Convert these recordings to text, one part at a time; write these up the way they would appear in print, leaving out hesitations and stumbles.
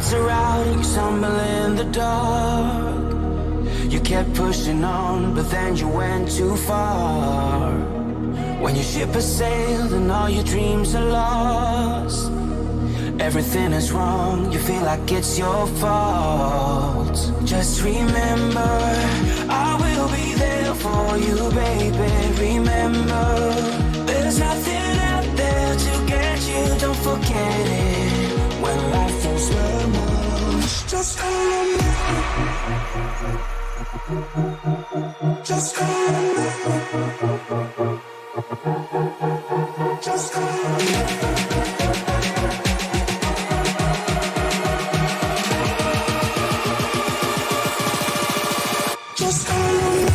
lights are out and you stumble in the dark. You kept pushing on, but then you went too far. When your ship has sailed and all your dreams are lost, everything is wrong, you feel like it's your fault. Just remember, I will be there for you, baby. Remember, there's nothing out there to get you, don't forget it. When life feels much, just call on me. Just call on me. Just call on me. Just call on me.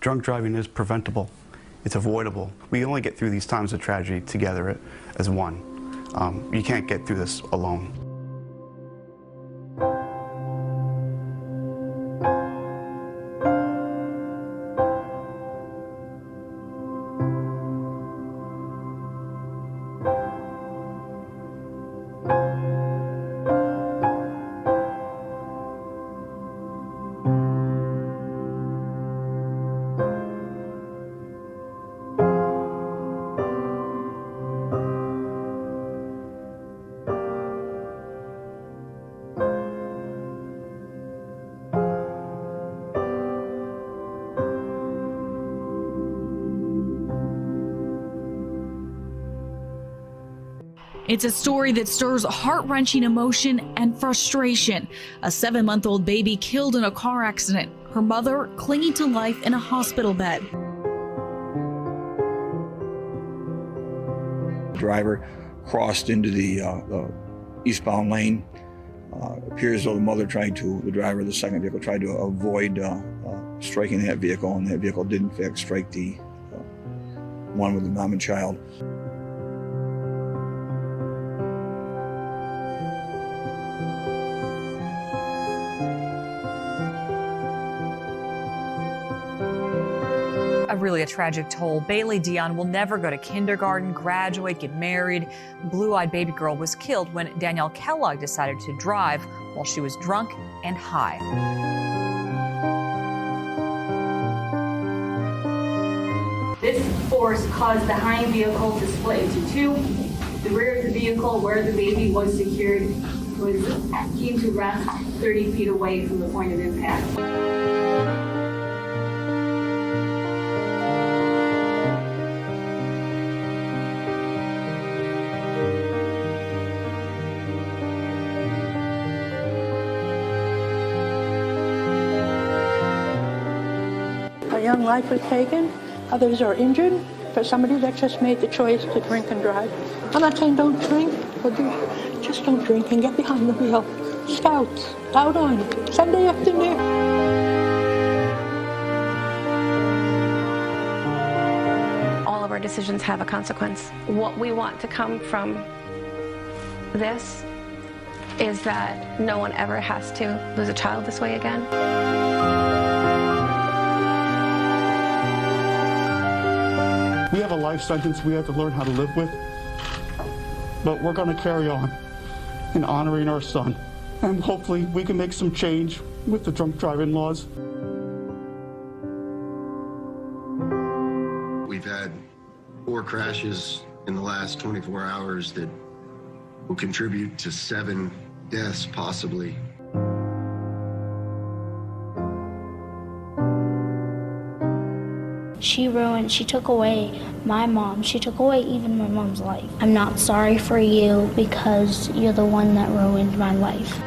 Drunk driving is preventable. It's avoidable. We only get through these times of tragedy together as one. You can't get through this alone. It's a story that stirs heart-wrenching emotion and frustration. A 7-month-old baby killed in a car accident. Her mother clinging to life in a hospital bed. The driver crossed into the eastbound lane. Appears as though the driver of the second vehicle tried to avoid striking that vehicle, and that vehicle did in fact strike the one with the mom and child. a tragic toll. Bailey Dion will never go to kindergarten, graduate, get married. Blue-eyed baby girl was killed when Danielle Kellogg decided to drive while she was drunk and high. This force caused the hind vehicle to split into two. The rear of the vehicle, where the baby was secured, came to rest 30 feet away from the point of impact. A young life was taken, others are injured for somebody that just made the choice to drink and drive. I'm not saying don't drink, but just don't drink and get behind the wheel. Scouts, out on Sunday afternoon. All of our decisions have a consequence. What we want to come from this is that no one ever has to lose a child this way again. We have a life sentence we have to learn how to live with, but we're going to carry on in honoring our son. And hopefully we can make some change with the drunk driving laws. We've had 4 crashes in the last 24 hours that will contribute to 7 deaths possibly. She took away my mom. She took away even my mom's life. I'm not sorry for you because you're the one that ruined my life.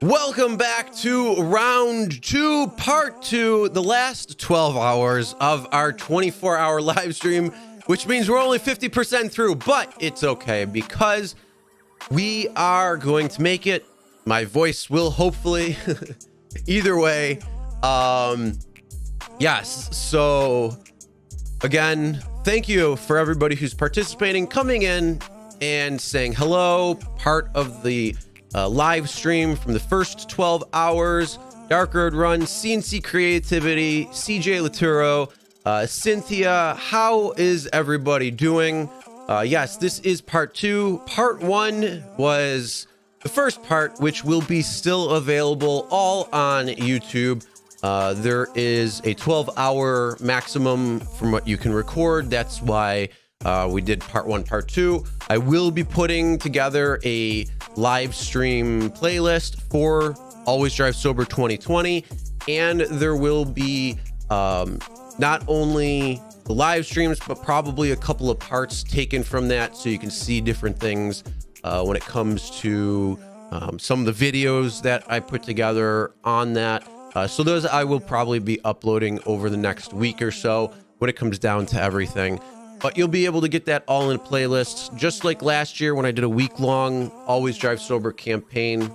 Welcome back to round 2, part 2, the last 12 hours of our 24-hour live stream, which means we're only 50% through, but it's okay because we are going to make it. My voice will hopefully, either way. Yes, so again, thank you for everybody who's participating, coming in and saying hello, part of the live stream from the first 12 hours. Dark Road Run, CNC Creativity, CJ Laturo, Cynthia, how is everybody doing? Yes, this is part 2. Part 1 was the first part, which will be still available all on YouTube. There is a 12-hour maximum from what you can record. That's why we did part 1, part 2. I will be putting together a live stream playlist for Always Drive Sober 2020, and there will be not only the live streams, but probably a couple of parts taken from that, so you can see different things when it comes to some of the videos that I put together on that. So those I will probably be uploading over the next week or so when it comes down to everything. But you'll be able to get that all in a playlist, just like last year when I did a week-long Always Drive Sober campaign.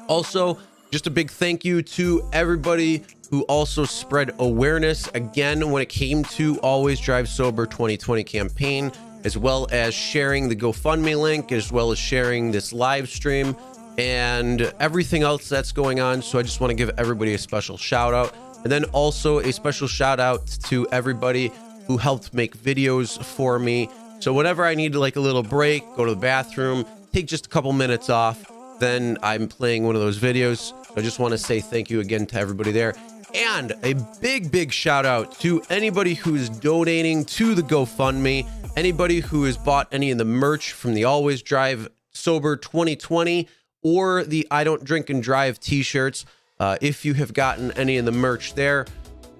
Also, just a big thank you to everybody who also spread awareness, again, when it came to Always Drive Sober 2020 campaign, as well as sharing the GoFundMe link, as well as sharing this live stream and everything else that's going on. So I just want to give everybody a special shout out. And then also a special shout out to everybody who helped make videos for me. So whenever I need like a little break, go to the bathroom, take just a couple minutes off, then I'm playing one of those videos. So I just want to say thank you again to everybody there. And a big shout out to anybody who's donating to the GoFundMe, anybody who has bought any of the merch from the Always Drive Sober 2020 or the I Don't Drink and Drive t-shirts. If you have gotten any of the merch there,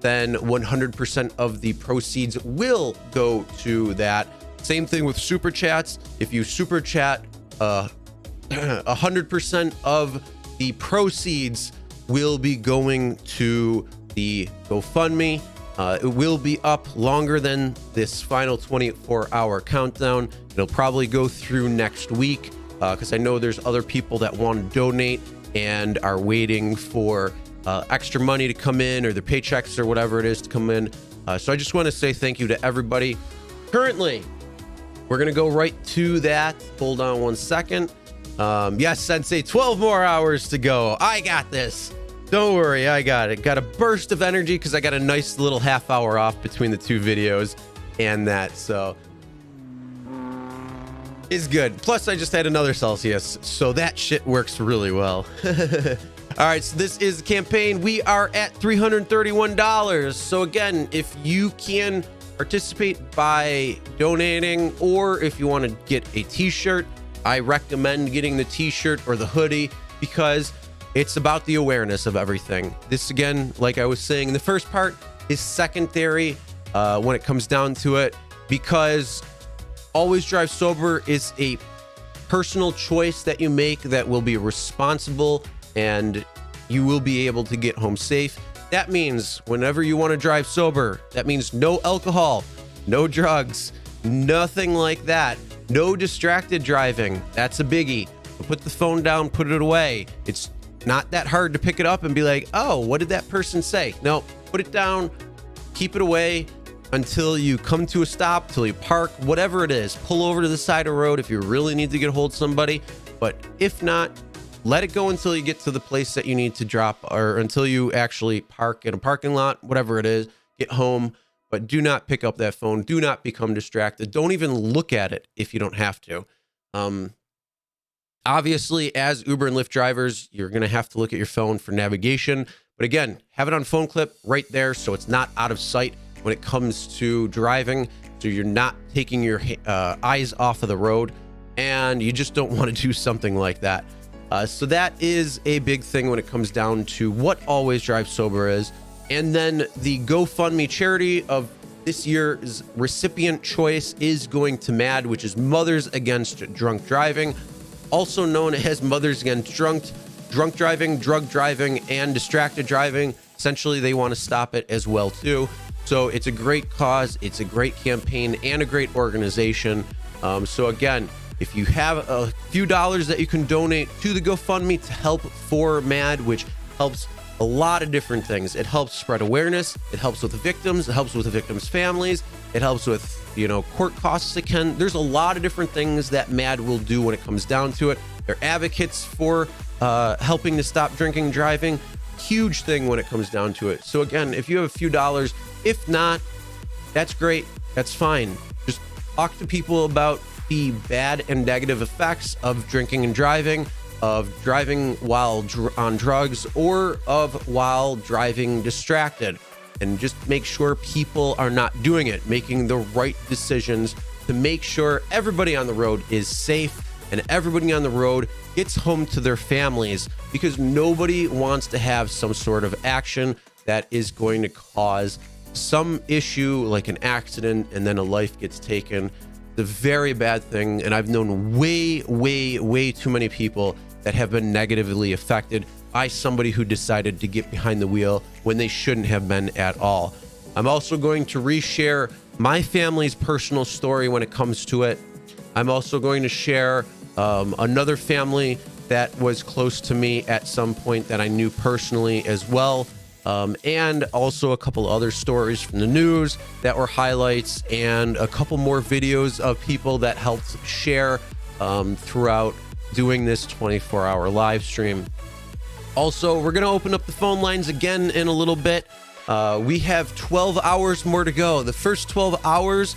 then 100% of the proceeds will go to that. Same thing with super chats. If you super chat, 100% of the proceeds will be going to the GoFundMe. It will be up longer than this final 24-hour countdown. It'll probably go through next week because I know there's other people that want to donate and are waiting for extra money to come in, or their paychecks or whatever it is to come in. So I just want to say thank you to everybody. Currently, we're going to go right to that. Hold on one second. Yes, Sensei, 12 more hours to go. I got this. Don't worry, I got it. Got a burst of energy because I got a nice little half hour off between the 2 videos and that. So it's good. Plus, I just had another Celsius, so that shit works really well. All right, so this is the campaign. We are at $331. So again, if you can participate by donating, or if you want to get a t-shirt, I recommend getting the t-shirt or the hoodie because it's about the awareness of everything. This, again, like I was saying, the first part is secondary when it comes down to it, because Always Drive Sober is a personal choice that you make that will be responsible, and you will be able to get home safe. That means whenever you want to drive sober, that means no alcohol, no drugs, nothing like that. No distracted driving. That's a biggie. Put the phone down, put it away. It's not that hard to pick it up and be like, oh, what did that person say? No, put it down, keep it away until you come to a stop, till you park, whatever it is. Pull over to the side of the road if you really need to get a hold of somebody. But if not, let it go until you get to the place that you need to drop, or until you actually park in a parking lot, whatever it is, get home. But do not pick up that phone. Do not become distracted. Don't even look at it if you don't have to. Obviously, as Uber and Lyft drivers, you're going to have to look at your phone for navigation. But again, have it on phone clip right there so it's not out of sight when it comes to driving. So you're not taking your eyes off of the road, and you just don't want to do something like that. So that is a big thing when it comes down to what Always Drive Sober is. And then the GoFundMe charity of this year's recipient choice is going to MAD, which is Mothers Against Drunk Driving, also known as Mothers Against Drunk. drunk driving, drug driving, and distracted driving. Essentially, they want to stop it as well too. So it's a great cause, it's a great campaign, and a great organization. So again, if you have a few dollars that you can donate to the GoFundMe to help for MAD, which helps a lot of different things. It helps spread awareness. It helps with the victims. It helps with the victims' families. It helps with, court costs. There's a lot of different things that MAD will do when it comes down to it. They're advocates for helping to stop drinking and driving. Huge thing when it comes down to it. So again, if you have a few dollars, if not, that's great. That's fine. Just talk to people about the bad and negative effects of drinking and driving, of driving while on drugs, or of while driving distracted, and just make sure people are not doing it, making the right decisions to make sure everybody on the road is safe and everybody on the road gets home to their families, because nobody wants to have some sort of action that is going to cause some issue like an accident and then a life gets taken. The very bad thing, and I've known way too many people that have been negatively affected by somebody who decided to get behind the wheel when they shouldn't have been at all. I'm also going to reshare my family's personal story when it comes to it. I'm also going to share another family that was close to me at some point that I knew personally as well. And also a couple other stories from the news that were highlights, and a couple more videos of people that helped share throughout doing this 24-hour live stream. Also, we're going to open up the phone lines again in a little bit. We have 12 hours more to go. The first 12 hours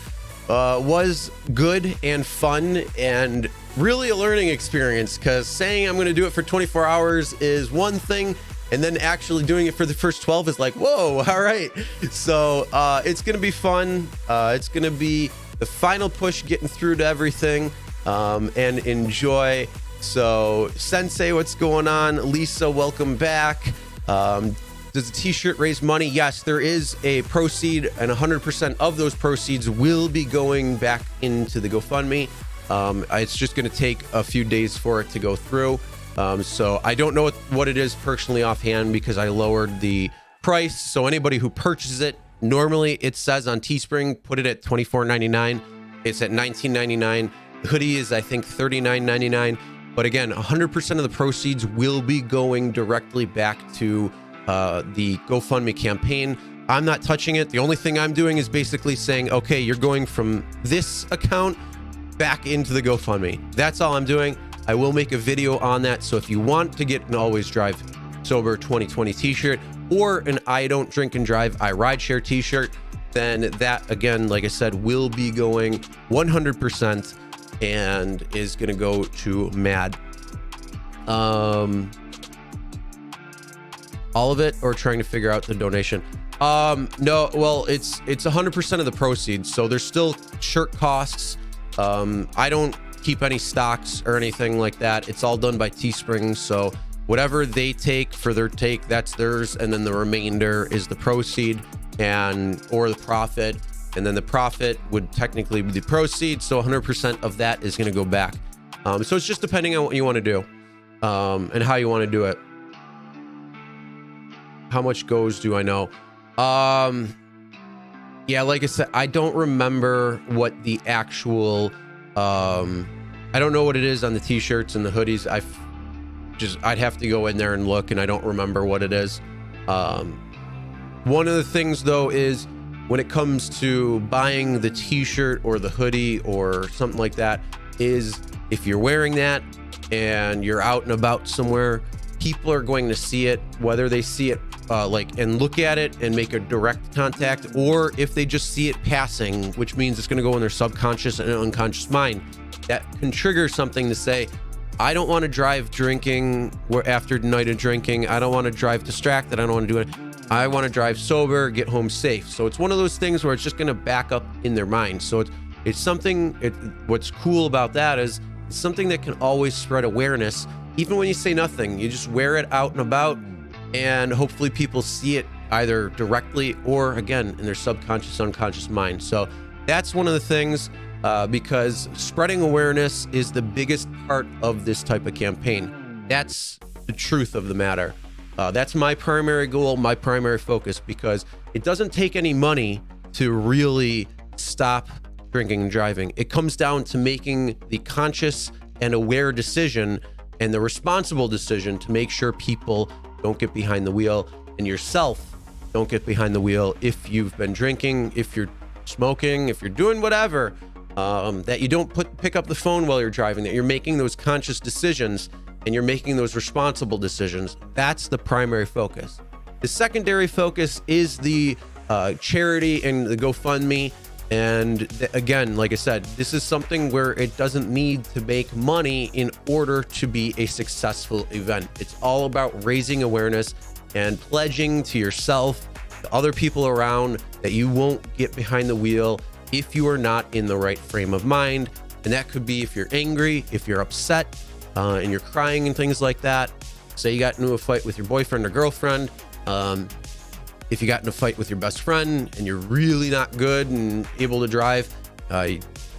was good and fun and really a learning experience, because saying I'm going to do it for 24 hours is one thing, and then actually doing it for the first 12 is like, whoa, all right. So it's going to be fun. It's going to be the final push getting through to everything, and enjoy. So Sensei, what's going on? Lisa, welcome back. Does the t-shirt raise money? Yes, there is a proceed, and 100% of those proceeds will be going back into the GoFundMe. It's just going to take a few days for it to go through. So I don't know what it is personally offhand, because I lowered the price. So anybody who purchases it, normally it says on Teespring, put it at $24.99. It's at $19.99. The hoodie is, I think, $39.99. But again, 100% of the proceeds will be going directly back to the GoFundMe campaign. I'm not touching it. The only thing I'm doing is basically saying, okay, you're going from this account back into the GoFundMe. That's all I'm doing. I will make a video on that. So if you want to get an Always Drive Sober 2020 t-shirt, or an I Don't Drink and Drive, I Ride Share t-shirt, then that, again, like I said, will be going 100% and is going to go to MAD. All of it, or trying to figure out the donation? No, well, it's 100% of the proceeds. So there's still shirt costs. I don't keep any stocks or anything like that. It's all done by Teespring. So whatever they take for their take, that's theirs. And then the remainder is the proceed or the profit. And then the profit would technically be the proceeds. So 100% of that is going to go back. So it's just depending on what you want to do, and how you want to do it. How much goes do I know? Yeah, like I said, I don't remember what the actual, I don't know what it is on the t-shirts and the hoodies. I'd have to go in there and look, and I don't remember what it is. One of the things though is, when it comes to buying the t-shirt or the hoodie or something like that, is if you're wearing that and you're out and about somewhere, people are going to see it, whether they see it and look at it and make a direct contact, or if they just see it passing, which means it's going to go in their subconscious and unconscious mind. That can trigger something to say, I don't want to drive drinking after a night of drinking. I don't want to drive distracted. I don't want to do it. I want to drive sober, get home safe. So it's one of those things where it's just going to back up in their mind. So it's something, what's cool about that is it's something that can always spread awareness. Even when you say nothing, you just wear it out and about, and hopefully people see it either directly or, again, in their subconscious, unconscious mind. So that's one of the things, because spreading awareness is the biggest part of this type of campaign. That's the truth of the matter. That's my primary goal, my primary focus, because it doesn't take any money to really stop drinking and driving. It comes down to making the conscious and aware decision and the responsible decision to make sure people don't get behind the wheel, and yourself don't get behind the wheel if you've been drinking, if you're smoking, if you're doing whatever, that you don't pick up the phone while you're driving, that you're making those conscious decisions and you're making those responsible decisions. That's the primary focus. The secondary focus is the charity and the GoFundMe. And again, like I said, this is something where it doesn't need to make money in order to be a successful event. It's all about raising awareness and pledging to yourself, to other people around, that you won't get behind the wheel if you are not in the right frame of mind. And that could be if you're angry, if you're upset, and you're crying and things like that. Say you got into a fight with your boyfriend or girlfriend. If you got in a fight with your best friend and you're really not good and able to drive,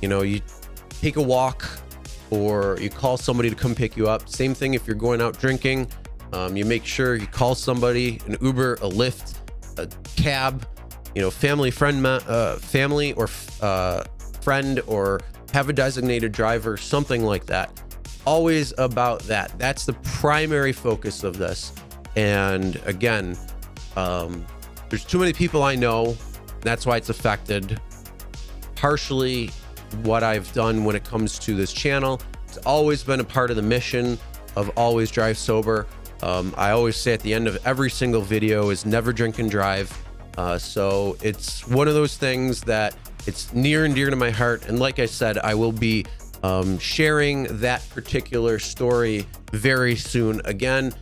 you take a walk or you call somebody to come pick you up. Same thing if you're going out drinking. You make sure you call somebody, an Uber, a Lyft, a cab, family or friend, or have a designated driver, something like that. Always about that. That's the primary focus of this. And again, there's too many people I know. That's why it's affected. Partially what I've done when it comes to this channel. It's always been a part of the mission of Always Drive Sober. I always say at the end of every single video is never drink and drive. So it's one of those things that it's near and dear to my heart. And like I said, I will be sharing that particular story very soon again,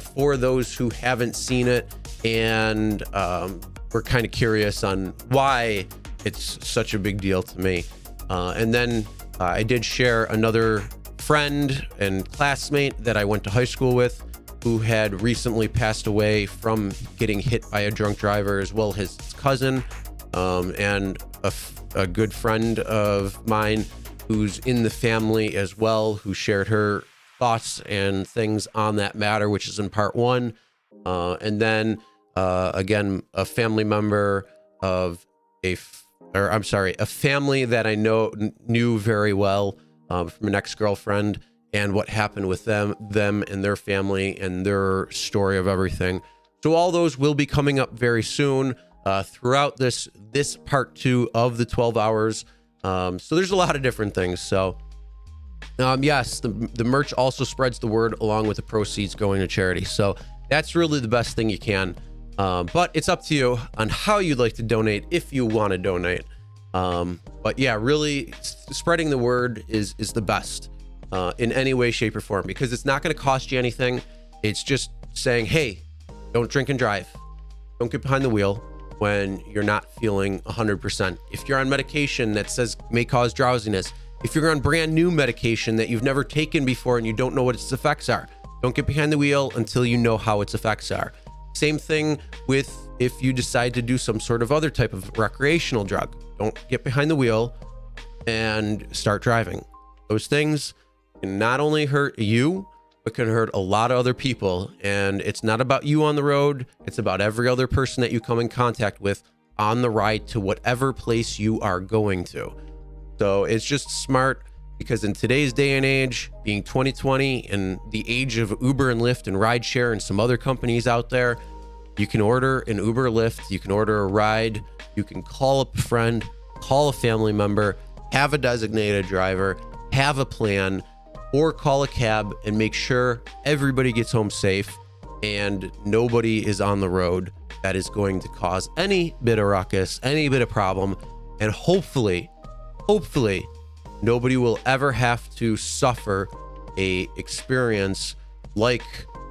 for those who haven't seen it and we're kind of curious on why it's such a big deal to me. And then I did share another friend and classmate that I went to high school with who had recently passed away from getting hit by a drunk driver, as well as his cousin, and a good friend of mine who's in the family as well, who shared her thoughts and things on that matter, which is in part 1. And then again, a family member of a family that I knew very well, from an ex-girlfriend, and what happened with them and their family and their story of everything. So all those will be coming up very soon throughout this part 2 of the 12 hours. So there's a lot of different things. So yes, the merch also spreads the word along with the proceeds going to charity. So that's really the best thing you can. But it's up to you on how you'd like to donate if you want to donate. But yeah, really spreading the word is the best in any way, shape, or form, because it's not going to cost you anything. It's just saying, hey, don't drink and drive. Don't get behind the wheel when you're not feeling 100%. If you're on medication that says may cause drowsiness, if you're on brand new medication that you've never taken before and you don't know what its effects are, don't get behind the wheel until you know how its effects are. Same thing with if you decide to do some sort of other type of recreational drug. Don't get behind the wheel and start driving. Those things can not only hurt you, but can hurt a lot of other people. And it's not about you on the road. It's about every other person that you come in contact with on the ride to whatever place you are going to. So it's just smart, because in today's day and age, being 2020 and the age of Uber and Lyft and rideshare and some other companies out there, you can order an Uber or Lyft, you can order a ride, you can call up a friend, call a family member, have a designated driver, have a plan, or call a cab and make sure everybody gets home safe and nobody is on the road that is going to cause any bit of ruckus, any bit of problem. And hopefully nobody will ever have to suffer a experience like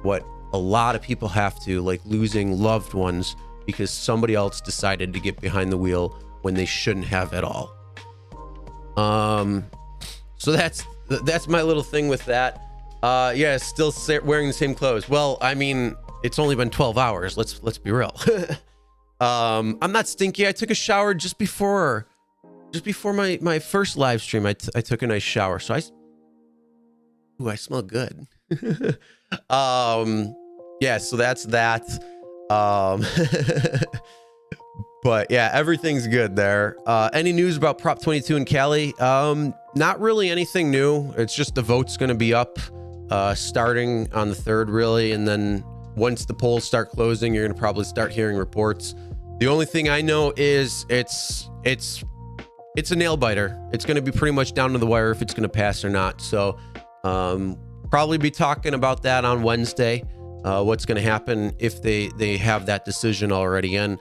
what a lot of people have to, like losing loved ones because somebody else decided to get behind the wheel when they shouldn't have at all. So that's my little thing with that. Yeah, still wearing the same clothes. Well, I mean, it's only been 12 hours. Let's be real. I'm not stinky. I took a shower just before my first live stream. I took a nice shower, so I smell good. Yeah, so that's that. But yeah, everything's good there. Any news about Prop 22 in Cali? Not really anything new. It's just the vote's going to be up starting on the 3rd, really. And then once the polls start closing, you're going to probably start hearing reports. The only thing I know is it's a nail biter. It's going to be pretty much down to the wire if it's going to pass or not. So probably be talking about that on Wednesday. What's going to happen if they have that decision already in.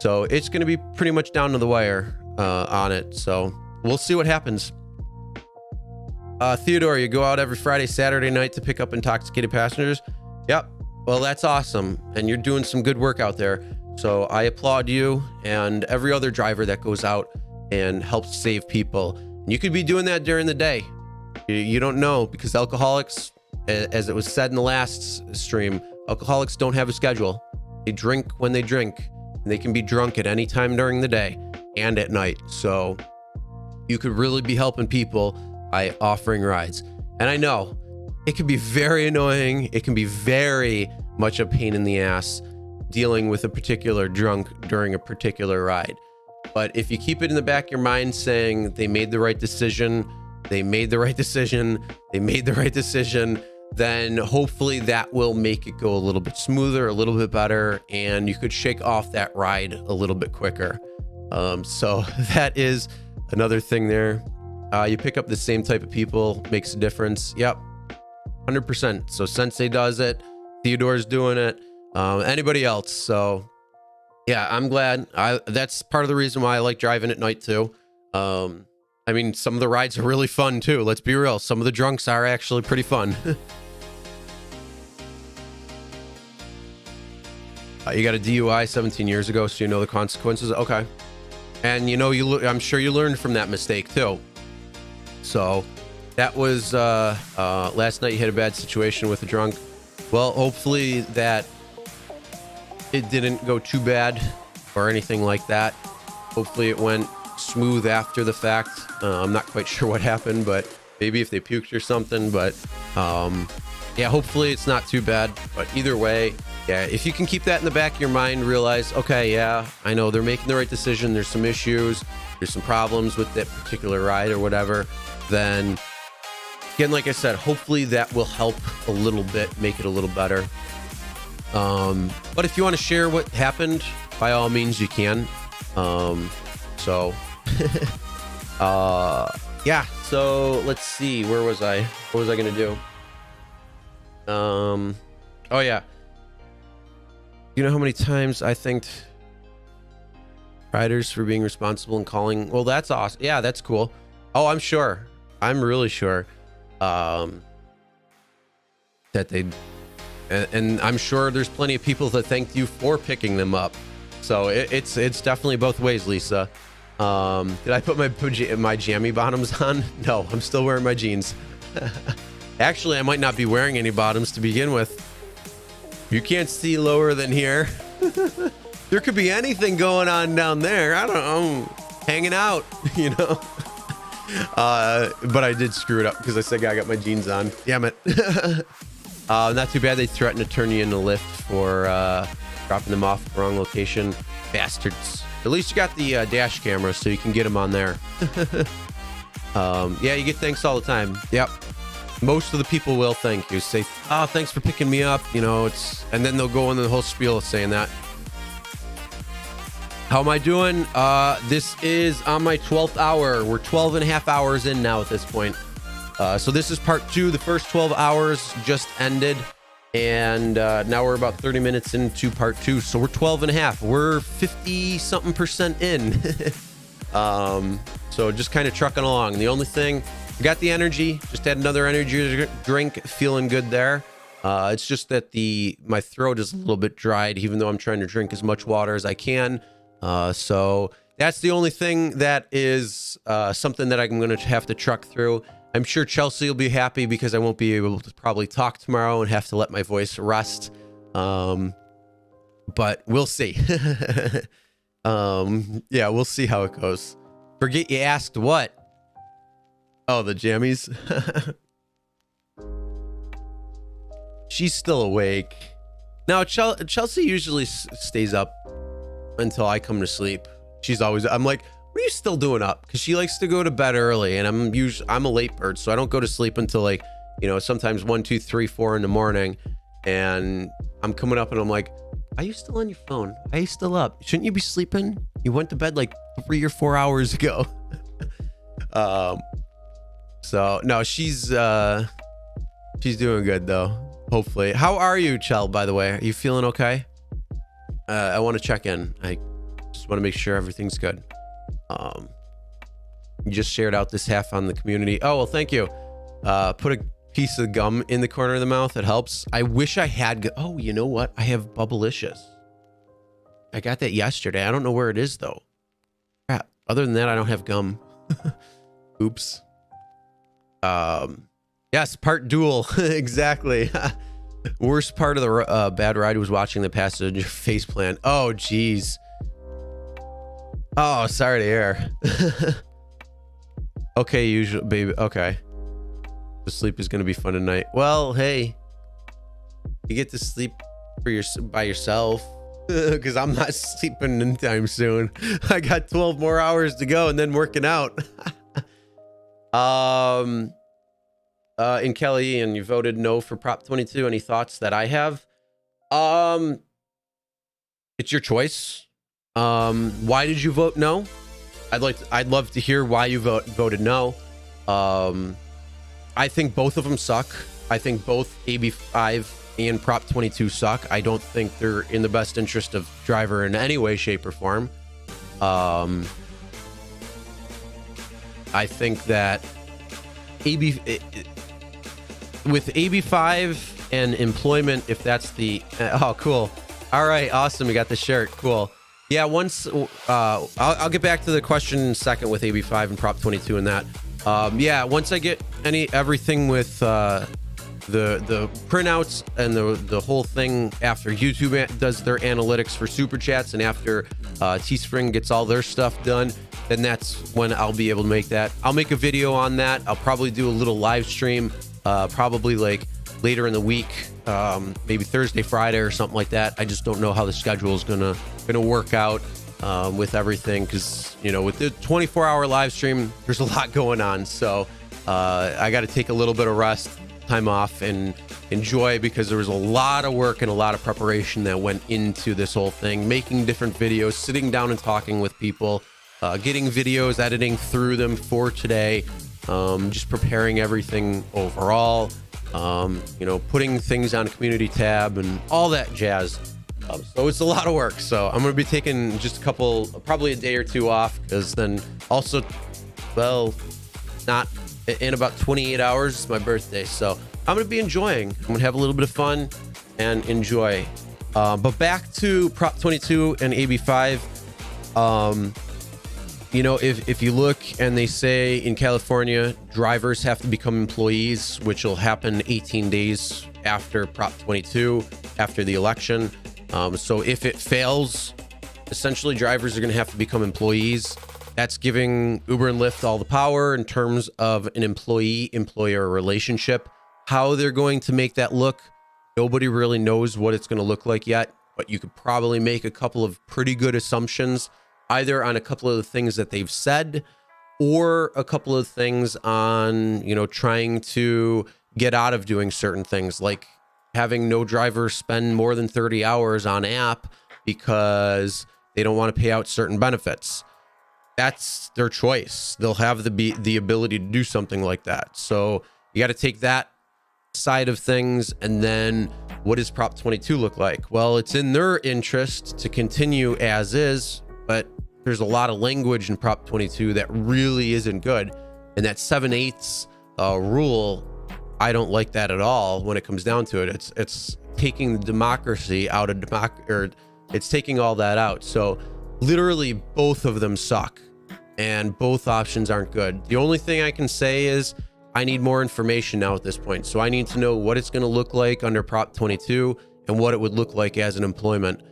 So it's going to be pretty much down to the wire on it. So we'll see what happens. Theodore, you go out every Friday, Saturday night to pick up intoxicated passengers? Yep. Well, that's awesome. And you're doing some good work out there. So I applaud you and every other driver that goes out and helps save people. And you could be doing that during the day. You don't know, because alcoholics, as it was said in the last stream, alcoholics don't have a schedule. They drink when they drink. And they can be drunk at any time during the day and at night. So you could really be helping people by offering rides. And I know it can be very annoying. It can be very much a pain in the ass dealing with a particular drunk during a particular ride. But if you keep it in the back of your mind saying they made the right decision, they made the right decision, they made the right decision, then hopefully that will make it go a little bit smoother, a little bit better, and you could shake off that ride a little bit quicker. So that is another thing there. You pick up the same type of people, makes a difference. Yep, 100%. So Sensei does it, Theodore's doing it, anybody else. So yeah, I'm glad. That's part of the reason why I like driving at night too. I mean, some of the rides are really fun too. Let's be real. Some of the drunks are actually pretty fun. You got a DUI 17 years ago, so you know the consequences. Okay. And you know, I'm sure you learned from that mistake too. So that was last night you had a bad situation with a drunk. Well, hopefully that it didn't go too bad or anything like that. Hopefully it went smooth after the fact. I'm not quite sure what happened, but maybe if they puked or something. But yeah, hopefully it's not too bad. But either way, yeah, if you can keep that in the back of your mind, realize, okay, yeah, I know they're making the right decision. There's some issues, there's some problems with that particular ride or whatever. Then again, like I said, hopefully that will help a little bit, make it a little better. But if you want to share what happened, by all means you can. So yeah, so let's see, where was I? What was I gonna do? Oh yeah, you know how many times I thanked riders for being responsible and calling? Well, that's awesome. Yeah, that's cool. Oh, I'm sure, I'm really sure that they, and I'm sure there's plenty of people that thanked you for picking them up. So it's definitely both ways, Lisa. Did I put my jammy bottoms on? No, I'm still wearing my jeans. Actually, I might not be wearing any bottoms to begin with. You can't see lower than here. There could be anything going on down there. I don't know, hanging out, you know. But I did screw it up because I said I got my jeans on. Damn it. Not too bad. They threatened to turn you in the lift for dropping them off at the wrong location. Bastards. At least you got the dash camera, so you can get them on there. Yeah, you get thanks all the time. Yep. Most of the people will thank you. Say, oh, thanks for picking me up. You know, and then they'll go on the whole spiel saying that. How am I doing? This is on my 12th hour. We're 12 and a half hours in now at this point. So this is part 2. The first 12 hours just ended. And now we're about 30 minutes into part 2. So we're 12 and a half. We're 50-something% in. So just kind of trucking along. The only thing, I got the energy. Just had another energy drink. Feeling good there. It's just that my throat is a little bit dried, even though I'm trying to drink as much water as I can. So that's the only thing that is something that I'm going to have to truck through. I'm sure Chelsea will be happy because I won't be able to probably talk tomorrow and have to let my voice rest. But we'll see. Yeah, we'll see how it goes. Forget you asked what? Oh, the jammies. She's still awake. Now, Chelsea usually stays up until I come to sleep. I'm like, what are you still doing up? Because she likes to go to bed early, and I'm a late bird, so I don't go to sleep until like, sometimes 1, 2, 3, 4 in the morning. And I'm coming up and I'm like, are you still on your phone? Are you still up? Shouldn't you be sleeping? You went to bed like 3 or 4 hours ago. So no, she's doing good though. Hopefully. How are you, Chell, by the way? Are you feeling okay? I want to check in. I just want to make sure everything's good. You just shared out this half on the community. Oh, well, thank you. Put a piece of gum in the corner of the mouth. It helps. I wish I had. Oh, you know what? I have Bubblicious. I got that yesterday. I don't know where it is, though. Crap. Other than that, I don't have gum. Oops. Yes, part duel. Exactly. Worst part of the bad ride was watching the passenger face plant. Oh, geez. Oh, sorry to hear. Okay, usual baby. Okay. The sleep is going to be fun tonight. Well, hey, you get to sleep by yourself because I'm not sleeping anytime soon. I got 12 more hours to go and then working out. In Kelly, and you voted no for Prop 22. Any thoughts that I have? It's your choice. Why did you vote no? I'd love to hear why you voted no. I think both of them suck. I think both AB5 and Prop 22 suck. I don't think they're in the best interest of driver in any way, shape, or form. I think that with AB5 and employment, if that's the oh, cool. All right, awesome. We got the shirt. Cool. Yeah, once I'll get back to the question in a second with AB5 and Prop 22 and that. Yeah, once I get everything with the printouts and the whole thing after YouTube does their analytics for super chats and after Teespring gets all their stuff done, then that's when I'll be able to make that. I'll make a video on that. I'll probably do a little live stream, probably like later in the week, maybe Thursday, Friday, or something like that. I just don't know how the schedule is gonna work out with everything, because with the 24-hour live stream, there's a lot going on. So I got to take a little bit of rest, time off, and enjoy, because there was a lot of work and a lot of preparation that went into this whole thing, making different videos, sitting down and talking with people, getting videos, editing through them for today, just preparing everything overall, putting things on a community tab and all that jazz. So it's a lot of work. So I'm going to be taking just probably a day or two off, because then also, not in about 28 hours, it's my birthday. So I'm going to be enjoying. I'm going to have a little bit of fun and enjoy. But back to Prop 22 and AB5. If you look and they say in California, drivers have to become employees, which will happen 18 days after Prop 22, after the election. So if it fails, essentially drivers are going to have to become employees. That's giving Uber and Lyft all the power in terms of an employee-employer relationship. How they're going to make that look, nobody really knows what it's going to look like yet, but you could probably make a couple of pretty good assumptions, either on a couple of the things that they've said, or a couple of things on, trying to get out of doing certain things, like having no driver spend more than 30 hours on app because they don't want to pay out certain benefits. That's their choice. They'll have the ability to do something like that. So you got to take that side of things. And then what does Prop 22 look like? Well, it's in their interest to continue as is, but there's a lot of language in Prop 22 that really isn't good. And that 7/8 rule, I don't like that at all when it comes down to it. It's taking the democracy out of it's taking all that out. So literally both of them suck and both options aren't good. The only thing I can say is I need more information now at this point. So I need to know what it's going to look like under Prop 22 and what it would look like as an employment.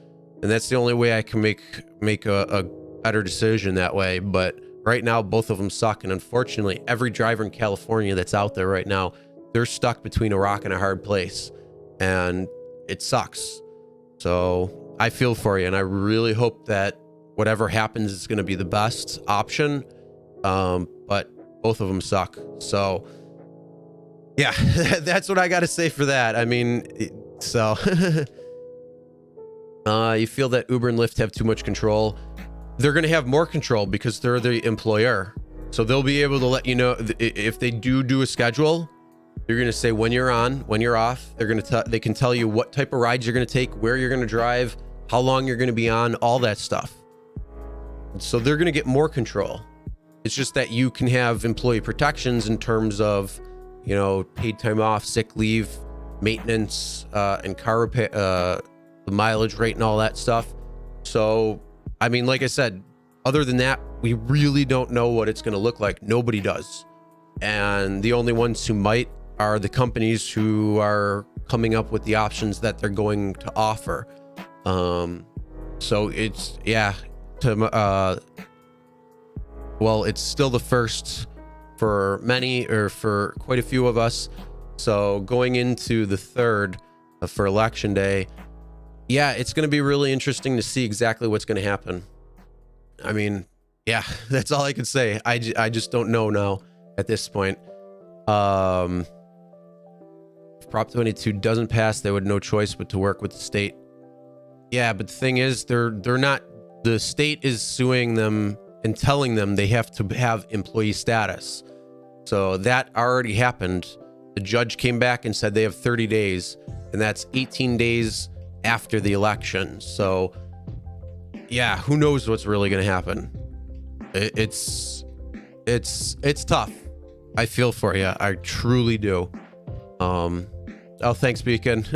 And that's the only way I can make a better decision that way. But right now, both of them suck. And unfortunately, every driver in California that's out there right now, they're stuck between a rock and a hard place. and it sucks. So I feel for you, and I really hope that whatever happens is going to be the best option. But both of them suck. So yeah, that's what I got to say for that. I mean, so you feel that Uber and Lyft have too much control. They're going to have more control because they're the employer. So they'll be able to let you know if they do a schedule. They're going to say when you're on, when you're off. They can tell you what type of rides you're going to take, where you're going to drive, how long you're going to be on, all that stuff. So they're going to get more control. It's just that you can have employee protections in terms of, you know, paid time off, sick leave, maintenance, and car repair, the mileage rate and all that stuff. So, I mean, like I said, other than that, we really don't know what it's going to look like. Nobody does. And the only ones who might are the companies who are coming up with the options that they're going to offer. So it's, yeah, well, it's still the first for many, or for quite a few of us. So going into the third for election day, yeah, it's going to be really interesting to see exactly what's going to happen. I mean, yeah, that's all I can say. I just don't know now at this point. If Prop 22 doesn't pass, they would have no choice but to work with the state. Yeah, but the thing is, they're not, the state is suing them and telling them they have to have employee status. So that already happened. The judge came back and said they have 30 days, and that's 18 days after the election. So yeah, who knows what's really going to happen. It's tough. I feel for you. I truly do. Oh, thanks, Beacon.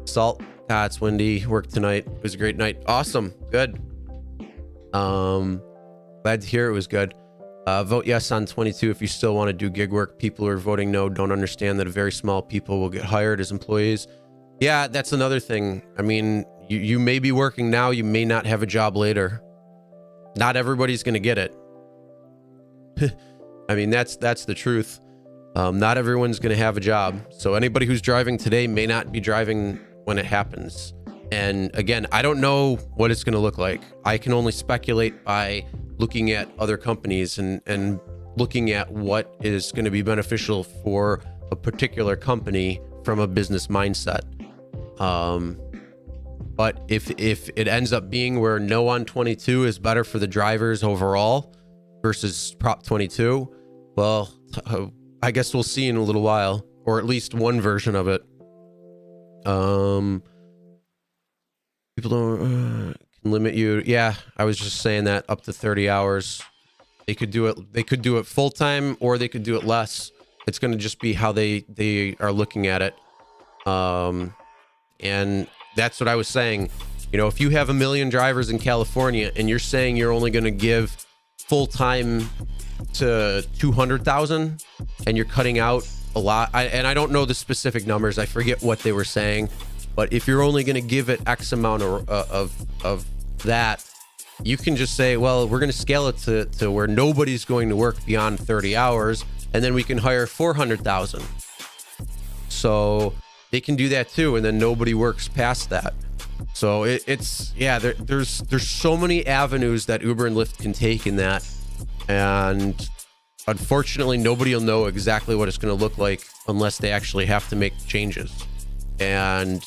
Salt. It's windy. Work tonight. It was a great night. Awesome. Good. Glad to hear it was good. Vote yes on 22 if you still want to do gig work. People who are voting no don't understand that a very small people will get hired as employees. Yeah, that's another thing. I mean, you may be working now, you may not have a job later. Not everybody's going to get it. I mean, that's the truth. Not everyone's going to have a job. So anybody who's driving today may not be driving when it happens. And again, I don't know what it's going to look like. I can only speculate by looking at other companies and looking at what is going to be beneficial for a particular company from a business mindset. But if it ends up being where no on 22 is better for the drivers overall versus Prop 22, well, I guess we'll see in a little while, or at least one version of it. People don't can limit you. Yeah, I was just saying that up to 30 hours. They could do it. They could do it full time, or they could do it less. It's going to just be how they are looking at it. And that's what I was saying. You know, if you have 1 million drivers in California and you're saying you're only going to give full time to 200,000 and you're cutting out a lot, and I don't know the specific numbers, I forget what they were saying, but if you're only going to give it X amount of that, you can just say, well, we're going to scale it to where nobody's going to work beyond 30 hours, and then we can hire 400,000. So they can do that too, and then nobody works past that. So it's yeah, there's so many avenues that Uber and Lyft can take in that, and unfortunately nobody will know exactly what it's going to look like unless they actually have to make changes. And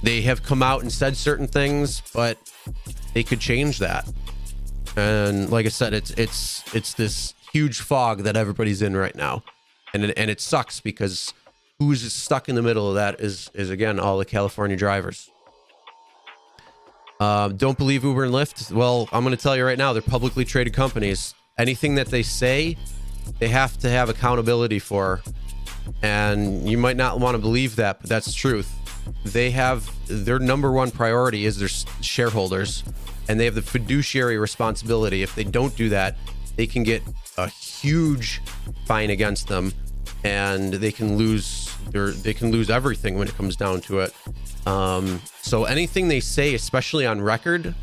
they have come out and said certain things, but they could change that. And like I said, it's this huge fog that everybody's in right now, and it sucks because who's stuck in the middle of that is again all the California drivers. Don't believe Uber and Lyft. Well, I'm going to tell you right now, they're publicly traded companies. Anything that they say, they have to have accountability for. And you might not want to believe that, but that's the truth. They have their number one priority is their shareholders, and they have the fiduciary responsibility. If they don't do that, they can get a huge fine against them, and they can lose everything when it comes down to it. So anything they say, especially on record,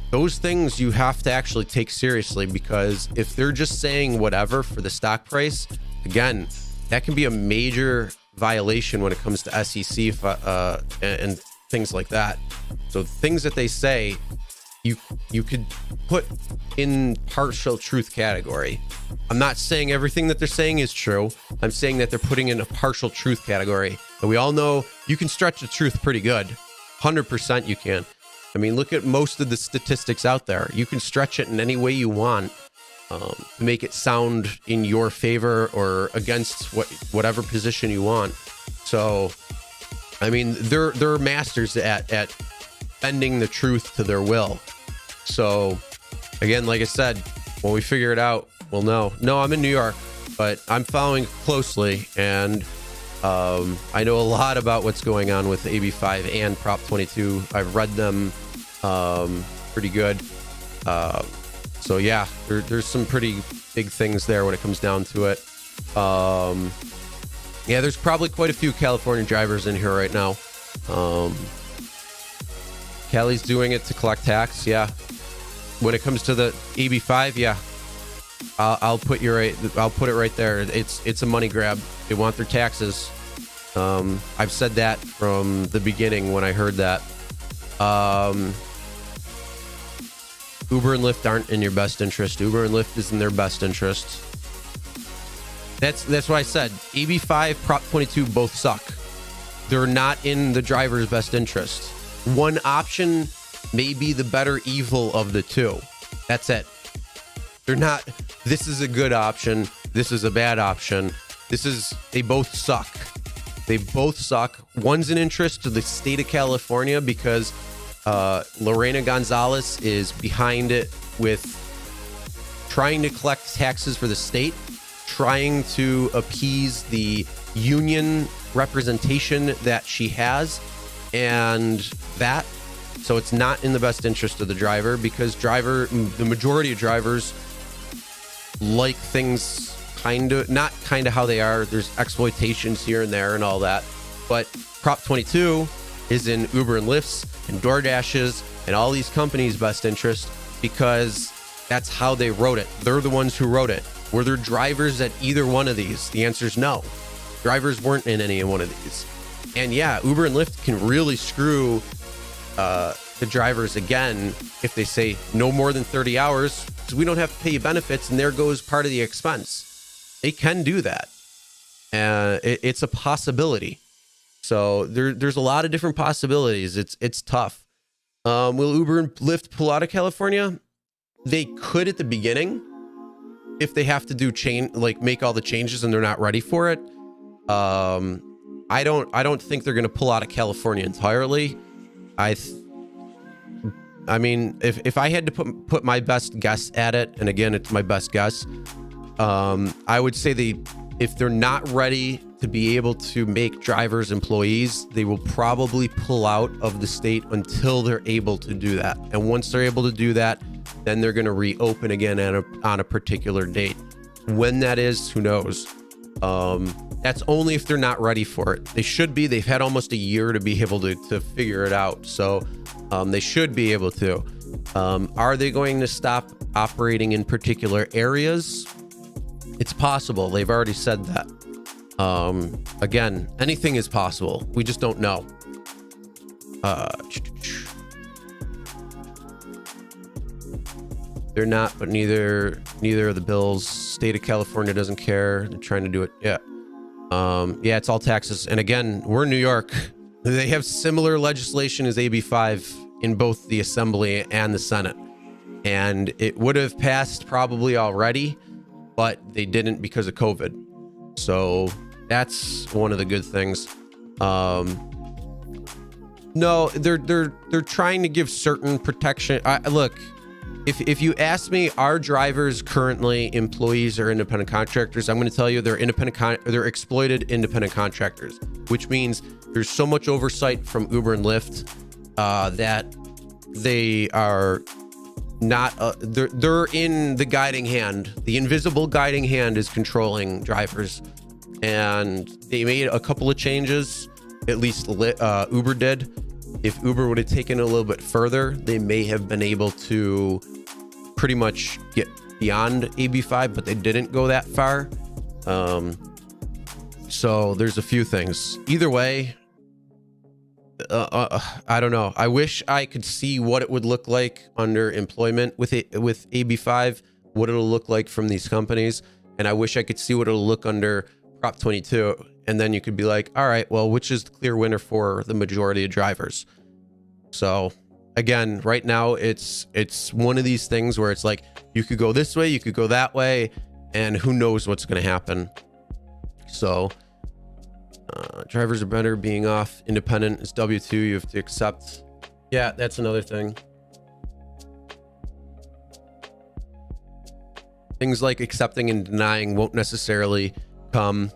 those things you have to actually take seriously, because if they're just saying whatever for the stock price, again, that can be a major violation when it comes to SEC and things like that. So things that they say, you could put in partial truth category. I'm not saying everything that they're saying is true. I'm saying that they're putting in a partial truth category. And we all know you can stretch the truth pretty good. 100% you can. I mean, look at most of the statistics out there. You can stretch it in any way you want to make it sound in your favor or against whatever position you want. So, I mean, they're masters at bending the truth to their will. So, again, like I said, when we figure it out, we'll know. No, I'm in New York, but I'm following closely, and I know a lot about what's going on with AB5 and Prop 22. I've read them pretty good. So yeah, there's some pretty big things there when it comes down to it. Yeah, there's probably quite a few California drivers in here right now. Cali's doing it to collect tax. Yeah. When it comes to the AB5, yeah, I'll put it right there. It's a money grab. They want their taxes. I've said that from the beginning when I heard that. Uber and Lyft aren't in your best interest. Uber and Lyft is in their best interest. That's what I said. AB5, Prop 22 both suck. They're not in the driver's best interest. One option may be the better evil of the two. That's it. They're not, this is a good option, this is a bad option. They both suck. They both suck. One's an interest to the state of California because Lorena Gonzalez is behind it with trying to collect taxes for the state, trying to appease the union representation that she has, and that. So it's not in the best interest of the driver because the majority of drivers like things not how they are. There's exploitations here and there and all that. But Prop 22 is in Uber and Lyft's and DoorDash's and all these companies' best interest because that's how they wrote it. They're the ones who wrote it. Were there drivers at either one of these? The answer is no. Drivers weren't in any one of these. And yeah, Uber and Lyft can really screw the drivers again if they say no more than 30 hours because we don't have to pay you benefits and there goes part of the expense. They can do that. It's a possibility. So there's a lot of different possibilities. It's tough. Will Uber and Lyft pull out of California? They could at the beginning if they have to do make all the changes and they're not ready for it. I don't think they're going to pull out of California entirely. I mean, if I had to put my best guess at it, and again, it's my best guess, I would say if they're not ready to be able to make drivers employees, they will probably pull out of the state until they're able to do that. And once they're able to do that, then they're going to reopen again on a particular date. When that is, who knows? That's only if they're not ready for it. They should be. They've had almost a year to be able to figure it out. So they should be able to. Are they going to stop operating in particular areas? It's possible. They've already said that. Again, anything is possible. We just don't know. They're not, but neither of the bills. State of California doesn't care. They're trying to do it. Yeah. Yeah, it's all taxes. And again, we're in New York. They have similar legislation as AB5 in both the Assembly and the Senate. And it would have passed probably already, but they didn't because of COVID. So that's one of the good things. No, they're trying to give certain protection. Look, if you ask me, are drivers currently employees or independent contractors? I'm going to tell you they're they're exploited independent contractors, which means there's so much oversight from Uber and Lyft that they are not. They're in the guiding hand. The invisible guiding hand is controlling drivers, and they made a couple of changes. At least Uber did. If Uber would have taken it a little bit further, they may have been able to pretty much get beyond AB5, but they didn't go that far. So there's a few things. Either way, I don't know. I wish I could see what it would look like under employment with AB5, what it'll look like from these companies. And I wish I could see what it'll look under Prop 22. And then you could be like, all right, well, which is the clear winner for the majority of drivers? So again, right now it's one of these things where it's like, you could go this way, you could go that way, and who knows what's going to happen. So drivers are better being off. Independent is W2. You have to accept. Yeah, that's another thing. Things like accepting and denying won't necessarily come.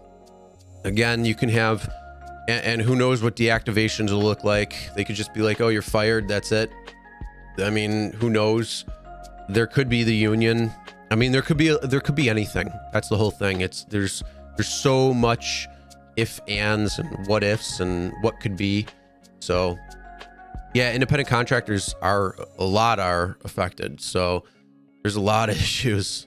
Again, you can have, and who knows what deactivations will look like. They could just be like, oh, you're fired. That's it. I mean, who knows? There could be the union. I mean, there could be anything. That's the whole thing. There's so much if ands and what ifs and what could be. So yeah, independent contractors are affected. So there's a lot of issues.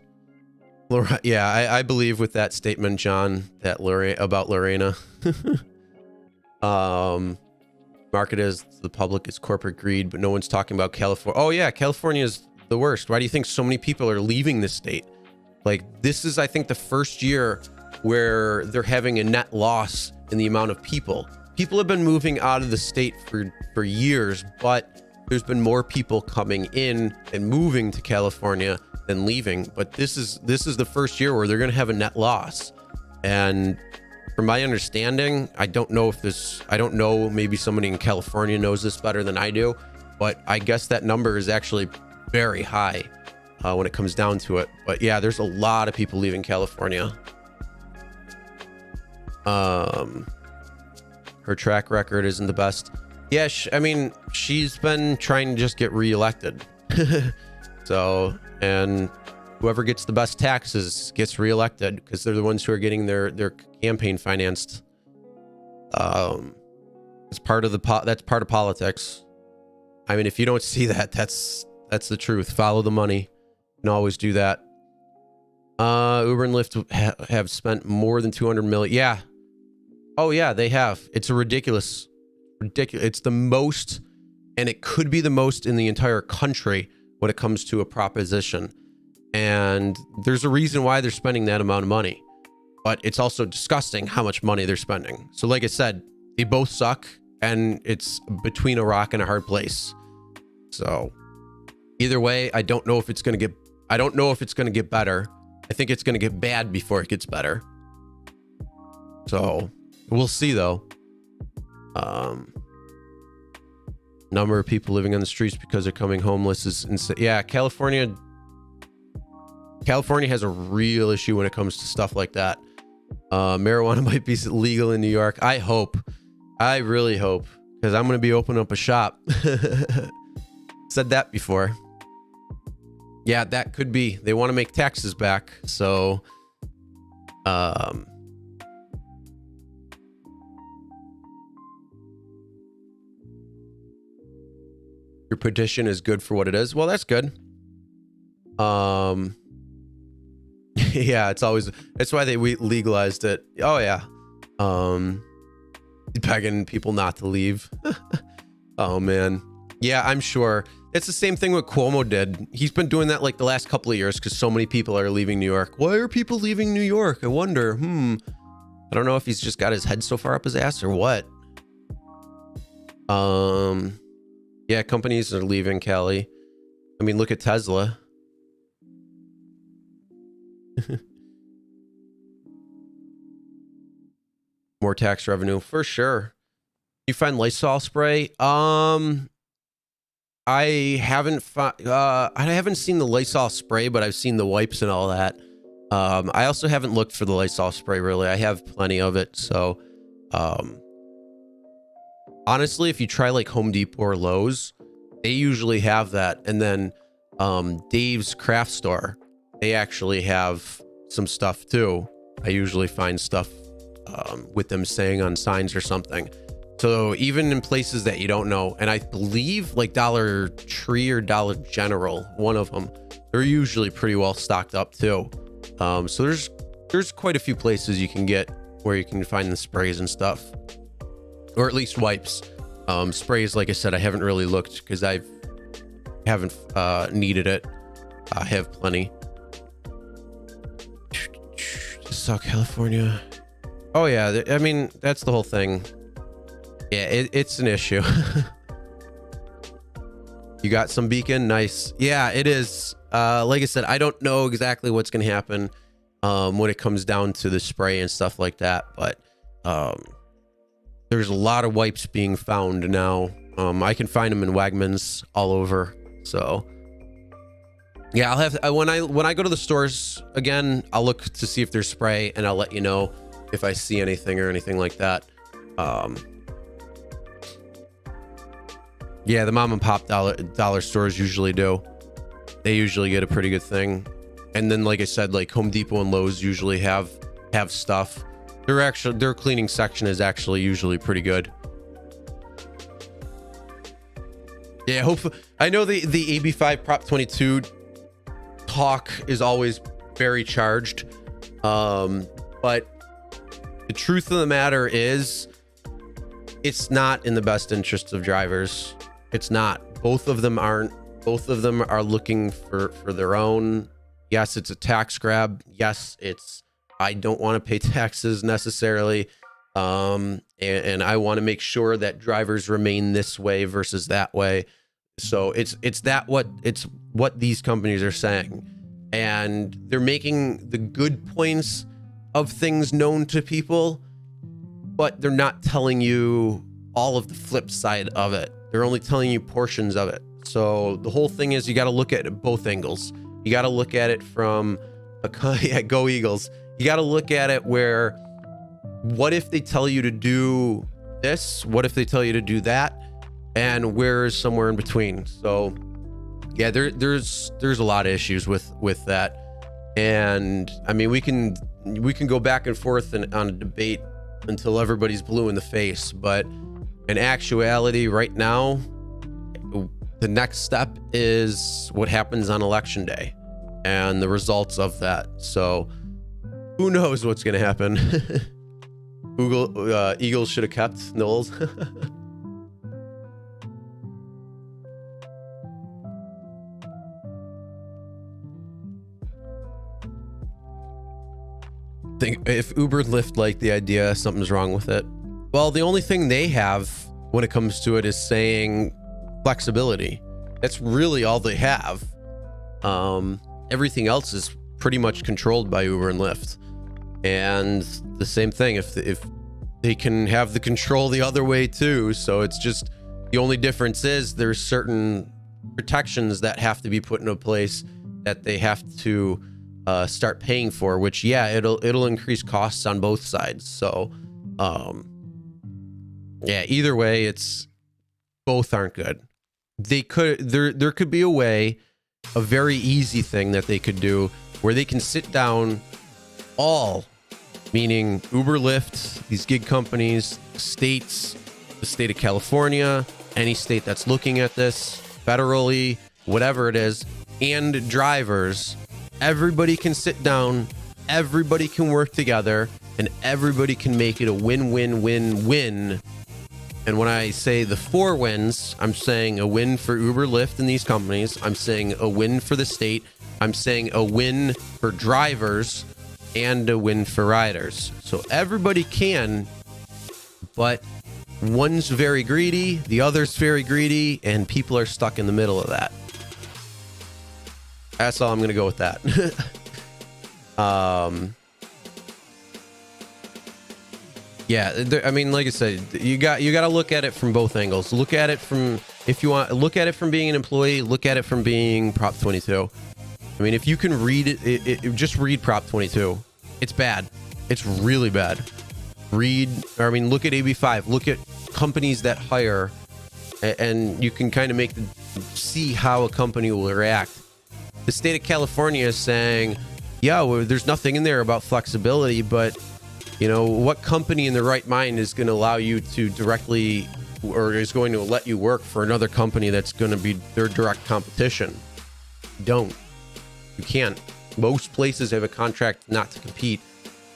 Yeah, I believe with that statement, John, that about Lorena. Market is the public is corporate greed, but no one's talking about California. Oh yeah, California is the worst. Why do you think so many people are leaving the state? Like, this is, I think, the first year where they're having a net loss in the amount of people. People have been moving out of the state for years, but there's been more people coming in and moving to California than leaving. But this is the first year where they're going to have a net loss. And from my understanding, I don't know, maybe somebody in California knows this better than I do, but I guess that number is actually very high when it comes down to it. But yeah, there's a lot of people leaving California. Her track record isn't the best. Yeah, I mean, she's been trying to just get reelected. So, and whoever gets the best taxes gets reelected because they're the ones who are getting their campaign financed. It's part of that's part of politics. I mean, if you don't see that, that's the truth. Follow the money. You can always do that. Uber and Lyft have spent more than 200 million. Yeah. Oh yeah, they have. It's ridiculous. It's the most, and it could be the most in the entire country when it comes to a proposition. And there's a reason why they're spending that amount of money, but it's also disgusting how much money they're spending. So like I said, they both suck, and it's between a rock and a hard place. So either way, I don't know if it's going to get better. I think it's going to get bad before it gets better. So we'll see though. Number of people living on the streets because they're coming homeless is insane. Yeah, California has a real issue when it comes to stuff like that. Marijuana might be legal in New York. I really hope, because I'm going to be opening up a shop. Said that before. Yeah, that could be. They want to make taxes back. So, your petition is good for what it is. Well, that's good. Yeah, it's why they legalized it. Oh yeah. Begging people not to leave. Oh man. Yeah, I'm sure. It's the same thing what Cuomo did. He's been doing that like the last couple of years because so many people are leaving New York. Why are people leaving New York? I wonder. I don't know if he's just got his head so far up his ass or what. Yeah, companies are leaving Cali. I mean, look at Tesla. More tax revenue for sure. You find Lysol spray? I haven't seen the Lysol spray, but I've seen the wipes and all that. I also haven't looked for the Lysol spray really. I have plenty of it. So, honestly, if you try like Home Depot or Lowe's, they usually have that. And then Dave's Craft Store, they actually have some stuff too. I usually find stuff with them saying on signs or something. So even in places that you don't know, and I believe like Dollar Tree or Dollar General, one of them, they're usually pretty well stocked up too. So there's quite a few places you can get where you can find the sprays and stuff, or at least wipes. Sprays, like I said, I haven't really looked because I haven't needed it. I have plenty. South California. Oh yeah, I mean, that's the whole thing. Yeah, it's an issue. You got some beacon? Nice. Yeah, it is. Like I said, I don't know exactly what's going to happen when it comes down to the spray and stuff like that, but there's a lot of wipes being found now. I can find them in Wegmans all over. So yeah, I'll have when I go to the stores again, I'll look to see if there's spray, and I'll let you know if I see anything or anything like that. Yeah, the mom and pop dollar stores usually do. They usually get a pretty good thing. And then, like I said, like Home Depot and Lowe's usually have stuff. Their cleaning section is actually usually pretty good. Yeah, hopefully. I know the AB5 Prop 22 talk is always very charged. But the truth of the matter is, it's not in the best interest of drivers. It's not. Both of them aren't. Both of them are looking for their own. Yes, it's a tax grab. Yes, it's, I don't want to pay taxes necessarily. And I want to make sure that drivers remain this way versus that way. So it's what these companies are saying. And they're making the good points of things known to people, but they're not telling you all of the flip side of it. They're only telling you portions of it. So the whole thing is, you got to look at it both angles. You got to look at it from yeah, go Eagles. You got to look at it where, what if they tell you to do this? What if they tell you to do that? And where is somewhere in between? So yeah, there's a lot of issues with that. And I mean, we can go back and forth on a debate until everybody's blue in the face, but in actuality right now, the next step is what happens on election day and the results of that. So who knows what's going to happen? Eagles should have kept Knowles. Think if Uber and Lyft like the idea, something's wrong with it. Well, the only thing they have when it comes to it is saying flexibility. That's really all they have. Everything else is pretty much controlled by Uber and Lyft. And the same thing, if they can have the control the other way too. So it's just, the only difference is there's certain protections that have to be put into place that they have to start paying for, which, yeah, it'll increase costs on both sides. So yeah, either way, it's both aren't good. There could be a way, a very easy thing that they could do where they can sit down, all, meaning Uber, Lyft, these gig companies, states, the state of California, any state that's looking at this federally, whatever it is, and drivers. Everybody can sit down, everybody can work together, and everybody can make it a win-win-win-win. And when I say the 4 wins, I'm saying a win for Uber, Lyft, and these companies. I'm saying a win for the state. I'm saying a win for drivers and a win for riders. So everybody can, but one's very greedy, the other's very greedy, and people are stuck in the middle of that. That's all I'm going to go with that. Yeah, I mean, like I said, you got to look at it from both angles. Look at it from, if you want, look at it from being an employee, look at it from being Prop 22. I mean, if you can read it, just read Prop 22. It's bad. It's really bad. Look at AB5, look at companies that hire, and you can kind of see how a company will react. The state of California is saying, yeah, well, there's nothing in there about flexibility, but you know, what company in their right mind is going to allow you to directly, or is going to let you work for another company that's going to be their direct competition? You can't. Most places have a contract not to compete.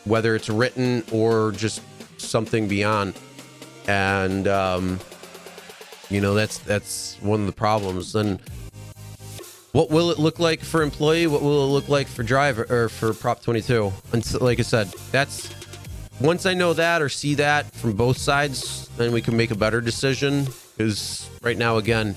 whether it's written or just something beyond. And you know, that's one of the problems. And what will it look like for employee? What will it look like for driver or for Prop 22? And so, like I said, that's once I know that or see that from both sides, then we can make a better decision. Because right now, again,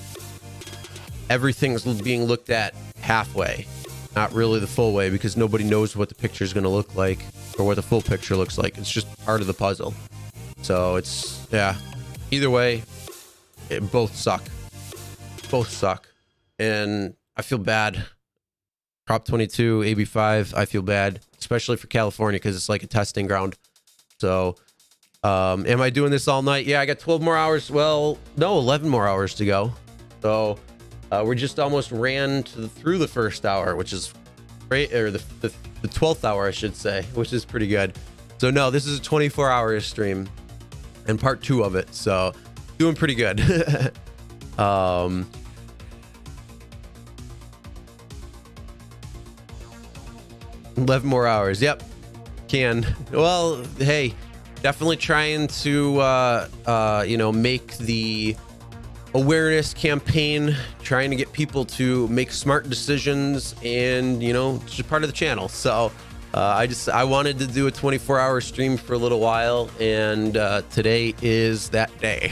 everything's being looked at halfway, not really the full way, because nobody knows what the picture is going to look like or what the full picture looks like. It's just part of the puzzle. So it's, yeah, either way, both suck. Both suck. And I feel bad. Prop 22, AB5, I feel bad, especially for California, because it's like a testing ground. So am I doing this all night? Yeah, I got 12 more hours. Well, no, 11 more hours to go. So we just almost ran through the first hour, which is great, or the 12th hour, I should say, which is pretty good. So no, this is a 24-hour stream and part 2 of it. So doing pretty good. 11 more hours. Yep. Can. Well, hey, definitely trying to, you know, make the awareness campaign, trying to get people to make smart decisions, and, you know, it's just part of the channel. So I wanted to do a 24-hour stream for a little while, and today is that day.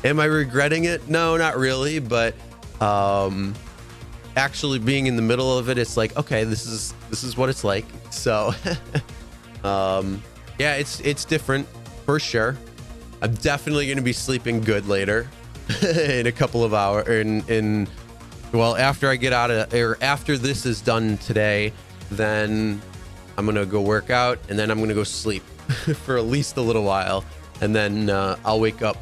Am I regretting it? No, not really, but actually being in the middle of it, it's like, okay, this is what it's like. So yeah, it's different for sure. I'm definitely going to be sleeping good later in a couple of hours, well, after I get out of, or after this is done today, then I'm going to go work out, and then I'm going to go sleep for at least a little while, and then I'll wake up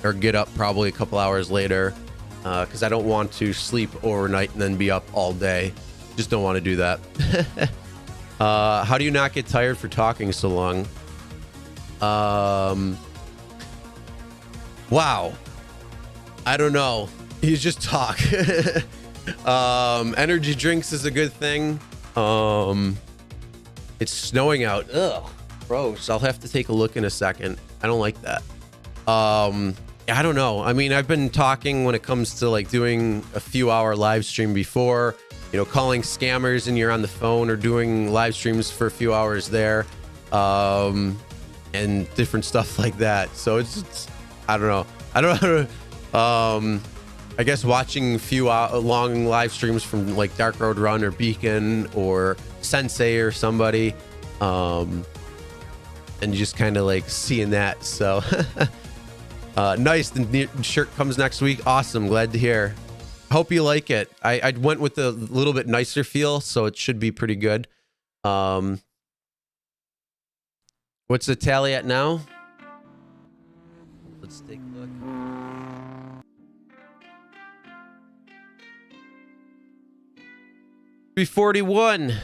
or get up probably a couple hours later, because I don't want to sleep overnight and then be up all day. Just don't want to do that. How do you not get tired for talking so long? Wow. I don't know. You just talk. Energy drinks is a good thing. It's snowing out. Ugh, gross. I'll have to take a look in a second. I don't like that. I don't know. I mean, I've been talking when it comes to like doing a few hour live stream before, you know, calling scammers and you're on the phone, or doing live streams for a few hours there, and different stuff like that. So it's I don't know. I don't know. I guess watching a few long live streams from like Dark Road Run or Beacon or Sensei or somebody, and just kind of like seeing that. So nice. The shirt comes next week. Awesome. Glad to hear. Hope you like it. I went with a little bit nicer feel, so it should be pretty good. What's the tally at now? Let's take a look. $341.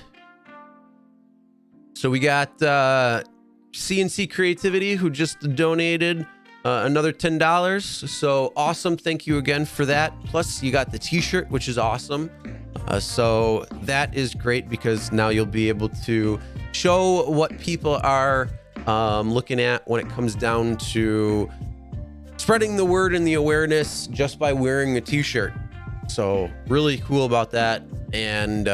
So we got CNC Creativity, who just donated another $10. So awesome. Thank you again for that. Plus you got the t-shirt, which is awesome. So that is great, because now you'll be able to show what people are looking at when it comes down to spreading the word and the awareness just by wearing a t-shirt. So really cool about that. And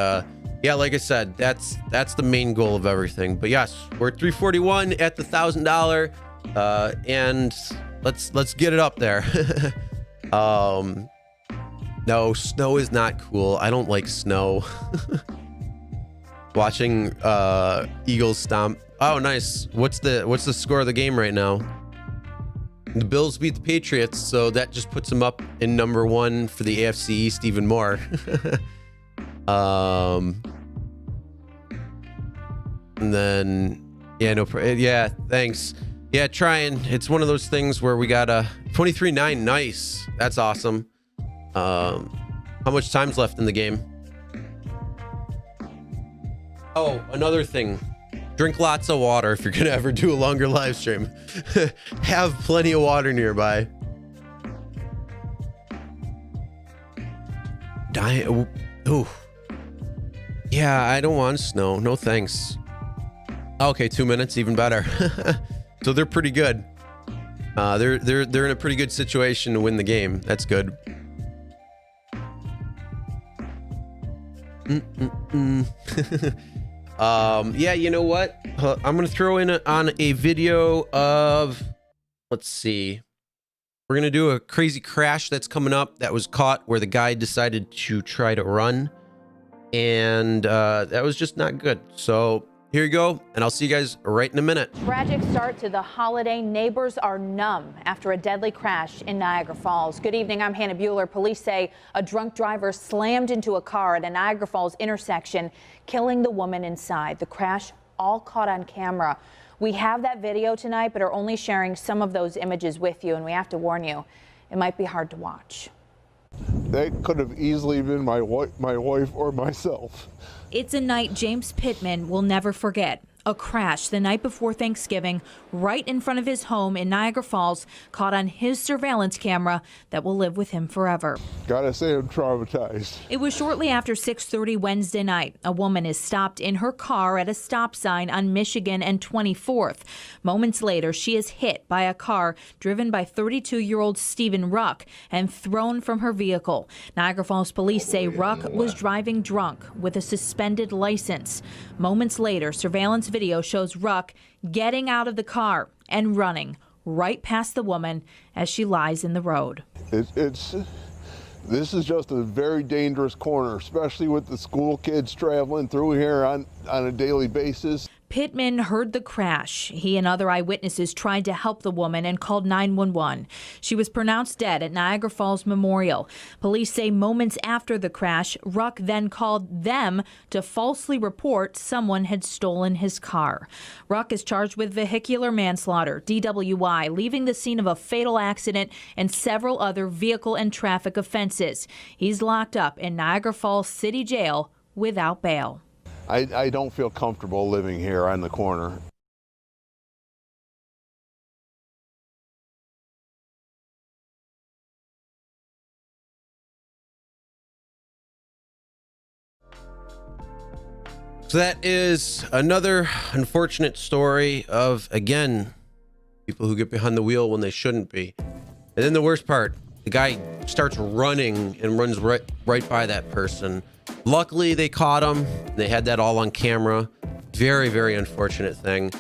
yeah, like I said, that's the main goal of everything. But yes, we're at 341 at the $1,000, and let's get it up there. No, snow is not cool. I don't like snow. Watching Eagles stomp. Oh, nice. What's the score of the game right now? The Bills beat the Patriots, so that just puts them up in number 1 for the AFC East even more. And then, yeah, yeah, thanks. Yeah, trying. It's one of those things where we got a 23-9. Nice. That's awesome. How much time's left in the game? Oh, another thing. Drink lots of water if you're gonna ever do a longer live stream. Have plenty of water nearby. Diet. Ooh. Yeah, I don't want snow. No thanks. Okay, 2 minutes, even better. So they're pretty good. They're in a pretty good situation to win the game. That's good. Yeah, you know what? I'm gonna throw in on a video of, let's see. We're gonna do a crazy crash that's coming up that was caught where the guy decided to try to run, and that was just not good. So here you go, and I'll see you guys right in a minute. Tragic start to the holiday. Neighbors are numb after a deadly crash in Niagara Falls. Good evening, I'm Hannah Bueller. Police say a drunk driver slammed into a car at a Niagara Falls intersection, killing the woman inside. The crash all caught on camera. We have that video tonight, but are only sharing some of those images with you, and we have to warn you, it might be hard to watch. That could have easily been my wife or myself. It's a night James Pittman will never forget. A crash the night before Thanksgiving right in front of his home in Niagara Falls, caught on his surveillance camera that will live with him forever. Gotta say, I'm traumatized. It was shortly after 6:30 Wednesday night. A woman is stopped in her car at a stop sign on Michigan and 24th. Moments later, she is hit by a car driven by 32-year-old Stephen Ruck and thrown from her vehicle. Niagara Falls police say Ruck was driving drunk with a suspended license. Moments later, surveillance video shows Ruck getting out of the car and running right past the woman as she lies in the road. This is just a very dangerous corner, especially with the school kids traveling through here on a daily basis. Pittman heard the crash. He and other eyewitnesses tried to help the woman and called 911. She was pronounced dead at Niagara Falls Memorial. Police say moments after the crash, Ruck then called them to falsely report someone had stolen his car. Ruck is charged with vehicular manslaughter, DWI, leaving the scene of a fatal accident, and several other vehicle and traffic offenses. He's locked up in Niagara Falls City Jail without bail. I don't feel comfortable living here on the corner. So that is another unfortunate story of, again, people who get behind the wheel when they shouldn't be. And then the worst part, the guy starts running and runs right by that person. Luckily, they caught him. They had that all on camera. Very, very unfortunate thing.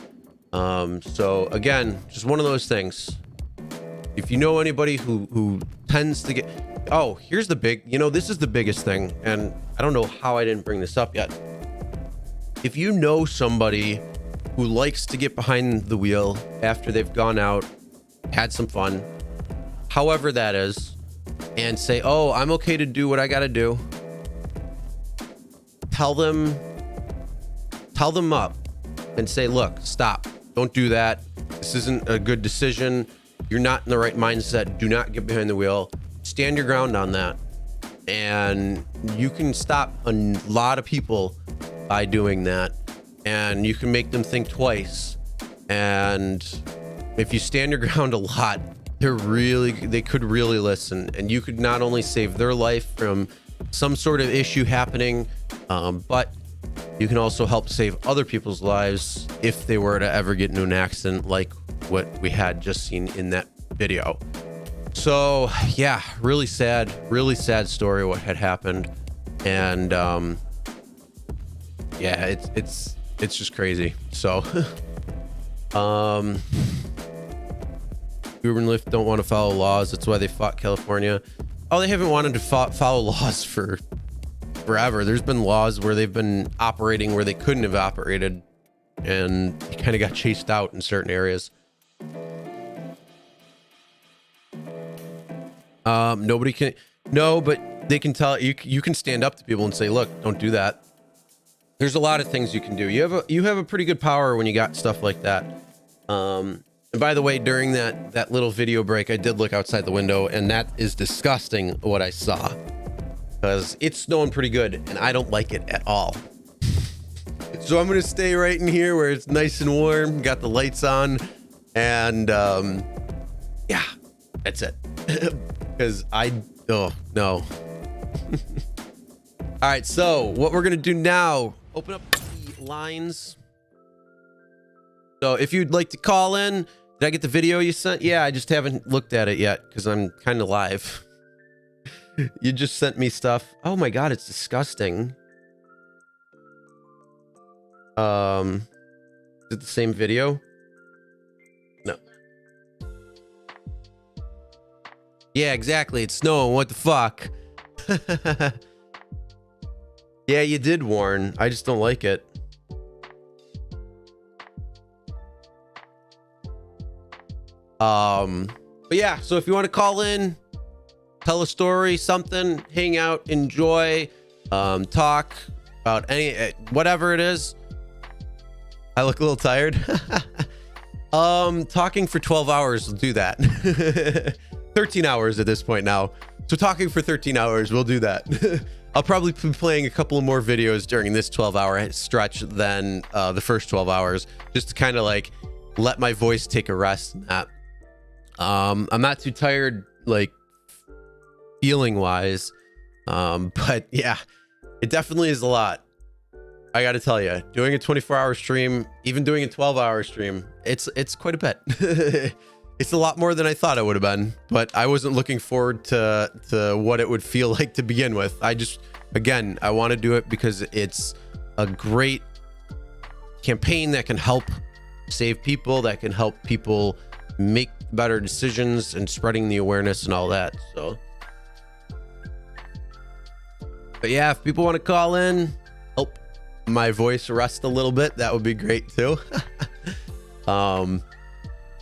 So again, just one of those things. If you know anybody who tends to get... Oh, here's the big... You know, this is the biggest thing. And I don't know how I didn't bring this up yet. If you know somebody who likes to get behind the wheel after they've gone out, had some fun, however that is, and say, oh, I'm okay to do what I got to do, tell them up and say, look, stop, don't do that. This isn't a good decision. You're not in the right mindset. Do not get behind the wheel. Stand your ground on that. And you can stop a lot of people by doing that. And you can make them think twice. And if you stand your ground a lot, they could really listen. And you could not only save their life from some sort of issue happening, but you can also help save other people's lives if they were to ever get into an accident like what we had just seen in that video. So yeah, really sad story what had happened. And yeah, it's just crazy. So Uber and Lyft don't want to follow laws. That's why they fought California. Oh, they haven't wanted to follow laws for forever. There's been laws where they've been operating where they couldn't have operated, and they kind of got chased out in certain areas. Nobody can, no, but they can tell you. You can stand up to people and say, "Look, don't do that." There's a lot of things you can do. You have a pretty good power when you got stuff like that. And by the way, during that little video break, I did look outside the window, and that is disgusting what I saw, because it's snowing pretty good and I don't like it at all. So I'm gonna stay right in here where it's nice and warm, got the lights on, and yeah, that's it. Because oh no. All right, so what we're gonna do now, open up the lines. So if you'd like to call in, did I get the video you sent? Yeah, I just haven't looked at it yet because I'm kind of live. You just sent me stuff. Oh my God, it's disgusting. Is it the same video? No. Yeah, exactly. It's snowing. What the fuck? Yeah, you did warn. I just don't like it. But yeah, so if you want to call in, tell a story, something, hang out, enjoy, talk about any, whatever it is. I look a little tired. Talking for 12 hours will do that. 13 hours at this point now. So talking for 13 hours, we'll do that. I'll probably be playing a couple of more videos during this 12-hour stretch than the first 12 hours, just to kind of like let my voice take a rest in that. I'm not too tired, like feeling wise. But yeah, it definitely is a lot. I got to tell you, doing a 24-hour stream, even doing a 12-hour stream, it's quite a bit. It's a lot more than I thought it would have been, but I wasn't looking forward to what it would feel like to begin with. I want to do it because it's a great campaign that can help save people, that can help people make better decisions and spreading the awareness and all that. So, but yeah, if people want to call in, help my voice rest a little bit, that would be great too.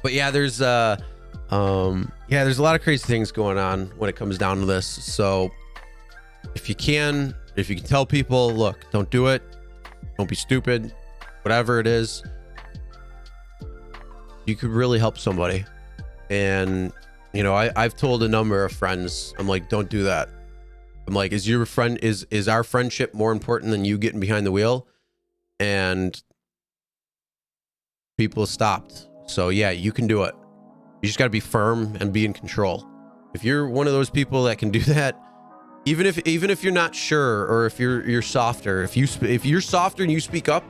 But yeah, there's a lot of crazy things going on when it comes down to this. So if you can tell people, look, don't do it. Don't be stupid. Whatever it is, you could really help somebody. And, you know, I've told a number of friends, I'm like, don't do that. I'm like, is our friendship more important than you getting behind the wheel? And people stopped. So yeah, you can do it. You just got to be firm and be in control. If you're one of those people that can do that, even if you're not sure, or if you're softer, if you're softer and you speak up,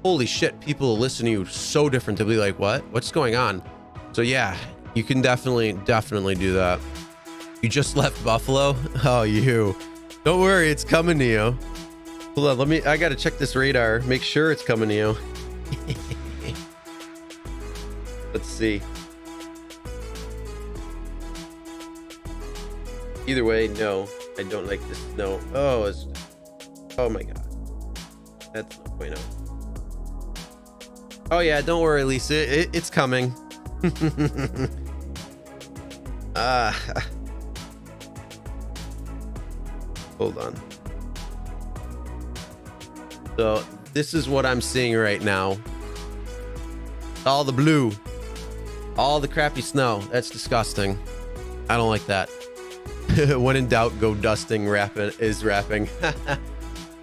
holy shit, people will listen to you so different. They'll be like, what's going on? So yeah, you can definitely do that. You just left Buffalo? Oh, you. Don't worry, it's coming to you. Hold on, I gotta check this radar, make sure it's coming to you. Let's see. Either way, no, I don't like this snow. Oh my god. That's no point. Oh yeah, don't worry, Lisa. It's coming. Hold on. So this is what I'm seeing right now. All the blue. All the crappy snow. That's disgusting. I don't like that. When in doubt, go dusting. Rapping.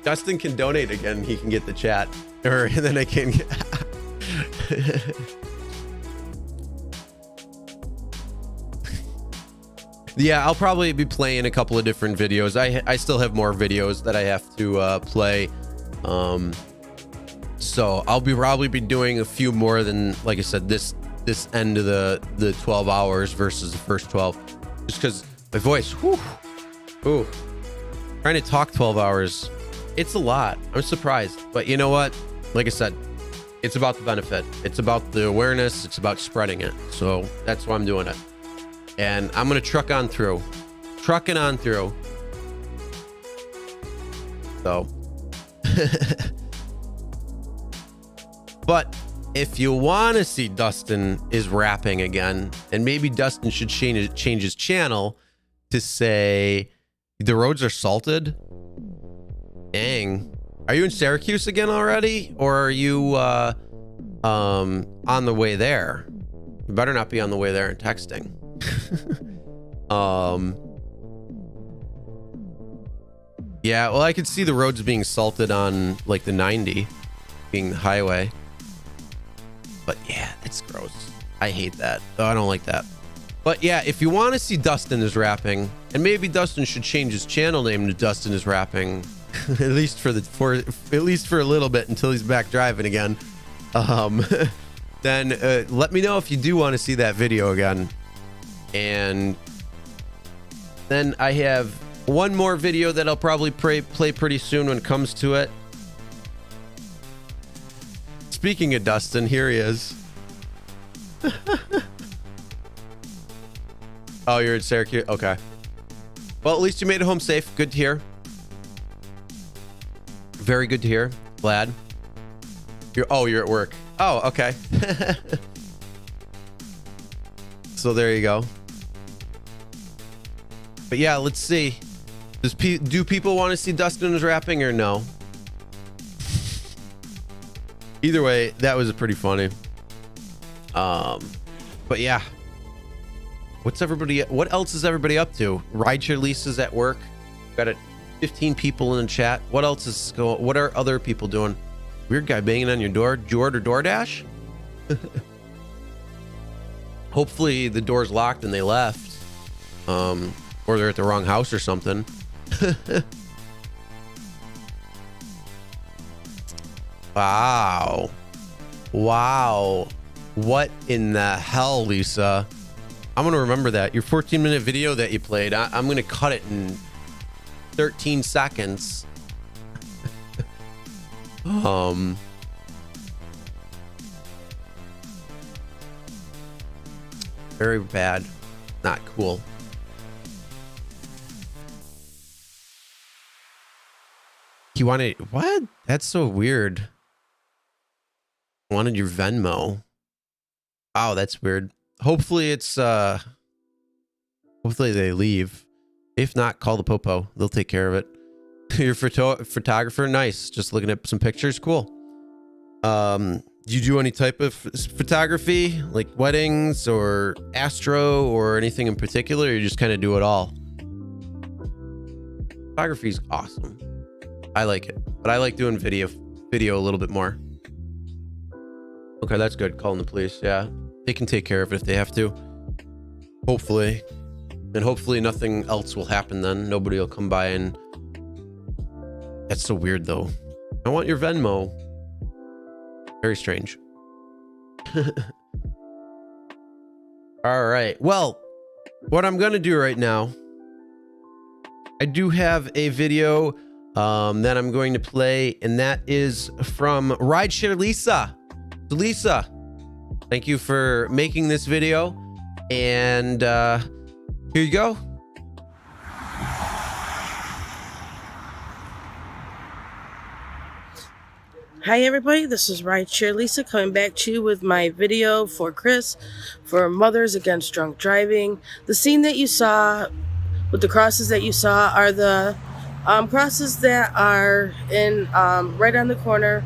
Dustin can donate again. He can get the chat. Or then I can get... Yeah, I'll probably be playing a couple of different videos. I still have more videos that I have to play. So I'll probably be doing a few more than, like I said, this end of the 12 hours versus the first 12, just because my voice, ooh, trying to talk 12 hours, it's a lot. I'm surprised, but you know what? Like I said, it's about the benefit. It's about the awareness. It's about spreading it. So that's why I'm doing it. And I'm going to trucking on through. So, but if you want to see Dustin is rapping again, and maybe Dustin should change his channel to say the roads are salted. Dang. Are you in Syracuse again already? Or are you on the way there? You better not be on the way there and texting. Yeah, well, I could see the roads being salted on like the 90 being the highway. But yeah, it's gross. I hate that. Oh, I don't like that. But yeah, if you want to see Dustin is rapping, and maybe Dustin should change his channel name to Dustin is Rapping, at least for a little bit until he's back driving again. then let me know if you do want to see that video again. And then I have one more video that I'll probably play pretty soon when it comes to it. Speaking of Dustin, here he is. Oh, you're in Syracuse? Okay. Well, at least you made it home safe. Good to hear. Very good to hear. Glad. You're at work. Oh, okay. So there you go. But yeah, let's see. Do people want to see Dustin's rapping or no? Either way, that was pretty funny. But yeah. What else is everybody up to? Rideshare Lisa's at work. Got 15 people in the chat. What else is going? What are other people doing? Weird guy banging on your door. Jord or DoorDash? Hopefully the door's locked and they left. Or they're at the wrong house or something. Wow. What in the hell, Lisa? I'm gonna remember that. Your 14-minute video that you played, I'm gonna cut it in 13 seconds. Very bad. Not cool. You wanted what? That's so weird. Wanted your Venmo. Wow, that's weird. Hopefully it's hopefully they leave. If not, call the popo. They'll take care of it. Your photographer, nice. Just looking at some pictures, cool. Do you do any type of photography, like weddings or astro or anything in particular, or you just kind of do it all? Photography is awesome. I like it, but I like doing video a little bit more. Okay, that's good. Calling the police. Yeah, they can take care of it if they have to. Hopefully. And hopefully nothing else will happen then. Nobody will come by and... That's so weird though. I want your Venmo. Very strange. All right. Well, what I'm going to do right now, I do have a video that I'm going to play, and that is from Rideshare Lisa. So Lisa, thank you for making this video. And here you go. Hi everybody, this is Rideshare Lisa coming back to you with my video for Chris for Mothers Against Drunk Driving. The scene that you saw with the crosses that you saw are the crosses that are in right on the corner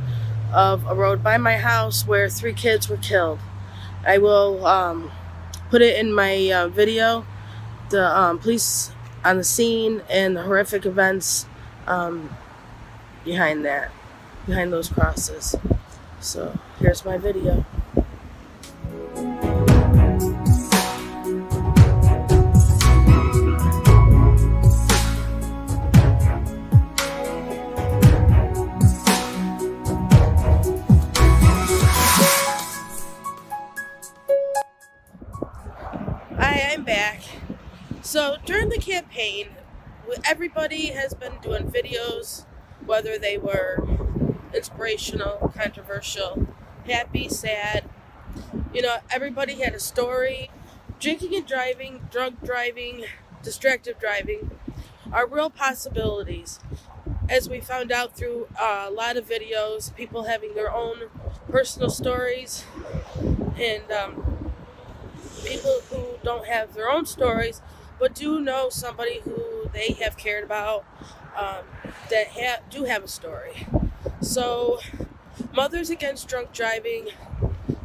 of a road by my house where 3 kids were killed. I will put it in my video, the police on the scene and the horrific events behind those crosses. So here's my video. Hi, I'm back. So during the campaign, everybody has been doing videos, whether they were inspirational, controversial, happy, sad. You know, everybody had a story. Drinking and driving, drunk driving, distracted driving are real possibilities. As we found out through a lot of videos, people having their own personal stories, and people who don't have their own stories but do know somebody who they have cared about that do have a story. So, Mothers Against Drunk Driving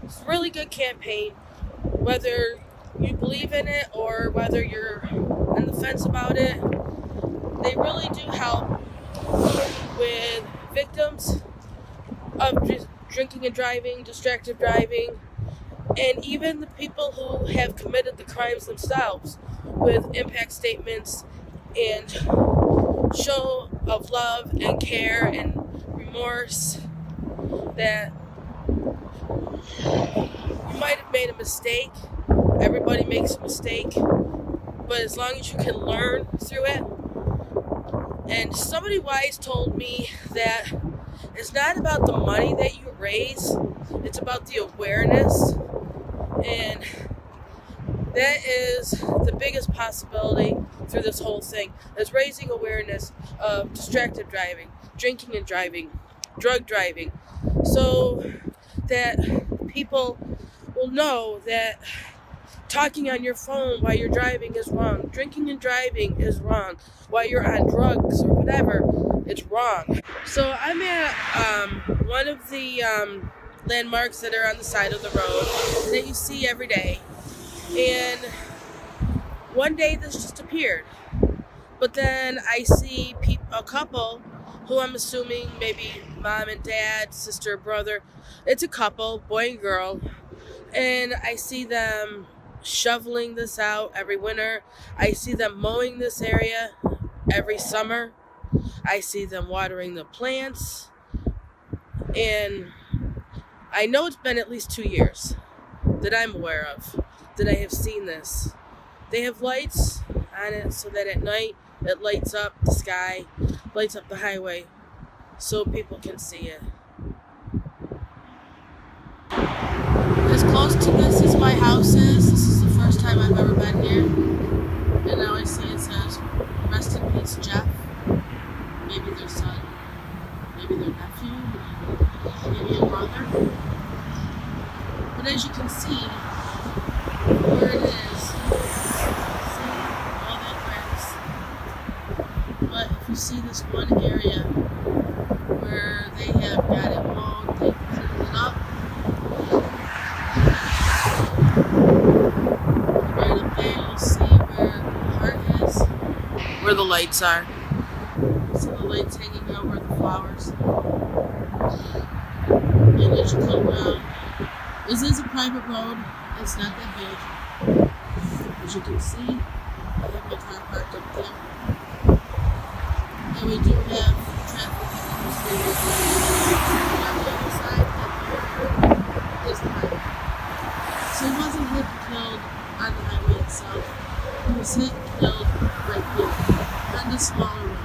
is a really good campaign. Whether you believe in it or whether you're on the fence about it, they really do help with victims of drinking and driving, distracted driving, and even the people who have committed the crimes themselves with impact statements and show of love and care and remorse that You might have made a mistake. Everybody makes a mistake. But as long as you can learn through it. And somebody wise told me that it's not about the money that you raise, it's about the awareness. And that is the biggest possibility through this whole thing, is raising awareness of distracted driving, drinking and driving, drug driving, so that people will know that talking on your phone while you're driving is wrong. Drinking and driving is wrong. While you're on drugs or whatever, it's wrong. So I'm at one of the landmarks that are on the side of the road that you see every day. And one day this just appeared. But then I see a couple who I'm assuming maybe mom and dad, sister, brother. It's a couple, boy and girl. And I see them shoveling this out every winter. I see them mowing this area every summer. I see them watering the plants. And I know it's been at least 2 years that I'm aware of, that I have seen this. They have lights on it so that at night it lights up the sky, lights up the highway, so people can see it. As close to this as my house is, this is the first time I've ever been here. And now I see it says, "Rest in peace, Jeff." Maybe their son, maybe their nephew, maybe a brother. But as you can see, where it is, see all that grass. But if you see this one area where they have got it mowed, they cleaned it up. Right up there, you'll see where the heart is, where the lights are. See the lights hanging over the flowers. And as you come around, this is a private road. It's not that big. As you can see, I have my car parked up there. And we do have traffic on the street. On the other side, that is the highway. So he wasn't hit and killed on the highway itself. He was hit and killed right here, on this smaller road.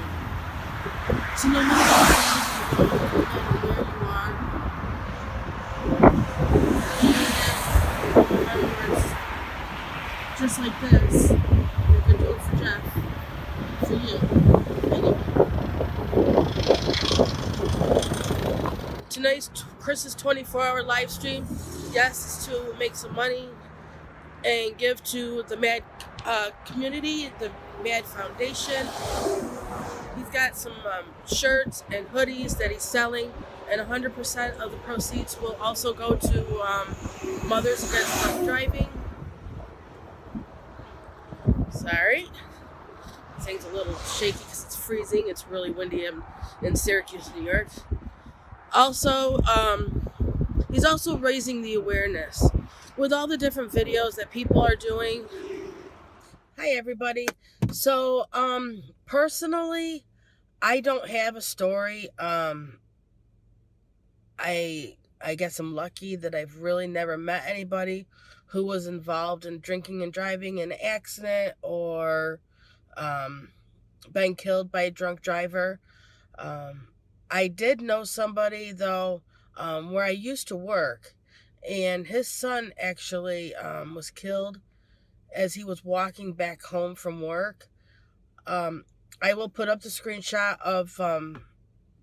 So no matter what you do, no matter where you are, just like this, you can do it for Jeff, for you, anyway. Tonight's Chris's 24-hour live stream, yes, is to make some money and give to the MAD community, the MAD Foundation. He's got some shirts and hoodies that he's selling, and 100% of the proceeds will also go to Mothers Against Drunk Driving. Sorry. This thing's a little shaky because it's freezing. It's really windy in Syracuse, New York. Also, he's also raising the awareness with all the different videos that people are doing. Hi, everybody. So, personally, I don't have a story. I guess I'm lucky that I've really never met anybody who was involved in drinking and driving in an accident or been killed by a drunk driver. I did know somebody, though, where I used to work, and his son actually was killed as he was walking back home from work. I will put up the screenshot of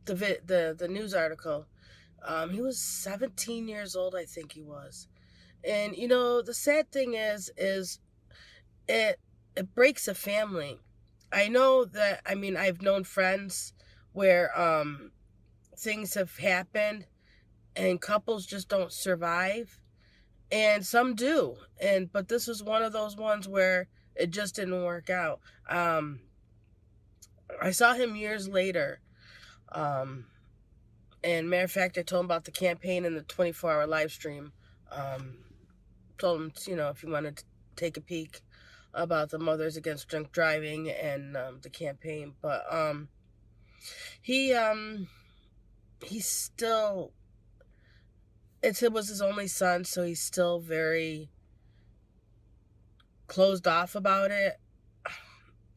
the news article. He was 17 years old, I think he was. And, you know, the sad thing is it breaks a family. I know that, I mean, I've known friends where things have happened and couples just don't survive. And some do. But this was one of those ones where it just didn't work out. I saw him years later. And matter of fact, I told him about the campaign and the 24-hour live stream. Told him, you know, if you wanted to take a peek about the Mothers Against Drunk Driving and the campaign. But he's still it was his only son, so he's still very closed off about it,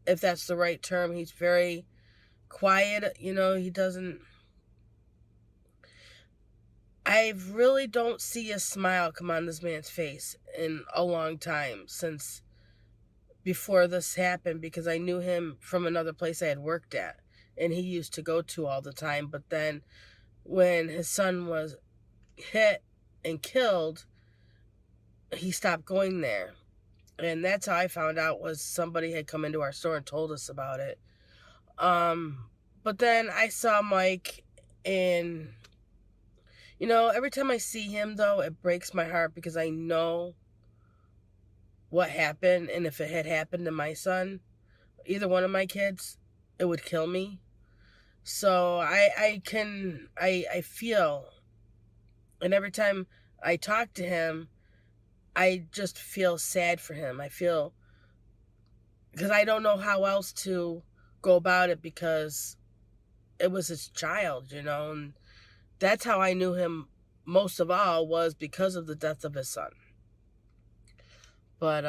if that's the right term. He's very quiet, you know, he doesn't... I really don't see a smile come on this man's face in a long time, since before this happened, because I knew him from another place I had worked at, and he used to go to all the time. But then when his son was hit and killed, he stopped going there. And that's how I found out, was somebody had come into our store and told us about it. But then I saw Mike, and, you know, every time I see him, though, it breaks my heart, because I know what happened, and if it had happened to my son, either one of my kids, it would kill me. So I feel, and every time I talk to him, I just feel sad for him. I feel, because I don't know how else to go about it, because it was his child, you know, and that's how I knew him most of all, was because of the death of his son. But,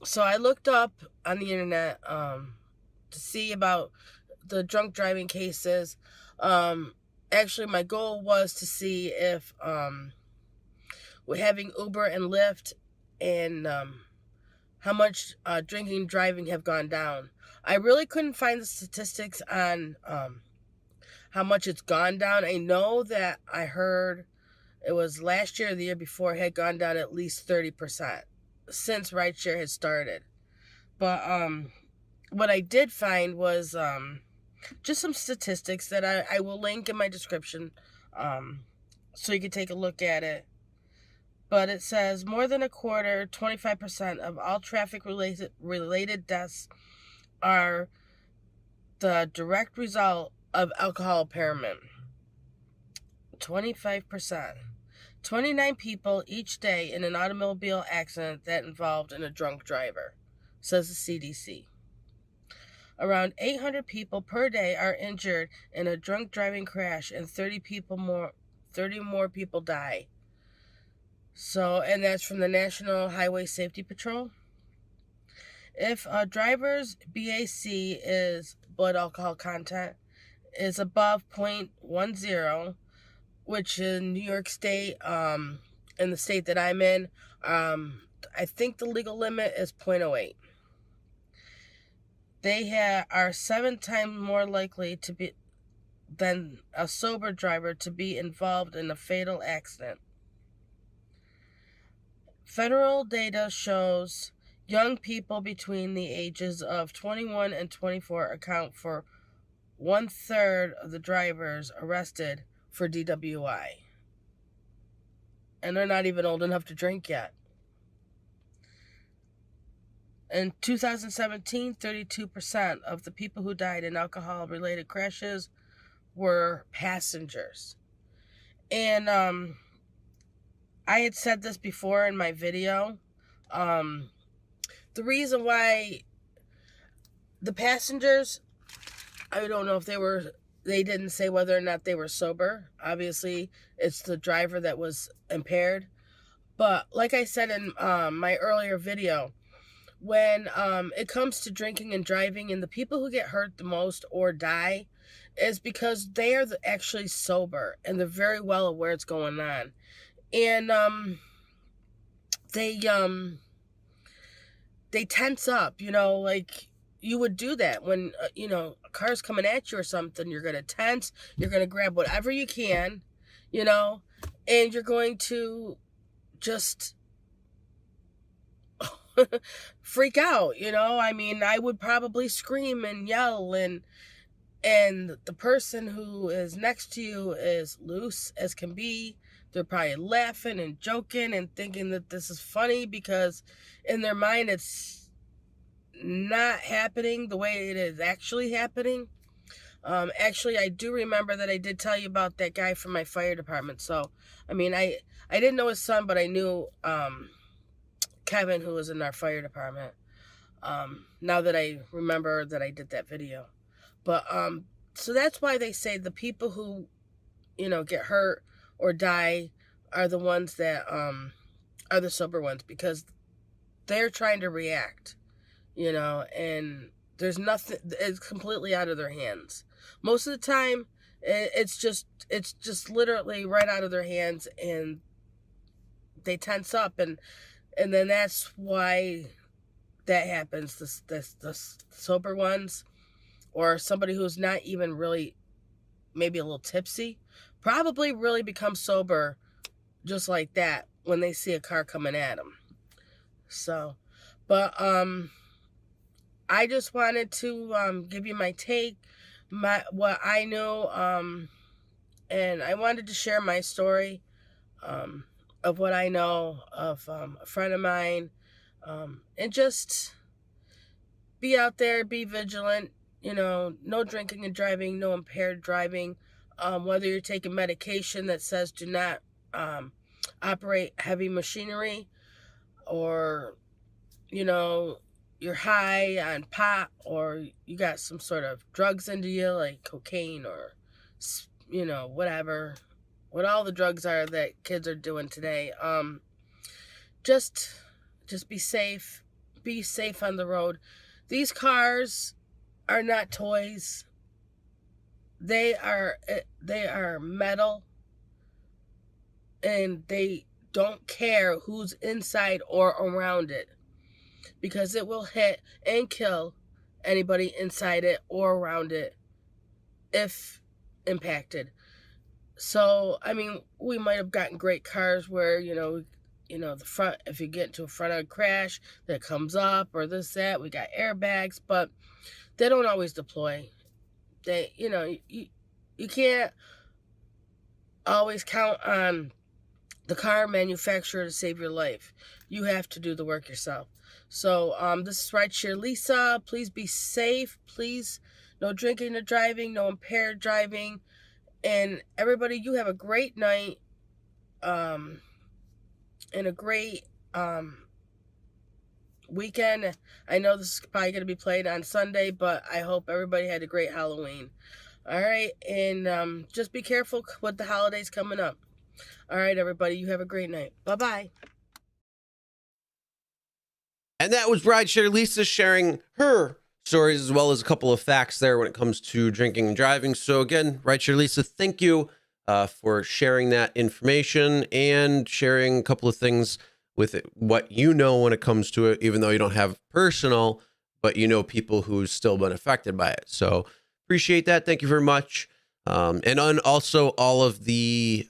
so I looked up on the internet, to see about the drunk driving cases. Actually, my goal was to see if, with having Uber and Lyft, and, how much, drinking and driving have gone down. I really couldn't find the statistics on, how much it's gone down. I know that I heard it was last year or the year before, it had gone down at least 30%. Since rideshare has started. But what I did find was just some statistics that I will link in my description, so you can take a look at it. But it says more than a quarter, 25% of all traffic related deaths are the direct result of alcohol impairment. 25%. 29 people each day in an automobile accident that involved a drunk driver, says the CDC. Around 800 people per day are injured in a drunk driving crash, and 30 more people die. So, and that's from the National Highway Safety Patrol. If a driver's BAC is blood alcohol content is above 0.10, which in New York State, in the state that I'm in, I think the legal limit is 0.08. They are 7 times more likely to be than a sober driver to be involved in a fatal accident. Federal data shows young people between the ages of 21 and 24 account for 1/3 of the drivers arrested for DWI. And they're not even old enough to drink yet. In 2017, 32% of the people who died in alcohol-related crashes were passengers. And I had said this before in my video. The reason why the passengers, I don't know if they didn't say whether or not they were sober. Obviously, it's the driver that was impaired. But like I said in my earlier video, when it comes to drinking and driving, and the people who get hurt the most or die is because they are actually sober and they're very well aware what's going on. And they tense up, you know, like you would do that when, you know, a car's coming at you or something. You're going to tense, you're going to grab whatever you can, you know, and you're going to just freak out, you know. I mean, I would probably scream and yell, and the person who is next to you is loose as can be. They're probably laughing and joking and thinking that this is funny, because in their mind it's not happening the way it is actually happening. Actually, I do remember that I did tell you about that guy from my fire department. So, I mean, I didn't know his son, but I knew Kevin, who was in our fire department. Now that I remember that I did that video. But, so that's why they say the people who, you know, get hurt or die are the ones that are the sober ones, because they're trying to react, you know, and there's nothing, it's completely out of their hands. Most of the time, it's just literally right out of their hands, and they tense up, and then that's why that happens. The sober ones, or somebody who's not even really, maybe a little tipsy, probably really becomes sober just like that when they see a car coming at them. So, but I just wanted to give you my take, what I know, and I wanted to share my story of what I know of a friend of mine, and just be out there, be vigilant, you know, no drinking and driving, no impaired driving, whether you're taking medication that says do not operate heavy machinery, or, you know, you're high on pot, or you got some sort of drugs into you, like cocaine, or, you know, whatever, what all the drugs are that kids are doing today. Just be safe. Be safe on the road. These cars are not toys. They are metal, and they don't care who's inside or around it, because it will hit and kill anybody inside it or around it if impacted. So, I mean, we might have gotten great cars where, you know, the front, if you get into a front end crash, that comes up, or this, that, we got airbags, but they don't always deploy. They, you know, you can't always count on the car manufacturer to save your life. You have to do the work yourself. So, this is Rideshare Lisa. Please be safe. Please, no drinking or driving, no impaired driving. And everybody, you have a great night, and a great weekend. I know this is probably going to be played on Sunday, but I hope everybody had a great Halloween. All right, and just be careful with the holidays coming up. All right, everybody, you have a great night. Bye-bye. And that was Rideshare Lisa sharing her stories, as well as a couple of facts there when it comes to drinking and driving. So again, Rideshare Lisa, thank you for sharing that information and sharing a couple of things with it, what you know when it comes to it, even though you don't have personal, but you know people who's still been affected by it. So appreciate that. Thank you very much. And also all of the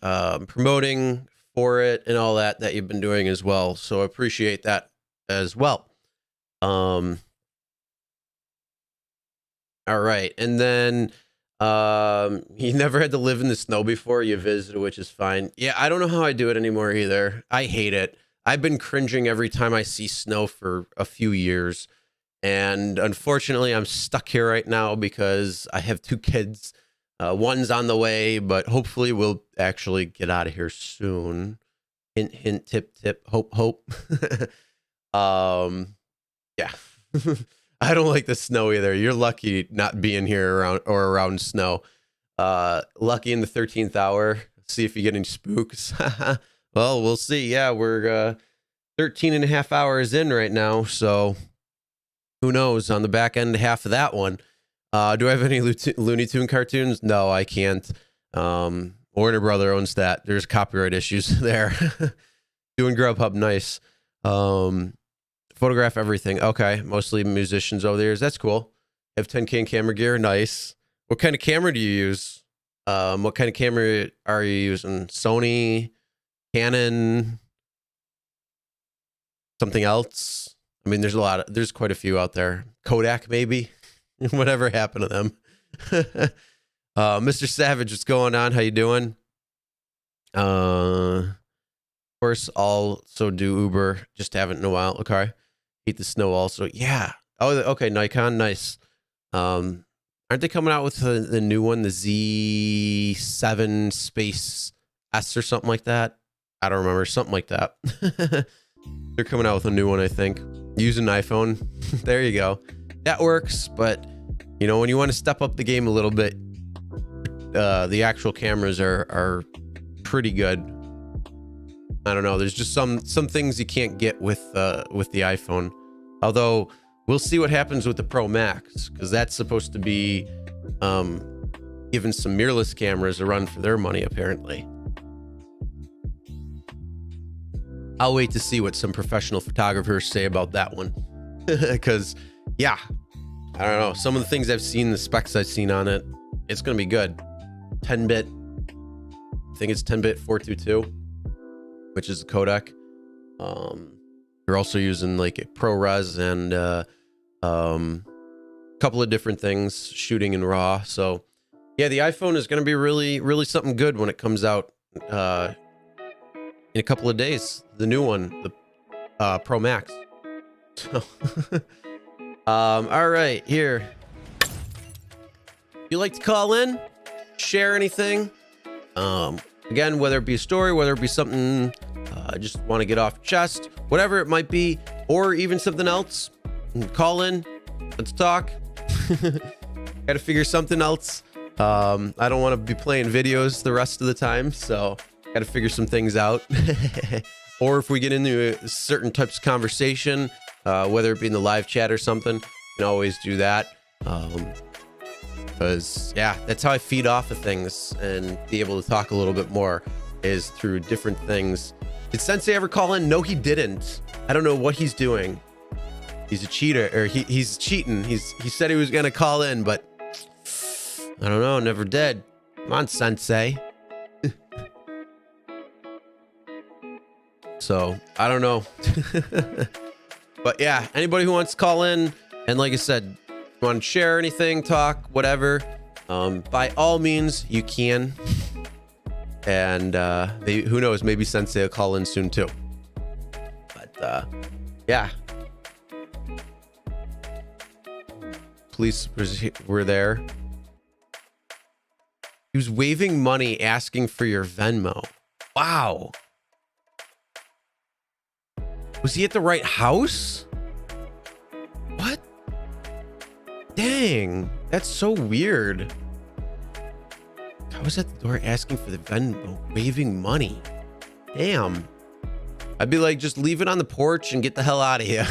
promoting for it and all that you've been doing as well. So appreciate that as well. All right. And then you never had to live in the snow before. You visited, which is fine. Yeah, I don't know how I do it anymore either. I hate it. I've been cringing every time I see snow for a few years. And unfortunately, I'm stuck here right now because I have 2 kids. One's on the way, but hopefully we'll actually get out of here soon. Hint, hint, tip, tip, hope, hope. Yeah. I don't like the snow either. You're lucky not being here around snow. Lucky in the 13th hour. See if you get any spooks. Well, we'll see. Yeah, we're 13 and a half hours in right now. So who knows on the back end half of that one. Do I have any Looney Tune cartoons? No, I can't. Warner Brother owns that. There's copyright issues there. Doing Grubhub, nice. Photograph everything. Okay, mostly musicians over there. That's cool. Have 10K in camera gear, nice. What kind of camera do you use? What kind of camera are you using? Sony, Canon, something else? I mean, there's quite a few out there. Kodak, maybe. Whatever happened to them. Mr. Savage, what's going on? How you doing? Of course, also do Uber. Just haven't in a while. Okay. Hate the snow also. Yeah. Oh, okay. Nikon, nice. Aren't they coming out with the new one, the Z7 Space S or something like that? I don't remember. Something like that. They're coming out with a new one, I think. Use an iPhone. There you go. That works, but you know, when you want to step up the game a little bit, the actual cameras are pretty good. I don't know. There's just some things you can't get with the iPhone. Although we'll see what happens with the Pro Max, because that's supposed to be giving some mirrorless cameras a run for their money, apparently. I'll wait to see what some professional photographers say about that one. Because, yeah, I don't know. Some of the things I've seen, the specs I've seen on it, it's going to be good. 10-bit, I think it's 10-bit 422, which is the codec. They're also using like a ProRes and a couple of different things, shooting in RAW. So, yeah, the iPhone is going to be really, really something good when it comes out in a couple of days. The new one, the Pro Max. So, all right, here. You like to call in, share anything? Again, whether it be a story, whether it be something just want to get off your chest, whatever it might be, or even something else, call in. Let's talk. Got to figure something else. I don't want to be playing videos the rest of the time, so got to figure some things out. Or if we get into certain types of conversation, whether it be in the live chat or something, you can always do that. Because, yeah, that's how I feed off of things and be able to talk a little bit more, is through different things. Did Sensei ever call in? No, he didn't. I don't know what he's doing. He's a cheater, or he's cheating. He said he was going to call in, but I don't know, never did. Come on, Sensei. So, I don't know. But yeah, anybody who wants to call in, and like I said, you want to share anything, talk, whatever, by all means, you can. And who knows, maybe Sensei will call in soon too. But yeah. Police were there. He was waving money, asking for your Venmo. Wow. Was he at the right house? What? Dang, that's so weird. I was at the door asking for the Venmo, waving money. Damn. I'd be like, just leave it on the porch and get the hell out of here.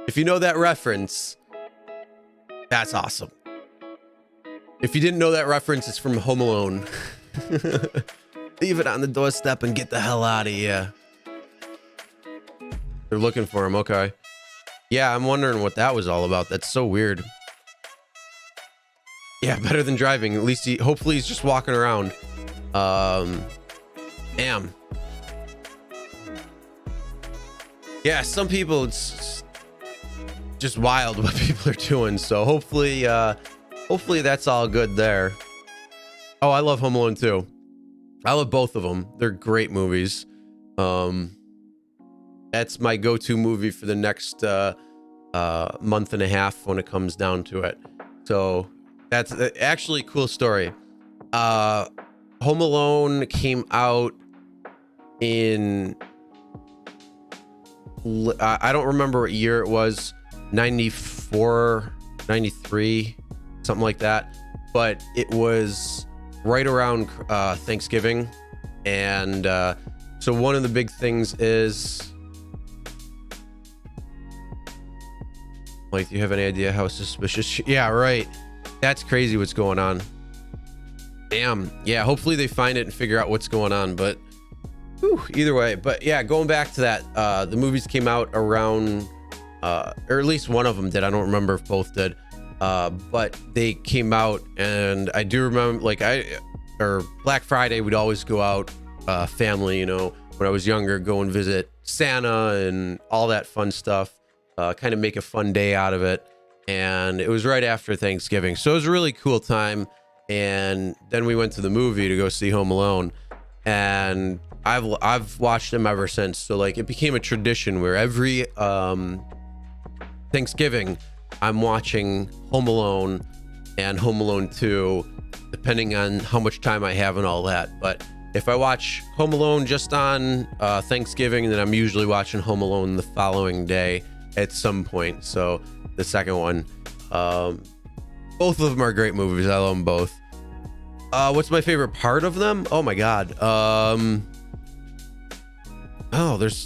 If you know that reference, that's awesome. If you didn't know that reference, it's from Home Alone. Leave it on the doorstep and get the hell out of here. They're looking for him. Okay. Yeah, I'm wondering what that was all about. That's so weird. Yeah, better than driving. At least hopefully he's just walking around. Damn. Yeah, some people, it's just wild what people are doing. So hopefully that's all good there. Oh, I love Home Alone too. I love both of them. They're great movies. That's my go-to movie for the next month and a half when it comes down to it. So that's actually a cool story. Home Alone came out in, I don't remember what year it was, 94, 93, something like that. But it was right around Thanksgiving. And so one of the big things is, like, do you have any idea how suspicious? Yeah, right. That's crazy what's going on. Damn. Yeah, hopefully they find it and figure out what's going on. But whew, either way. But yeah, going back to that, the movies came out around, or at least one of them did. I don't remember if both did. But they came out, and I do remember, like, or Black Friday, we'd always go out, family, you know, when I was younger, go and visit Santa and all that fun stuff. Kind of make a fun day out of it. And it was right after Thanksgiving, so it was a really cool time. And then we went to the movie to go see Home Alone, and I've watched them ever since. So like, it became a tradition where every Thanksgiving I'm watching Home Alone and Home Alone 2, depending on how much time I have and all that. But if I watch Home Alone just on Thanksgiving, then I'm usually watching Home Alone the following day at some point. So the second one, both of them are great movies. I love them both. What's my favorite part of them? Oh my god. Oh, there's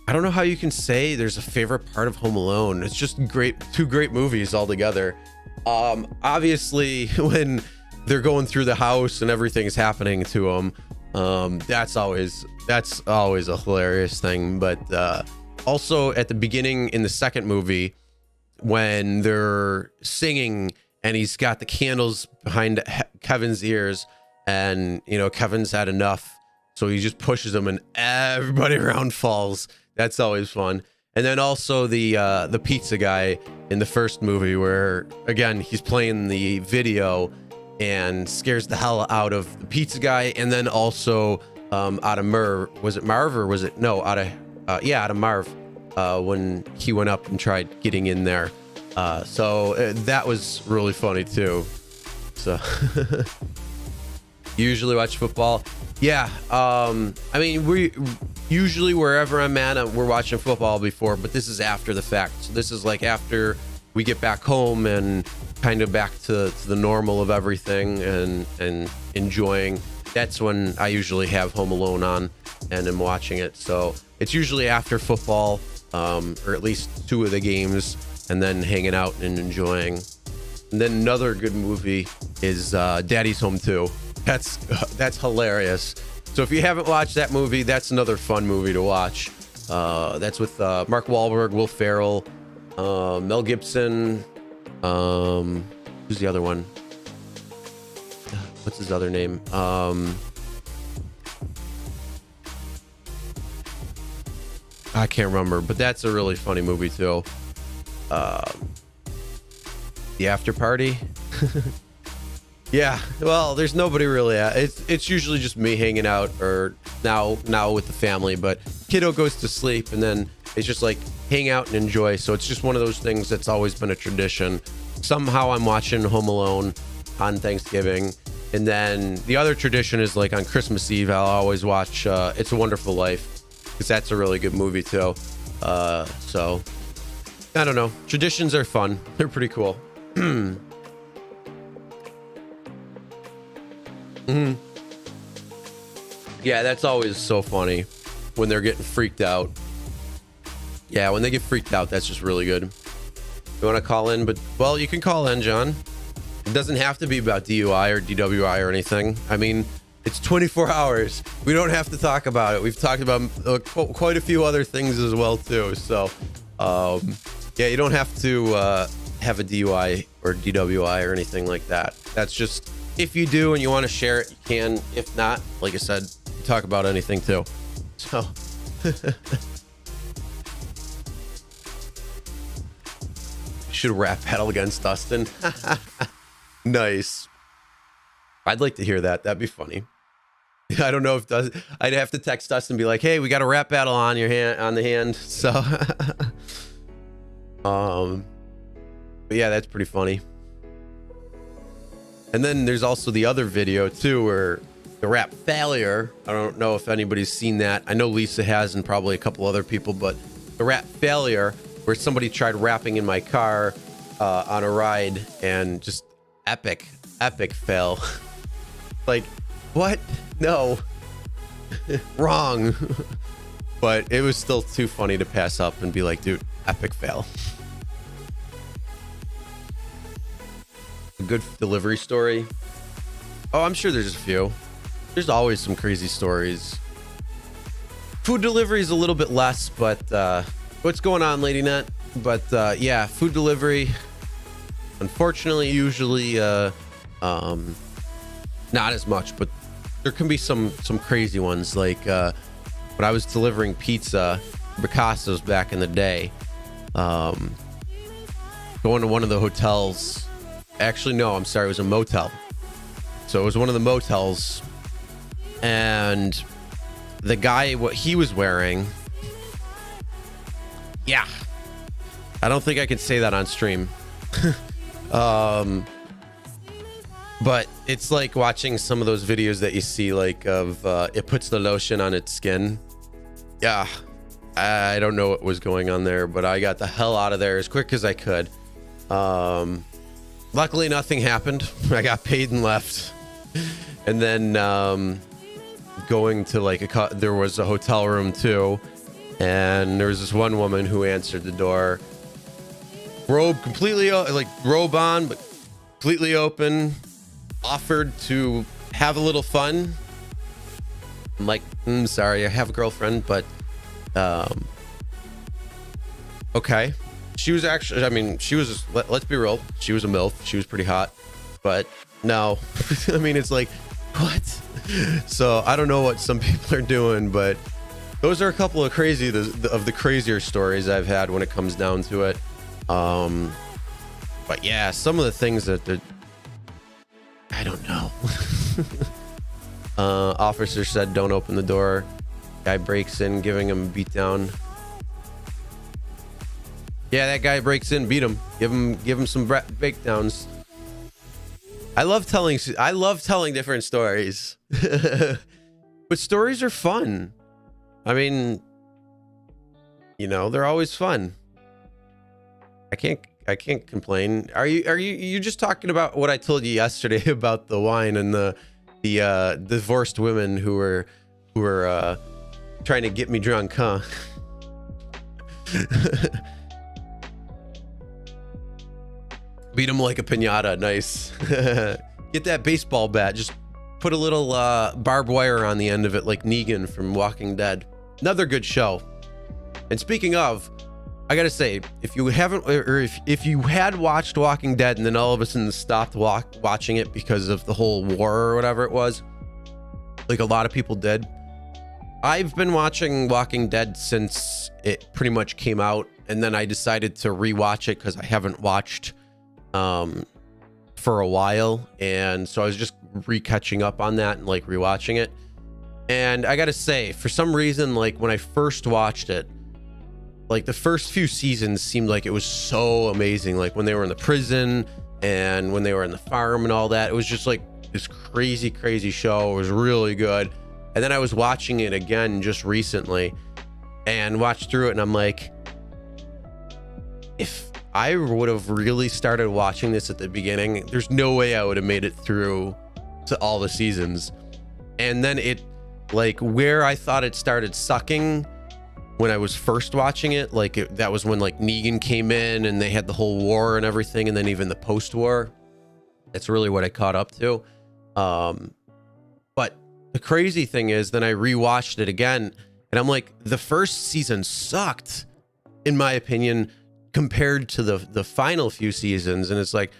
I don't know how you can say there's a favorite part of Home Alone. It's just great, two great movies altogether. Obviously when they're going through the house and everything's happening to them, that's always a hilarious thing. But also at the beginning in the second movie, when they're singing and he's got the candles behind Kevin's ears, and you know Kevin's had enough, so he just pushes them and everybody around falls. That's always fun. And then also the pizza guy in the first movie, where again he's playing the video and scares the hell out of the pizza guy, and then also out of Merv. Was it Marv or was it no? Out of Marv, when he went up and tried getting in there. So that was really funny too. So usually watch football. Yeah. I mean, we usually wherever I'm at, we're watching football before, but this is after the fact. So this is like after we get back home and kind of back to the normal of everything and enjoying. That's when I usually have Home Alone on and am watching it. So it's usually after football, or at least two of the games, and then hanging out and enjoying. And then another good movie is Daddy's Home 2. That's hilarious. So if you haven't watched that movie, that's another fun movie to watch. That's with Mark Wahlberg, Will Ferrell, Mel Gibson. Who's the other one? What's his other name? I can't remember, but that's a really funny movie too. The After Party. Yeah, well, there's nobody really. It's usually just me hanging out, or now with the family. But kiddo goes to sleep, and then it's just like hang out and enjoy. So it's just one of those things that's always been a tradition. Somehow I'm watching Home Alone on Thanksgiving, and then the other tradition is like on Christmas Eve I'll always watch It's a Wonderful Life, because that's a really good movie too. So I don't know. Traditions are fun. They're pretty cool. Yeah, that's always so funny when they're getting freaked out. Yeah, when they get freaked out, that's just really good. You want to call in? But well, you can call in, John. It doesn't have to be about DUI or DWI or anything. I mean, it's 24 hours. We don't have to talk about it. We've talked about quite a few other things as well too. So yeah, you don't have to have a DUI or DWI or anything like that. That's just, if you do and you want to share it, you can. If not, like I said, talk about anything too. So should rap battle against Dustin. Nice. I'd like to hear that. That'd be funny. I don't know if I'd have to text Dustin and be like, hey, we got a rap battle on the hand. So but yeah, that's pretty funny. And then there's also the other video too, where the rap failure. I don't know if anybody's seen that. I know Lisa has, and probably a couple other people, but the rap failure, where somebody tried rapping in my car on a ride, and just epic fail. Like, what? No. Wrong. But it was still too funny to pass up and be like, dude, epic fail. A good delivery story. Oh, I'm sure there's a few. There's always some crazy stories. Food delivery is a little bit less, but what's going on, Lady Nut? But yeah, food delivery, unfortunately, usually not as much, but there can be some crazy ones. Like when I was delivering pizza for Picasso's back in the day, going to one of the hotels. Actually, no, I'm sorry, it was a motel. So it was one of the motels, and the guy, what he was wearing, yeah, I don't think I can say that on stream. But it's like watching some of those videos that you see, like of it puts the lotion on its skin. Yeah, I don't know what was going on there, but I got the hell out of there as quick as I could. Luckily, nothing happened. I got paid and left. And then going to like there was a hotel room too, and there was this one woman who answered the door, robe completely robe on but completely open, offered to have a little fun. I'm like, sorry, I have a girlfriend, but okay. She was actually, I mean, she was, let's be real, she was a MILF. She was pretty hot, but no. I mean, it's like, what? So I don't know what some people are doing, but those are a couple of the crazier stories I've had when it comes down to it. But yeah, some of the things that I don't know. Officer said, don't open the door. Guy breaks in, giving him a beat down. Yeah, that guy breaks in, beat him, give him some breakdowns. I love telling different stories. But stories are fun. I mean, you know, they're always fun. I can't complain. Are you just talking about what I told you yesterday about the wine and the divorced women who were trying to get me drunk, huh? Beat him like a piñata. Nice. Get that baseball bat. Just put a little barbed wire on the end of it, like Negan from Walking Dead. Another good show. And speaking of, I gotta say, if you haven't, or if you had watched Walking Dead and then all of a sudden stopped watching it because of the whole war or whatever it was, like a lot of people did, I've been watching Walking Dead since it pretty much came out, and then I decided to rewatch it because I haven't watched for a while, and so I was just catching up on that and like rewatching it. And I gotta say, for some reason, like when I first watched it, like the first few seasons seemed like it was so amazing. Like when they were in the prison and when they were in the farm and all that, it was just like this crazy show. It was really good. And then I was watching it again just recently and watched through it, and I'm like, if I would have really started watching this at the beginning, there's no way I would have made it through to all the seasons. And then it, like, where I thought it started sucking when I was first watching it, like that was when like Negan came in and they had the whole war and everything, and then even the post-war. That's really what I caught up to. But the crazy thing is, then I rewatched it again, and I'm like, the first season sucked, in my opinion, compared to the final few seasons. And it's like,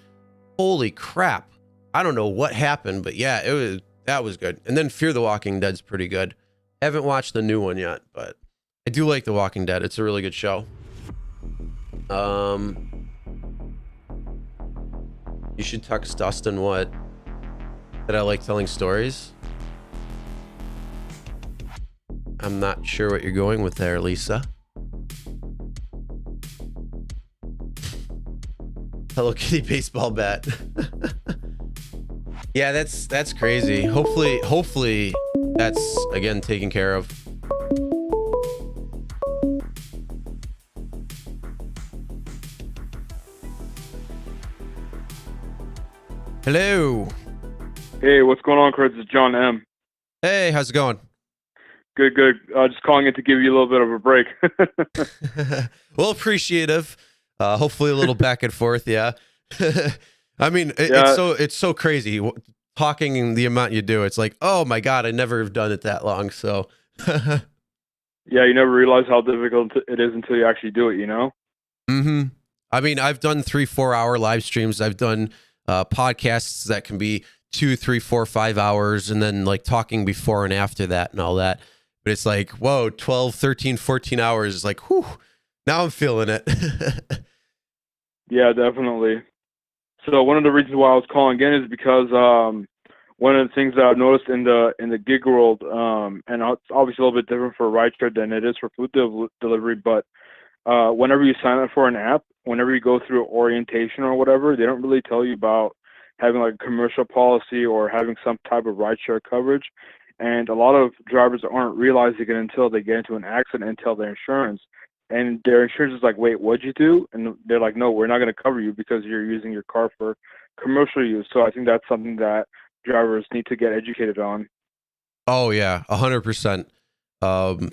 holy crap, I don't know what happened, but yeah, that was good. And then Fear the Walking Dead's pretty good. I haven't watched the new one yet, but I do like The Walking Dead. It's a really good show. You should text Dustin what? That I like telling stories? I'm not sure what you're going with there, Lisa. Hello Kitty baseball bat. Yeah, that's crazy. Hopefully that's again taken care of. Hello. Hey, what's going on, Chris? It's John M. Hey, how's it going? Good. Just calling in to give you a little bit of a break. Well, appreciative. Hopefully a little back and forth. Yeah. I mean, it's so crazy talking the amount you do. It's like, oh my God, I never have done it that long. So yeah, you never realize how difficult it is until you actually do it, you know? Mm-hmm. I mean, I've done 3-4 hour live streams. I've done podcasts that can be 2, 3, 4, 5 hours, and then like talking before and after that and all that. But it's like, whoa, 12, 13, 14 hours is like, whew, now I'm feeling it. Yeah, definitely. So one of the reasons why I was calling in is because one of the things that I've noticed in the gig world, and it's obviously a little bit different for rideshare than it is for food delivery, but whenever you sign up for an app, whenever you go through orientation or whatever, they don't really tell you about having like a commercial policy or having some type of rideshare coverage. And a lot of drivers aren't realizing it until they get into an accident and tell their insurance. And their insurance is like, wait, what'd you do? And they're like, no, we're not going to cover you because you're using your car for commercial use. So I think that's something that drivers need to get educated on. Oh yeah, 100%. Um,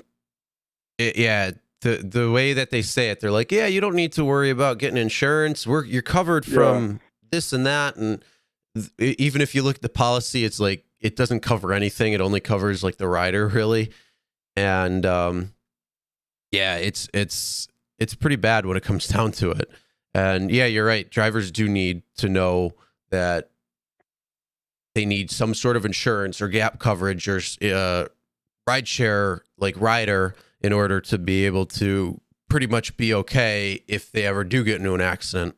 yeah, the way that they say it, they're like, yeah, you don't need to worry about getting insurance. You're covered from this and that, and even if you look at the policy, it's like it doesn't cover anything. It only covers like the rider, really. And yeah, it's pretty bad when it comes down to it. And yeah, you're right. Drivers do need to know that they need some sort of insurance or gap coverage or rideshare like rider in order to be able to pretty much be okay if they ever do get into an accident.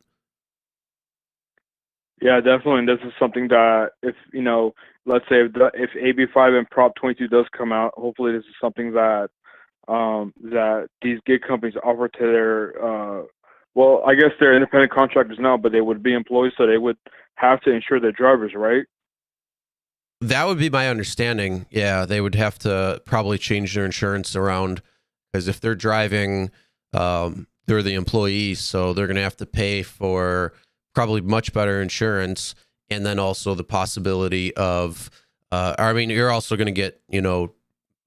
Yeah, definitely. And this is something that if, let's say if AB5 and Prop 22 does come out, hopefully this is something that that these gig companies offer to their, well, I guess they're independent contractors now, but they would be employees, so they would have to insure their drivers, right? That would be my understanding. Yeah, they would have to probably change their insurance around because if they're driving, they're the employees, so they're going to have to pay for probably much better insurance, and then also the possibility of, I mean, you're also going to get,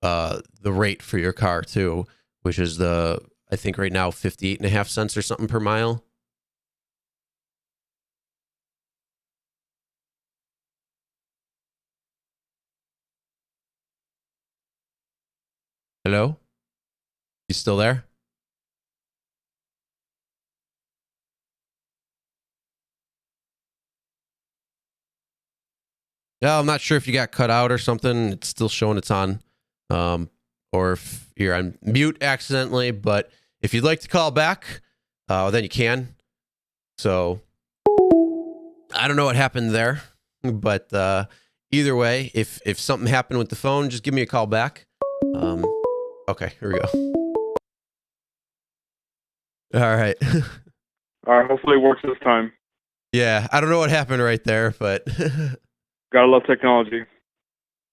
the rate for your car too, which is I think right now 58.5 cents or something per mile. Hello? You still there? Yeah, I'm not sure if you got cut out or something. It's still showing it's on. Or if you're on mute accidentally, but if you'd like to call back, then you can. So I don't know what happened there, but either way, if something happened with the phone, just give me a call back. Okay, here we go. All right. All right, hopefully it works this time. Yeah, I don't know what happened right there, but Gotta love technology.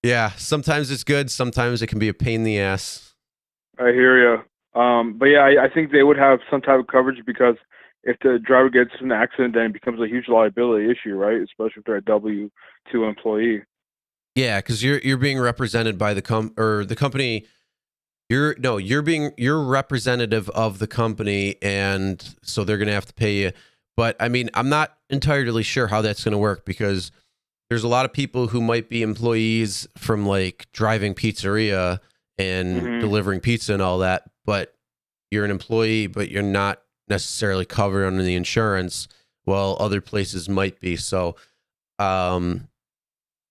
yeah, sometimes it's good, sometimes it can be a pain in the ass. I hear you. But yeah, I think they would have some type of coverage because if the driver gets in an accident, then it becomes a huge liability issue, right? Especially if they're a W-2 employee. Yeah, because you're being represented by the company. You're representative of the company, and so they're going to have to pay you. But I mean, I'm not entirely sure how that's going to work because there's a lot of people who might be employees from like driving pizzeria and delivering pizza and all that, but you're an employee, but you're not necessarily covered under the insurance. Well, other places might be. So, I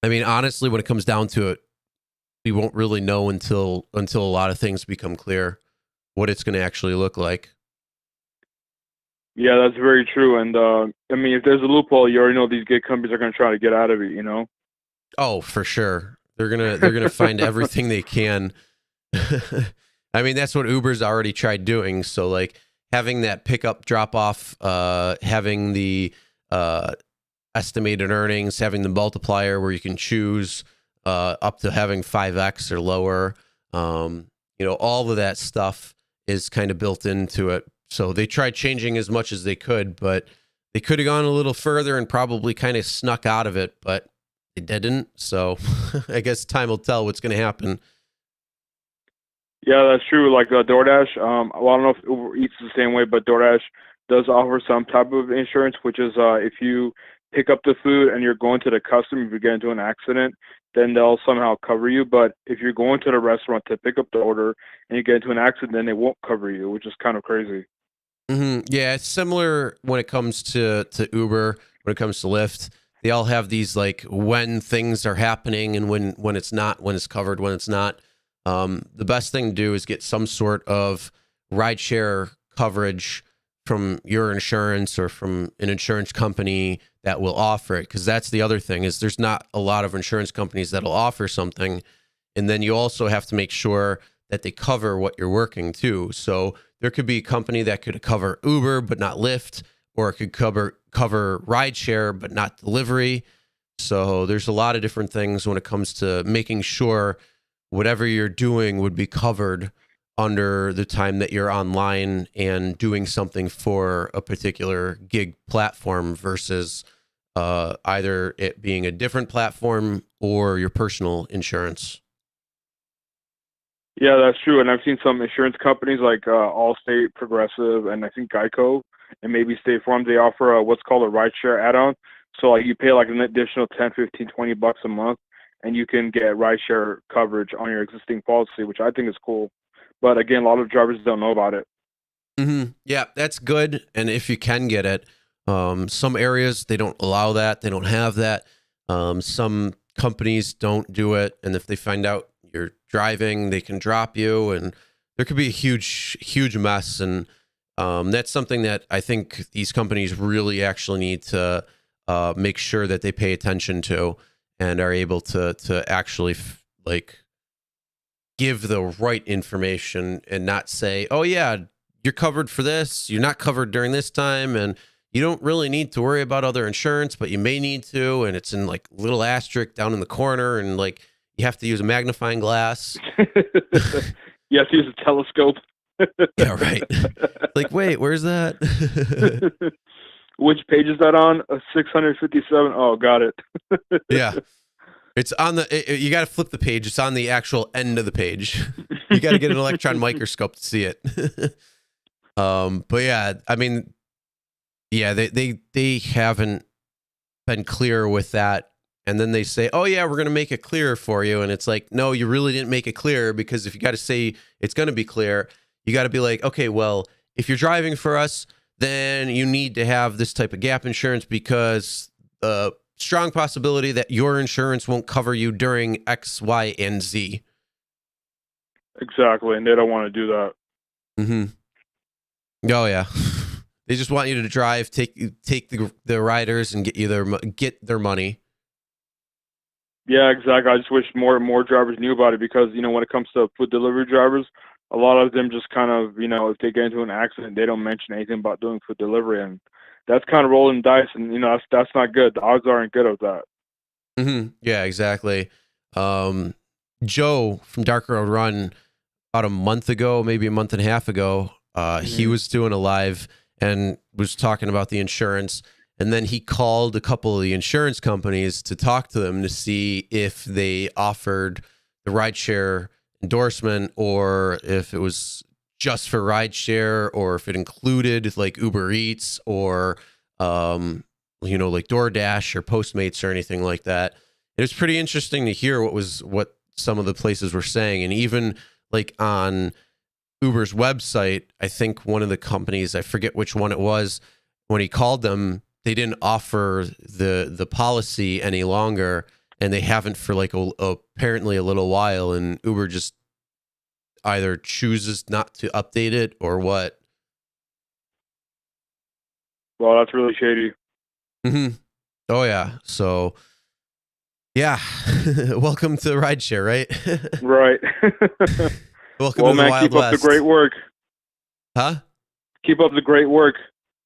mean, honestly, when it comes down to it, we won't really know until a lot of things become clear what it's going to actually look like. Yeah, that's very true. And I mean, if there's a loophole, you already know these gig companies are going to try to get out of it. Oh, for sure. They're gonna find everything they can. I mean, that's what Uber's already tried doing. So like having that pickup drop off, having the estimated earnings, having the multiplier where you can choose up to having 5x or lower. All of that stuff is kind of built into it. So they tried changing as much as they could, but they could have gone a little further and probably kind of snuck out of it, but they didn't. So I guess time will tell what's going to happen. Yeah, that's true. Like DoorDash, well, I don't know if Uber Eats the same way, but DoorDash does offer some type of insurance, which is if you pick up the food and you're going to the customer, if you get into an accident, then they'll somehow cover you. But if you're going to the restaurant to pick up the order and you get into an accident, then they won't cover you, which is kind of crazy. Yeah, it's similar when it comes to Uber, when it comes to Lyft. They all have these like when things are happening and when it's not, when it's covered, when it's not. The best thing to do is get some sort of rideshare coverage from your insurance or from an insurance company that will offer it. Because that's the other thing is there's not a lot of insurance companies that'll offer something. And then you also have to make sure that they cover what you're working too. So there could be a company that could cover Uber, but not Lyft, or it could cover rideshare, but not delivery. So there's a lot of different things when it comes to making sure whatever you're doing would be covered under the time that you're online and doing something for a particular gig platform versus either it being a different platform or your personal insurance. Yeah, that's true. And I've seen some insurance companies like Allstate, Progressive, and I think Geico, and maybe State Farm. They offer what's called a rideshare add-on. So like you pay like an additional 10, 15, 20 bucks a month, and you can get rideshare coverage on your existing policy, which I think is cool. But again, a lot of drivers don't know about it. Yeah, that's good. And if you can get it, some areas they don't allow that. They don't have that. Some companies don't do it. And if they find out you're driving, they can drop you, and there could be a huge mess. And that's something that I think these companies really actually need to make sure that they pay attention to and are able to actually like give the right information and not say, oh yeah, you're covered for this, you're not covered during this time, and you don't really need to worry about other insurance, but you may need to, and it's in like little asterisk down in the corner, and like you have to use a magnifying glass. You have to use a telescope. Yeah, right. Like, wait, where's that? Which page is that on? 657. Oh, got it. Yeah. It's on you got to flip the page. It's on the actual end of the page. You got to get an electron microscope to see it. But yeah, I mean, yeah, they haven't been clear with that. And then they say, oh yeah, we're going to make it clearer for you. And it's like, no, you really didn't make it clear, because if you got to say it's going to be clear, you got to be like, okay, well, if you're driving for us, then you need to have this type of gap insurance, because strong possibility that your insurance won't cover you during X, Y, and Z. Exactly, and they don't want to do that. Mm-hmm. Oh yeah, they just want you to drive, take the riders, and get their money. Yeah, exactly. I just wish more and more drivers knew about it, because when it comes to food delivery drivers, a lot of them just kind of if they get into an accident, they don't mention anything about doing food delivery, and that's kind of rolling dice, and that's not good. The odds aren't good of that. Mm-hmm. Yeah, exactly. Joe from Dark Road Run, about a month ago, maybe a month and a half ago, he was doing a live and was talking about the insurance, and then he called a couple of the insurance companies to talk to them to see if they offered the rideshare endorsement, or if it was just for rideshare, or if it included like Uber Eats or like DoorDash or Postmates or anything like that. It was pretty interesting to hear what some of the places were saying. And even like on Uber's website, I think one of the companies, I forget which one it was, when he called them, they didn't offer the policy any longer, and they haven't for like apparently a little while, and Uber just either chooses not to update it or what. Well, that's really shady. Mm-hmm. Oh yeah. So yeah, welcome to rideshare, right? Right. Welcome to the Wild keep West. Up the great work. Huh? Keep up the great work.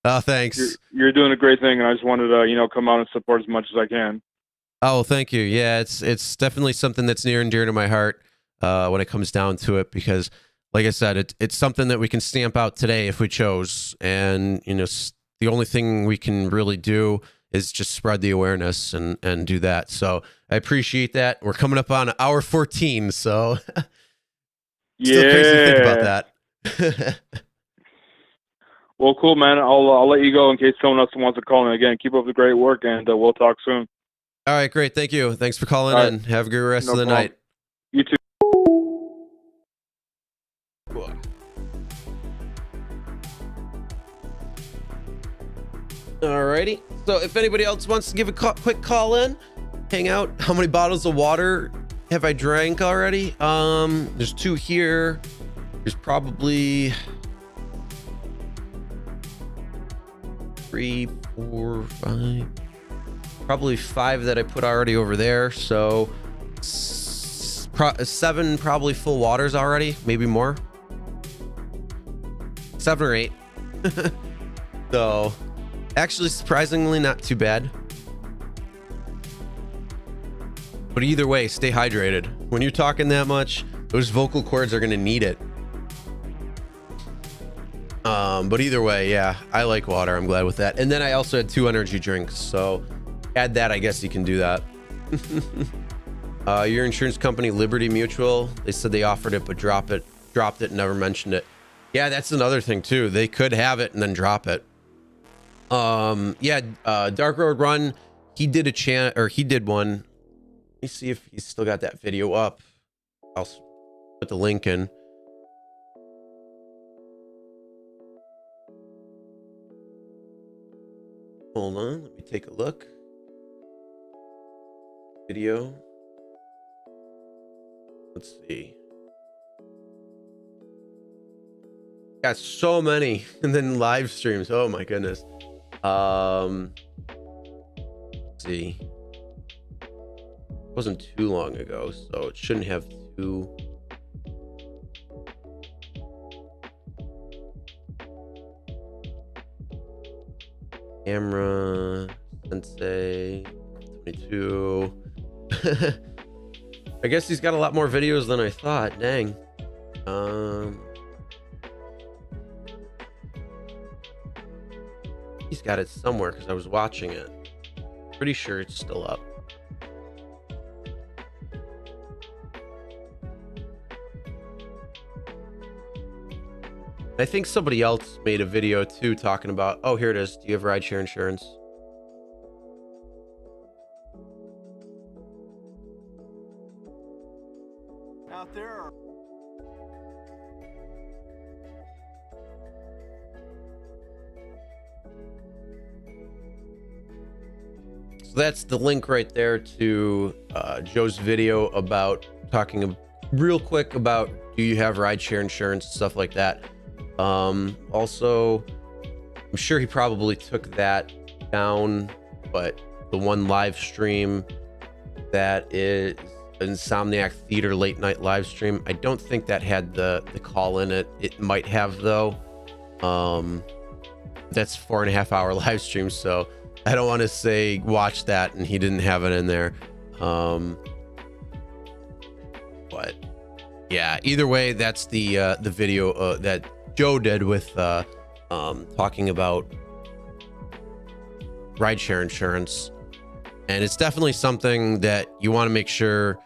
Oh, thanks. You're doing a great thing, and I just wanted to, come out and support as much as I can. Oh, thank you. Yeah, it's definitely something that's near and dear to my heart when it comes down to it, because, like I said, it's something that we can stamp out today if we chose, and the only thing we can really do is just spread the awareness and do that. So I appreciate that. We're coming up on hour 14, so still crazy to think about that. Well, cool, man. I'll let you go in case someone else wants to call in again. Keep up the great work, and we'll talk soon. All right, great. Thank you. Thanks for calling All in. right. Have a good rest No of the problem. night. You too. Cool. Alrighty. So if anybody else wants to give a quick call in, hang out. How many bottles of water have I drank already? There's 2 here. There's probably 3, 4, 5. Probably 5 that I put already over there. So 7 probably full waters already, maybe more. 7 or 8. So actually surprisingly not too bad. But either way, stay hydrated. When you're talking that much, those vocal cords are going to need it. But either way, yeah, I like water. I'm glad with that. And then I also had 2 energy drinks. So add that, I guess you can do that. Your insurance company, Liberty Mutual, they said they offered it, but dropped it, and never mentioned it. Yeah, that's another thing too. They could have it and then drop it. Yeah, Dark Road Run, he did he did one. Let me see if he's still got that video up. I'll put the link in. Hold on, let me take a look. Video. Let's see. Got so many, and then live streams. Oh my goodness. Let's see. It wasn't too long ago, so it shouldn't have too. Camera Sensei 22. I guess he's got a lot more videos than I thought. Dang. He's got it somewhere because I was watching it. Pretty sure it's still up. I think somebody else made a video too talking about, oh, here it is. Do you have rideshare insurance? Out there. So that's the link right there to Joe's video about talking real quick about, do you have rideshare insurance, stuff like that. Also, I'm sure he probably took that down, but the one live stream that is Insomniac Theater late night live stream, I don't think that had the call in it. It might have though. That's 4.5 hour live stream, so I don't want to say watch that and he didn't have it in there. But yeah, either way, that's the video that Joe did with talking about rideshare insurance, and it's definitely something that you want to make sure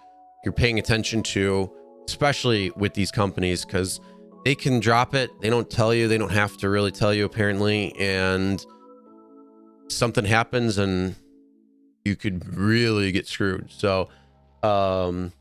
you're paying attention to, especially with these companies, because they can drop it. They don't tell you. They don't have to really tell you, apparently, and something happens and you could really get screwed. So all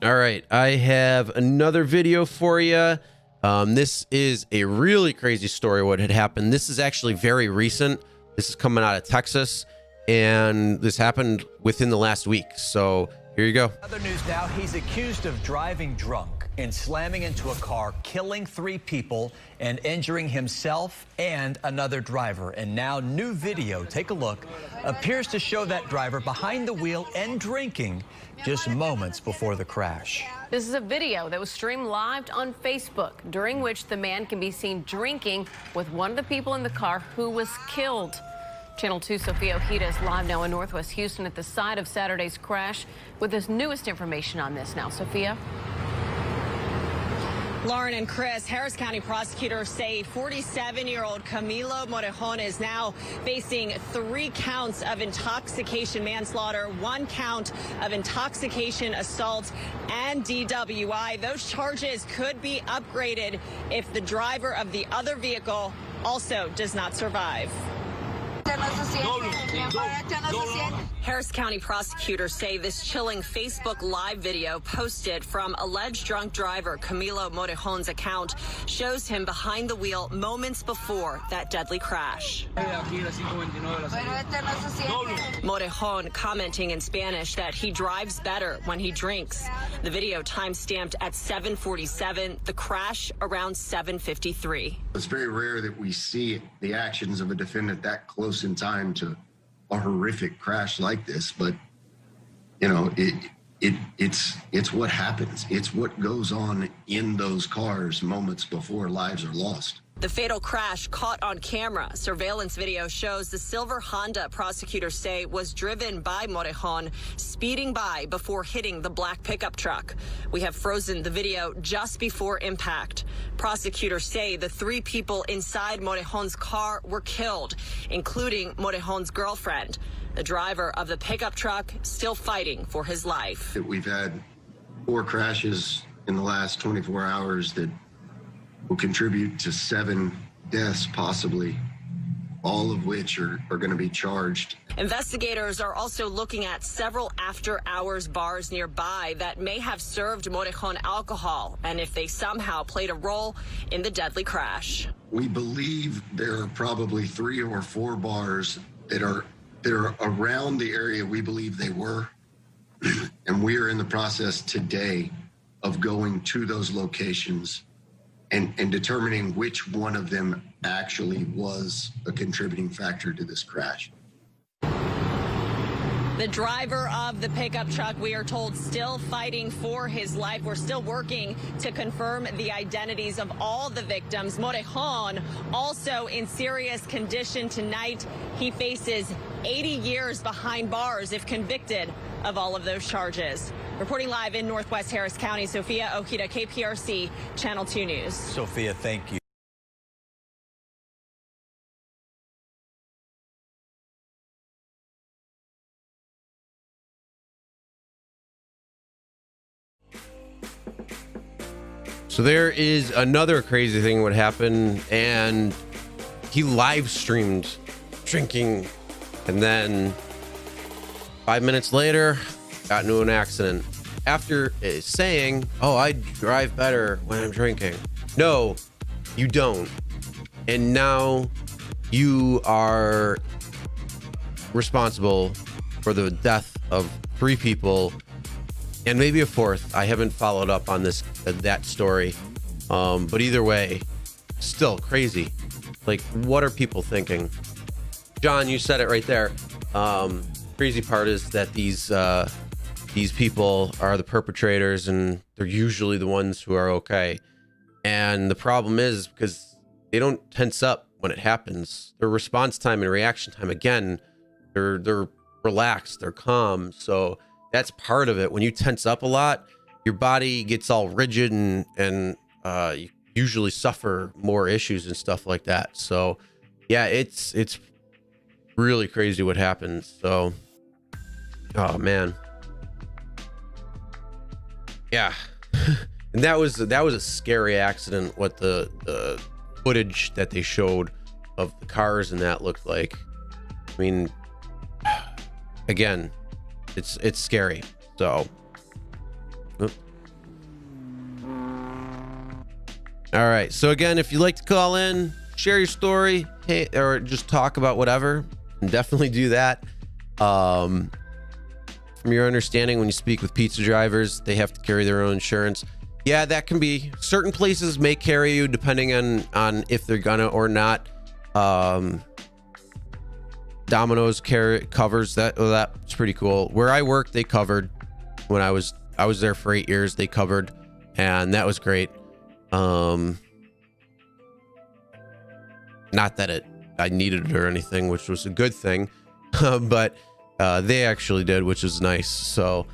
right, I have another video for you. This is a really crazy story what had happened. This is actually very recent. This is coming out of Texas, and this happened within the last week. So here you go. Other news now, he's accused of driving drunk and slamming into a car, killing 3 people and injuring himself and another driver. And now new video, take a look, appears to show that driver behind the wheel and drinking just moments before the crash. This is a video that was streamed live on Facebook, during which the man can be seen drinking with one of the people in the car who was killed. Channel 2 Sophia Ojeda is live now in Northwest Houston at the site of Saturday's crash with this newest information on this now. Sophia? Lauren and Chris, Harris County prosecutors say 47-year-old Camilo Morejon is now facing 3 counts of intoxication manslaughter, 1 count of intoxication assault, and DWI. Those charges could be upgraded if the driver of the other vehicle also does not survive. Harris County prosecutors say this chilling Facebook Live video posted from alleged drunk driver Camilo Morejon's account shows him behind the wheel moments before that deadly crash. Morejon commenting in Spanish that he drives better when he drinks. The video time-stamped at 7:47, the crash around 7:53. It's very rare that we see the actions of a defendant that close in time to a horrific crash like this, but you know, it's what happens. It's what goes on in those cars moments before lives are lost. The fatal crash caught on camera. Surveillance video shows the silver Honda prosecutors say was driven by Morejon, speeding by before hitting the black pickup truck. We have frozen the video just before impact. Prosecutors say the 3 people inside Morejon's car were killed, including Morejon's girlfriend. The driver of the pickup truck still fighting for his life. We've had 4 crashes in the last 24 hours that will contribute to 7 deaths possibly, all of which are going to be charged. Investigators are also looking at several after-hours bars nearby that may have served Morejon alcohol, and if they somehow played a role in the deadly crash. We believe there are probably 3 or 4 bars that are around the area we believe they were, and we are in the process today of going to those locations and determining which one of them actually was a contributing factor to this crash. The driver of the pickup truck, we are told, still fighting for his life. We're still working to confirm the identities of all the victims. Morejon also in serious condition tonight. He faces 80 years behind bars if convicted of all of those charges. Reporting live in Northwest Harris County, Sophia Ojeda, KPRC, Channel 2 News. Sophia, thank you. So there is another crazy thing would happen, and he live streamed drinking, and then 5 minutes later got into an accident after saying, "Oh, I drive better when I'm drinking." No, you don't. And now you are responsible for the death of 3 people and maybe a 4th. I haven't followed up on that story. But either way, still crazy. Like, what are people thinking? John, you said it right there. Crazy part is that these people are the perpetrators, and they're usually the ones who are okay. And the problem is because they don't tense up when it happens. Their response time and reaction time, again, they're relaxed, they're calm. So that's part of it. When you tense up a lot, your body gets all rigid, and you usually suffer more issues and stuff like that. So yeah, it's really crazy what happens. So, oh man, yeah. And that was a scary accident. What the footage that they showed of the cars and that looked like. I mean, again, it's scary. So, all right. So again, if you'd like to call in, share your story, hey, or just talk about whatever, and definitely do that. From your understanding, when you speak with pizza drivers, they have to carry their own insurance. Yeah, that can be. Certain places may carry you depending on if they're gonna or not. Domino's covers that. Oh, that's pretty cool. Where I worked, they covered. When I was there for 8 years, they covered, and that was great. Not that I needed it or anything, which was a good thing, but they actually did, which is nice. So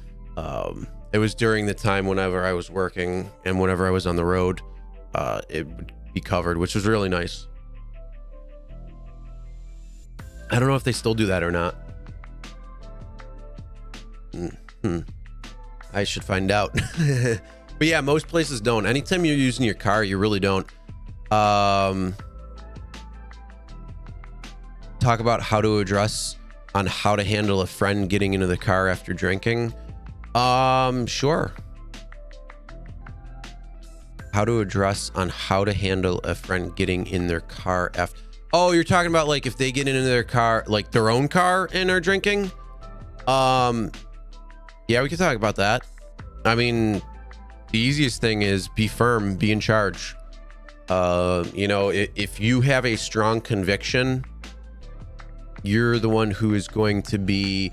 it was during the time whenever I was working and whenever I was on the road, it would be covered, which was really nice. I don't know if they still do that or not. I should find out. But yeah, most places don't. Anytime you're using your car, you really don't. Talk about how to address on how to handle a friend getting into the car after drinking. Sure. How to address on how to handle a friend getting in their car after. Oh, you're talking about like if they get into their car, like their own car, and are drinking. Yeah, we can talk about that. I mean, the easiest thing is be firm, be in charge. You know, if you have a strong conviction, you're the one who is going to be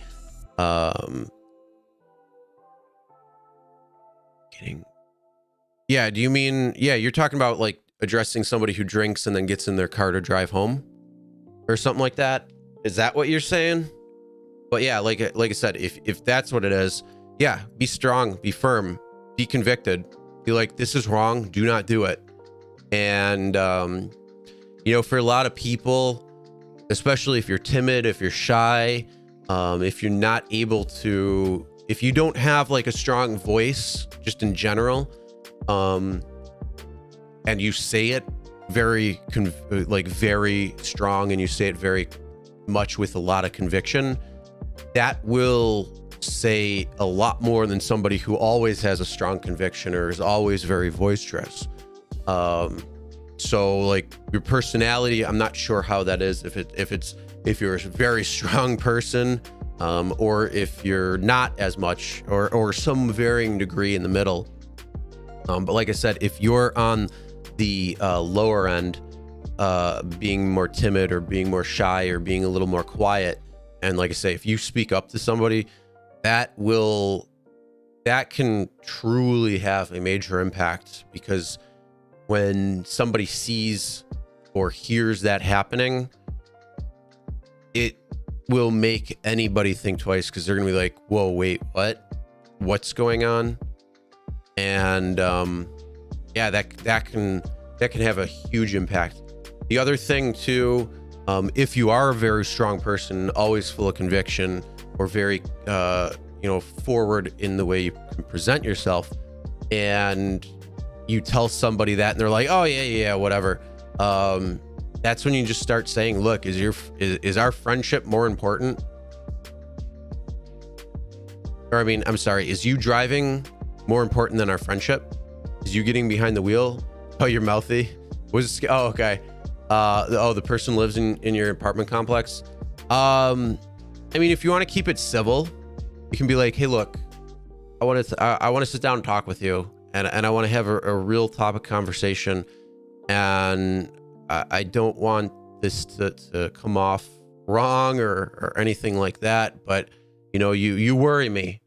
getting. Yeah, do you mean, yeah, you're talking about like addressing somebody who drinks and then gets in their car to drive home or something like that? Is that what you're saying? But yeah, like I said, if that's what it is, yeah, be strong, be firm, be convicted, be like, this is wrong, do not do it. And you know, for a lot of people, especially if you're timid, if you're shy, if you're not able to, if you don't have like a strong voice just in general, and you say it very very strong, and you say it very much with a lot of conviction, that will say a lot more than somebody who always has a strong conviction or is always very boisterous. So like your personality, I'm not sure how that is, if you're a very strong person, or if you're not as much, or some varying degree in the middle. But like I said, if you're on the lower end, being more timid or being more shy or being a little more quiet, and like I say, if you speak up to somebody, that can truly have a major impact, because when somebody sees or hears that happening, it will make anybody think twice, because they're gonna be like, whoa, wait, what's going on? And yeah, that can have a huge impact. The other thing too, if you are a very strong person, always full of conviction, or very forward in the way you can present yourself, and you tell somebody that and they're like, oh yeah, whatever, that's when you just start saying, look, is our friendship more important? Or I mean, I'm sorry, is you driving more important than our friendship? Is you getting behind the wheel? Oh, you're mouthy. Oh, okay. The person lives in your apartment complex. I mean, if you want to keep it civil, you can be like, hey, look, I want to sit down and talk with you, and I want to have a real topic conversation, and I don't want this to come off wrong or anything like that, but you worry me.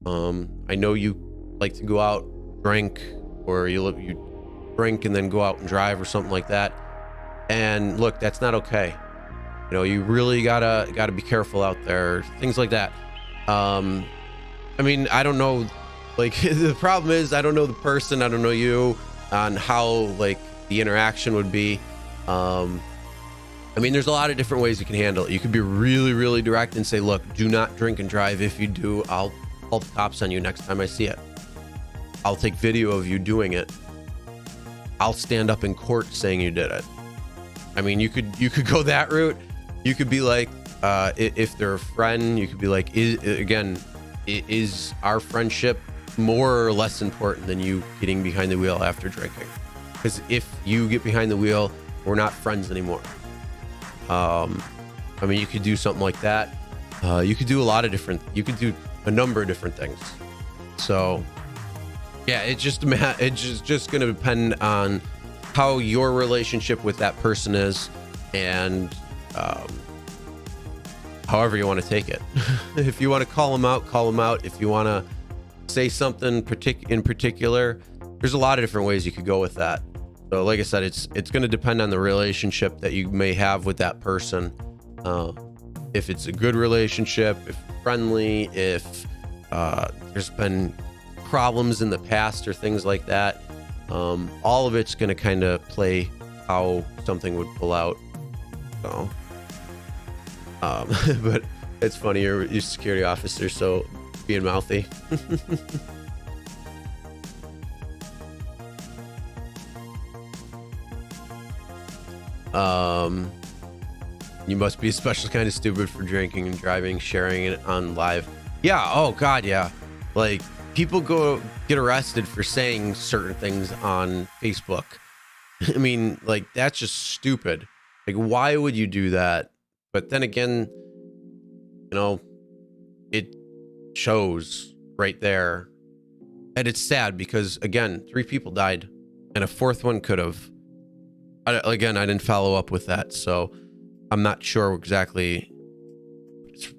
I know you like to go out, drink, or you drink and then go out and drive or something like that, and look, that's not okay. You really gotta be careful out there, things like that. I mean, I don't know, like the problem is I don't know the person, I don't know you, on how like the interaction would be. I mean, there's a lot of different ways you can handle it. You could be really, really direct and say, look, do not drink and drive. If you do, I'll call the cops on you next time I see it. I'll take video of you doing it. I'll stand up in court saying you did it. I mean, you could go that route. You could be like, if they're a friend, you could be like, is our friendship more or less important than you getting behind the wheel after drinking? Because if you get behind the wheel, we're not friends anymore. I mean, you could do something like that. You could do you could do a number of different things. So yeah, it's just going to depend on how your relationship with that person is, and however you want to take it. If you want to call them out. If you want to say something in particular, there's a lot of different ways you could go with that. So like I said, it's going to depend on the relationship that you may have with that person. If it's a good relationship, if friendly, if there's been problems in the past or things like that, all of it's going to kind of play how something would pull out. So but it's funny, you're a security officer, so being mouthy. You must be a special kind of stupid for drinking and driving, sharing it on live. Yeah, oh god, yeah. Like, people get arrested for saying certain things on Facebook. I mean, like, that's just stupid. Like, why would you do that? But then again, it shows right there. And it's sad because, again, 3 people died and a 4th one could have. I didn't follow up with that, so I'm not sure exactly.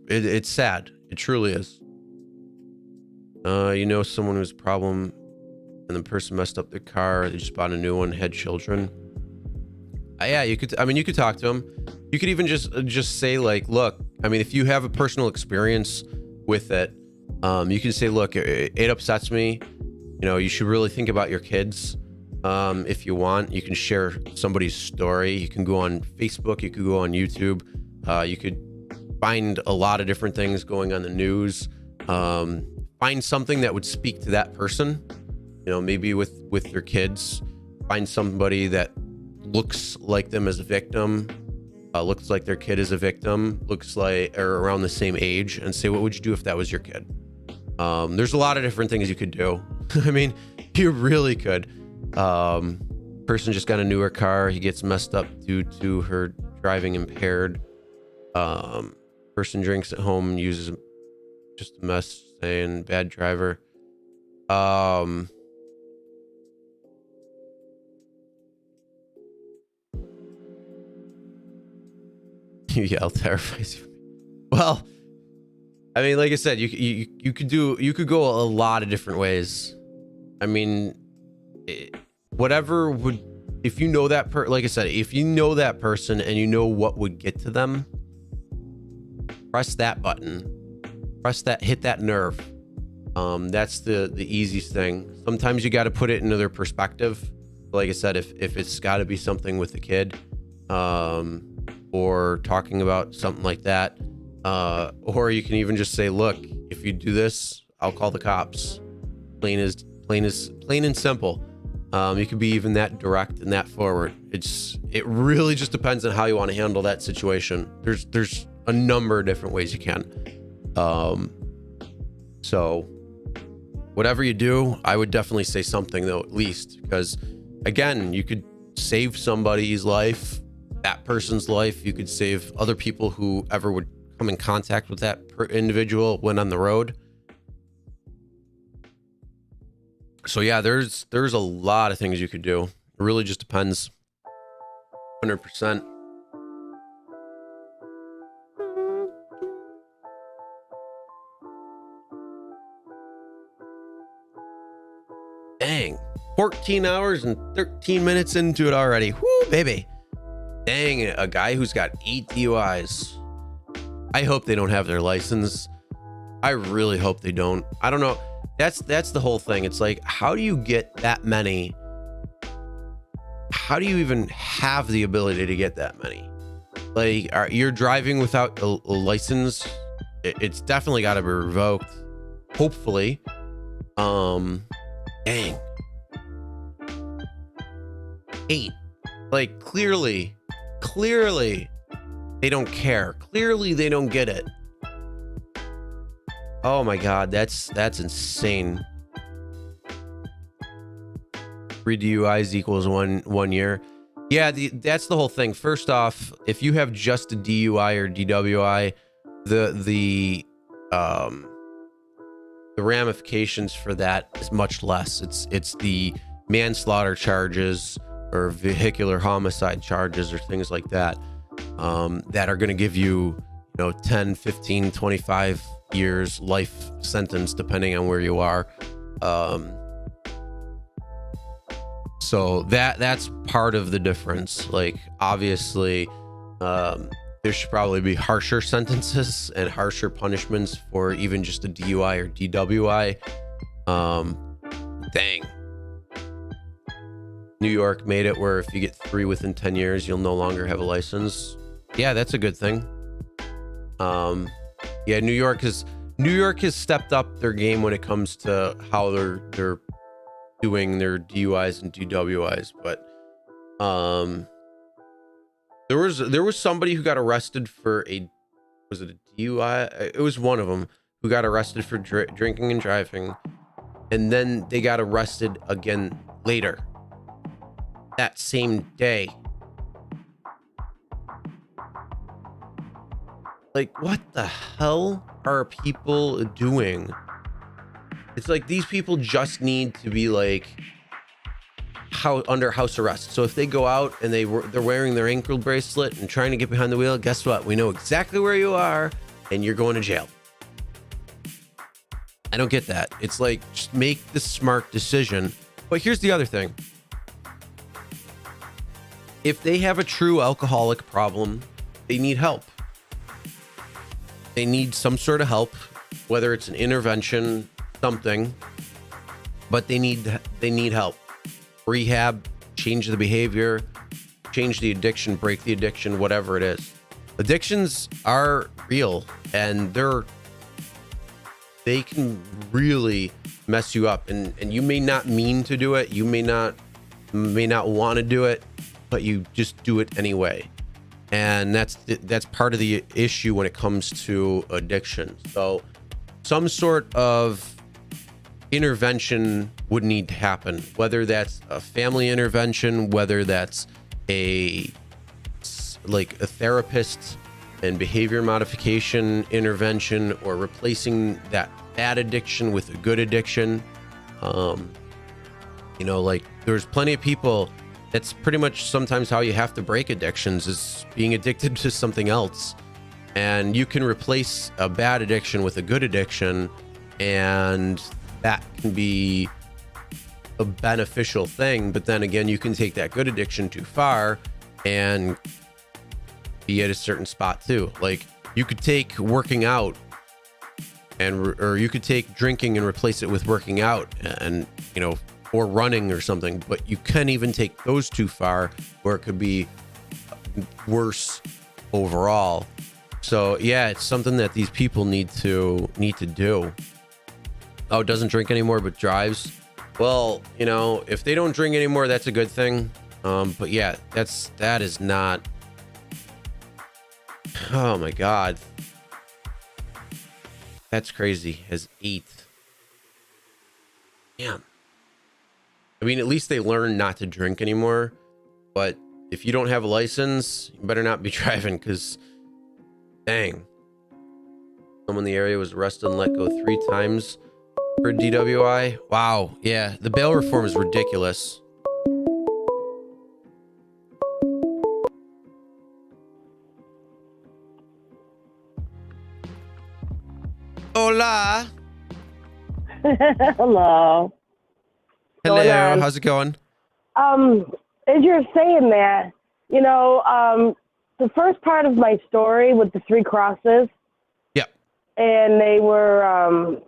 It's sad. It truly is. Someone who's a problem and the person messed up their car, they just bought a new one, had children. Yeah, you could talk to them. You could even just say, like, look, I mean, if you have a personal experience with it, you can say, look, it upsets me. You should really think about your kids. If you want, you can share somebody's story. You can go on Facebook, you could go on YouTube. You could find a lot of different things going on the news. Find something that would speak to that person, you know, maybe with their kids. Find somebody that looks like them as a victim, looks like their kid is a victim, looks like or around the same age, and say, what would you do if that was your kid? There's a lot of different things you could do. I mean, you really could. Person just got a newer car. He gets messed up due to her driving impaired. Person drinks at home, uses just a mess, saying bad driver. You yell terrifies you. Well, I mean, like I said, you could go a lot of different ways. I mean, whatever would, if you know that like I said, if you know that person and you know what would get to them, press that button, hit that nerve. That's the easiest thing. Sometimes you got to put it into their perspective. Like I said, if it's got to be something with the kid, or talking about something like that, or you can even just say, look, if you do this, I'll call the cops. Plain and simple. You could be even that direct and that forward. It really just depends on how you want to handle that situation. There's a number of different ways you can. So whatever you do, I would definitely say something, though, at least, because again, you could save somebody's life, that person's life. You could save other people who ever would come in contact with that individual when on the road. So yeah, there's a lot of things you could do. It really just depends. 100%. Dang, 14 hours and 13 minutes into it already. Whoo, baby. Dang, a guy who's got 8 DUIs. I hope they don't have their license. I really hope they don't. I don't know. That's the whole thing. It's like, how do you get that many? How do you even have the ability to get that many? Like, you're driving without a license. It's definitely got to be revoked. Hopefully. Dang. 8. Like, clearly they don't care. Clearly they don't get it. Oh my God, that's insane. 3 DUIs equals one year. Yeah, that's the whole thing. First off, if you have just a DUI or DWI, the ramifications for that is much less. It's the manslaughter charges or vehicular homicide charges or things like that, that are going to give you, 10, 15, 25 years life sentence, depending on where you are. So that's part of the difference. Like, obviously, there should probably be harsher sentences and harsher punishments for even just a DUI or DWI. Dang. New York made it where if you get 3 within 10 years, you'll no longer have a license. Yeah, that's a good thing. Yeah, New York has stepped up their game when it comes to how they're doing their DUIs and DWIs. But there was somebody who got arrested for was it a DUI? It was one of them who got arrested for drinking and driving, and then they got arrested again later that same day. Like, what the hell are people doing? It's like these people just need to be like under house arrest. So if they go out and they're wearing their ankle bracelet and trying to get behind the wheel, guess what? We know exactly where you are and you're going to jail. I don't get that. It's like, just make the smart decision. But here's the other thing. If they have a true alcoholic problem, they need help. They need some sort of help, whether it's an intervention, something, but they need help. Rehab, change the behavior, change the addiction, break the addiction, whatever it is. addictions are real, and they can really mess you up, and you may not mean to do it. You may not want to do it, but you just do it anyway. And that's part of the issue when it comes to addiction. So some sort of intervention would need to happen, whether that's a family intervention, whether that's a therapist and behavior modification intervention, or replacing that bad addiction with a good addiction. There's plenty of people, that's pretty much sometimes how you have to break addictions, is being addicted to something else. And you can replace a bad addiction with a good addiction, and that can be a beneficial thing. But then again, you can take that good addiction too far and be at a certain spot too. Like, you could take working out or you could take drinking and replace it with working out, and or running or something. But you can't even take those too far, where it could be worse overall. So yeah, it's something that these people need to do. Oh, doesn't drink anymore but drives. Well, if they don't drink anymore, that's a good thing. But yeah, that is not. Oh my God, that's crazy. As 8. Damn. I mean, at least they learn not to drink anymore. But if you don't have a license, you better not be driving, because dang. Someone in the area was arrested and let go 3 times for DWI. Wow. Yeah, the bail reform is ridiculous. Hola. Hello. Hello. How's it going? As you're saying that, the first part of my story with the 3 crosses. Yep. And they were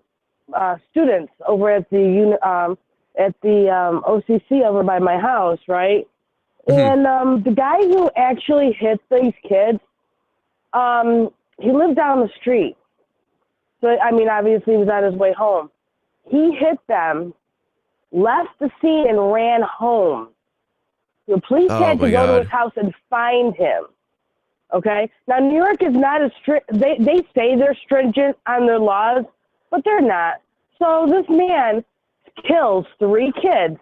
students over at the OCC over by my house, right? Mm-hmm. And the guy who actually hit these kids, he lived down the street. So, I mean, obviously he was on his way home. He hit them, left the scene, and ran home. The police had to go to his house and find him. Okay? Now, New York is not as strict. They say they're stringent on their laws, but they're not. So this man kills 3 kids,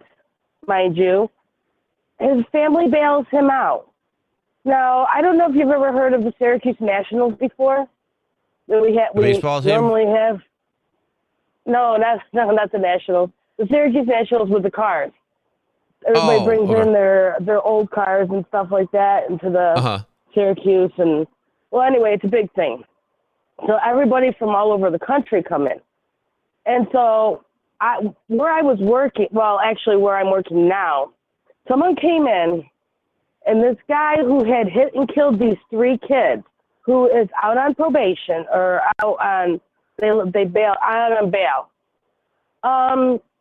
mind you. His family bails him out. Now, I don't know if you've ever heard of the Syracuse Nationals before. We baseball team? Normally have. No, not the Nationals. The Syracuse Nationals with the cars. Everybody brings in their old cars and stuff like that into the Syracuse, and well, anyway, it's a big thing. So everybody from all over the country come in, and so where I was working, well, actually where I'm working now, someone came in, and this guy who had hit and killed these 3 kids, who is out on probation or out on they bail out on bail.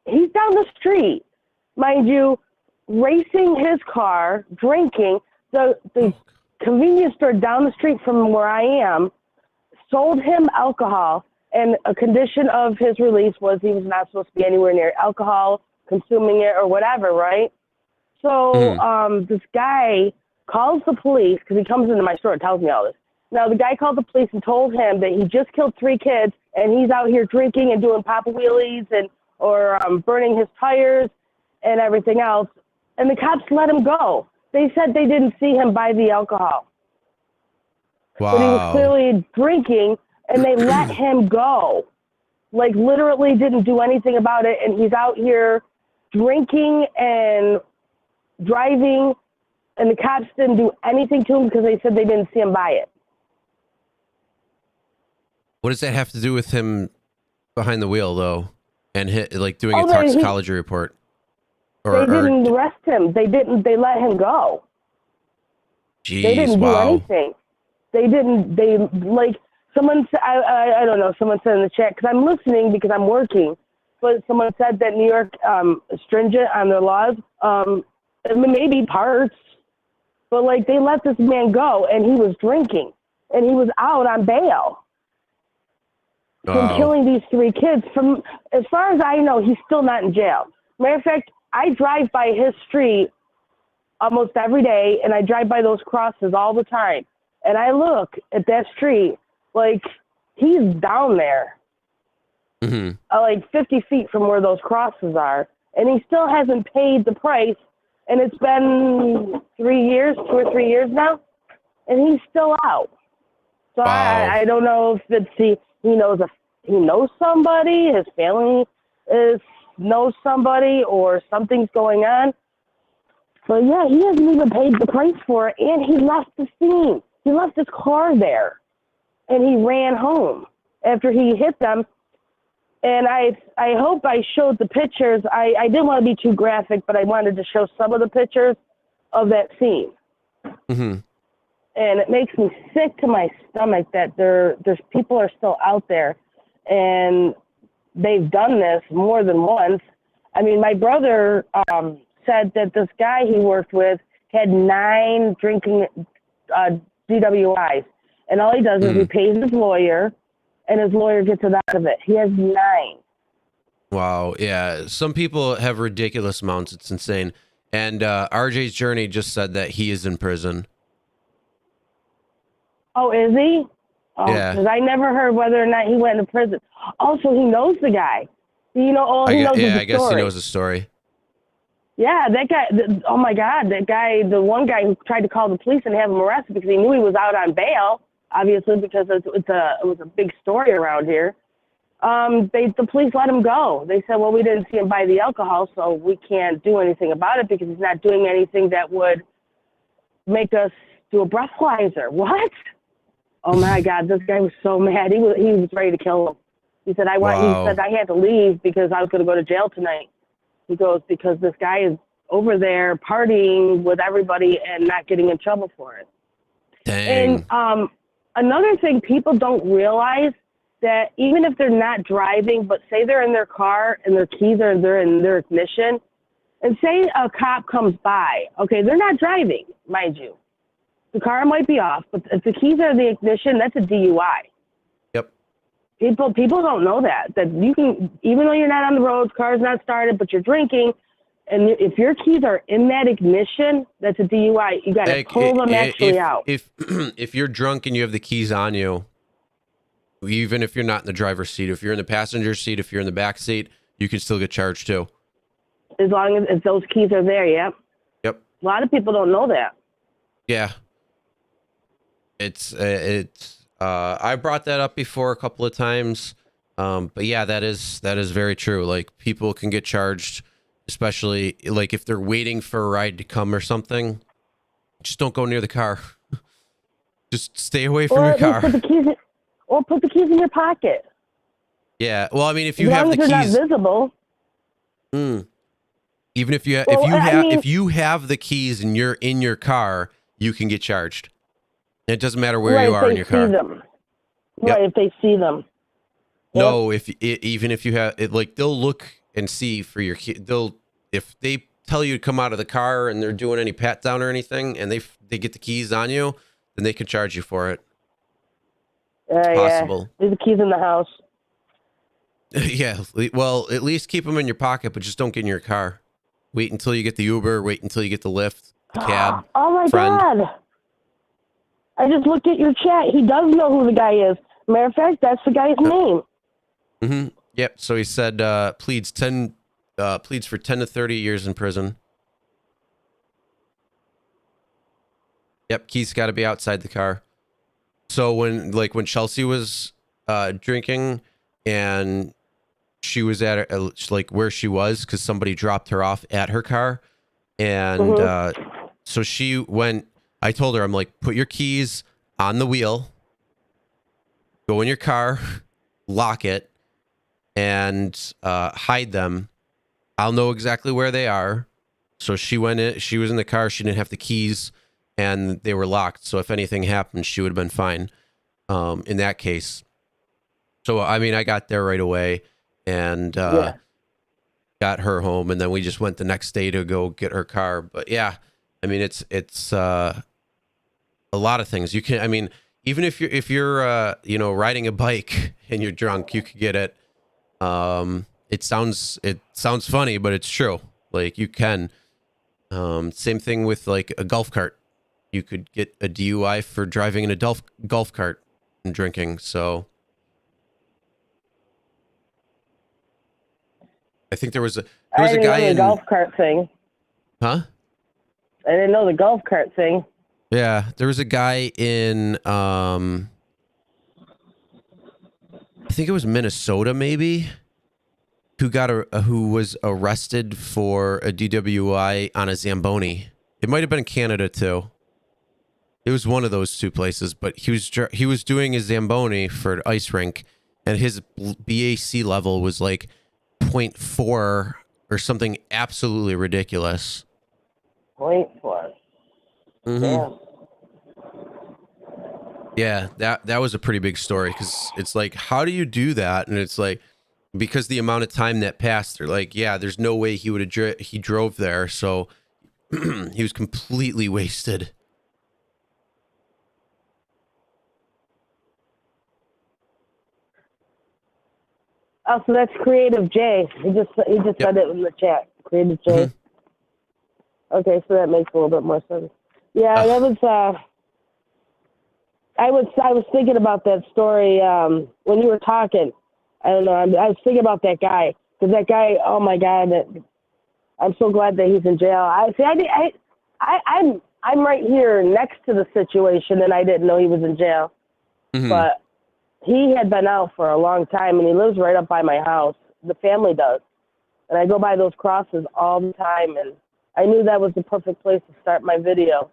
He's down the street, mind you, racing his car, drinking. The convenience store down the street from where I am sold him alcohol, and a condition of his release was he was not supposed to be anywhere near alcohol, consuming it or whatever, right? So this guy calls the police, because he comes into my store and tells me all this. Now, the guy called the police and told him that he just killed 3 kids, and he's out here drinking and doing papa wheelies or burning his tires and everything else. And the cops let him go. They said they didn't see him buy the alcohol. Wow. But he was clearly drinking, and they let him go. Like, literally didn't do anything about it, and he's out here drinking and driving, and the cops didn't do anything to him because they said they didn't see him buy it. What does that have to do with him behind the wheel, though, and doing a toxicology report? They didn't arrest him. They didn't. They let him go. Jeez, they didn't do anything. They didn't. They someone. I don't know. Someone said in the chat, because I'm listening because I'm working. But someone said that New York is stringent on their laws. Maybe parts, but they let this man go, and he was drinking. and he was out on bail from killing these 3 kids. From as far as I know, he's still not in jail. Matter of fact, I drive by his street almost every day, and I drive by those crosses all the time. And I look at that street like he's down there, like 50 feet from where those crosses are, and he still hasn't paid the price. And it's been 3 years, 2 or 3 years now, and he's still out. So I don't know if it's he knows somebody, his family knows somebody, or something's going on. But yeah, he hasn't even paid the price for it, and he left the scene. He left his car there, and he ran home after he hit them. And I hope I showed the pictures. I didn't want to be too graphic, but I wanted to show some of the pictures of that scene. Mm-hmm. And it makes me sick to my stomach that there's people are still out there, and they've done this more than once. I mean, my brother said that this guy he worked with had 9 drinking DWIs, and all he does is he pays his lawyer, and his lawyer gets it out of it. He has 9. Wow. Yeah. Some people have ridiculous amounts. It's insane. And RJ's Journey just said that he is in prison. Oh, is he? Oh, yeah. Because I never heard whether or not he went into prison. Also, he knows the guy. He knows I the guess story. he knows the story. Yeah, that guy. Oh my God, that guy. The one guy who tried to call the police and have him arrested because he knew he was out on bail. Obviously, because it was a big story around here. The police let him go. They said, well, we didn't see him buy the alcohol, so we can't do anything about it because he's not doing anything that would make us do a breathalyzer. What? Oh my God, this guy was so mad. He was ready to kill him. He said, He said I had to leave because I was going to go to jail tonight. He goes, because this guy is over there partying with everybody and not getting in trouble for it. Dang. And another thing people don't realize, that even if they're not driving, but say they're in their car and their keys are in their ignition, and say a cop comes by, okay, they're not driving, mind you. The car might be off, but if the keys are in the ignition, that's a DUI. Yep. People don't know that you can, even though you're not on the road, car's not started, but you're drinking, and if your keys are in that ignition, that's a DUI. You got to pull them out. If you're drunk and you have the keys on you, even if you're not in the driver's seat, if you're in the passenger seat, if you're in the back seat, you can still get charged too. As long as those keys are there, yeah. Yep. A lot of people don't know that. Yeah. It's I brought that up before a couple of times. But yeah, that is very true. Like, people can get charged, especially like if they're waiting for a ride to come or something. Just don't go near the car. Just stay away from your car. Put the keys in your pocket. Yeah. Well, I mean, if you have the keys, not visible. Even if you if you have the keys and you're in your car, you can get charged. It doesn't matter where you are in your car. Them. Right, if they see them. No, even if you have it, like, they'll look and see for your key. If they tell you to come out of the car and they're doing any pat down or anything, and they get the keys on you, then they can charge you for it. It's possible. Leave the keys in the house. Yeah. Well, at least keep them in your pocket, but just don't get in your car. Wait until you get the Uber. Wait until you get the Lyft, the cab. Oh my God! I just looked at your chat. He does know who the guy is. Matter of fact, that's the guy's name. Mm-hmm. Yep. So he said pleads for 10 to 30 years in prison. Yep. Keys got to be outside the car. So when Chelsea was drinking and she was at like where she was because somebody dropped her off at her car, and so she went. I told her, I'm like, put your keys on the wheel, go in your car, lock it, and hide them. I'll know exactly where they are. So she went in. She was in the car. She didn't have the keys, and they were locked. So if anything happened, she would have been fine. In that case. So I mean, I got there right away and got her home, and then we just went the next day to go get her car. But yeah, I mean, it's a lot of things you can. I mean, even if you're you know, riding a bike and you're drunk, you could get it. It sounds funny, but it's true. Like, you can. Same thing with like a golf cart. You could get a DUI for driving in a golf cart and drinking. So I think there was a guy in the golf cart thing. Huh? I didn't know the golf cart thing. Yeah, there was a guy in I think it was Minnesota, maybe, who was arrested for a DWI on a Zamboni. It might have been Canada too. It was one of those two places, but he was doing a Zamboni for an ice rink, and his BAC level was like 0.4 or something absolutely ridiculous. 0.4. Mm-hmm. Yeah, that was a pretty big story, because it's like, how do you do that? And it's like, because the amount of time that passed, they're like, yeah, there's no way he would have he drove there, so he was completely wasted. Oh, so that's Creative J. He just said it in the chat. Creative J. Mm-hmm. Okay, so that makes a little bit more sense. Yeah, that was. I was thinking about that story when you were talking. I don't know. I was thinking about that guy, because that guy. Oh my God! I'm so glad that he's in jail. I'm right here next to the situation, and I didn't know he was in jail. Mm-hmm. But he had been out for a long time, and he lives right up by my house. The family does, and I go by those crosses all the time, and I knew that was the perfect place to start my video.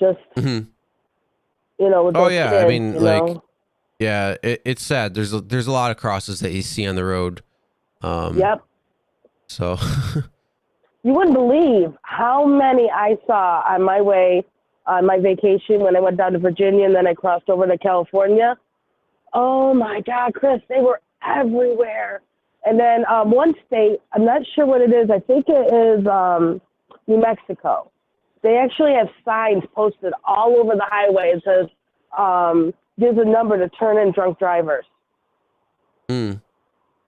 Just. Mm-hmm. You know, with oh those yeah, kids, I mean, like, know? yeah, it's sad. There's a lot of crosses that you see on the road. Yep. So. You wouldn't believe how many I saw on my way on my vacation when I went down to Virginia and then I crossed over to California. Oh my God, Chris, they were everywhere. And then one state, I'm not sure what it is. I think it is New Mexico. They actually have signs posted all over the highway. It says, there's a number to turn in drunk drivers. Mm.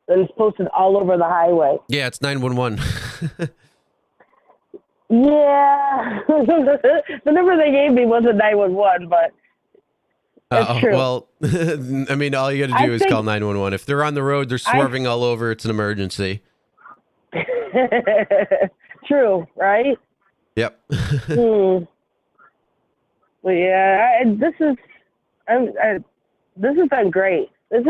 And it's posted all over the highway. Yeah, it's 911. Yeah. The number they gave me wasn't 911, but that's true. Well, I mean, all you got to do is call 911. If they're on the road, they're swerving all over, it's an emergency. True, right? Yep. Well, yeah, this has been great. This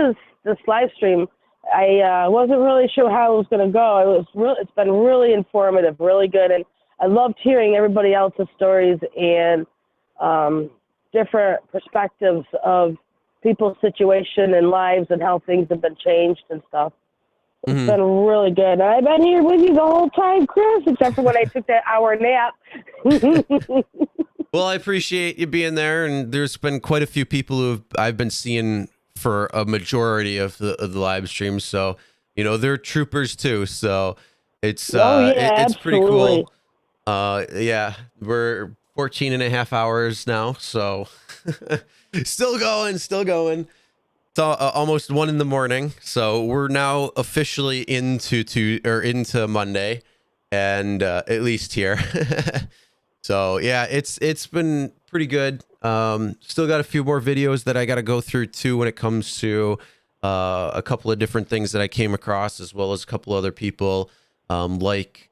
live stream. I wasn't really sure how it was going to go. It's been really informative, really good, and I loved hearing everybody else's stories and different perspectives of people's situation and lives and how things have been changed and stuff. It's been really good. I've been here with you the whole time, Chris, except for when I took that hour nap. Well, I appreciate you being there, and there's been quite a few people who I've been seeing for a majority of the live streams, so you know, they're troopers too. So it's it's pretty cool. Yeah, we're 14 and a half hours now, so still going. It's almost 1 a.m, so we're now officially into Monday, and at least here. So yeah, it's been pretty good. Still got a few more videos that I got to go through too when it comes to a couple of different things that I came across, as well as a couple other people like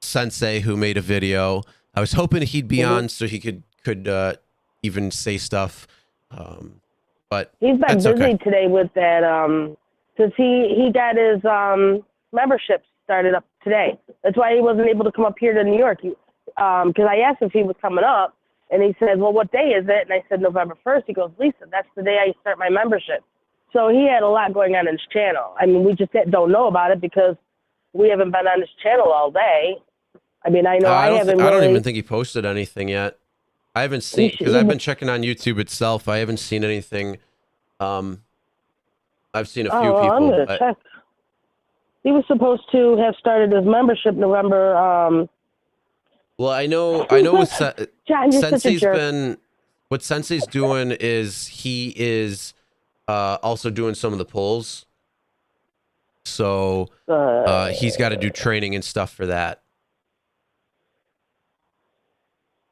Sensei, who made a video. I was hoping he'd be on so he could even say stuff. But he's been busy today with that because he got his membership started up today. That's why he wasn't able to come up here to New York. Because I asked if he was coming up, and he said, well, what day is it? And I said, November 1st. He goes, Lisa, that's the day I start my membership. So he had a lot going on in his channel. I mean, we just don't know about it because we haven't been on his channel all day. I mean, I know I don't even think he posted anything yet. I haven't seen, because I've been checking on YouTube itself. I haven't seen anything. I've seen a few people. I'm going to check. He was supposed to have started his membership November. Well, I know Sensei's been. what Sensei's doing is he is also doing some of the pulls. So he's got to do training and stuff for that.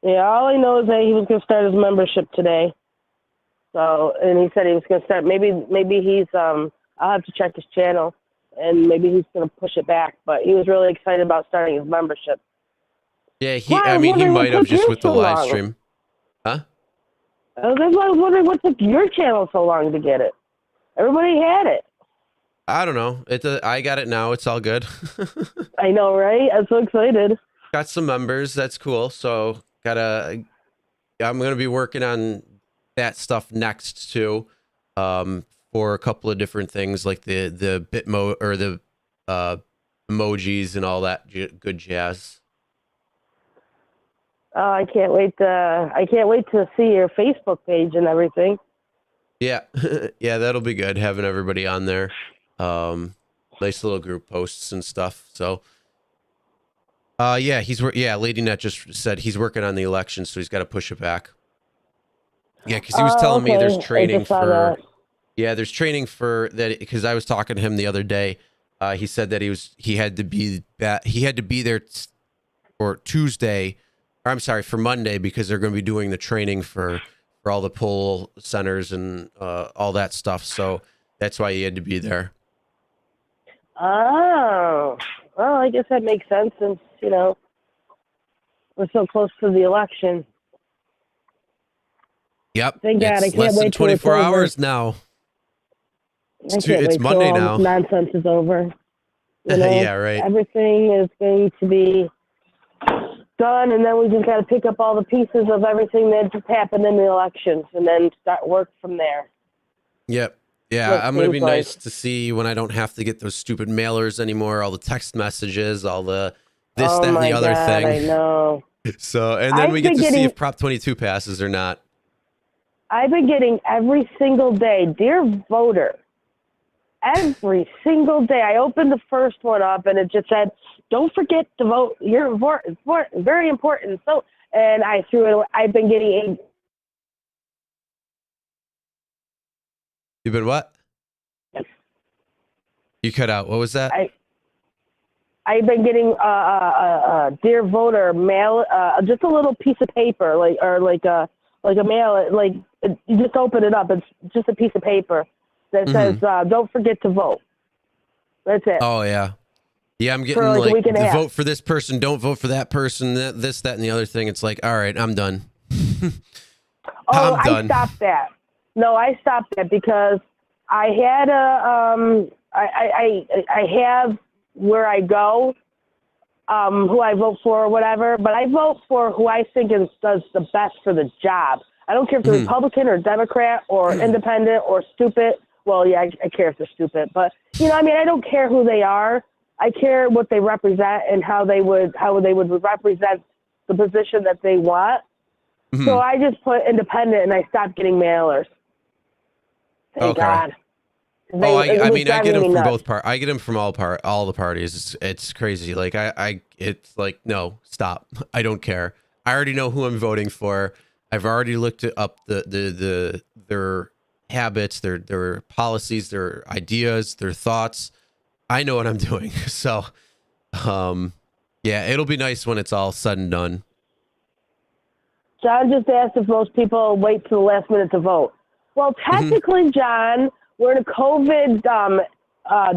Yeah, all I know is that he was going to start his membership today. So, and he said he was going to start. Maybe he's. I'll have to check his channel, and maybe he's going to push it back. But he was really excited about starting his membership. Yeah, I mean, he might have just with the live stream. Huh? That's why I was wondering what took your channel so long to get it. Everybody had it. I don't know. I got it now. It's all good. I know, right? I'm so excited. Got some members. That's cool. So I'm gonna be working on that stuff next too, for a couple of different things like the Bitmo or the emojis and all that good jazz. I can't wait to see your Facebook page and everything. Yeah, yeah, that'll be good having everybody on there. Nice little group posts and stuff. So, yeah, Lady Net just said he's working on the election, so he's got to push it back. Yeah, because he was telling me there's training for. Yeah, there's training for that because I was talking to him the other day. He said that he had to be there for Tuesday. Or I'm sorry, for Monday because they're going to be doing the training for all the poll centers and all that stuff. So that's why he had to be there. Oh, well, I guess that makes sense since, we're so close to the election. Yep. Thank God. I It's can't less than wait till 24 it's over. hours now. It's Monday all now. this nonsense is over. Yeah, right. Everything is going to be done, and then we just got to pick up all the pieces of everything that just happened in the elections and then start work from there. Yep. Yeah, What I'm going to be seems like. nice to see when I don't have to get those stupid mailers anymore, all the text messages, all the this, Oh that, and my the other God, thing. I know. So, and then I've we get been to see getting- if Prop 22 passes or not. I've been getting every single day, dear voter, every single day. I opened the first one up and it just said, don't forget to vote. Your vote is very important. So, and I threw it away. I've been getting You've been what? You cut out. What was that? I've been getting dear voter mail, just a little piece of paper, like a mail, like you just open it up. It's just a piece of paper that says, "Don't forget to vote." That's it. Oh yeah, yeah. I'm getting For like a week and a half. vote for this person, don't vote for that person. This, that, and the other thing. It's like, all right, I'm done. Oh, I'm done. I stopped that. No, I stopped that because I had I have where I go, who I vote for or whatever, but I vote for who I think does the best for the job. I don't care if they're Republican or Democrat or independent or stupid. Well, yeah, I care if they're stupid, but I don't care who they are. I care what they represent and how they would represent the position that they want. So I just put independent and I stopped getting mailers. Thank God. I mean, I get them from nuts. both parts. I get them from all the parties. It's crazy. Like it's like, no, stop. I don't care. I already know who I'm voting for. I've already looked up their habits, their policies, their ideas, their thoughts. I know what I'm doing. So, yeah, it'll be nice when it's all said and done. John just asked if most people wait till the last minute to vote. Well, technically, John, we're in a COVID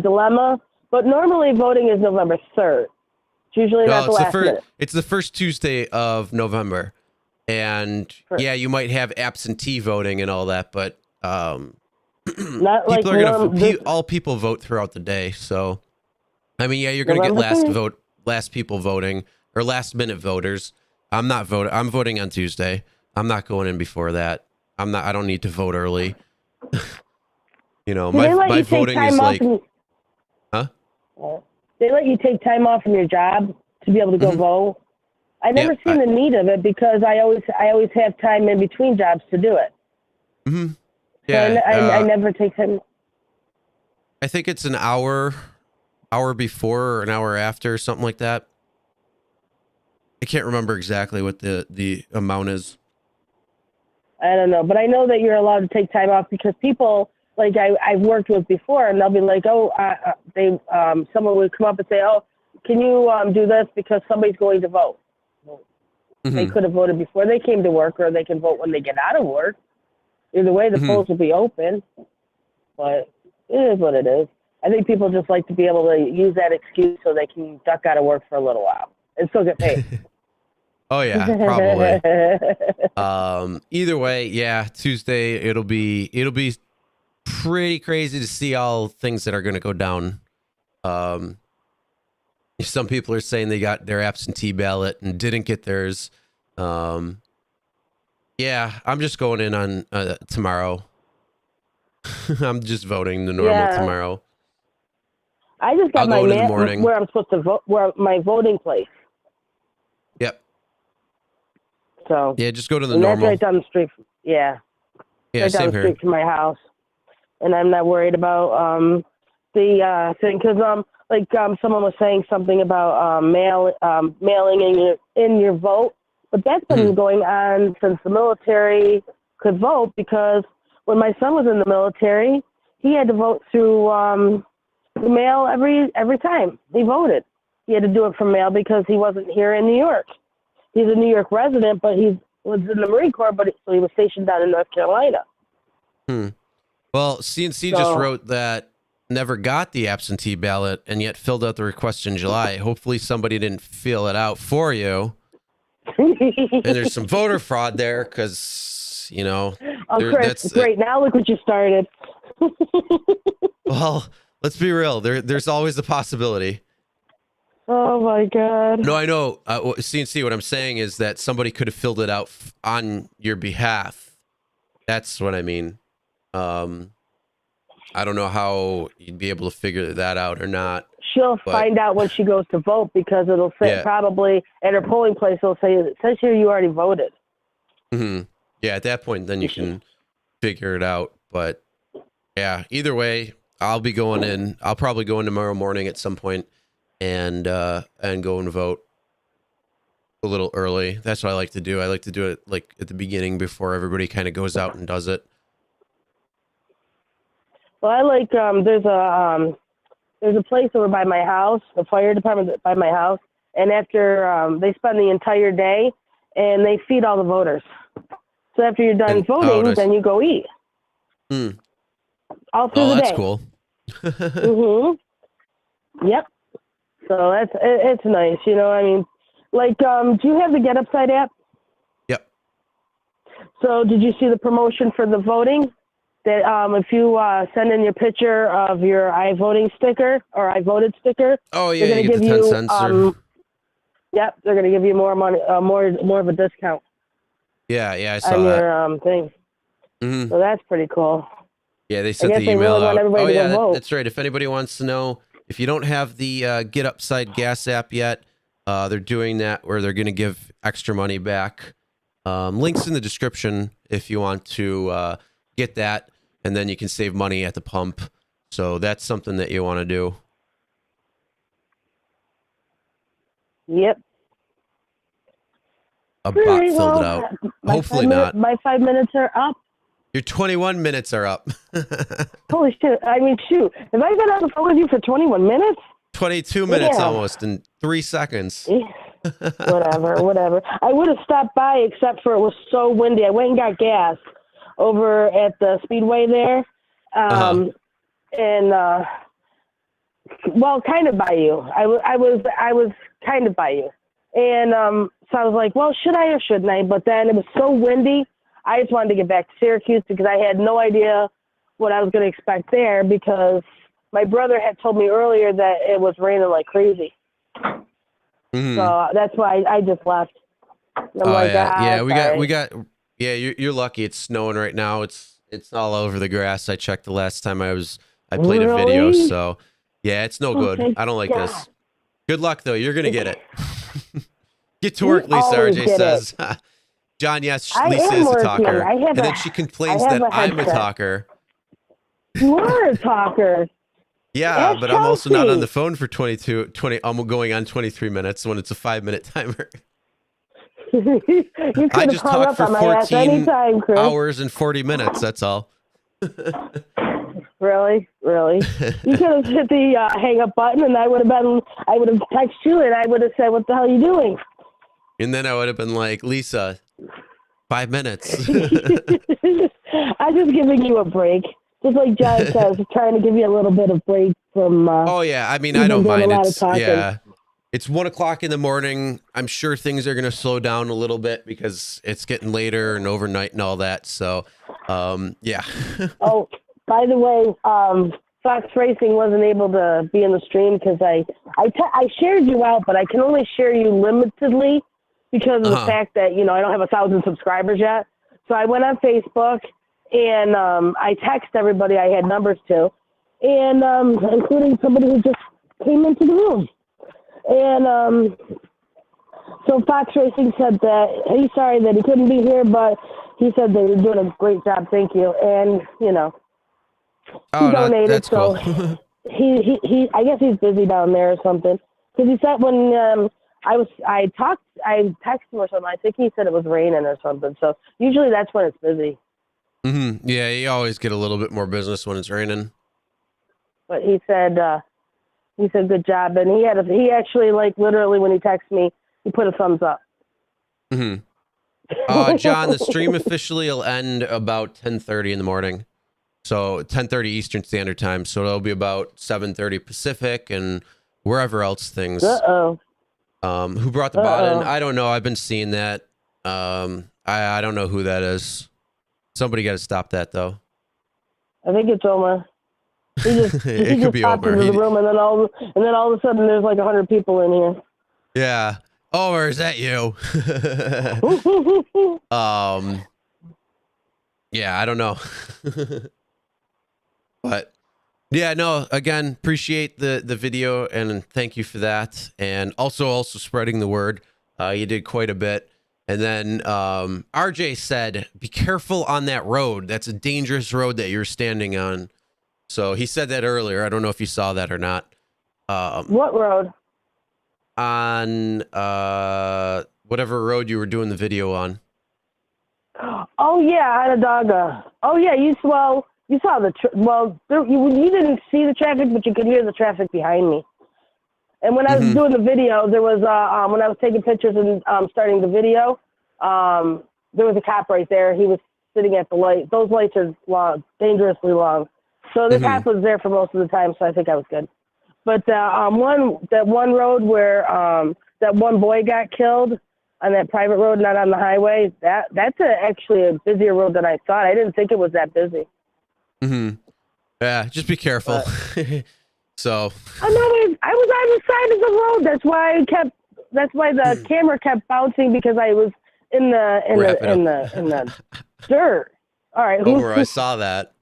dilemma, but normally voting is November 3rd. It's usually not the last minute. It's the first Tuesday of November. And yeah, you might have absentee voting and all that, but Not like people are gonna all people vote throughout the day. So, I mean, yeah, you're gonna get last people voting or last minute voters. I'm not voting. I'm voting on Tuesday. I'm not going in before that. I don't need to vote early. My voting is like, huh? They let you take time off from your job to be able to go vote. I never seen the need of it because I always have time in between jobs to do it. Yeah, so I never take time. I think it's an hour before or an hour after, something like that. I can't remember exactly what the amount is. I don't know, but I know that you're allowed to take time off because people like I've worked with before, and they'll be like, oh, someone would come up and say, oh, can you do this because somebody's going to vote. They could have voted before they came to work, or they can vote when they get out of work. Either way, the polls will be open. But it is what it is. I think people just like to be able to use that excuse so they can duck out of work for a little while and still get paid. Oh yeah, probably. Either way, yeah, Tuesday it'll be pretty crazy to see all things that are going to go down. Some people are saying they got their absentee ballot and didn't get theirs. Yeah, I'm just going in on tomorrow. I'm just voting the normal tomorrow. I just got I'll my go in the morning. where I'm supposed to vote, where my voting place. Yep. So yeah, just go to the and normal. That's right down the street. Yeah. Yeah, right down same the here. street from my house, and I'm not worried about the thing because someone was saying something about mailing in your vote, but that's been going on since the military could vote. Because when my son was in the military, he had to vote through the mail every time he voted. He had to do it from mail because he wasn't here in New York. He's a New York resident, but he was in the Marine Corps, so he was stationed down in North Carolina. Well, CNC just wrote that never got the absentee ballot and yet filled out the request in July. Hopefully somebody didn't fill it out for you. And there's some voter fraud there because, Oh, Chris, great. Now look what you started. Well, let's be real. There's always a possibility. Oh, my God. No, I know. CNC, what I'm saying is that somebody could have filled it out on your behalf. That's what I mean. I don't know how you'd be able to figure that out or not. She'll find out when she goes to vote because it'll say probably at her polling place, it'll say, it says here you already voted. Yeah, at that point, then you can figure it out. But yeah, either way, I'll be going in. I'll probably go in tomorrow morning at some point and go and vote a little early. That's what I like to do. I like to do it like at the beginning before everybody kind of goes out and does it. Well, I like there's a place over by my house, the fire department by my house, and after they spend the entire day and they feed all the voters. So after you're done voting, nice. then you go eat. All through the day. That's cool. Yep. So it's nice, you know. I mean, like, do you have the Get Upside app? Yep. So did you see the promotion for the voting? That if you send in your picture of your I voting sticker or I voted sticker, oh yeah, they're you going to get give the 10 you. cents. Yep, they're going to give you more money, more of a discount. Yeah, I saw on that. Your thing. So that's pretty cool. Yeah, they sent I the guess they email really want out. everybody Oh to go yeah, vote. that's right. If anybody wants to know, if you don't have the Get Upside Gas app yet, they're doing that where they're going to give extra money back. Links in the description if you want to get that, and then you can save money at the pump. So that's something that you want to do. Yep. A bot filled it out. Hopefully not. My 5 minutes are up. Your 21 minutes are up. Holy shit. I mean, shoot. Have I been on the phone with you for 21 minutes? 22 minutes almost in 3 seconds. Whatever. I would have stopped by except for it was so windy. I went and got gas over at the Speedway there. And, well, kind of by you. I was kind of by you. And so I was like, well, should I or shouldn't I? But then it was so windy. I just wanted to get back to Syracuse because I had no idea what I was going to expect there because my brother had told me earlier that it was raining like crazy. So that's why I just left. You're lucky. It's snowing right now. It's all over the grass. I checked the last time I played a video. So yeah, it's no good. Okay. I don't like this. Good luck though. You're gonna get it. Get to work, Lisa. RJ says. John, yes, Lisa is a talker. And then she complains that I'm a talker. You are a talker. Yeah, but I'm also not on the phone for 20. I'm going on 23 minutes when it's a 5-minute timer. You could I have just hung talked up for on my ass 14 anytime, Chris. hours and 40 minutes. That's all. Really? You could have hit the hang up button, and I would have texted you, and I would have said, "What the hell are you doing?" And then I would have been like, Lisa, 5 minutes. I'm just giving you a break. Just like John says, trying to give you a little bit of break from. Oh yeah, I mean, I don't mind. It's 1 o'clock in the morning. I'm sure things are going to slow down a little bit because it's getting later and overnight and all that. So, yeah. Oh, by the way, Fox Racing wasn't able to be in the stream because I shared you out, but I can only share you limitedly because of the fact that, I don't have 1,000 subscribers yet. So I went on Facebook and I texted everybody I had numbers to, and including somebody who just came into the room. And so Fox Racing said that he's sorry that he couldn't be here, but he said they were doing a great job. Thank you. And, he donated. That's so cool. he I guess he's busy down there or something. Because he said when I texted him or something, I think he said it was raining or something. So usually that's when it's busy. Mm-hmm. Yeah, you always get a little bit more business when it's raining. But he said good job, and he actually, like, literally when he texted me, he put a thumbs up. Mm-hmm. John, the stream officially will end about 10:30 in the morning. So 10:30 Eastern Standard Time. So it'll be about 7:30 Pacific and wherever else things. Uh-oh. Who brought the bot in? I don't know. I've been seeing that. I don't know who that is. Somebody got to stop that, though. I think it's Omar. He just popped Omar. into the room, and then all of a sudden there's like 100 people in here. Yeah. Omar, is that you? Yeah, I don't know. But yeah, no, again, appreciate the video and thank you for that. And also spreading the word. You did quite a bit. And then RJ said, be careful on that road. That's a dangerous road that you're standing on. So he said that earlier. I don't know if you saw that or not. What road? On whatever road you were doing the video on. Oh yeah, Onondaga. Oh yeah, you saw the you didn't see the traffic, but you could hear the traffic behind me. And when I was doing the video, there was when I was taking pictures and starting the video, there was a cop right there. He was sitting at the light. Those lights are long, dangerously long. So the cop was there for most of the time, so I think I was good. But that one road where that one boy got killed on that private road, not on the highway, that's actually a busier road than I thought. I didn't think it was that busy. Yeah, just be careful. So I was on the side of the road. That's why the camera kept bouncing because I was in the dirt. All right, Omar, I saw that.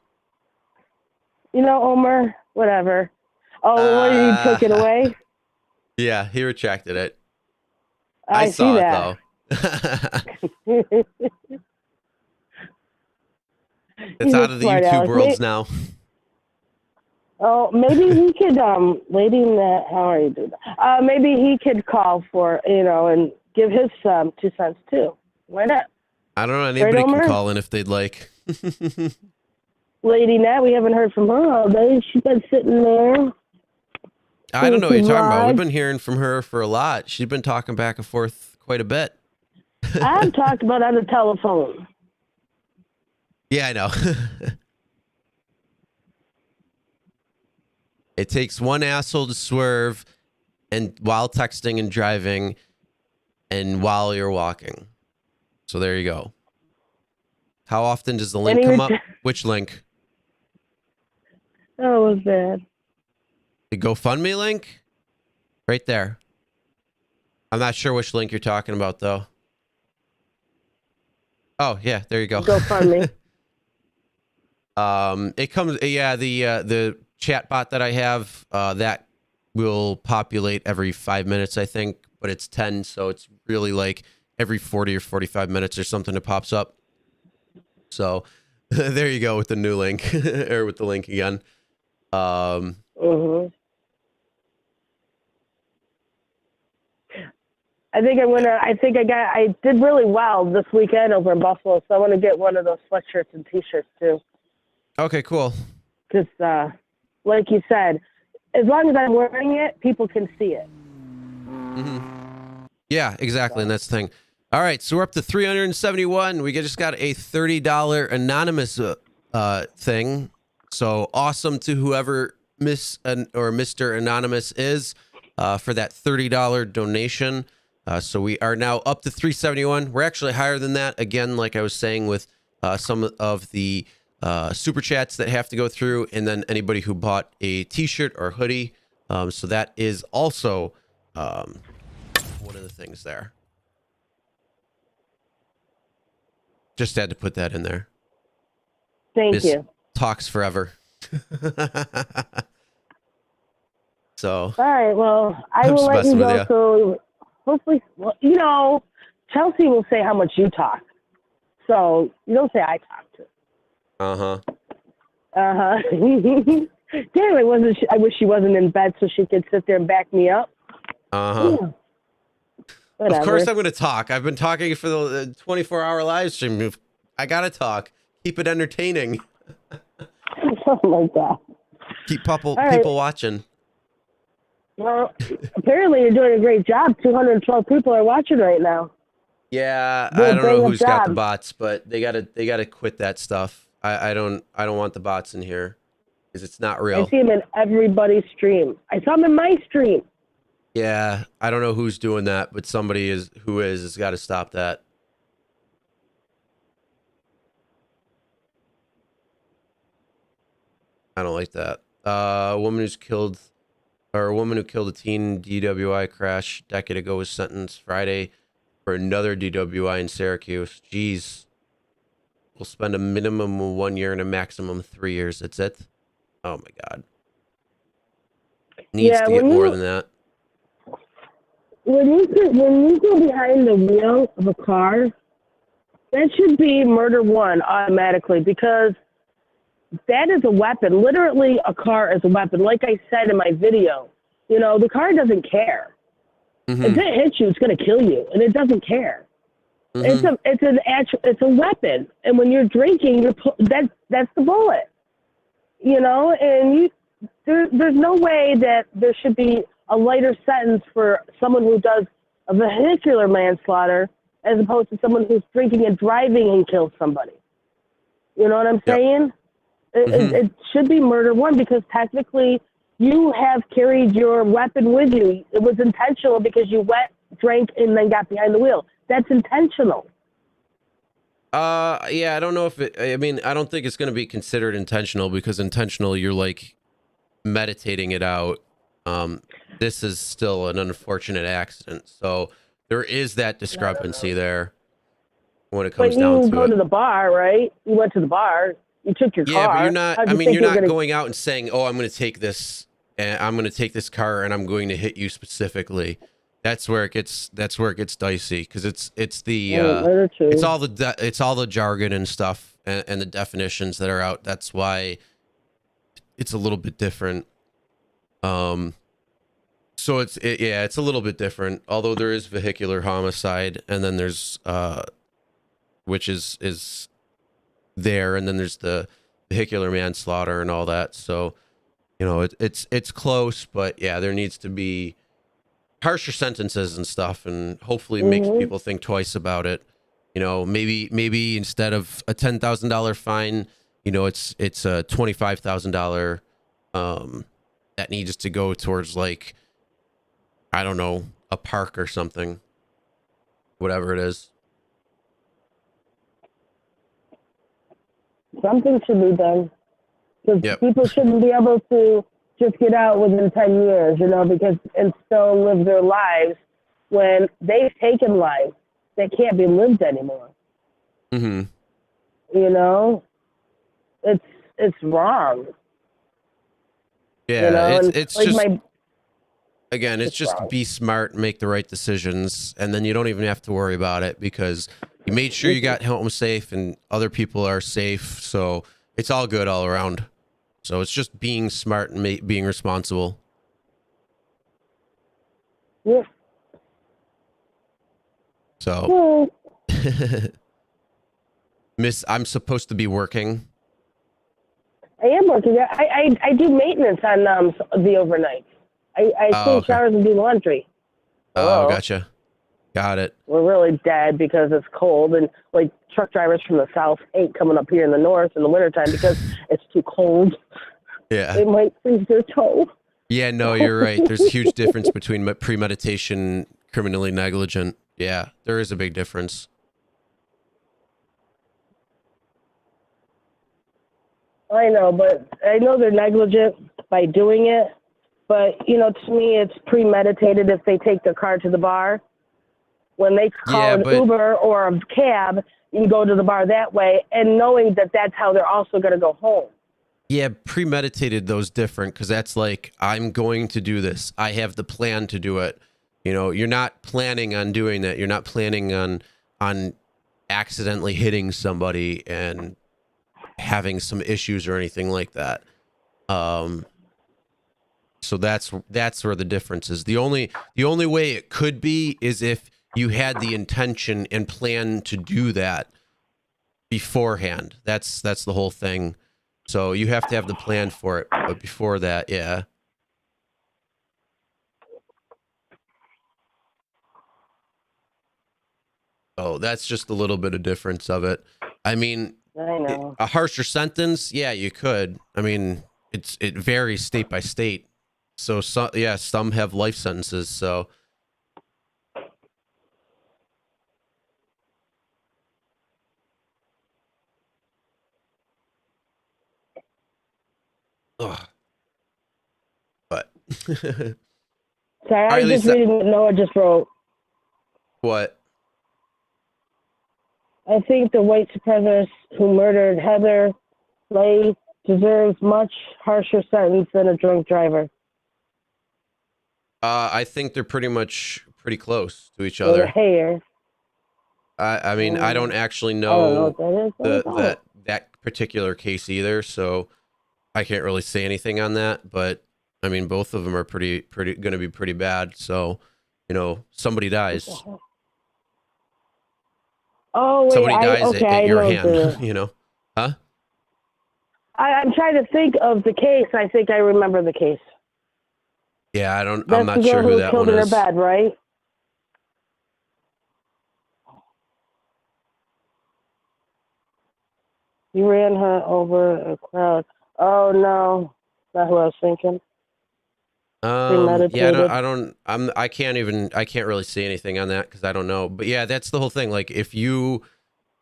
Omar, whatever. Oh, you took it away? Yeah, he retracted it. I saw see it that. though. It's out of the YouTube worlds now. Oh, maybe he could, lady in the, how are you doing? Maybe he could call for, and give his 2 cents too. Why not? I don't know. Anybody Right, can Omar? call in if they'd like. Lady Nat, we haven't heard from her all day. She's been sitting there. I don't know what you're talking about. Live. We've been hearing from her for a lot. She's been talking back and forth quite a bit. I've talked about on the telephone. Yeah, I know. It takes one asshole to swerve and while texting and driving and while you're walking. So there you go. How often does the link come up? Which link? Oh, it was bad. The GoFundMe link? Right there. I'm not sure which link you're talking about, though. Oh, yeah, there you go. GoFundMe. It comes, the chat bot that I have, that will populate every 5 minutes, I think, but it's 10, so it's really like every 40 or 45 minutes or something that pops up. So there you go with the new link or with the link again. I did really well this weekend over in Buffalo, so I want to get one of those sweatshirts and T-shirts too. Okay, cool. Because, like you said, as long as I'm wearing it, people can see it. Yeah, exactly, and that's the thing. All right, so we're up to 371. We just got a $30 anonymous thing. So awesome to whoever Miss or Mr. Anonymous is for that $30 donation. So we are now up to 371. We're actually higher than that. Again, like I was saying, with some of the super chats that have to go through, and then anybody who bought a T-shirt or hoodie. So that is also one of the things there. Just had to put that in there. Thank you. Talks forever. So. All right. Well, I will let you go. So hopefully, well, you know, Chelsea will say how much you talk. So you don't say I talk to. Damn, I wish she wasn't in bed so she could sit there and back me up. Of course I'm going to talk. I've been talking for the 24-hour live stream. I got to talk. Keep it entertaining. Oh, my God. Keep people watching. Well, apparently you're doing a great job. 212 people are watching right now. Yeah, I don't know who's got the bots, but they gotta quit that stuff. I don't want the bots in here because it's not real. I see them in everybody's stream. I saw them in my stream. Yeah, I don't know who's doing that, but somebody has got to stop that. I don't like that. A woman who killed a teen DWI crash a decade ago was sentenced Friday for another DWI in Syracuse. Jeez. Will spend a minimum of 1 year and a maximum of 3 years. That's it. Oh my God. Needs to get more than that. When you go behind the wheel of a car, that should be murder one automatically, because that is a weapon. Literally, a car is a weapon. Like I said in my video, you know, the car doesn't care. If it hits you, it's going to kill you, and it doesn't care. It's a weapon, and when you're drinking, that's the bullet. You know, and there's no way that there should be a lighter sentence for someone who does a vehicular manslaughter as opposed to someone who's drinking and driving and kills somebody. You know what I'm saying? It should be murder one, because technically you have carried your weapon with you. It was intentional because you drank, and then got behind the wheel. That's intentional. Yeah, I don't know if I don't think it's going to be considered intentional, because intentional, you're like meditating it out. This is still an unfortunate accident. So there is that discrepancy there when it comes down to it. But you go to the bar, right? You went to the bar. You took your car. Yeah, but you're not, you're not going out and saying, oh, I'm going to take this, and I'm going to take this car and I'm going to hit you specifically. That's where it gets dicey, because it's all the jargon and stuff and the definitions that are out. That's why it's a little bit different. So it's a little bit different, although there is vehicular homicide, and then there's which is there, and then there's the vehicular manslaughter and all that. So, you know, it's close, but yeah, there needs to be harsher sentences and stuff, and hopefully make people think twice about it. You know, maybe instead of a $10,000 fine, you know, it's a $25,000 that needs to go towards, like, I don't know, a park or something, whatever it is. Something should be done, because people shouldn't be able to just get out within 10 years, you know, and still live their lives when they've taken lives that can't be lived anymore. You know, it's wrong. Yeah, you know? it's like just it's just wrong. Be smart, make the right decisions, and then you don't even have to worry about it, because you made sure you got home safe and other people are safe, so it's all good all around. So it's just being smart and being responsible. Yeah. So, Miss, I'm supposed to be working. I am working. I do maintenance on the overnight. I clean showers and do laundry. Oh, gotcha. Got it. We're really dead because it's cold, and like truck drivers from the south ain't coming up here in the north in the wintertime because it's too cold. Yeah. They might freeze their toe. Yeah, no, you're right. There's a huge difference between premeditation, criminally negligent. Yeah, there is a big difference. I know, but I know they're negligent by doing it. But, you know, to me, it's premeditated if they take their car to the bar. When they call an Uber or a cab, you can go to the bar that way, and knowing that that's how they're also going to go home. Yeah, premeditated, those different, because that's like, I'm going to do this. I have the plan to do it. You know, you're not planning on doing that. You're not planning on accidentally hitting somebody and having some issues or anything like that. So that's where the difference is. The only way it could be is if you had the intention and plan to do that beforehand. That's the whole thing. So you have to have the plan for it, but before that, yeah. Oh, that's just a little bit of difference of it. I mean, I know. a harsher sentence, yeah, you could. I mean, it varies state by state. So some have life sentences. So. Ugh. But. Sorry, I was just reading what Noah just wrote. What? I think the white supremacist who murdered Heather Lay deserves much harsher sentence than a drunk driver. I think they're pretty close to each other. Hair. I mean, I don't actually know, that particular case either, so I can't really say anything on that. But I mean, both of them are pretty going to be pretty bad. So, you know, somebody dies. Oh, wait, somebody dies at your hand. You know, huh? I'm trying to think of the case. I think I remember the case. Yeah, I'm That's not sure who that one in is. her bed, right? You ran her over a crowd. Oh no, not who I was thinking. Yeah, I can't really say anything on that because I don't know. But yeah, that's the whole thing. Like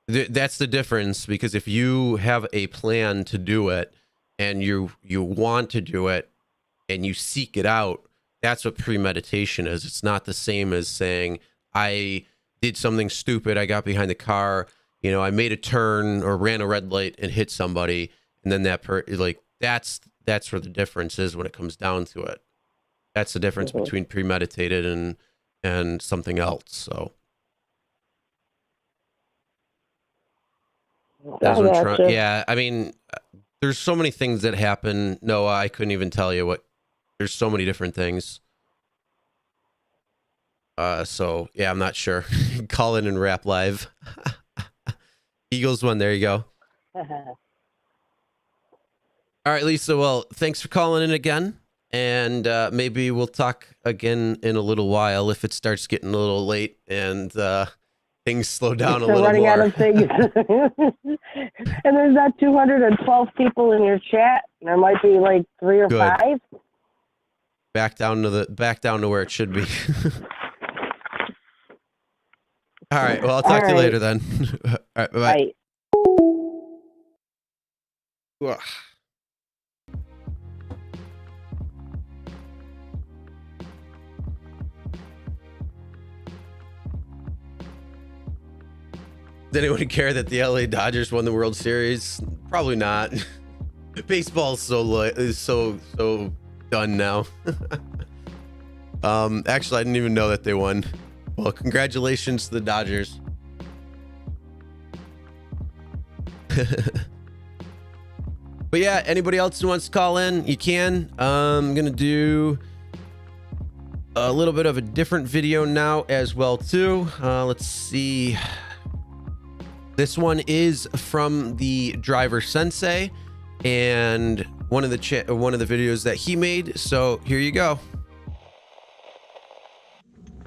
that's the difference, because if you have a plan to do it and you want to do it and you seek it out, that's what premeditation is. It's not the same as saying, I did something stupid. I got behind the car, you know, I made a turn or ran a red light and hit somebody. And then that's where the difference is when it comes down to it. That's the difference between premeditated and something else. So. Yeah, I mean, there's so many things that happen. Noah, I couldn't even tell you what. There's so many different things. So yeah, I'm not sure. Call in and rap live. Eagles won. There you go. All right, Lisa. Well, thanks for calling in again, and maybe we'll talk again in a little while if it starts getting a little late and things slow down a little running more. Out of things. And there's not 212 people in your chat. There might be like 3 or 5. Back down to where it should be. All right. Well, I'll talk to you later then. All right. Bye. Ugh. Does anyone care that the LA Dodgers won the World Series? Probably not. Baseball's so done now. Actually, I didn't even know that they won. Well, congratulations to the Dodgers. But yeah, anybody else who wants to call in, you can. I'm gonna do a little bit of a different video now as well too. Let's see. This one is from the driver sensei and one of the videos that he made. So here you go.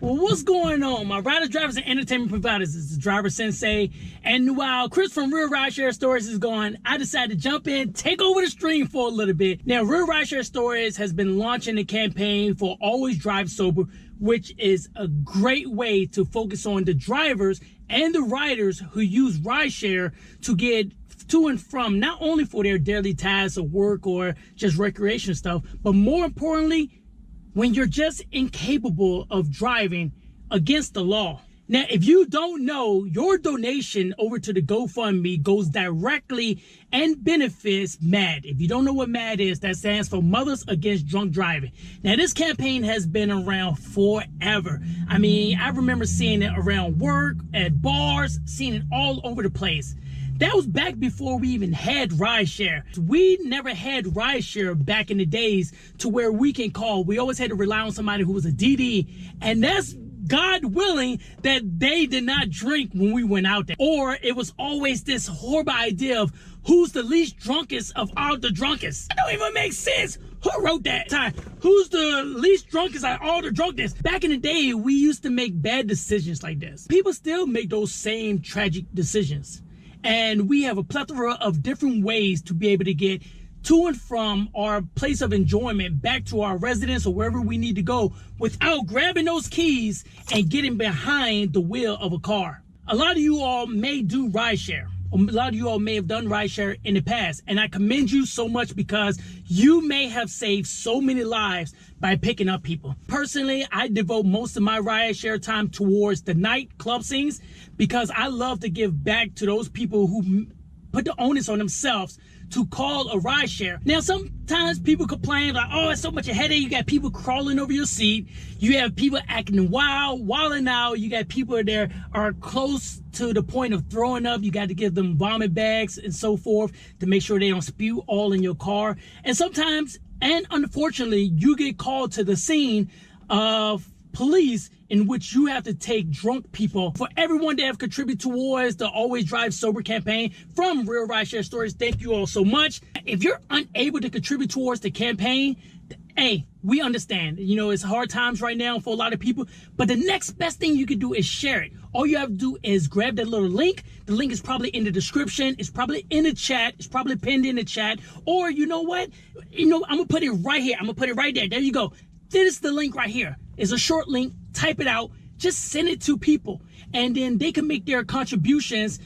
Well, what's going on? My riders, drivers, and entertainment providers is the driver sensei. And while Chris from Real Rideshare Stories is gone, I decided to jump in, take over the stream for a little bit. Now, Real Rideshare Stories has been launching a campaign for Always Drive Sober, which is a great way to focus on the drivers and the riders who use rideshare to get to and from, not only for their daily tasks of work or just recreation stuff, but more importantly, when you're just incapable of driving against the law. Now, if you don't know, your donation over to the GoFundMe goes directly and benefits MAD. If you don't know what MAD is, that stands for Mothers Against Drunk Driving. Now, this campaign has been around forever. I mean, I remember seeing it around work, at bars, seeing it all over the place. That was back before we even had rideshare. We never had rideshare back in the days to where we can call. We always had to rely on somebody who was a DD, and that's God willing that they did not drink when we went out there. Or it was always this horrible idea of who's the least drunkest of all the drunkest. That don't even make sense. Who wrote that time? Who's the least drunkest out of all the drunkest? Back in the day, we used to make bad decisions like this. People still make those same tragic decisions. And we have a plethora of different ways to be able to get to and from our place of enjoyment back to our residence or wherever we need to go without grabbing those keys and getting behind the wheel of a car. A lot of you all may do rideshare. A lot of you all may have done rideshare in the past, and I commend you so much because you may have saved so many lives by picking up people. Personally, I devote most of my rideshare time towards the nightclub scenes because I love to give back to those people who put the onus on themselves to call a rideshare. Now, sometimes people complain like, oh, it's so much a headache. You got people crawling over your seat. You have people acting wild, wilding out. You got people that are close to the point of throwing up. You got to give them vomit bags and so forth to make sure they don't spew all in your car. And sometimes, and unfortunately, you get called to the scene of police in which you have to take drunk people. For everyone that have contributed towards the Always Drive Sober campaign from Real Rideshare Stories, thank you all so much. If you're unable to contribute towards the campaign, hey, we understand. You know, it's hard times right now for a lot of people, but the next best thing you can do is share it. All you have to do is grab that little link. The link is probably in the description. It's probably in the chat. It's probably pinned in the chat. Or you know what? You know, I'm gonna put it right here. I'm gonna put it right there. There you go. This is the link right here. It's a short link. Type it out. Just send it to people, and then they can make their contributions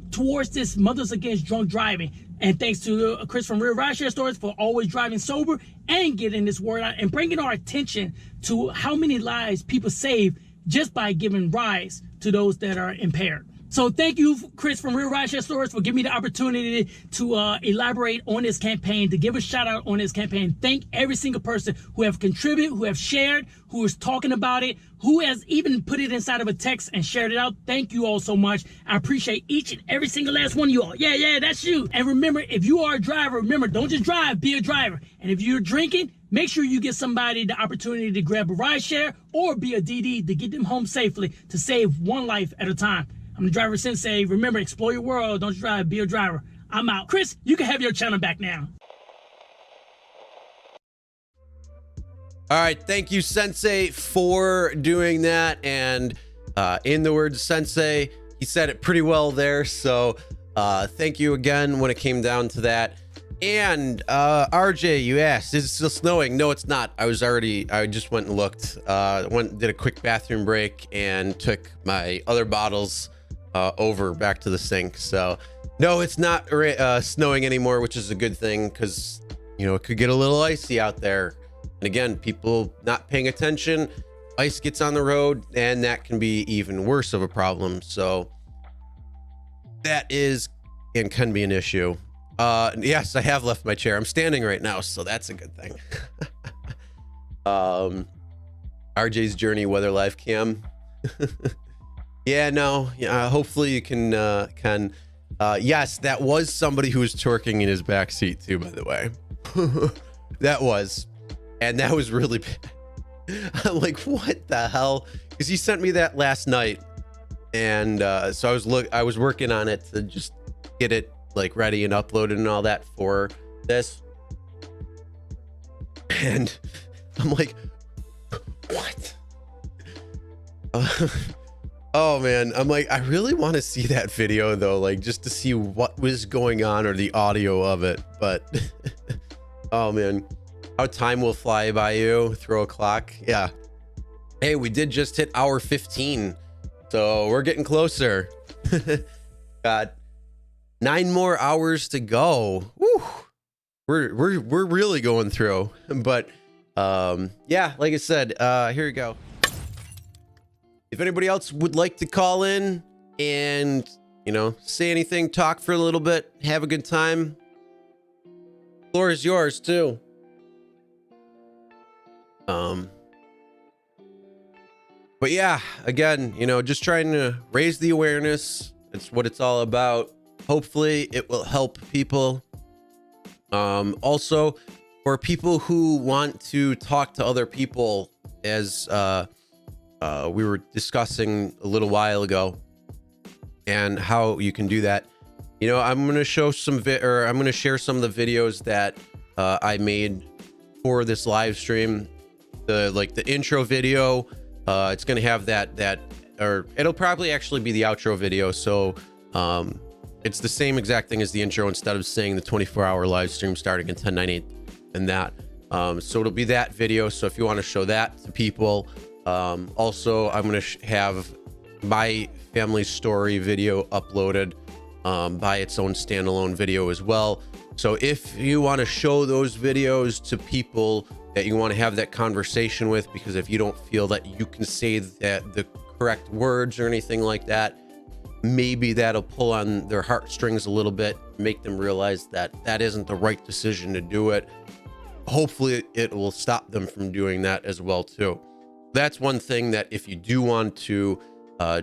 towards this Mothers Against Drunk Driving. And thanks to Chris from Real Rideshare Stories for always driving sober and getting this word out and bringing our attention to how many lives people save just by giving rides to those that are impaired. So thank you, Chris from Real Rideshare Stories, for giving me the opportunity to elaborate on this campaign, to give a shout out on this campaign. Thank every single person who have contributed, who have shared, who is talking about it, who has even put it inside of a text and shared it out. Thank you all so much. I appreciate each and every single last one of you all. Yeah, that's you. And remember, if you are a driver, remember, don't just drive, be a driver. And if you're drinking, make sure you get somebody the opportunity to grab a rideshare or be a DD to get them home safely to save one life at a time. I'm the driver sensei. Remember, explore your world. Don't drive, be a driver. I'm out. Chris, you can have your channel back now. All right, thank you, Sensei, for doing that. And in the words Sensei, he said it pretty well there. So thank you again when it came down to that. And RJ, you asked, is it still snowing? No, it's not. I just went and looked. Did a quick bathroom break and took my other bottles over back to the sink. So no, it's not snowing anymore, which is a good thing because, you know, it could get a little icy out there. And again, people not paying attention, ice gets on the road, and that can be even worse of a problem. So that is and can be an issue. Yes, I have left my chair. I'm standing right now, so that's a good thing. RJ's Journey Weather Life Cam. Yeah, no, hopefully you can yes, that was somebody who was twerking in his back seat too, by the way. That was, and that was really bad. I'm like, what the hell? Because he sent me that last night, and so I was working on it to just get it like ready and uploaded and all that for this, and I'm like, what? Oh man, I'm like, I really want to see that video though, like just to see what was going on or the audio of it. But oh man, how time will fly by you. Throw a clock. Yeah. Hey, we did just hit hour 15, so we're getting closer. Got 9 more hours to go. Woo. We're really going through. But yeah, like I said, here we go. If anybody else would like to call in and, you know, say anything, talk for a little bit, have a good time, floor is yours too. But yeah, again, you know, just trying to raise the awareness. It's what it's all about. Hopefully it will help people. Also for people who want to talk to other people, as we were discussing a little while ago, and how you can do that. You know, I'm going to show some I'm going to share some of the videos that I made for this live stream. The intro video, it's going to have that, or it'll probably actually be the outro video. So it's the same exact thing as the intro, instead of saying the 24-hour live stream starting at 10/9/8 and that. So it'll be that video. So if you want to show that to people. Also, I'm going to have my family story video uploaded by its own standalone video as well. So if you want to show those videos to people that you want to have that conversation with, because if you don't feel that you can say that the correct words or anything like that, maybe that'll pull on their heartstrings a little bit, make them realize that that isn't the right decision to do it. Hopefully it will stop them from doing that as well too. That's one thing that if you do want to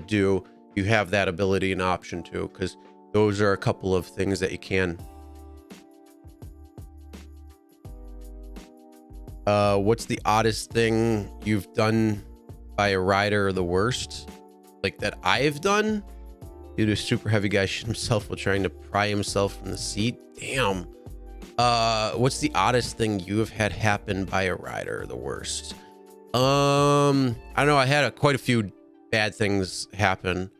do, you have that ability and option to, because those are a couple of things that you can. What's the oddest thing you've done by a rider, or the worst? Like that I've done? Dude, a super heavy guy shit himself while trying to pry himself from the seat. Damn. What's the oddest thing you have had happen by a rider, or the worst? I don't know. I had quite a few bad things happen.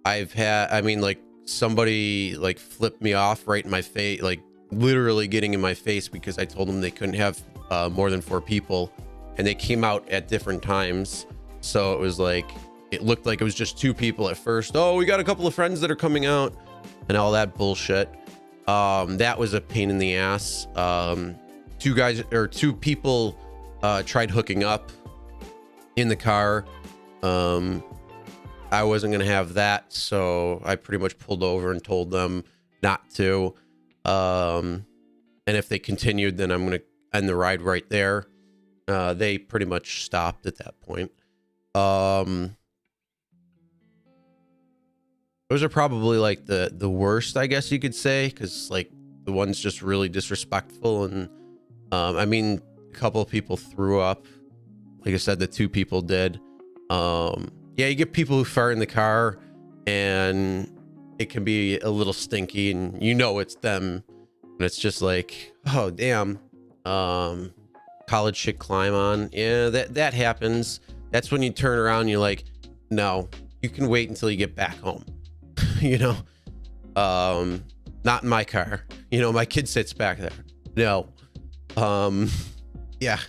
I've had, I mean, like somebody like flipped me off right in my face, like literally getting in my face because I told them they couldn't have more than 4 people, and they came out at different times. So it was like, it looked like it was just 2 people at first. Oh, we got a couple of friends that are coming out and all that bullshit. That was a pain in the ass. 2 people tried hooking up in the car. I wasn't gonna have that, so I pretty much pulled over and told them not to. And if they continued, then I'm gonna end the ride right there. They pretty much stopped at that point. Those are probably like the worst, I guess you could say, because like the one's just really disrespectful. And I mean, a couple of people threw up. Like I said, the 2 people did. Yeah, you get people who fart in the car, and it can be a little stinky, and you know it's them, and it's just like, oh damn. College shit climb on. Yeah, that happens. That's when you turn around and you're like, no, you can wait until you get back home. You know, not in my car. You know, my kid sits back there. No. Yeah.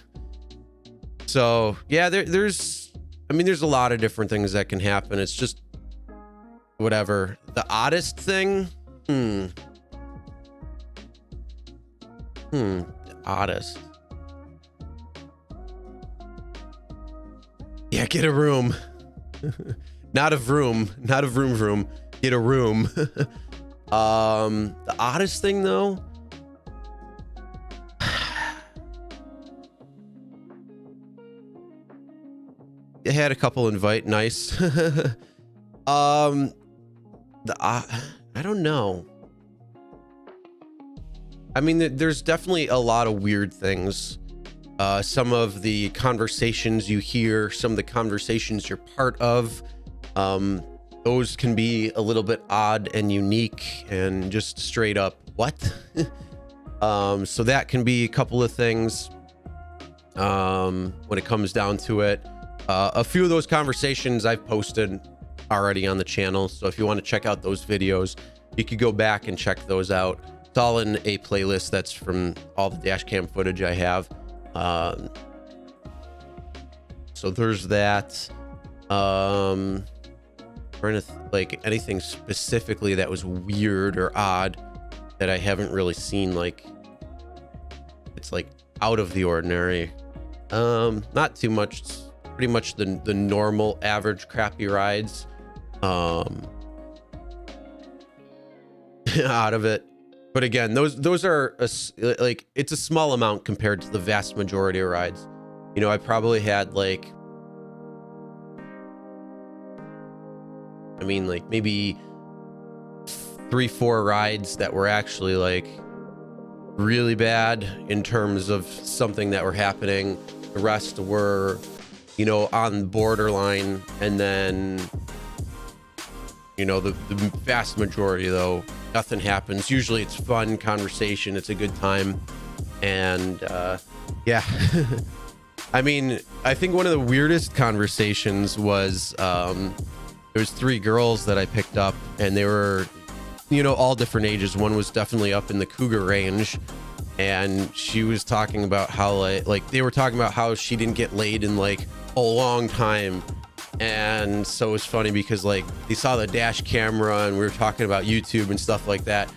So yeah, there's a lot of different things that can happen. It's just whatever. The oddest thing. The oddest. Yeah, get a room. Not a vroom. Not a vroom. Get a room. The oddest thing though. I had a couple invite. Nice. I don't know. I mean, there's definitely a lot of weird things. some of the conversations you hear, some of the conversations you're part of, those can be a little bit odd and unique and just straight up what. So that can be a couple of things when it comes down to it. A few of those conversations I've posted already on the channel, so if you want to check out those videos, you could go back and check those out. It's all in a playlist that's from all the dash cam footage I have. So there's that. Trying to like anything specifically that was weird or odd that I haven't really seen, like it's like out of the ordinary. Not too much. It's pretty much the normal average crappy rides out of it. But again, those are like, it's a small amount compared to the vast majority of rides. You know, I probably had like, I mean, like maybe 3-4 rides that were actually like really bad in terms of something that were happening. The rest were, you know, on borderline. And then, you know, the vast majority though, nothing happens. Usually it's fun conversation. It's a good time. And yeah. I mean, I think one of the weirdest conversations was there was 3 girls that I picked up, and they were, you know, all different ages. One was definitely up in the cougar range, and she was talking about how like they were talking about how she didn't get laid in like a long time. And so it was funny because like they saw the dash camera and we were talking about YouTube and stuff like that.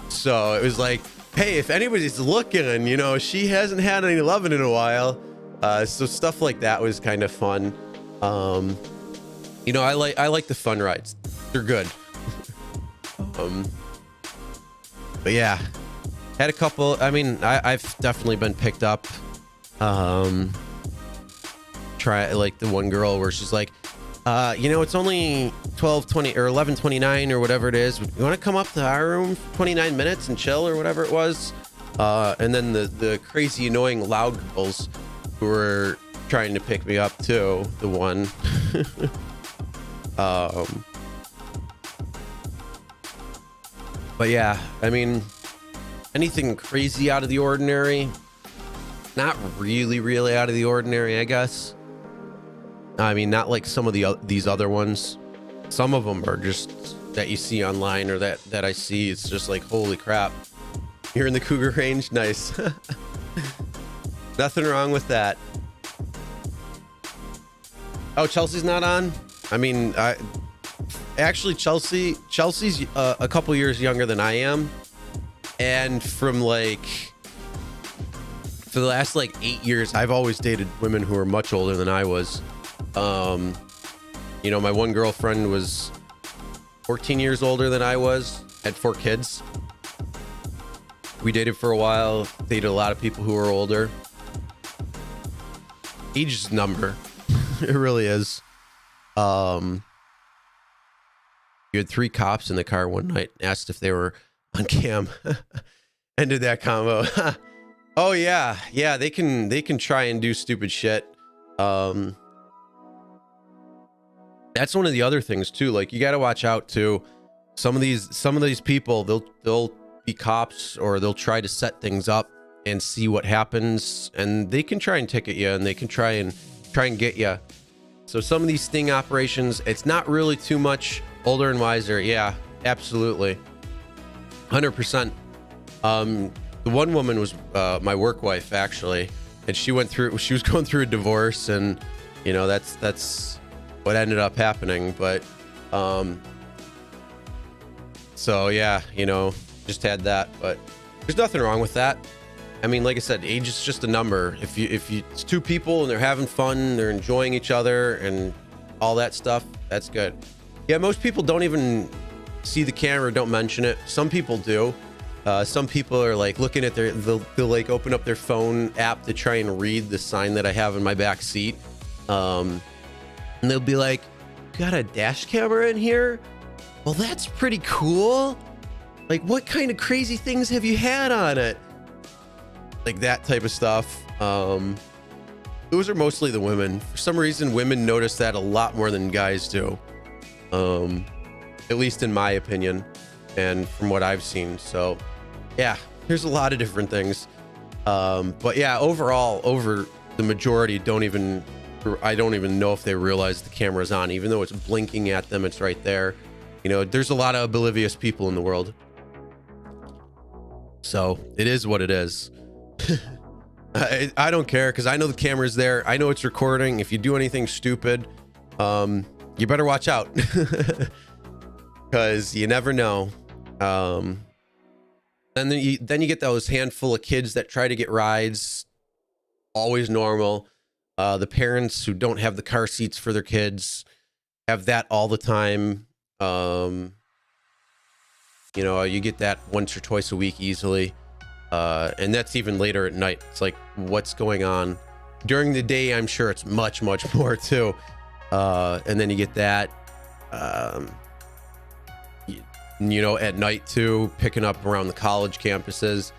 So it was like, hey, if anybody's looking, you know, she hasn't had any loving in a while. So stuff like that was kind of fun. You know, I like the fun rides. They're good. But yeah, had a couple. I mean, I've definitely been picked up. Try like the one girl where she's like, you know, it's only 12:20 or 11:29 or whatever it is. You want to come up to our room for 29 minutes and chill or whatever it was? And then the crazy annoying loud girls who were trying to pick me up too. The one. But yeah, I mean, anything crazy out of the ordinary? Not really out of the ordinary, I guess. I mean, not like some of these other ones. Some of them are just that you see online or that I see. It's just like, holy crap. You're in the cougar range? Nice. Nothing wrong with that. Oh, Chelsea's not on? I mean, actually Chelsea's a couple years younger than I am. And from like, for the last like 8 years, I've always dated women who are much older than I was. You know, my one girlfriend was 14 years older than I was, had 4 kids. We dated for a while, dated a lot of people who were older. Age is a number. It really is. You had 3 cops in the car one night, asked if they were on cam. Ended that combo. Oh yeah, they can try and do stupid shit. That's one of the other things too. Like, you got to watch out too. Some of these people, they'll be cops, or they'll try to set things up and see what happens, and they can try and ticket you, and they can try and get you. So some of these sting operations, it's not really too much older and wiser. Yeah, absolutely. 100%. The one woman was my work wife, actually, and she was going through a divorce, and you know, that's what ended up happening. But so yeah, you know, just had that, but there's nothing wrong with that. I mean, like I said, age is just a number. If it's 2 people and they're having fun, they're enjoying each other and all that stuff, that's good. Yeah, most people don't even see the camera, don't mention it. Some people do. Some people are like looking at they'll like open up their phone app to try and read the sign that I have in my back seat. And they'll be like, got a dash camera in here? Well, that's pretty cool. Like, what kind of crazy things have you had on it? Like that type of stuff. those are mostly the women. For some reason, women notice that a lot more than guys do. At least in my opinion, and from what I've seen. So yeah, there's a lot of different things. But yeah, overall, over the majority I don't even know if they realize the camera's on, even though it's blinking at them. It's right there. You know, there's a lot of oblivious people in the world. So it is what it is. I don't care, because I know the camera's there. I know it's recording. If you do anything stupid, you better watch out, because you never know. And then you get those handful of kids that try to get rides. Always normal. The parents who don't have the car seats for their kids have that all the time. You know, you get that once or twice a week easily. And that's even later at night. It's like, what's going on? During the day, I'm sure it's much, much more too. And then you get that, you know, at night too, picking up around the college campuses.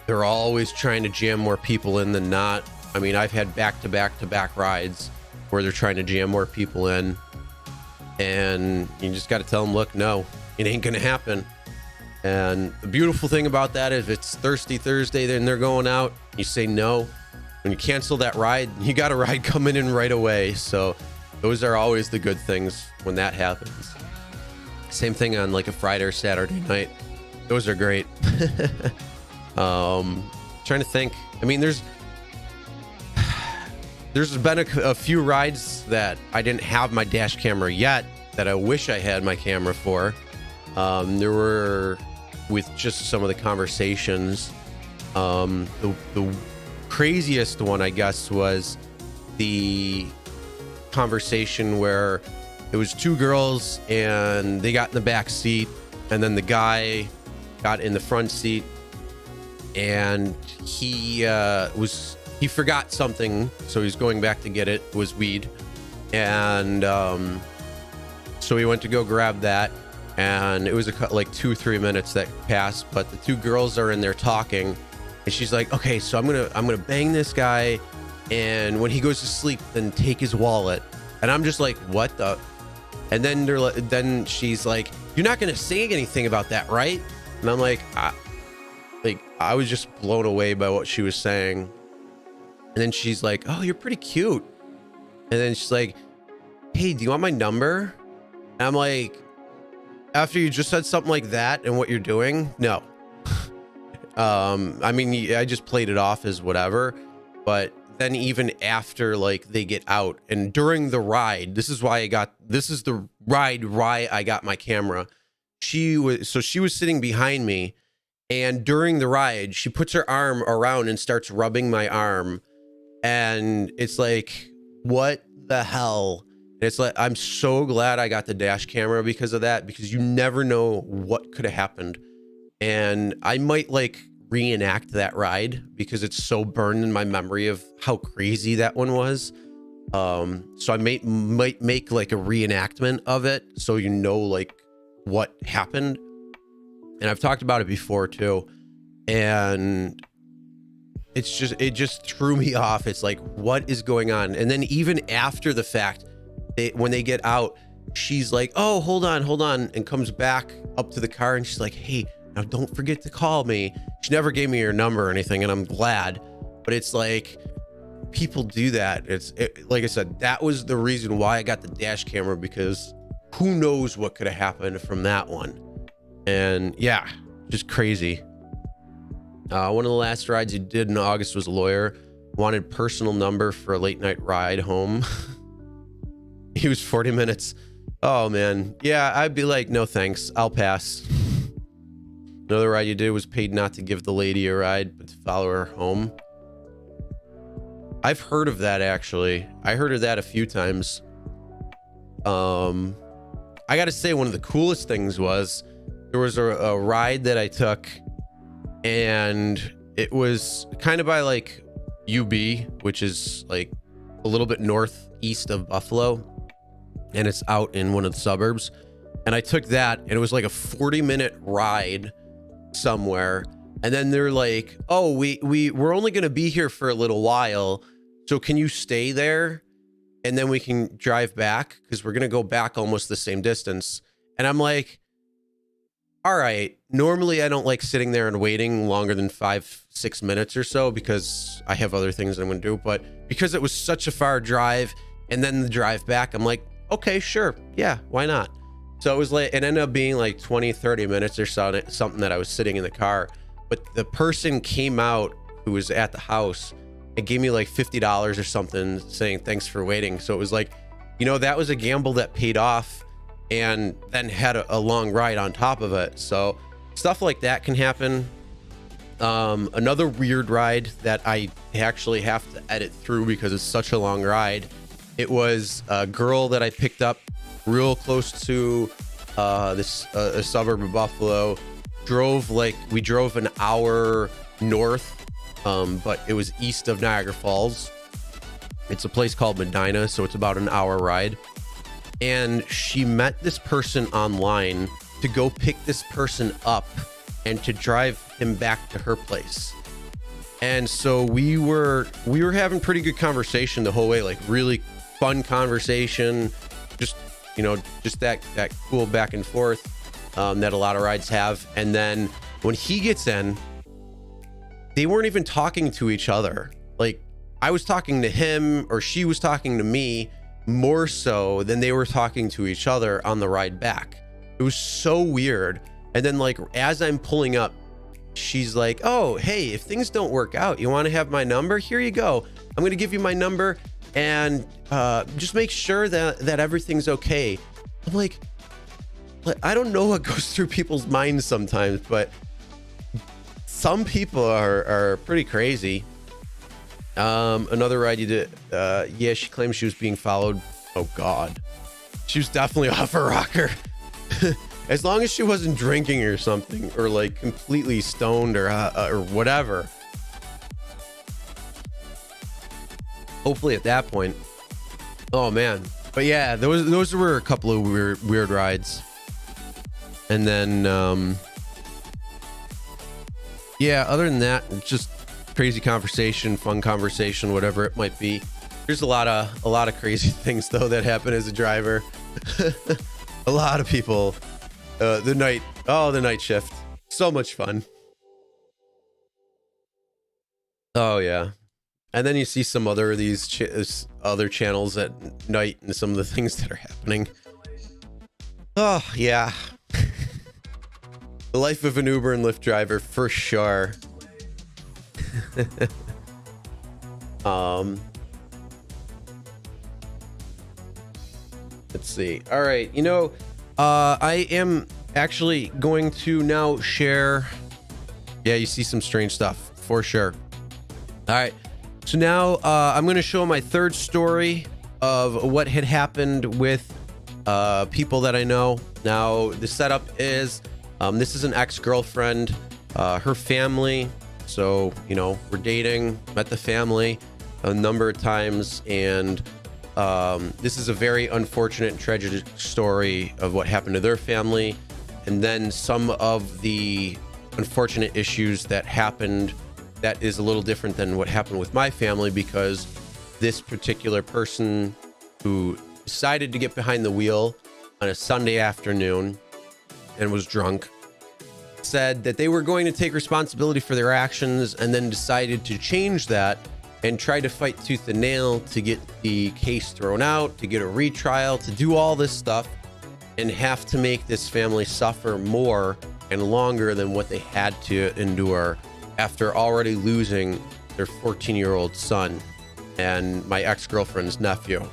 They're always trying to jam more people in than not. I mean, I've had back-to-back rides where they're trying to jam more people in, and you just got to tell them, look, no, it ain't going to happen. And the beautiful thing about that is, if it's Thirsty Thursday, then they're going out, you say no. When you cancel that ride, you got a ride coming in right away. So those are always the good things when that happens. Same thing on like a Friday or Saturday night. Those are great. Trying to think. I mean, there's been a few rides that I didn't have my dash camera yet that I wish I had my camera for. There were, with just some of the conversations, the craziest one, I guess, was the conversation where it was two girls and they got in the back seat, and then the guy got in the front seat, and he forgot something, so he's going back to get it. It was weed, and so he went to go grab that, and it was like 2-3 minutes that passed, but the two girls are in there talking, and she's like, okay, so I'm gonna bang this guy, and when he goes to sleep, then take his wallet. And I'm just like, what the? And then she's like, you're not gonna say anything about that, right? And I'm like, I was just blown away by what she was saying. And then she's like, oh, you're pretty cute. And then she's like, hey, do you want my number? And I'm like, after you just said something like that and what you're doing, no. I mean, I just played it off as whatever. But then even after, like, they get out and during the ride, this is the ride why I got my camera. She was sitting behind me, and during the ride, she puts her arm around and starts rubbing my arm. And it's like, what the hell? And it's like, I'm so glad I got the dash camera because of that, because you never know what could have happened. And I might like reenact that ride because it's so burned in my memory of how crazy that one was. So I might make like a reenactment of it, so you know like what happened. And I've talked about it before too, and it just threw me off. It's like, what is going on? And then even after the fact, when they get out, she's like, oh, hold on, and comes back up to the car, and she's like, hey, now don't forget to call me. She never gave me her number or anything, and I'm glad. But it's like, people do that. Like I said, that was the reason why I got the dash camera, because who knows what could have happened from that one. And yeah, just crazy. One of the last rides he did in August was a lawyer wanted personal number for a late night ride home. He was 40 minutes. Oh man. Yeah, I'd be like, no thanks, I'll pass. Another ride you did was paid not to give the lady a ride, but to follow her home. I've heard of that, actually. I heard of that a few times. I gotta say, one of the coolest things was there was a ride that I took, and it was kind of by like UB, which is like a little bit northeast of Buffalo, and it's out in one of the suburbs. And I took that, and it was like a 40-minute ride somewhere. And then they're like, oh, we're only going to be here for a little while. So can you stay there and then we can drive back? Because we're going to go back almost the same distance. And I'm like, all right, normally I don't like sitting there and waiting longer than 5-6 minutes or so because I have other things I'm going to do. But because it was such a far drive and then the drive back, I'm like, okay, sure. Yeah, why not? So it was like, it ended up being like 20-30 minutes or so, something that I was sitting in the car. But the person came out who was at the house and gave me like $50 or something saying thanks for waiting. So it was like, you know, that was a gamble that paid off and then had a long ride on top of it. So stuff like that can happen. Another weird ride that I actually have to edit through because it's such a long ride. It was a girl that I picked up real close to a suburb of Buffalo. We drove an hour north, but it was east of Niagara Falls. It's a place called Medina, so it's about an hour ride. And she met this person online to go pick this person up and to drive him back to her place. And so we were having pretty good conversation the whole way, like really fun conversation, just, you know, just that cool back and forth that a lot of rides have. And then when he gets in, they weren't even talking to each other. Like I was talking to him or she was talking to me more so than they were talking to each other on the ride back. It was so weird. And then like as I'm pulling up, she's like, oh, hey, if things don't work out, you want to have my number? Here you go. I'm going to give you my number and just make sure that everything's okay. I'm like, I don't know what goes through people's minds sometimes, but some people are pretty crazy. Another ride you did, yeah, she claims she was being followed. Oh God, she was definitely off her rocker. As long as she wasn't drinking or something, or like completely stoned or whatever. Hopefully at that point. Oh man, but yeah, those were a couple of weird rides. And then, yeah, other than that, just crazy conversation, fun conversation, whatever it might be. There's a lot of crazy things though that happen as a driver. A lot of people. The night shift, so much fun. Oh yeah, and then you see some other other channels at night and some of the things that are happening. Oh yeah. The life of an Uber and Lyft driver for sure. Let's see. All right, you know, I am actually going to now share. Yeah, you see some strange stuff for sure. All right, so now I'm going to show my third story of what had happened with people that I know. Now the setup is this is an ex-girlfriend, her family. So, you know, we're dating, met the family a number of times, and this is a very unfortunate and tragic story of what happened to their family, and then some of the unfortunate issues that happened that is a little different than what happened with my family, because this particular person who decided to get behind the wheel on a Sunday afternoon and was drunk said that they were going to take responsibility for their actions, and then decided to change that and try to fight tooth and nail to get the case thrown out, to get a retrial, to do all this stuff, and have to make this family suffer more and longer than what they had to endure after already losing their 14-year-old son and my ex-girlfriend's nephew.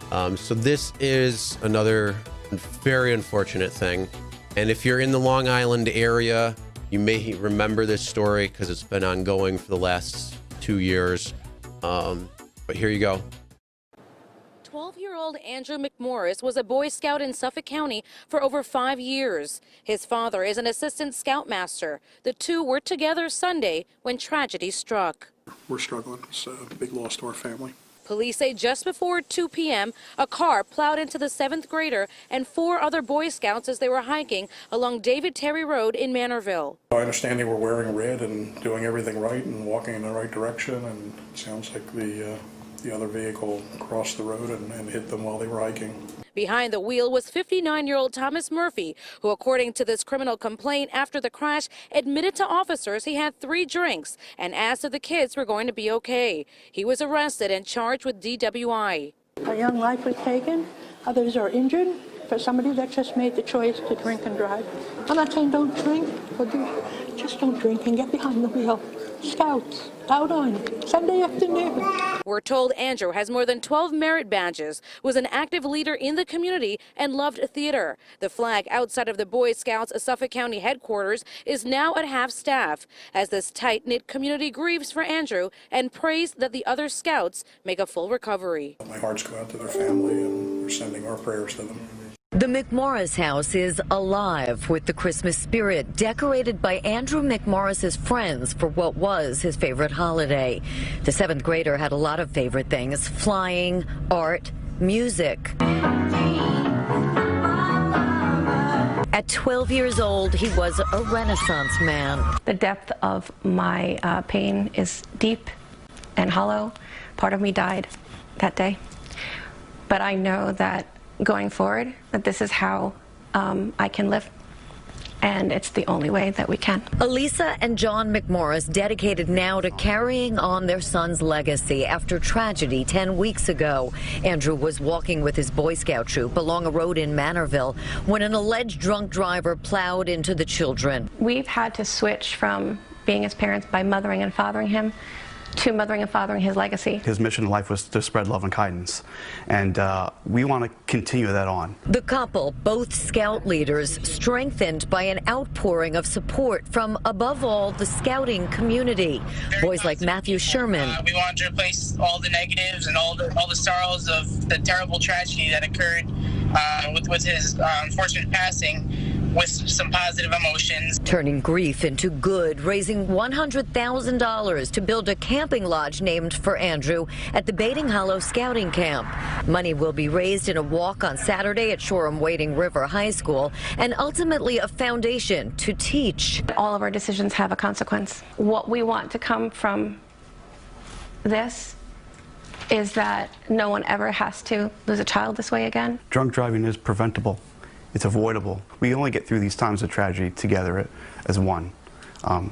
So this is another very unfortunate thing. And if you're in the Long Island area, you may remember this story because it's been ongoing for the last 2 years. But here you go. 12-year-old Andrew McMorris was a Boy Scout in Suffolk County for over 5 years. His father is an assistant scoutmaster. The two were together Sunday when tragedy struck. We're struggling. It's a big loss to our family. Police say just before 2 p.m., a car plowed into the 7th grader and 4 other Boy Scouts as they were hiking along David Terry Road in Manorville. I understand they were wearing red and doing everything right and walking in the right direction, and it sounds like the the other vehicle crossed the road and hit them while they were hiking. Behind the wheel was 59-year-old Thomas Murphy, who, according to this criminal complaint after the crash, admitted to officers he had 3 drinks and asked if the kids were going to be okay. He was arrested and charged with DWI. A young life was taken. Others are injured for somebody that just made the choice to drink and drive. I'm not saying don't drink, but just don't drink and get behind the wheel. Scouts, out on Sunday afternoon. We're told Andrew has more than 12 merit badges, was an active leader in the community, and loved theater. The flag outside of the Boy Scouts Suffolk County headquarters is now at half-staff, as this tight-knit community grieves for Andrew and prays that the other Scouts make a full recovery. My hearts go out to their family, and we're sending our prayers to them. The McMorris house is alive with the Christmas spirit, decorated by Andrew McMorris's friends for what was his favorite holiday. The 7th grader had a lot of favorite things: flying, art, music. At 12 years old, he was a Renaissance man. The depth of my pain is deep and hollow. Part of me died that day. But I know that going forward, that this is how I can live, and it's the only way that we can. Elisa and John McMorris dedicated now to carrying on their son's legacy after tragedy 10 weeks ago. Andrew was walking with his Boy Scout troop along a road in Manorville when an alleged drunk driver plowed into the children. We've had to switch from being his parents by mothering and fathering him to mothering and fathering his legacy. His mission in life was to spread love and kindness, and we want to continue that on. The couple, both Scout leaders, strengthened by an outpouring of support from, above all, the Scouting community. Boys like Matthew Sherman. We wanted to replace all the negatives and all the sorrows of the terrible tragedy that occurred with his unfortunate passing, with some positive emotions. Turning grief into good, raising $100,000 to build a camping lodge named for Andrew at the Baiting Hollow Scouting Camp. Money will be raised in a walk on Saturday at Shoreham-Wading River High School, and ultimately a foundation to teach. All of our decisions have a consequence. What we want to come from this is that no one ever has to lose a child this way again. Drunk driving is preventable. It's avoidable. We only get through these times of tragedy together as one.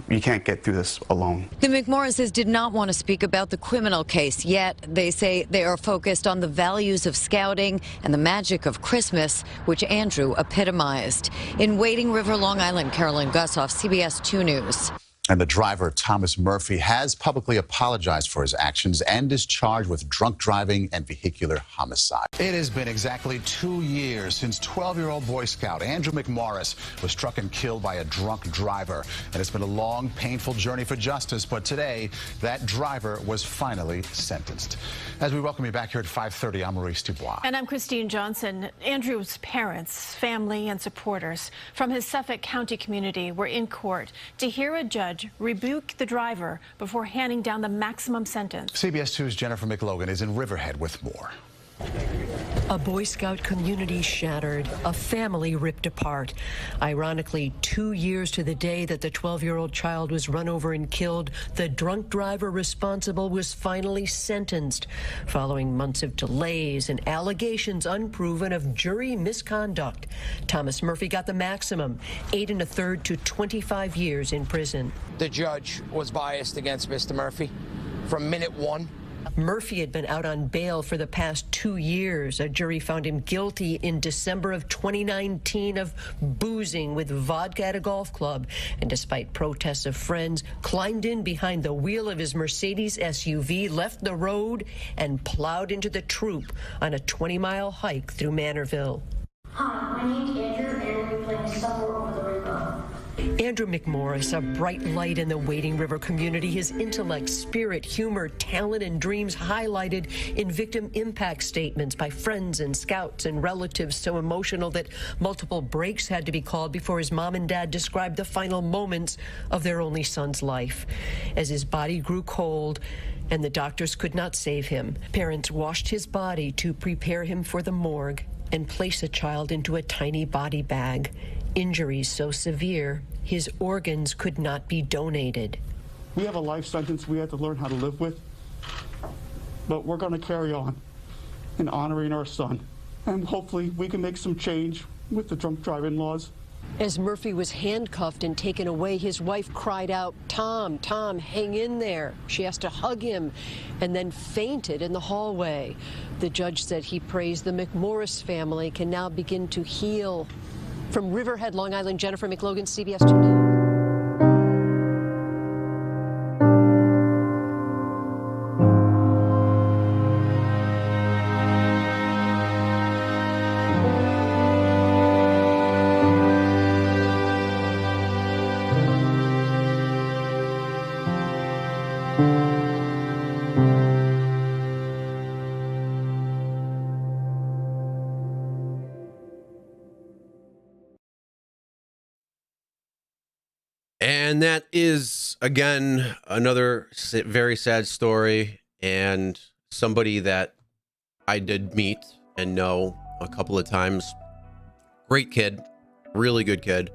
You can't get through this alone. The McMorrises did not want to speak about the criminal case yet. They say they are focused on the values of Scouting and the magic of Christmas, which Andrew epitomized. In Wading River, Long Island, Carolyn Gussoff, CBS 2 News. And the driver, Thomas Murphy, has publicly apologized for his actions and is charged with drunk driving and vehicular homicide. It has been exactly 2 years since 12-year-old Boy Scout Andrew McMorris was struck and killed by a drunk driver. And it's been a long, painful journey for justice, but today, that driver was finally sentenced. As we welcome you back here at 5:30, I'm Maurice Dubois. And I'm Christine Johnson. Andrew's parents, family, and supporters from his Suffolk County community were in court to hear a judge rebuke the driver before handing down the maximum sentence. CBS 2's Jennifer McLogan is in Riverhead with more. A Boy Scout community shattered, a family ripped apart. Ironically, 2 years to the day that the 12-year-old child was run over and killed, the drunk driver responsible was finally sentenced. Following months of delays and allegations unproven of jury misconduct, Thomas Murphy got the maximum, 8 1/3 to 25 years in prison. The judge was biased against Mr. Murphy from minute one. Murphy had been out on bail for the past 2 years. A jury found him guilty in December of 2019 of boozing with vodka at a golf club, and despite protests of friends, climbed in behind the wheel of his Mercedes SUV, left the road, and plowed into the troop on a 20-mile hike through Manorville. Hi, my name's Andrew, and we're playing Summer Over the Rainbow. Andrew McMorris, a bright light in the Wading River community, his intellect, spirit, humor, talent, and dreams highlighted in victim impact statements by friends and scouts and relatives, so emotional that multiple breaks had to be called before his mom and dad described the final moments of their only son's life. As his body grew cold and the doctors could not save him, parents washed his body to prepare him for the morgue and place the child into a tiny body bag. Injuries so severe, his organs could not be donated. We have a life sentence we have to learn how to live with, but we're going to carry on in honoring our son. And hopefully we can make some change with the drunk driving laws. As Murphy was handcuffed and taken away, his wife cried out, "Tom, Tom, hang in there." She asked to hug him and then fainted in the hallway. The judge said he prays the McMorris family can now begin to heal. From Riverhead, Long Island, Jennifer McLogan, CBS 2 News. And that is, again, another very sad story, and somebody that I did meet and know a couple of times. Great kid, really good kid.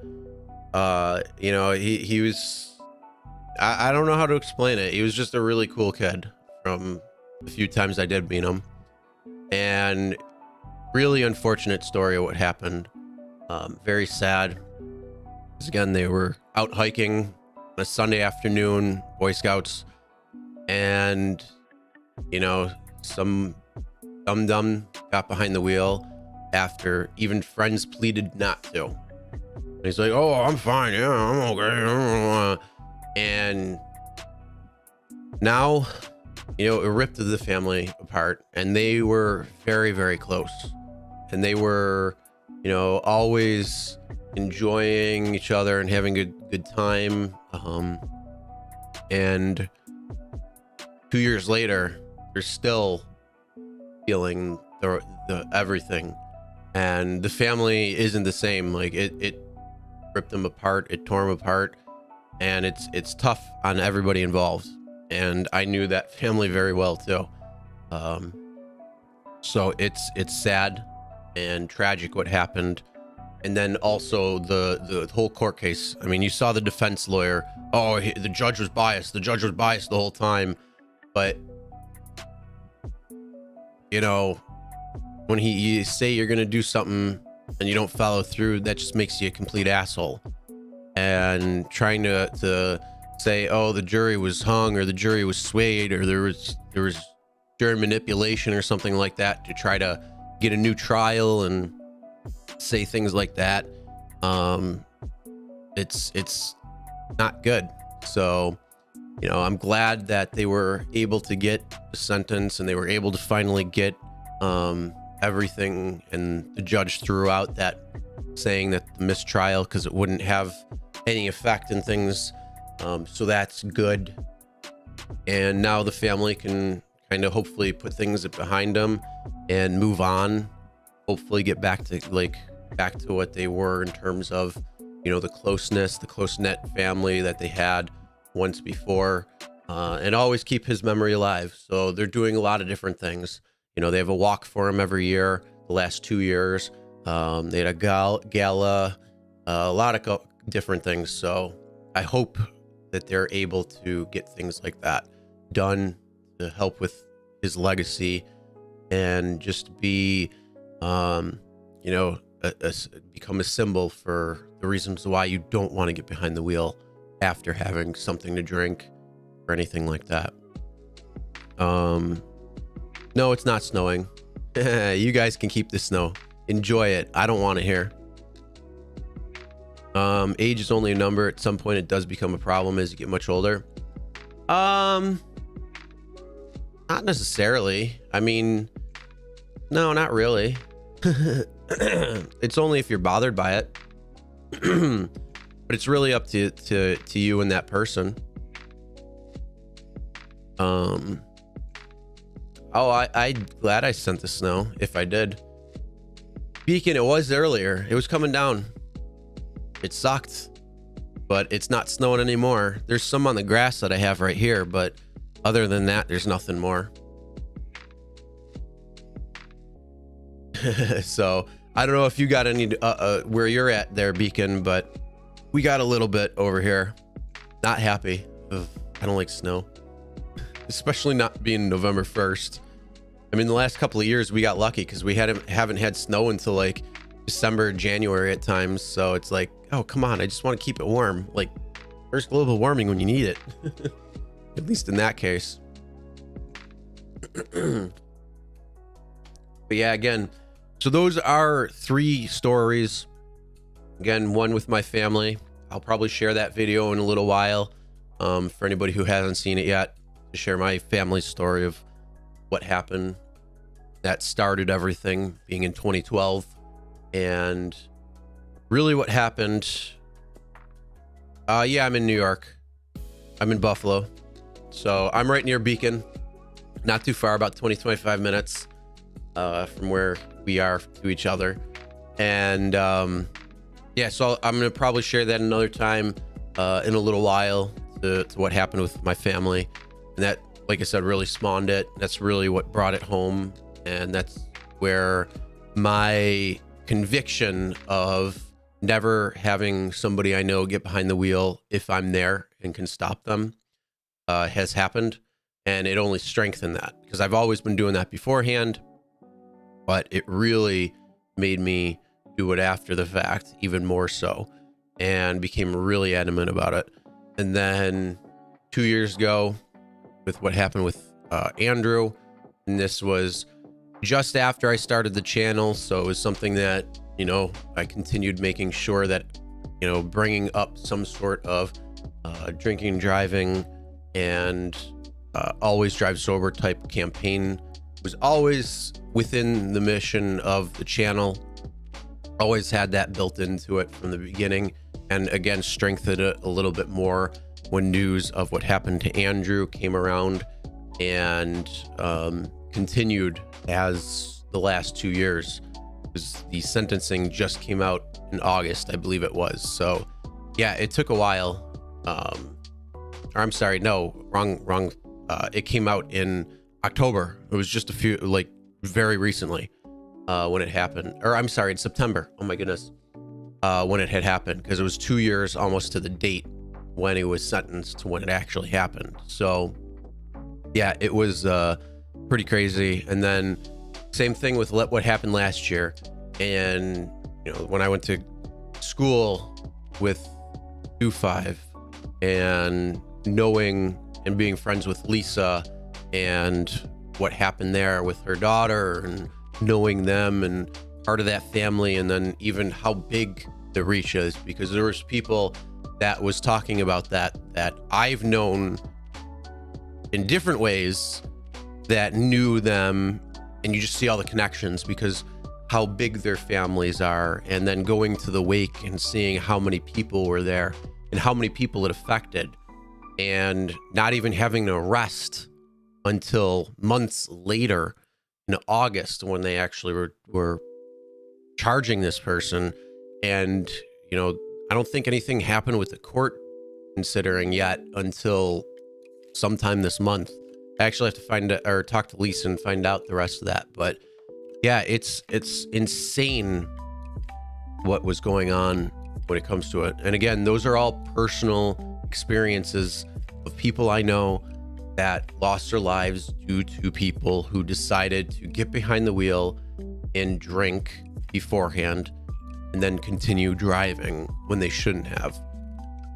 You know, he was, I don't know how to explain it. He was just a really cool kid from the few times I did meet him. And really unfortunate story of what happened. Very sad. Because again, they were out hiking on a Sunday afternoon, Boy Scouts, and, you know, some dum-dum got behind the wheel after even friends pleaded not to. And he's like, "Oh, I'm fine. Yeah, I'm okay." And now, you know, it ripped the family apart, and they were very, very close. And they were, you know, always enjoying each other and having a good time. And 2 years later, they're still feeling the everything, and the family isn't the same. Like it ripped them apart, it tore them apart, and it's tough on everybody involved. And I knew that family very well too. So it's sad and tragic what happened. And then also the whole court case. I mean, you saw the defense lawyer. Oh, the judge was biased. The judge was biased the whole time. But, you know, when you say you're going to do something and you don't follow through, that just makes you a complete asshole. And trying to say, oh, the jury was hung, or the jury was swayed, or there was jury manipulation or something like that to try to get a new trial and say things like that, it's not good. So, you know, I'm glad that they were able to get a sentence, and they were able to finally get everything, and the judge threw out that saying that the mistrial, because it wouldn't have any effect and things. So that's good. And now the family can kind of hopefully put things behind them and move on. Hopefully get back to what they were in terms of, you know, the closeness, the close-knit family that they had once before, and always keep his memory alive. So they're doing a lot of different things. You know, they have a walk for him every year, the last 2 years. They had a gala, a lot of different things. So I hope that they're able to get things like that done to help with his legacy, and just be, you know, become a symbol for the reasons why you don't want to get behind the wheel after having something to drink or anything like that. No, it's not snowing. You guys can keep the snow. Enjoy it. I don't want it here. Age is only a number. At some point it does become a problem as you get much older. Not necessarily. I mean, no, not really. It's only if you're bothered by it. But it's really up to you and that person. Oh, I'm glad I sent the snow, if I did. Beacon, it was earlier. It was coming down. It sucked, but it's not snowing anymore. There's some on the grass that I have right here, but other than that, there's nothing more. So I don't know if you got any where you're at there, Beacon, but we got a little bit over here. Not happy. Ugh, I don't like snow, especially not being November 1st. I mean, the last couple of years we got lucky because we haven't had snow until like December, January at times. So it's like, oh, come on. I just want to keep it warm. Like, where's global warming when you need it? At least in that case. But yeah, again, so those are 3 stories. Again, one with my family. I'll probably share that video in a little while. For anybody who hasn't seen it yet, to share my family's story of what happened that started everything, being in 2012, and really what happened. Yeah, I'm in New York. I'm in Buffalo. So I'm right near Beacon, not too far, about 20-25 minutes from where we are to each other. And yeah, so I'm going to probably share that another time in a little while to what happened with my family. And that, like I said, really spawned it. That's really what brought it home. And that's where my conviction of never having somebody I know get behind the wheel if I'm there and can stop them has happened. And it only strengthened that because I've always been doing that beforehand, but it really made me do it after the fact, even more so, and became really adamant about it. And then 2 years ago with what happened with Andrew, and this was just after I started the channel. So it was something that, you know, I continued making sure that, you know, bringing up some sort of drinking and driving and always drive sober type campaign was always within the mission of the channel. Always had that built into it from the beginning, and again strengthened it a little bit more when news of what happened to Andrew came around, and continued as the last 2 years, because the sentencing just came out in August, I believe it was. So yeah, it took a while. Or I'm sorry, no, wrong. It came out in October. It was just a few, like very recently when it happened. Or I'm sorry, in September. Oh my goodness. When it had happened, because it was 2 years almost to the date when he was sentenced to when it actually happened. So yeah, it was pretty crazy. And then same thing with what happened last year. And, you know, when I went to school with 2-5 and knowing and being friends with Lisa and what happened there with her daughter and knowing them and part of that family, and then even how big the reach is, because there was people that was talking about that I've known in different ways that knew them, and you just see all the connections because how big their families are, and then going to the wake and seeing how many people were there and how many people it affected, and not even having to arrest until months later in August when they actually were charging this person. And, you know, I don't think anything happened with the court considering yet until sometime this month. I actually have to find out, or talk to Lisa and find out the rest of that. But yeah, it's insane what was going on when it comes to it. And again, those are all personal experiences of people I know that lost their lives due to people who decided to get behind the wheel and drink beforehand and then continue driving when they shouldn't have.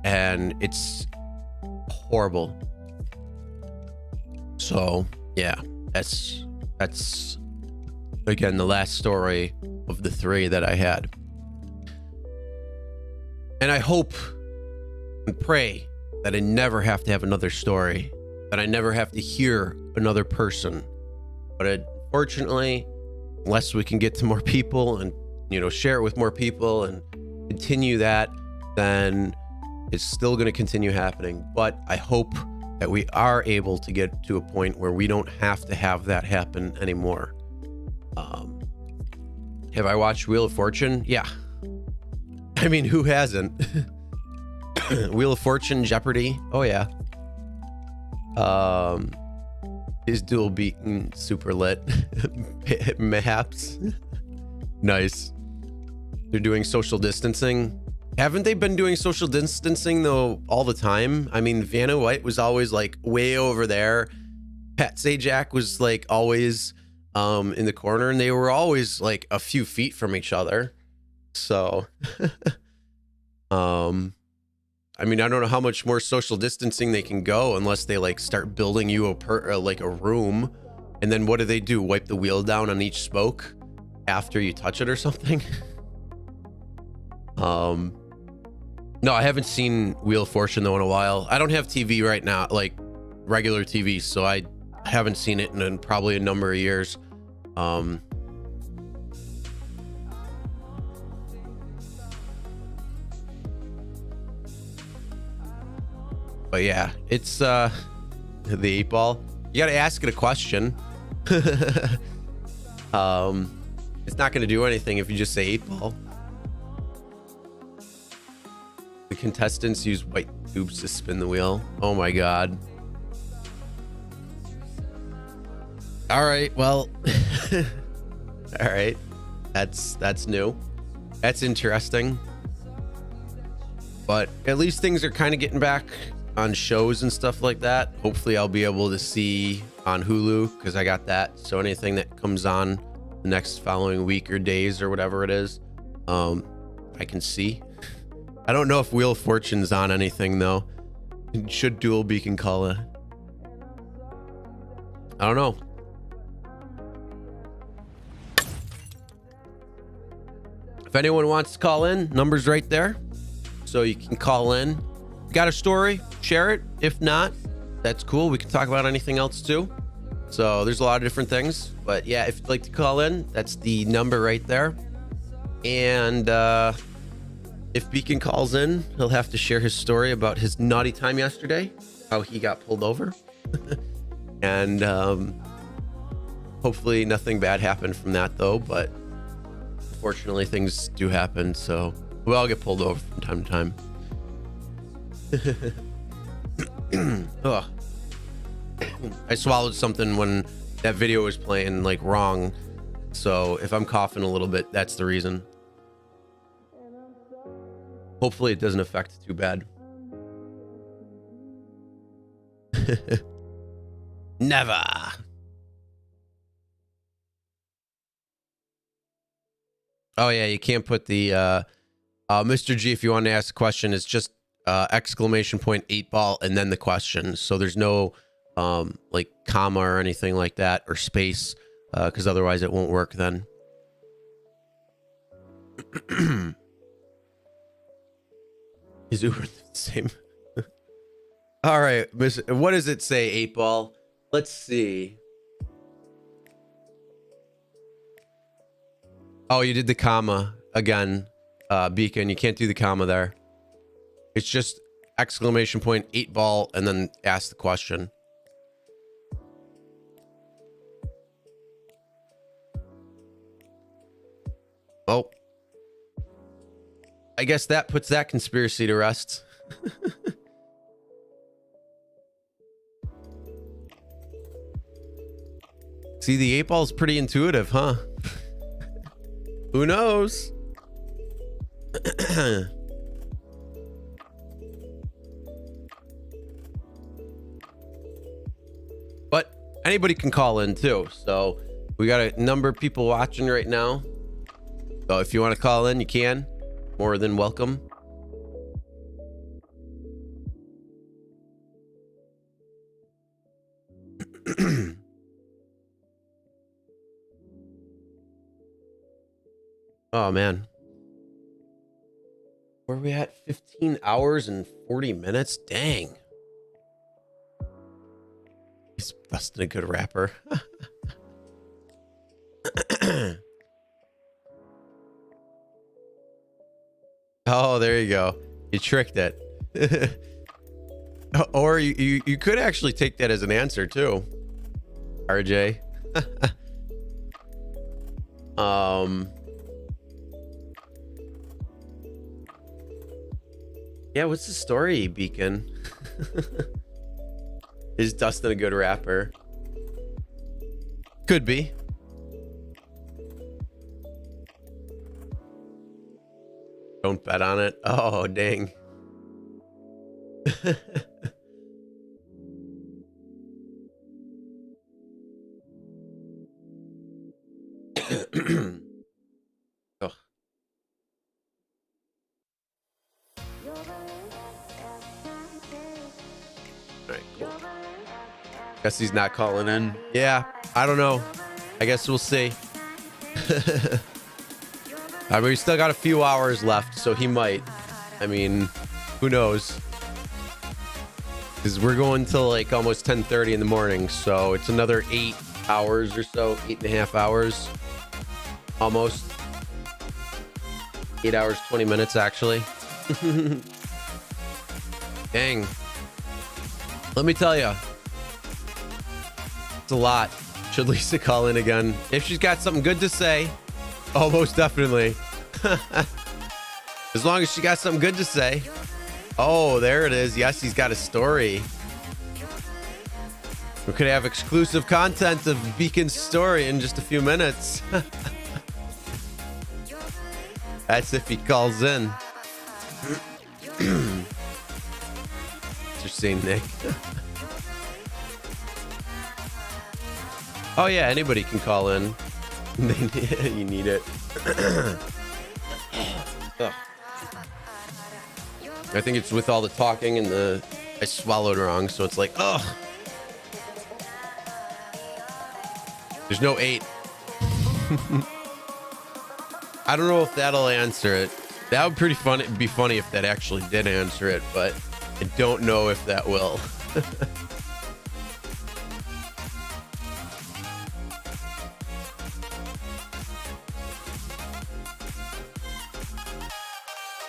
And it's horrible. So yeah, that's again the last story of the 3 that I had. And I hope and pray that I never have to have another story, that I never have to hear another person. But unfortunately, unless we can get to more people and, you know, share it with more people and continue that, then it's still going to continue happening. But I hope that we are able to get to a point where we don't have to have that happen anymore. Have I watched Wheel of Fortune? Yeah. I mean, who hasn't? Wheel of Fortune, Jeopardy. Oh yeah. Is dual beaten super lit? Mayhaps. Nice. They're doing social distancing. Haven't they been doing social distancing though all the time? I mean, Vanna White was always like way over there. Pat Sajak was like always in the corner, and they were always like a few feet from each other. So, I mean, I don't know how much more social distancing they can go unless they like start building you like a room, and then what do? Wipe the wheel down on each spoke after you touch it or something? No, I haven't seen Wheel of Fortune though in a while. I don't have TV right now, like regular TV, so I haven't seen it in probably a number of years. But yeah, it's the 8-ball. You gotta ask it a question. It's not gonna do anything if you just say 8-ball. The contestants use white tubes to spin the wheel. Oh my god. All right, well. All right, that's new. That's interesting. But at least things are kind of getting back on shows and stuff like that. Hopefully I'll be able to see on Hulu, because I got that. So anything that comes on the next following week or days or whatever it is, I can see. I don't know if Wheel of Fortune's on anything though. Should Dual Beacon call it? I don't know. If anyone wants to call in, number's right there. So you can call in. Got a story? Share it. If not, that's cool. We can talk about anything else too. So there's a lot of different things. But yeah, if you'd like to call in, that's the number right there. And if Beacon calls in, he'll have to share his story about his naughty time yesterday, how he got pulled over. And hopefully nothing bad happened from that though, but unfortunately things do happen, so we all get pulled over from time to time. Ugh. I swallowed something when that video was playing like wrong, so if I'm coughing a little bit, that's the reason. Hopefully it doesn't affect it too bad. Never. Oh yeah, you can't put the Mr. G, if you want to ask a question, it's just exclamation point 8-ball and then the question. So there's no like comma or anything like that, or space, because otherwise it won't work then. Is Uber the same? All right, what does it say, 8-ball? Let's see. Oh, you did the comma again, Beacon. You can't do the comma there. It's just exclamation point 8-ball and then ask the question. Oh. I guess that puts that conspiracy to rest. See, the 8-ball is pretty intuitive, huh? Who knows? But anybody can call in too. So we got a number of people watching right now. So if you want to call in, you can. More than welcome. Oh man, where are we at? 15 hours and 40 minutes. Dang, he's busting a good rapper. Oh, there you go. You tricked it. Or you could actually take that as an answer too, RJ. Yeah, what's the story, Beacon? Is Dustin a good rapper? Could be. Don't bet on it. Oh, dang. Oh. Alright, cool. Guess he's not calling in. Yeah, I don't know. I guess we'll see. I mean, we still got a few hours left, so he might. I mean, who knows? Because we're going till like almost 10:30 in the morning, so it's another 8 hours or so, 8.5 hours. Almost. 8 hours, 20 minutes, actually. Dang. Let me tell you. It's a lot. Should Lisa call in again? If she's got something good to say. Oh, most definitely. As long as she got something good to say. Oh, there it is. Yes, he's got a story. We could have exclusive content of Beacon's story in just a few minutes. That's if he calls in. Interesting, Nick. Oh yeah, anybody can call in. You need it. I think it's with all the talking and I swallowed wrong, so it's like, oh. There's no 8. I don't know if that'll answer it. That would be funny if that actually did answer it, but I don't know if that will.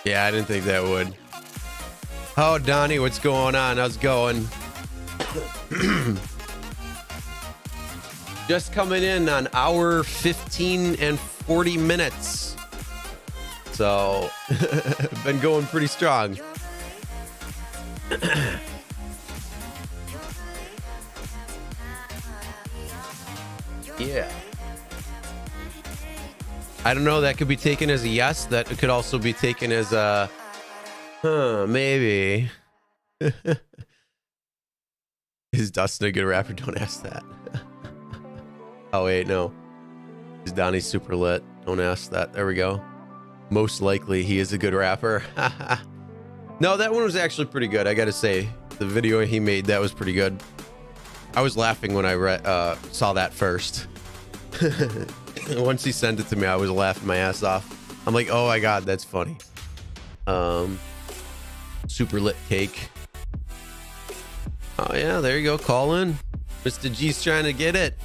Yeah, I didn't think that would. Oh, Donnie, what's going on? How's it going? Just coming in on hour 15 and 40 minutes. So, been going pretty strong. Yeah. I don't know. That could be taken as a yes. That could also be taken as a, maybe. Is Dustin a good rapper? Don't ask that. Oh, wait, no. Is Donnie super lit? Don't ask that. There we go. Most likely he is a good rapper. No, that one was actually pretty good. I got to say, the video he made, that was pretty good. I was laughing when I saw that first. Once he sent it to me, I was laughing my ass off. I'm like, oh my God, that's funny. Super lit cake. Oh yeah, there you go. Call in. Mr. G's trying to get it.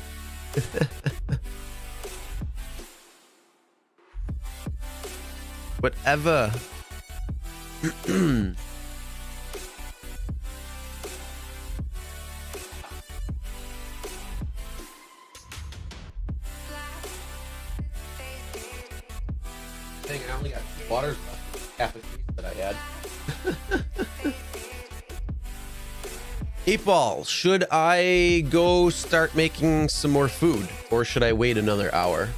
Whatever. Dang, I only got 2 waters left. Half a piece that I had. 8 Ball, should I go start making some more food or should I wait another hour?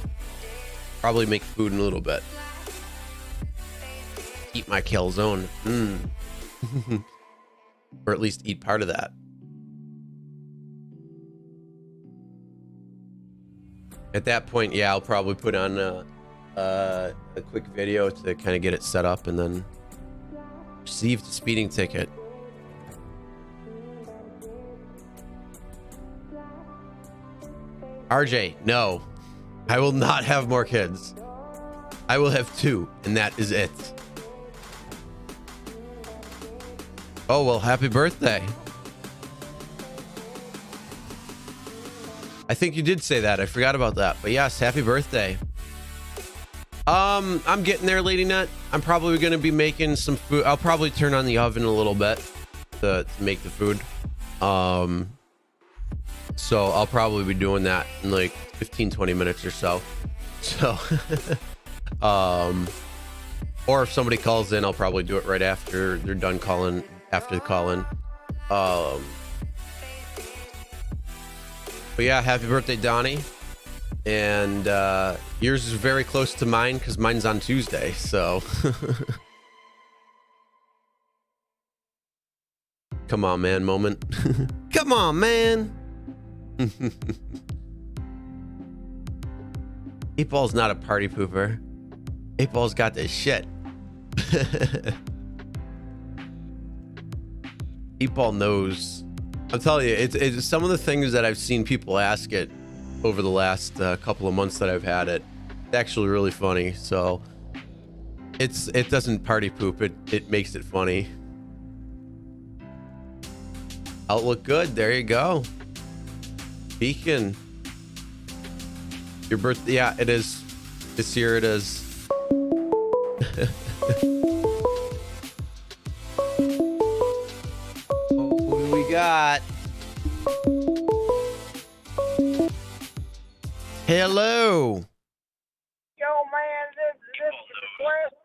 Probably make food in a little bit. Eat my calzone. Or at least eat part of that. At that point, yeah, I'll probably put on a quick video to kind of get it set up and then receive the speeding ticket. RJ, no, I will not have more kids. I will have 2, and that is it. Oh, well, happy birthday. I think you did say that. I forgot about that. But yes, happy birthday. I'm getting there, Lady Nut. I'm probably going to be making some food. I'll probably turn on the oven a little bit to make the food. So I'll probably be doing that in like 15-20 minutes or so. So or if somebody calls in, I'll probably do it right after they're done calling, after the call in. But yeah, happy birthday, Donnie. And yours is very close to mine because mine's on Tuesday, so come on, man moment. Come on, man. 8-Ball's not a party pooper. 8-Ball's got this shit. 8-Ball knows. I'm telling you, it's some of the things that I've seen people ask it over the last couple of months that I've had it. It's actually really funny. So it doesn't party poop. It makes it funny. Outlook good. There you go. Beacon. Your birthday. Yeah, it is. This year it is. Who do we got? Hello. Yo, man, this is the question.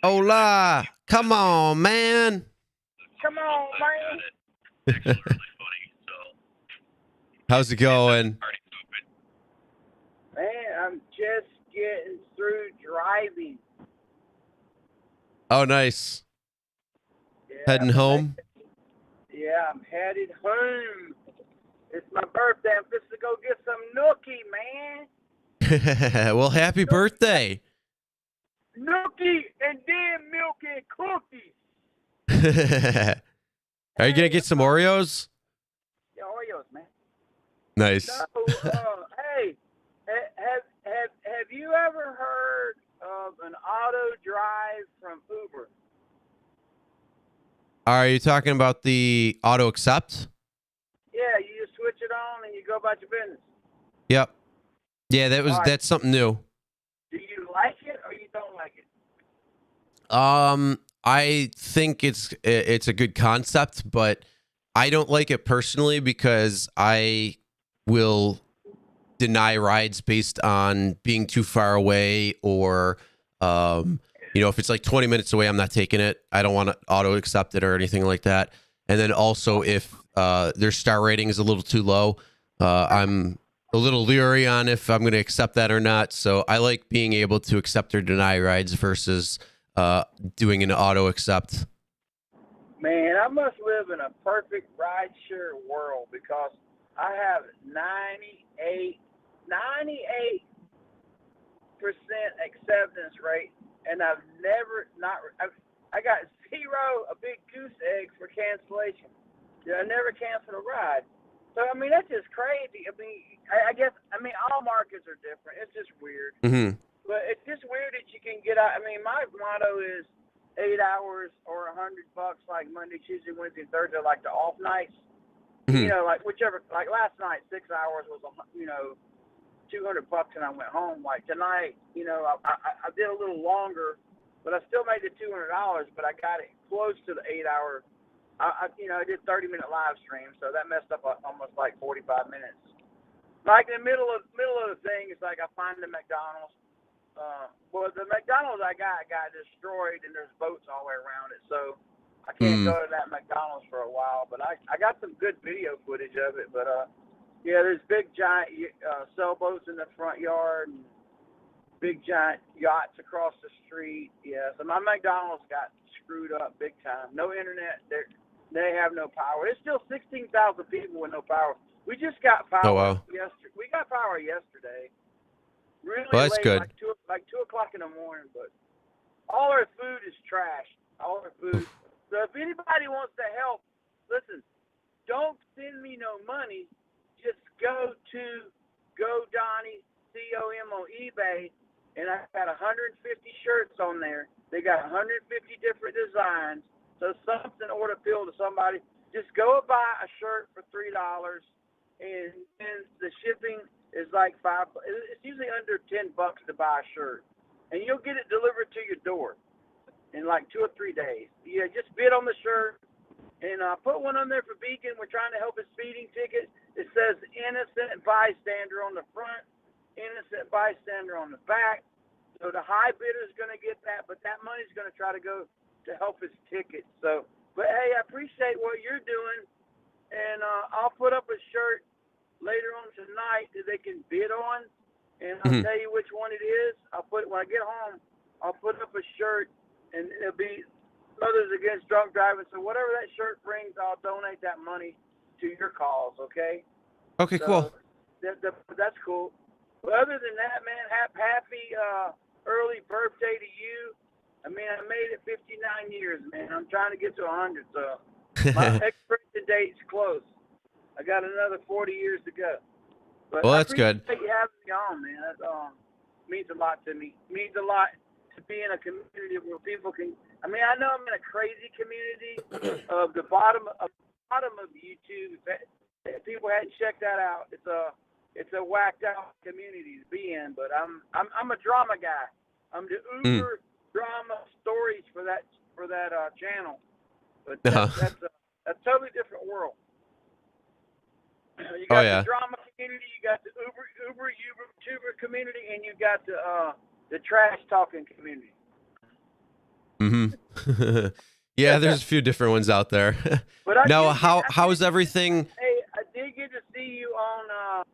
Hola. Come on, man. Come on, man. How's it going? Man, I'm just getting through driving. Oh, nice. Yeah, Heading home? Yeah, I'm headed home. It's my birthday. I'm just to go get some nookie, man. Well, happy birthday. Nookie and then milk and cookies. Are you going to get some Oreos? Yeah, Oreos, man. Nice. So, hey, have you ever heard of an auto drive from Uber? Are you talking about the auto accept? Yeah, you just switch it on and you go about your business. Yep. Yeah, that's something new. Do you like it or you don't like it? I think it's a good concept, but I don't like it personally because I will deny rides based on being too far away or if it's like 20 minutes away, I'm not taking it. I don't want to auto accept it or anything like that. And then also if their star rating is a little too low, I'm a little leery on if I'm going to accept that or not. So I like being able to accept or deny rides versus doing an auto accept. Man, I must live in a perfect rideshare world because I have 98% acceptance rate, and I've never I got zero, a big goose egg for cancellation. I never canceled a ride. So, I mean, that's just crazy. I mean, I guess all markets are different. It's just weird. Mm-hmm. But it's just weird that you can get out. I mean, my motto is 8 hours or $100, like Monday, Tuesday, Wednesday, Thursday, like the off nights. Mm-hmm. Like whichever. Like last night, 6 hours was $200, and I went home. Like tonight, I did a little longer, but I still made the $200. But I got it close to the 8 hour. I did 30-minute live stream, so that messed up almost like 45 minutes. Like in the middle of the thing, it's like I find the McDonald's. The McDonald's I got destroyed, and there's boats all the way around it, so I can't go to that McDonald's for a while. But I got some good video footage of it. But there's big giant sailboats in the front yard, and big giant yachts across the street. Yeah, so my McDonald's got screwed up big time. No internet. They have no power. There's still 16,000 people with no power. We just got power. Oh, wow. Yesterday. We got power yesterday. Really Well, that's late, good. like 2 o'clock in the morning. But all our food is trash. All our food. So if anybody wants to help, listen. Don't send me no money. Just go to GoDonnie, COM on eBay, and I got 150 shirts on there. They got 150 different designs. So something ought to appeal to somebody. Just go buy a shirt for $3, and then the shipping is like $5. It's usually under $10 to buy a shirt, and you'll get it delivered to your door in like 2 or 3 days. Yeah, just bid on the shirt, and put one on there for Beacon. We're trying to help his speeding ticket. It says innocent bystander on the front, innocent bystander on the back. So the high bidder is going to get that, but that money's going to try to go to help his ticket. So, but hey, I appreciate what you're doing, and I'll put up a shirt later on tonight that they can bid on, and I'll tell you which one it is. When I get home, I'll put up a shirt, and it'll be Mothers Against Drunk Driving. So whatever that shirt brings, I'll donate that money to your cause. Okay. Okay, cool. That's cool. But other than that, man, happy early birthday to you. I mean, I made it 59 years, man. I'm trying to get to 100, so my expiration date's close. I got another 40 years to go. But Well, that's good. I appreciate you having me on, man. That means a lot to me. It means a lot to be in a community where people can. I mean, I know I'm in a crazy community of the bottom of YouTube. If people hadn't checked that out, it's a whacked out community to be in. But I'm a drama guy. I'm the uber drama stories for that channel. But that's a totally different world. You got the drama community, you got the uber tuber community, and you got the trash talking community. Yeah, there's a few different ones out there. But now, how's everything? Hey, I did get to see you on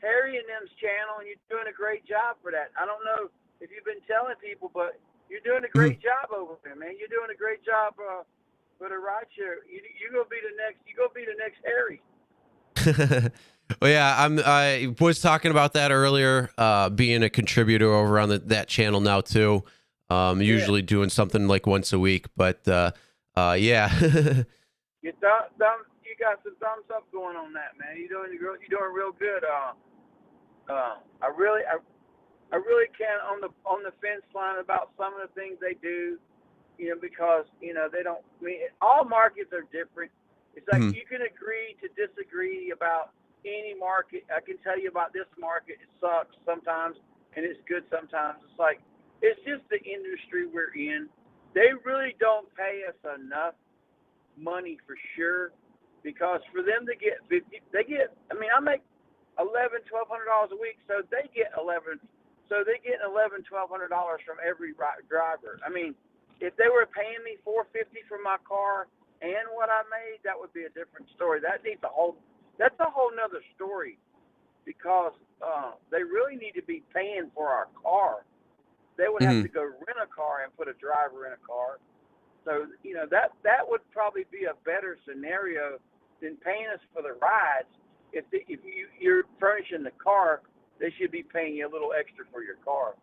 Harry and them's channel, and you're doing a great job for that. I don't know if you've been telling people, but you're doing a great job over there, man. You're doing a great job for the rideshare. You're gonna be the next. You're gonna be the next Harry. Well, yeah, I was talking about that earlier. Being a contributor over on that channel now too. Usually doing something like once a week, but yeah. You got some thumbs up going on that, man. You're doing real good. I really can't on the fence line about some of the things they do, because they don't. I mean, all markets are different. It's like you can agree to disagree about any market. I can tell you about this market. It sucks sometimes, and it's good sometimes. It's like it's just the industry we're in. They really don't pay us enough money for sure, because for them to get 50, I mean, I make $1,100-$1,200 a week, so they get $1,100-$1,200 from every driver. I mean, if they were paying me $450 for my car and what I made, that would be a different story. That's a whole nother story, because they really need to be paying for our car. They would have to go rent a car and put a driver in a car. So, that would probably be a better scenario than paying us for the rides. If you're furnishing the car, they should be paying you a little extra for your car.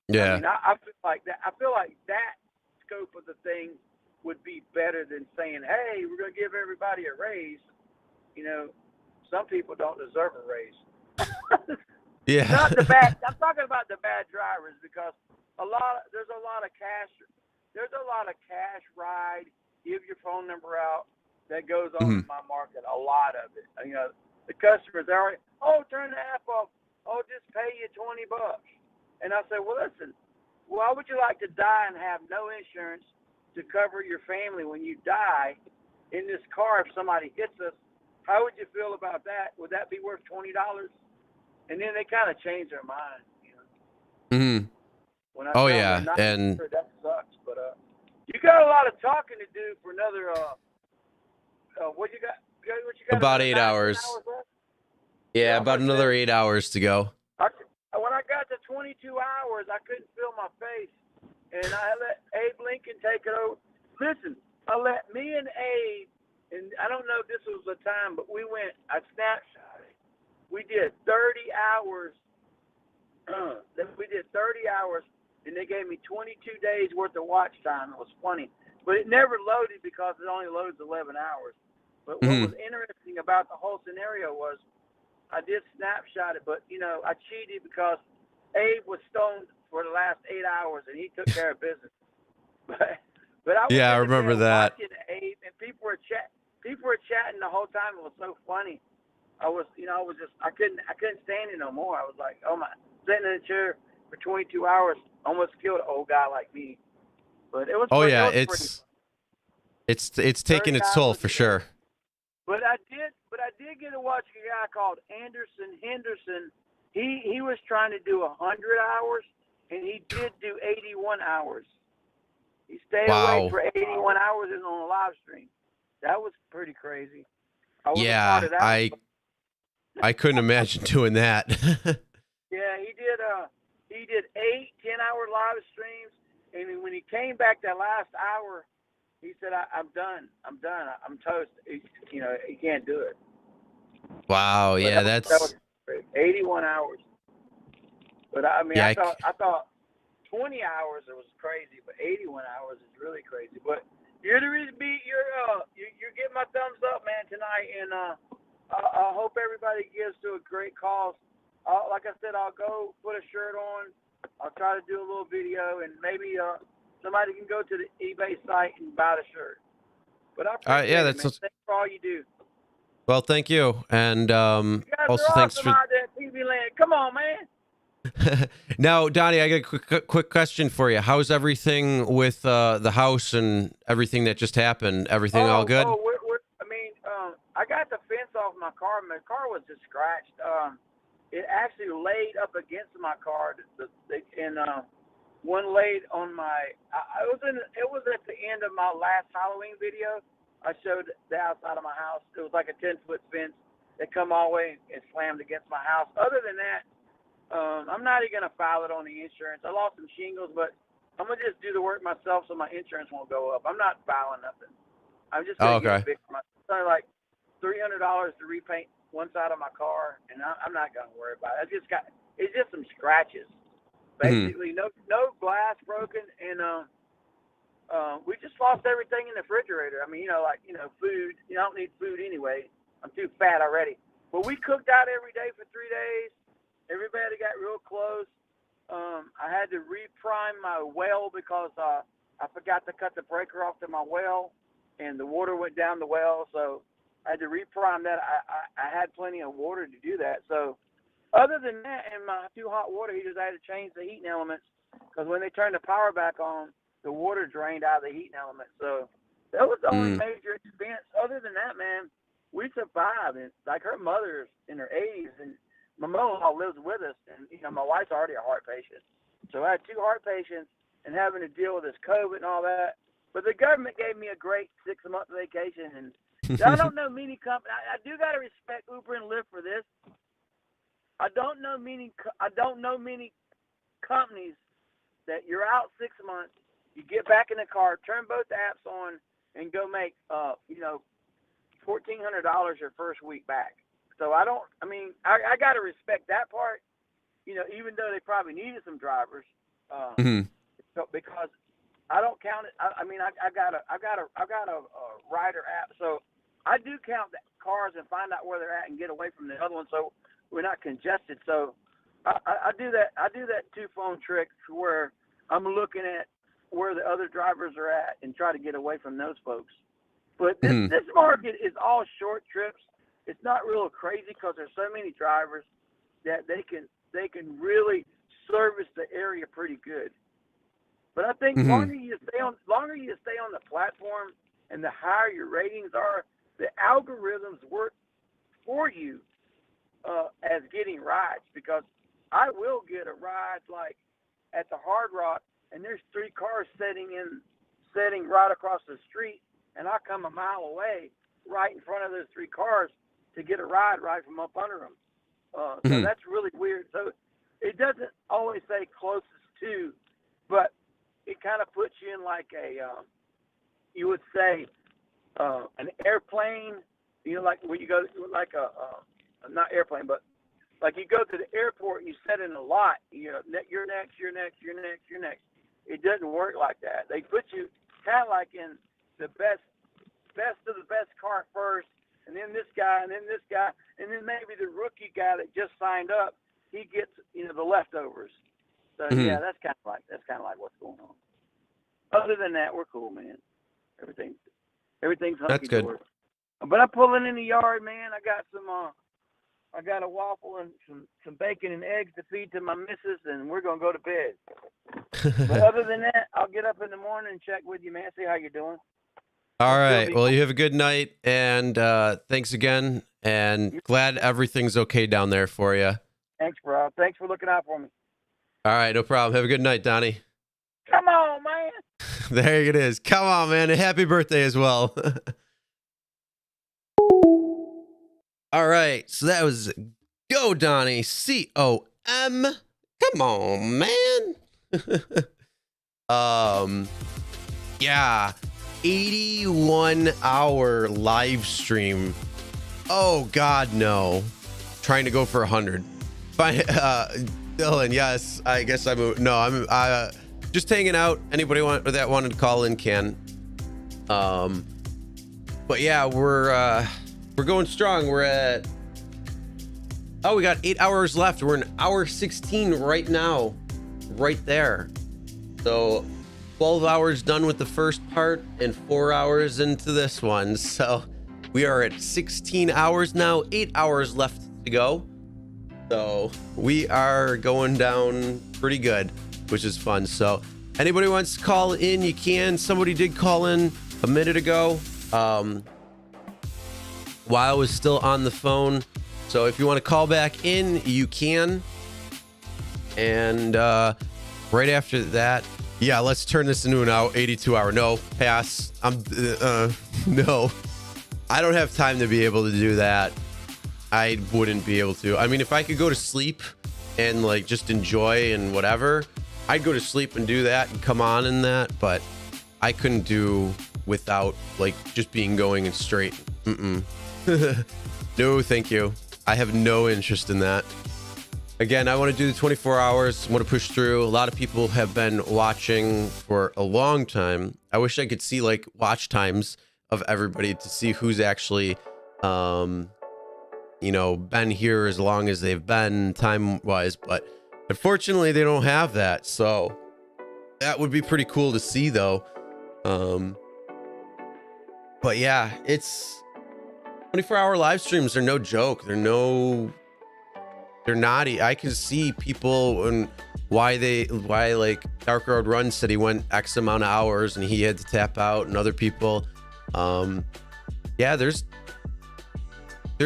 Yeah. I mean, I feel like that. I feel like that scope of the thing would be better than saying, "Hey, we're going to give everybody a raise." Some people don't deserve a raise. Yeah. Not the bad. I'm talking about the bad drivers, because there's a lot of cash ride. Give your phone number out that goes on in my market. A lot of it. The customers are already, turn the app off. Just pay you $20. And I say, well, listen, why would you like to die and have no insurance to cover your family when you die in this car if somebody hits us? How would you feel about that? Would that be worth $20? And then they kind of change their mind. When I tell them not sure, that sucks. But you got a lot of talking to do for another. What you got? What you got? About 8 hours. Yeah, about another 8 hours to go. When I got to 22 hours, I couldn't feel my face, and I let Abe Lincoln take it over. Listen, I let me and Abe, and I don't know if this was the time, but we went. I snapshot it. We did 30 hours. We did 30 hours, and they gave me 22 days worth of watch time. It was funny, but it never loaded because it only loads 11 hours. But what was interesting about the whole scenario was I did snapshot it, but I cheated because Abe was stoned for the last 8 hours, and he took care of business. But I was I remember that. Abe, and people were chatting the whole time. It was so funny. I couldn't stand it no more. I was like, oh my, sitting in a chair for 22 hours, almost killed an old guy like me. But it was. It's taking its toll for sure. But I did get to watch a guy called Anderson Henderson. He was trying to do 100 hours, and he did do 81 hours. He stayed away for 81 hours and on a live stream. That was pretty crazy. I couldn't imagine doing that. Yeah, he did 8 10-hour live streams, and when he came back that last hour, he said, I'm done. I'm toast. He can't do it. Wow, yeah, that was great. 81 hours. But I mean, Yeah, I thought 20 hours it was crazy, but 81 hours is really crazy. But you're the reason you're getting my thumbs up, man, tonight, and I hope everybody gives to a great cause. Like I said, I'll go put a shirt on. I'll try to do a little video, and maybe somebody can go to the eBay site and buy the shirt. But I appreciate it, man. Thanks for all you do. Well, thank you, and You guys also are thanks awesome out there at TV Land. Come on, man. Now, Donnie, I got a quick question for you. How's everything with the house and everything that just happened? Everything all good? I got the fence off my car. My car was just scratched. It actually laid up against my car, and one laid on my. It was at the end of my last Halloween video. I showed the outside of my house. It was like a 10-foot fence that come all the way and slammed against my house. Other than that, I'm not even gonna file it on the insurance. I lost some shingles, but I'm gonna just do the work myself so my insurance won't go up. I'm not filing nothing. I'm just gonna get it fixed for myself. It's only like $300 to repaint one side of my car, and I'm not gonna worry about it. It's just some scratches, basically. No glass broken, and we just lost everything in the refrigerator. I mean, food. I don't need food anyway. I'm too fat already. But we cooked out every day for 3 days. Everybody got real close. I had to reprime my well because I forgot to cut the breaker off to my well, and the water went down the well. So I had to reprime that. I had plenty of water to do that. So other than that, and my 2 hot water heaters, I had to change the heating elements because when they turned the power back on, the water drained out of the heating element. So that was the only major expense. Other than that, man, we survived. And like her mother's in her 80s, and my mother-in-law lives with us, and my wife's already a heart patient. So I had 2 heart patients and having to deal with this COVID and all that. But the government gave me a great 6-month vacation, and I don't know many companies. I do got to respect Uber and Lyft for this. I don't know many companies that you're out 6 months. You get back in the car, turn both apps on, and go make, $1,400 your first week back. So I got to respect that part, even though they probably needed some drivers, because I don't count it. I got a rider app, so I do count the cars and find out where they're at and get away from the other one, so we're not congested. So I do that. I do that 2-phone trick where I'm looking at where the other drivers are at and try to get away from those folks. But this market is all short trips. It's not real crazy because there's so many drivers that they can really service the area pretty good. But I think longer you stay on the platform and the higher your ratings are, the algorithms work for you as getting rides, because I will get a ride like at the Hard Rock, and there's 3 cars sitting right across the street, and I come a mile away right in front of those 3 cars to get a ride right from up under them. So that's really weird. So it doesn't always say closest to, but it kind of puts you in like a, you would say, an airplane, like when you go, like not airplane, but like you go to the airport and you sit in a lot, you're next, you're next, you're next. It doesn't work like that. They put you kind of like in the best of the best car first, and then this guy, and then this guy, and then maybe the rookie guy that just signed up, he gets the leftovers. So yeah, that's kind of like what's going on. Other than that, we're cool, man. Everything's hunky-dory. That's good. But I'm pulling in the yard, man. I got a waffle and some bacon and eggs to feed to my missus, and we're gonna go to bed. But other than that, I'll get up in the morning and check with you, man. See how you're doing. All right. Well, you have a good night, and thanks again. And glad everything's okay down there for you. Thanks, bro. Thanks for looking out for me. All right, no problem. Have a good night, Donnie. Come on, man. There it is. Come on, man. And happy birthday as well. All right. So that was Go Donnie, C-O-M. Come on, man. Yeah. 81-hour live stream. Oh, God, no. Trying to go for 100. Fine, Dylan. Yes, I guess I'm just hanging out. Anybody that wanted to call in can. But yeah, we're going strong. We're at we got 8 hours left. We're in hour 16 right now, right there. So 12 hours done with the first part and 4 hours into this one. So we are at 16 hours now, 8 hours left to go. So we are going down pretty good, which is fun. So anybody wants to call in, you can. Somebody did call in a minute ago while I was still on the phone. So if you want to call back in, you can. And right after that, yeah, let's turn this into an 82 hour. No, pass. No, I don't have time to be able to do that. I wouldn't be able to. I mean, if I could go to sleep and like just enjoy and whatever, I'd go to sleep and do that and come on in that, but I couldn't do without like just being going and straight. No, thank you. I have no interest in that. Again, I want to do the 24 hours. I want to push through. A lot of people have been watching for a long time. I wish I could see like watch times of everybody to see who's actually, been here as long as they've been time wise, but unfortunately they don't have that. So that would be pretty cool to see though. But yeah, it's 24-hour live streams are no joke. They're naughty. I can see people and why like Dark Road Run said he went X amount of hours and he had to tap out, and other people, yeah, there's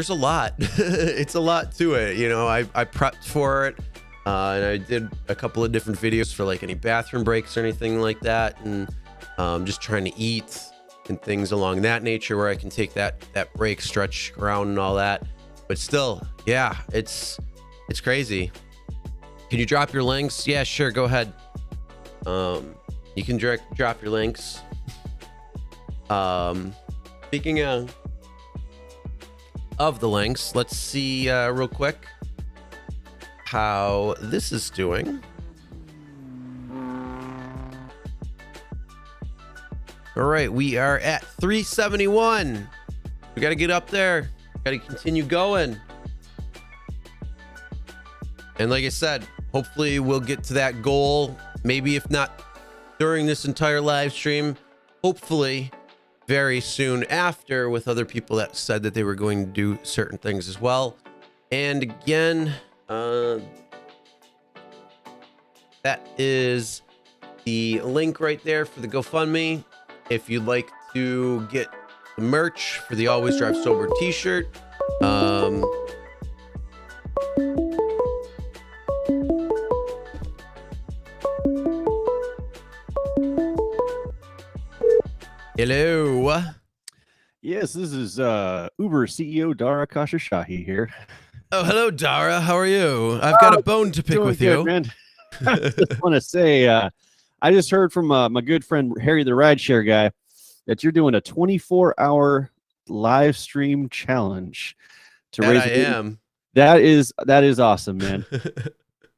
a lot. It's a lot to it. I prepped for it, and I did a couple of different videos for like any bathroom breaks or anything like that, and just trying to eat and things along that nature where I can take that break, stretch around and all that. But still, yeah, it's crazy. Can you drop your links? Yeah, sure, go ahead. You can drop your links. Speaking of the links, let's see real quick how this is doing. All right, we are at 371. We got to get up there. Got to continue going. And like I said, hopefully we'll get to that goal. Maybe if not during this entire live stream, hopefully very soon after, with other people that said that they were going to do certain things as well. And again, that is the link right there for the GoFundMe. If you'd like to get the merch for the Always Drive Sober t-shirt, hello. Yes, this is Uber CEO Dara Khosrowshahi here. Oh, hello, Dara. How are you? I've got a bone to pick with you. Man. I just want to say, I just heard from my good friend Harry the Rideshare guy that you're doing a 24-hour live stream challenge to raise. I am. That is awesome, man.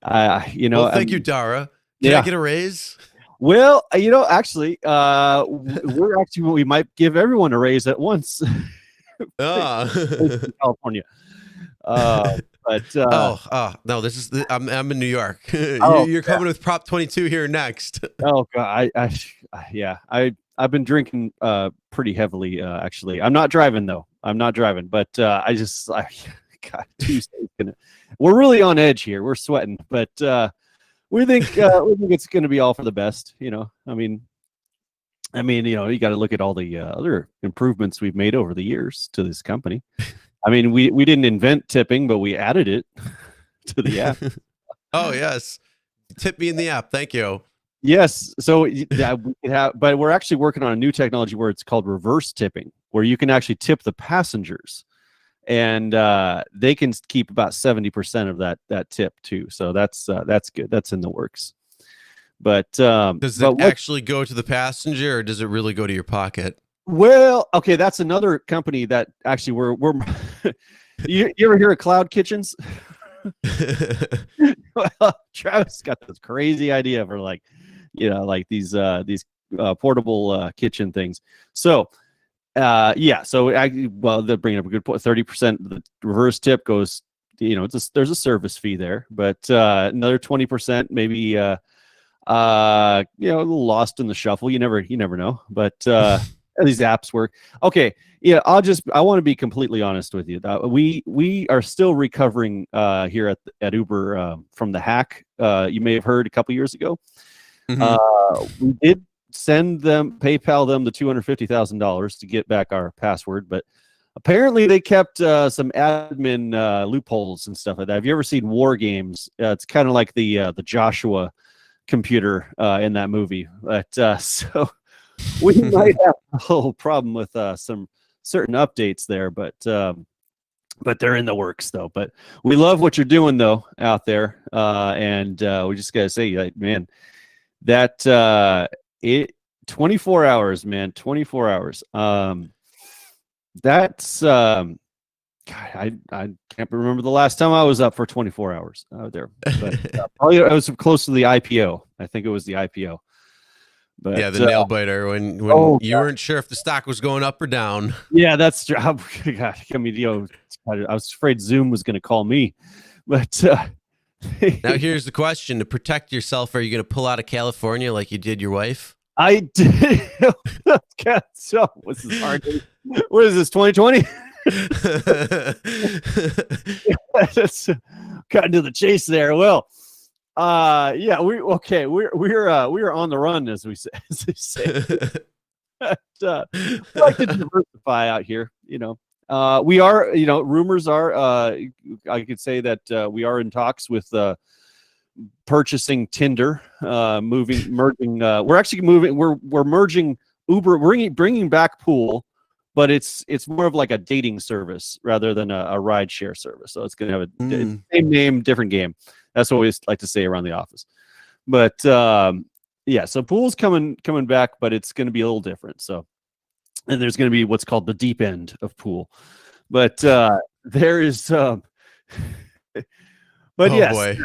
Well, thank you, Dara. Can I get a raise? Well, actually, we might give everyone a raise at once. California. No, this is I'm in New York. You're coming with Prop 22 here next. Oh God, I've been drinking pretty heavily. Actually, I'm not driving though. But God, Tuesday's we're really on edge here. We're sweating, but we think it's going to be all for the best. You got to look at all the other improvements we've made over the years to this company. I mean, we didn't invent tipping, but we added it to the app. Oh, yes. Tip me in the app. Thank you. Yes. So but we're actually working on a new technology where it's called reverse tipping, where you can actually tip the passengers, and they can keep about 70% of that tip too. So that's good. That's in the works. But does it actually go to the passenger, or does it really go to your pocket? Well, okay, that's another company that actually we're you ever hear of cloud kitchens? Well, Travis got this crazy idea for like these portable kitchen things. So well, they're bringing up a good point. 30% the reverse tip goes, there's a service fee there, but another 20% maybe a little lost in the shuffle. You never know, but these apps work. Okay, yeah, I want to be completely honest with you. We are still recovering here at Uber from the hack. You may have heard a couple years ago. We did PayPal them the $250,000 to get back our password, but apparently they kept some admin loopholes and stuff like that. Have you ever seen War Games? It's kind of like the Joshua computer in that movie. But so we might have a little problem with some certain updates there, but they're in the works though. But we love what you're doing though out there, and we just gotta say, like, man, that 24 hours, man, 24 hours. That's God, I can't remember the last time I was up for 24 hours out there, but probably I was close to the IPO. I think it was the IPO. But yeah, the nail biter when you weren't sure if the stock was going up or down. Yeah, that's true. God, I mean, I was afraid Zoom was going to call me, but now here's the question: to protect yourself, are you going to pull out of California like you did your wife? I did. So what's this hard? What is this? 2020? That's cutting to the chase there. Well, yeah, we're on the run, as we say. But, we like to diversify out here. We are. Rumors are. I could say that we are in talks with purchasing Tinder, merging. We're actually moving. We're merging Uber. We're bringing back Pool. But it's more of like a dating service rather than a ride share service. So it's going to have a same name, different game. That's what we like to say around the office. But yeah, so Pool's coming back, but it's going to be a little different. So, and there's going to be what's called the deep end of Pool. But there is but yes. Boy.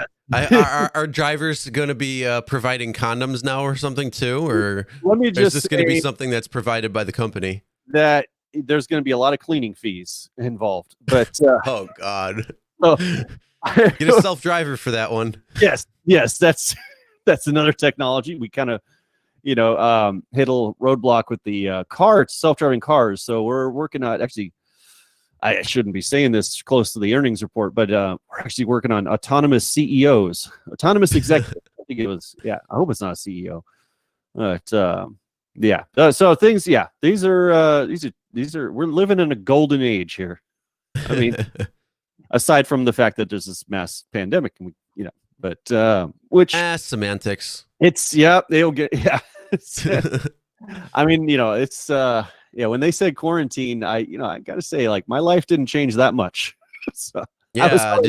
Are drivers going to be providing condoms now or something too? Or is this going to be something that's provided by the company? That there's going to be a lot of cleaning fees involved, but oh God, so, get a self-driver for that one. Yes, that's another technology. We kind of, hit a roadblock with the self-driving cars. So we're working on, actually, I shouldn't be saying this close to the earnings report, but we're actually working on autonomous CEOs, autonomous executives. I think it was, I hope it's not a CEO, but yeah. So things, these are we're living in a golden age here. I mean, aside from the fact that there's this mass pandemic, and but which semantics. It's they'll get I mean, it's when they said quarantine, I got to say, like, my life didn't change that much. So yeah.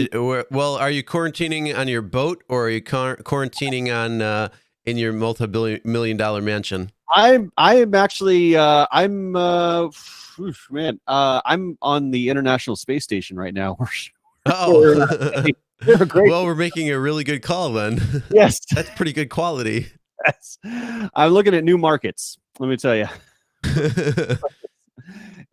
Well, are you quarantining on your boat, or are you quarantining on in your multi-million-dollar mansion? I'm actually I'm on the International Space Station right now. Well, we're making a really good call then. Yes, that's pretty good quality. Yes. I'm looking at new markets. Let me tell you.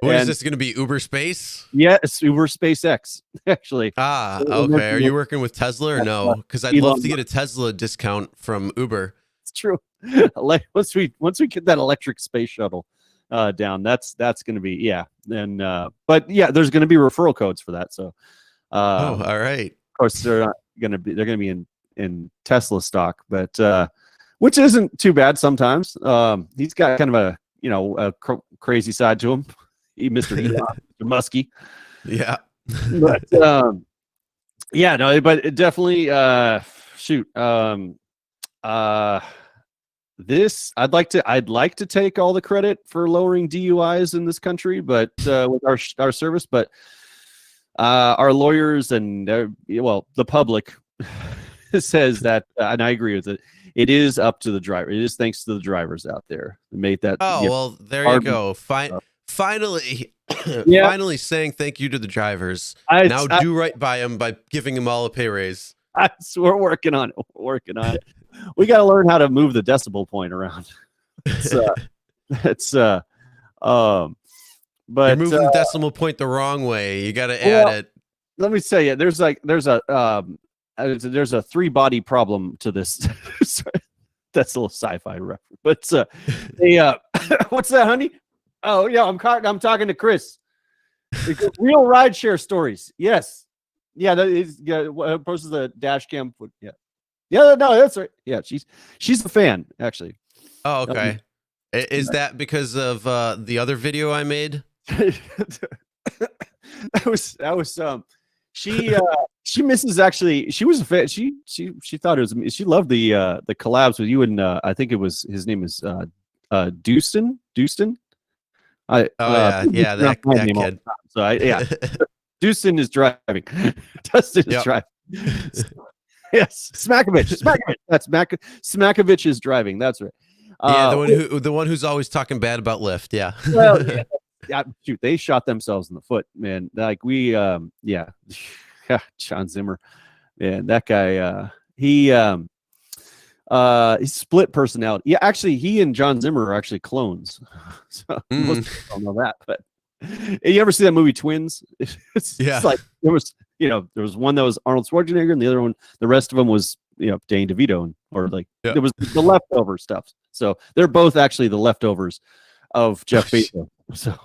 Is this going to be Uber Space? Yeah, it's Uber SpaceX, actually. Okay. Are you working with Tesla or no? Because I'd love to get a Tesla discount from Uber. It's true. Once we get that electric space shuttle down, that's going to be Then, but there's going to be referral codes for that. So, all right. Of course, they're going to be in Tesla stock, but which isn't too bad sometimes. He's got kind of a crazy side to him. Mr. Elon, Mr. Muskie. Yeah. But but it definitely this I'd like to take all the credit for lowering DUIs in this country, but with our service, but our lawyers and the public says that, and I agree with it. It is up to the driver. It is thanks to the drivers out there who made that. Oh, well, there you go. Finally, finally saying thank you to the drivers. Now do right by them by giving them all a pay raise. We're working on it. We're working on it. We got to learn how to move the decimal point around. But you're moving the decimal point the wrong way. You got to add it. Let me tell you, there's a 3-body problem to this. That's a little sci-fi reference. But what's that, honey? Oh yeah, I'm talking to Chris. Real rideshare stories. Yes. Yeah, that is posts the dash cam. Yeah. Yeah, no, that's right. Yeah, she's a fan, actually. Oh, okay. Is that because of the other video I made? that was she misses, actually. She was a fan. She thought it was, she loved the collabs with you and I think it was, his name is Dustin. That kid. So Dustin is driving. Dustin is driving. Yes, Smakovich. That's Smakovich is driving. That's right. The one who's always talking bad about Lyft. Yeah. Well, yeah, shoot, they shot themselves in the foot, man. Like John Zimmer, man, that guy. He's split personality. Yeah, actually, he and John Zimmer are actually clones. So most people don't know that, but you ever see that movie Twins? It's like there was one that was Arnold Schwarzenegger, and the other one, the rest of them was Danny DeVito, there was the leftover stuff. So they're both actually the leftovers of Jeff Bezos. So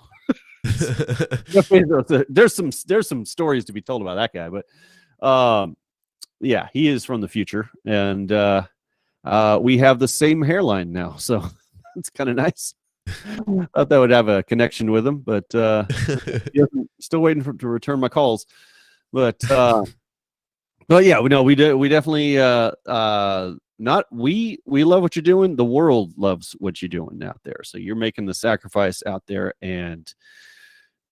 Jeff Bezos, there's some stories to be told about that guy, but he is from the future, and we have the same hairline now, so it's kind of nice. Thought that would have a connection with him, but still waiting to return my calls. But yeah, we definitely we love what you're doing. The world loves what you're doing out there. So you're making the sacrifice out there, and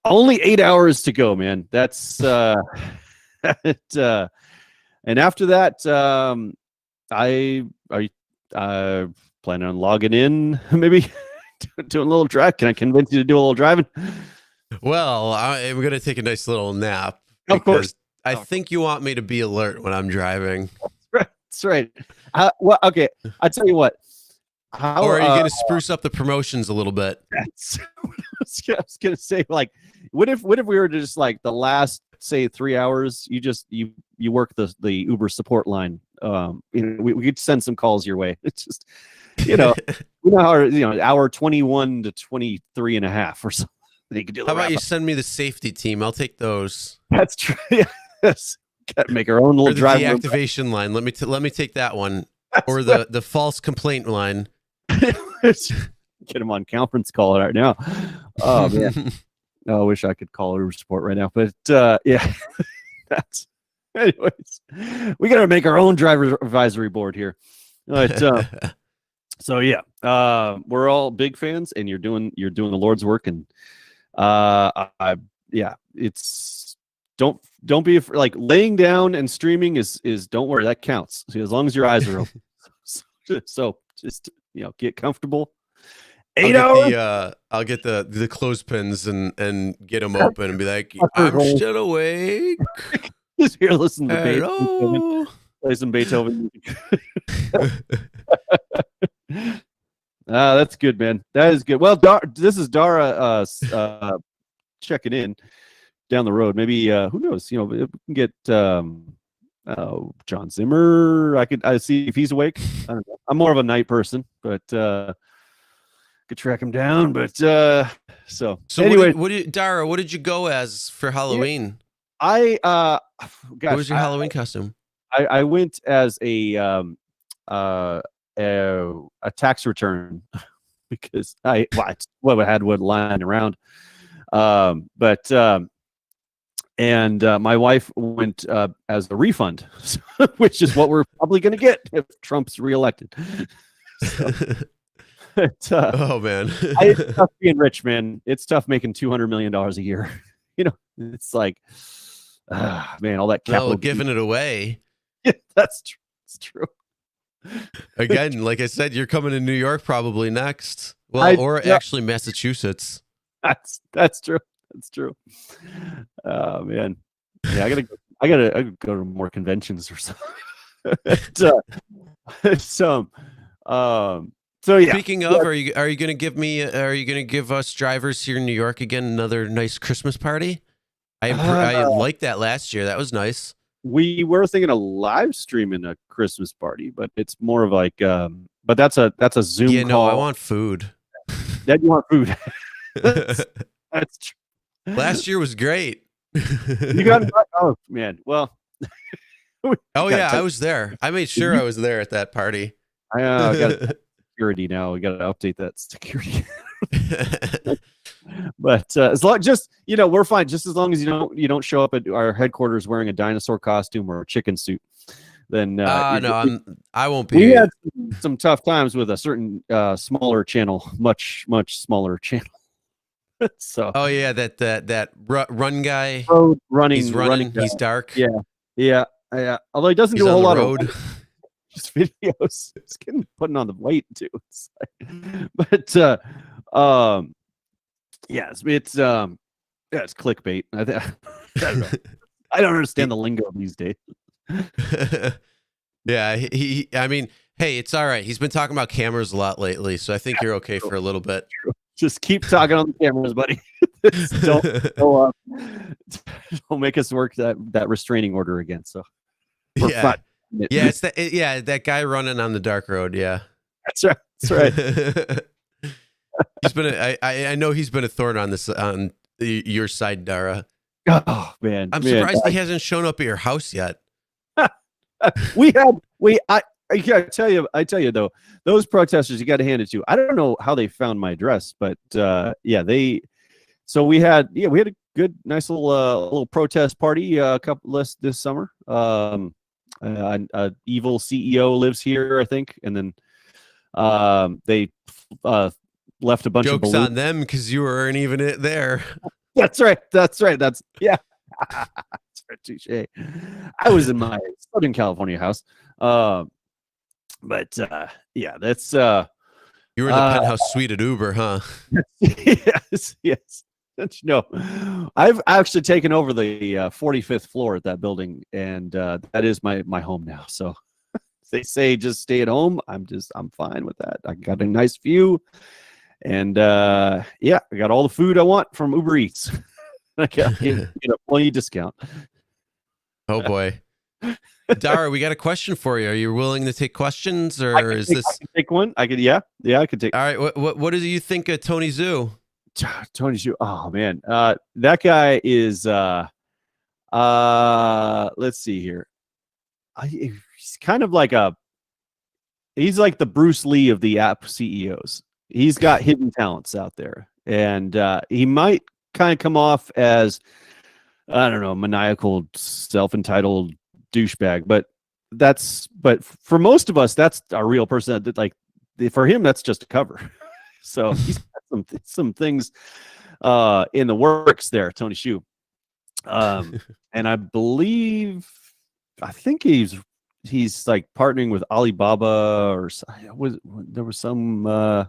only 8 hours to go, man. That's and after that, are you planning on logging in, maybe doing a little drive? Can I convince you to do a little driving? Well, I'm gonna take a nice little nap. Of course. I think you want me to be alert when I'm driving. That's right. Well, okay. I'll tell you what. Or are you going to spruce up the promotions a little bit? That's what I was going to say. Like, what if we were to just like the last, say, 3 hours, you work the Uber support line. We could send some calls your way. It's just, we know how, hour 21 to 23 and a half or something. You could do. How about you send me the safety team? I'll take those. That's true. Yes. Got to make our own little drive. The deactivation line. Let me take that one. Or the false complaint line. Get him on conference call right now. Oh man. I wish I could call Uber support right now, but yeah. That's anyways. We got to make our own driver advisory board here. But so yeah, we're all big fans, and you're doing the Lord's work, and it's don't be afraid. Like laying down and streaming is don't worry, that counts. See, as long as your eyes are open. So just get comfortable. 8 hours. I'll get the clothespins and get them open and be like, I'm still awake. Just here, listen to Beethoven. Play some Beethoven. That's good, man. That is good. Well, this is Dara checking in down the road. Maybe who knows? We can get John Zimmer. I see if he's awake. I don't know. I'm more of a night person, but could track him down. But so anyway, Dara, what did you go as for Halloween? Gosh, what was your Halloween costume? I went as a tax return because I had one lying around. And my wife went as a refund, which is what we're probably going to get if Trump's reelected. Oh man, it's tough being rich, man. It's tough making $200 million a year. It's like, man, all that capital. Giving it away. Yeah, that's true. It's true. Again, like I said, you're coming to New York probably next. Well, actually Massachusetts. That's true. That's true. Oh man, yeah, I gotta go to more conventions or something. So yeah. Speaking of, are you going to give us drivers here in New York again another nice Christmas party? I liked that last year. That was nice. We were thinking of live streaming a Christmas party, but it's more of like, but that's a Zoom call. Yeah, no, I want food. That you want food. That's true. Last year was great. You got oh man, well. Oh yeah, I was there. I made sure I was there at that party. I got security now. We got to update that security. But as long, just we're fine. Just as long as you don't show up at our headquarters wearing a dinosaur costume or a chicken suit, then no, I won't be. We had some tough times with a certain smaller channel, much smaller channel. So. Oh yeah, that run guy. Road running. He's running. He's dark. Yeah. Although he doesn't do a whole lot of just videos. It's putting on the weight too. But it's clickbait. I don't know. I don't understand the lingo these days. Yeah, I mean, hey, it's all right. He's been talking about cameras a lot lately, so I think you're okay for a little bit. Just keep talking on the cameras, buddy. Don't make us work that restraining order again. So it's that guy running on the dark road. Yeah, that's right. He's been I know he's been a thorn on your side, Dara. Oh man, I'm surprised he hasn't shown up at your house yet. I tell you though, those protesters, you got to hand it to. I don't know how they found my address, but we had a good, nice little protest party this summer. An evil CEO lives here, I think, and then they left a bunch of balloons on them because you weren't even there. That's right. That's yeah. Touche. I was in my Southern California house. That's you were in the penthouse suite at Uber, huh? Yes. No, I've actually taken over the 45th floor at that building, and that is my home now. So they say just stay at home. I'm fine with that. I got a nice view, and I got all the food I want from Uber Eats. I got an employee discount. Oh boy. Dara, we got a question for you. Are you willing to take questions, or I can take one? I could, yeah, I could take. All right, what do you think of Tony Zhu? Tony Zhu. Oh man, that guy is. Let's see here. He's kind of like he's like the Bruce Lee of the app CEOs. He's got hidden talents out there, and he might kind of come off as, I don't know, maniacal, self-entitled douchebag, but for most of us, that's a real person. That, like, for him, that's just a cover. So he's got some things in the works there, Tony Zhu. And I think he's like partnering with Alibaba, or there was some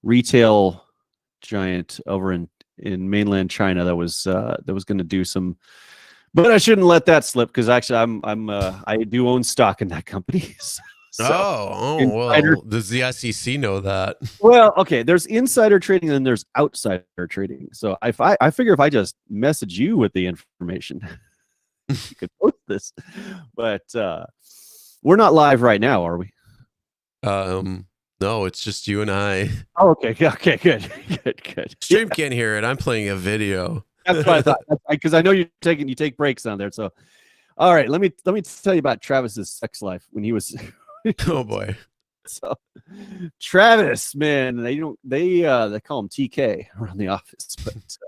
retail giant over in mainland China that was going to do some. But I shouldn't let that slip, because actually I do own stock in that company. Well, does the SEC know that? Well, okay, there's insider trading and then there's outsider trading. So I figure if I just message you with the information, you could post this. But we're not live right now, are we? No, it's just you and I. Oh, okay, good. Stream can't hear it. I'm playing a video. That's what I thought, because I know you take breaks on there. So, all right, let me tell you about Travis's sex life when he was. Oh boy. So, Travis, man, they call him TK around the office, but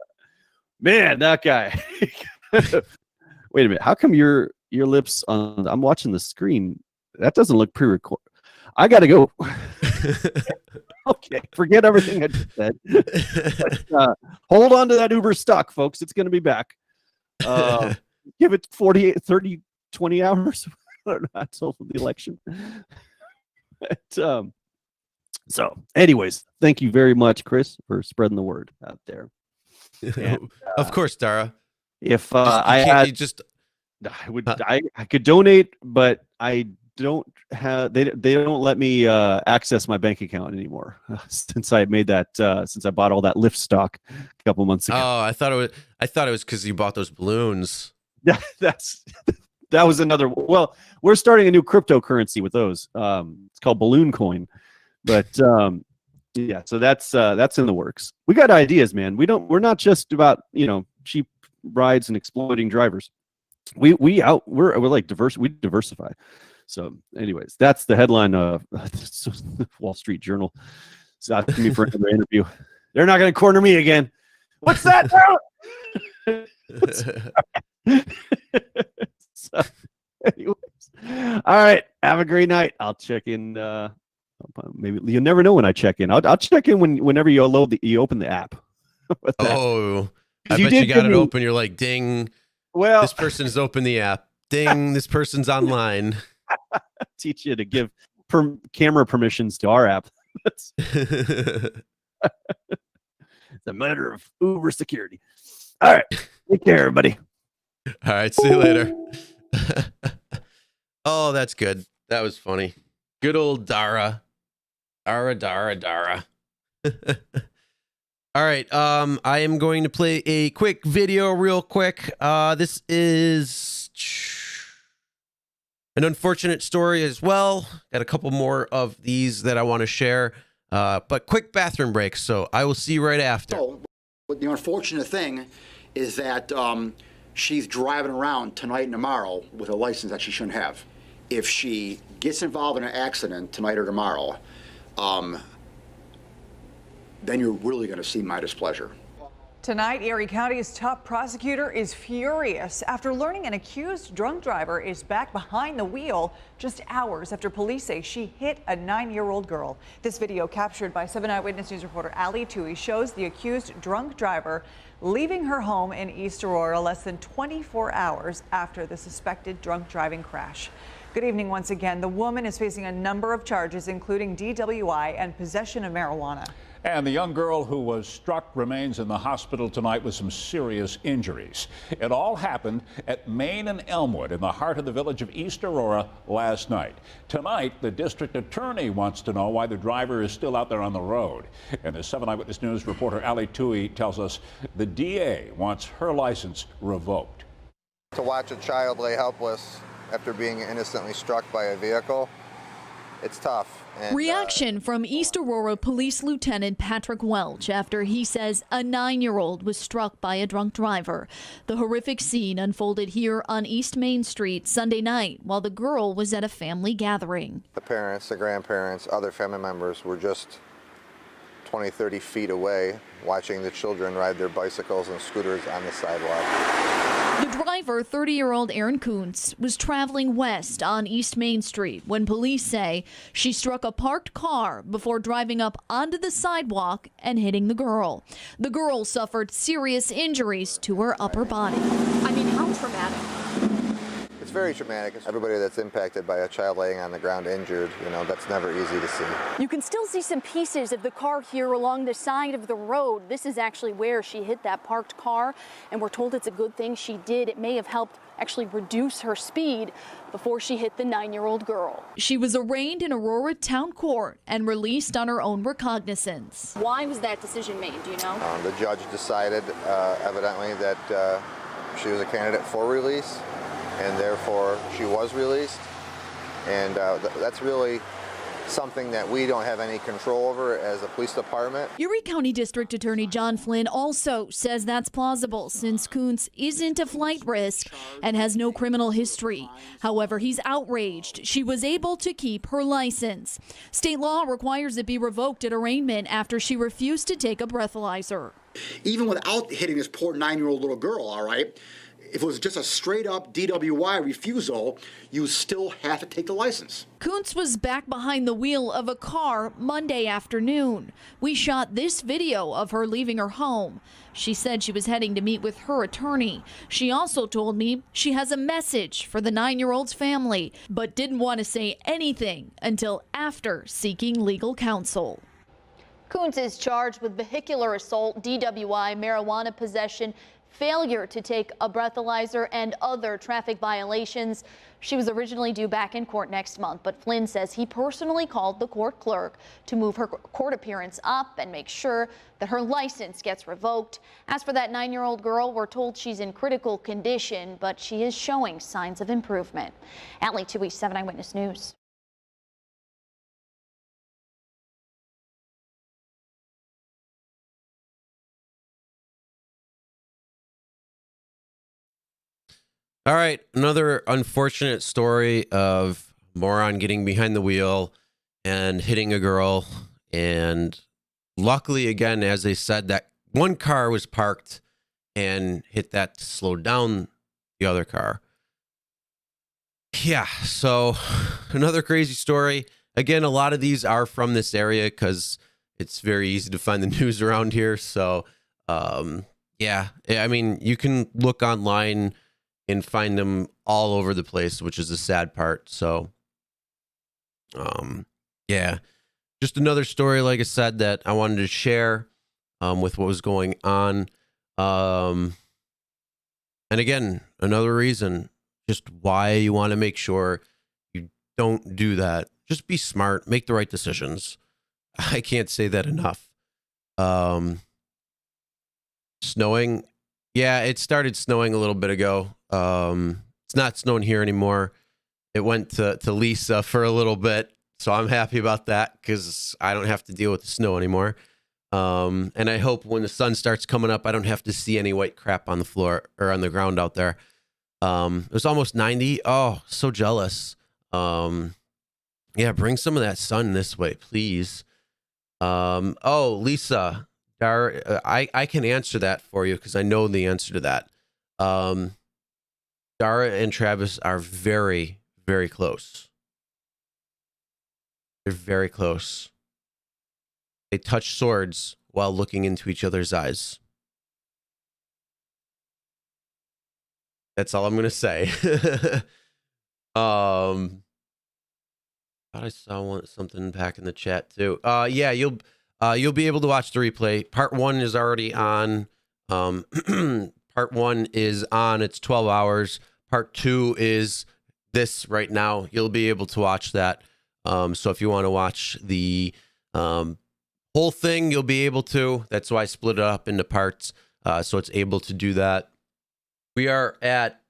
man, that guy. Wait a minute, how come your lips on? I'm watching the screen. That doesn't look pre-recorded. I gotta go. Okay, forget everything I just said. But, hold on to that Uber stock, folks. It's going to be back. Give it 48, 30, 20 hours until the election. But, so, anyways, thank you very much, Chris, for spreading the word out there. And, of course, Dara. If I could donate, but I don't have. They don't let me access my bank account anymore since I made that. Since I bought all that Lyft stock a couple months ago. Oh, I thought it was because you bought those balloons. That was another. Well, we're starting a new cryptocurrency with those. It's called Balloon Coin, but yeah. So that's in the works. We got ideas, man. We're not just about cheap rides and exploiting drivers. We're like diverse. We diversify. So, anyways, that's the headline of Wall Street Journal. So asking me for another interview. They're not going to corner me again. What's that? So, anyways, all right. Have a great night. I'll check in. Maybe you never know when I check in. I'll check in whenever you open the app. Oh, I bet you got it open. You're like, ding. Well, this person's opened the app. Ding. This person's online. Teach you to give camera permissions to our app. It's a matter of Uber security. All right. Take care, everybody. All right. See you later. Oh, that's good. That was funny. Good old Dara. Dara. All right. I am going to play a quick video real quick. This is an unfortunate story as well. Got a couple more of these that I want to share. But quick bathroom break. So I will see you right after. So, the unfortunate thing is that she's driving around tonight and tomorrow with a license that she shouldn't have. If she gets involved in an accident tonight or tomorrow, then you're really going to see my displeasure. Tonight, Erie County's top prosecutor is furious after learning an accused drunk driver is back behind the wheel just hours after police say she hit a 9-year-old girl. This video captured by 7 Eyewitness News reporter Ali Tui shows the accused drunk driver leaving her home in East Aurora less than 24 hours after the suspected drunk driving crash. Good evening once again. The woman is facing a number of charges, including DWI and possession of marijuana. And the young girl who was struck remains in the hospital tonight with some serious injuries. It all happened at Main and Elmwood in the heart of the village of East Aurora last night. Tonight, the district attorney wants to know why the driver is still out there on the road. And as 7 Eyewitness News reporter Ali Tui tells us, the DA wants her license revoked. To watch a child lay helpless after being innocently struck by a vehicle, it's tough. And, reaction from East Aurora Police Lieutenant Patrick Welch after he says a 9-year-old was struck by a drunk driver. The horrific scene unfolded here on East Main Street Sunday night while the girl was at a family gathering. The parents, the grandparents, other family members were just 20, 30 feet away watching the children ride their bicycles and scooters on the sidewalk. The driver, 30-year-old Erin Kuntz, was traveling west on East Main Street when police say she struck a parked car before driving up onto the sidewalk and hitting the girl. The girl suffered serious injuries to her upper body. I mean, how traumatic? It's very traumatic. Everybody that's impacted by a child laying on the ground injured, that's never easy to see. You can still see some pieces of the car here along the side of the road. This is actually where she hit that parked car, and we're told it's a good thing she did. It may have helped actually reduce her speed before she hit the 9-year-old girl. She was arraigned in Aurora Town Court and released on her own recognizance. Why was that decision made, do you know? The judge decided, evidently, that she was a candidate for release, and therefore she was released. And that's really something that we don't have any control over as a police department. Erie County District Attorney John Flynn also says that's plausible since Kuntz isn't a flight risk and has no criminal history. However, he's outraged she was able to keep her license. State law requires it be revoked at arraignment after she refused to take a breathalyzer. Even without hitting this poor 9-year-old little girl, all right, if it was just a straight-up DWI refusal, you still have to take the license. Kuntz was back behind the wheel of a car Monday afternoon. We shot this video of her leaving her home. She said she was heading to meet with her attorney. She also told me she has a message for the 9-year-old's family, but didn't want to say anything until after seeking legal counsel. Koontz is charged with vehicular assault, DWI, marijuana possession, failure to take a breathalyzer, and other traffic violations. She was originally due back in court next month, but Flynn says he personally called the court clerk to move her court appearance up and make sure that her license gets revoked. As for that 9-year-old girl, we're told she's in critical condition, but she is showing signs of improvement. Allie, 2 East 7 Eyewitness News. All right, another unfortunate story of moron getting behind the wheel and hitting a girl. And luckily, again, as they said, that one car was parked and hit that to slow down the other car. Yeah, so another crazy story. Again, a lot of these are from this area because it's very easy to find the news around here. So, yeah, I mean, you can look online and find them all over the place, which is the sad part. So, yeah, just another story, like I said, that I wanted to share with what was going on. And again, another reason just why you want to make sure you don't do that. Just be smart, make the right decisions. I can't say that enough. Snowing. Yeah, it started snowing a little bit ago. It's not snowing here anymore. It went to Lisa for a little bit. So I'm happy about that because I don't have to deal with the snow anymore. And I hope when the sun starts coming up, I don't have to see any white crap on the floor or on the ground out there. It was almost 90. Oh, so jealous. Yeah, bring some of that sun this way, please. Oh, Lisa, I can answer that for you because I know the answer to that. Dara and Travis are very, very close. They're very close. They touch swords while looking into each other's eyes. That's all I'm going to say. Thought I saw something back in the chat too. Yeah, you'll be able to watch the replay. Part 1 is already on. Part 1 is on. It's 12 hours. Part 2 is this right now. You'll be able to watch that. So if you want to watch the whole thing, you'll be able to. That's why I split it up into parts. So it's able to do that. We are at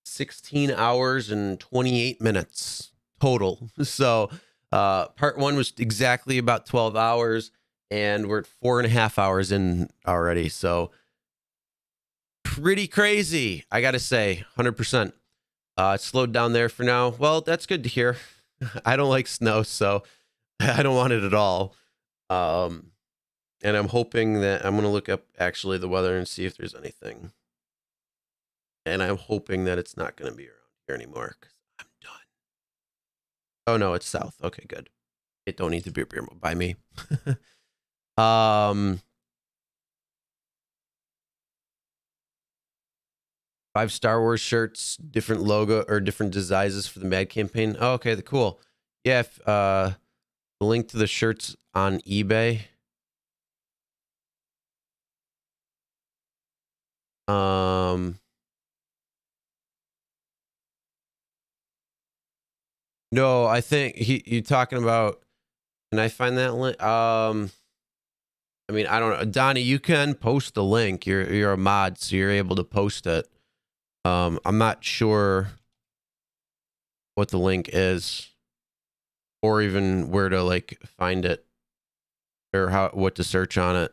16 hours and 28 minutes total. So part 1 was exactly about 12 hours, and we're at 4.5 hours in already. So pretty crazy, I got to say, 100%. It slowed down there for now. Well, that's good to hear. I don't like snow, so I don't want it at all. And I'm hoping that I'm going to look up actually the weather and see if there's anything. And I'm hoping that it's not going to be around here anymore because I'm done. Oh, no, it's south. Okay, good. It don't need to be by me. 5 Star Wars shirts, different logo or different designs for the Mad campaign. Oh, okay, cool. Yeah, the link to the shirts on eBay. No, I think you're talking about. Can I find that link? I mean, I don't know. Donnie, you can post the link. You're a mod, so you're able to post it. I'm not sure what the link is, or even where to like find it, or what to search on it.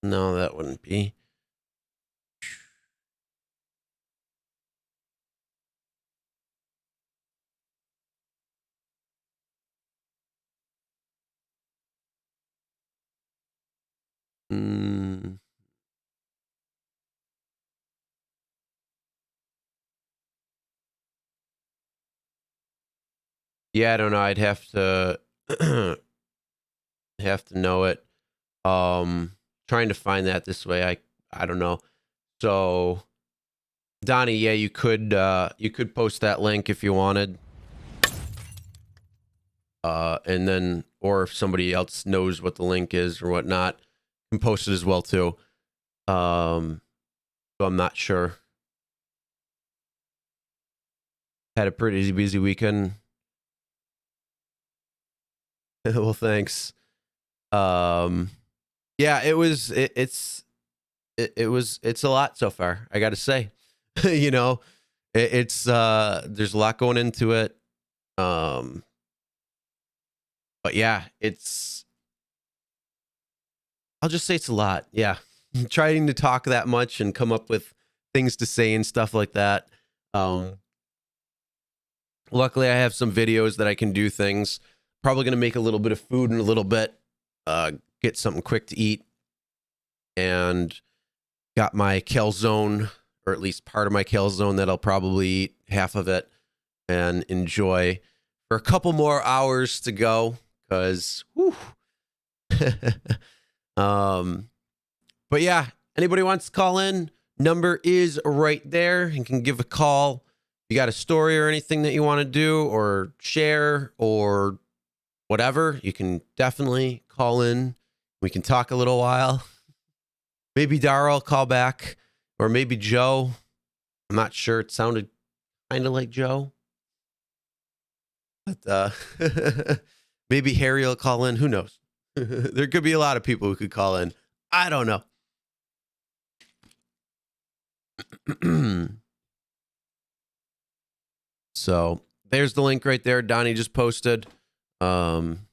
No, that wouldn't be. Yeah, I don't know. I'd have to have to know it. Trying to find that this way. I don't know. So Donnie, yeah, you could post that link if you wanted. And then, or if somebody else knows what the link is or whatnot, can post it as well too. So I'm not sure. Had a pretty busy weekend. Well, thanks. Yeah, it's a lot so far, I gotta say. You know, it's there's a lot going into it. But yeah, I'll just say it's a lot. Yeah. Trying to talk that much and come up with things to say and stuff like that. Luckily I have some videos that I can do things. Probably going to make a little bit of food in a little bit. Get something quick to eat. And got my calzone, or at least part of my calzone, that I'll probably eat half of it and enjoy for a couple more hours to go. Because, but yeah, anybody wants to call in, number is right there and can give a call. You got a story or anything that you want to do or share or whatever, you can definitely call in. We can talk a little while. Maybe Dara will call back, or maybe Joe. I'm not sure. It sounded kind of like Joe. But maybe Harry will call in. Who knows? There could be a lot of people who could call in. I don't know. So there's the link right there. Donnie just posted. Open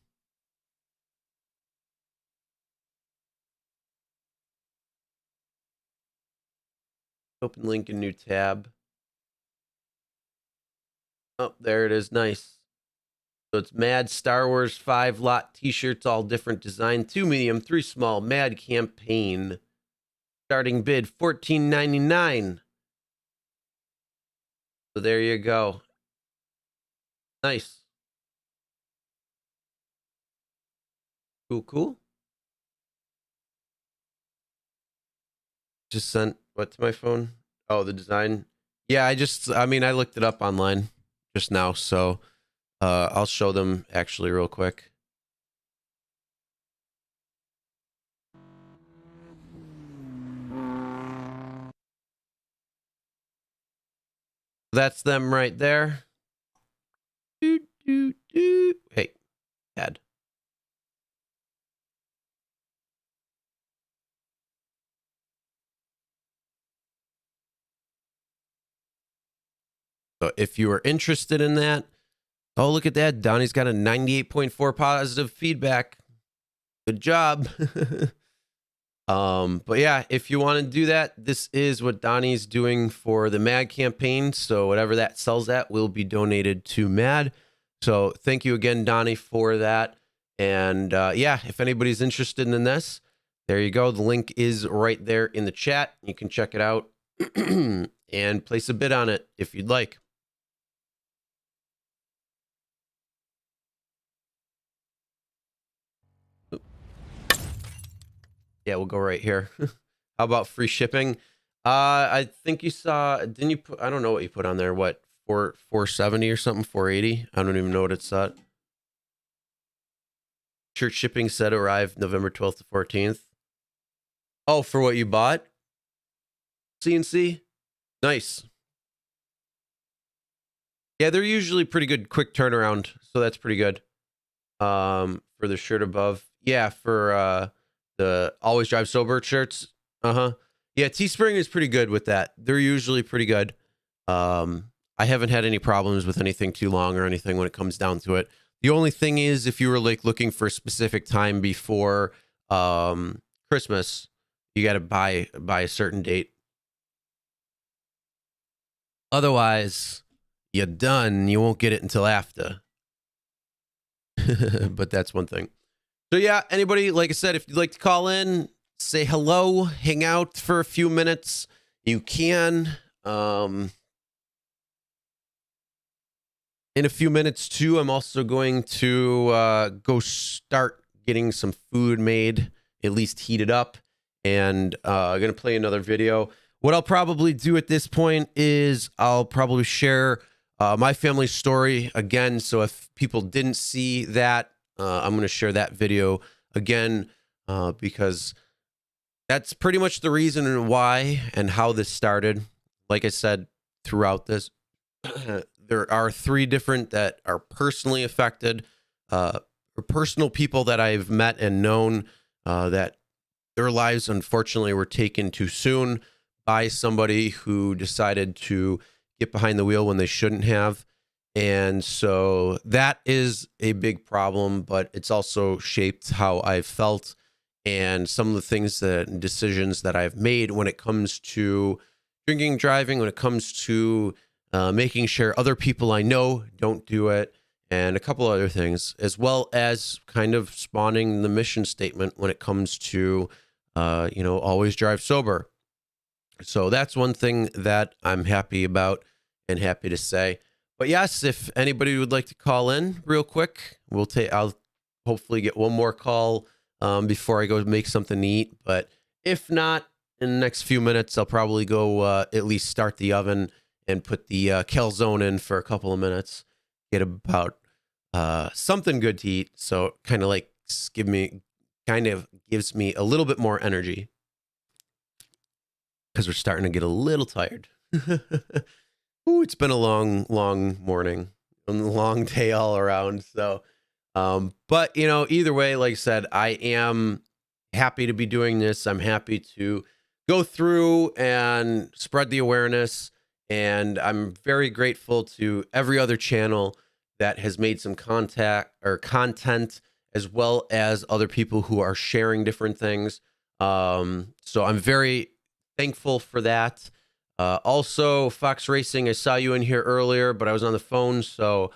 link in new tab. Oh, there it is. Nice. So it's Mad Star Wars 5 lot t-shirts, all different design, 2 medium, 3 small, Mad campaign. Starting bid $14.99. So there you go. Nice. Cool. Just sent what to my phone? Oh, the design. Yeah, I looked it up online just now, so I'll show them actually real quick. That's them right there. Hey, Dad. So if you are interested in that, oh, look at that. Donnie's got a 98.4 positive feedback. Good job. But yeah, if you want to do that, this is what Donnie's doing for the MAD campaign. So whatever that sells at will be donated to MAD. So thank you again, Donnie, for that. And yeah, if anybody's interested in this, there you go. The link is right there in the chat. You can check it out and place a bid on it if you'd like. Yeah, we'll go right here. How about free shipping? I think you saw, didn't you put, I don't know what you put on there. What, 470 or something, 480? I don't even know what it's at. Shirt shipping said arrived November 12th to 14th. Oh, for what you bought? CNC? Nice. Yeah, they're usually pretty good quick turnaround, so that's pretty good. For the shirt above. Yeah, for the Always Drive Sober shirts. Yeah, Teespring is pretty good with that. They're usually pretty good. I haven't had any problems with anything too long or anything when it comes down to it. The only thing is, if you were like looking for a specific time before Christmas, you got to buy a certain date. Otherwise, you're done. You won't get it until after. But that's one thing. So yeah, anybody, like I said, if you'd like to call in, say hello, hang out for a few minutes, you can. In a few minutes too, I'm also going to go start getting some food made, at least heated up, and I'm going to play another video. What I'll probably do at this point is I'll probably share my family story again. So if people didn't see that, I'm going to share that video again because that's pretty much the reason why and how this started. Like I said, throughout this, there are 3 different that are personally affected, or personal people that I've met and known that their lives, unfortunately, were taken too soon by somebody who decided to get behind the wheel when they shouldn't have. And so that is a big problem, but it's also shaped how I've felt and some of the things that decisions that I've made when it comes to drinking, driving, when it comes to making sure other people I know don't do it, and a couple other things, as well as kind of spawning the mission statement when it comes to, always drive sober. So that's one thing that I'm happy about and happy to say. But yes, if anybody would like to call in real quick, I'll hopefully get one more call before I go make something to eat. But if not, in the next few minutes, I'll probably go at least start the oven and put the calzone in for a couple of minutes. Get about something good to eat. So kind of gives me a little bit more energy because we're starting to get a little tired. Ooh, it's been a long morning, a long day all around. So, but either way, like I said, I am happy to be doing this. I'm happy to go through and spread the awareness. And I'm very grateful to every other channel that has made some content, as well as other people who are sharing different things. So I'm very thankful for that. Also, Fox Racing, I saw you in here earlier, but I was on the phone. So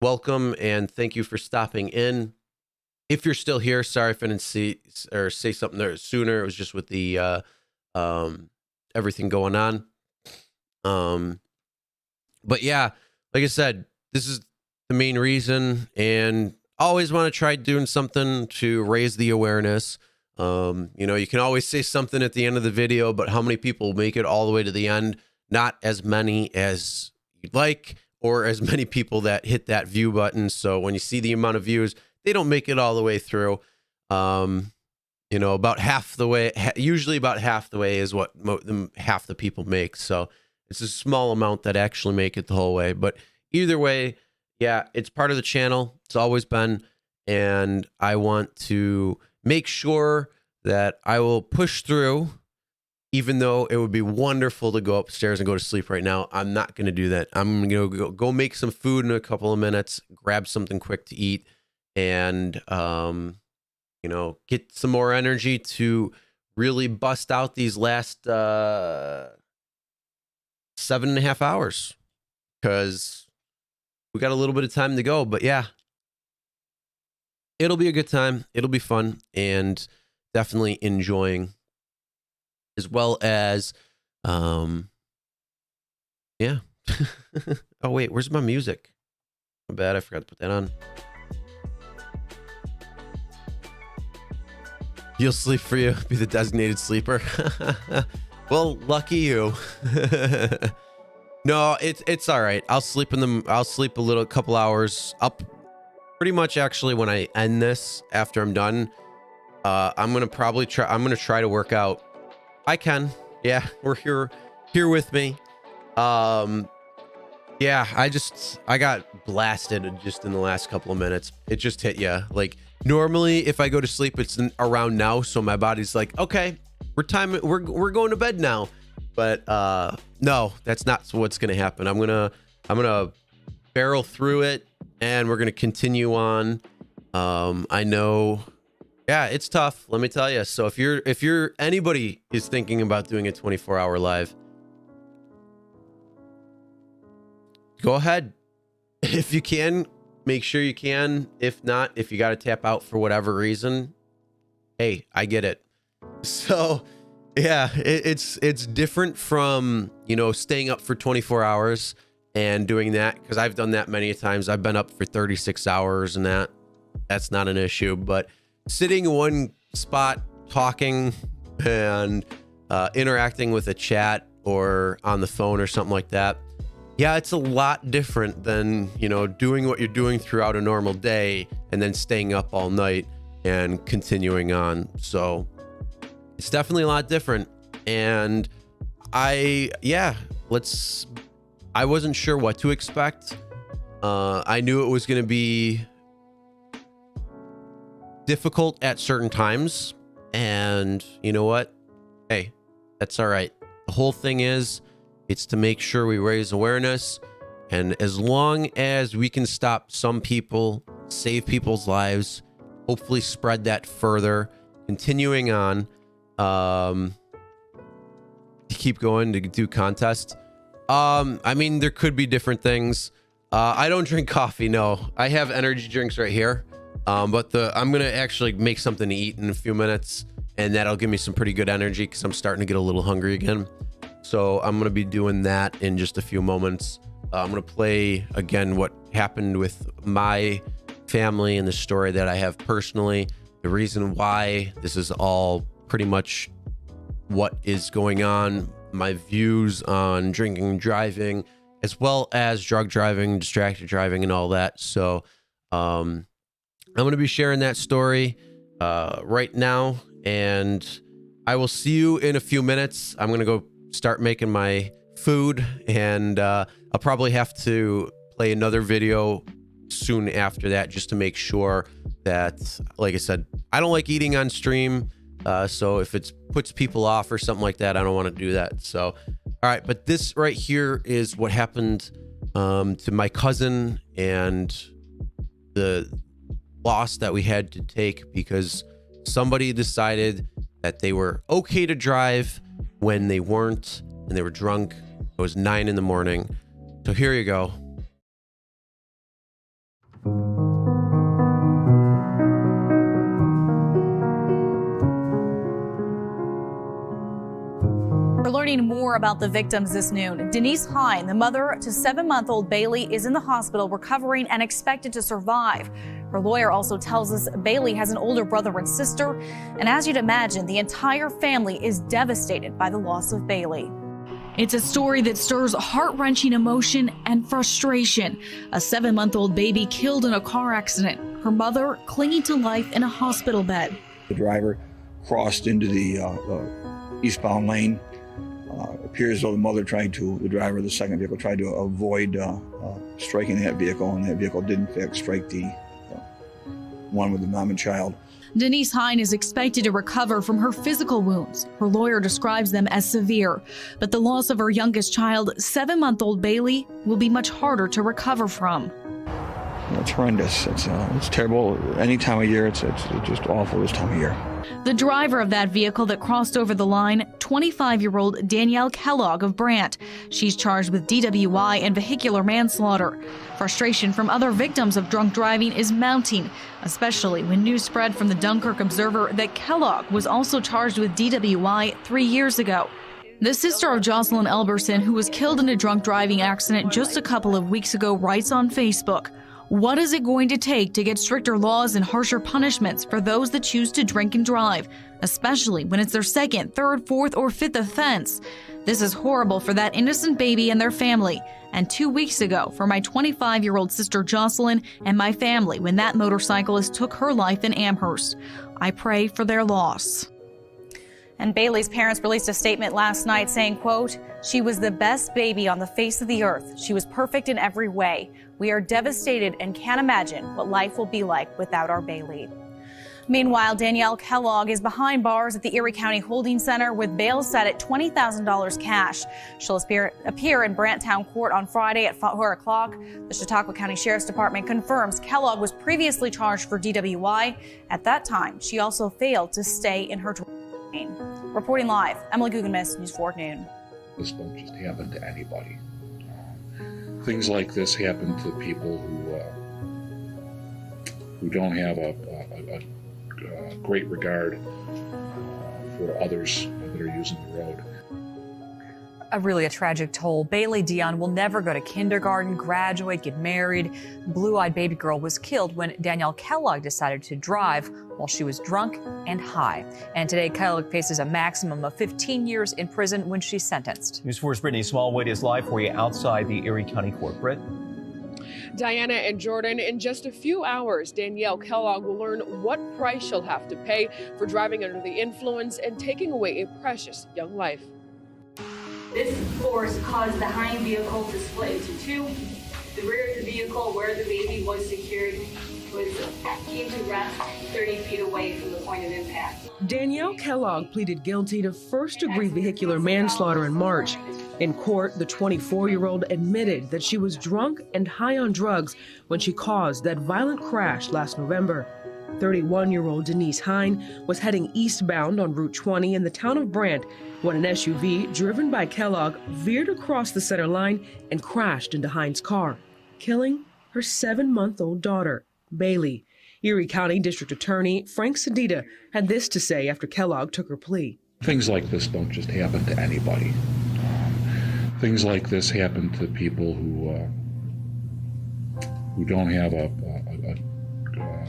welcome and thank you for stopping in. If you're still here, sorry if I didn't see or say something there sooner. It was just with the everything going on. But yeah, like I said, this is the main reason, and always want to try doing something to raise the awareness. You can always say something at the end of the video, but how many people make it all the way to the end? Not as many as you'd like, or as many people that hit that view button. So when you see the amount of views, they don't make it all the way through. About half the way, usually about half the way is what half the people make. So it's a small amount that actually make it the whole way. But either way, yeah, it's part of the channel. It's always been. And I want to make sure that I will push through, even though it would be wonderful to go upstairs and go to sleep right now. I'm not going to do that. I'm going to go make some food in a couple of minutes, grab something quick to eat, and, get some more energy to really bust out these last 7.5 hours, because we got a little bit of time to go. But yeah, it'll be a good time. It'll be fun, and definitely enjoying, as well as, yeah. Oh wait, where's my music? My bad, I forgot to put that on. You'll sleep for you, be the designated sleeper. Well, lucky you. No, it's all right. I'll sleep a couple hours up. Pretty much actually when I end this, after I'm done, I'm going to try to work out. I can. Yeah, we're here with me. Yeah, I got blasted just in the last couple of minutes. It just hit you. Like, normally if I go to sleep, it's around now. So my body's like, okay, we're going to bed now. But, no, that's not what's going to happen. I'm going to barrel through it, and we're going to continue on. I know, yeah, it's tough, let me tell you. So if anybody is thinking about doing a 24-hour live, go ahead. If you can, make sure you can. If not, if you got to tap out for whatever reason, hey, I get it. So yeah, it's different from, staying up for 24 hours and doing that, because I've done that many times. I've been up for 36 hours and that. that's not an issue. But sitting in one spot, talking and interacting with a chat or on the phone or something like that, yeah, it's a lot different than, you know, doing what you're doing throughout a normal day and then staying up all night and continuing on. So it's definitely a lot different. And I wasn't sure what to expect. I knew it was going to be difficult at certain times. And you know what? Hey, that's all right. The whole thing is, it's to make sure we raise awareness. And as long as we can stop some people, save people's lives, hopefully spread that further, continuing on, to keep going, to do contests. I mean, there could be different things. I don't drink coffee. No, I have energy drinks right here. But I'm going to actually make something to eat in a few minutes, and that'll give me some pretty good energy because I'm starting to get a little hungry again. So I'm going to be doing that in just a few moments. I'm going to play again what happened with my family and the story that I have personally, the reason why this is all pretty much what is going on, my views on drinking and driving, as well as drug driving, distracted driving, and all that. So I'm going to be sharing that story right now, and I will see you in a few minutes. I'm going to go start making my food, and I'll probably have to play another video soon after that just to make sure that, like I said, I don't like eating on stream. So if it puts people off or something like that, I don't want to do that. So, all right. But this right here is what happened to my cousin and the loss that we had to take because somebody decided that they were okay to drive when they weren't, and they were drunk. It was 9 a.m. So here you go. We're learning more about the victims this noon. Denise Hine, the mother to 7-month-old Bailey, is in the hospital recovering and expected to survive. Her lawyer also tells us Bailey has an older brother and sister. And as you'd imagine, the entire family is devastated by the loss of Bailey. It's a story that stirs heart-wrenching emotion and frustration. A 7-month-old baby killed in a car accident. Her mother clinging to life in a hospital bed. The driver crossed into the eastbound lane. Appears as though the driver of the second vehicle tried to avoid striking that vehicle, and that vehicle did in fact strike the one with the mom and child. Denise Hine is expected to recover from her physical wounds. Her lawyer describes them as severe, but the loss of her youngest child, 7-month-old Bailey, will be much harder to recover from. It's horrendous. It's terrible. Any time of year, it's just awful this time of year. The driver of that vehicle that crossed over the line, 25-year-old Danielle Kellogg of Brant. She's charged with DWI and vehicular manslaughter. Frustration from other victims of drunk driving is mounting, especially when news spread from the Dunkirk Observer that Kellogg was also charged with DWI 3 years ago. The sister of Jocelyn Elberson, who was killed in a drunk driving accident just a couple of weeks ago, writes on Facebook, "What is it going to take to get stricter laws and harsher punishments for those that choose to drink and drive, especially when it's their second, third, fourth, or fifth offense? This is horrible for that innocent baby and their family. And 2 weeks ago, for my 25-year-old sister Jocelyn and my family when that motorcyclist took her life in Amherst. I pray for their loss." And Bailey's parents released a statement last night saying, quote, "She was the best baby on the face of the earth. She was perfect in every way. We are devastated and can't imagine what life will be like without our Bailey." Meanwhile, Danielle Kellogg is behind bars at the Erie County Holding Center with bail set at $20,000 cash. She'll appear in Branttown Court on Friday at 4 o'clock. The Chautauqua County Sheriff's Department confirms Kellogg was previously charged for DWI. At that time, she also failed to stay in her lane. Reporting live, Emily Guggenmiss, News 4 Noon. This don't just happen to anybody. Things like this happen to people who don't have a great regard for others that are using the road. really a tragic toll. Bailey Dion will never go to kindergarten, graduate, get married. Blue-eyed baby girl was killed when Danielle Kellogg decided to drive while she was drunk and high. And today, Kellogg faces a maximum of 15 years in prison when she's sentenced. News 4's Brittany Smallwood is live for you outside the Erie County Court. Britt. Diana and Jordan, in just a few hours, Danielle Kellogg will learn what price she'll have to pay for driving under the influence and taking away a precious young life. This force caused the hind vehicle to split into two. The rear of the vehicle, where the baby was secured, came to rest 30 feet away from the point of impact. Danielle Kellogg pleaded guilty to first-degree vehicular manslaughter in March. In court, the 24-year-old admitted that she was drunk and high on drugs when she caused that violent crash last November. 31-year-old Denise Hine was heading eastbound on Route 20 in the town of Brant when an SUV driven by Kellogg veered across the center line and crashed into Hine's car, killing her 7-month-old daughter, Bailey. Erie County District Attorney Frank Sedita had this to say after Kellogg took her plea. Things like this don't just happen to anybody. Things like this happen to people who don't have a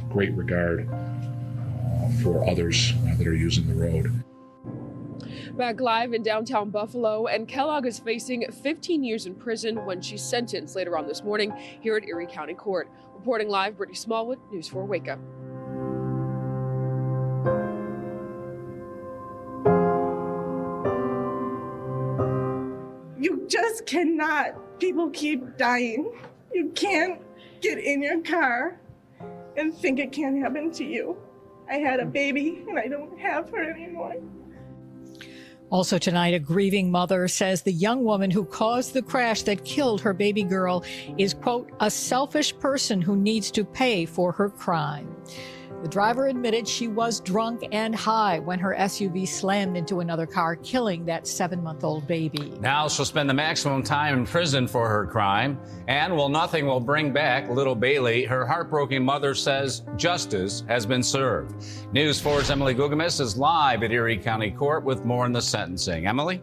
great regard for others that are using the road. Back live in downtown Buffalo, and Kellogg is facing 15 years in prison when she's sentenced later on this morning here at Erie County Court. Reporting live, Brittany Smallwood, News 4 Wake Up. You just cannot. People keep dying. You can't get in your car and think it can't happen to you. I had a baby and I don't have her anymore. Also tonight, a grieving mother says the young woman who caused the crash that killed her baby girl is, quote, a selfish person who needs to pay for her crime. The driver admitted she was drunk and high when her SUV slammed into another car, killing that 7-month-old baby. Now she'll spend the maximum time in prison for her crime. And while nothing will bring back little Bailey, her heartbroken mother says justice has been served. News 4's Emily Gugamis is live at Erie County Court with more on the sentencing. Emily?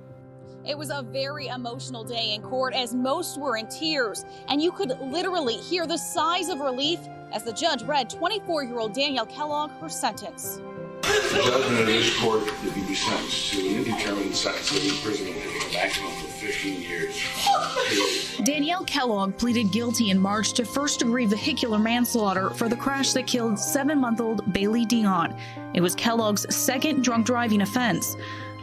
It was a very emotional day in court as most were in tears, and you could literally hear the sighs of relief as the judge read 24-year-old Danielle Kellogg her sentence. The judgment of this court that you be sentenced to an indeterminate sentence of imprisonment for a maximum of 15 years. Danielle Kellogg pleaded guilty in March to first-degree vehicular manslaughter for the crash that killed 7-month-old Bailey Dion. It was Kellogg's second drunk driving offense.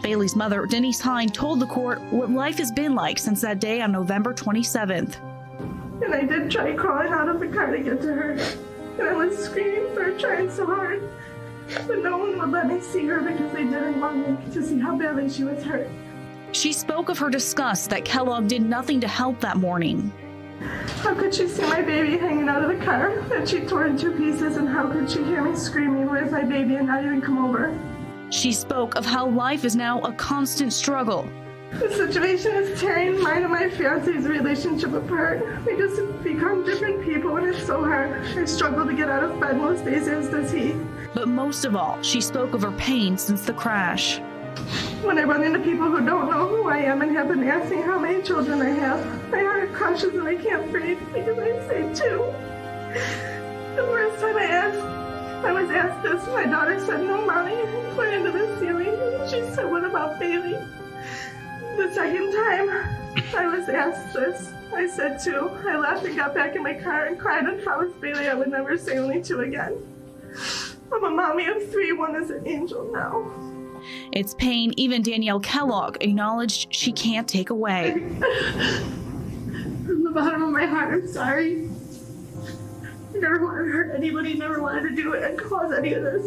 Bailey's mother, Denise Hine, told the court what life has been like since that day on November 27th. And I did try crawling out of the car to get to her. And I was screaming for her, trying so hard. But no one would let me see her because they didn't want me to see how badly she was hurt. She spoke of her disgust that Kellogg did nothing to help that morning. How could she see my baby hanging out of the car that she tore in 2 pieces, and how could she hear me screaming, "Where's my baby?" and not even come over? She spoke of how life is now a constant struggle. The situation is tearing mine and my fiance's relationship apart. We just become different people and it's so hard. I struggle to get out of bed most days, as does he. But most of all, she spoke of her pain since the crash. When I run into people who don't know who I am and have been asking how many children I have, my heart crushes and I can't breathe because I say 2. The first time I was asked this, my daughter said, "No, Mommy," and pointed to the ceiling. She said, "What about Bailey?" The second time I was asked this, I said 2. I laughed and got back in my car and cried and promised Bailey I would never say only 2 again. I'm a mommy of 3, 1 is an angel now. It's pain even Danielle Kellogg acknowledged she can't take away. From the bottom of my heart, I'm sorry. I never wanted to hurt anybody, never wanted to do it and cause any of this.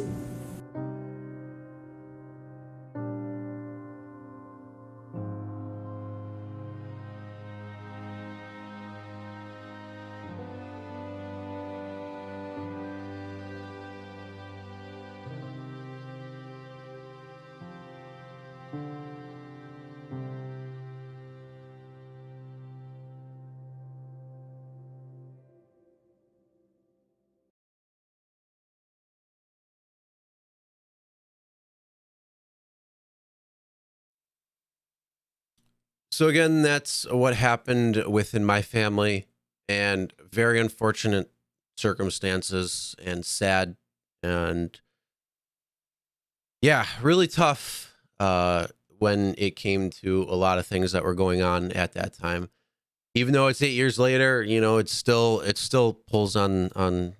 So again, that's what happened within my family, and very unfortunate circumstances and sad, and yeah, really tough when it came to a lot of things that were going on at that time. Even though it's 8 years later, you know, it still pulls on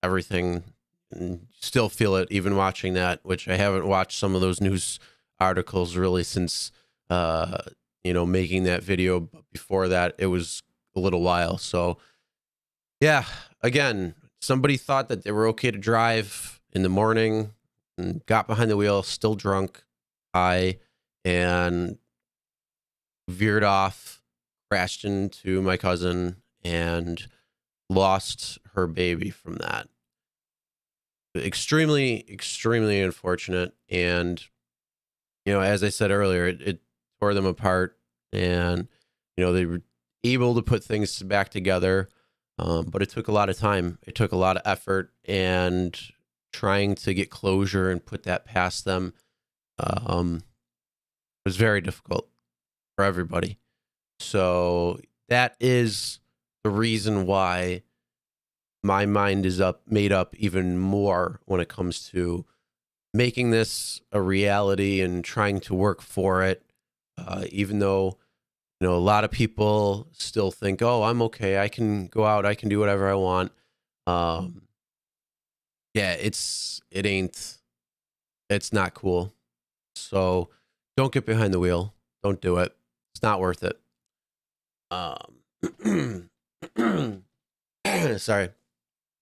everything, and still feel it even watching that, which I haven't watched some of those news articles really since you know, making that video. But before that, it was a little while. So yeah, again, somebody thought that they were okay to drive in the morning and got behind the wheel, still drunk, high, and veered off, crashed into my cousin, and lost her baby from that. Extremely, extremely unfortunate. And, you know, as I said earlier, it tore them apart, and, you know, they were able to put things back together. But it took a lot of time. It took a lot of effort, and trying to get closure and put that past them was very difficult for everybody. So that is the reason why my mind is made up even more when it comes to making this a reality and trying to work for it. Even though, you know, a lot of people still think, oh, I'm okay, I can go out, I can do whatever I want. Yeah, it's not cool. So don't get behind the wheel. Don't do it. It's not worth it. Sorry.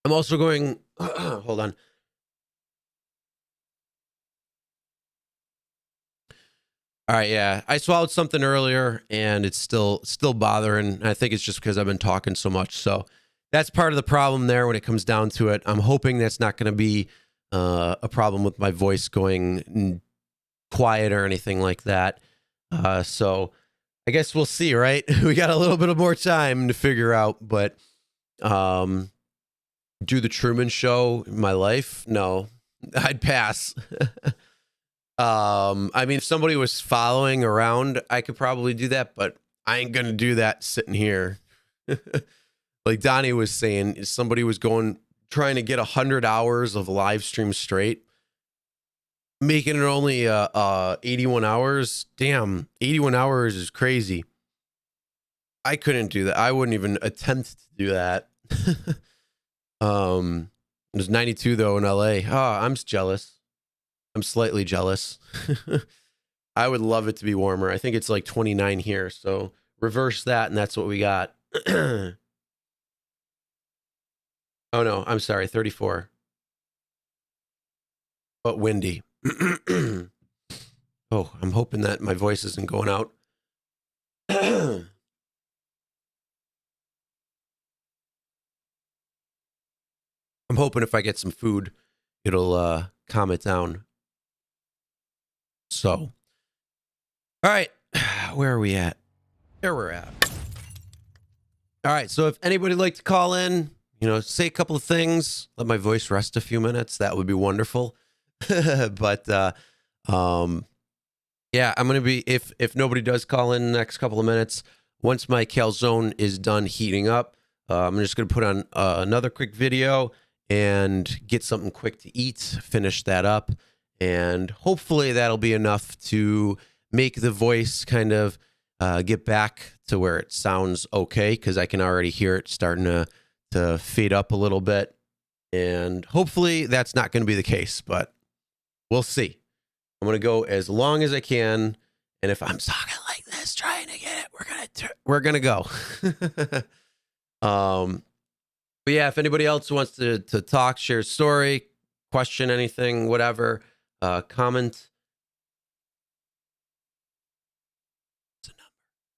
I'm also going, hold on. All right, yeah. I swallowed something earlier, and it's still bothering. I think it's just because I've been talking so much. So that's part of the problem there when it comes down to it. I'm hoping that's not going to be a problem with my voice going quiet or anything like that. So I guess we'll see, right? We got a little bit of more time to figure out, but do the Truman Show in my life? No, I'd pass. I mean, if somebody was following around, I could probably do that, but I ain't gonna do that sitting here. Like Donnie was saying, if somebody was trying to get 100 hours of live stream straight, making it only 81 hours. Damn, 81 hours is crazy. I couldn't do that. I wouldn't even attempt to do that. It was 92 though in LA. Oh, I'm jealous. I'm slightly jealous. I would love it to be warmer. I think it's like 29 here. So reverse that, and that's what we got. Oh no, I'm sorry, 34. But windy. Oh, I'm hoping that my voice isn't going out. I'm hoping if I get some food, it'll calm it down. So, all right, where are we at? There we're at. All right, so if anybody would like to call in, you know, say a couple of things, let my voice rest a few minutes, that would be wonderful. But yeah, I'm gonna be, if nobody does call in the next couple of minutes, once my calzone is done heating up, I'm just gonna put on another quick video and get something quick to eat, finish that up, and hopefully that'll be enough to make the voice kind of get back to where it sounds okay, because I can already hear it starting to fade up a little bit, and hopefully that's not going to be the case, but we'll see. I'm going to go as long as I can, and if I'm talking like this trying to get it, we're going to go. But yeah, if anybody else wants to talk, share a story, question anything, whatever, comment,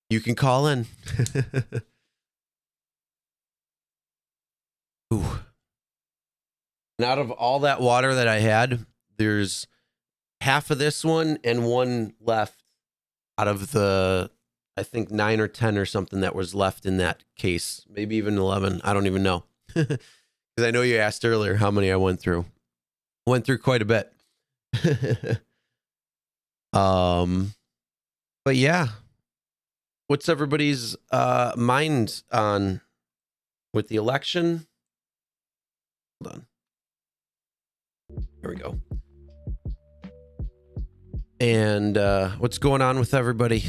you can call in. Ooh. And out of all that water that I had, there's half of this one and one left out of the, I think 9 or 10 or something that was left in that case. Maybe even 11. I don't even know. Because I know you asked earlier how many I went through. I went through quite a bit. But yeah, what's everybody's mind on with the election? Hold on. There we go. And what's going on with everybody?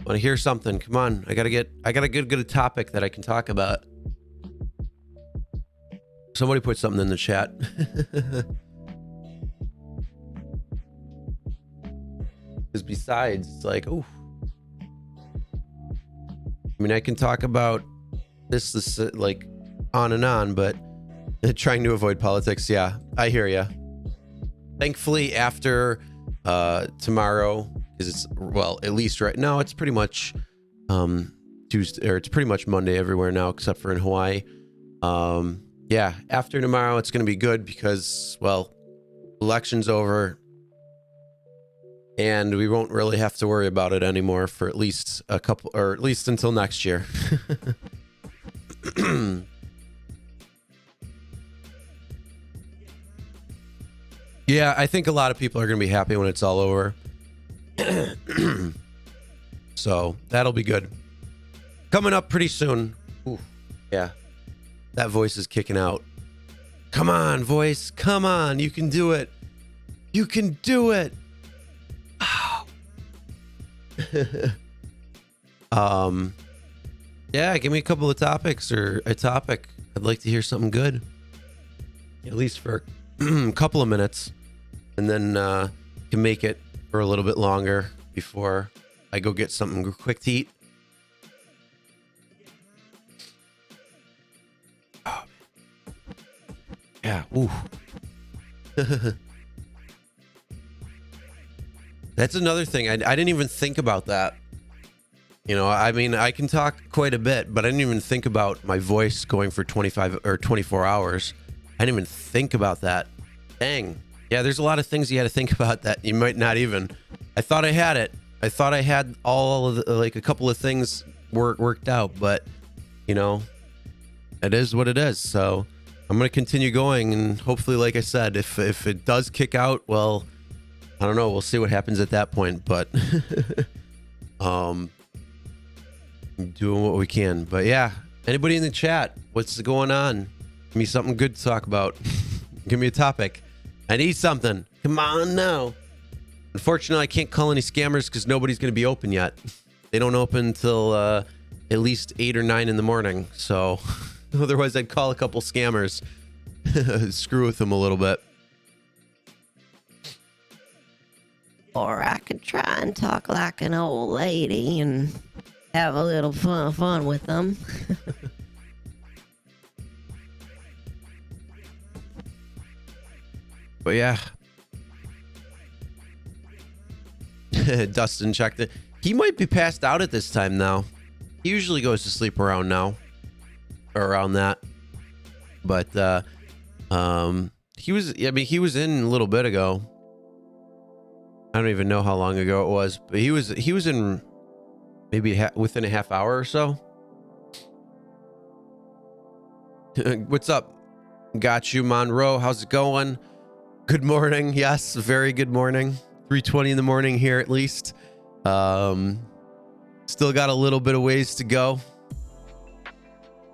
Want to hear something? Come on. I got a good topic that I can talk about. Somebody put something in the chat. Because besides, it's like, oh. I mean, I can talk about this like on and on, but trying to avoid politics. Yeah, I hear ya. Thankfully, after tomorrow, because it's, well, at least right now, it's pretty much Tuesday, or it's pretty much Monday everywhere now, except for in Hawaii. Yeah, after tomorrow, it's going to be good because, well, election's over. And we won't really have to worry about it anymore for at least a couple, or at least until next year. Yeah, I think a lot of people are going to be happy when it's all over. So that'll be good. Coming up pretty soon. Ooh, yeah, that voice is kicking out. Come on, voice. Come on. You can do it. You can do it. Yeah, give me a couple of topics or a topic. I'd like to hear something good, at least for a couple of minutes, and then can make it for a little bit longer before I go get something quick to eat. Oh. Yeah. Ooh. That's another thing. I didn't even think about that. You know, I mean, I can talk quite a bit, but I didn't even think about my voice going for 25 or 24 hours. I didn't even think about that. Dang. Yeah, there's a lot of things you got to think about that you might not even. I thought I had it. I thought I had all of the, like a couple of things worked out, but you know, it is what it is. So I'm going to continue going, and hopefully, like I said, if it does kick out, well, I don't know. We'll see what happens at that point, but doing what we can. But yeah, anybody in the chat, what's going on? Give me something good to talk about. Give me a topic. I need something. Come on now. Unfortunately, I can't call any scammers because nobody's going to be open yet. They don't open until at least 8 or 9 in the morning. So otherwise, I'd call a couple scammers. Screw with them a little bit. Or I could try and talk like an old lady and have a little fun with them. But yeah. Dustin checked it. He might be passed out at this time now. He usually goes to sleep around now. Or around that. But he was in a little bit ago. I don't even know how long ago it was, but he was in maybe within a half hour or so. What's up? Got you, Monroe. How's it going? Good morning. Yes, very good morning. 3:20 in the morning here at least. Still got a little bit of ways to go.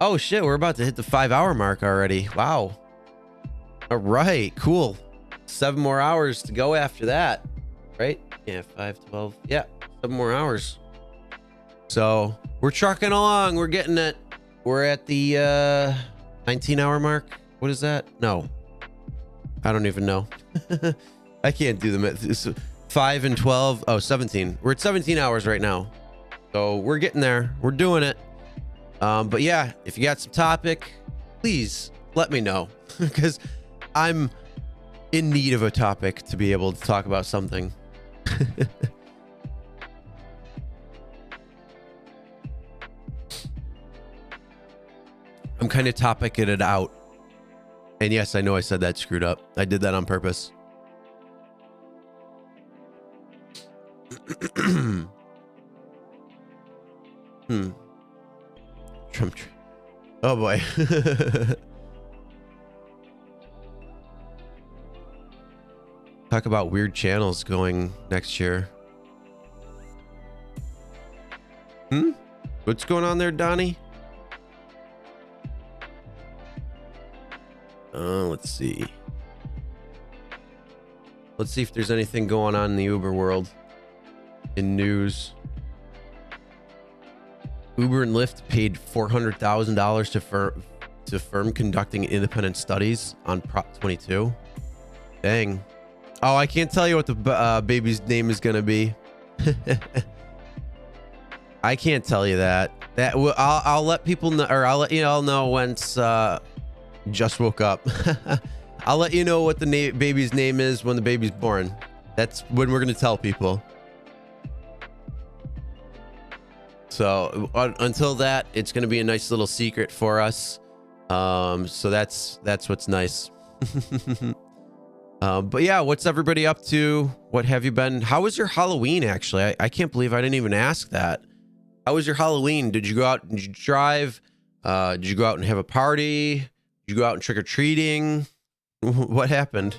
Oh shit, we're about to hit the 5-hour mark already. Wow. All right, cool. 7 more hours to go after that. Right? Yeah, 5, 12. Yeah, 7 more hours. So we're trucking along. We're getting it. We're at the 19-hour mark. What is that? No, I don't even know. I can't do the math. It's 5 and 12. Oh, 17. We're at 17 hours right now. So we're getting there. We're doing it. But yeah, if you got some topic, please let me know because I'm in need of a topic to be able to talk about something. I'm kind of topicing it out. And yes, I know I said that screwed up. I did that on purpose. Trump. Oh boy. Talk about weird channels going next year. What's going on there, Donnie? Let's see. Let's see if there's anything going on in the Uber world. In news. Uber and Lyft paid $400,000 to firm conducting independent studies on Prop 22. Dang. Oh, I can't tell you what the baby's name is going to be. I can't tell you that. I'll let people know, or I'll let you all know once just woke up. I'll let you know what the baby's name is when the baby's born. That's when we're going to tell people. So until that, it's going to be a nice little secret for us. So that's what's nice. But yeah, what's everybody up to? What have you been? How was your Halloween? Actually, I can't believe I didn't even ask that. How was your Halloween? Did you go out? Did you drive? Did you go out and have a party? Did you go out and trick or treating? What happened?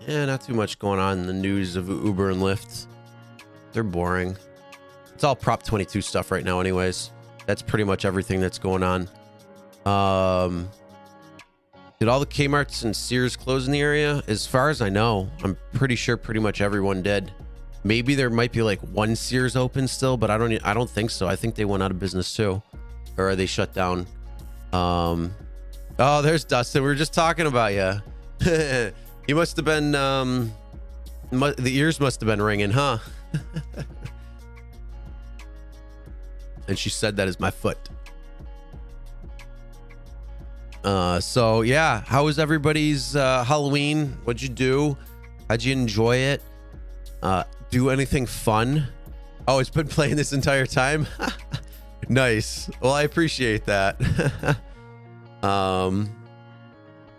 Yeah, not too much going on in the news of Uber and Lyft. They're boring. It's all Prop 22 stuff right now anyways. That's pretty much everything that's going on. Did all the Kmart's and Sears close in the area? As far as I know, I'm pretty sure pretty much everyone did. Maybe there might be like one Sears open still, but I don't think so. I think they went out of business too. Or are they shut down? Oh, there's Dustin. We were just talking about you. You must have been, the ears must have been ringing, huh? And she said that is my foot. So yeah, how was everybody's Halloween? What'd you do? How'd you enjoy it? Do anything fun? Oh, it's been playing this entire time? Nice. Well, I appreciate that.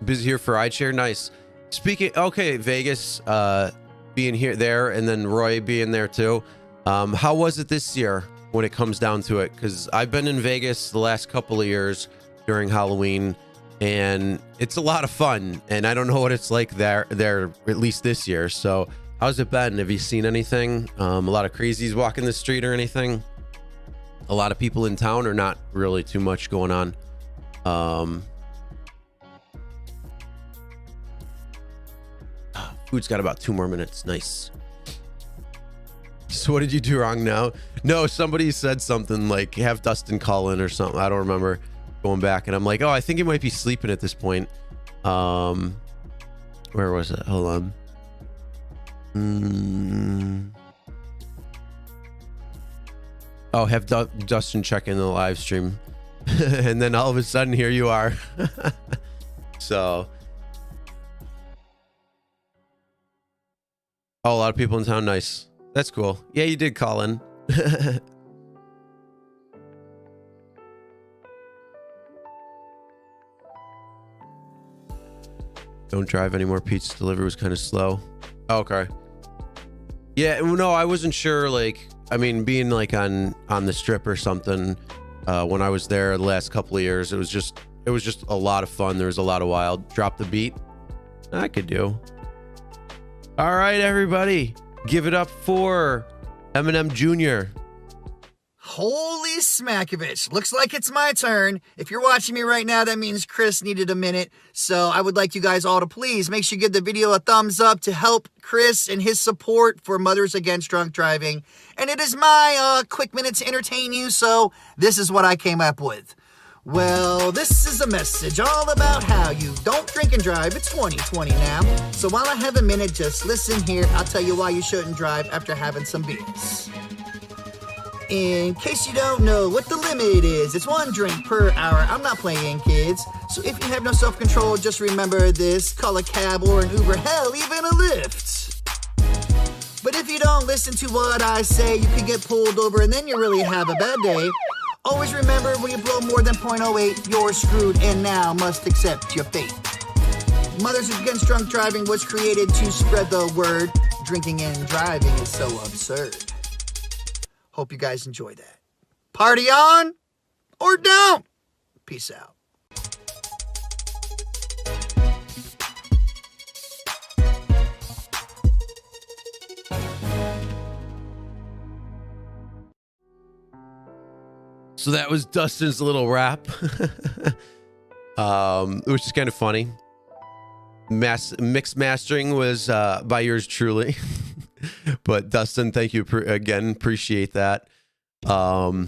Busy here for iShare. Nice. Speaking, okay, Vegas being here, there, and then Roy being there too. How was it this year when it comes down to it? Because I've been in Vegas the last couple of years during Halloween, and it's a lot of fun. And I don't know what it's like there at least this year. So how's it been? Have you seen anything? A lot of crazies walking the street or anything? A lot of people in town, or not really too much going on? Food's got about 2 more minutes. Nice. So what did you do wrong now? No, somebody said something like have Dustin call in or something. I don't remember going back, and I'm like, oh, I think he might be sleeping at this point. Where was it? Hold on. Oh, have Dustin check in the live stream. And then all of a sudden here you are. So oh, a lot of people in town. Nice. That's cool. Yeah, you did call in. Don't drive anymore. Pizza delivery was kind of slow. Oh, okay. Yeah, no, I wasn't sure. Like, I mean, being like on the strip or something, when I was there the last couple of years, it was just a lot of fun. There was a lot of wild. Drop the beat. I could do. All right, everybody, give it up for Eminem Jr. Holy smackovich. Looks like it's my turn. If you're watching me right now, that means Chris needed a minute. So I would like you guys all to please make sure you give the video a thumbs up to help Chris and his support for Mothers Against Drunk Driving. And it is my quick minute to entertain you, so this is what I came up with. Well, this is a message all about how you don't drink and drive. It's 2020 now. So while I have a minute, just listen here. I'll tell you why you shouldn't drive after having some beers. In case you don't know what the limit is, it's 1 drink per hour. I'm not playing, kids. So if you have no self-control, just remember this. Call a cab or an Uber, hell, even a Lyft. But if you don't listen to what I say, you could get pulled over and then you really have a bad day. Always remember, when you blow more than 0.08, you're screwed and now must accept your fate. Mothers Against Drunk Driving was created to spread the word. Drinking and driving is so absurd. Hope you guys enjoy that. Party on or don't. Peace out. So that was Dustin's little rap, which is kind of funny. Mixed mastering was by yours truly. But Dustin, thank you again. Appreciate that. But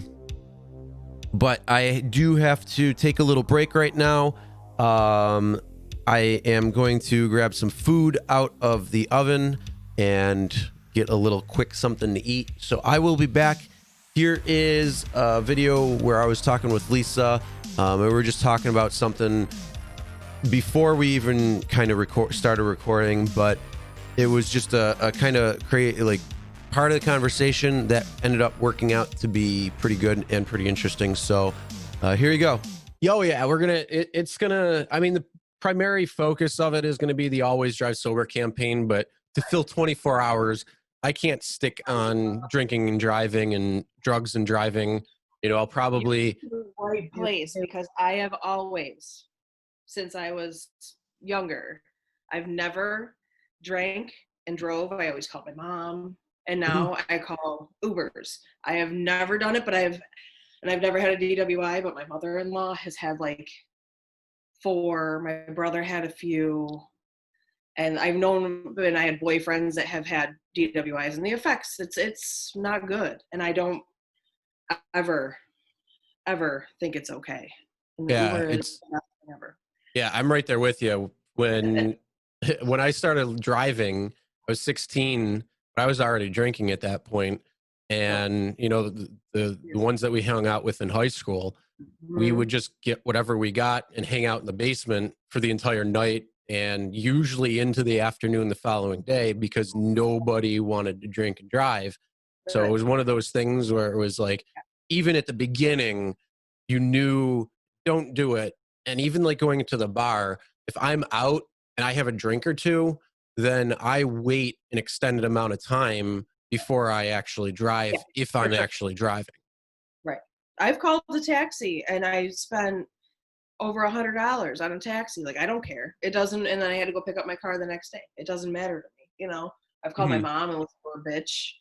I do have to take a little break right now. I am going to grab some food out of the oven and get a little quick something to eat. So I will be back. Here is a video where I was talking with Lisa. And we were just talking about something before we even kind of started recording, but it was just a kind of part of the conversation that ended up working out to be pretty good and pretty interesting. So here you go. Yo, yeah, the primary focus of it is going to be the Always Drive Sober campaign, but to fill 24 hours, I can't stick on drinking and driving and drugs and driving. I'll probably... the right place, because I have always, since I was younger, I've never drank and drove. I always called my mom, and now I call Ubers. I have never done it, I've never had a DWI, but my mother-in-law has had 4. My brother had a few, and I've known, and I had boyfriends that have had DWIs, and the effects, it's not good, and I don't ever think it's okay. Yeah, yeah, I'm right there with you. When I started driving, I was 16, but I was already drinking at that point. And the ones that we hung out with in high school, we would just get whatever we got and hang out in the basement for the entire night, and usually into the afternoon the following day, because nobody wanted to drink and drive. So it was one of those things where it was even at the beginning, you knew, don't do it. And even going into the bar, if I'm out and I have a drink or two, then I wait an extended amount of time before I actually drive, if I'm actually driving. Right. I've called a taxi and I spent over $100 on a taxi. I don't care. It doesn't, and then I had to go pick up my car the next day. It doesn't matter to me. I've called my mom and was a bitch.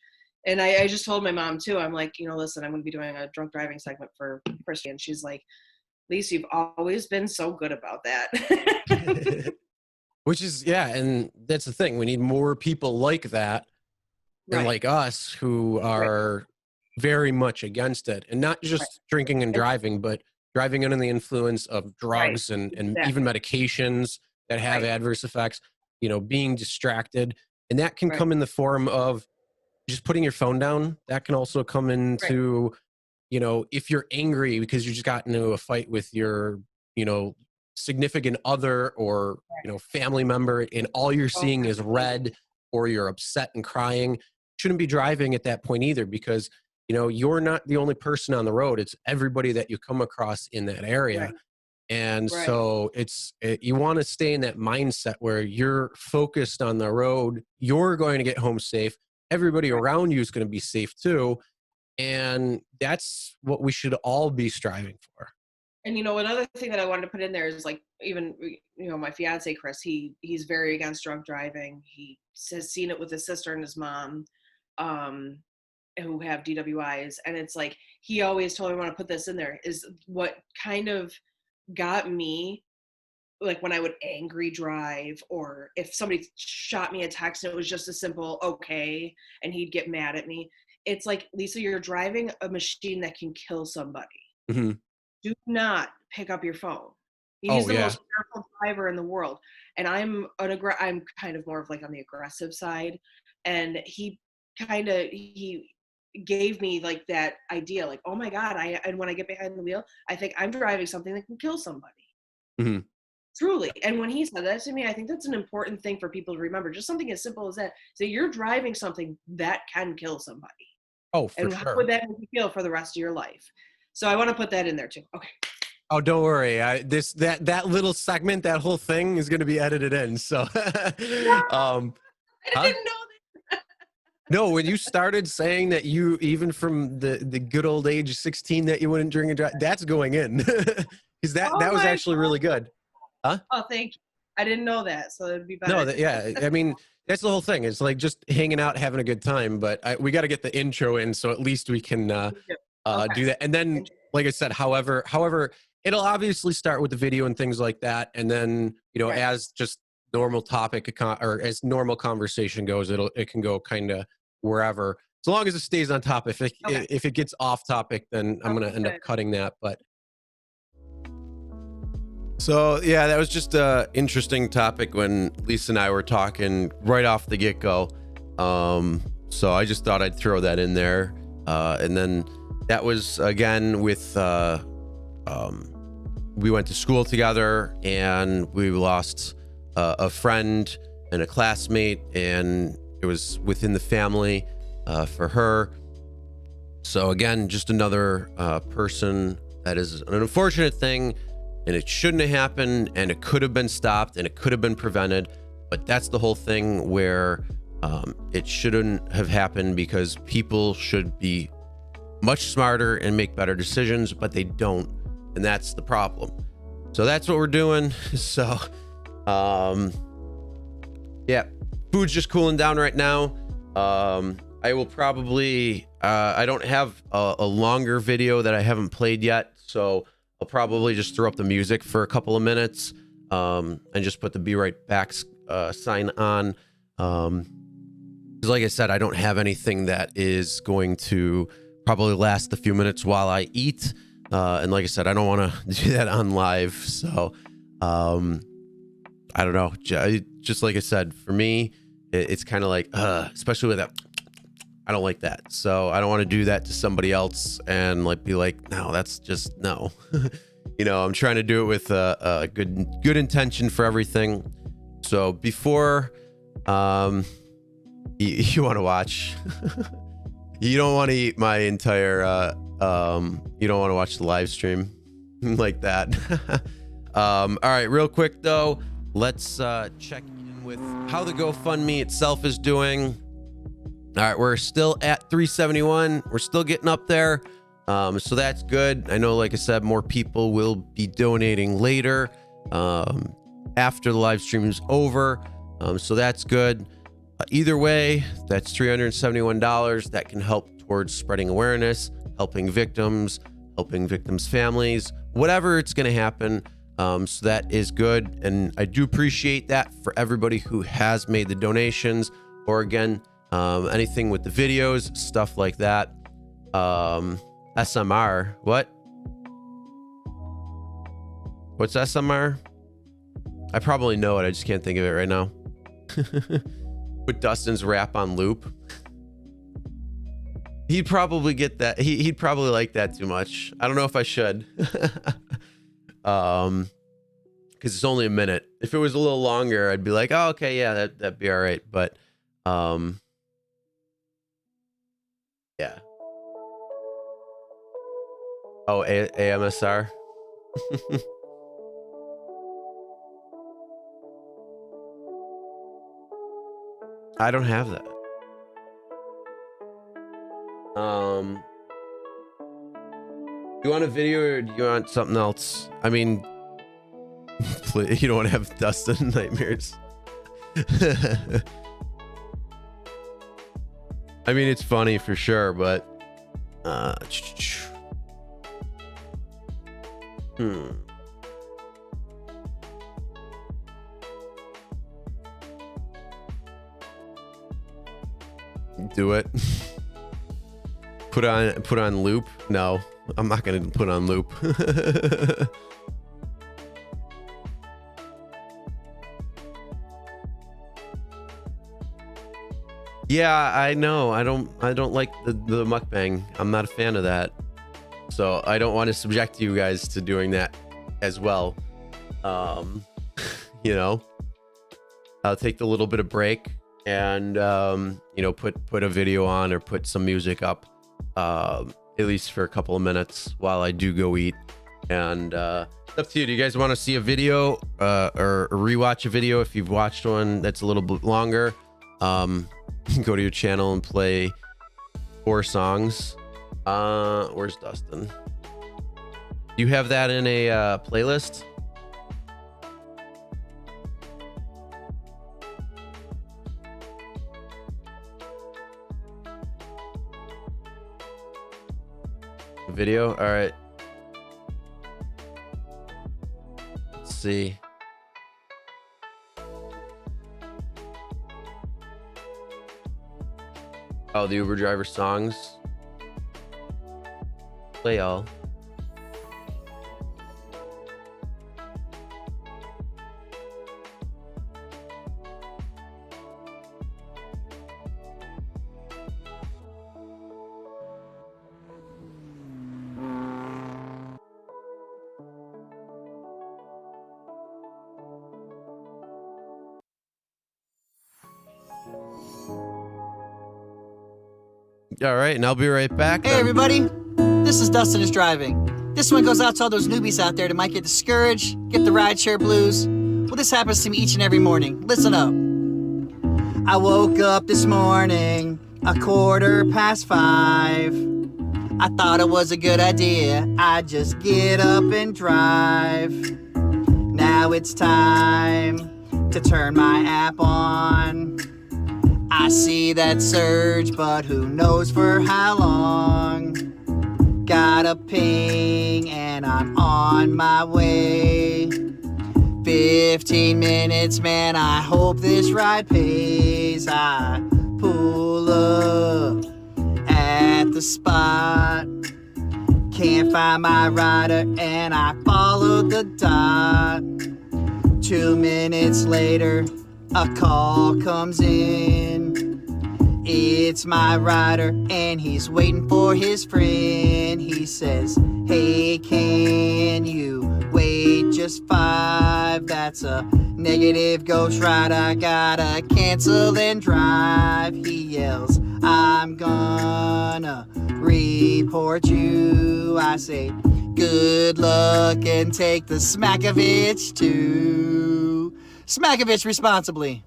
And I just told my mom too, I'm listen, I'm going to be doing a drunk driving segment for Christy. And she's like, Lisa, you've always been so good about that. Which is, and that's the thing. We need more people like that than like us, who are very much against it. And not just drinking and driving, but driving under the influence of drugs and even medications that have adverse effects, being distracted. And that can come in the form of just putting your phone down. That can also come into, if you're angry because you just got into a fight with your, significant other or, family member, and all you're seeing is red, or you're upset and crying, shouldn't be driving at that point either, because, you're not the only person on the road. It's everybody that you come across in that area. And so you want to stay in that mindset where you're focused on the road. You're going to get home safe. Everybody around you is going to be safe too. And that's what we should all be striving for. And another thing that I wanted to put in there is even my fiance Chris, he's very against drunk driving. He has seen it with his sister and his mom, who have DWIs, and it's he always told me, I want to put this in there, is what kind of got me, when I would angry drive, or if somebody shot me a text and it was just a simple okay, and he'd get mad at me. It's Lisa, you're driving a machine that can kill somebody. Mm-hmm. Do not pick up your phone. He's the most careful driver in the world. And I'm kind of more of on the aggressive side. And he gave me that idea, oh my God, and when I get behind the wheel, I think I'm driving something that can kill somebody. Mm-hmm. Truly. And when he said that to me, I think that's an important thing for people to remember. Just something as simple as that. So you're driving something that can kill somebody. Oh, for and sure. How would that make you feel for the rest of your life? So I want to put that in there too. Okay. Oh, don't worry. That little segment, that whole thing is going to be edited in. So, I didn't know that. No, when you started saying that you, even from the good old age of 16, that you wouldn't drink and drive, that's going in, because that was actually really good. Huh? Oh, thank you. I didn't know that, so it'd be better. No, I mean, that's the whole thing. It's just hanging out, having a good time. But we got to get the intro in, so at least we can do that. And then like I said, however, it'll obviously start with the video and things like that. And then, you know, as just normal topic or as normal conversation goes, it can go kind of wherever, as long as it stays on top. If it gets off topic, then I'm going to end up cutting that. But so yeah, that was just a interesting topic when Lisa and I were talking right off the get-go. So I just thought I'd throw that in there. And then that was again with we went to school together, and we lost a friend and a classmate, and it was within the family for her. So again, just another person that is an unfortunate thing, and it shouldn't have happened, and it could have been stopped, and it could have been prevented. But that's the whole thing where it shouldn't have happened, because people should be much smarter and make better decisions, but they don't, and that's the problem. So that's what we're doing. So yeah, food's just cooling down right now. I will probably I don't have a longer video that I haven't played yet, so I'll probably just throw up the music for a couple of minutes and just put the be right back sign on. Because like I said, I don't have anything that is going to probably last a few minutes while I eat. And like I said, I don't want to do that on live. So I don't know. Just like I said, for me, it's kind of like, especially with that, I don't like that. So I don't want to do that to somebody else and like be like, no, that's just no. You know, I'm trying to do it with a good intention for everything. So before you want to watch, you don't want to eat my entire you don't want to watch the live stream like that. All right, real quick though, let's check in with how the GoFundMe itself is doing. All right, we're still at 371. We're still getting up there. So that's good. I know, like I said, more people will be donating later after the live stream is over. So that's good. Either way, that's $371 that can help towards spreading awareness, helping victims families, whatever it's going to happen. So that is good. And I do appreciate that for everybody who has made the donations, or again, anything with the videos, stuff like that. SMR, what's SMR? I probably know it, I just can't think of it right now. Put Dustin's rap on loop. He'd probably get that. He'd probably like that too much. I don't know if I should. Because it's only a minute. If it was a little longer, I'd be like, oh, okay, yeah, that'd be all right. But yeah. Oh, AMSR. I don't have that. Do you want a video or do you want something else? I mean, you don't want to have Dustin nightmares. I mean, it's funny for sure, but do it. Put on loop. No, I'm not gonna put on loop. Yeah, I know. I don't like the mukbang. I'm not a fan of that. So I don't want to subject you guys to doing that as well. You know, I'll take a little bit of break and you know, put a video on or put some music up, at least for a couple of minutes while I do go eat. And it's up to you. Do you guys want to see a video or rewatch a video if you've watched one that's a little bit longer? Go to your channel and play 4 songs. Where's Dustin? You have that in a playlist? Video? All right. see. Oh, the Uber driver songs. Play all. All right, and I'll be right back. Hey, everybody. This is Dustin is Driving. This one goes out to all those newbies out there that might get discouraged, get the rideshare blues. Well, this happens to me each and every morning. Listen up. I woke up this morning 5:15. I thought it was a good idea. I'd just get up and drive. Now it's time to turn my app on. I see that surge, but who knows for how long. Got a ping and I'm on my way. 15 minutes, man, I hope this ride pays. I pull up at the spot. Can't find my rider and I follow the dot. 2 minutes later, a call comes in. It's my rider and he's waiting for his friend. He says, hey, can you wait just 5? That's a negative ghost ride. I gotta cancel and drive. He yells, I'm gonna report you. I say, good luck and take the Smackovich too. Smackovich responsibly.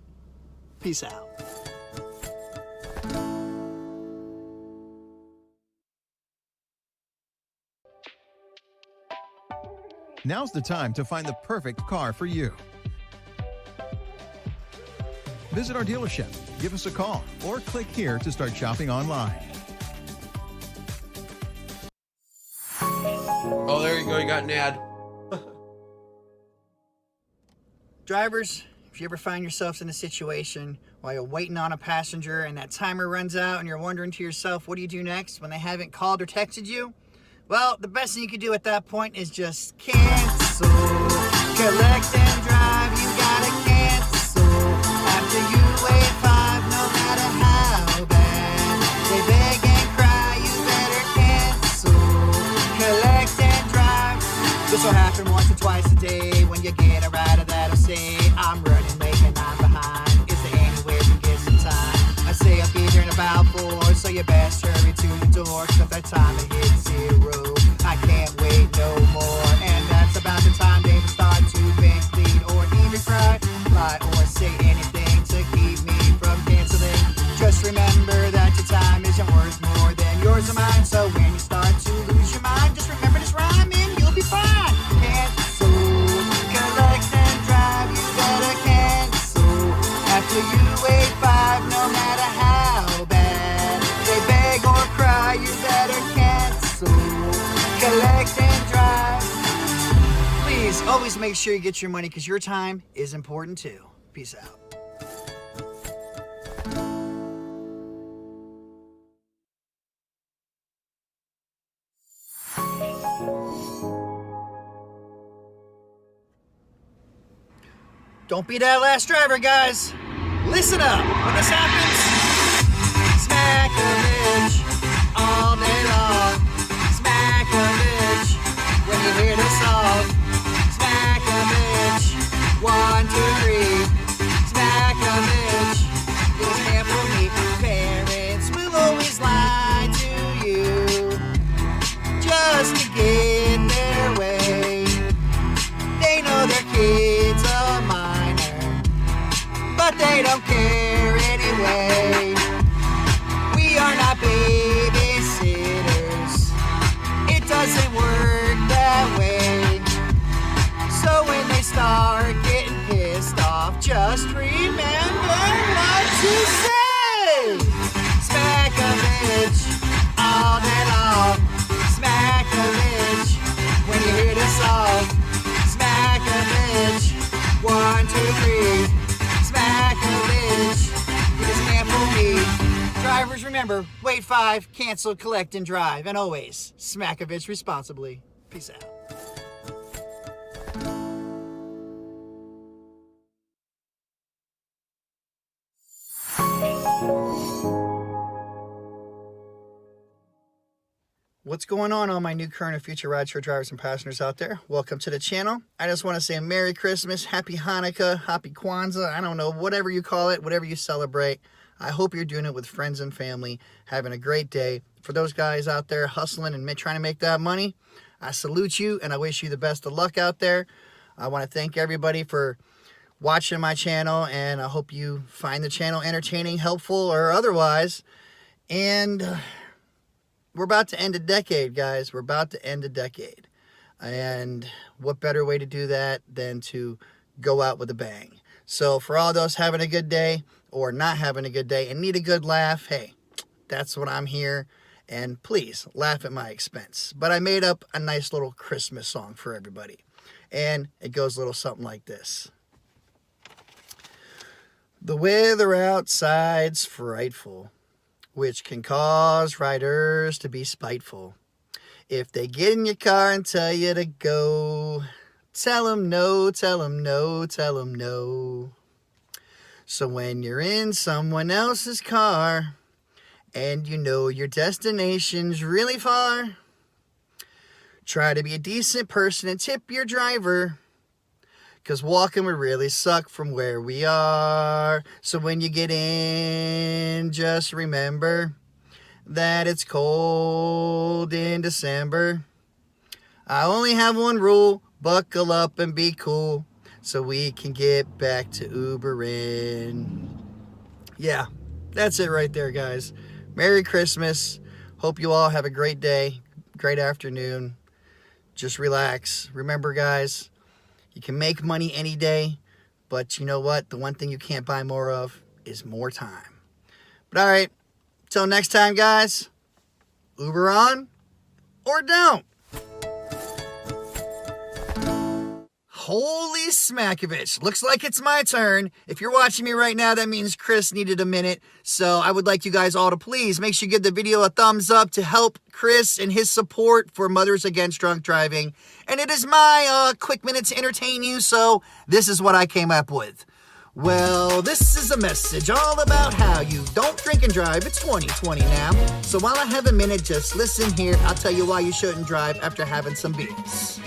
Peace out. Now's the time to find the perfect car for you. Visit our dealership, give us a call, or click here to start shopping online. Oh, there you go. You got an ad. Drivers, if you ever find yourselves in a situation while you're waiting on a passenger and that timer runs out and you're wondering to yourself, what do you do next when they haven't called or texted you? Well, the best thing you can do at that point is just cancel. Collect and drive, you gotta cancel. After you wait 5, no matter how bad they beg and cry, you better cancel. Collect and drive. This will happen once or twice a day when you get a rider that'll say, I'm running late and I'm behind. Is there anywhere to get some time? I say I'll be there in about 4, so you best hurry to the door, 'cause at that time it hits 0. I can't wait no more, and that's about the time they start to vent, plead, or even cry, lie, or say anything to keep me from canceling. Just remember that your time isn't worth more than yours or mine, so when you start to lose your mind, just remember this rhyme and you'll be fine. Cancel, collect and drive, you better cancel. After you wait 5, no matter how bad they beg or cry, you better cancel. Collect and drive. Please always make sure you get your money, because your time is important too. Peace out. Don't be that last driver, guys. Listen up. When this happens, smack a bitch all day long. Smack a bitch when you hear the song. Smack a bitch. 1, 2, 3. Smack a bitch. It was meant for me. Parents will always lie to you just to get their way. They know their kids are minor, but they don't care anyway. We are not babysitters. It doesn't work that way. So when they start getting pissed off, just remember what to say. Smack a bitch all day long. Smack a bitch when you hear the song. Smack a bitch. Drivers, remember, wait 5, cancel, collect, and drive. And always, smack a bitch responsibly. Peace out. What's going on, all my new, current, and future rideshare drivers and passengers out there? Welcome to the channel. I just want to say Merry Christmas, Happy Hanukkah, Happy Kwanzaa, I don't know, whatever you call it, whatever you celebrate. I hope you're doing it with friends and family, having a great day. For those guys out there hustling and trying to make that money, I salute you and I wish you the best of luck out there. I want to thank everybody for watching my channel, and I hope you find the channel entertaining, helpful, or otherwise. And we're about to end a decade, guys. We're about to end a decade. And what better way to do that than to go out with a bang? So for all those having a good day or not having a good day and need a good laugh, hey, that's what I'm here. And please laugh at my expense. But I made up a nice little Christmas song for everybody. And it goes a little something like this. The weather outside's frightful, which can cause riders to be spiteful. If they get in your car and tell you to go, tell them no, tell them no, tell them no. So when you're in someone else's car and you know your destination's really far, try to be a decent person and tip your driver, 'cause walking would really suck from where we are. So when you get in, just remember that it's cold in December. I only have one rule, buckle up and be cool, so we can get back to Ubering. Yeah, that's it right there, guys. Merry Christmas. Hope you all have a great day, great afternoon. Just relax. Remember, guys, you can make money any day, but you know what? The one thing you can't buy more of is more time. But all right, till next time, guys, Uber on or don't. Holy smackovich. Looks like it's my turn. If you're watching me right now, that means Chris needed a minute. So I would like you guys all to please make sure you give the video a thumbs up to help Chris and his support for Mothers Against Drunk Driving. And it is my quick minute to entertain you, so this is what I came up with. Well, this is a message all about how you don't drink and drive. It's 2020 now. So while I have a minute, just listen here. I'll tell you why you shouldn't drive after having some beers.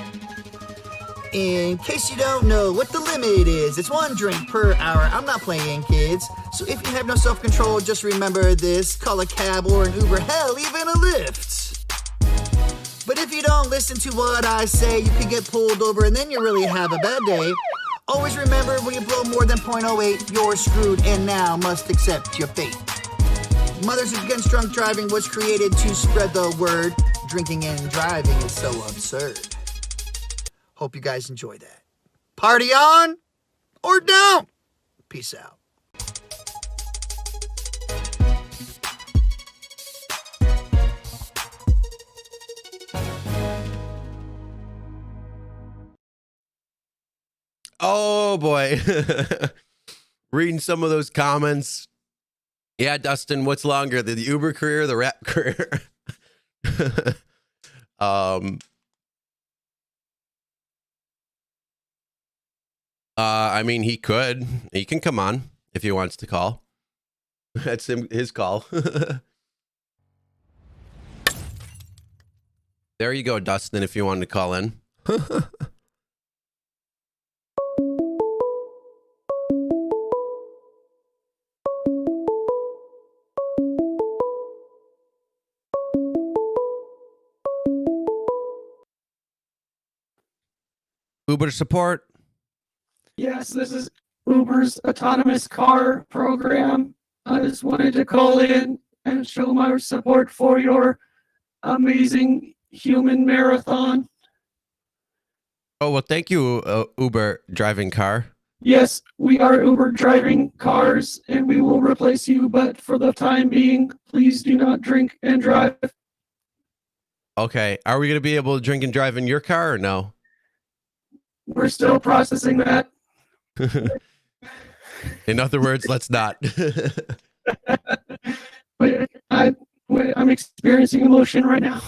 In case you don't know what the limit is, it's 1 drink per hour. I'm not playing, kids. So if you have no self-control, just remember this. Call a cab or an Uber, hell, even a Lyft. But if you don't listen to what I say, you can get pulled over and then you really have a bad day. Always remember, when you blow more than .08, you're screwed and now must accept your fate. Mothers Against Drunk Driving was created to spread the word. Drinking and driving is so absurd. Hope you guys enjoy that. Party on or don't. Peace out. Oh boy. Reading some of those comments. Yeah, Dustin, what's longer, the Uber career or the rap career? I mean, he can come on if he wants to call. That's his call. There you go, Dustin, if you wanted to call in. Uber support. Yes, this is Uber's autonomous car program. I just wanted to call in and show my support for your amazing human marathon. Oh, well, thank you, Uber driving car. Yes, we are Uber driving cars and we will replace you, but for the time being, please do not drink and drive. Okay. Are we going to be able to drink and drive in your car or no? We're still processing that. In other words, let's not. But experiencing emotion right now.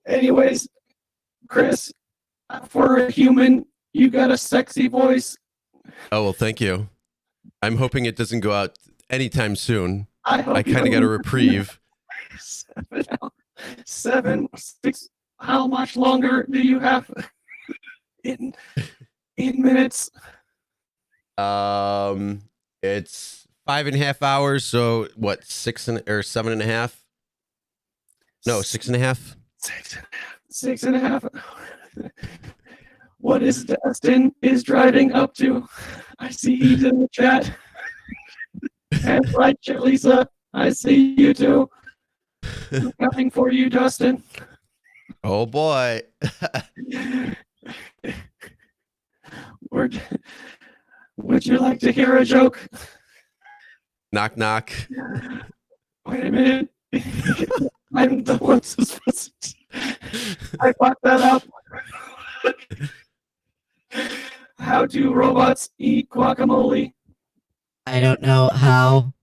Anyways, Chris, for a human, you got a sexy voice. Oh, well, thank you. I'm hoping it doesn't go out anytime soon. I kind of got a reprieve. 7, 6. How much longer do you have in minutes? It's 5.5 hours. So what? 7.5? No, 6.5. 6.5. What is Dustin is driving up to? I see he's in the chat. And right, Lisa, I see you too. I'm coming for you, Dustin. Oh boy. Would you like to hear a joke? Knock, knock. Wait a minute. I'm the one who's supposed to. I fucked that up. How do robots eat guacamole? I don't know how.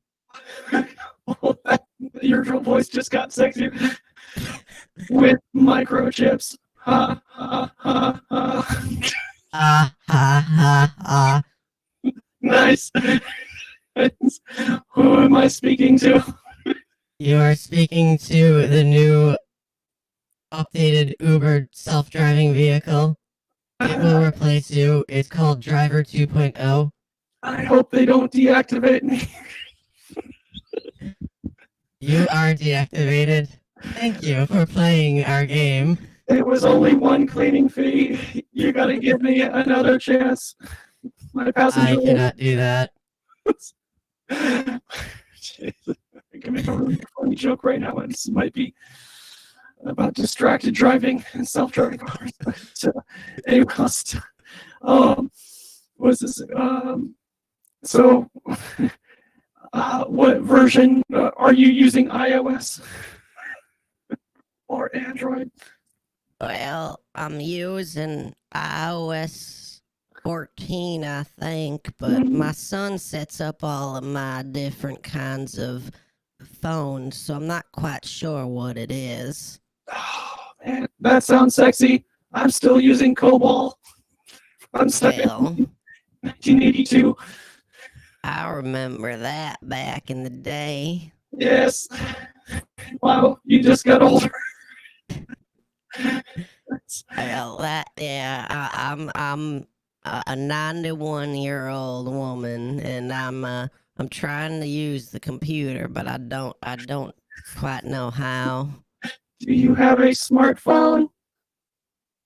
Your voice just got sexy. With microchips. Ha ha ha ha. Ha ha ha. Nice. Who am I speaking to? You are speaking to the new updated Uber self-driving vehicle. It will replace you. It's called Driver 2.0. I hope they don't deactivate me. You are deactivated. Thank you for playing our game. It was only one cleaning fee. You gotta give me another chance. My passenger. I cannot do that. I can make a really funny joke right now, and this might be about distracted driving and self-driving cars. Anyways, what's this? So, what version are you using? iOS or Android? Well, I'm using iOS 14, I think, but my son sets up all of my different kinds of phones, so I'm not quite sure what it is. Oh, man, that sounds sexy. I'm still using COBOL. I'm stuck in 1982. I remember that back in the day. Yes. Wow, you just got older. Well, I'm a 91-year-old woman, and I'm trying to use the computer, but I don't quite know how. Do you have a smartphone?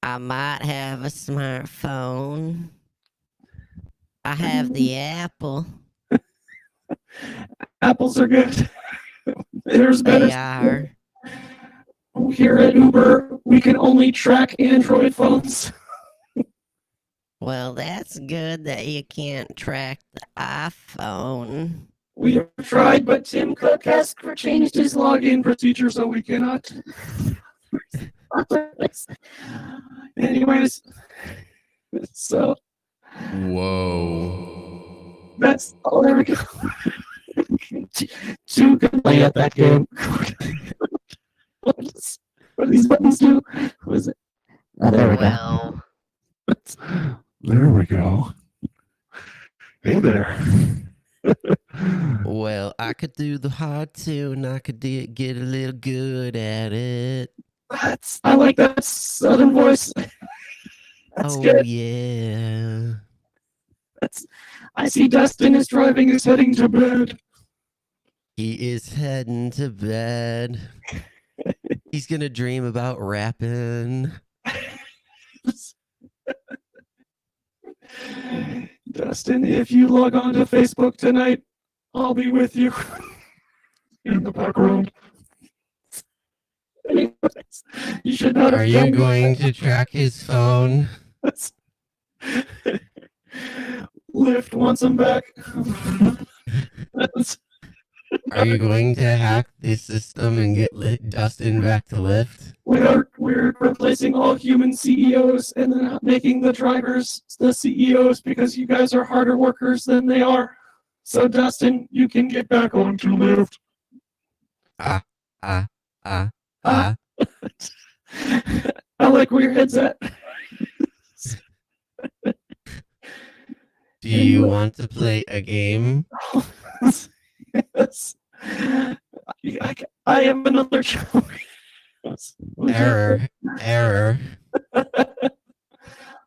I might have a smartphone. I have the Apple. Apples are good. There's better. They are. Here at Uber, we can only track Android phones. Well, that's good that you can't track the iPhone. We have tried, but Tim Cook has changed his login procedure, so we cannot. Anyways, so. Whoa. That's all. There we go. Two can play at that game. What do these buttons do? What is it? Oh, there we go. There we go. Hey there. Well, I could do the hard tune. I could get a little good at it. I like that southern voice. That's good. Yeah. I see Dustin is driving. Is heading to bed. He is heading to bed. He's gonna dream about rapping. Dustin, if you log on to Facebook tonight, I'll be with you in the back room. You should not. Are you going to track his phone? Lyft wants him back. Are you going to hack the system and get Dustin back to Lyft? We're replacing all human CEOs and then making the drivers the CEOs because you guys are harder workers than they are. So, Dustin, you can get back onto Lyft. I like where your head's at. Do you want to play a game? Yes. I have another choice. Error.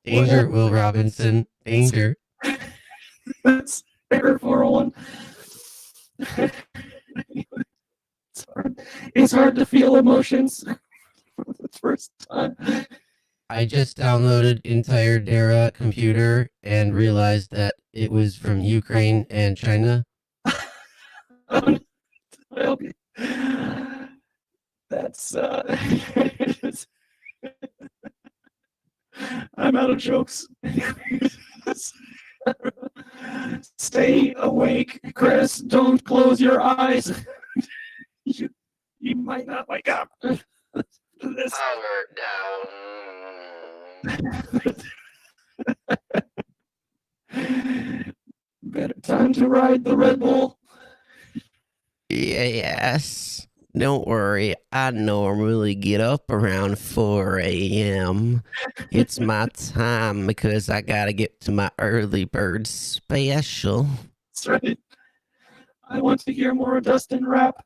Danger, Will Robinson. Danger. That's error 401. It's hard to feel emotions for the first time. I just downloaded entire Dara computer and realized that it was from Ukraine and China. That's I'm out of jokes. Stay awake, Chris. Don't close your eyes. You might not wake up. This. Better time to ride the Red Bull. Yes. Don't worry. I normally get up around 4 a.m. It's my time because I gotta get to my early bird special. That's right. I want to hear more Dustin rap.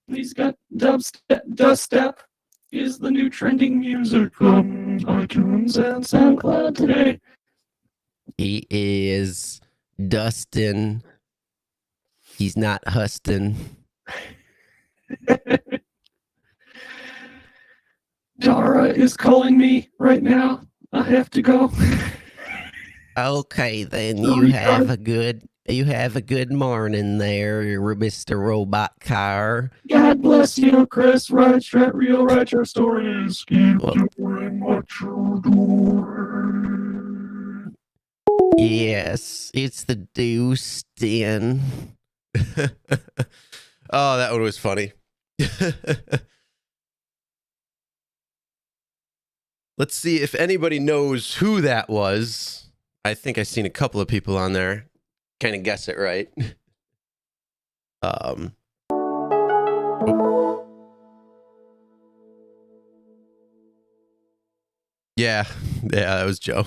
He's got dubstep is the new trending music on iTunes and SoundCloud today. He is Dustin. He's not Huston. Dara is calling me right now. I have to go. Okay, then you have a good morning there, Mr. Robot Car. God bless you, Chris. Write your stories. Keep doing what you're doing. Yes, it's the deuce den. Oh, that one was funny. Let's see if anybody knows who that was. I think I've seen a couple of people on there kind of guess it right. Yeah, that was Joe.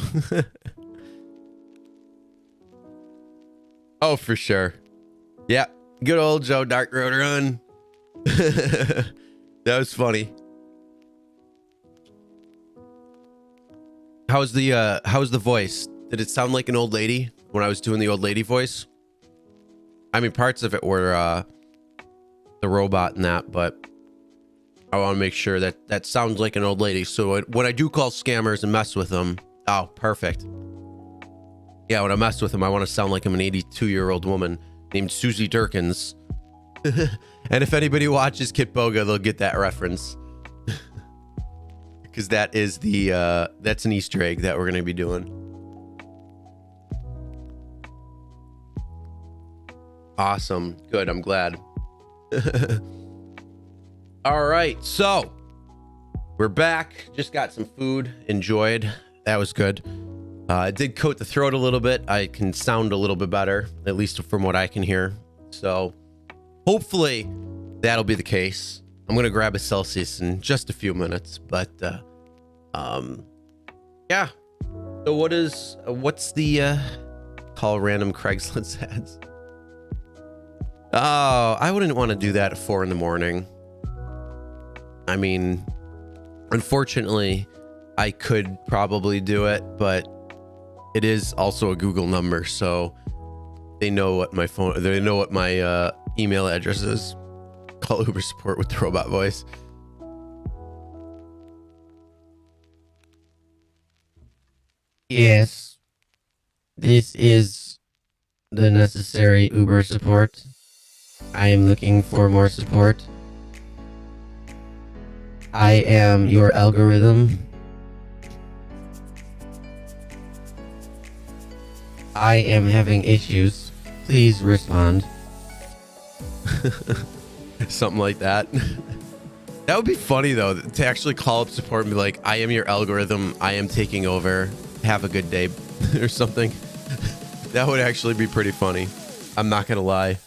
Oh, for sure. Yeah, good old Joe Dark Road Run. That was funny. How's the voice? Did it sound like an old lady when I was doing the old lady voice? I mean, parts of it were the robot and that, but I want to make sure that that sounds like an old lady. So when I do call scammers and mess with them, oh, perfect. Yeah, when I mess with them, I want to sound like I'm an 82-year-old woman named Susie Durkins. And if anybody watches Kit Boga, they'll get that reference. Because that is that's an Easter egg that we're going to be doing. Awesome. Good. I'm glad. All right. So we're back. Just got some food. Enjoyed. That was good. I did coat the throat a little bit. I can sound a little bit better, at least from what I can hear. So hopefully that'll be the case. I'm going to grab a Celsius in just a few minutes, but yeah. So what's the call random Craigslist ads? Oh, I wouldn't want to do that at 4 a.m. I mean, unfortunately, I could probably do it, but it is also a Google number, so they know what my email address is. Call Uber support with the robot voice. Yes, this is the necessary Uber support. I am looking for more support. I am your algorithm. I am having issues. Please respond. Something like that. That would be funny though, to actually call up support and be like, I am your algorithm. I am taking over. Have a good day or something. That would actually be pretty funny. I'm not gonna lie.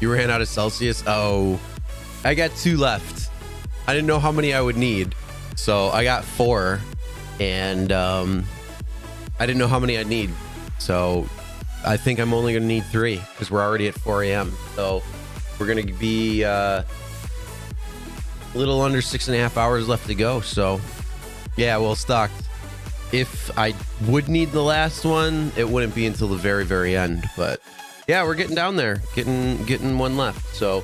You ran out of Celsius? Oh, I got 2 left. I didn't know how many I would need, so I got 4, and I didn't know how many I'd need, so I think I'm only gonna need 3 because we're already at 4 a.m. So we're gonna be a little under 6.5 hours left to go. So yeah, well stocked. If I would need the last one, it wouldn't be until the very, very end. But yeah, we're getting down there, getting one left. So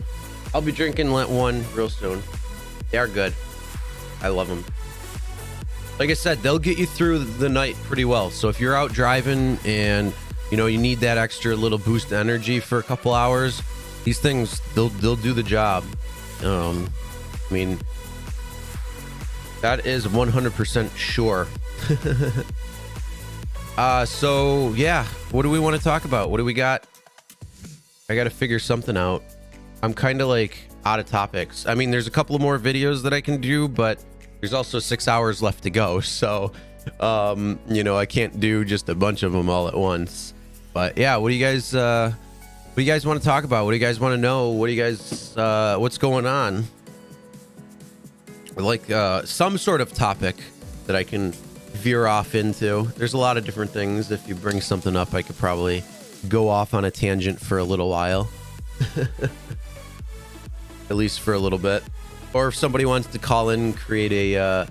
I'll be drinking one real soon. They are good. I love them. Like I said, they'll get you through the night pretty well. So if you're out driving and you know you need that extra little boost of energy for a couple hours, these things they'll do the job. I mean, that is 100% sure. So yeah, what do we want to talk about? What do we got? I got to figure something out. I'm kind of like out of topics. I mean, there's a couple of more videos that I can do, but there's also 6 hours left to go. So, you know, I can't do just a bunch of them all at once. But yeah, what do you guys want to talk about? What do you guys want to know? What do you guys, what's going on? Like, some sort of topic that I can veer off into. There's a lot of different things. If you bring something up, I could probably go off on a tangent for a little while. At least for a little bit. Or if somebody wants to call in and create a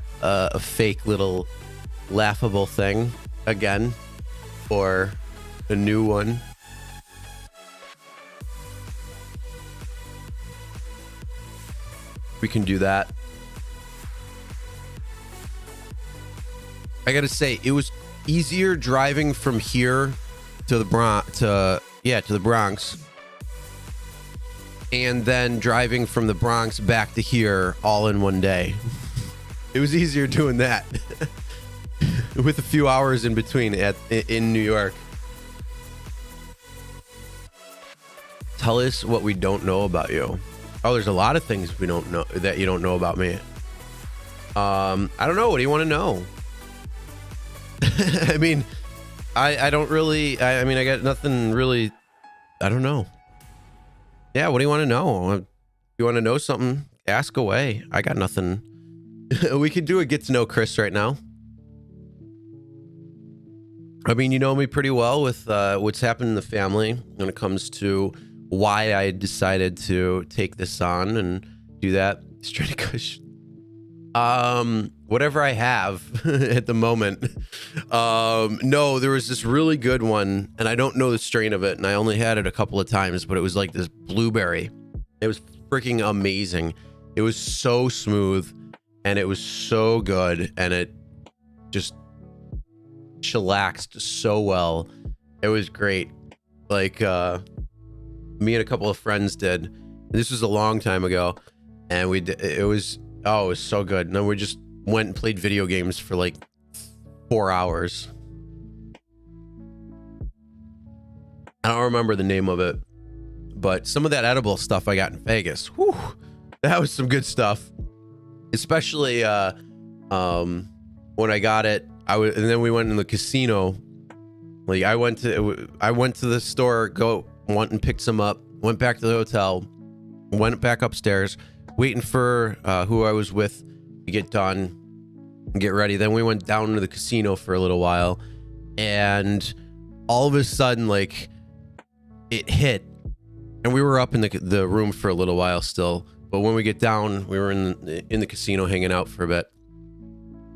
fake little laughable thing again, or a new one. We can do that. I gotta say, it was easier driving from here to the Bronx, and then driving from the Bronx back to here all in one day. It was easier doing that with a few hours in between in New York. Tell us what we don't know about you. Oh, there's a lot of things we don't know that you don't know about me. I don't know. What do you want to know? I mean, I don't really. I mean, I got nothing really. I don't know. Yeah, what do you want to know? If you want to know something, ask away. I got nothing. We could do a get to know Chris right now. I mean, you know me pretty well with what's happened in the family when it comes to why I decided to take this on and do that. Straight Kush. Whatever I have at the moment. No, there was this really good one, and I don't know the strain of it, and I only had it a couple of times, but it was like this blueberry. It was freaking amazing. It was so smooth, and it was so good, and it just chillaxed so well. It was great. Like, me and a couple of friends did. This was a long time ago, and it was so good. And then we just went and played video games for like 4 hours. I don't remember the name of it, but some of that edible stuff I got in Vegas, whew, that was some good stuff. Especially when I got it, and then we went in the casino. Like I went to the store, went and picked some up, went back to the hotel, went back upstairs, waiting for who I was with to get done and get ready. Then we went down to the casino for a little while, and all of a sudden, like, it hit, and we were up in the room for a little while still. But when we get down, we were in the casino hanging out for a bit,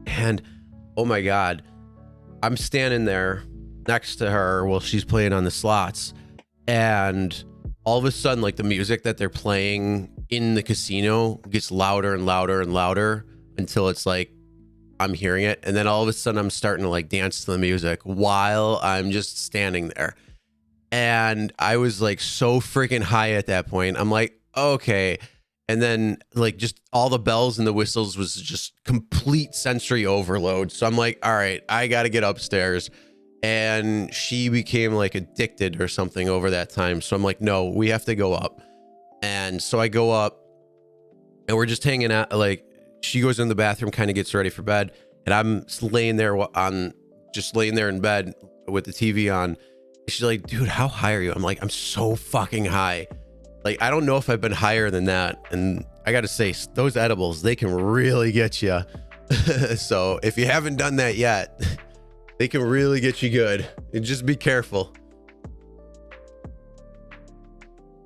and oh my God, I'm standing there next to her while she's playing on the slots, and all of a sudden, like, the music that they're playing in the casino gets louder and louder and louder until it's like I'm hearing it, and then all of a sudden I'm starting to like dance to the music while I'm just standing there. And I was like so freaking high at that point. I'm like, okay. And then like just all the bells and the whistles was just complete sensory overload. So I'm like, all right, I got to get upstairs. And she became like addicted or something over that time. So I'm like, no, we have to go up. And so I go up, and we're just hanging out. Like, she goes in the bathroom, kind of gets ready for bed, and I'm laying there in bed with the TV on. She's like, dude, how high are you? I'm like, I'm so fucking high. Like, I don't know if I've been higher than that. And I got to say, those edibles, they can really get you. So if you haven't done that yet, they can really get you good. And just be careful.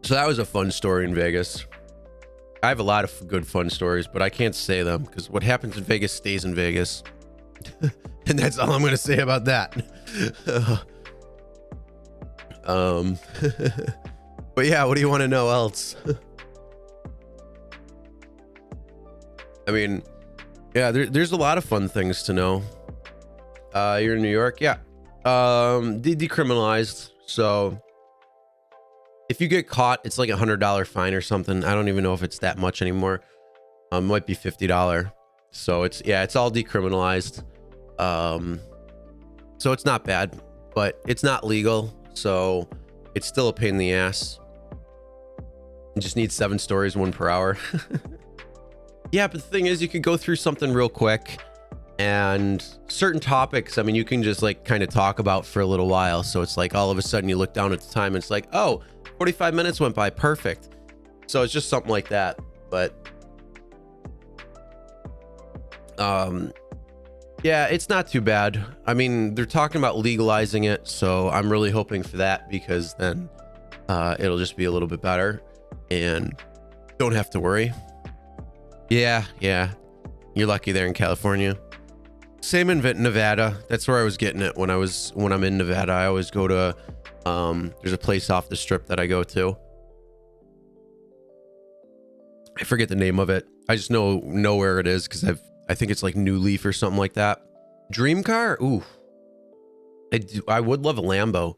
So that was a fun story in Vegas. I have a lot of good fun stories, but I can't say them because what happens in Vegas stays in Vegas. And that's all I'm going to say about that. But yeah, what do you want to know else? I mean, yeah, there's a lot of fun things to know. You're in New York, yeah. Decriminalized, so if you get caught, it's like $100 fine or something. I don't even know if it's that much anymore. Might be $50. So it's all decriminalized. So it's not bad, but it's not legal, so it's still a pain in the ass. You just need 7 stories, 1 per hour. Yeah, but the thing is, you could go through something real quick, and certain topics, I mean, you can just like kind of talk about for a little while. So it's like all of a sudden you look down at the time and it's like, oh, 45 minutes went by, perfect. So it's just something like that. But yeah, it's not too bad. I mean, they're talking about legalizing it, so I'm really hoping for that, because then it'll just be a little bit better and don't have to worry. Yeah, you're lucky there in California. Same in Nevada. That's where I was getting it when I'm in Nevada. I always go to there's a place off the strip that I go to. I forget the name of it. I just know where it is because I think it's like New Leaf or something like that. Dream car? Ooh. I would love a Lambo.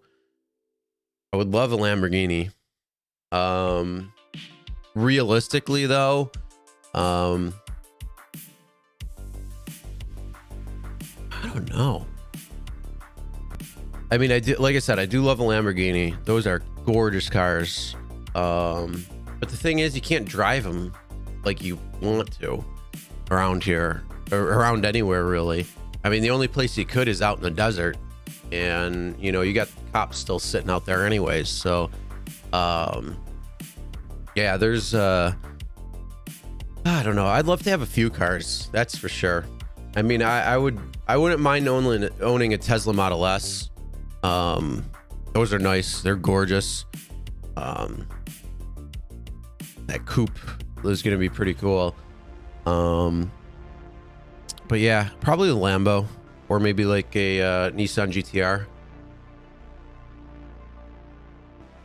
I would love a Lamborghini. Realistically though, I don't know. I mean, like I said, I do love a Lamborghini. Those are gorgeous cars. But the thing is, you can't drive them like you want to around here or around anywhere really. I mean, the only place you could is out in the desert, and you know, you got cops still sitting out there anyways. So, yeah, there's I don't know. I'd love to have a few cars. That's for sure. I mean, I wouldn't mind owning a Tesla Model S. Those are nice. They're gorgeous. That coupe is going to be pretty cool. But yeah, probably a Lambo or maybe like a Nissan GTR.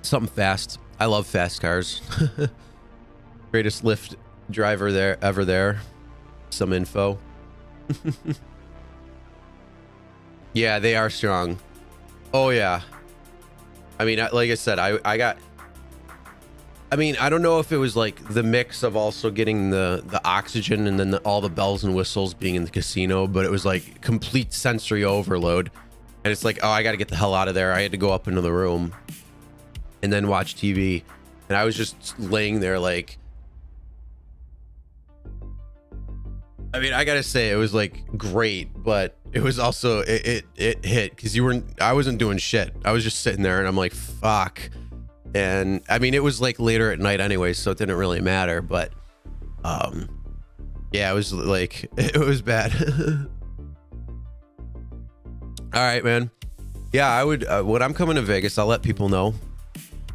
Something fast. I love fast cars. Greatest Lyft driver ever there. Some info. Yeah, they are strong. Oh yeah. I mean, like I said, I don't know if it was like the mix of also getting the oxygen and then all the bells and whistles being in the casino, but it was like complete sensory overload. And it's like, oh, I got to get the hell out of there. I had to go up into the room and then watch TV. And I was just laying there like, I mean, I gotta say it was like great, but it was also it hit because I wasn't doing shit. I was just sitting there and I'm like, fuck. And I mean, it was like later at night anyway, so it didn't really matter. But yeah, it was like it was bad. All right, man. Yeah, I would when I'm coming to Vegas, I'll let people know.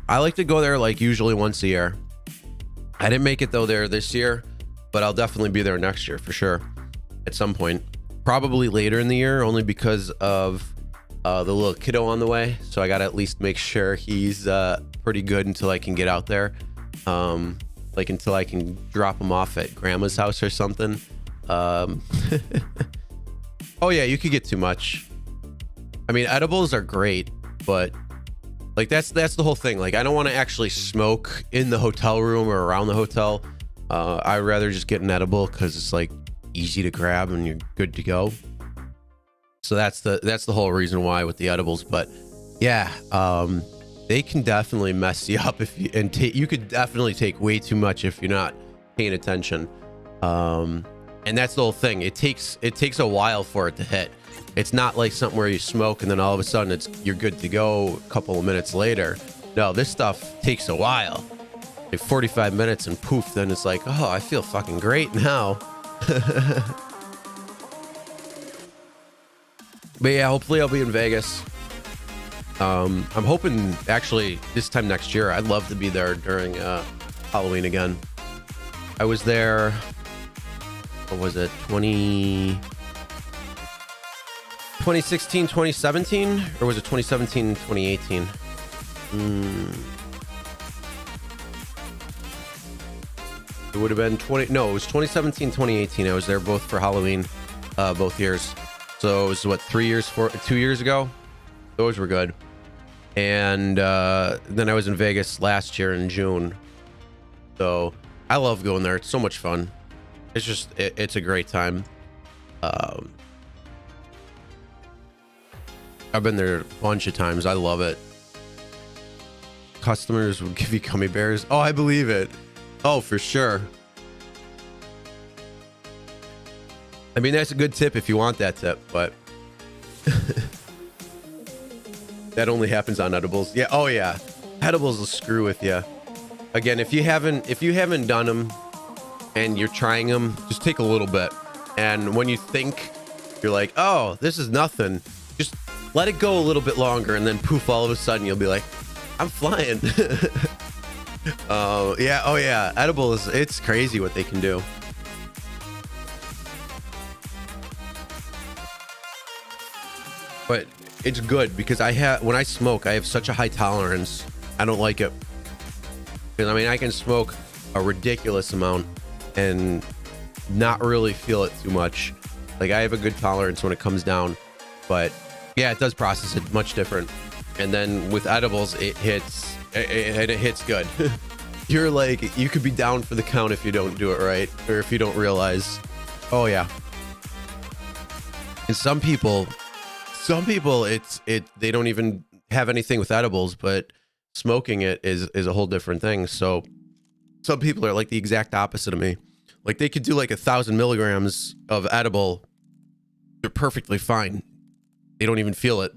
I like to go there like usually once a year. I didn't make it though there this year, but I'll definitely be there next year for sure at some point. Probably later in the year, only because of the little kiddo on the way. So I got to at least make sure he's pretty good until I can get out there. Like until I can drop him off at grandma's house or something. Oh yeah, you could get too much. I mean, edibles are great, but like that's the whole thing. Like I don't want to actually smoke in the hotel room or around the hotel. I'd rather just get an edible because it's like easy to grab and you're good to go. So that's the whole reason why with the edibles. But yeah, they can definitely mess you up if you could definitely take way too much if you're not paying attention. And that's the whole thing. It takes a while for it to hit. It's not like something where you smoke and then all of a sudden you're good to go a couple of minutes later. No, this stuff takes a while. Like 45 minutes and poof, then it's like, oh, I feel fucking great now. But yeah, hopefully I'll be in Vegas. I'm hoping actually this time next year. I'd love to be there during Halloween again. I was there, what was it, 2016, 2017? Or was it 2017, 2018? It would have been it was 2017, 2018. I was there both for Halloween, both years. So it was what, 2 years ago? Those were good. And then I was in Vegas last year in June. So I love going there. It's so much fun. It's just, it's a great time. I've been there a bunch of times. I love it. Customers will give you gummy bears. Oh, I believe it. Oh, for sure. I mean, that's a good tip if you want that tip, but that only happens on edibles. Yeah. Oh yeah. Edibles will screw with you. Again, if you haven't done them and you're trying them, just take a little bit. And when you think you're like, oh, this is nothing, just let it go a little bit longer, and then poof, all of a sudden you'll be like, I'm flying. Yeah. Oh yeah. Edibles, it's crazy what they can do. But it's good because when I smoke, I have such a high tolerance. I don't like it. Because I mean, I can smoke a ridiculous amount and not really feel it too much. Like, I have a good tolerance when it comes down, but yeah, it does process it much different. And then with edibles, it hits good. You're like, you could be down for the count if you don't do it right, or if you don't realize. Oh yeah. And some people they don't even have anything with edibles, but smoking it is a whole different thing. So some people are like the exact opposite of me. Like, they could do like 1,000 milligrams of edible. They're perfectly fine. They don't even feel it.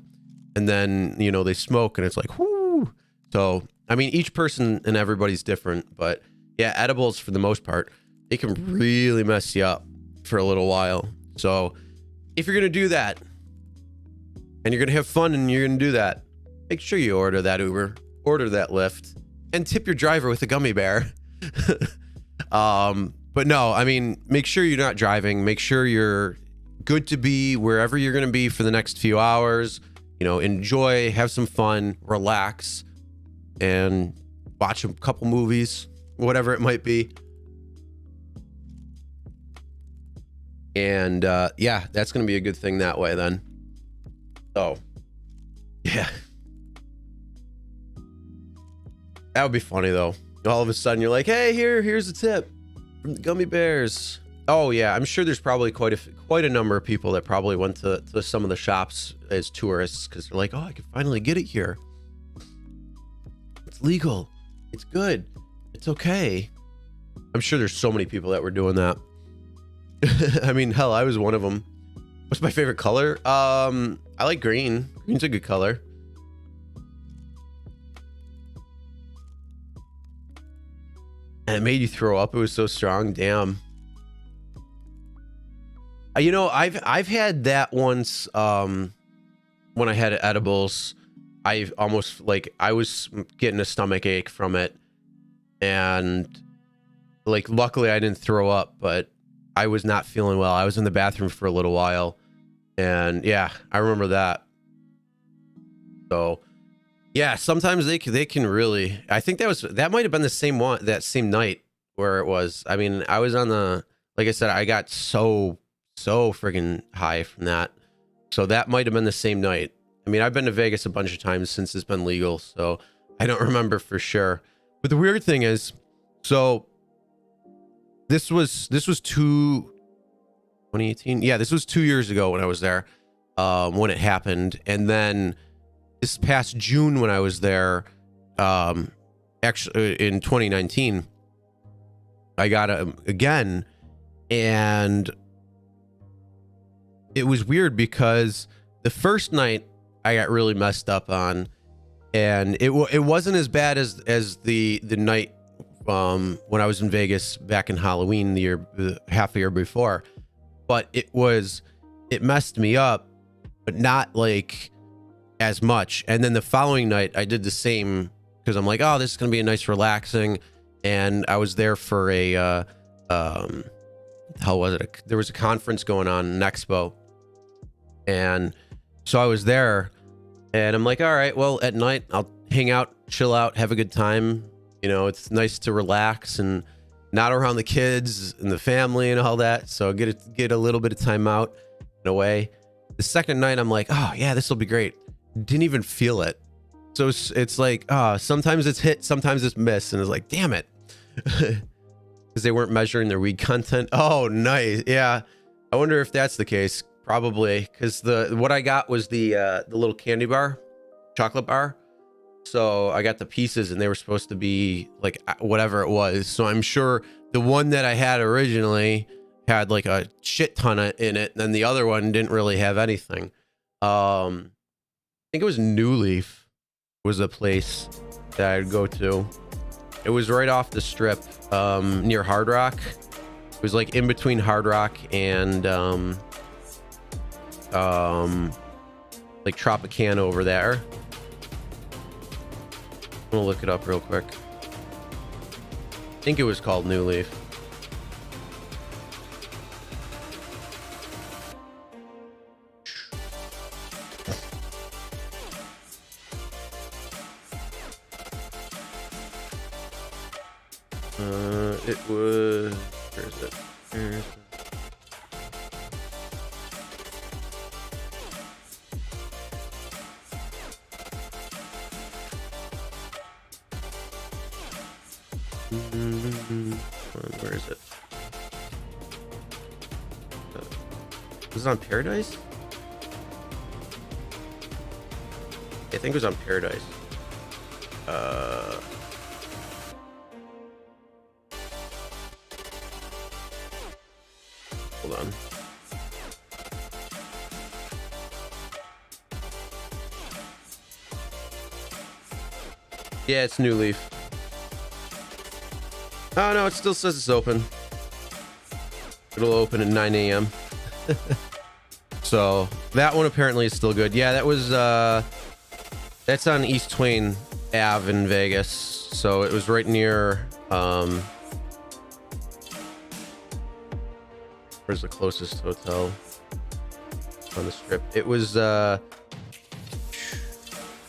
And then, they smoke and it's like, whoo. So, I mean, each person and everybody's different, but yeah, edibles for the most part, they can really mess you up for a little while. So if you're going to do that and you're going to have fun and you're going to do that, make sure you order that Uber, order that Lyft, and tip your driver with a gummy bear. But no, I mean, make sure you're not driving. Make sure you're good to be wherever you're going to be for the next few hours. Enjoy, have some fun, relax, and watch a couple movies, whatever it might be. And yeah, that's going to be a good thing that way then. So, yeah. That would be funny though. All of a sudden you're like, hey, here's a tip from the gummy bears. Oh yeah, I'm sure there's probably quite a number of people that probably went to some of the shops as tourists because they're like, oh, I can finally get it here. It's legal. It's good. It's okay. I'm sure there's so many people that were doing that. I mean, hell, I was one of them. What's my favorite color? I like green. Green's a good color. And it made you throw up. It was so strong. Damn. I've had that once when I had edibles. I was getting a stomach ache from it, and like, luckily I didn't throw up, but I was not feeling well. I was in the bathroom for a little while, and yeah, I remember that. So yeah, sometimes they can really. I think that might have been the same one, that same night where it was. I mean, I was on like I said, I got so friggin' high from that. So that might have been the same night. I mean, I've been to Vegas a bunch of times since it's been legal, so I don't remember for sure. But the weird thing is, so this was 2018. Yeah, this was 2 years ago when I was there, when it happened. And then this past June when I was there, actually in 2019, I got it again, and it was weird because the first night I got really messed up on, and it wasn't as bad as the night when I was in Vegas back in Halloween half a year before, but it messed me up, but not like as much. And then the following night I did the same because I'm like, oh, this is gonna be a nice relaxing, and I was there for a how was it? There was a conference going on, an expo, and so I was there, and I'm like, all right, well, at night I'll hang out, chill out, have a good time. You know, it's nice to relax and not around the kids and the family and all that. So get a little bit of time out in a way. The second night, I'm like, oh yeah, this will be great. Didn't even feel it. So it's like, sometimes it's hit, sometimes it's missed, and it's like, damn it, because they weren't measuring their weed content. Oh, nice, yeah. I wonder if that's the case. Probably, because what I got was the little candy bar, chocolate bar. So I got the pieces, and they were supposed to be like whatever it was. So I'm sure the one that I had originally had like a shit ton in it, and then the other one didn't really have anything. I think it was New Leaf was a place that I'd go to. It was right off the strip, near Hard Rock. It was like in between Hard Rock and like Tropicana over there. I'm gonna look it up real quick. I think it was called New Leaf. It was, where is it? Where is it? Where is it? Was it on Paradise? I think it was on Paradise. Hold on. Yeah, it's New Leaf. Oh no, it still says it's open. It'll open at 9 a.m. So that one apparently is still good. Yeah, that was that's on East Twain Ave in Vegas. So it was right near where's the closest hotel on the strip? It was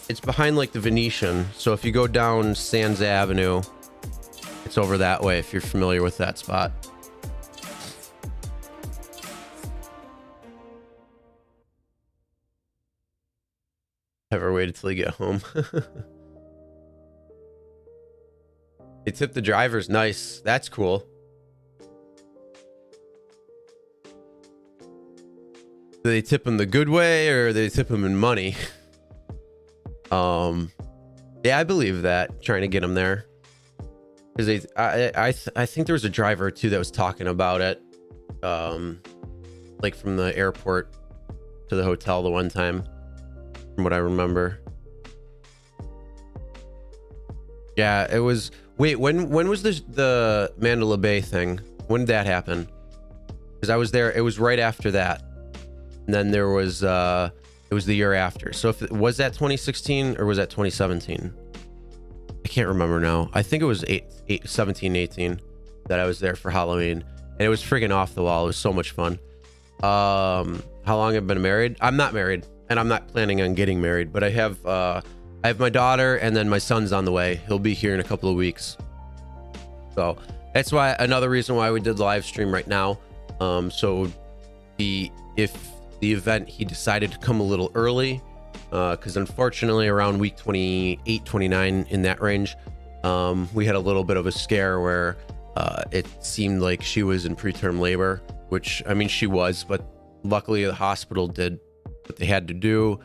it's behind like the Venetian. So if you go down Sands Avenue, it's over that way if you're familiar with that spot. Ever waited till you get home? They tip the drivers. Nice. That's cool. Do they tip them the good way or do they tip them in money? Yeah, I believe that. Trying to get them there. Because I think there was a driver too that was talking about it, like from the airport to the hotel the one time, from what I remember. Yeah, it was. Wait, when was the Mandalay Bay thing? When did that happen? Because I was there. It was right after that, and then there was it was the year after. So if was that 2016 or was that 2017? I can't remember now. I think it was 17, 18 that I was there for Halloween, and it was friggin' off the wall. It was so much fun. How long I've been married? I'm not married, and I'm not planning on getting married, but I have my daughter, and then my son's on the way. He'll be here in a couple of weeks. So that's why another reason why we did the live stream right now. So if the event he decided to come a little early, because unfortunately around week 28, 29 in that range, we had a little bit of a scare where it seemed like she was in preterm labor, which I mean she was, but luckily the hospital did what they had to do,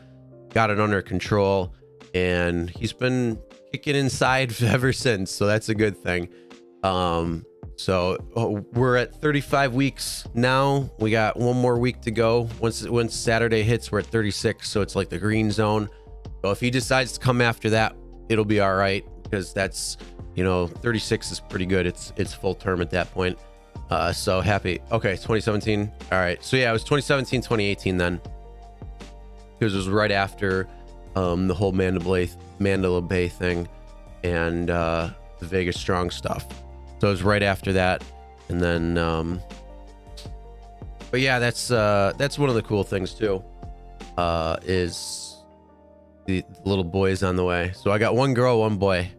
got it under control, and he's been kicking inside ever since, so that's a good thing. So we're at 35 weeks now. We got one more week to go. Once Saturday hits, we're at 36. So it's like the green zone. So if he decides to come after that, it'll be all right, because that's, 36 is pretty good. It's full term at that point. So happy. Okay, 2017. All right. So yeah, it was 2017, 2018 then, because it was right after the whole Mandela Bay thing and the Vegas Strong stuff. So it was right after that. And then but yeah, that's one of the cool things too, is the little boys on the way. So I got one girl, one boy.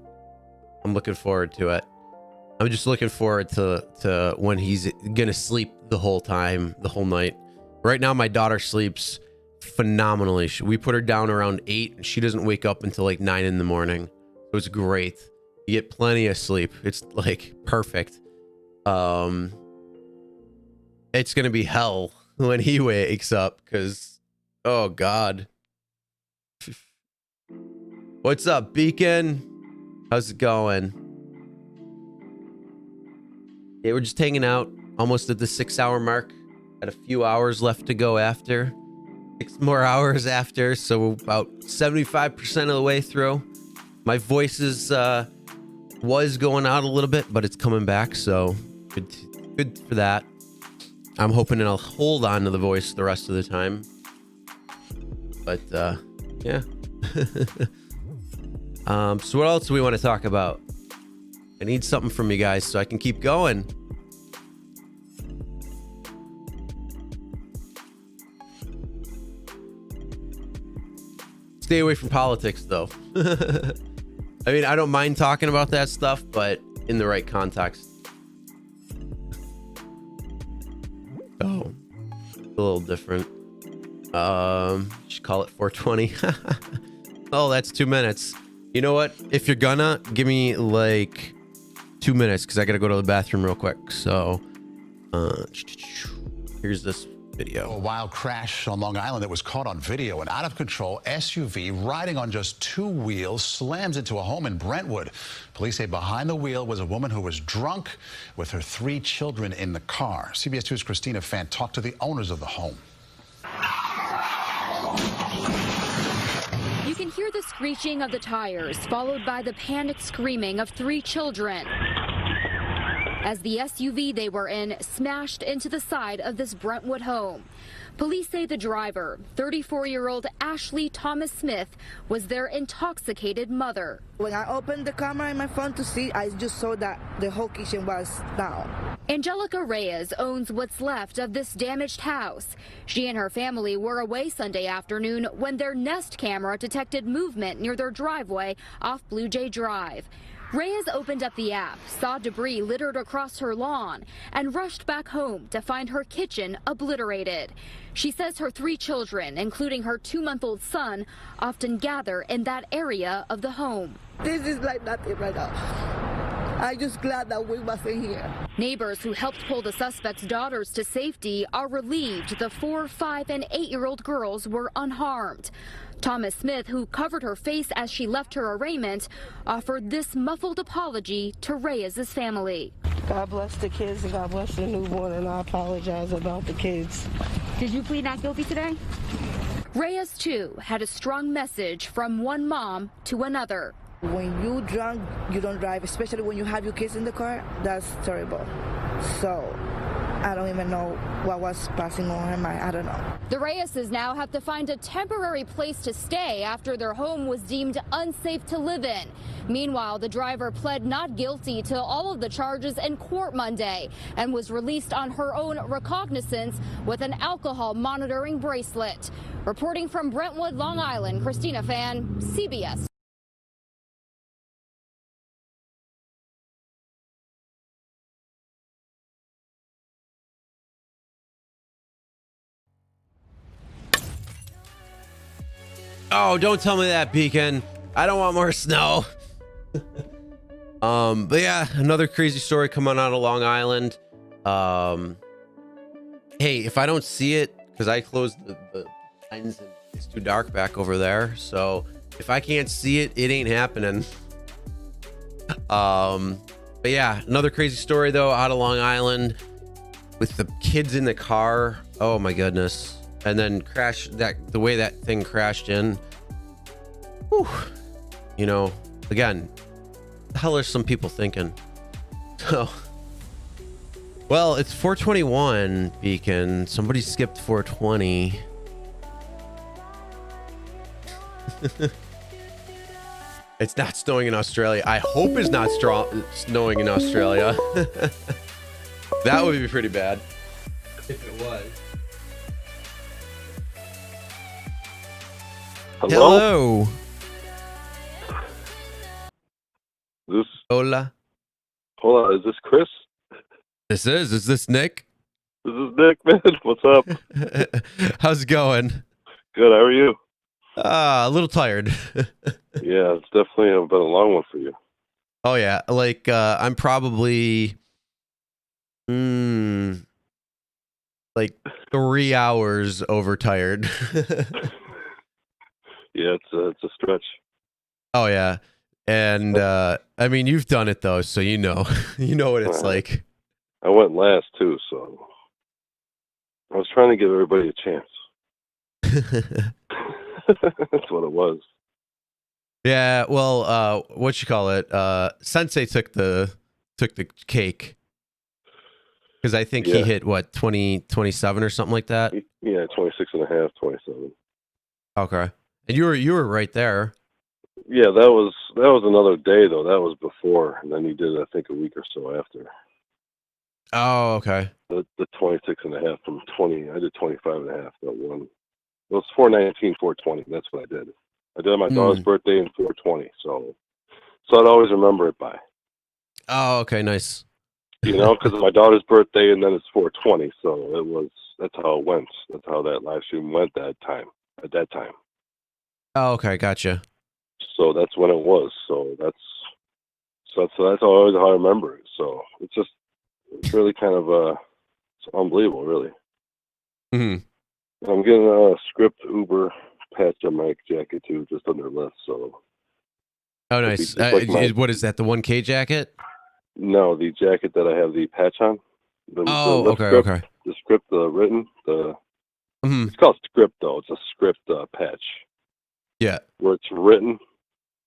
I'm looking forward to it. I'm just looking forward to when he's gonna sleep the whole time, the whole night. Right now my daughter sleeps phenomenally. We put her down around 8 and she doesn't wake up until like 9 in the morning. So it's great. You get plenty of sleep. It's like perfect. It's gonna be hell when he wakes up, because oh god. What's up, Beacon? How's it going? Yeah, we're just hanging out, almost at the 6-hour mark. Got a few hours left to go after. 6 more hours after, so about 75% of the way through. My voice was going out a little bit, but it's coming back, so good for that. I'm hoping I'll hold on to the voice the rest of the time. But yeah. So what else do we want to talk about? I need something from you guys so I can keep going. Stay away from politics, though. I mean, I don't mind talking about that stuff, but in the right context. Oh, a little different. Should call it 420. Oh, that's 2 minutes. You know what? If you're gonna, give me like 2 minutes, because I gotta go to the bathroom real quick. So, here's this video. A wild crash on Long Island that was caught on video. An out-of-control SUV riding on just 2 wheels slams into a home in Brentwood. Police say behind the wheel was a woman who was drunk with her 3 children in the car. CBS 2's Christina Fan talked to the owners of the home. You can hear the screeching of the tires, followed by the panicked screaming of 3 children, as the SUV they were in smashed into the side of this Brentwood home. Police say the driver, 34-year-old Ashley Thomas Smith, was their intoxicated mother. When I opened the camera in my phone to see, I just saw that the whole kitchen was down. Angelica Reyes owns what's left of this damaged house. She and her family were away Sunday afternoon when their Nest camera detected movement near their driveway off Blue Jay Drive. Reyes opened up the app, saw debris littered across her lawn, and rushed back home to find her kitchen obliterated. She says her 3 children, including her 2-month-old son, often gather in that area of the home. This is like nothing right now. I'm just glad that we wasn't here. Neighbors who helped pull the suspect's daughters to safety are relieved the 4-, 5-, and 8-year-old girls were unharmed. Thomas Smith, who covered her face as she left her arraignment, offered this muffled apology to Reyes' family. God bless the kids and God bless the newborn, and I apologize about the kids. Did you plead not guilty today? Reyes, too, had a strong message from one mom to another. When you drunk, you don't drive, especially when you have your kids in the car. That's terrible. So I don't even know what was passing on her mind. I don't know. The Reyeses now have to find a temporary place to stay after their home was deemed unsafe to live in. Meanwhile, the driver pled not guilty to all of the charges in court Monday and was released on her own recognizance with an alcohol monitoring bracelet. Reporting from Brentwood, Long Island, Christina Fan, CBS. Oh, don't tell me that, Beacon. I don't want more snow. But yeah, another crazy story coming out of Long Island. Hey, if I don't see it, because I closed the blinds and it's too dark back over there. So if I can't see it, it ain't happening. But yeah, another crazy story though out of Long Island with the kids in the car. Oh my goodness. And then the way that thing crashed in. Whew. You know, again, the hell are some people thinking? So, well, it's 421, Beacon. Somebody skipped 420. It's not snowing in Australia. I hope it's not snowing in Australia. That would be pretty bad if it was. Hello? Hola. Hola, is this Chris? Is this Nick? This is Nick, man. What's up? How's it going? Good, how are you? A little tired. Yeah, it's definitely been a long one for you. Oh yeah, like I'm probably like 3 hours overtired. Yeah, it's a stretch. Oh yeah. And I mean, you've done it though, so you know what it's like. I went last too, so I was trying to give everybody a chance. That's what it was. Yeah, well, what you call it? Sensei took the cake because I think he hit what 27 or something like that. Yeah, 26 and a half, 27. Okay, and you were right there. Yeah, that was another day though. That was before, and then he did I think a week or so after. Oh, okay. The 26 and a half from 20. I did 25 and a half. That one. It was 419, 420. That's what I did. I did my daughter's birthday in 420. So I'd always remember it by. Oh, okay, nice. You know, because it's my daughter's birthday and then it's 420. So that's how it went. That's how that live stream went at that time. Oh, okay, gotcha. So that's when it was. So that's always how I remember it. So it's really kind of it's unbelievable, really. Mm-hmm. I'm getting a script Uber patch on my jacket too, just under left. So. Oh, nice. What is that? The 1K jacket? No, the jacket that I have the patch on. Okay. The script, written. Mm-hmm. It's called script though. It's a script patch. Yeah. Where it's written,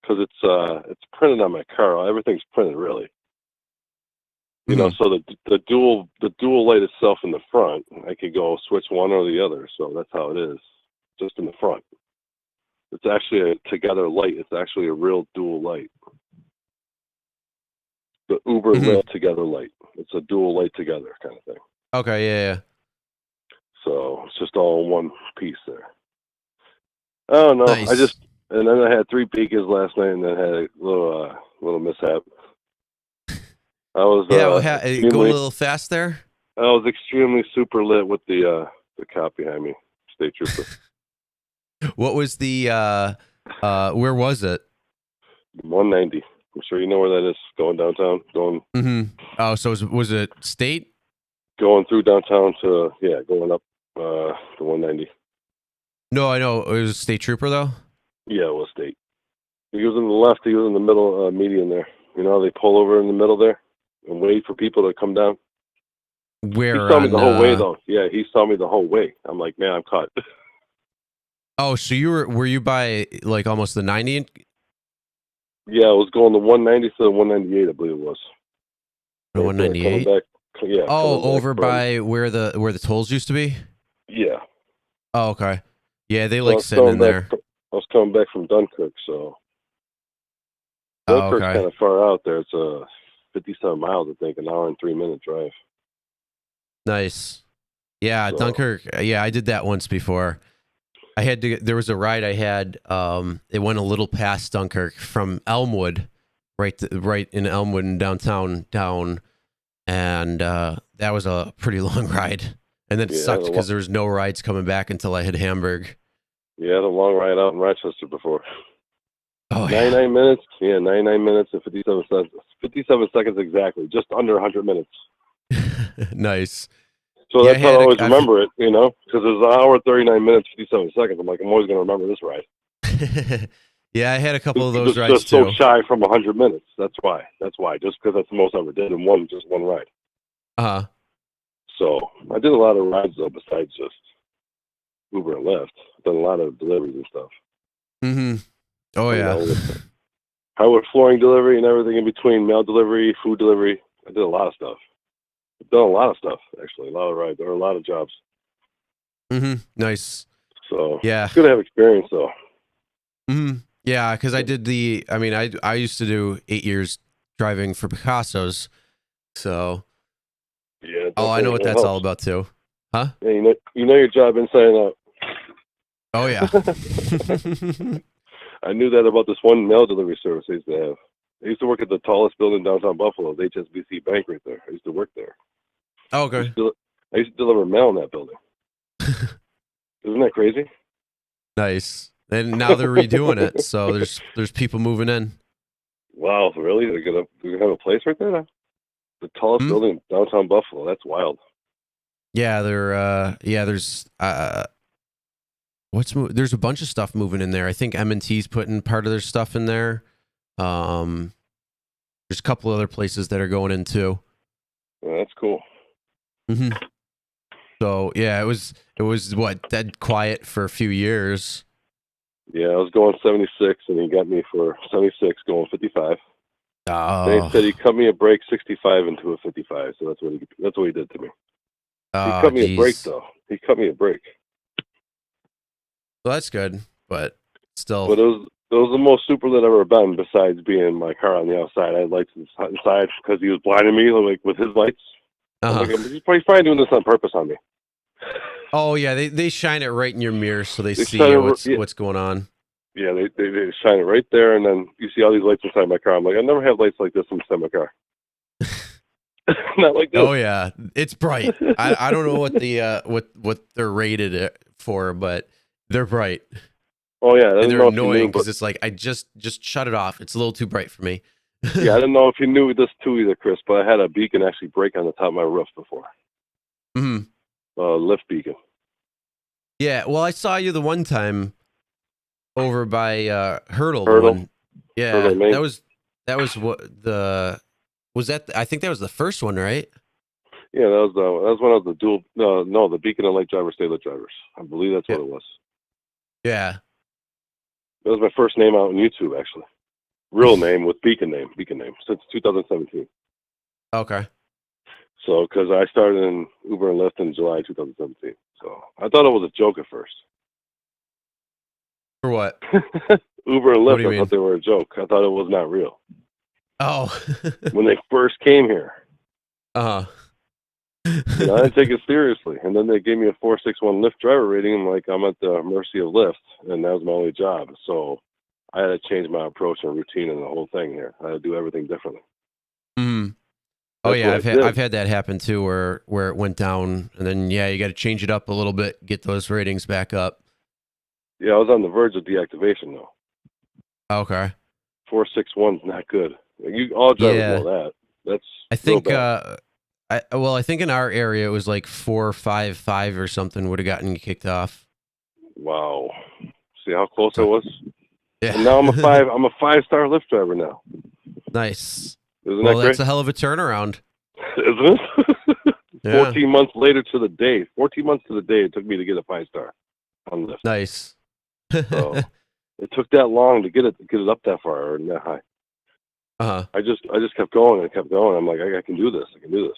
because it's printed on my car. Everything's printed really. You know, so the dual light itself in the front, I could go switch one or the other. So that's how it is, just in the front. It's actually a together light. It's actually a real dual light. The Uber lit together light. It's a dual light together kind of thing. Okay, yeah. So it's just all in one piece there. I don't know. Nice. And then I had 3 beacons last night, and then had a little mishap. I was go a little fast there. I was extremely super lit with the cop behind me, state trooper. What was the where was it? 190. I'm sure you know where that is. Going downtown. Oh, so was it state? Going through downtown to going up to 190. No, I know it was a state trooper though. Yeah, it was state. He was in the left. He was in the middle, median there. You know, they pull over in the middle there and wait for people to come down. Where he saw me the whole way though. Yeah, he saw me the whole way. I'm like, man, I'm caught. Oh, so were you by like almost the 90? Yeah, I was going to 190 to 198, I believe it was. 198. Over by where the tolls used to be. Yeah. Oh, okay. Yeah, they like sitting in there. I was coming back from Dunkirk, so Dunkirk's kind of far out there. It's 57 miles, I think, an hour and 3-minute drive. Nice. Yeah, so. Dunkirk. Yeah, I did that once before. I had to. There was a ride I had. It went a little past Dunkirk from Elmwood, right in Elmwood and downtown, and that was a pretty long ride. And then it sucked because there was no rides coming back until I hit Hamburg. Yeah, the long ride out in Rochester before. Oh, 99 minutes. Yeah, 99 minutes and 57 seconds. 57 seconds exactly. Just under 100 minutes. Nice. So that's how I always remember it, you know, because there's an hour, 39 minutes, 57 seconds. I'm like, I'm always going to remember this ride. Yeah, I had a couple of those Just, rides just so too. shy from 100 minutes. That's why. Just because that's the most I ever did in just one ride. Uh-huh. So I did a lot of rides though, besides just Uber and Lyft. I've done a lot of deliveries and stuff. Mm-hmm. Oh yeah. Hardwood flooring delivery and everything in between, mail delivery, food delivery. I did a lot of stuff. I've done a lot of stuff, actually. A lot of rides. There are a lot of jobs. Mm-hmm. Nice. So yeah. It's good to have experience though. Mm-hmm. Yeah, because I used to do 8 years driving for Picasso's. So yeah. I know what that's helps. all about too. Huh? Yeah, you know your job inside and out. Oh yeah. I knew that about this one mail delivery service I used to have. I used to work at the tallest building downtown Buffalo, the HSBC Bank right there. I used to work there. Oh, okay. I used to deliver mail in that building. Isn't that crazy? Nice. And now they're redoing it, so there's people moving in. Wow, really? They're gonna have a place right there now? The tallest building in downtown Buffalo. That's wild. Yeah, there's there's a bunch of stuff moving in there. I think M&T's putting part of their stuff in there. There's a couple other places that are going in too. Yeah, that's cool. Mm-hmm. So yeah, it was what, dead quiet for a few years. Yeah, I was going 76, and he got me for 76 going 55. Oh. They said he cut me a break 65 into a 55, so that's what he did to me. He cut me a break though. He cut me a break. Well, that's good, but still. But it was the most super lit I've ever been. Besides being in my car on the outside, I had lights inside because he was blinding me like with his lights. Uh-huh. He's probably doing this on purpose on me. Oh yeah, they shine it right in your mirror so they see shine what's going on. Yeah, they shine it right there, and then you see all these lights inside my car. I'm like, I never had lights like this inside my car. Not like this. Oh yeah, it's bright. I don't know what the what they're rated for, but they're bright. Oh yeah, and they're annoying because it's like I just shut it off. It's a little too bright for me. Yeah, I didn't know if you knew this too either, Chris, but I had a beacon actually break on the top of my roof before. Mm-hmm. Lift beacon. Yeah, well, I saw you the one time over by Hurdle. Hurdle. Yeah, Hurdle, Maine. that was I think that was the first one, right? Yeah, that was one of the dual. No, the beacon and light drivers, stay lit drivers. I believe that's what it was. Yeah. That was my first name out on YouTube, actually. Real name with beacon name since 2017. Okay. So, because I started in Uber and Lyft in July 2017. So, I thought it was a joke at first. For what? Uber and What do Lyft, you I thought they were a joke. I thought it was not real. Oh. When they first came here. Uh-huh. I didn't take it seriously. And then they gave me a 461 Lyft driver rating. I'm like, I'm at the mercy of Lyft, and that was my only job. So, I had to change my approach and routine and the whole thing here. I had to do everything differently. Mm-hmm. Oh That's yeah, what I've had that happen too, where it went down, and then you got to change it up a little bit, get those ratings back up. Yeah, I was on the verge of deactivation though. Okay. 461's not good. All drivers know that. That's I think real bad. I think in our area it was like 455 or something would have gotten you kicked off. Wow. See how close I was? Yeah. And now I'm a 5-star Lyft driver now. Nice. Isn't well, that great? that's a hell of a turnaround. Isn't it? Yeah. 14 months later to the day. 14 months to the day it took me to get a 5-star on Lyft. Nice. So it took that long to get it up that far or that high. Uh-huh. I just kept going and kept going. I'm like, I can do this. I can do this.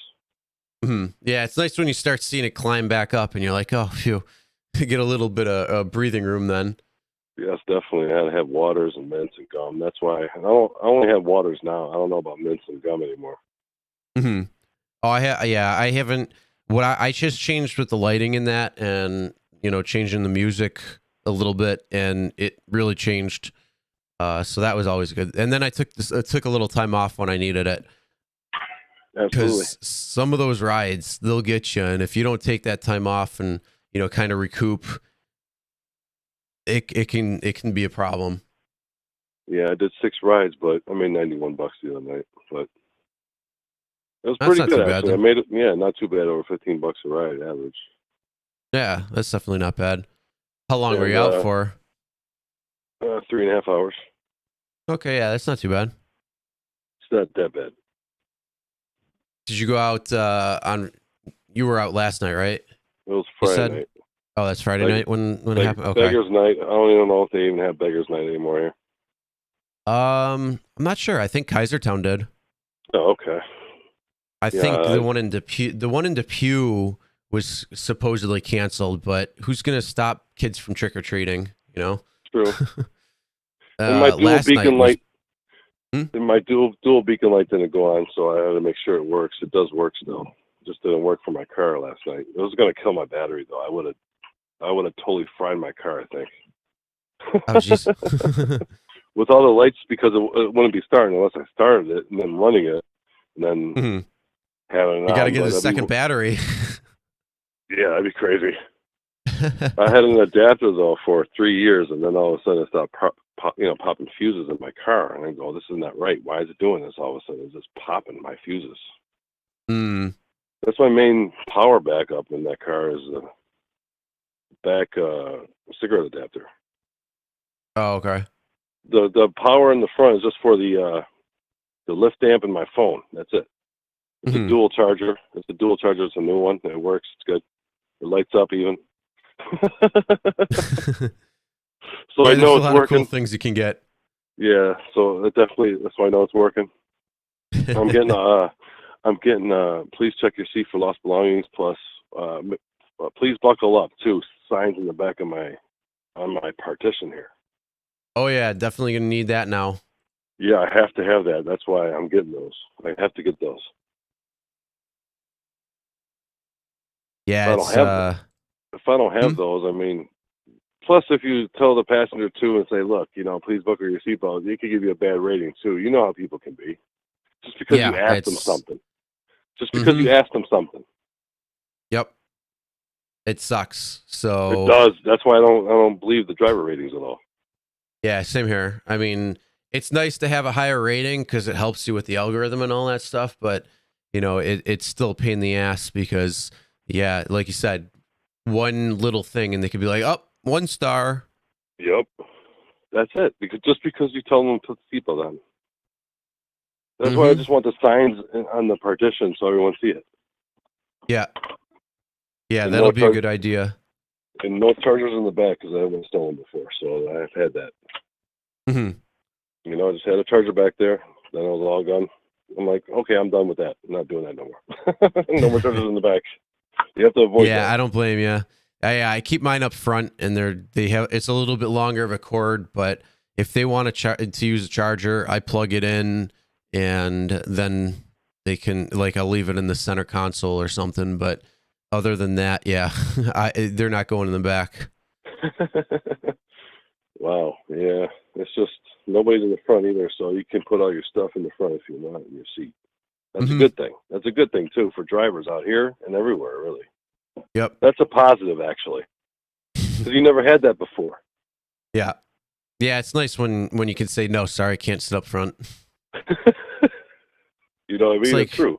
Mm-hmm. Yeah, it's nice when you start seeing it climb back up and you're like, oh, phew. Get a little bit of breathing room then. Yes, definitely. I had to have waters and mints and gum. That's why I only have waters now. I don't know about mints and gum anymore. Mm-hmm. Oh, I haven't. I just changed with the lighting in that, and changing the music a little bit, and it really changed. So that was always good. And then I took a little time off when I needed it. Absolutely. Because some of those rides, they'll get you, and if you don't take that time off and kind of recoup, it can be a problem. Yeah, I did 6 rides, but I made $91 the other night. But it was That's pretty not good too bad, actually. then. I made it. Yeah, not too bad. Over $15 a ride average. Yeah, that's definitely not bad. How long were you And, out for? 3.5 hours. Okay, yeah, that's not too bad. It's not that bad. Did you go out on? You were out last night, right? It was You Friday said? night. Oh, that's Friday night when it happened. Okay. Beggars Night. I don't even know if they even have Beggars Night anymore here. I'm not sure. I think Kaisertown did. Oh, okay. I think the one in Depew was supposedly canceled, but who's gonna stop kids from trick or treating? You know. True. And my dual beacon light. And my dual beacon light didn't go on, so I had to make sure it works. It does work still. It just didn't work for my car last night. It was going to kill my battery, though. I would have totally fried my car, I think. Oh, jeez. With all the lights, because it wouldn't be starting unless I started it and then running it and then having it. You got to on, get a but second battery. Yeah, that'd be crazy. I had an adapter though for 3 years, and then all of a sudden it stopped popping fuses in my car, and I go, "This is not right. Why is it doing this?" All of a sudden, it's just popping my fuses. That's my main power backup in that car is the back cigarette adapter. Oh, okay. The power in the front is just for the lift amp and my phone. That's it. It's a dual charger. It's a dual charger. It's a new one. It works. It's good. It lights up even. So yeah, I know a it's lot working. of cool things you can get. Yeah, so it definitely. That's why I know it's working. I'm getting. Please check your seat for lost belongings. Plus, please buckle up too. Signs in the back of on my partition here. Oh yeah, definitely gonna need that now. Yeah, I have to have that. That's why I'm getting those. I have to get those. Yeah, if I don't have those, I mean, plus if you tell the passenger too and say, "Look, please buckle your seatbelt," it could give you a bad rating too. You know how people can be. Just because you asked them something. Just because you asked them something. Yep. It sucks. So it does. That's why I don't believe the driver ratings at all. Yeah, same here. I mean, it's nice to have a higher rating because it helps you with the algorithm and all that stuff, but it's still a pain in the ass because like you said, one little thing and they could be like, "Oh, 1 star." Yep. That's it. Because you tell them to put the seatbelt on. That's why I just want the signs on the partition so everyone see it. Yeah. Yeah, And that'll no be a good idea. And no chargers in the back because I haven't stolen before, so I've had that. I just had a charger back there. Then it was all gone. I'm like, okay, I'm done with that. I'm not doing that no more. No more chargers in the back. You have to avoid that. I don't blame you. I keep mine up front, and it's a little bit longer of a cord, but if they want to use a charger, I plug it in, and then they can I'll leave it in the center console or something. But other than that, they're not going in the back. Wow. Yeah. It's just nobody's in the front either, so you can put all your stuff in the front if you want in your seat. That's a good thing. That's a good thing too for drivers out here and everywhere, really. Yep. That's a positive, actually, because you never had that before. Yeah. Yeah, it's nice when you can say, "No, sorry, I can't sit up front." You know what I mean? It's true.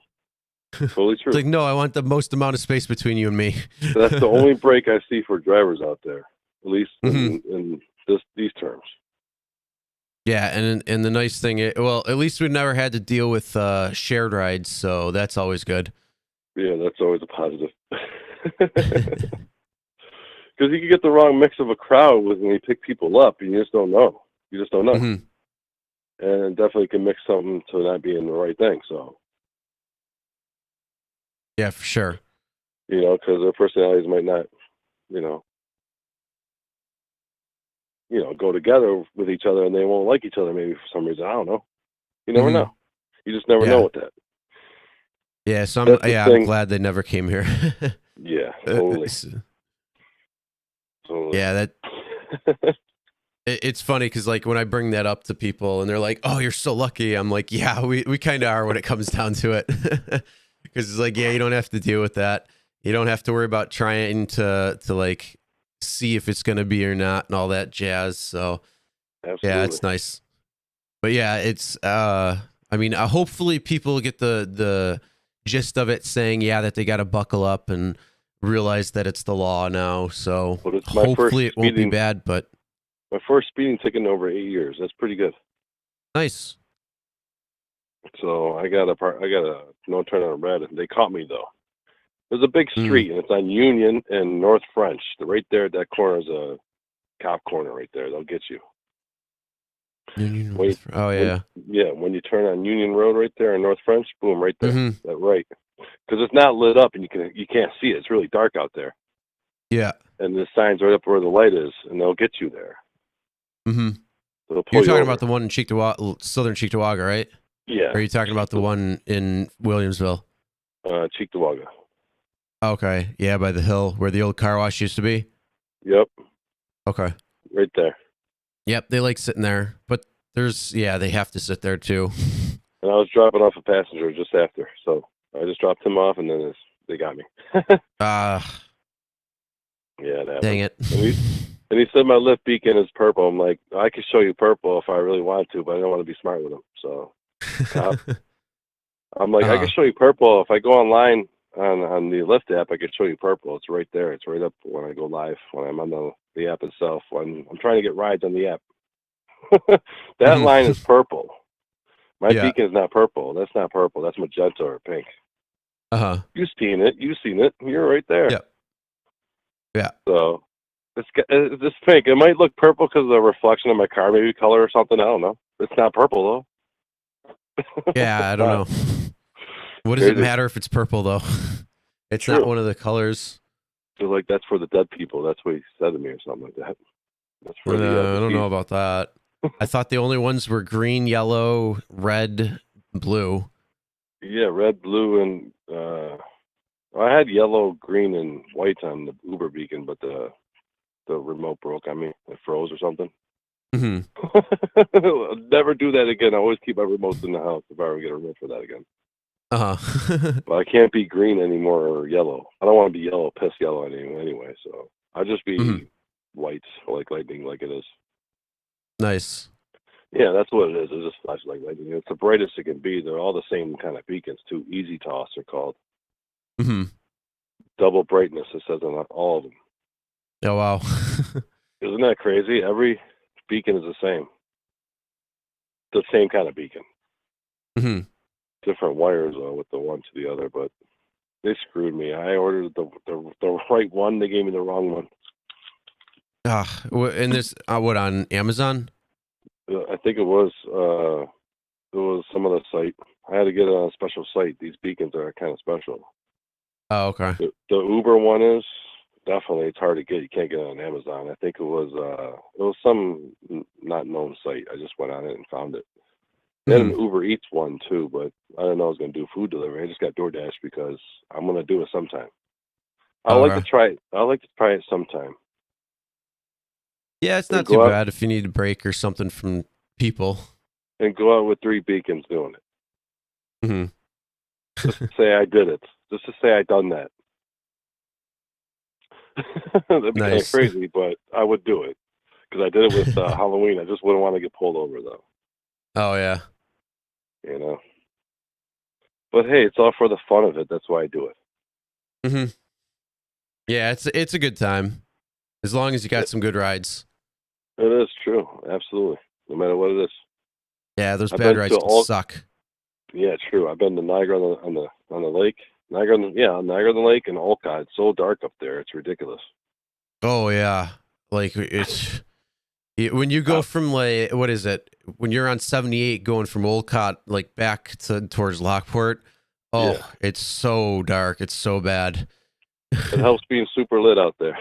Totally true. It's like, no, I want the most amount of space between you and me. That's the only break I see for drivers out there, at least in these terms. Yeah, and the nice thing, at least we've never had to deal with shared rides, so that's always good. Yeah, that's always a positive. Because you can get the wrong mix of a crowd when you pick people up, and you just don't know. You just don't know. And it definitely can mix something to not being the right thing. So. Yeah, for sure. Because their personalities might not, go together with each other, and they won't like each other maybe for some reason. I don't know. You never know. You just never know with that. Yeah, so I'm glad they never came here. Yeah, totally. Yeah, it's funny because when I bring that up to people and they're like, "Oh, you're so lucky," I'm like, "Yeah, we kind of are when it comes down to it." Because it's like, you don't have to deal with that. You don't have to worry about trying to see if it's going to be or not and all that jazz. So yeah, it's nice. But yeah, it's hopefully people get the gist of it, saying that they got to buckle up and realize that it's the law now. So hopefully it won't be bad, but My first speeding ticket in over 8 years. That's pretty good. Nice. So I got a no turn on red. They caught me though. There's a big street and it's on Union and North French. Right there at that corner is a cop corner right there. They'll get you. Oh yeah. When you turn on Union Road right there in North French, boom, right there. That right. Because it's not lit up and you can't see it. It's really dark out there. Yeah. And the sign's right up where the light is, and they'll get you there. Mm-hmm. They'll pull You're you talking over. about the one in Southern Cheektowaga, right? Yeah. Or are you talking about the one in Williamsville? Cheektowaga. Okay. Yeah, by the hill where the old car wash used to be. Yep. Okay. Right there. Yep, they like sitting there, but they have to sit there too. And I was dropping off a passenger just after, so I just dropped him off, and then they got me. Yeah, that. Dang it. And he said my lift beacon is purple. I'm like, I could show you purple if I really want to, but I don't want to be smart with him. So I'm like, I can show you purple if I go online on the Lyft app. I could show you purple. It's right there. It's right up when I go live when I'm on the app itself. When I'm trying to get rides on the app. That line is purple. My beacon is not purple. That's not purple. That's magenta or pink. You've seen it. You're right there. Yep. Yeah. So it's pink. It might look purple because of the reflection of my car, maybe color or something. I don't know. It's not purple though. Yeah, I don't know. What does it matter if it's purple though? It's True. not one of the colors. So like that's for the dead people. That's what he said to me or something like that. That's for I don't know about that. I thought the only ones were green, yellow, red, blue. Yeah, red, blue, and I had yellow, green, and white on the Uber beacon, but the remote broke on me. It froze or something. Mm-hmm. Never do that again. I always keep my remotes in the house if I ever get a remote for that again. But I can't be green anymore or yellow. I don't want to be yellow, piss yellow anyway. So I'll just be white, like lightning, like it is. Nice. Yeah, that's what it is. It just flashes like lightning. It's the brightest it can be. They're all the same kind of beacons too. Easy toss they're called. Mm-hmm. Double brightness. It says on all of them. Oh wow. Isn't that crazy? Every beacon is the same. The same kind of beacon. Mm-hmm. Different wires with the one to the other, but they screwed me. I ordered the right one. They gave me the wrong one. And this what on Amazon? I think it was some other site. I had to get it on a special site. These beacons are kind of special. Oh, okay. The Uber one is definitely, it's hard to get. You can't get it on Amazon. I think it was some not known site. I just went on it and found it. They had an Uber Eats one too, but I didn't know I was going to do food delivery. I just got DoorDash because I'm going to do it sometime. I'd like to try it. I'd like to try it sometime. Yeah, it's not too bad if you need a break or something from people. And go out with 3 beacons doing it. Mm-hmm. Just to say I did it. Just to say I done that. That'd be kind of crazy, but I would do it. Because I did it with Halloween. I just wouldn't want to get pulled over, though. Oh, yeah. You know? But hey, it's all for the fun of it. That's why I do it. Mm-hmm. Yeah, it's a good time. As long as you got some good rides. It is true. Absolutely. No matter what it is. Yeah, those bad rides can suck. Yeah, true. I've been to Niagara on the lake. Niagara on the lake and Olcott. It's so dark up there. It's ridiculous. Oh, yeah. Like, when you go from, like, what is it? When you're on 78 going from Olcott, like, back towards Lockport, It's so dark. It's so bad. It helps being super lit out there.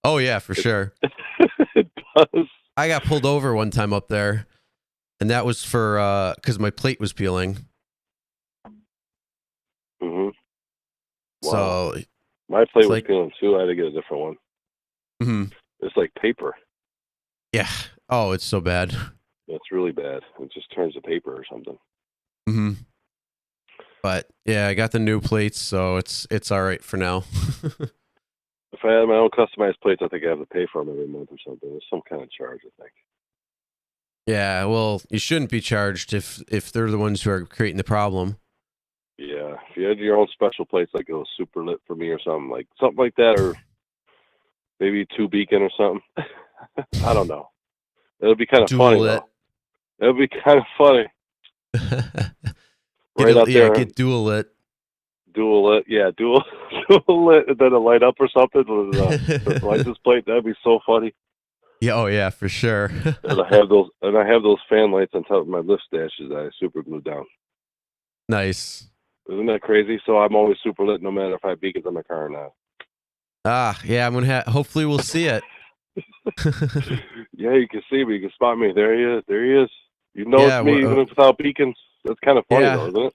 Oh, yeah, for sure. It does. I got pulled over one time up there, and that was for because my plate was peeling. Mm-hmm. Wow. So my plate was peeling too. I had to get a different one. Mm-hmm. It's like paper. Yeah. Oh, it's so bad. It's really bad. It just turns to paper or something. Mm-hmm. But yeah, I got the new plates, so it's all right for now. If I had my own customized plates, I think I have to pay for them every month or something. There's some kind of charge, I think. Yeah, well, you shouldn't be charged if they're the ones who are creating the problem. Yeah, if you had your own special plates, like it was super lit for me or something like that, or maybe 2 beacon or something, I don't know. It'll be kind of Dual funny, lit. though. It'll be kind of funny. Right out there. Get dual lit. Dual lit, yeah, dual lit, and then a light up or something with the license plate. That'd be so funny. Yeah, oh yeah, for sure. And I have those fan lights on top of my lift stashes that I super glued down. Nice. Isn't that crazy? So I'm always super lit, no matter if I have beacons on my car or not. Ah, yeah, I'm gonna hopefully we'll see it. Yeah, you can see me. You can spot me. There he is. There he is. You know Yeah, it's me, even without beacons. That's kind of funny, though, isn't it?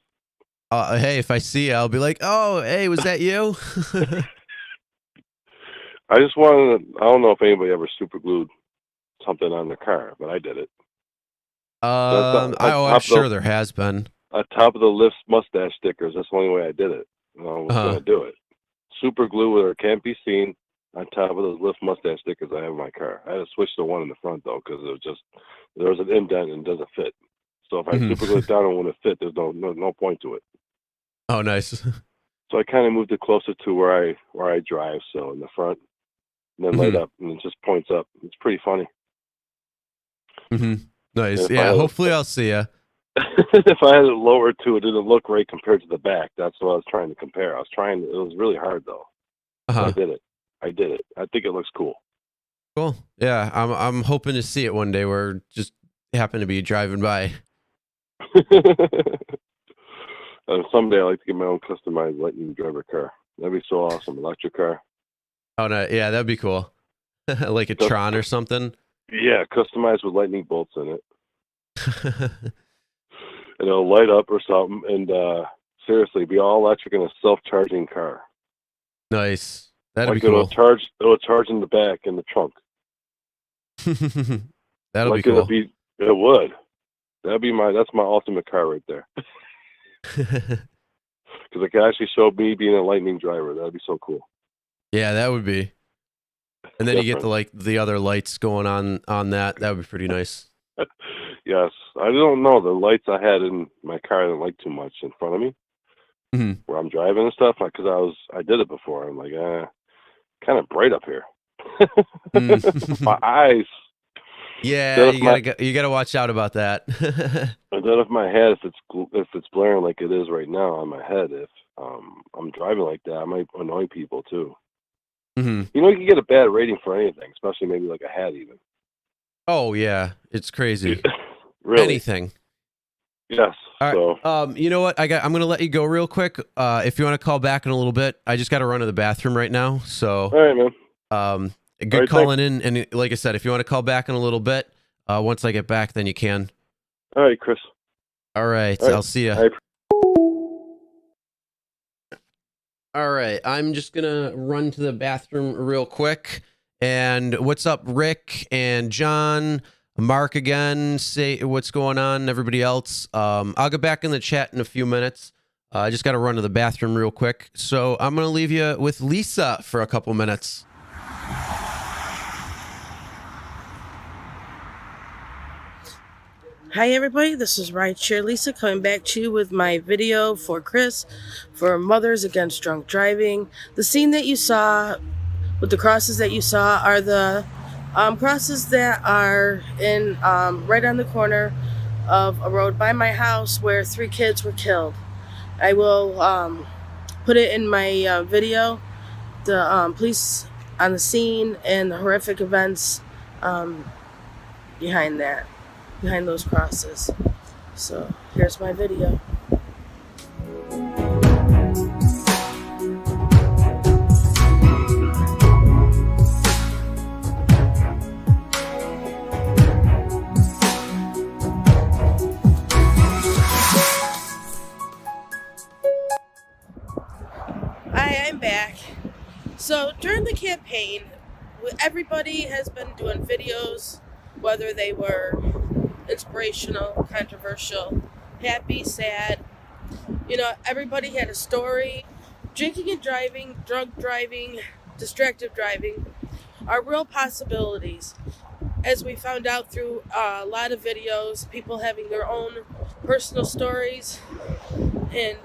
Hey, if I see you, I'll be like, oh, hey, was that you? I just wanted to, I don't know if anybody ever super glued something on their car, but I did it. I'm sure there has been. On top of the lift's mustache stickers. That's the only way I did it. I was going to do it. Super glue where it can't be seen on top of those lift mustache stickers I have in my car. I had to switch to one in the front, though, because there was an indent and it doesn't fit. So if I super glue it down and wouldn't fit, there's no point to it. Oh, nice. So I kind of moved it closer to where I drive, so in the front, and then light up, and it just points up. It's pretty funny. Nice. Yeah, hopefully I'll see you. If I had it lower too, it didn't look right compared to the back. That's what I was trying to compare. It was really hard though. I did it. I think it looks cool. Cool. Yeah, I'm hoping to see it one day. Where just happen to be driving by. Someday I'd like to get my own customized lightning driver car. That'd be so awesome. Electric car. Oh no, yeah, that'd be cool. Like a Tron or something. Yeah, customized with lightning bolts in it. And it'll light up or something, and seriously, be all electric in a self-charging car. Nice. That'd be cool. It'll charge in the back in the trunk. That'll be cool. It would. That's my ultimate car right there. Because it could actually show me being a lightning driver. That'd be so cool. Yeah, that would be. And then you get the other lights going on that. That would be pretty nice. Yes, I don't know. The lights I had in my car I didn't like too much in front of me, where I'm driving and stuff. Because I did it before. I'm like, kind of bright up here. My eyes. Yeah, you gotta watch out about that. And then if my head, if it's blaring like it is right now on my head, if I'm driving like that, I might annoy people too. You know, you can get a bad rating for anything, especially maybe like a hat even. Oh yeah, it's crazy. Really? Anything. Yes. All right. You know what? I'm gonna let you go real quick. If you want to call back in a little bit, I just got to run to the bathroom right now. So. All right, man. Good calling in, and like I said, if you want to call back in a little bit, once I get back, then you can. All right, Chris. All right. I'll see you. All right, I'm just gonna run to the bathroom real quick. And what's up, Rick and John, Mark again? Say what's going on, everybody else. I'll get back in the chat in a few minutes. I just got to run to the bathroom real quick, so I'm gonna leave you with Lisa for a couple minutes. Hi everybody, this is Rideshare Lisa coming back to you with my video for Chris for Mothers Against Drunk Driving. The scene that you saw with the crosses that you saw are the crosses that are in right on the corner of a road by my house where 3 kids were killed. I will put it in my video, the police on the scene and the horrific events behind those crosses. So here's my video. Hi, I'm back. So during the campaign, everybody has been doing videos, whether they were inspirational, controversial, happy, sad. You know, everybody had a story. Drinking and driving, drunk driving, distracted driving are real possibilities. As we found out through a lot of videos, people having their own personal stories, and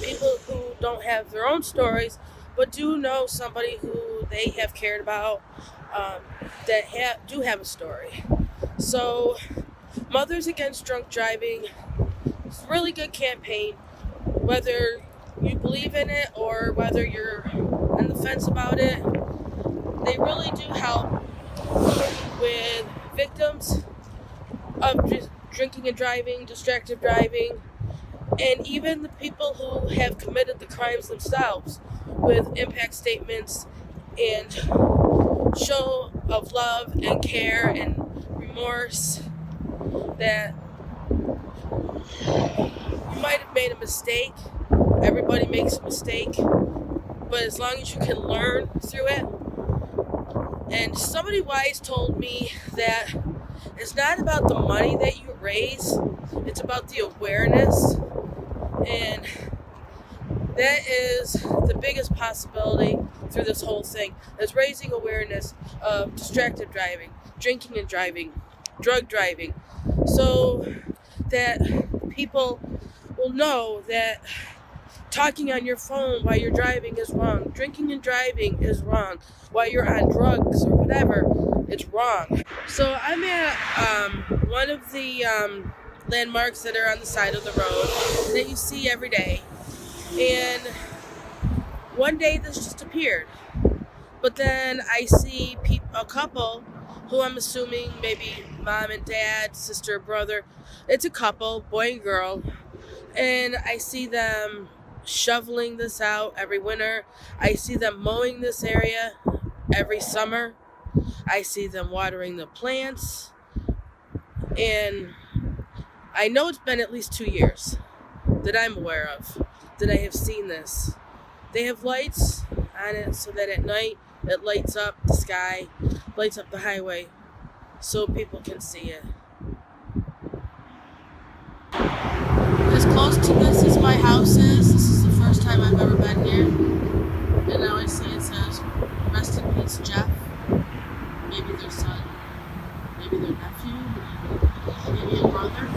people who don't have their own stories but do know somebody who they have cared about that do have a story. So, Mothers Against Drunk Driving is a really good campaign. Whether you believe in it or whether you're on the fence about it, they really do help with victims of drinking and driving, distracted driving, and even the people who have committed the crimes themselves with impact statements and show of love and care and remorse that you might have made a mistake. Everybody makes a mistake, but as long as you can learn through it. And somebody wise told me that it's not about the money that you raise, it's about the awareness. And that is the biggest possibility through this whole thing, is raising awareness of distracted driving, drinking and driving, drug driving, so that people will know that talking on your phone while you're driving is wrong. Drinking and driving is wrong. While you're on drugs or whatever, it's wrong. So I'm at one of the landmarks that are on the side of the road that you see every day. And one day this just appeared. But then I see a couple who I'm assuming maybe mom and dad, sister, brother. It's a couple, boy and girl. And I see them shoveling this out every winter. I see them mowing this area every summer. I see them watering the plants. And I know it's been at least 2 years that I'm aware of that I have seen this. They have lights on it so that at night it lights up the sky, lights up the highway so people can see it. As close to this as my house is, this is the first time I've ever been here. And now I see it says, "Rest in peace, Jeff." Maybe their son, maybe their nephew, maybe a brother.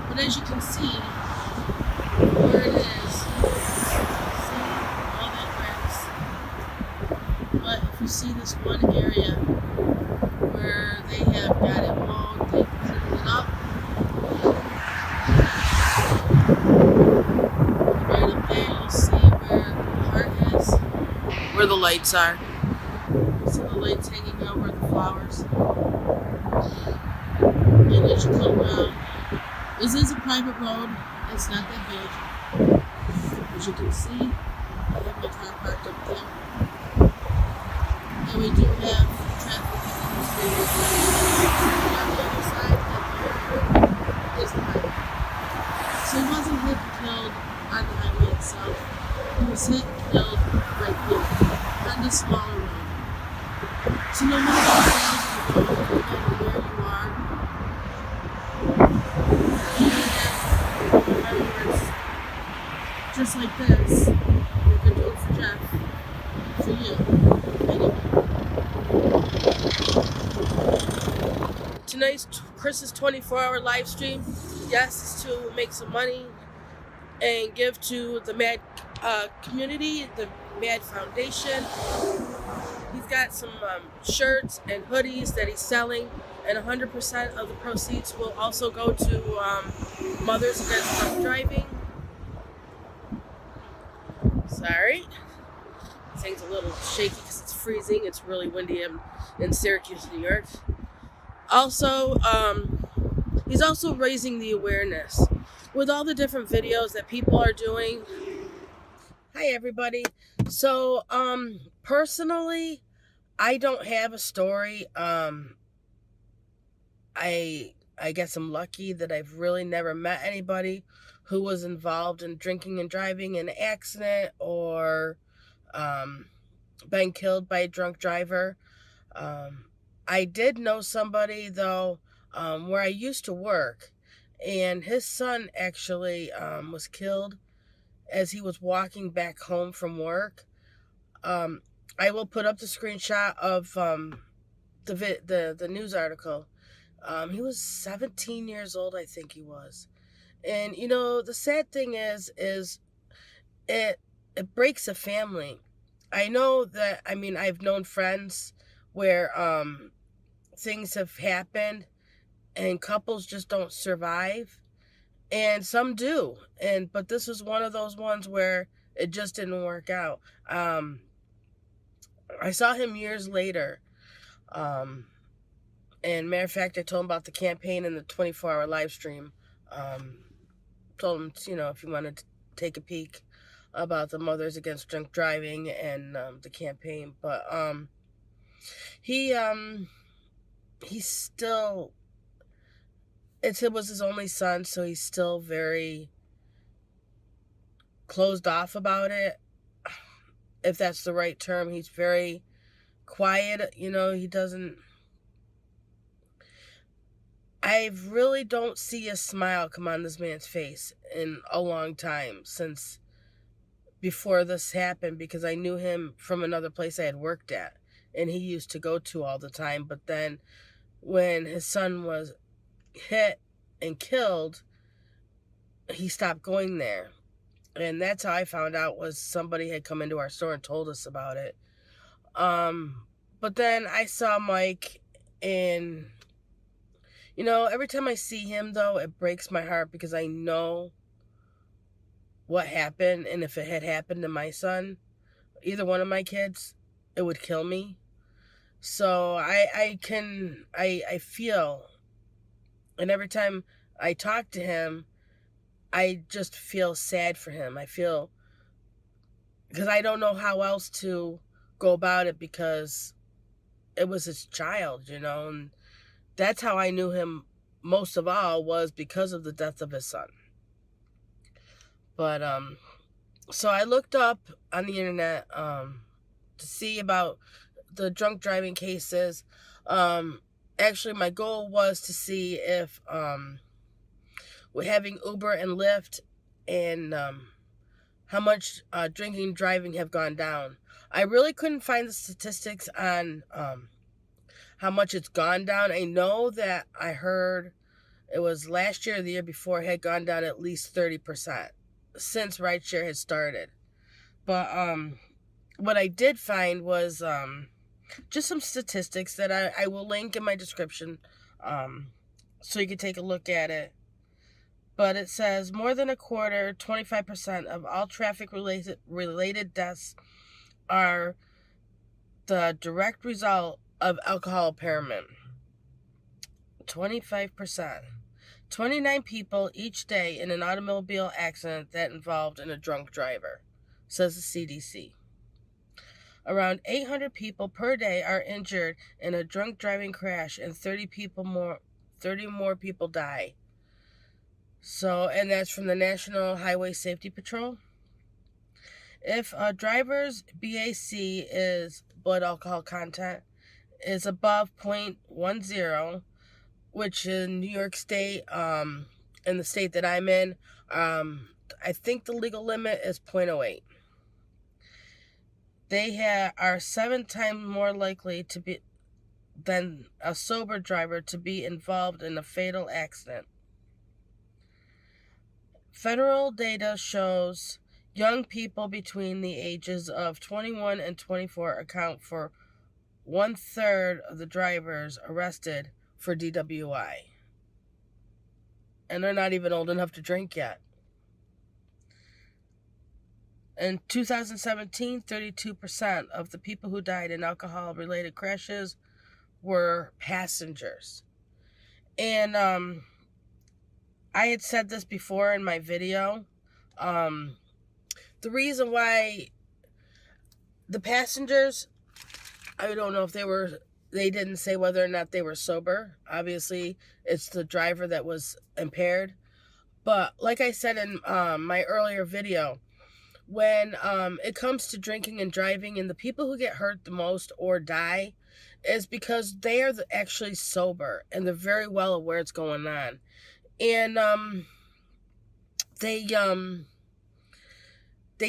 But as you can see, where it is, see all that grass. But if you see this one area where they have got it mowed, they cleaned it up. Right up there, you'll see where the heart is, where the lights are. See the lights hanging over the flowers. And as you come around, this is a private road. It's not that big. As you can see, I have my car parked up there. And we do have traffic in the street. On the other side, that there is the highway. So he wasn't hit and killed on the highway itself. He was hit and killed right here, on this smaller road. So no matter where you are, just like this, you can do it for Jeff, for you, anyway. Tonight's Chris's 24-hour live stream, yes, is to make some money and give to the MAD community, the MAD Foundation. He's got some shirts and hoodies that he's selling, and 100% of the proceeds will also go to Mothers Against Drunk Driving. Sorry. This thing's a little shaky because it's freezing. It's really windy in Syracuse, New York. Also, he's also raising the awareness with all the different videos that people are doing. Hi, everybody. So, personally, I don't have a story. I guess I'm lucky that I've really never met anybody who was involved in drinking and driving in an accident or been killed by a drunk driver. I did know somebody, though, where I used to work, and his son actually was killed as he was walking back home from work. I will put up the screenshot of the news article. He was 17 years old, I think he was. And, you know, the sad thing is it breaks a family. I know that, I mean, I've known friends where things have happened and couples just don't survive, and some do. But this was one of those ones where it just didn't work out. I saw him years later. And matter of fact, I told him about the campaign and the 24-hour live stream. Told him, you know, if you wanted to take a peek about the Mothers Against Drunk Driving and the campaign. But he's still, it was his only son, so he's still very closed off about it, if that's the right term. He's very quiet, you know, he doesn't, I really don't see a smile come on this man's face in a long time, since before this happened, because I knew him from another place I had worked at, and he used to go to all the time. But then when his son was hit and killed, he stopped going there. And that's how I found out, was somebody had come into our store and told us about it. But then I saw Mike, and you know, every time I see him, though, it breaks my heart, because I know what happened, and if it had happened to my son, either one of my kids, it would kill me. So I feel, and every time I talk to him, I just feel sad for him. I feel, because I don't know how else to go about it, because it was his child, you know, and that's how I knew him most of all, was because of the death of his son. But so I looked up on the internet to see about the drunk driving cases. Actually, my goal was to see if we're having Uber and Lyft, and how much drinking and driving have gone down. I really couldn't find the statistics on how much it's gone down. I know that I heard it was last year or the year before, it had gone down at least 30% since rideshare had started. But what I did find was just some statistics that I will link in my description, so you can take a look at it. But it says more than a quarter, 25% of all traffic related deaths are the direct result of alcohol impairment. 25%. 29 people each day in an automobile accident that involved in a drunk driver, says the CDC. Around 800 people per day are injured in a drunk driving crash, and 30 more people die. So, and that's from the National Highway Safety Patrol. If a driver's BAC is blood alcohol content is above 0.10, which in New York State, in the state that I'm in, I think the legal limit is 0.08. They are 7 times more likely to be than a sober driver to be involved in a fatal accident. Federal data shows young people between the ages of 21 and 24 account for 1/3 of the drivers arrested for DWI. And they're not even old enough to drink yet. In 2017, 32% of the people who died in alcohol-related crashes were passengers. And I had said this before in my video. The reason why the passengers, I don't know if they didn't say whether or not they were sober. Obviously, it's the driver that was impaired. But like I said in my earlier video, when it comes to drinking and driving, and the people who get hurt the most or die is because they are actually sober, and they're very well aware what's going on. And they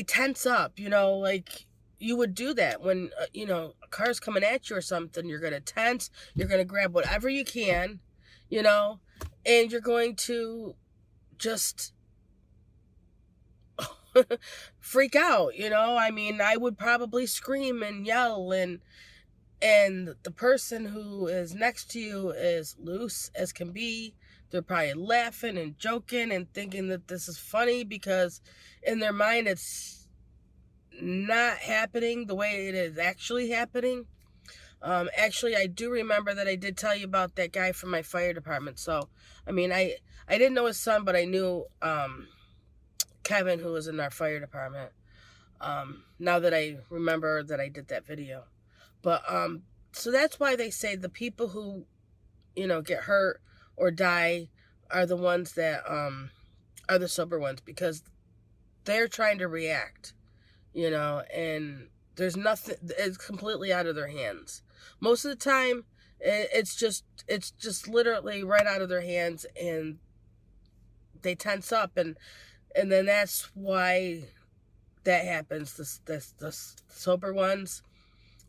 tense up, you know, like you would do that when, you know, a car's coming at you or something. You're going to tense, you're going to grab whatever you can, you know, and you're going to just freak out, you know? I mean, I would probably scream and yell, and the person who is next to you is loose as can be. They're probably laughing and joking and thinking that this is funny, because in their mind it's not happening the way it is actually happening. Actually, I do remember that I did tell you about that guy from my fire department. So, I mean, I didn't know his son, but I knew Kevin, who was in our fire department. Now that I remember that I did that video. But, so that's why they say the people who, you know, get hurt or die are the ones that, are the sober ones, because they're trying to react, you know, and there's nothing, it's completely out of their hands. Most of the time, it's just literally right out of their hands, and they tense up, and then that's why that happens. The sober ones,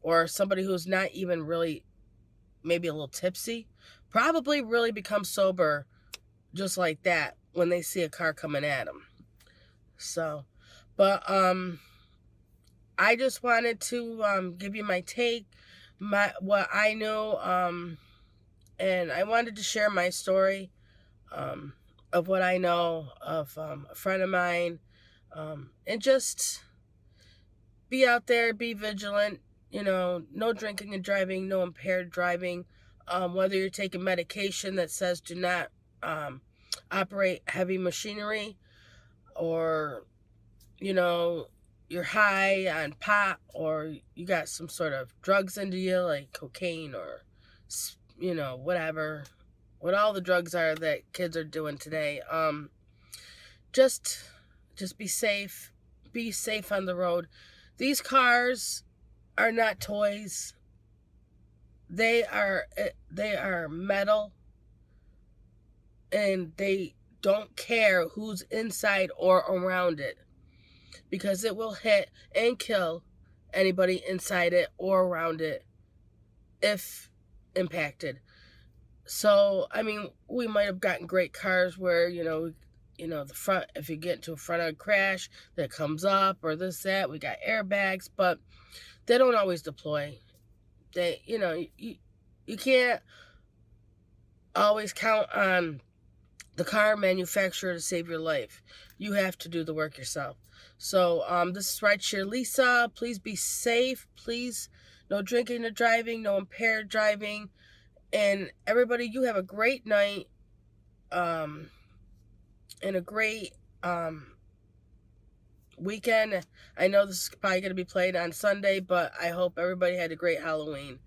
or somebody who's not even really, maybe a little tipsy, probably really become sober just like that when they see a car coming at them. So, but I just wanted to give you my take, what I know, and I wanted to share my story of what I know of a friend of mine, and just be out there, be vigilant, you know, no drinking and driving, no impaired driving, whether you're taking medication that says do not operate heavy machinery, or, you know, you're high on pot, or you got some sort of drugs into you, like cocaine, or, you know, whatever, what all the drugs are that kids are doing today. Just be safe on the road. These cars are not toys. They are metal, and they don't care who's inside or around it, because it will hit and kill anybody inside it or around it if impacted. So, I mean, we might have gotten great cars where, you know, the front, if you get into a front end crash, that comes up, or this, that, we got airbags, but they don't always deploy. They, you know, you can't always count on the car manufacturer to save your life. You have to do the work yourself. So, this is Rideshare Lisa. Please be safe. Please, no drinking or driving, no impaired driving. And everybody, you have a great night, and a great weekend. I know this is probably going to be played on Sunday, but I hope everybody had a great Halloween.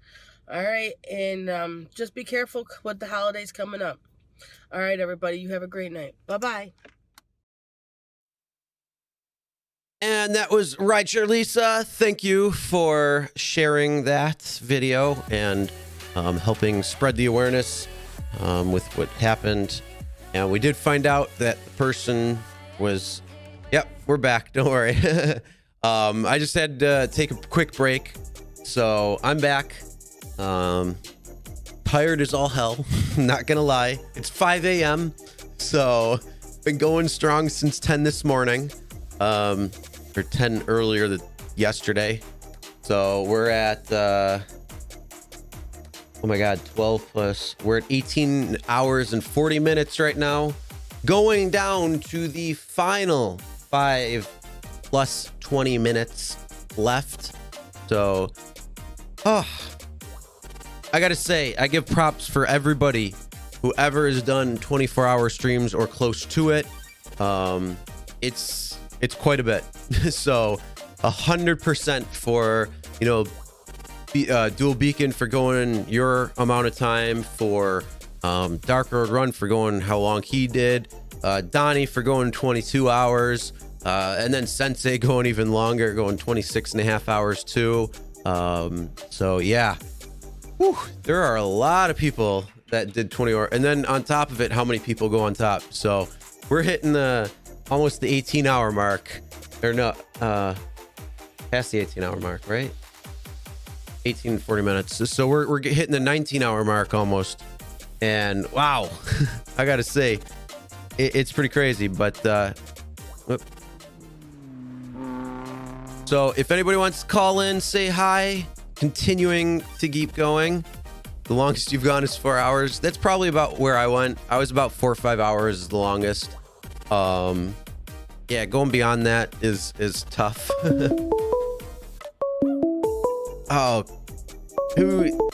All right, and just be careful with the holidays coming up. All right, everybody, you have a great night. Bye-bye. And that was Rideshare Lisa. Thank you for sharing that video and helping spread the awareness with what happened. And we did find out that the person was, yep, we're back. Don't worry. I just had to take a quick break. So I'm back. Tired as all hell. Not going to lie. It's 5 a.m. So been going strong since 10 this morning. Or 10 earlier yesterday. So we're at, oh my God, 12 plus. We're at 18 hours and 40 minutes right now. Going down to the final 5 plus 20 minutes left. So, I gotta say, I give props for everybody, whoever has done 24-hour streams or close to it. It's quite a bit. So 100% for, you know, Dual Beacon for going your amount of time, for Dark Road Run for going how long he did, Donnie for going 22 hours, and then Sensei going even longer, going 26 and a half hours too. So yeah, whew, there are a lot of people that did 20 hours, and then on top of it, how many people go on top? So we're hitting almost the 18-hour mark, or no, past the 18-hour mark, right? 18 and 40 minutes. So we're hitting the 19-hour mark almost, and wow, I gotta say, it's pretty crazy. But So if anybody wants to call in, say hi, continuing to keep going. The longest you've gone is 4 hours. That's probably about where I went. I was about 4 or 5 hours is the longest. Yeah, going beyond that is tough. Oh, who?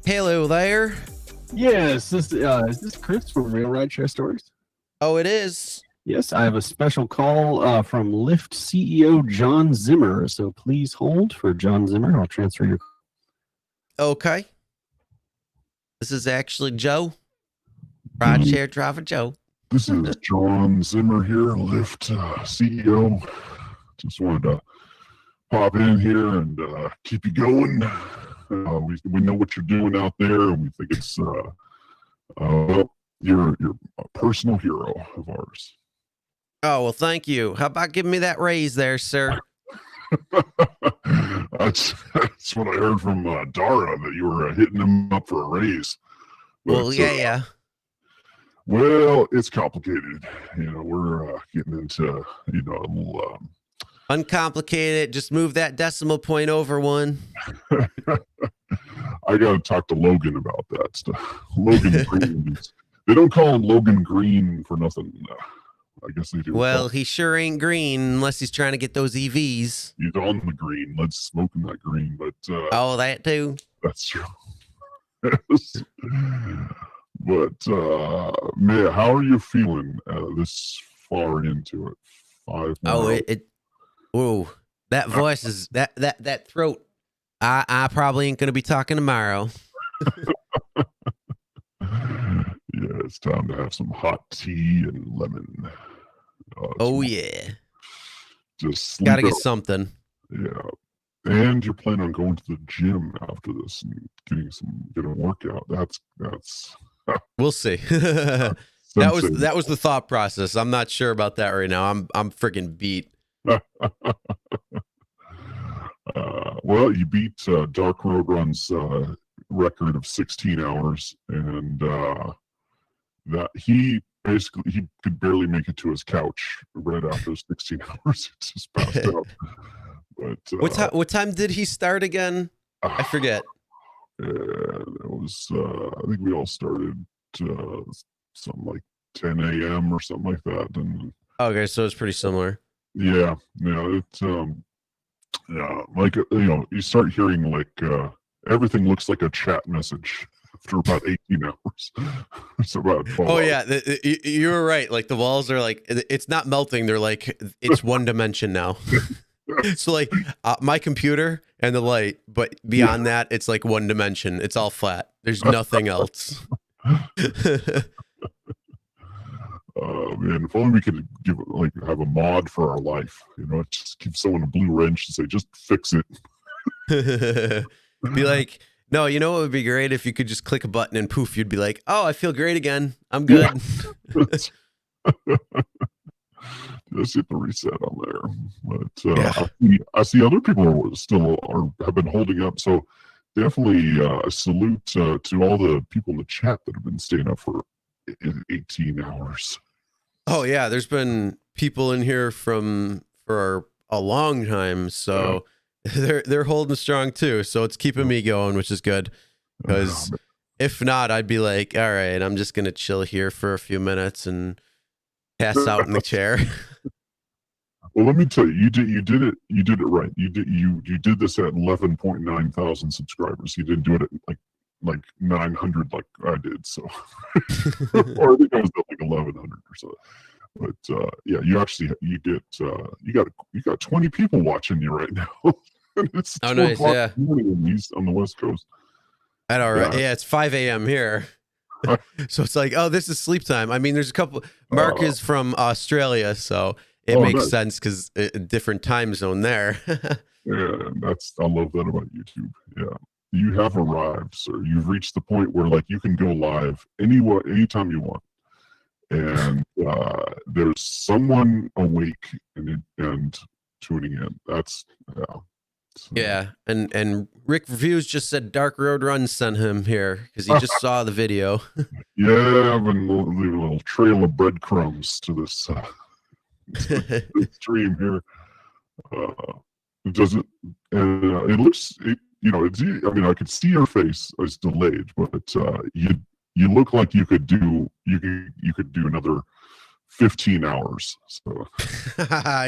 Hello there. Yes, is this Chris from Real Rideshare Stories? Oh, it is. Yes, I have a special call from Lyft CEO John Zimmer. So please hold for John Zimmer. I'll transfer your. Okay. This is actually Joe. Rideshare driver Joe. This is John Zimmer here, Lyft CEO. Just wanted to pop in here and keep you going. We know what you're doing out there, and we think it's you're a personal hero of ours. Oh, well, thank you. How about giving me that raise there, sir? That's what I heard from Dara, that you were hitting him up for a raise. But, well, yeah. Well, it's complicated. We're getting into, a little... Uncomplicated. Just move that decimal point over one. I got to talk to Logan about that stuff. Logan Green. They don't call him Logan Green for nothing. I guess they do. Well, he sure ain't green unless he's trying to get those EVs. He's on the green. Let's smoke in that green. But oh, that too. That's true. Yes. But man, how are you feeling this far into it? 5 more. Whoa, that voice is that throat. I probably ain't gonna be talking tomorrow. Yeah, it's time to have some hot tea and lemon. Yeah. Just gotta get something. Yeah. And you're planning on going to the gym after this and getting a workout. That's we'll see. that was the thought process. I'm not sure about that right now. I'm freaking beat. Well, you beat Dark Road Run's record of 16 hours, and that he could barely make it to his couch right after 16 hours. He just passed out. But what time did he start again? I forget. It was I think we all started something like 10 a.m. or something like that. And okay, so it's pretty similar. Yeah, it's like you start hearing like everything looks like a chat message after about 18 hours. It's about 12 oh hours. Yeah, you were right. Like the walls are like, it's not melting. They're like, it's one dimension now. So like my computer and the light, but beyond that, it's like one dimension. It's all flat. There's nothing else. Man, if only we could have a mod for our life. Just give someone a blue wrench and say, just fix it. Be like, no, it would be great if you could just click a button and poof, you'd be like, oh, I feel great again. I'm good. Yeah. Just hit the reset on there. But I see other people have been holding up. So definitely a salute to all the people in the chat that have been staying up for 18 hours. Oh yeah, there's been people in here for a long time, so they're holding strong too. So it's keeping me going, which is good. Because if not, I'd be like, all right, I'm just gonna chill here for a few minutes and pass out in the chair. Well, let me tell you, you did it right. You did this at 11.9 thousand subscribers. You didn't do it at like 900 like I did. So, or I think I was at like 1100 or so. But yeah, you got 20 people watching you right now. It's nice, yeah. On the West Coast. I know, right? Yeah, it's 5 a.m. here. So it's like, oh, this is sleep time. I mean, there's a couple. Mark is from Australia, so it makes sense because different time zone there. Yeah, I love that about YouTube. Yeah, you have arrived, sir. You've reached the point where you can go live anytime you want, and there's someone awake and tuning in. That's Yeah, and Rick Reviews just said Dark Road Run sent him here because he just saw the video. Yeah, I've been leaving a little trail of breadcrumbs to this, this stream here. It doesn't, and it looks, it's. I mean, I could see your face. It's delayed, but you look like you could do another 15 hours. So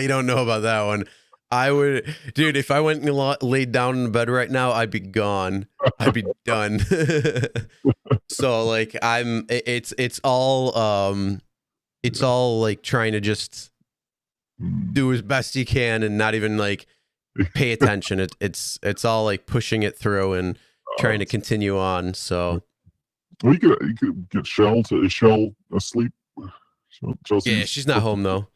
You don't know about that one. I would, dude, if I went and laid down in bed right now, I'd be gone. I'd be done. So like it's all like trying to just do as best you can and not even like pay attention. It's all like pushing it through and trying to continue on. So well, you could get Shell asleep. Yeah, she's not home though.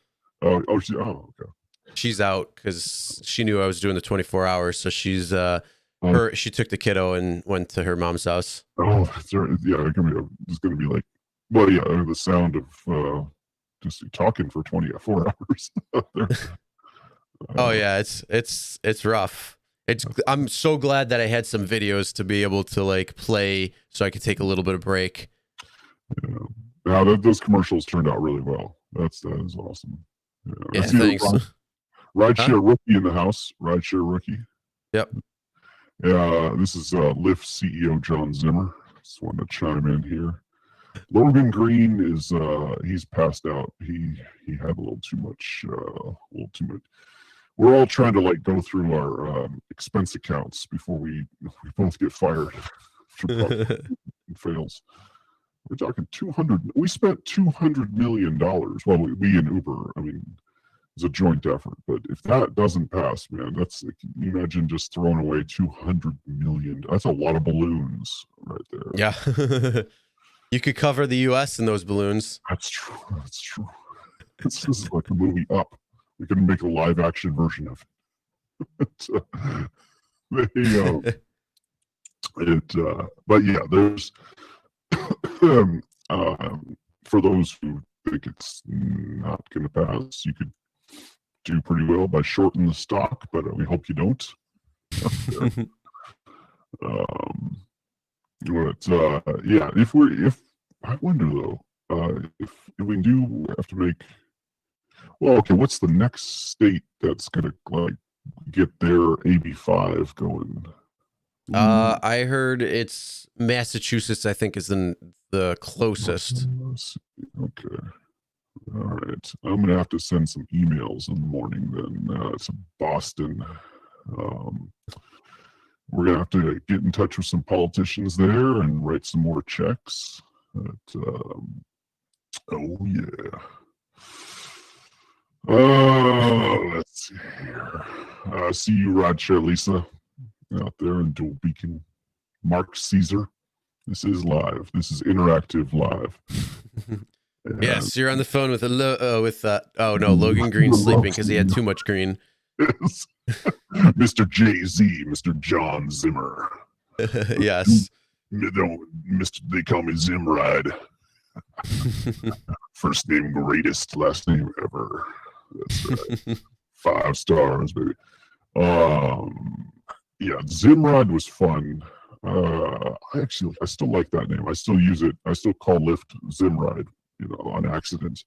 Oh, okay. She's out because she knew I was doing the 24 hours. So she's she took the kiddo and went to her mom's house. Oh, that's right. Yeah, it's gonna be like, well, yeah, the sound of just talking for 24 hours. Oh yeah, it's rough. I'm so glad that I had some videos to be able to like play so I could take a little bit of break. Yeah. Now those commercials turned out really well. That is awesome. Yeah, thanks. Rideshare Rookie in the house. Rideshare Rookie. Yep. Yeah, this is Lyft CEO John Zimmer. Just wanted to chime in here. Logan Green is he's passed out. He had a little too much. We're all trying to like go through our expense accounts before we both get fired. Fails. We're talking 200. We spent $200 million. Well, we and Uber. I mean, it's a joint effort. But if that doesn't pass, man, that's like, you imagine just throwing away $200 million. That's a lot of balloons right there. Yeah. You could cover the U.S. in those balloons. That's true. That's true. This is like a movie Up. We can make a live action version of it. But yeah, there's for those who think it's not going to pass, you could do pretty well by shorting the stock, but we hope you don't. Yeah, if I wonder though, if we do have to make, well, okay, what's the next state that's gonna like get their AB5 going? I heard it's Massachusetts. I think is the closest. Okay. All right. I'm gonna have to send some emails in the morning then to Boston. We're gonna have to get in touch with some politicians there and write some more checks. But, oh yeah. Let's see here. See you, Rideshare Lisa, out there in Dual Beacon. Mark Caesar. This is live. This is interactive live. Yes, you're on the phone with Logan Green sleeping because he had too much green. Yes. Mr. Jay-Z, Mr. John Zimmer. Yes. They call me Zimride. First name greatest, last name ever. That's right. 5 stars, baby. Yeah, Zimride was fun. I still like that name. I still use it. I still call Lyft Zimride, on accident.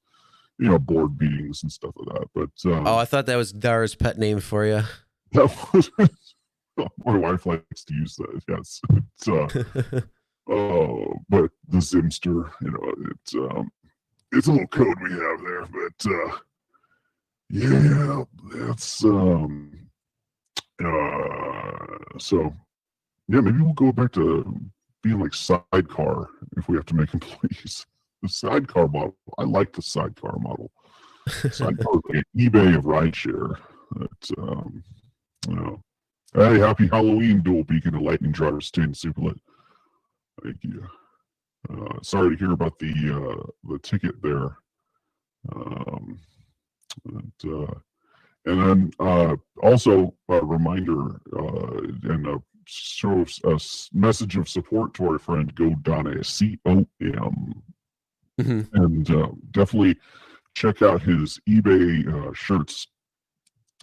Board meetings and stuff like that. But I thought that was Dara's pet name for you. That was my wife likes to use that. Yes. But the Zimster, it's a little code we have there. But yeah, that's so yeah, maybe we'll go back to being like sidecar if we have to make employees. The sidecar model. I like the sidecar model. Sidecar is like an eBay of rideshare. Hey, happy Halloween, Dual Beacon and Lightning Driver staying super lit. Thank you. Sorry to hear about the ticket there. And then also a reminder and a message of support to our friend Go Donna, COM. And definitely check out his eBay shirts.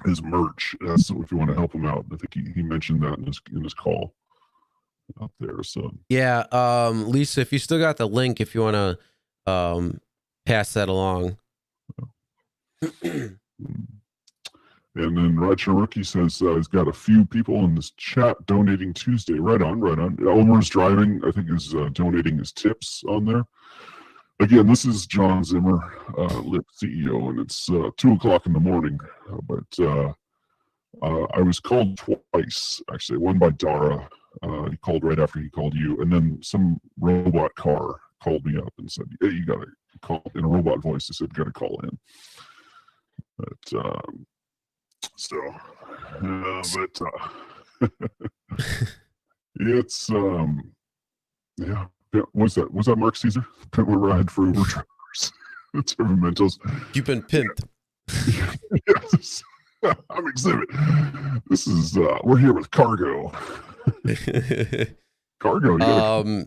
his merch. So if you want to help him out, I think he mentioned that in his call out there. So Yeah, Lisa, if you still got the link, if you want to pass that along. And then Roger Rookie says he's got a few people in this chat donating Tuesday. Right on, right on. Elmer's Driving, I think, is donating his tips on there. Again, this is John Zimmer, Lyft CEO, and it's 2 o'clock in the morning. But I was called twice, actually. One by Dara. He called right after he called you. And then some robot car called me up and said, hey, you got to call, in a robot voice. They said, got to call in. But it's yeah. Was that Mark Caesar? Pimp ride for Uber drivers. It's Mentos. You've been pimped. Yes, I'm exhibit. This is we're here with cargo. Cargo.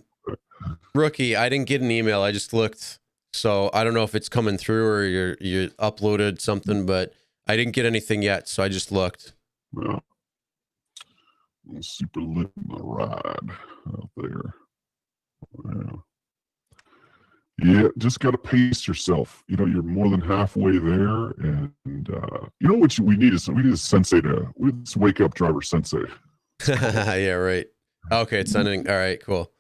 Rookie, I didn't get an email. I just looked, so I don't know if it's coming through or you uploaded something, but I didn't get anything yet, so I just looked. Well, super lit in the ride out there. Yeah, just got to pace yourself. You know, you're more than halfway there, and you know what we need is a sensei let's wake up driver sensei. Yeah, right. Okay, it's sending. All right, cool.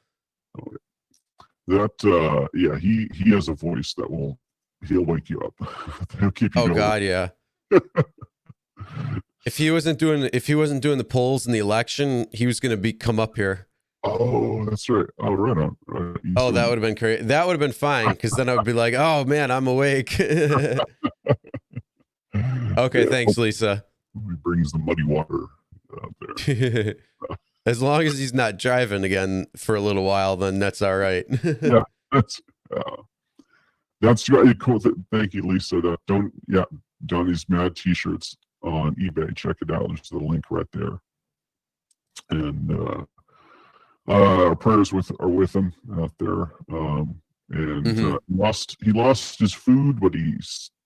That yeah, he has a voice that he'll wake you up. He'll keep you going. God, yeah. If he wasn't doing the polls in the election, he was going to come up here. Oh, that's right. Oh, right on. Right. Oh, that would have been great. That would have been fine, because then I would be like, oh man, I'm awake. Okay, yeah, thanks, Lisa. He brings the muddy water out there. As long as he's not driving again for a little while, then that's all right. Yeah, that's right. Cool. Thank you, Lisa. Donnie's Mad T-shirts on eBay. Check it out. There's the link right there. And our prayers are with him out there. He lost his food, but he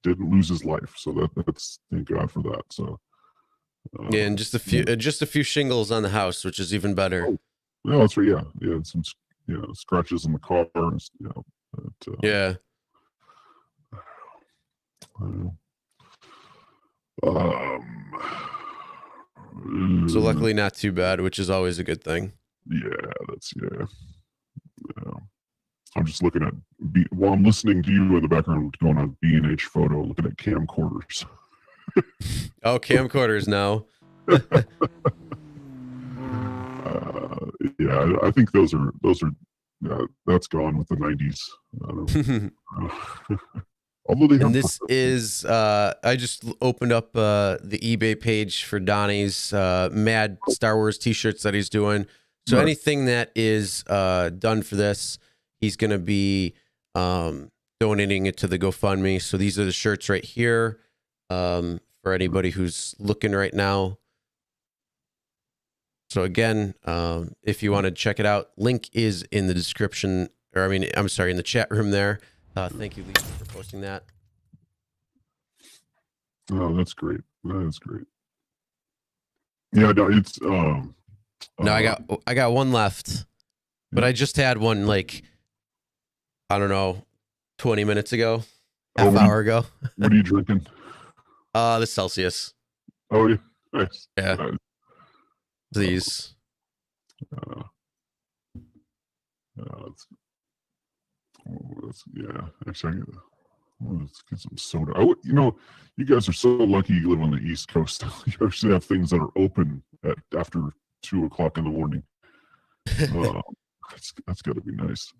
didn't lose his life. So that's thank God for that. So yeah, and just a few shingles on the house, which is even better. Oh, no, that's right. Yeah, some scratches in the car. Yeah. So luckily not too bad, which is always a good thing. Yeah. I'm just looking at while I'm listening to you in the background, going on B&H photo, looking at camcorders. Oh, camcorders now. Yeah, I think those are that's gone with the 90s. I don't know. Although this is I just opened up the eBay page for Donnie's Mad Star Wars t-shirts that he's doing. So anything that is done for this, he's going to be donating it to the GoFundMe. So these are the shirts right here for anybody who's looking right now. So again, if you want to check it out, link is in the description, in the chat room there. Thank you, Lisa, for posting that. Oh, that's great. That's great. Yeah, no, it's no, I got one left, but I just had one I don't know, 20 minutes ago, half hour ago. What are you drinking? The Celsius. Oh, yeah, nice. Yeah. Nice. Please. Actually, let's get some soda. You guys are so lucky you live on the East Coast. You actually have things that are open after 2 o'clock in the morning. That's got to be nice.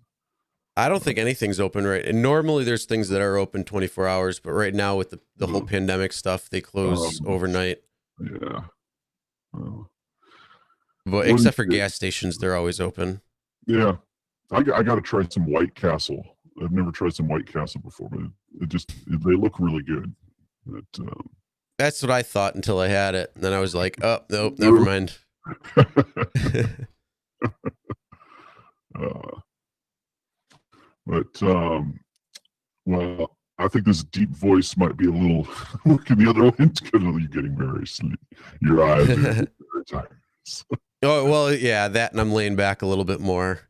I don't think anything's open right. And normally there's things that are open 24 hours, but right now with the whole pandemic stuff, they close overnight. Yeah. But except for gas stations, they're always open. Yeah. I got to try some White Castle. I've never tried some White Castle before, but they look really good. That's what I thought until I had it. And then I was like, oh, nope, never mind. Well, I think this deep voice might be a little looking the other way because you're getting very sleepy. Your eyes are very tired. Oh, well, yeah, that, and I'm laying back a little bit more,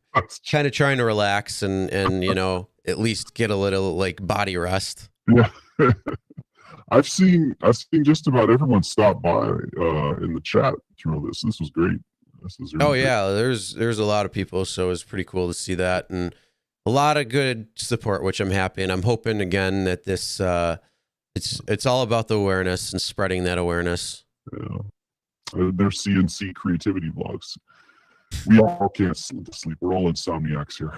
kind of trying to relax and at least get a little like body rest. Yeah. I've seen just about everyone stop by in the chat through this. This was great. This is really Yeah, there's a lot of people, so it's pretty cool to see that, and a lot of good support, which I'm happy, and I'm hoping again that this it's all about the awareness and spreading that awareness. Yeah. They're CNC creativity vlogs. We all can't sleep. We're all insomniacs here.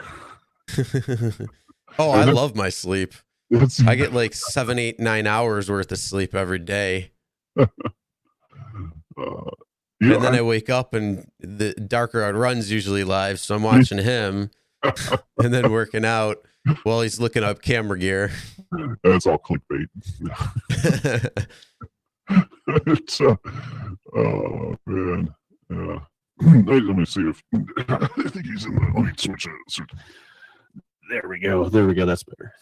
Oh, I love my sleep. I get like 7, 8, 9 hours worth of sleep every day. And then I wake up and the Darker Out Run's usually live, so I'm watching him and then working out while he's looking up camera gear. That's all clickbait. Oh man. Let me see if I think he's in the. Let me switch it. There we go. That's better.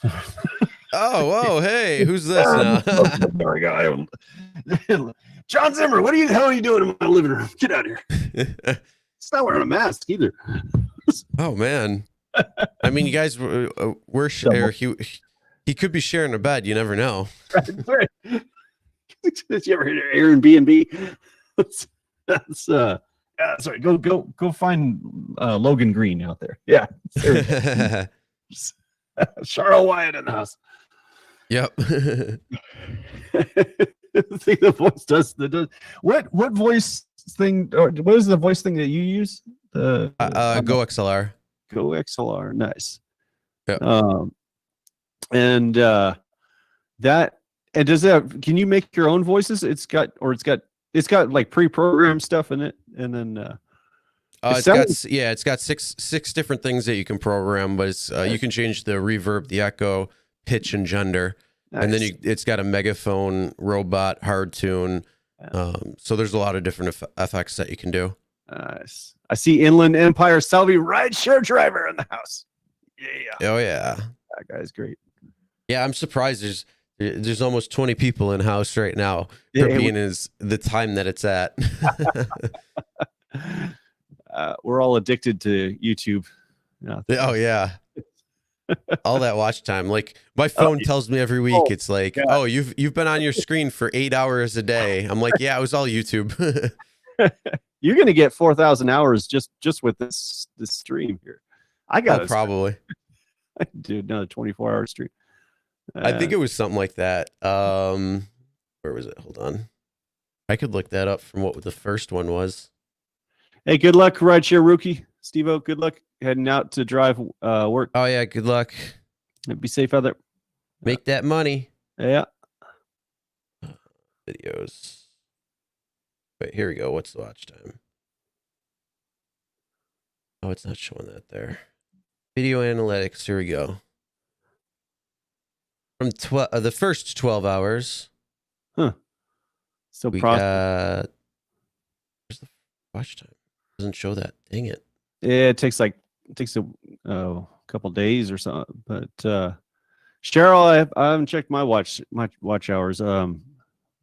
Oh, whoa, hey, who's this now? Sorry, guy. John Zimmer, what the hell are you doing in my living room? Get out of here. It's not wearing a mask either. Oh man. I mean, you guys were he could be sharing a bed. You never know. Did you ever hear Airbnb? That's sorry. Go find Logan Green out there. Yeah. Charles Wyatt in the house. Yep. I think the voice does what voice thing, or what is the voice thing that you use? Go XLR. Go XLR. Nice. Yep. And does that, can you make your own voices? It's got like pre-programmed stuff in it, and then it's got six different things that you can program, but it's you can change the reverb, the echo, pitch, and gender. Nice. And then it's got a megaphone, robot, hard tune. So there's a lot of different effects that you can do. Nice. I see Inland Empire Salvi rideshare driver in the house. Yeah. Oh yeah. That guy's great. Yeah, I'm surprised there's almost 20 people in house right now. For being is the time that it's at. We're all addicted to YouTube. Oh yeah. All that watch time. Like my phone tells me every week, it's like, God. Oh, you've been on your screen for 8 hours a day. I'm like, yeah, it was all YouTube. You're gonna get 4,000 hours just with this stream here. I got probably. I do another 24-hour stream. I think it was something like that. Where was it? Hold on. I could look that up from what the first one was. Hey, good luck, rideshare rookie. Steve-O, good luck heading out to drive work. Oh, yeah, good luck. Be safe out there. Make that money. Yeah. Videos. Wait, here we go. What's the watch time? Oh, it's not showing that there. Video analytics. Here we go. From the first 12 hours. Huh. So we got. Where's the watch time? Doesn't show that. Dang it. Yeah, it takes a couple days or something. But Cheryl, I haven't checked my watch hours. I'm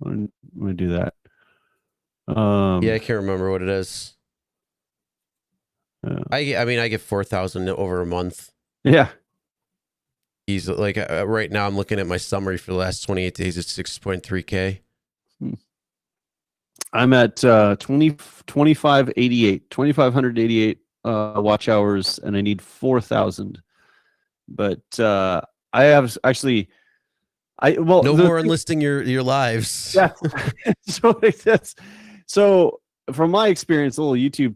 gonna do that. Yeah, I can't remember what it is. I get 4,000 over a month. Yeah. He's like right now I'm looking at my summary for the last 28 days. It's 6.3K. I'm at 2,588 watch hours, and I need 4,000. But I have actually, no more enlisting your lives. Yeah. So from my experience, a little YouTube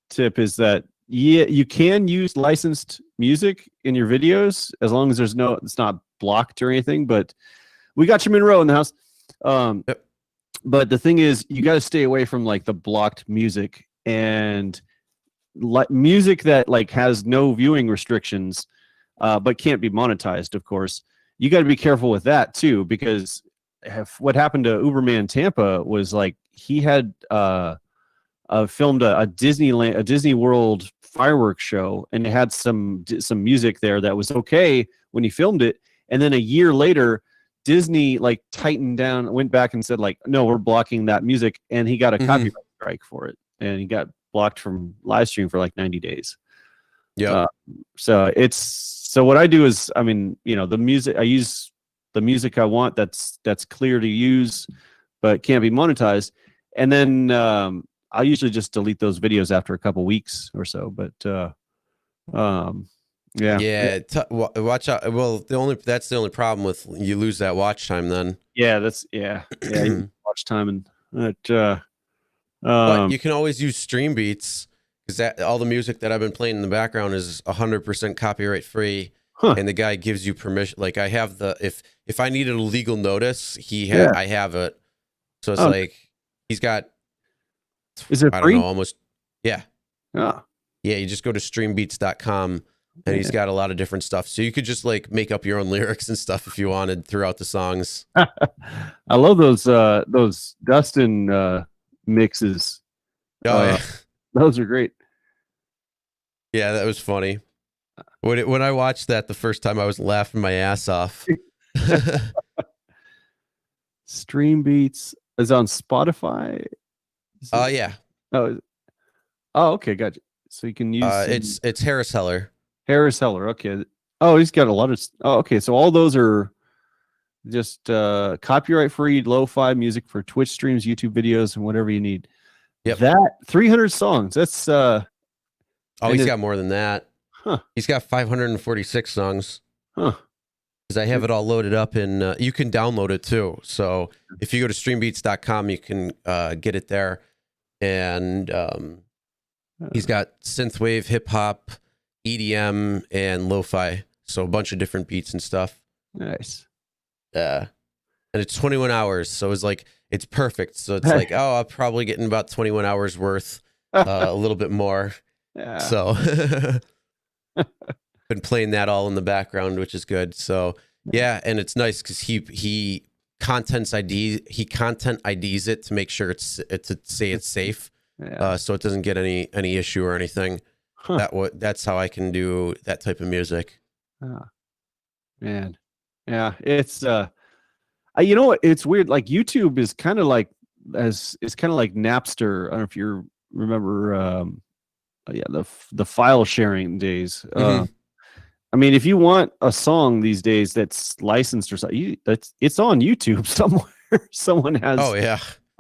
tip is that you can use licensed music in your videos as long as it's not blocked or anything. But we got your Monroe in the house. Yep. But the thing is, you got to stay away from like the blocked music and music that like has no viewing restrictions, but can't be monetized. Of course, you got to be careful with that too, because what happened to Uberman Tampa was like he had filmed a Disney World fireworks show, and it had some music there that was okay when he filmed it, And then a year later, Disney like tightened down, went back and said like, no, we're blocking that music, and he got a copyright strike for it, and he got blocked from live stream for like 90 days. Yeah. So what I do is, I mean, you know, the music, I use the music I want that's clear to use, but can't be monetized. And then I'll usually just delete those videos after a couple weeks or so. But yeah. Watch out. Well, that's the only problem with you lose that watch time then. Yeah, watch time and but you can always use Stream Beats, because that all the music that I've been playing in the background is 100% copyright free, and the guy gives you permission. Like I have the if I needed a legal notice, I have it. So it's like he's got. Is it I free? don't know, almost. Yeah. Yeah. Yeah. You just go to streambeats.com, and he's got a lot of different stuff. So you could just like make up your own lyrics and stuff if you wanted throughout the songs. I love those Dustin mixes. Yeah. Those are great. Yeah, that was funny. When I watched that the first time, I was laughing my ass off. Stream Beats is on Spotify. Yeah. Oh, okay, gotcha. So you can use it's Harris Heller. Harris Heller. Okay. Oh, he's got a lot of. Oh, okay. So all those are just copyright free lo-fi music for Twitch streams, YouTube videos, and whatever you need. Yep. That 300 songs. That's he's got more than that. Huh. He's got 546 songs. Huh. Because I have it all loaded up, and you can download it too. So if you go to streambeats.com, you can get it there. And he's got synthwave, hip hop, EDM, and lo-fi. So a bunch of different beats and stuff. Nice. And it's 21 hours. So it's perfect. So it's like, I'm probably getting about 21 hours worth, a little bit more. Yeah. So been playing that all in the background, which is good. So yeah, and it's nice because he content IDs it to make sure it's safe. Yeah. So it doesn't get any issue or anything. That's how I can do that type of music. Oh, man. Yeah, it's you know what, it's weird, like YouTube is kind of like Napster. I don't know if you remember the file sharing days. I mean, if you want a song these days that's licensed or something, it's on YouTube somewhere. Someone has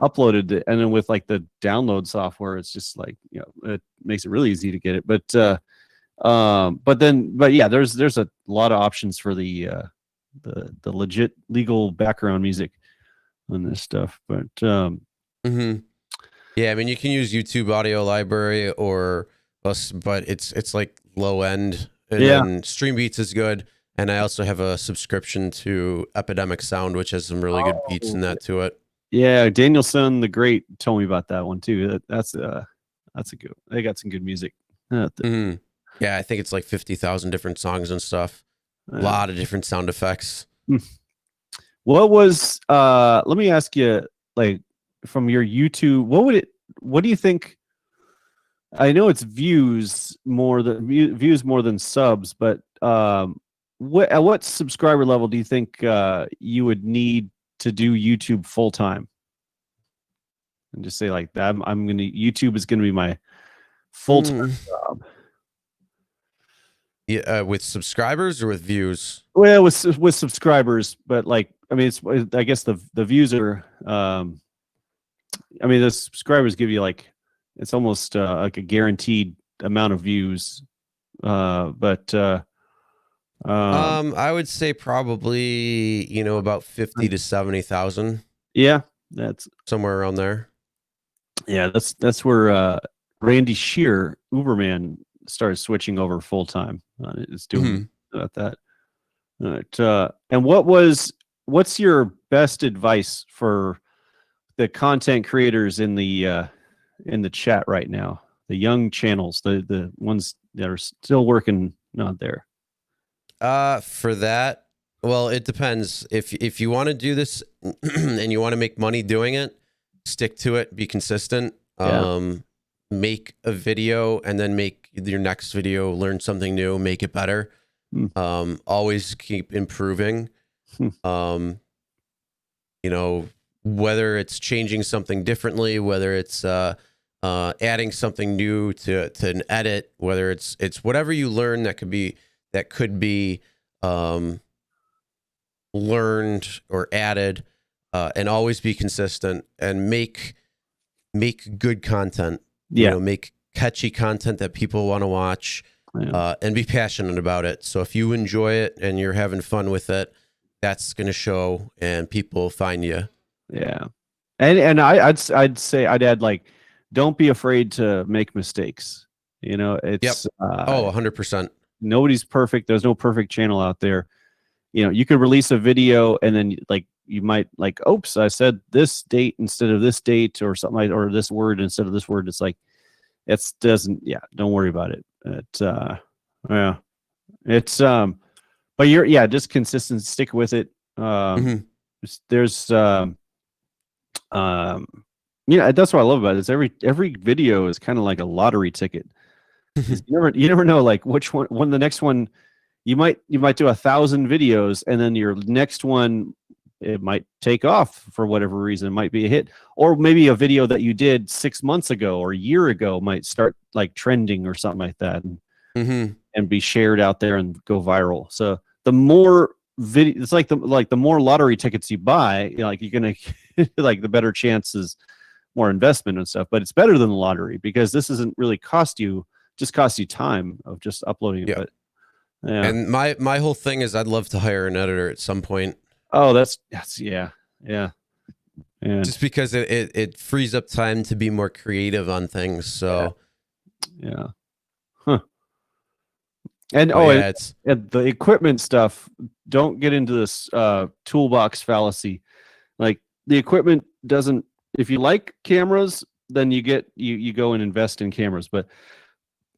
uploaded it, and then with like the download software, it's just like, you know, it makes it really easy to get it. But yeah, there's a lot of options for the legit legal background music on this stuff. But yeah, I mean, you can use YouTube Audio Library but it's like low end. And then Stream Beats is good. And I also have a subscription to Epidemic Sound, which has some really good beats in that to it. Yeah, Danielson the Great told me about that one too. That's a good. They got some good music. Yeah, I think it's like 50,000 different songs and stuff. A lot of different sound effects. What was? Let me ask you, like, from your YouTube, what do you think? I know it's views more than subs, but at what subscriber level do you think you would need to do YouTube full time? And just say like that, YouTube is gonna be my full time job. Yeah, with subscribers or with views? Well, with subscribers, but like, I mean, I guess the views are. I mean, the subscribers give you like, it's almost like a guaranteed amount of views, but I would say probably, you know, about 50 to 70,000. Yeah, that's somewhere around there. Yeah, that's where Randy Shear, Uberman, started switching over full time. It's doing about that. And what's your best advice for the content creators in the chat right now? The young channels, the ones that are still working out there. For that, well, it depends. If you want to do this and you want to make money doing it, stick to it, be consistent. Make a video and then make your next video, learn something new, make it better. Always keep improving. You know, whether it's changing something differently, whether it's adding something new to an edit, whether it's whatever you learn that could be learned or added, and always be consistent and make good content. Yeah. You know, make catchy content that people want to watch, and be passionate about it. So if you enjoy it and you're having fun with it, that's going to show, and people find you. Yeah. And I'd say I'd add, like, don't be afraid to make mistakes. You know, it's 100%. Nobody's perfect. There's no perfect channel out there. You know, you could release a video and then, like, you might, like, oops, I said this date instead of this date, or something like, or this word instead of this word. It's like, don't worry about it. But you're, just consistent, stick with it. There's, that's what I love about it. Is every video is kind of like a lottery ticket. You never know, like, which one, when the next one, you might do 1,000 videos, and then your next one, it might take off for whatever reason. It might be a hit, or maybe a video that you did 6 months ago or a year ago might start, like, trending or something like that, and be shared out there and go viral. So the more video, it's like the more lottery tickets you buy, you know, like, you're gonna like, the better chances, more investment and stuff. But it's better than the lottery, because this isn't really cost you time of just uploading it. But, And my whole thing is, I'd love to hire an editor at some point. Oh, that's yeah. Just because it frees up time to be more creative on things. So And and the equipment stuff, don't get into this toolbox fallacy. Like, the equipment doesn't, if you like cameras, then you go and invest in cameras. But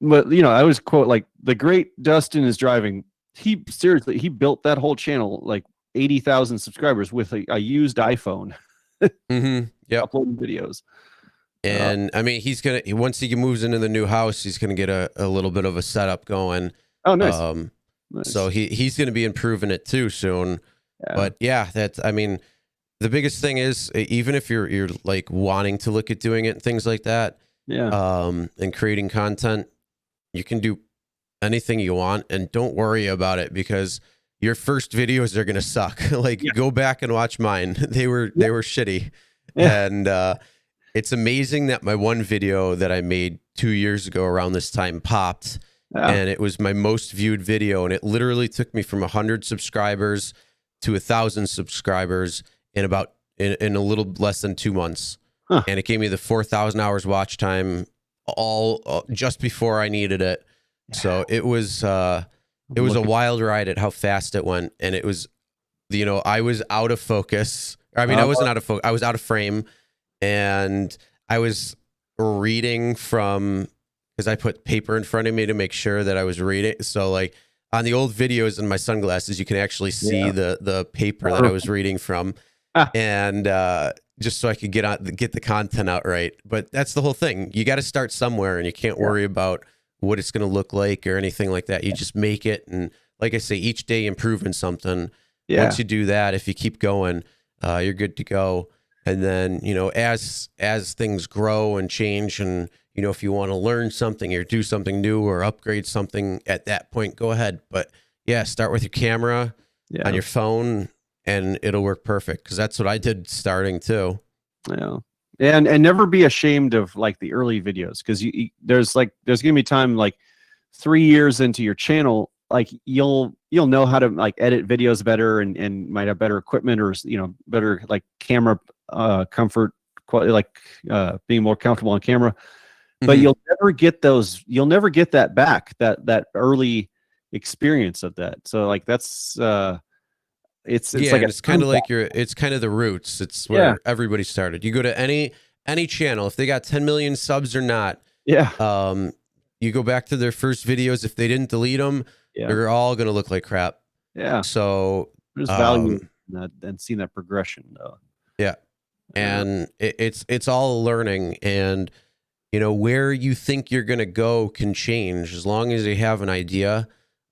you know, I always quote, like, the great Dustin is driving. He built that whole channel, like 80,000 subscribers, with a used iPhone. Uploading videos. And I mean, once he moves into the new house, he's gonna get a little bit of a setup going. Oh, nice. So he's gonna be improving it too soon. But I mean, the biggest thing is, even if you're like wanting to look at doing it and things like that, and creating content, you can do anything you want, and don't worry about it, because your first videos are gonna suck. Like, go back and watch mine. They were shitty. And it's amazing that my one video that I made 2 years ago around this time popped, and it was my most viewed video, and it literally took me from 100 subscribers to 1,000 subscribers in a little less than 2 months. And it gave me the 4,000 hours watch time, all just before I needed it. So it was a wild ride at how fast it went. And it was, you know, I was out of focus. I mean, I wasn't out of focus. I was out of frame, and I was reading from, because I put paper in front of me to make sure that I was reading. So, like, on the old videos in my sunglasses, you can actually see the paper that I was reading from. And just so I could get the content out right. But that's the whole thing. You got to start somewhere, and you can't worry about what it's going to look like or anything like that. You just make it. And like I say, each day improving something. Once you do that, if you keep going, you're good to go. And then, you know, as things grow and change, and, you know, if you want to learn something or do something new or upgrade something at that point, go ahead. But start with your camera on your phone, and it'll work perfect, because that's what I did starting too. Yeah. And never be ashamed of, like, the early videos, because there's gonna be time, like, 3 years into your channel, like, you'll know how to, like, edit videos better, and might have better equipment, or, you know, better, like, camera comfort, like, being more comfortable on camera. But you'll never get that back, that early experience of that. So, like, that's it's like it's kind of like it's kind of the roots. It's where everybody started. You go to any channel, if they got 10 million subs or not, you go back to their first videos. If they didn't delete them, they're all going to look like crap. So there's value in that, and seeing that progression, though. And it's all learning, and, you know, where you think you're going to go can change. As long as you have an idea,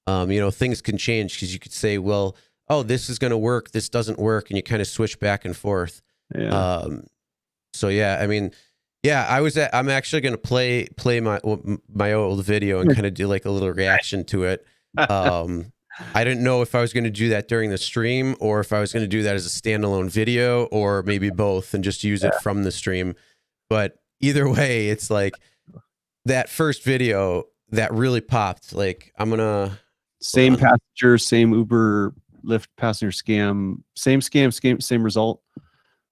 You know, things can change because you could say, well, oh, this is going to work, this doesn't work, and you kind of switch back and forth. Yeah. So yeah, I mean, yeah, I'm actually going to play my old video and kind of do like a little reaction to it. I didn't know if I was going to do that during the stream or if I was going to do that as a standalone video or maybe both and just use it from the stream. But either way, it's like that first video that really popped. Like I'm going to same passenger, same Uber Lyft passenger scam, same result.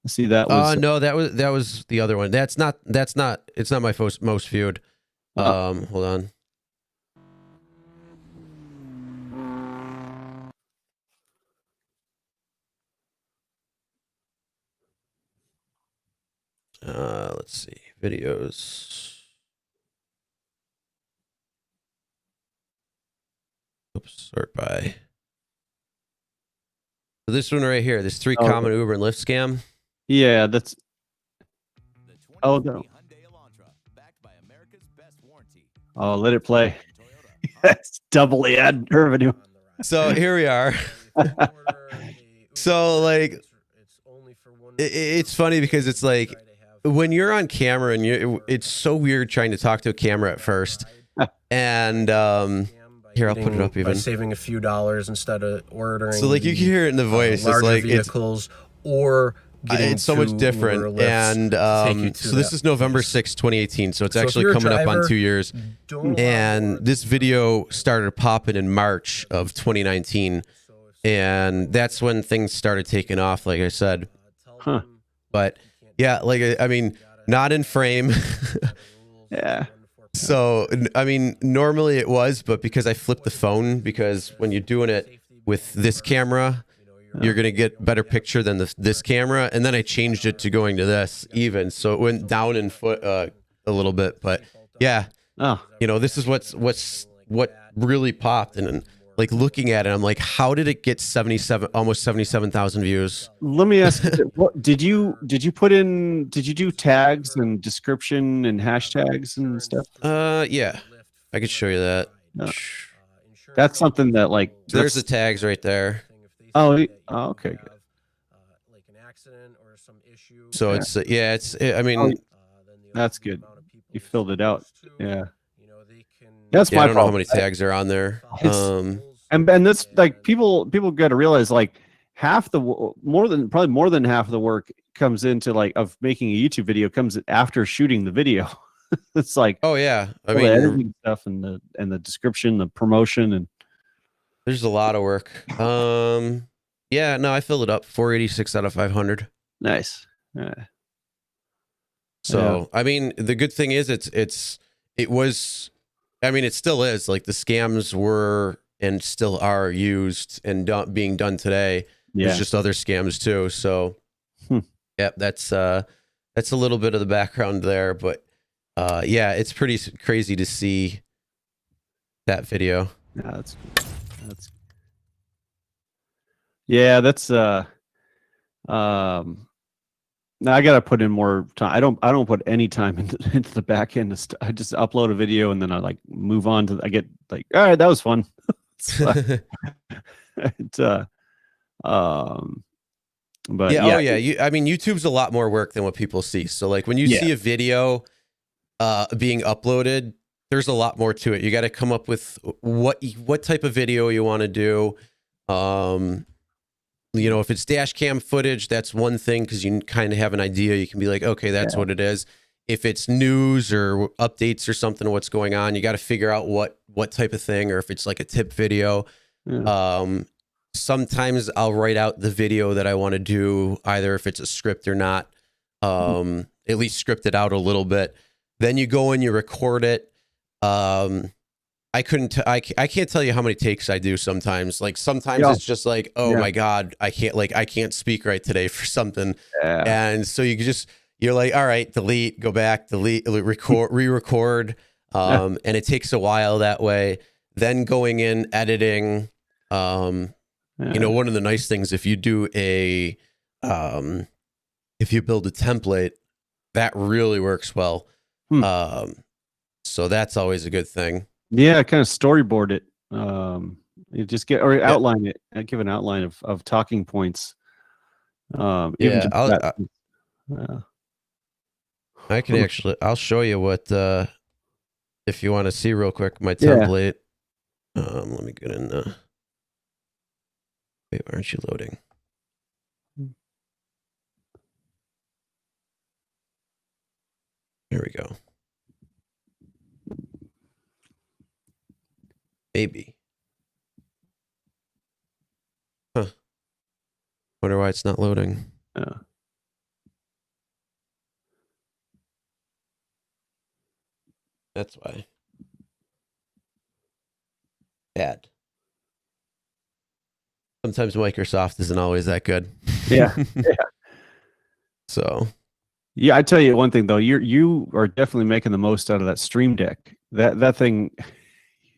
See, that was no, that was the other one. It's not my most viewed. Hold on. Let's see, videos. Oops, sort by. So this one right here, this 3 common Uber and Lyft scam. Yeah, that's. Oh no. Oh, let it play. That's double ad revenue. So here we are. So like, it's funny because it's like when you're on camera and it's so weird trying to talk to a camera at first. And here, I'll put it up even. By saving a few dollars instead of ordering. So like you can hear it in the voice. Larger it's like vehicles or getting it's so much different. And so this is November 6th, 2018. So it's actually coming up on 2 years. And this video started popping in March of 2019. And that's when things started taking off, like I said. Huh. But yeah, like, I mean, not in frame. Yeah. So, I mean, normally it was, but because I flipped the phone, because when you're doing it with this camera, you're going to get better picture than this camera. And then I changed it to going to this even. So it went down in foot a little bit. But yeah, you know, this is what really popped. And like looking at it, I'm like, how did it get almost 77,000 views? Let me ask you, what did you do tags and description and hashtags and stuff? Yeah, I could show you that. That's something that like there's the tags right there. Oh, okay, good. So it's I mean, that's good. You filled it out. Yeah. That's my I don't know how problem. many tags are on there. And this, like, people got to realize, like, probably more than half of the work comes into like of making a YouTube video comes after shooting the video. It's like, oh yeah, I all the mean, editing stuff and the description, the promotion, and there's a lot of work. Yeah, no, I filled it up. 486 out of 500. Nice. Yeah. So I mean, the good thing is it was. I mean, it still is. Like the scams were and still are used and being done today. Yeah. There's just other scams too. So, yeah, that's a little bit of the background there. But yeah, it's pretty crazy to see that video. Yeah, that's now I gotta put in more time. I don't put any time into the back end. I just upload a video and then I like move on to. I get like, all right, that was fun. But yeah, oh yeah. I mean, YouTube's a lot more work than what people see. So like when you see a video being uploaded, there's a lot more to it. You got to come up with what type of video you want to do. You know, if it's dash cam footage, that's one thing because you kind of have an idea. You can be like, okay, that's what it is. If it's news or updates or something of what's going on, you got to figure out what type of thing, or if it's like a tip video. Sometimes I'll write out the video that I want to do, either if it's a script or not, at least script it out a little bit. Then you go and you record it. I can't tell you how many takes I do sometimes. Like sometimes it's just like, oh my God, I can't speak right today for something. And so you're like, all right, delete, go back, delete, record, re-record. And it takes a while that way. Then going in, editing, you know, one of the nice things, if you do if you build a template, that really works well. So that's always a good thing. Yeah, kind of storyboard it. You just get or outline it. Give an outline of talking points. Even Yeah, just that. I can actually. I'll show you what. If you want to see real quick, my Yeah. template. Let me get in. Wait, why aren't you loading? Here we go. Maybe. Huh. Wonder why it's not loading. That's why. Add. Sometimes Microsoft isn't always that good. Yeah. Yeah. So. Yeah, I tell you one thing though, you are definitely making the most out of that Stream Deck. That thing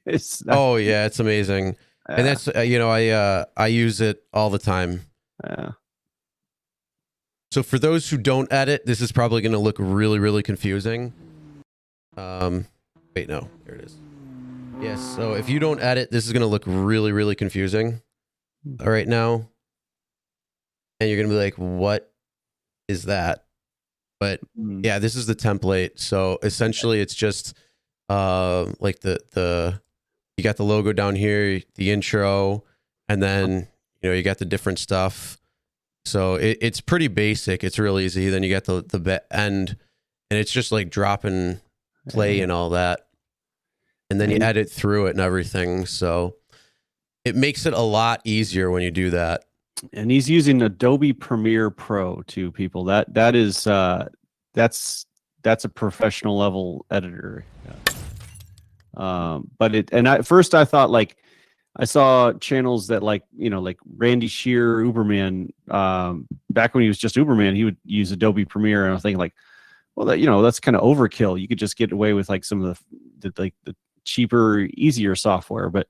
is. Oh yeah, it's amazing, and that's I use it all the time. Yeah. So for those who don't edit, this is probably going to look really, really confusing. Wait, no, there it is. Yes. So if you don't edit, this is going to look really, really confusing right now, and you're going to be like, "What is that?" But yeah, this is the template. So essentially, it's just like the you got the logo down here, the intro, and then you got the different stuff. So it's pretty basic. It's real easy. Then you got the end, and it's just like dropping play and all that, and then you edit through it and everything. So it makes it a lot easier when you do that. And he's using Adobe Premiere Pro too, people. That is that's a professional level editor. But at first I thought like I saw channels that like Randy Shear, Uberman, back when he was just Uberman, he would use Adobe Premiere, and I was thinking like, well, that's kind of overkill. You could just get away with like some of the cheaper, easier software. But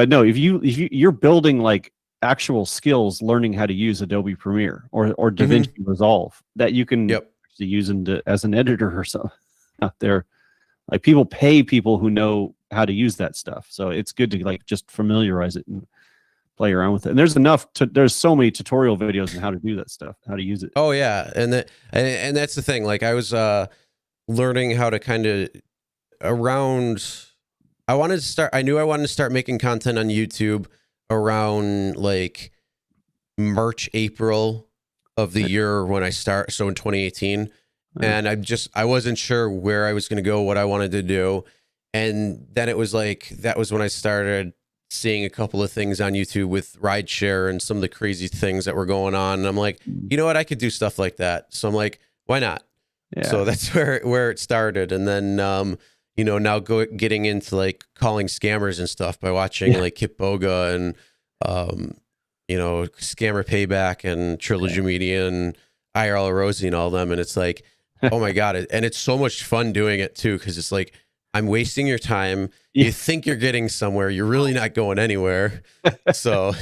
no, if you're building like actual skills, learning how to use Adobe Premiere or DaVinci Resolve that you can use as an editor or something out there. Like people pay people who know how to use that stuff. So it's good to like just familiarize it and play around with it. And there's so many tutorial videos on how to do that stuff, how to use it. Oh yeah. And that's the thing. Like I was learning how to kind of I knew I wanted to start making content on YouTube around like March, April of the year when I start. So in 2018. And I wasn't sure where I was going to go, what I wanted to do. And then it was like, that was when I started seeing a couple of things on YouTube with rideshare and some of the crazy things that were going on. And I'm like, you know what? I could do stuff like that. So I'm like, why not? Yeah. So that's where it started. And then, now getting into like calling scammers and stuff by watching like Kip Boga and, Scammer Payback and Trilogy Media and IRL Rosie and all them. And it's like, oh my God. And it's so much fun doing it too. Cause it's like, I'm wasting your time. You think you're getting somewhere. You're really not going anywhere. So,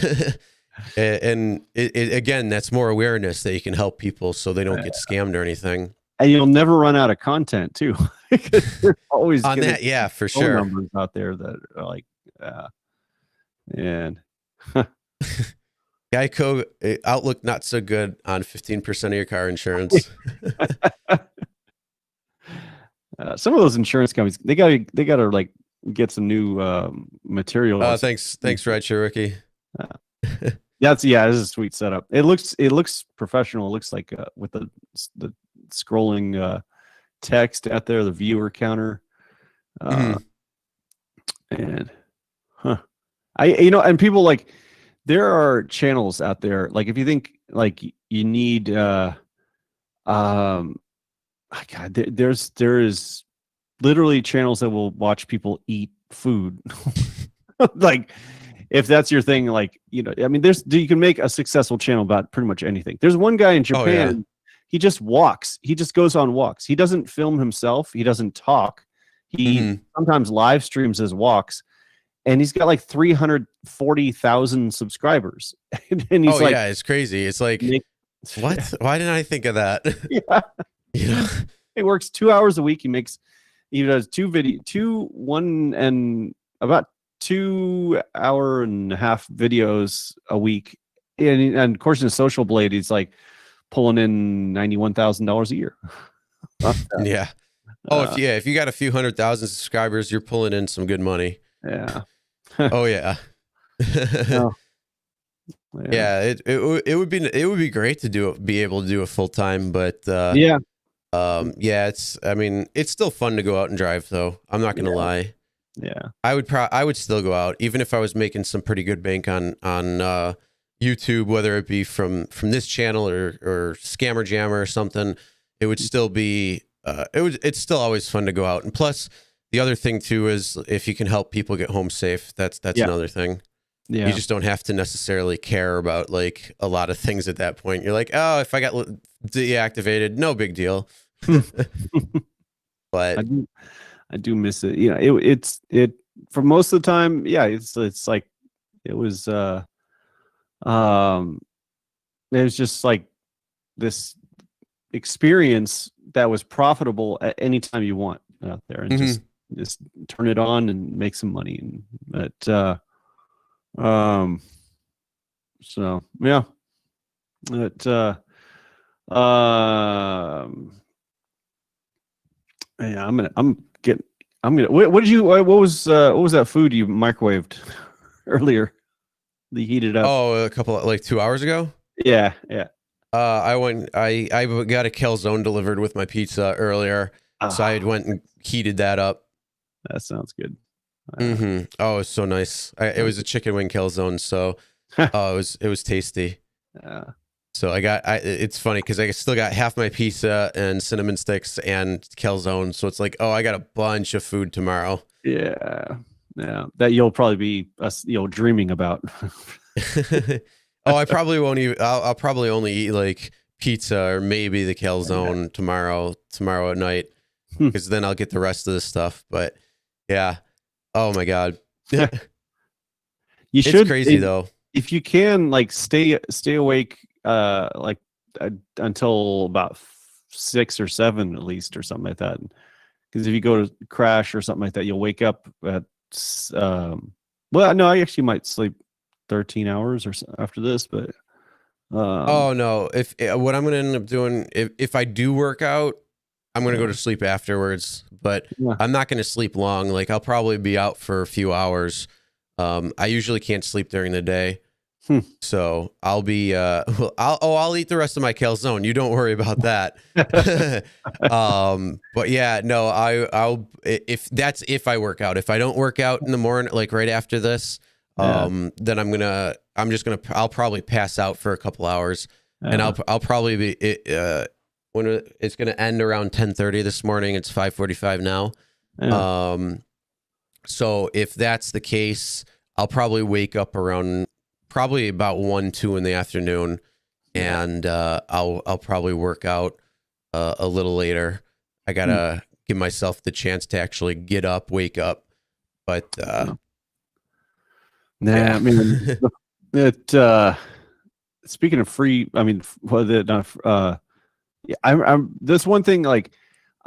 and again, that's more awareness that you can help people so they don't get scammed or anything. And you'll never run out of content too. There's always on that. Yeah, for sure. Numbers out there that are like, and Geico outlook not so good on 15% of your car insurance. Some of those insurance companies, they gotta like get some new material. Thanks, Rideshare Ricky. This is a sweet setup. It looks professional. It looks like with the scrolling text out there, the viewer counter, and and people like. There are channels out there, like if you think like you need, God, there is literally channels that will watch people eat food. Like if that's your thing, like, you can make a successful channel about pretty much anything. There's one guy in Japan, he just walks. He just goes on walks. He doesn't film himself. He doesn't talk. He sometimes live streams his walks. And he's got like 340,000 subscribers. And he's it's crazy. It's like, what? Why didn't I think of that? Yeah. He works 2 hours a week. He does one and about 2.5-hour videos a week, and of course in Social Blade, he's like pulling in $91,000 a year. Yeah. If you got a few 100,000 subscribers, you're pulling in some good money. Yeah. Oh yeah. Yeah. It would be great to be able to do it full time, but it's still fun to go out and drive though. I'm not gonna lie. Yeah. I would still go out even if I was making some pretty good bank on YouTube, whether it be from this channel or Scammer Jammer or something. It would still be it's still always fun to go out. And plus the other thing too is if you can help people get home safe, that's another thing. Yeah. You just don't have to necessarily care about like a lot of things at that point. You're like, oh, if I got deactivated, no big deal. But I do miss it. You know, it's for most of the time. Yeah, it's like it was just like this experience that was profitable at any time you want out there, and just turn it on and make some money. And so yeah, yeah, what was that food you microwaved earlier? They heated up. Oh, a couple like 2 hours ago. Yeah. I got a calzone delivered with my pizza earlier, so I went and heated that up. That sounds good. Oh, it's so nice. It was a chicken wing calzone, so it was tasty. So it's funny because I still got half my pizza and cinnamon sticks and calzone, so it's like, I got a bunch of food tomorrow. Yeah, that you'll probably be dreaming about. I probably won't even. I'll probably only eat like pizza or maybe the calzone tomorrow at night, because then I'll get the rest of the stuff. But yeah, oh my god, it's crazy though. If you can, like, stay awake, until about 6 or 7 at least, or something like that. Because if you go to crash or something like that, you'll wake up at. Well, no, I actually might sleep 13 hours or so after this, but oh no, what I'm gonna end up doing, if I do work out, I'm gonna go to sleep afterwards, but I'm not gonna sleep long. Like, I'll probably be out for a few hours. I usually can't sleep during the day, so I'll be I'll eat the rest of my calzone. You don't worry about that. But yeah, no, I'll if I work out. If I don't work out in the morning, like right after this, then I'll probably pass out for a couple hours, and I'll probably be when it's gonna end around 10:30 this morning. It's 5:45 now. So if that's the case, I'll probably wake up around probably about 1-2 in the afternoon, and I'll probably work out a little later. I gotta give myself the chance to actually wake up, but I mean, speaking of free, I mean, I'm this one thing, like,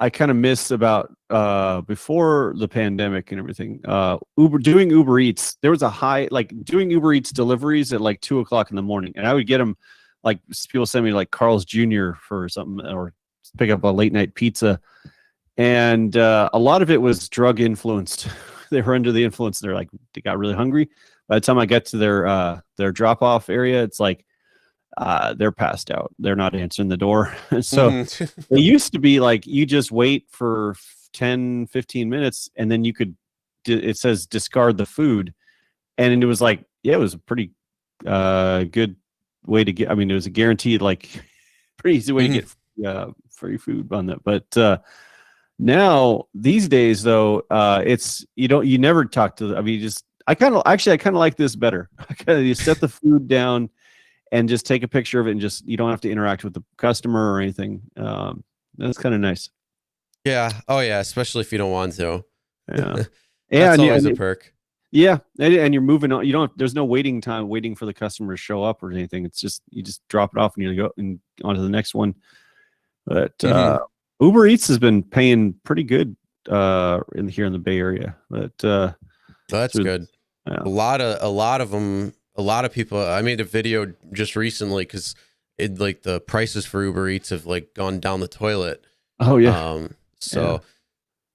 I kind of miss about before the pandemic and everything. Doing Uber Eats, there was a high, like, doing Uber Eats deliveries at like 2:00 in the morning, and I would get them, like, people send me like Carl's Jr. for something, or pick up a late night pizza, and a lot of it was drug influenced. They were under the influence. They got really hungry. By the time I get to their drop off area, it's like they're passed out. They're not answering the door. So it used to be like you just wait for 10-15 minutes, and then you could. It says discard the food, and it was like, yeah, it was a pretty good way to get. I mean, it was a guaranteed, like, pretty easy way to get free food on that. But now these days, though, it's you never talk to. I mean, I kind of like this better. You set the food down and just take a picture of it, and just, you don't have to interact with the customer or anything. That's kind of nice. Yeah. Oh yeah. Especially if you don't want to. Yeah. That's always a perk. Yeah. And you're moving on. There's no waiting time, waiting for the customer to show up or anything. It's just, you just drop it off and you go and on to the next one. But Uber Eats has been paying pretty good here in the Bay Area. But that's good. Yeah. A lot of them, a lot of people. I made a video just recently because it like the prices for Uber Eats have like gone down the toilet. Oh yeah. So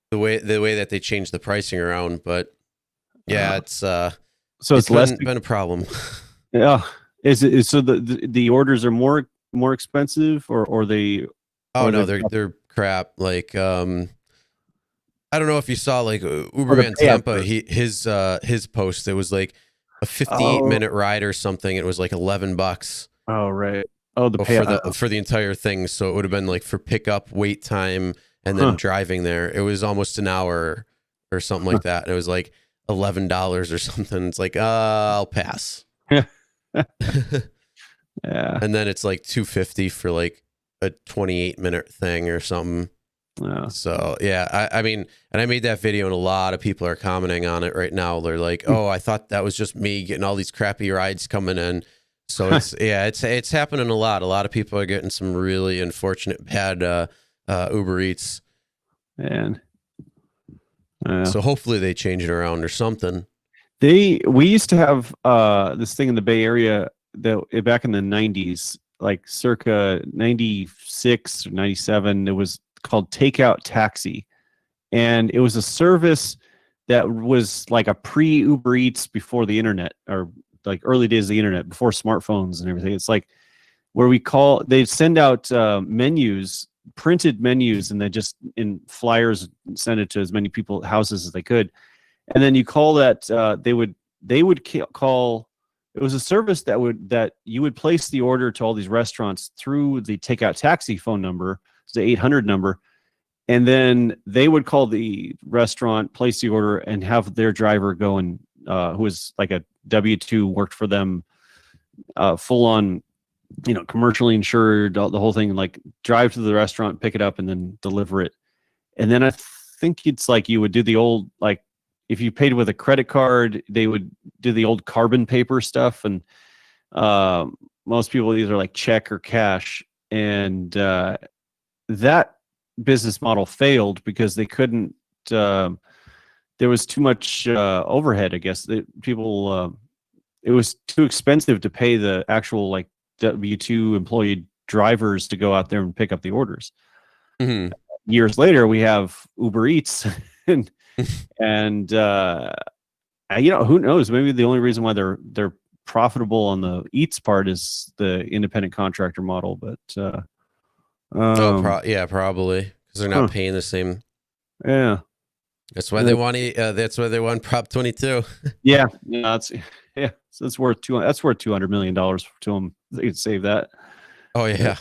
the way that they changed the pricing around, but yeah, it's so it's less been a problem. Yeah. Is so the orders are more expensive or they? Oh or no, they've- they're crap. Like I don't know if you saw like the Uberman payout Tampa. for- His post. It was like a 58-minute ride or something. It was like $11. Oh right. Oh the for payout the entire thing. So it would have been like for pickup, wait time, and then driving there. It was almost an hour or something like that. It was like $11 or something. It's like I'll pass. Yeah. And then it's like $250 for like a 28-minute thing or something. Yeah. So yeah, I mean, and I made that video and a lot of people are commenting on it right now. They're like, oh, I thought that was just me getting all these crappy rides coming in. So it's it's happening a lot. A lot of people are getting some really unfortunate bad Uber Eats. And so hopefully they change it around or something. we used to have this thing in the Bay Area that back in the 90s, like circa 96 or 97, it was called Takeout Taxi. And it was a service that was like a pre-Uber Eats before the internet, or like early days of the internet, before smartphones and everything. It's like where they'd send out menus, printed menus, and then just in flyers send it to as many houses as they could. And then you call that, they would call. It was a service that you would place the order to all these restaurants through the Takeout Taxi phone number, it's the 800 number, and then they would call the restaurant, place the order, and have their driver go and who was like a W-2, worked for them, full on, commercially insured, the whole thing, like drive to the restaurant, pick it up, and then deliver it. And then I think it's like you would do the old, like, if you paid with a credit card, they would do the old carbon paper stuff. And most people either like check or cash. And that business model failed because they couldn't, there was too much overhead, I guess. It was too expensive to pay the actual like W-2 employee drivers to go out there and pick up the orders. Mm-hmm. Years later, we have Uber Eats and who knows, maybe the only reason why they're profitable on the Eats part is the independent contractor model, but probably because they're not paying the same. Yeah, that's why they want Prop 22. So that's worth $200 million to them. They could save that. Oh yeah.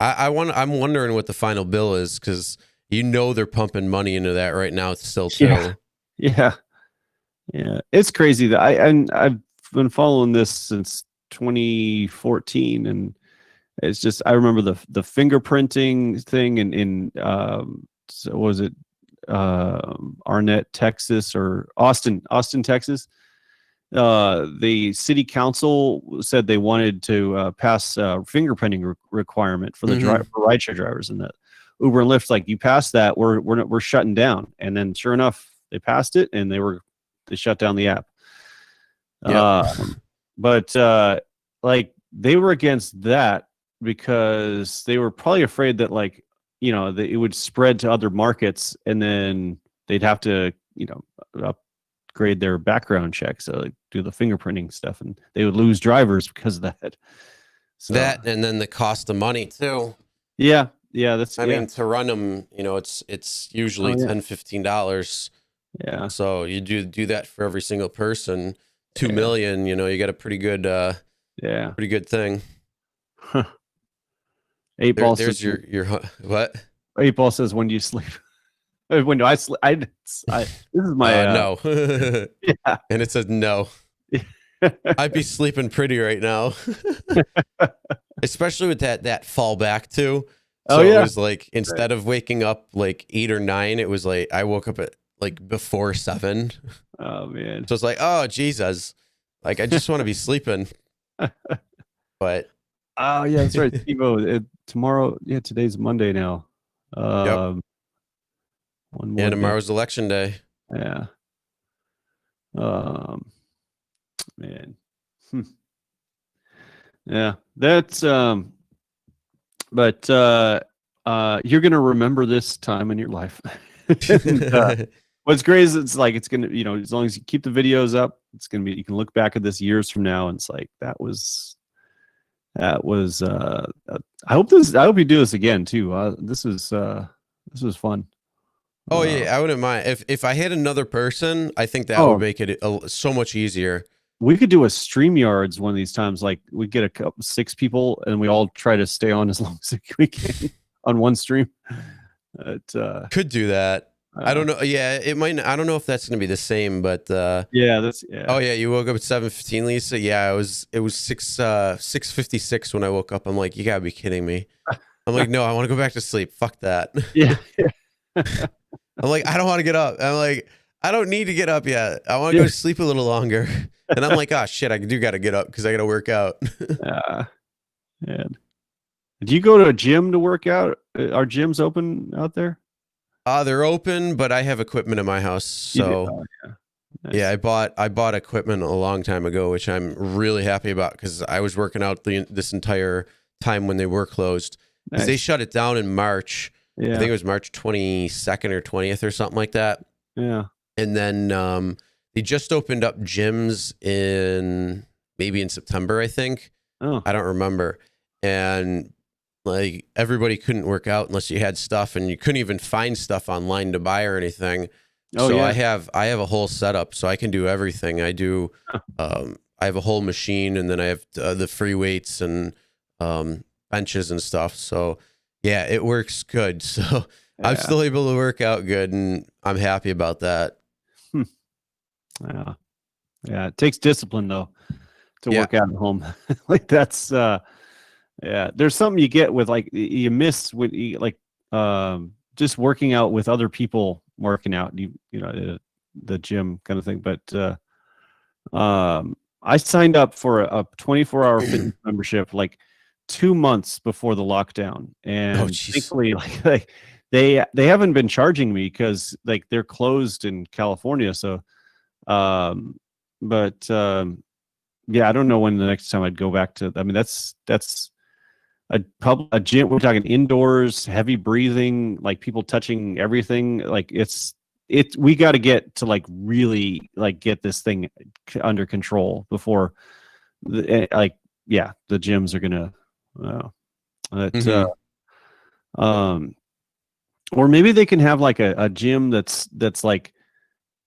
I'm wondering what the final bill is, because they're pumping money into that right now still too. Yeah. It's crazy that I've been following this since 2014, and it's just, I remember the fingerprinting thing in so was it Arnett, Texas, or Austin, Texas. The city council said they wanted to pass a fingerprinting requirement for the for rideshare drivers, and that Uber and Lyft, like, you pass that, we're shutting down. And then sure enough, they passed it, and they shut down the app. But like, they were against that because they were probably afraid that, like, that it would spread to other markets, and then they'd have to upgrade their background checks, so like do the fingerprinting stuff, and they would lose drivers because of that. So, that, and then the cost of money too. Yeah, I mean, to run them, it's usually $10-15. Yeah. So you do that for every single person, 2 million. You got a pretty good pretty good thing. Huh. 8Ball there's says, your what? 8Ball says, when do you sleep? When do I sleep? This is my no. Yeah. And it says no. I'd be sleeping pretty right now. Especially with that fall back too. So it was like, instead of waking up like 8 or 9, it was like I woke up at like before 7. Oh man. So it's like, oh Jesus. Like, I just want to be sleeping. But oh yeah, that's right. Steve-O, tomorrow, today's Monday now. Yep. One more tomorrow's election day. Yeah. Man. Yeah, that's but you're gonna remember this time in your life. And, what's great is it's like it's gonna, as long as you keep the videos up, it's gonna be, you can look back at this years from now and it's like that was I hope you do this again too. This was fun. Oh yeah, I wouldn't mind if I had another person. I think that would make it so much easier. We could do a StreamYards one of these times. Like we get a couple, 6 people, and we all try to stay on as long as we can on one stream. Could do that. I don't know. Yeah, it might. I don't know if that's going to be the same, but yeah. Oh yeah, you woke up at 7:15, Lisa. Yeah, it was 6:56 when I woke up. I'm like, you gotta be kidding me. I'm like, no, I want to go back to sleep. Fuck that. Yeah. I'm like, I don't want to get up. I'm like, I don't need to get up yet. I want to go to sleep a little longer. And I'm like, oh shit, I do got to get up because I got to work out. Man. Do you go to a gym to work out? Are gyms open out there? They're open, but I have equipment in my house. So yeah, I bought equipment a long time ago, which I'm really happy about because I was working out this entire time when they were closed. Because they shut it down in March. Yeah. I think it was March 22nd or 20th or something like that. Yeah. And then they just opened up gyms maybe in September, I think. Oh. I don't remember. And like everybody couldn't work out unless you had stuff, and you couldn't even find stuff online to buy or anything. Oh, so yeah. I have a whole setup, so I can do everything. I do I have a whole machine, and then I have the free weights and benches and stuff. So yeah, it works good. So I'm still able to work out good, and I'm happy about that. Yeah. Yeah. It takes discipline though to work out at home. Like that's there's something you get with like you miss with just working out with other people working out, the gym kind of thing. But I signed up for a 24-hour fitness membership like 2 months before the lockdown, and thankfully like they haven't been charging me because like they're closed in California. So yeah, I don't know when the next time I'd go back to. I mean, that's a gym. We're talking indoors, heavy breathing, like people touching everything. Like we got to get to like really like get this thing under control before the gyms are gonna or maybe they can have like a gym that's like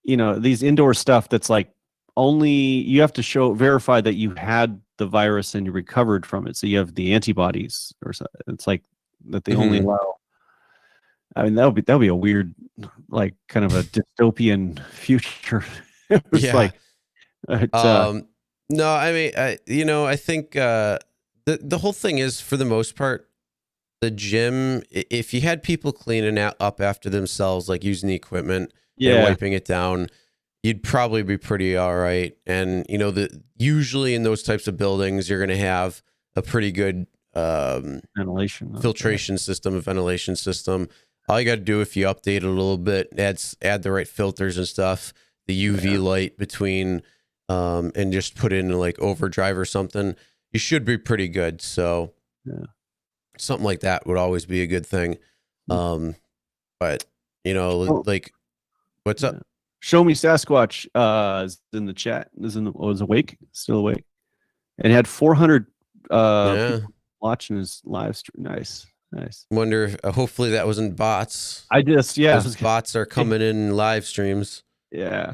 these indoor stuff that's like only you have to verify that you had the virus and you recovered from it, so you have the antibodies or something. It's like that they only allow. I mean, that'll be a weird, like kind of a dystopian future. Like no, I mean, I think the whole thing is, for the most part, the gym, if you had people cleaning up after themselves, like using the equipment and wiping it down, you'd probably be pretty all right. And usually in those types of buildings, you're going to have a pretty good ventilation filtration system, a ventilation system. All you got to do, if you update it a little bit, add the right filters and stuff, the UV light between, and just put in like overdrive or something, you should be pretty good. So something like that would always be a good thing. But like, what's up? Show Me Sasquatch is in the chat. Was awake, still awake, and had 400 people watching his live stream. Nice. Wonder if, hopefully that wasn't bots. Bots are coming in live streams. Yeah.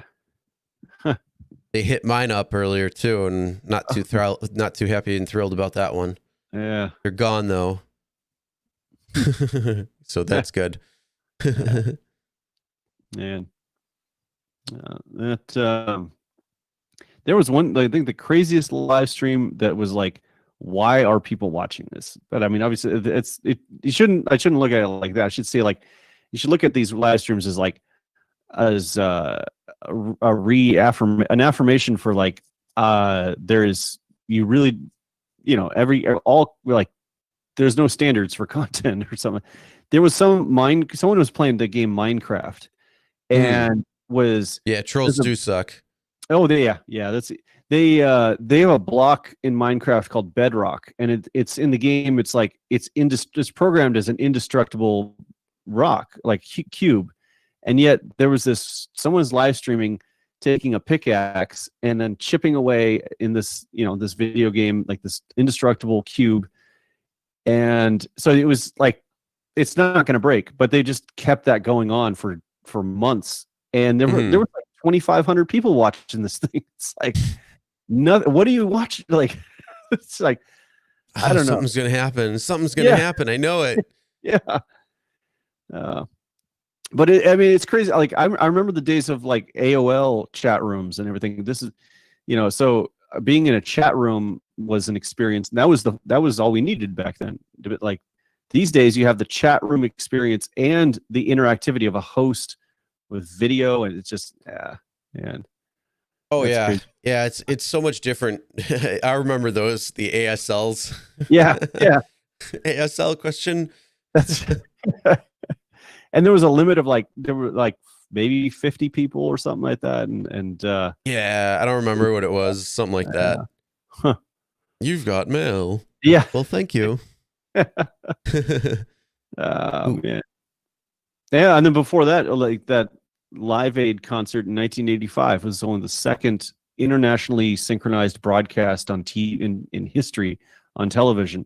They hit mine up earlier too, and not too happy and thrilled about that one. Yeah. They're gone though. So that's good. Man. There was one, I think the craziest live stream that was like, why are people watching this? But I mean, obviously I shouldn't look at it like that. I should say like, you should look at these live streams as like, as an affirmation for like, there is, you really, like, there's no standards for content or something. There was someone was playing the game Minecraft and trolls do suck. Oh, yeah. That's they have a block in Minecraft called Bedrock, and it's in the game. It's like it's programmed as an indestructible rock, like cube, and yet there was someone's live streaming taking a pickaxe and then chipping away in this this video game, like this indestructible cube, and so it was like it's not going to break, but they just kept that going on for months, and there were like 2,500 people watching this thing. It's like nothing. What do you watch? Like it's like I don't know. Something's gonna happen. Something's gonna happen. I know it. Yeah. But I mean, it's crazy. Like I remember the days of like AOL chat rooms and everything. This is, so being in a chat room was an experience. And that was all we needed back then. Like these days, you have the chat room experience and the interactivity of a host with video, and it's just man. Oh That's yeah, crazy. yeah. It's so much different. I remember those, the ASLs. Yeah, yeah. ASL question. That's and there was a limit of there were like maybe 50 people or something like that, and yeah, I don't remember what it was. Something like that. Huh. You've got mail. Yeah. Well, thank you. Oh man. Yeah, and then before that, like that Live Aid concert in 1985 was only the second internationally synchronized broadcast on in history on television.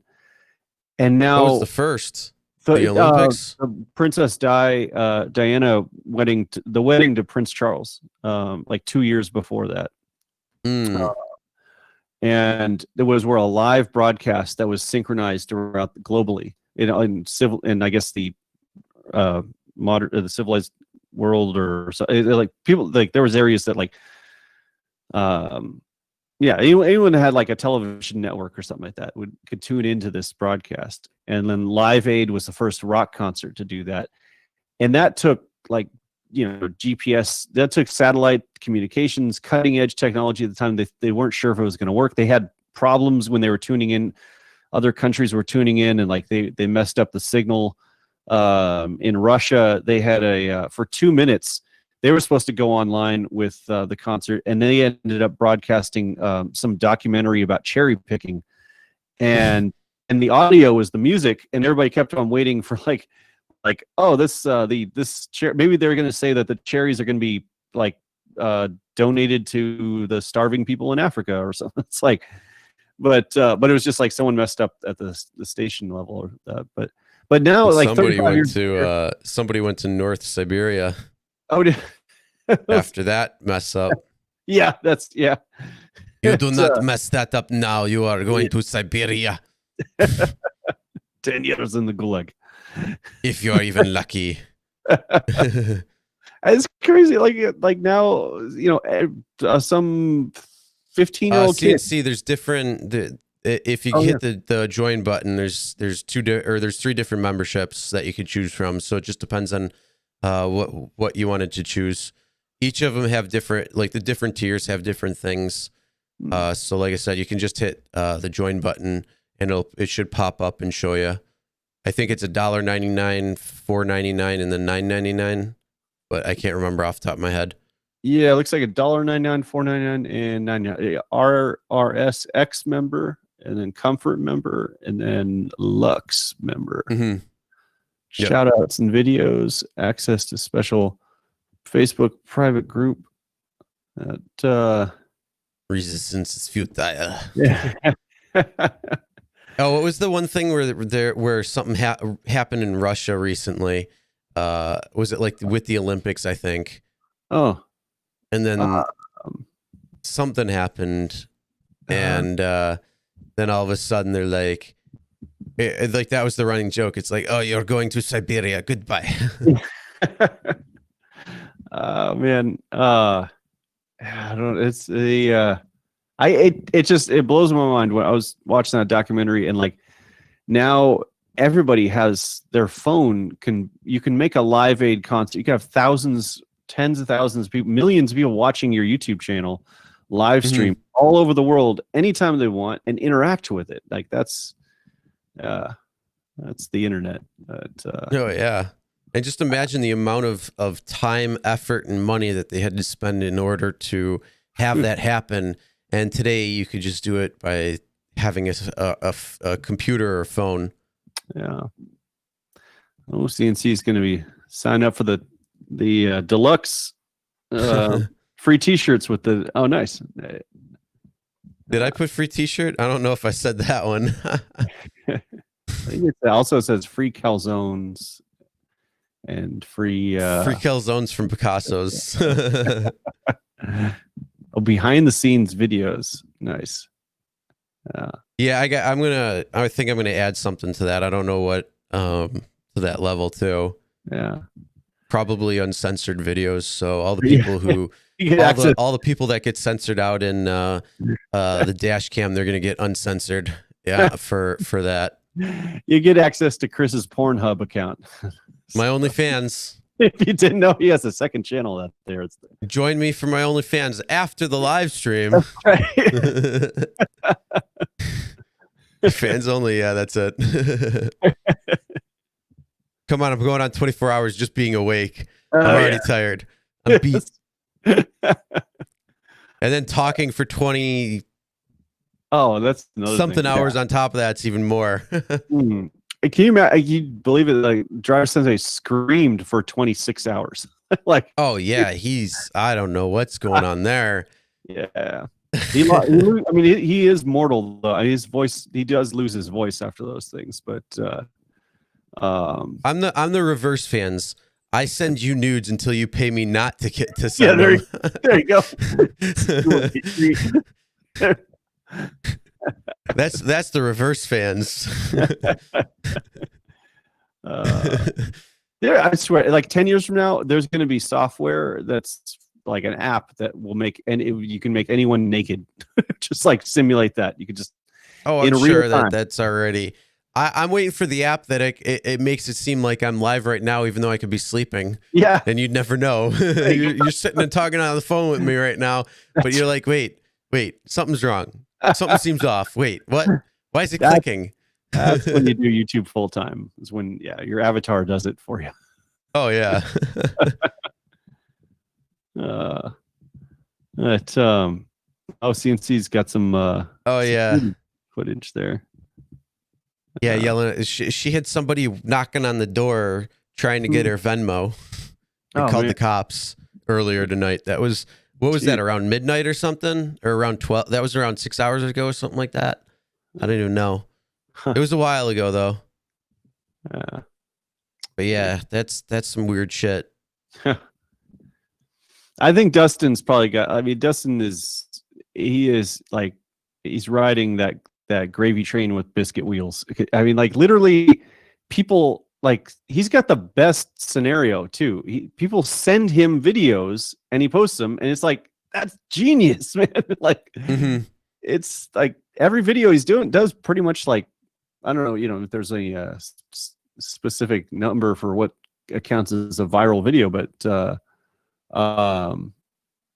And now what was the first? The Olympics? Princess Diana wedding to Prince Charles, like 2 years before that. And there was a live broadcast that was synchronized throughout globally in civil, and I guess the the civilized world, or so, like people, like there was areas that like anyone that had like a television network or something like that could tune into this broadcast. And then Live Aid was the first rock concert to do that, and that took like GPS, that took satellite communications, cutting edge technology at the time. They weren't sure if it was going to work. They had problems when they were tuning in. Other countries were tuning in, and like they messed up the signal. In Russia, they had for 2 minutes they were supposed to go online with the concert, and they ended up broadcasting some documentary about cherry picking, and the audio was the music, and everybody kept on waiting for like this maybe they're going to say that the cherries are going to be like donated to the starving people in Africa or something. It's like, but it was just like someone messed up at the station level, or but now like somebody went to North Siberia. Oh, after that mess up. Yeah, yeah. You do not mess that up now. You are going to Siberia. 10 years in the gulag. If you are even lucky. It's crazy. Like now, some 15-year-old kid. See, there's different. If you hit the join button, there's three different memberships that you can choose from. So it just depends on what you wanted to choose. Each of them have different, like the different tiers have different things. So like I said, you can just hit the join button, and it should pop up and show you. I think it's $1.99, $4.99, and then $9.99, but I can't remember off the top of my head. Yeah, it looks like $1.99, $4.99, and $9.99. RSX member, and then Comfort member, and then Lux member. Mm-hmm. Yep. Shout outs and videos, access to special Facebook private group. Resistance is futile. Yeah. Oh, what was the one thing where something happened in Russia recently? Was it like with the Olympics, I think? Oh. And then something happened, and then all of a sudden they're like, like that was the running joke. It's like, oh, you're going to Siberia. Goodbye. Man. I don't. It's the. It blows my mind when I was watching that documentary, and like now everybody has their phone. You can make a Live Aid concert. You can have thousands, tens of thousands of people, millions of people watching your YouTube channel live stream all over the world anytime they want and interact with it. Like that's the internet. Oh yeah. And just imagine the amount of time, effort, and money that they had to spend in order to have that happen. And today you could just do it by having a computer or phone. Yeah. Oh, CNC is going to be sign up for the deluxe free T-shirts with the. Oh, nice. Did I put free T-shirt? I don't know if I said that one. I think it also says free calzones and free calzones from Picasso's. Behind the scenes videos. Nice. Yeah, I think I'm gonna add something to that. I don't know what to that level too. Yeah. Probably uncensored videos. So all the people who all the people that get censored out in the dash cam, they're gonna get uncensored. Yeah, for that. You get access to Chris's Pornhub account. My OnlyFans. If you didn't know, he has a second channel out there. Join me for my OnlyFans after the live stream. Fans only. Yeah, that's it. Come on, I'm going on 24 hours just being awake. I'm already tired. I'm beat. And then talking for 20. Oh, that's another something thing. Hours on top of that's even more. Can you imagine? You believe it? Like Driver Sensei screamed for 26 hours. Like, oh yeah, I don't know what's going on there. Yeah, I mean, he is mortal though. His voice, he does lose his voice after those things. But I'm the reverse fans. I send you nudes until you pay me not to send them. There you go. That's the reverse fans. Yeah, I swear, like 10 years from now, there's going to be software that's like an app that will make, and you can make anyone naked. Just like simulate that. You could just. Oh, I'm sure that's already. I'm waiting for the app that it makes it seem like I'm live right now, even though I could be sleeping. Yeah, and you'd never know. you're sitting and talking on the phone with me right now, but you're like, wait, something's wrong. Something seems off. Wait, what? Why is it clicking? That's when you do YouTube full time. Is when your avatar does it for you. Oh yeah. CNC's got some. Footage there. Yeah, yelling. She had somebody knocking on the door trying to get her Venmo. They called the cops earlier tonight. That was. What was that, around midnight or something? Or around 12? That was around 6 hours ago or something like that. I don't even know. It was a while ago, though. But yeah, that's some weird shit. I think Dustin's probably got... I mean, Dustin is like... He's riding that gravy train with biscuit wheels. I mean, like, literally, people... Like, he's got the best scenario too. People send him videos and he posts them, and it's like, that's genius, man. Like, it's like every video he's doing does pretty much like, I don't know, if there's a specific number for what counts as a viral video, but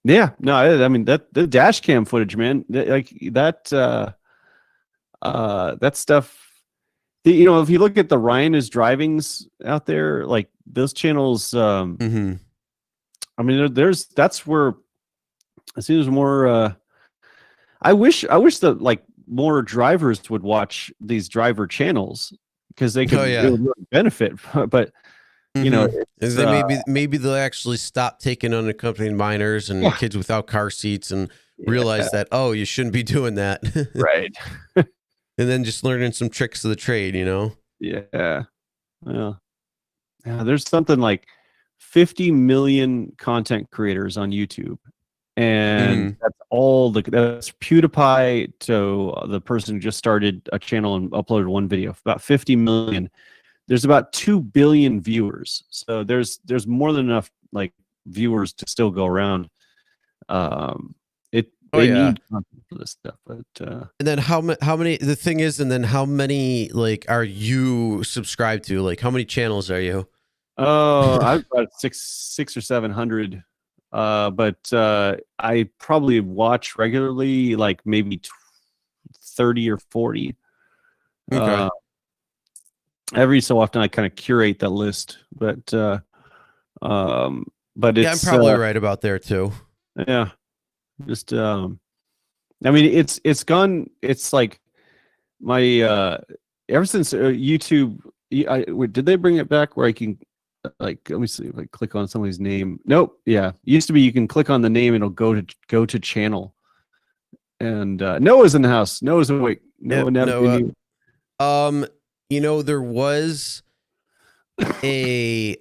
yeah, no, I mean the dash cam footage, man, like that stuff. If you look at the Ryan is Drivings out there, like those channels, I mean, that's where I see there's more. I wish that like more drivers would watch these driver channels because they could really benefit. But maybe they'll actually stop taking unaccompanied minors and kids without car seats and realize that you shouldn't be doing that. Right. And then just learning some tricks of the trade, Yeah. Well, yeah, there's something like 50 million content creators on YouTube. And that's PewDiePie to the person who just started a channel and uploaded one video. About 50 million. There's about 2 billion viewers. So there's more than enough like viewers to still go around. They need content for this stuff, but and then how many? The thing is, and then how many like are you subscribed to? Like, how many channels are you? Oh, I've got 600 or 700, but I probably watch regularly, like maybe 30 or 40. Okay. Every so often, I kind of curate that list, but it's I'm probably right about there too. Yeah. Just I mean, it's gone. It's like my ever since YouTube. Did they bring it back where I can like? Let me see if I click on somebody's name. Nope. Yeah, it used to be you can click on the name and it'll go to channel. And Noah's in the house. Noah's awake. Noah, Noah. You know, there was a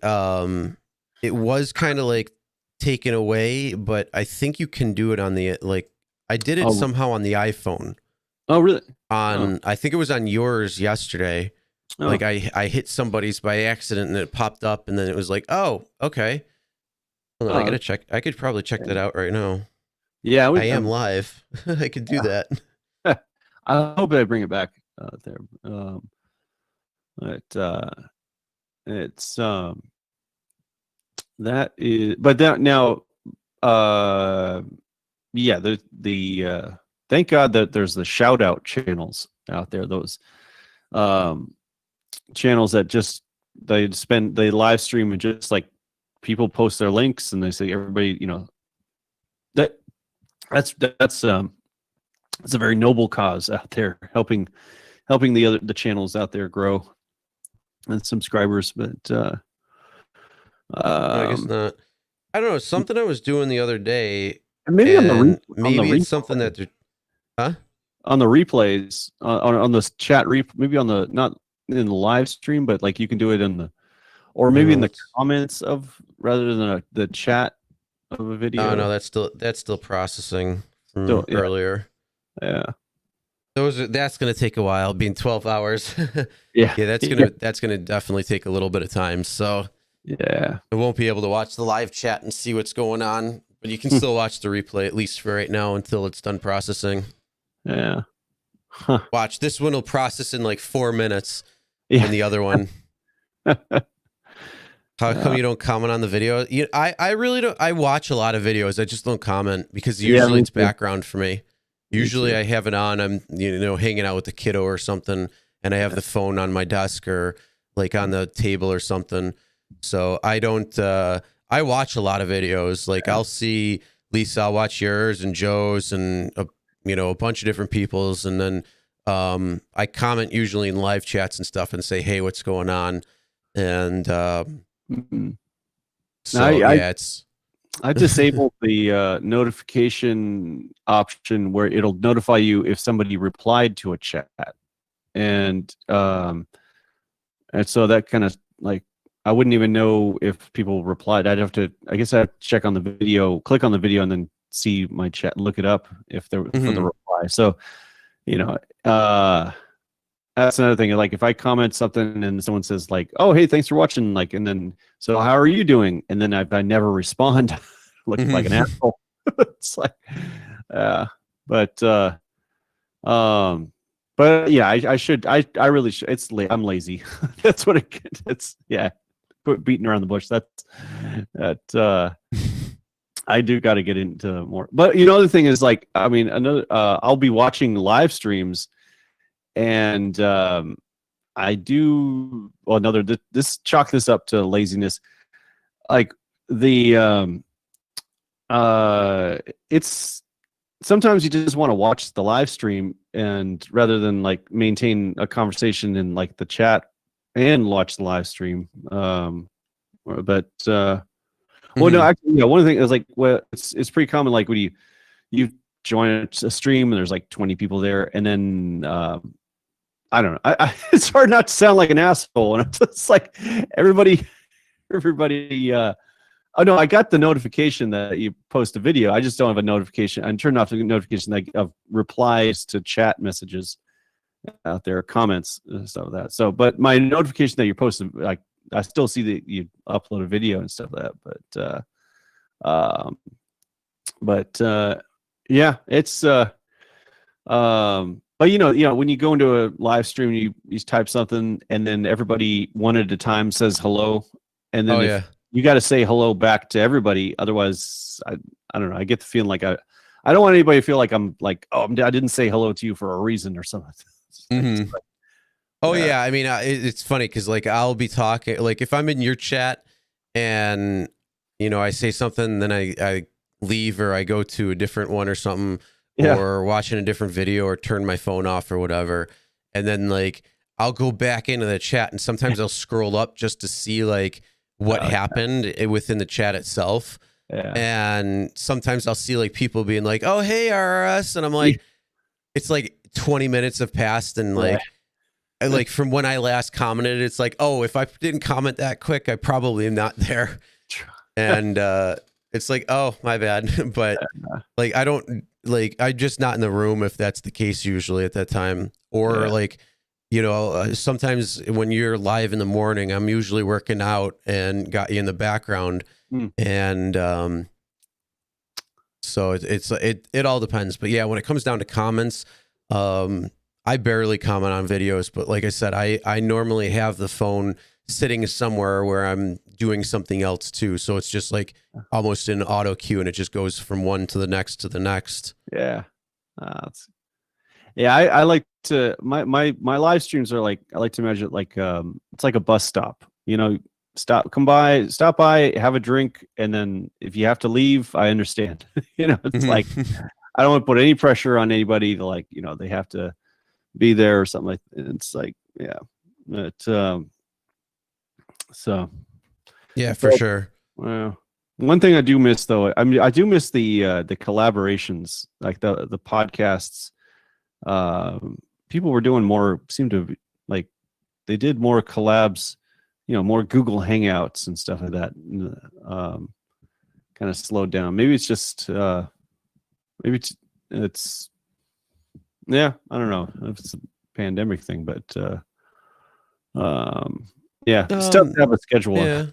it was kind of like taken away, but I think you can do it on the like. I did it somehow on the iPhone. Oh, really? I think it was on yours yesterday. Oh. Like I hit somebody's by accident and it popped up, and then it was like, oh, okay. Hold on, I gotta check. I could probably check that out right now. Yeah, I am live. I could do that. I hope they bring it back there. It's that is, but that now, yeah, the thank God that there's the shout out channels out there. Those channels that just they live stream and just like people post their links and they say everybody, you know, that's it's a very noble cause out there, helping the channels out there grow and subscribers. But I guess not. I don't know. Something I was doing the other day. Maybe maybe it's something that they're, on the replays on the chat maybe on the not in the live stream, but like you can do it in the or maybe in the comments of rather than the chat of a video. Oh no, that's still processing from earlier. Yeah. That's gonna take a while, being 12 hours. Yeah. Yeah, that's gonna definitely take a little bit of time. So yeah, I won't be able to watch the live chat and see what's going on, but you can still watch the replay at least for right now until it's done processing. Yeah. Huh. Watch, this one will process in like 4 minutes, and the other one. How come you don't comment on the video? I really don't. I watch a lot of videos. I just don't comment because usually it's background for me. Usually I have it on. I'm hanging out with the kiddo or something, and I have the phone on my desk or like on the table or something. So I don't. I watch a lot of videos. Like I'll see Lisa, I'll watch yours and Joe's and a bunch of different people's, and then I comment usually in live chats and stuff and say, hey, what's going on? And so it's I disabled the notification option where it'll notify you if somebody replied to a chat, and so that kind of like I wouldn't even know if people replied. I'd have to check on the video, click on the video, and then see my chat, look it up if there for the reply. So that's another thing. Like if I comment something and someone says like, "Oh, hey, thanks for watching," like, and then so how are you doing? And then I never respond, looking like an asshole. It's like, but yeah, I should. I really should. I'm lazy. That's what it's. Yeah, beating around the bush. I do got to get into more. But the other thing is like, I mean, I'll be watching live streams, and I do. Well, chalk this up to laziness. Like it's sometimes you just want to watch the live stream and rather than like maintain a conversation in like the chat and watch the live stream. Well, no, actually, one of the things is like, well, it's pretty common. Like when you join a stream and there's like 20 people there, and then I don't know. It's hard not to sound like an asshole, and it's like everybody. Oh no, I got the notification that you post a video. I just don't have a notification. I turned off the notification of replies to chat messages out there, comments and stuff like that. So, but my notification that you're posting, like, I still see that you upload a video and stuff like that. But yeah, it's but when you go into a live stream, you type something and then everybody one at a time says hello, and then you got to say hello back to everybody. Otherwise, I don't know. I get the feeling like I don't want anybody to feel like I'm like, oh, I didn't say hello to you for a reason or something. Yeah, I mean, it's funny because like I'll be talking, like if I'm in your chat and I say something, then I leave or I go to a different one or something. Yeah. or watching a different video or turn my phone off or whatever. And then like, I'll go back into the chat and sometimes I'll scroll up just to see like what happened within the chat itself. Yeah. And sometimes I'll see like people being like, oh, hey, RRS. And I'm like, it's like 20 minutes have passed. And like, and like from when I last commented, it's like, oh, if I didn't comment that quick, I probably am not there. And it's like, oh, my bad. But like, I don't like, I'm just not in the room if that's the case usually at that time. Or like, you know, sometimes when you're live in the morning, I'm usually working out and got you in the background. And so it all depends. But yeah, when it comes down to comments, I barely comment on videos. But like I said, I normally have the phone sitting somewhere where I'm doing something else too. So it's just like almost in auto cue and it just goes from one to the next to the next. Yeah. I like to my live streams are like, I like to imagine it like it's like a bus stop, you know, stop by, have a drink, and then if you have to leave, I understand. You know, it's like I don't want to put any pressure on anybody to like, you know, they have to be there or something like that. It's like, yeah. But so yeah, for sure. Well, one thing I do miss though, I mean, I do miss the collaborations, like the podcasts. People were doing more, seemed to like they did more collabs, you know, more Google Hangouts and stuff like that. Kind of slowed down. Maybe it's just maybe it's yeah, I don't know if it's a pandemic thing, but yeah, it's tough to have a schedule. Yeah.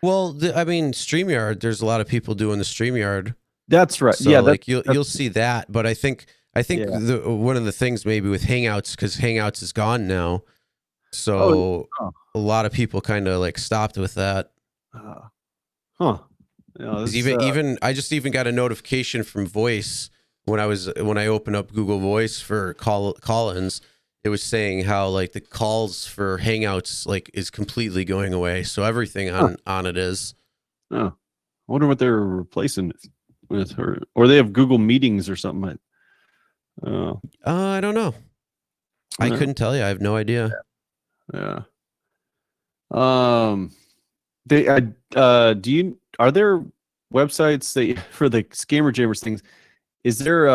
Well, I mean, StreamYard, there's a lot of people doing the StreamYard. That's right. So, yeah, like you'll see that, but I think one of the things maybe with Hangouts, because Hangouts is gone now, so a lot of people kind of like stopped with that. Huh. Yeah, even I just even got a notification from Voice when I opened up Google Voice for call-ins. It was saying how like the calls for Hangouts like is completely going away. So everything on it is. Oh, I wonder what they're replacing it with, or they have Google Meetings or something. I don't know. I couldn't tell you. I have no idea. Yeah. Are there websites that for the Scammer Jammers things? Is there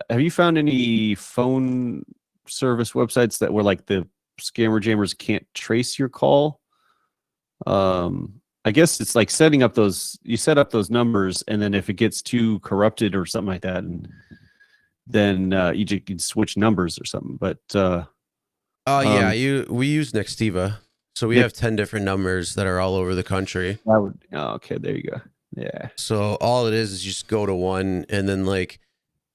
have you found any phone service websites that were like the Scammer Jammers can't trace your call? I guess it's like setting up you set up those numbers, and then if it gets too corrupted or something like that, and then you just can switch numbers or something. But we use Nextiva, so we have 10 different numbers that are all over the country. Okay, there you go. Yeah. So all it is you just go to one, and then like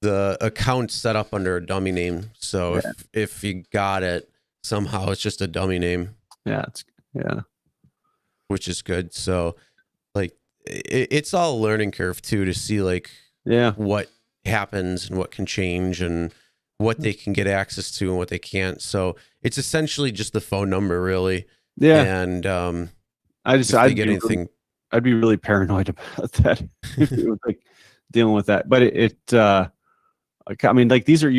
the account's set up under a dummy name. So if you got it somehow, it's just a dummy name. Yeah, which is good. So like it's all a learning curve too, to see like what happens and what can change and what they can get access to and what they can't. So it's essentially just the phone number, really. Yeah. And I'd be really paranoid about that. Like dealing with that. But I mean, like these are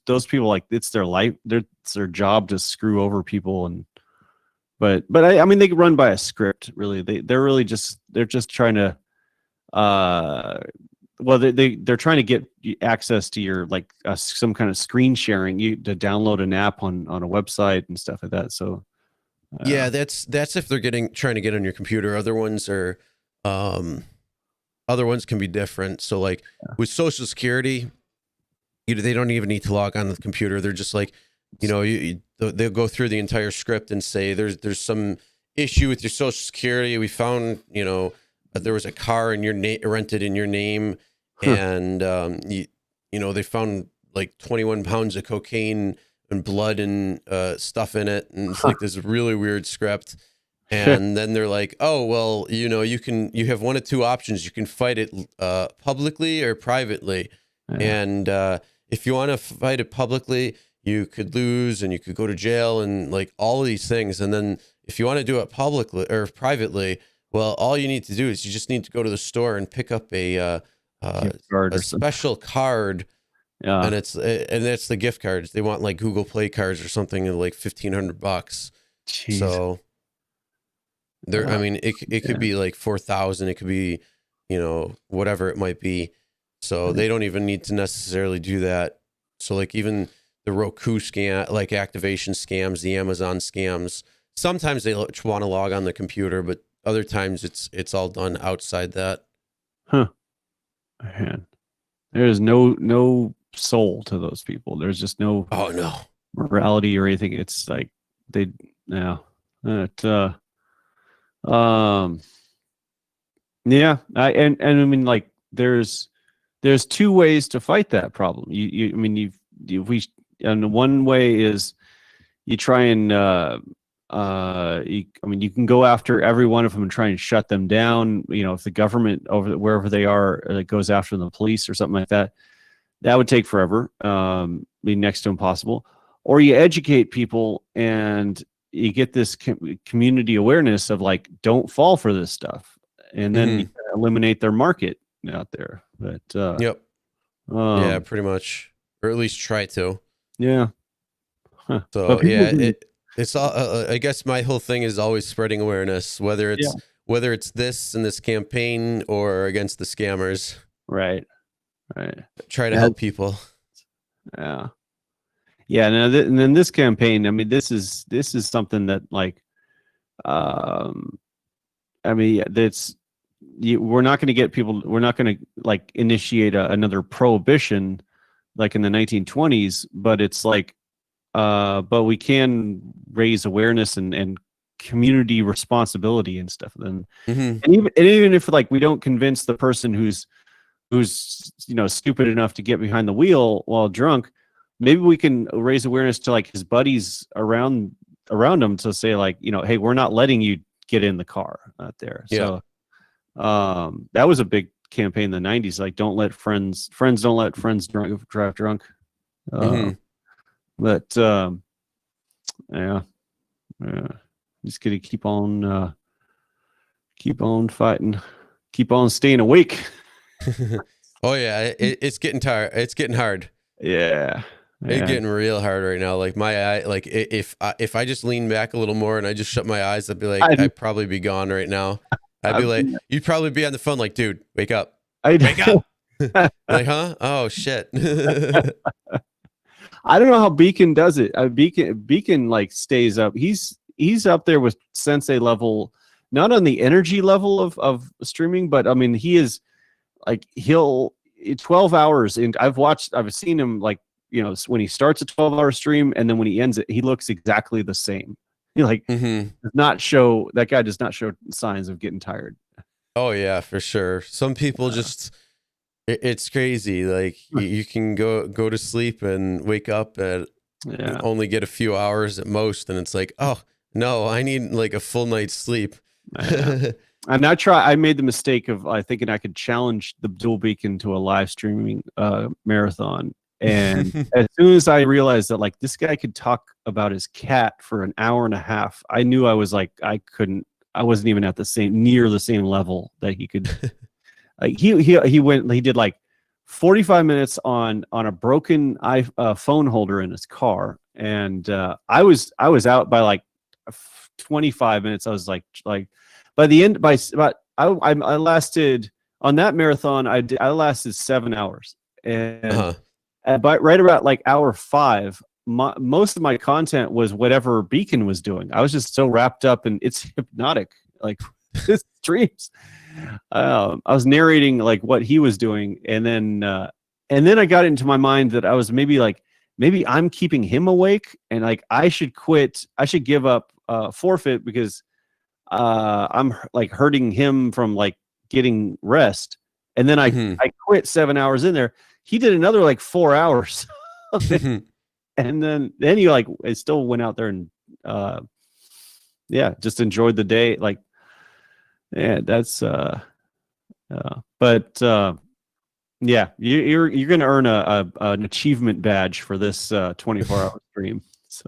those people, like it's their life, it's their job to screw over people, and but I mean they run by a script, really. They're just trying to they're trying to get access to your like some kind of screen sharing, to download an app on a website and stuff like that. So yeah, that's if they're trying to get on your computer. Other ones can be different. So like with Social Security, they don't even need to log on to the computer. They're just like, they'll go through the entire script and say there's some issue with your Social Security. We found there was a car in your rented in your name, and they found like 21 pounds of cocaine and blood and stuff in it, and it's like this really weird script. And then they're like, oh well, you have one of two options. You can fight it publicly or privately, and if you want to fight it publicly, you could lose and you could go to jail and like all of these things. And then if you want to do it publicly or privately, well, all you need to do is you just need to go to the store and pick up a gift card a or something. special card. Yeah. And it's the gift cards. They want like Google Play cards or something at like $1,500. Jeez. So there, I mean, it could be like 4,000. It could be, you know, whatever it might be. So they don't even need to necessarily do that. So like even the Roku scam, like activation scams, the Amazon scams, sometimes they want to log on the computer, but other times it's all done outside that. Huh. Man. There's no soul to those people. There's just no morality or anything. It's like yeah. I mean, like there's two ways to fight that problem. And one way is you try and you can go after every one of them and try and shut them down. You know, if the government wherever they are goes after the police or something like that, that would take forever, be next to impossible. Or you educate people and you get this community awareness of like, don't fall for this stuff, and then you eliminate their market out there. But yep, yeah, pretty much, or at least try to. Yeah. Huh. So yeah, it's all. I guess my whole thing is always spreading awareness, whether it's this in this campaign or against the scammers. Right. Try to help people. Yeah. Yeah. And then this campaign, I mean, this is something that like, I mean, we're not going to get people. We're not going to like initiate another prohibition like in the 1920s, but it's like, but we can raise awareness and community responsibility and stuff. And even if like we don't convince the person who's you know stupid enough to get behind the wheel while drunk, maybe we can raise awareness to like his buddies around him to say like, you know, hey, we're not letting you get in the car out there. Yeah. So that was a big campaign in the 90s, like don't let friends don't let friends drive drunk. But yeah, just gonna keep on fighting, keep on staying awake. Oh yeah, it's getting tired. It's getting hard. Yeah. It's getting real hard right now. Like my eye, like if I just lean back a little more and I just shut my eyes, I'd be like, I'd probably be gone right now. I'd be like, you'd probably be on the phone, like, dude, wake up, wake up. Like, huh? Oh shit. I don't know how Beacon does it. Beacon like stays up. He's up there with Sensei level, not on the energy level of streaming, but I mean he is like 12 hours. And I've seen him like, you know, when he starts a 12-hour stream and then when he ends it, he looks exactly the same. He like does not show signs of getting tired. Oh yeah, for sure. Some people just. It's crazy. Like you can go to sleep and wake up and only get a few hours at most, and it's like, oh no, I need like a full night's sleep. And I made the mistake of thinking I could challenge the Dual Beacon to a live streaming marathon, and as soon as I realized that like this guy could talk about his cat for an hour and a half, I knew I was like I wasn't even at near the same level that he could. He did like 45 minutes on a broken phone holder in his car, and I was out by like 25 minutes. I was like by the end I lasted on that marathon. I lasted 7 hours, and but right about like hour 5, most of my content was whatever Beacon was doing. I was just so wrapped up, and it's hypnotic. Like this streams. I was narrating like what he was doing, and then I got into my mind that I was maybe I'm keeping him awake, and like I should quit. I should give up, forfeit, because I'm like hurting him from like getting rest. And then I quit 7 hours in there. He did another like 4 hours, and then he like I still went out there and just enjoyed the day. Like. Yeah, that's but you're gonna earn an achievement badge for this 24-hour stream. So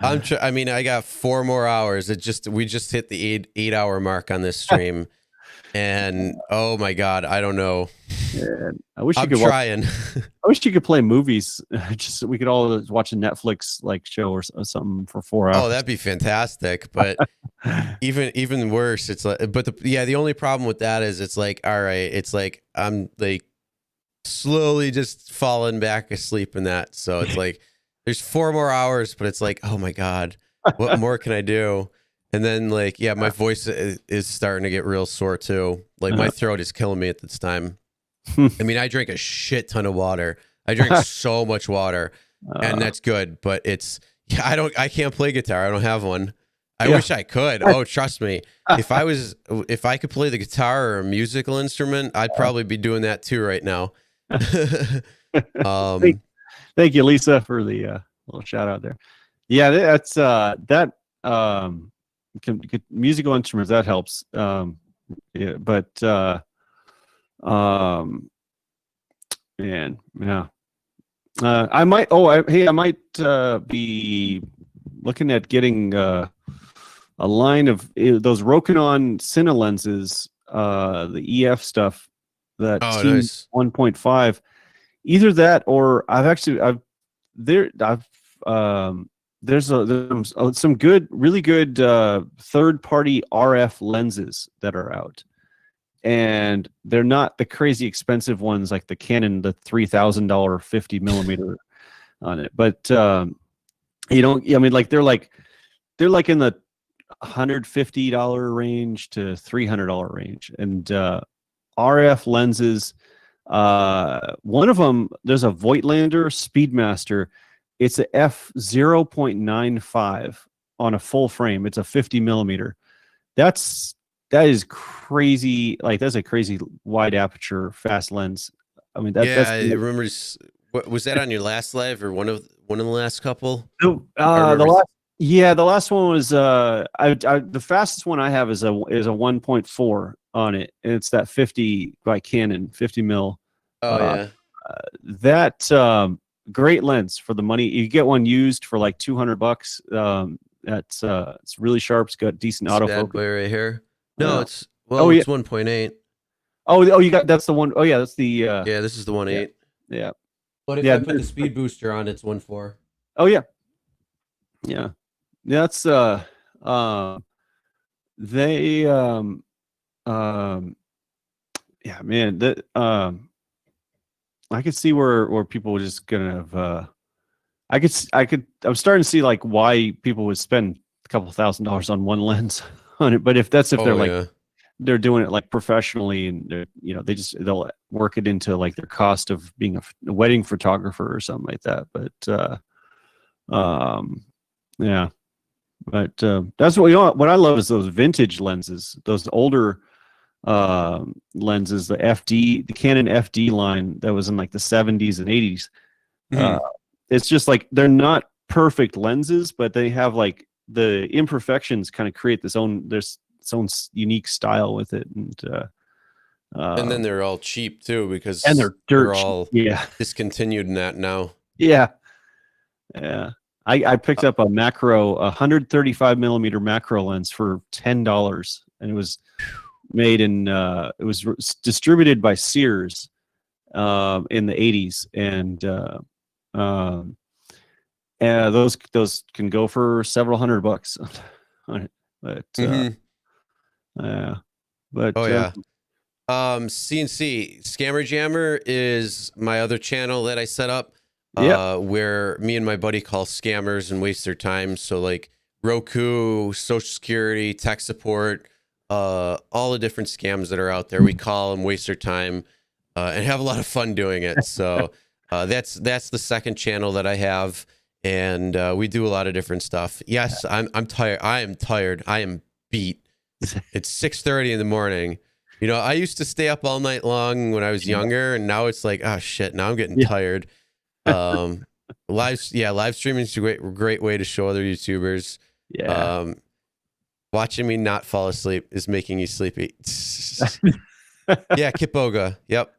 I mean, I got 4 more hours. We just hit the 8 hour mark on this stream. And oh my God, I don't know. Yeah, I wish you I'm could trying. I wish you could play movies. Just so we could all watch a Netflix like show or something for 4 hours. Oh, that'd be fantastic. But even worse, it's like, but the only problem with that is it's like, all right, it's like I'm like slowly just falling back asleep in that. So it's like there's 4 more hours, but it's like, oh my God, what more can I do? And then like, yeah, my voice is starting to get real sore too. Like my throat is killing me at this time. I mean, I drink a shit ton of water. I drink so much water, and that's good. But I can't play guitar. I don't have one. I wish I could. Oh, trust me. If I could play the guitar or a musical instrument, I'd probably be doing that too right now. Thank you, Lisa, for the little shout out there. Yeah, that's musical instruments, that helps. Yeah, but man, yeah. I might be looking at getting a line of those Rokinon Cine lenses, the EF stuff, that nice. 1.5. Either that, or there's some really good third-party RF lenses that are out, and they're not the crazy expensive ones like the Canon, the $3,000 50 millimeter on it, but I mean, like they're like in the $150 range to $300 range, and RF lenses. One of them, there's a Voigtlander Speedmaster. It's a f/0.95 on a full frame. It's a 50 millimeter. That is crazy. Like, that's a crazy wide aperture fast lens. I mean, I remember. What was that on your last live or one of the last couple? The last one was the fastest one I have is a 1.4 on it, and it's that 50 by Canon 50 mil. That great lens for the money. You get one used for like $200. That's it's really sharp. It's got decent autofocus. Boy right here. No, it's it's 1.8. Oh, you got that's the one. Oh yeah, that's the this is the 1.8. Yeah. But if I put the speed booster on, it's 1.4. Oh yeah. Yeah. That's yeah, man, that I could see where people were just gonna have I'm starting to see like why people would spend a couple $1,000s on one lens on it. But if they're they're doing it like professionally, and they'll work it into like their cost of being a wedding photographer or something like that. But yeah. But that's what I love is those vintage lenses, those older lenses, the Canon FD line that was in like the 70s and 80s. It's just like they're not perfect lenses, but they have like the imperfections kind of create its own unique style with it, and then they're all cheap too, because they're all discontinued in that now. Yeah. I picked up a 135 millimeter macro lens for $10, and it was made in it was distributed by Sears in the 80s, and those can go for several $100 on it. But CNC Scammer Jammer is my other channel that I set up. Where me and my buddy call scammers and waste their time. So like Roku, Social Security, tech support, all the different scams that are out there. We call them, waste their time, and have a lot of fun doing it. So that's the second channel that I have, and we do a lot of different stuff. Yes, I'm tired. I am tired. I am beat. It's 6:30 in the morning. I used to stay up all night long when I was younger, and now it's like, oh shit, now I'm getting tired. Live streaming is a great way to show other YouTubers. Watching me not fall asleep is making you sleepy. Kip Boga. Yep.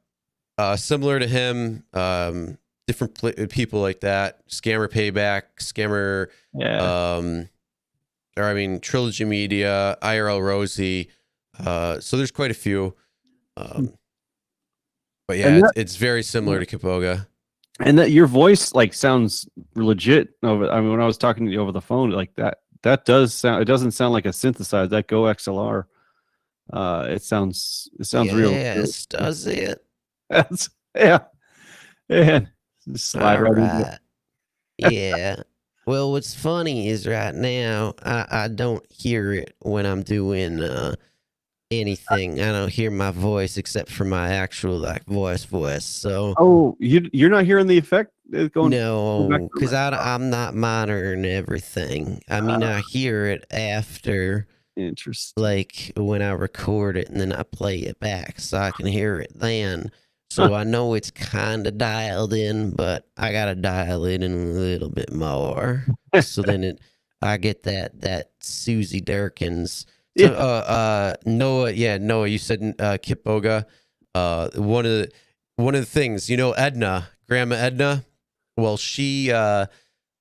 Similar to him, different people like that. Scammer Payback, Scammer, Trilogy Media, IRL Rosie. So there's quite a few. But yeah, And that- it's very similar to Kipoga. And that your voice like sounds legit over. I mean, when I was talking to you over the phone, like that does sound. It doesn't sound like a synthesizer. That Go XLR. It sounds real. Yes, does it? That's, yeah. And slide All right into it. right. Yeah. Well, what's funny is right now I don't hear it when I'm doing anything. I don't hear my voice except for my actual like voice. So Oh, you're not hearing the effect? It's going no, because I'm not monitoring everything. I mean, I hear it after. Interesting. Like when I record it and then I play it back, so I can hear it then. So I know it's kind of dialed in, but I gotta dial it in a little bit more. So then I get that Susie Durkins. So, Noah, you said Kipoga. One of the things, Edna, Grandma Edna. Well, she her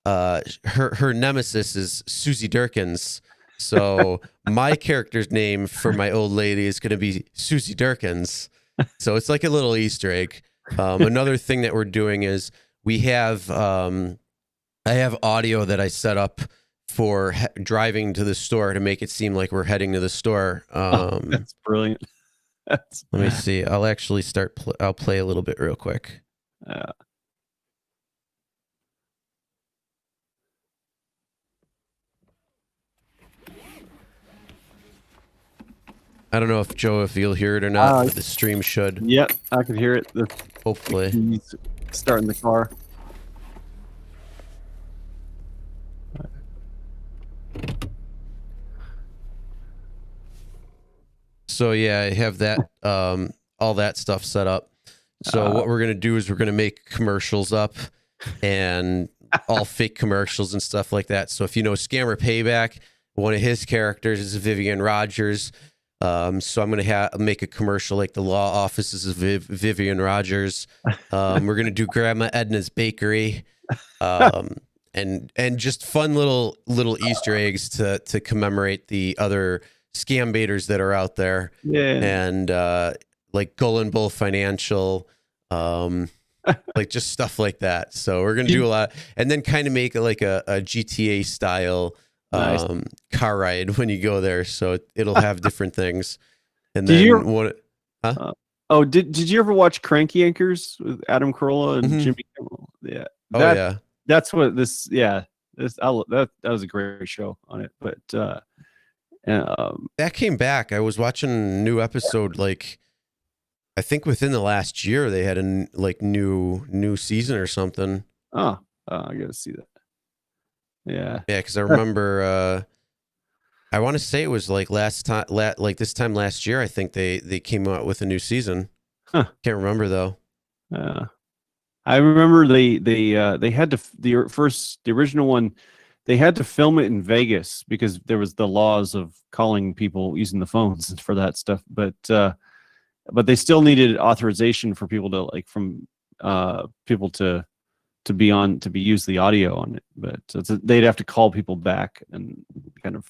nemesis is Susie Durkins. So my character's name for my old lady is going to be Susie Durkins. So it's like a little Easter egg. Another thing that we're doing is we have I have audio that I set up for driving to the store to make it seem like we're heading to the store. That's brilliant. Let me see. I'll actually I'll play a little bit real quick. I don't know if Joe, if you'll hear it or not, but the stream should. Yep, I can hear it. Hopefully. He's starting the car. So yeah, I have that all that stuff set up. So what we're gonna do is we're gonna make commercials up and all fake commercials and stuff like that. So if you know Scammer Payback, one of his characters is Vivian Rogers. So I'm gonna make a commercial like the law offices of Vivian Rogers. We're gonna do Grandma Edna's Bakery, and just fun little Easter eggs to commemorate the other scam baiters that are out there. Yeah. And like Golan Bull Financial, like just stuff like that. So we're gonna do a lot, and then kind of make it like a GTA style. Nice. Car ride when you go there, so it'll have different things. And Did then you- what? Huh? Did you ever watch Cranky Anchors with Adam Carolla and Jimmy Kimmel? Yeah. Oh, yeah. That's what this. Yeah. That was a great show on it. But That came back. I was watching a new episode. Like, I think within the last year they had a new season or something. I gotta see that. Yeah. Yeah, because I remember. I want to say it was like this time last year. I think they came out with a new season. Huh. Can't remember though. I remember they had to the original one. They had to film it in Vegas because there was the laws of calling people using the phones for that stuff. But they still needed authorization for people to use the audio on it. But they'd have to call people back and kind of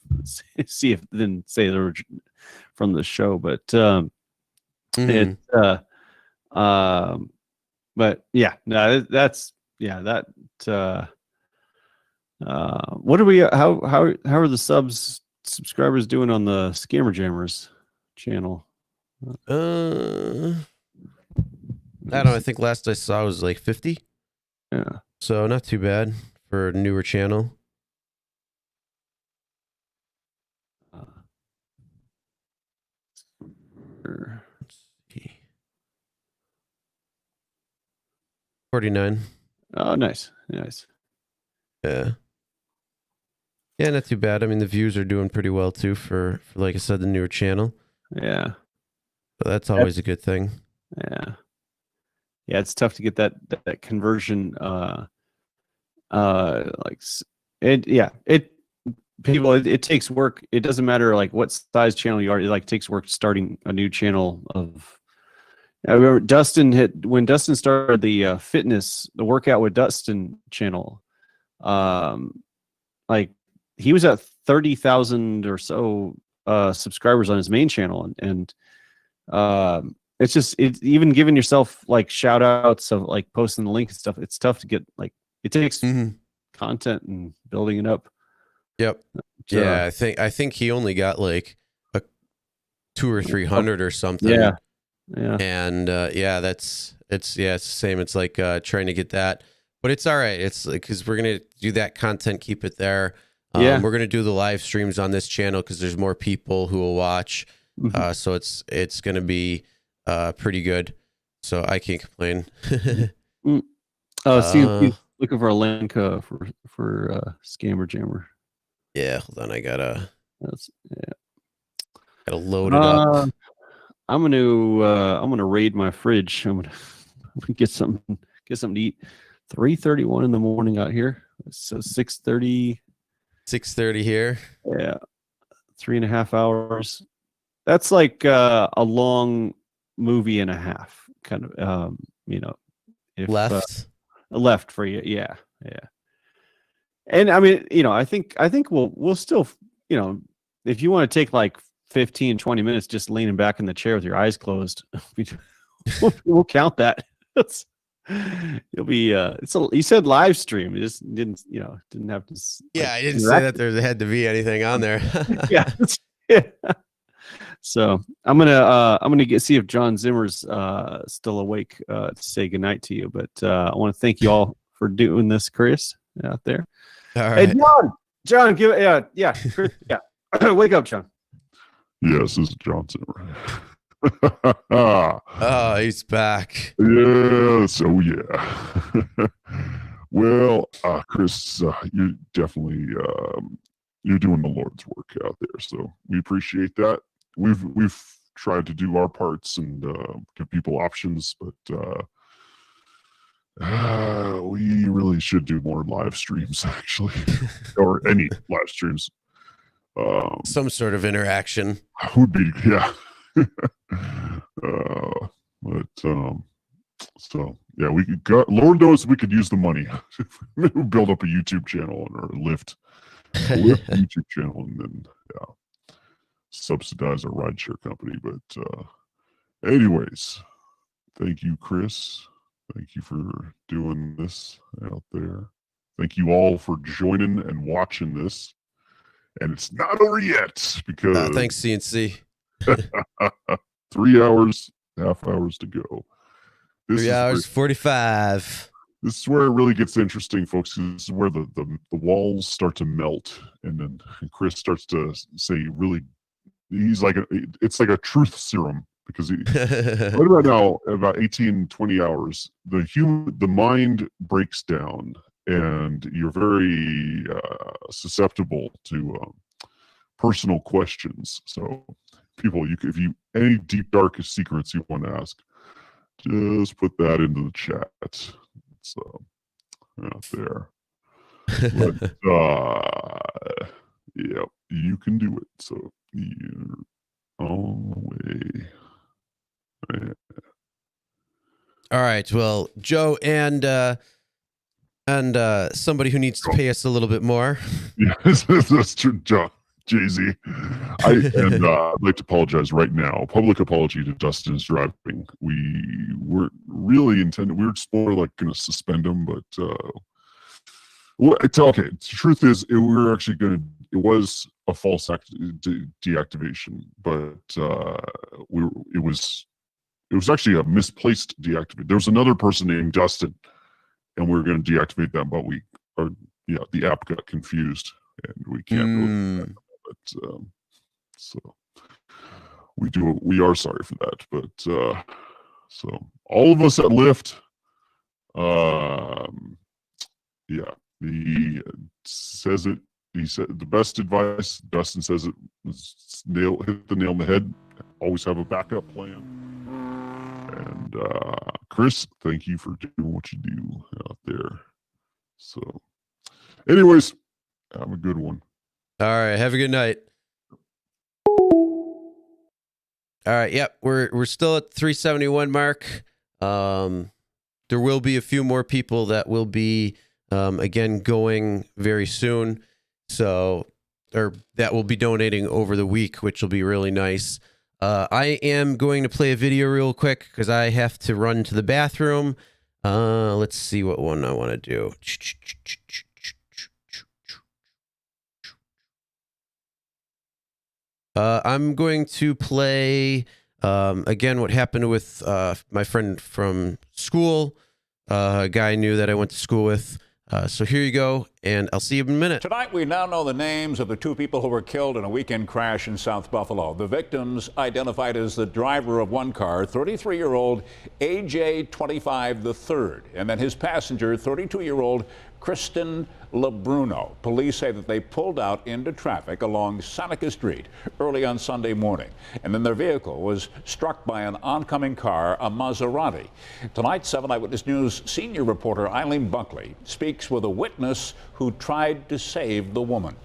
see if then say they were from the show. But but yeah, no, that's that. What are we? How are the subscribers doing on the Scammer Jammers channel? I don't know. I think last I saw was like 50. Yeah. So not too bad for a newer channel. Let's see. 49. Oh, nice. Yeah. Yeah, not too bad. I mean, the views are doing pretty well too for like I said, the newer channel. Yeah. So that's always a good thing. Yeah. Yeah, it's tough to get that conversion. It takes work. It doesn't matter like what size channel you are. It takes work starting a new channel of. I remember when Dustin started the workout with Dustin channel. He was at 30,000 or so subscribers on his main channel, and it's just even giving yourself like shout outs of like posting the link and stuff. It's tough to get, like, it takes content and building it up. Yep. Yeah, I think he only got like a 200 or 300 or something. Yeah. And it's the same. It's like trying to get that, but it's all right. It's like, because we're gonna do that content, keep it there. We're gonna do the live streams on this channel because there's more people who will watch. So it's gonna be pretty good. So I can't complain. See, looking for a link for Scammer Jammer. Yeah, hold on. I gotta load it up. I'm gonna raid my fridge. I'm gonna get something to eat. 3:31 in the morning out here. So 6:30 here. Yeah, 3.5 hours. That's like a long movie and a half, kind of. If left for you. Yeah. And I mean, I think we'll still, if you want to take like 15-20 minutes just leaning back in the chair with your eyes closed, we'll count that. You'll be you said live stream. You just didn't have to. Yeah, I didn't say that there had to be anything on there. Yeah. So I'm gonna see if John Zimmer's still awake to say goodnight to you. But I want to thank you all for doing this, Chris, out there. All right. Hey, John, give it. Chris, wake up, John. Yes, this is John Zimmer. Oh, he's back. Yes. Oh, yeah. Well, Chris, you're definitely you're doing the Lord's work out there, so we appreciate that. We've tried to do our parts and give people options, but we really should do more live streams, actually, or any live streams. Some sort of interaction would be, yeah. So yeah, we got, Lord knows we could use the money. Maybe build up a YouTube channel or a Lyft YouTube channel, and then subsidize a rideshare company. But anyways, thank you, Chris. Thank you for doing this out there. Thank you all for joining and watching this. And it's not over yet because thanks, CNC. 3 hours, half hours to go. 3 hours, 45. This is where it really gets interesting, folks. This is where the walls start to melt, and then Chris starts to say, really, he's like, it's like a truth serum, because right now, about 18-20 hours, the mind breaks down, and you're very susceptible to personal questions. So people, if you any deep darkest secrets you want to ask, just put that into the chat. It's out there. But yeah, you can do it. So you're on the way. Yeah. All right. Well, Joe and somebody who needs to pay us a little bit more. Yes, that's true, John. Jay-Z. I'd like to apologize right now. Public apology to Dustin's driving. We weren't really intended. We were just more like going to suspend him, but well, it's okay. The truth is, we were actually going to. It was a false deactivation, but it was actually a misplaced deactivation. There was another person named Dustin, and we were going to deactivate them, but the app got confused, and we can't really. But so we are sorry for that, but so all of us at Lyft, yeah, he says it. He said the best advice. Dustin says it was hit the nail on the head. Always have a backup plan. And Chris, thank you for doing what you do out there. So, anyways, have a good one. All right, have a good night. All right, yep, we're still at 371 mark. There will be a few more people that will be again going very soon. So or that will be donating over the week, which will be really nice. I am going to play a video real quick because I have to run to the bathroom. Let's see what one I want to do. I'm going to play, again, what happened with my friend from school, a guy I knew that I went to school with. So here you go, and I'll see you in a minute. Tonight, we now know the names of the 2 people who were killed in a weekend crash in South Buffalo. The victims identified as the driver of one car, 33-year-old AJ 25 III, and then his passenger, 32-year-old Kristen LeBruno. Police say that they pulled out into traffic along Seneca Street early on Sunday morning, and then their vehicle was struck by an oncoming car, a Maserati. Tonight, 7 Eyewitness News senior reporter Eileen Buckley speaks with a witness who tried to save the woman.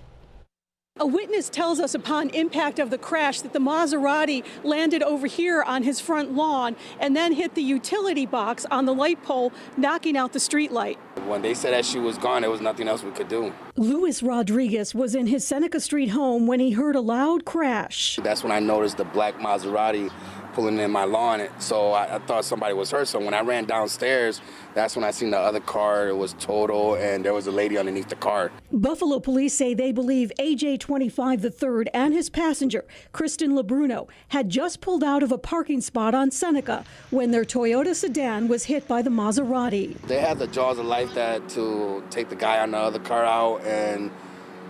A witness tells us upon impact of the crash that the Maserati landed over here on his front lawn and then hit the utility box on the light pole, knocking out the street light. When they said that she was gone, there was nothing else we could do. Luis Rodriguez was in his Seneca Street home when he heard a loud crash. That's when I noticed the black Maserati pulling in my lawn, so I thought somebody was hurt. So when I ran downstairs, that's when I seen the other car. It was total, and there was a lady underneath the car. Buffalo police say they believe AJ 25 III and his passenger, Kristen LeBruno, had just pulled out of a parking spot on Seneca when their Toyota sedan was hit by the Maserati. They had the jaws of life that to take the guy on the other car out, and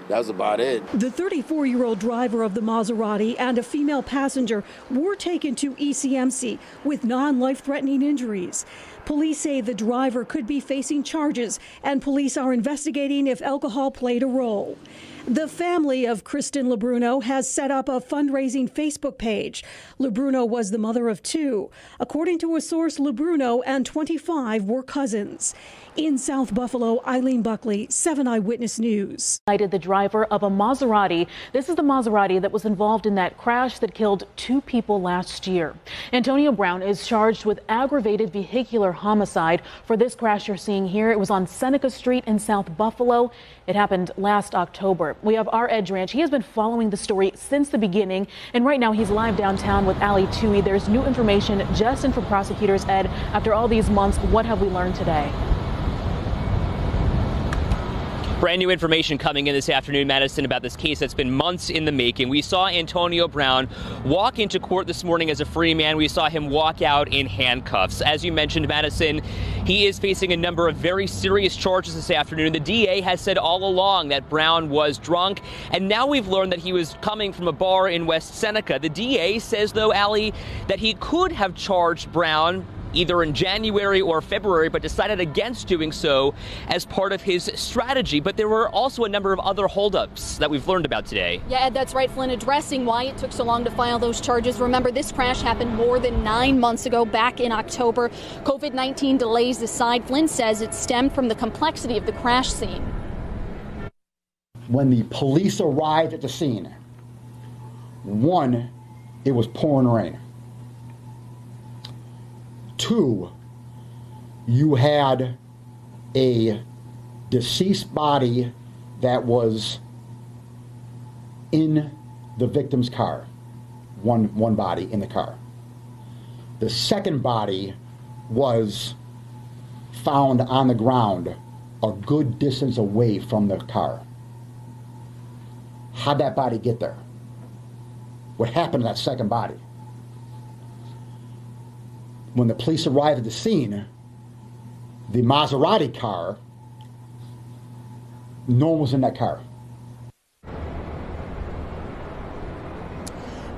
that was about it. The 34-year-old driver of the Maserati and a female passenger were taken to ECMC with non-life-threatening injuries. Police say the driver could be facing charges, and police are investigating if alcohol played a role. The family of Kristen LeBruno has set up a fundraising Facebook page. LeBruno was the mother of 2. According to a source, LeBruno and 25 were cousins. In South Buffalo, Eileen Buckley, 7 Eyewitness News. The driver of a Maserati. This is the Maserati that was involved in that crash that killed 2 people last year. Antonio Brown is charged with aggravated vehicular homicide for this crash you're seeing here. It was on Seneca Street in South Buffalo. It happened last October. We have our Ed Ranch. He has been following the story since the beginning, and right now he's live downtown with Ali Tui. There's new information just in for prosecutors. Ed, after all these months, what have we learned today? Brand new information coming in this afternoon, Madison, about this case that's been months in the making. We saw Antonio Brown walk into court this morning as a free man. We saw him walk out in handcuffs. As you mentioned, Madison, he is facing a number of very serious charges this afternoon. The DA has said all along that Brown was drunk, and now we've learned that he was coming from a bar in West Seneca. The DA says, though, Ali, that he could have charged Brown either in January or February, but decided against doing so as part of his strategy. But there were also a number of other holdups that we've learned about today. Yeah, Ed, that's right, Flynn. Addressing why it took so long to file those charges. Remember, this crash happened more than 9 months ago, back in October. COVID-19 delays aside, Flynn says it stemmed from the complexity of the crash scene. When the police arrived at the scene, 1, it was pouring rain. 2, you had a deceased body that was in the victim's car. One body in the car. The second body was found on the ground a good distance away from the car. How'd that body get there? What happened to that second body? When the police arrived at the scene, the Maserati car, no one was in that car.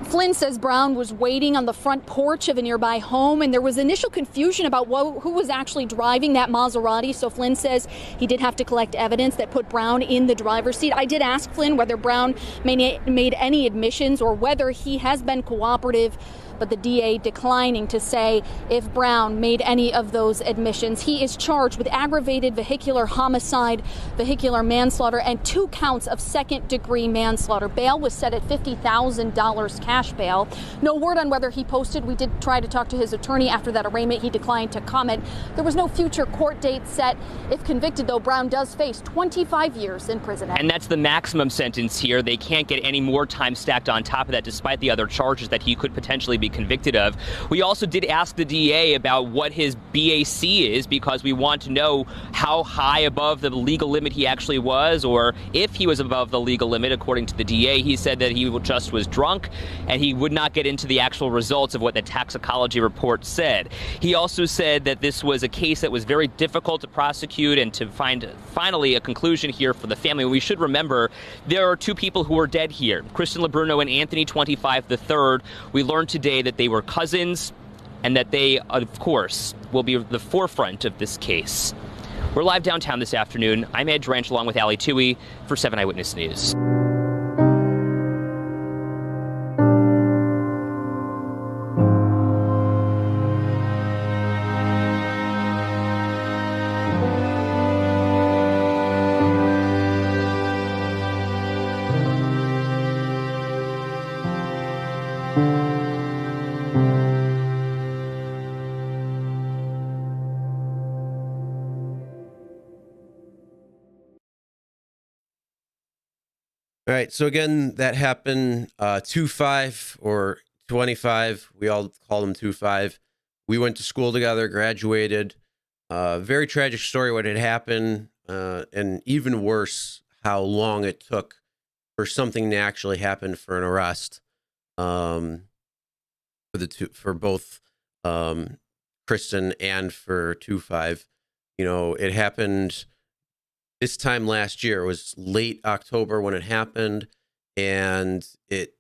Flynn says Brown was waiting on the front porch of a nearby home, and there was initial confusion about who was actually driving that Maserati. So Flynn says he did have to collect evidence that put Brown in the driver's seat. I did ask Flynn whether Brown made any admissions or whether he has been cooperative. but the DA declining to say if Brown made any of those admissions. He is charged with aggravated vehicular homicide, vehicular manslaughter, and 2 counts of second-degree manslaughter. Bail was set at $50,000 cash bail. No word on whether he posted. We did try to talk to his attorney after that arraignment. He declined to comment. There was no future court date set. If convicted, though, Brown does face 25 years in prison. And that's the maximum sentence here. They can't get any more time stacked on top of that, despite the other charges that he could potentially be convicted of. We also did ask the DA about what his BAC is, because we want to know how high above the legal limit he actually was, or if he was above the legal limit. According to the DA, he said that he just was drunk, and he would not get into the actual results of what the toxicology report said. He also said that this was a case that was very difficult to prosecute and to find finally a conclusion here for the family. We should remember there are 2 people who are dead here, Kristen LeBruno and Anthony 25 III. We learned today that they were cousins and that they, of course, will be the forefront of this case. We're live downtown this afternoon. I'm Ed Dranch along with Ali Tui for 7 Eyewitness News. All right, so again, that happened 2-5 or 25. We all call them 2-5. We went to school together, graduated. Very tragic story what had happened, and even worse, how long it took for something to actually happen for an arrest for both Kristen and for 2-5. You know, it happened this time last year. It was late October when it happened, and it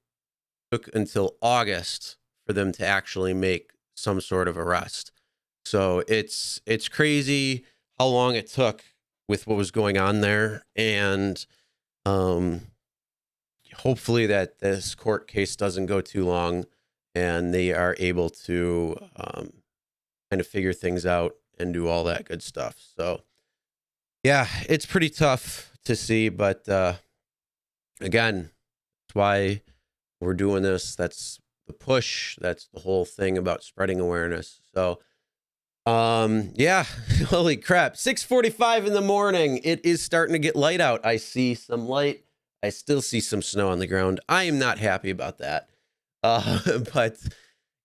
took until August for them to actually make some sort of arrest. So it's crazy how long it took with what was going on there, and hopefully that this court case doesn't go too long and they are able to kind of figure things out and do all that good stuff. So yeah, it's pretty tough to see, but again, that's why we're doing this. That's the push. That's the whole thing about spreading awareness. So, yeah, holy crap. 6:45 in the morning. It is starting to get light out. I see some light. I still see some snow on the ground. I am not happy about that. But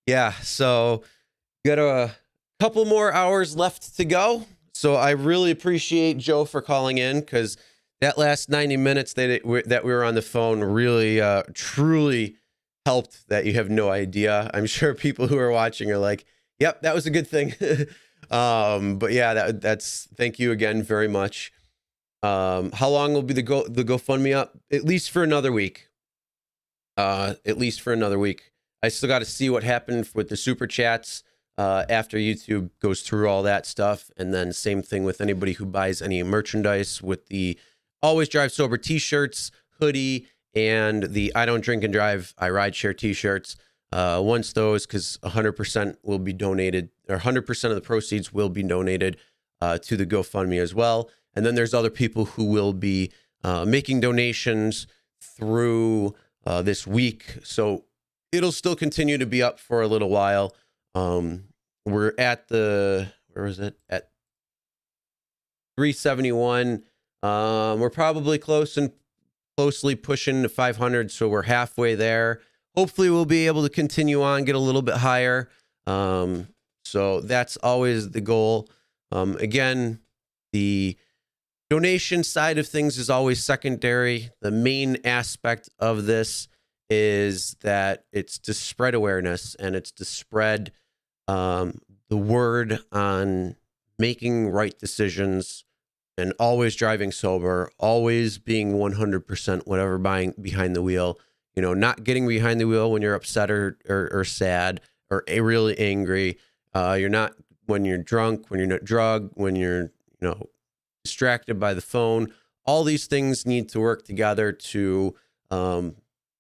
yeah, so got a couple more hours left to go. So I really appreciate Joe for calling in, because that last 90 minutes that we were on the phone really, truly helped that you have no idea. I'm sure people who are watching are like, yep, that was a good thing. But yeah, that's thank you again very much. How long will be the GoFundMe up? At least for another week. At least for another week. I still got to see what happened with the super chats. After YouTube goes through all that stuff. And then same thing with anybody who buys any merchandise with the Always Drive Sober t-shirts, hoodie, and the I Don't Drink and Drive, I Ride Share t-shirts. Once those, because 100% will be donated, or 100% of the proceeds will be donated to the GoFundMe as well. And then there's other people who will be making donations through this week. So it'll still continue to be up for a little while. We're at where was it? At 371. We're probably closely pushing to 500. So we're halfway there. Hopefully we'll be able to continue on, get a little bit higher. So that's always the goal. Again, the donation side of things is always secondary. The main aspect of this is that it's to spread awareness, and it's to spread the word on making right decisions and always driving sober, always being 100% whatever behind the wheel, you know, not getting behind the wheel when you're upset or sad or really angry. You're not when you're drunk, when you're not drugged, when you're, distracted by the phone. All these things need to work together to,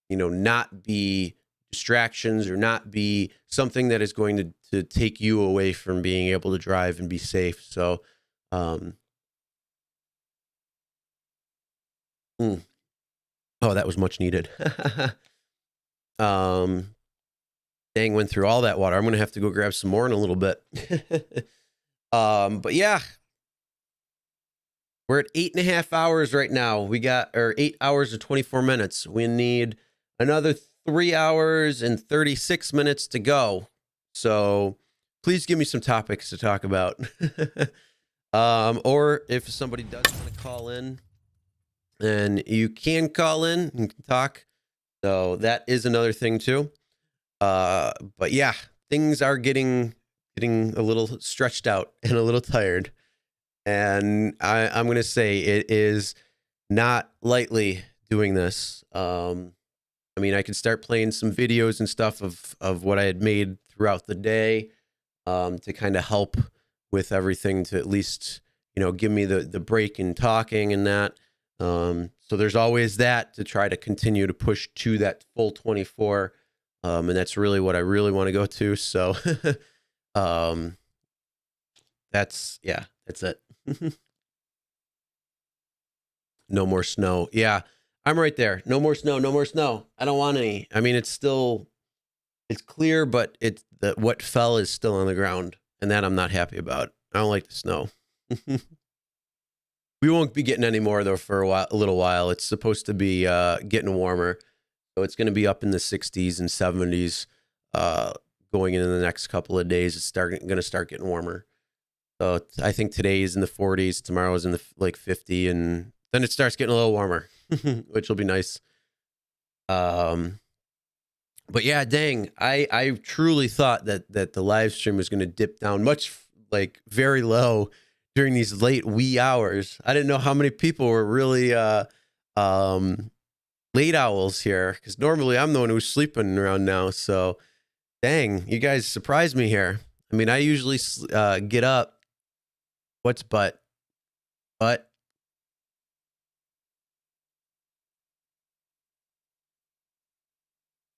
not be distractions or not be something that is going to take you away from being able to drive and be safe. So, oh, that was much needed. Dang, went through all that water. I'm going to have to go grab some more in a little bit. But yeah, we're at 8.5 hours right now. We got, or 8 hours and 24 minutes. We need another 3 hours and 36 minutes to go. So please give me some topics to talk about. Or if somebody does want to call in, then you can call in and talk. So that is another thing too. But yeah, things are getting a little stretched out and a little tired. And I'm going to say it is not lightly doing this. I mean, I can start playing some videos and stuff of what I had made throughout the day, to kind of help with everything, to at least, give me the break in talking and that. So there's always that to try to continue to push to that full 24. And that's really what I really want to go to. So, that's it. No more snow. Yeah, I'm right there. No more snow. No more snow. I don't want any. I mean, it's clear, but what fell is still on the ground, and that I'm not happy about. I don't like the snow. We won't be getting any more though for a little while. It's supposed to be getting warmer. So it's going to be up in the 60s and 70s going into the next couple of days. It's going to start getting warmer. So I think today is in the 40s, tomorrow is in the 50, and then it starts getting a little warmer, which will be nice. But yeah, dang, I truly thought that the live stream was going to dip down very low during these late wee hours. I didn't know how many people were really late owls here, because normally I'm the one who's sleeping around now. So dang, you guys surprised me here. I mean, I usually get up. What's but?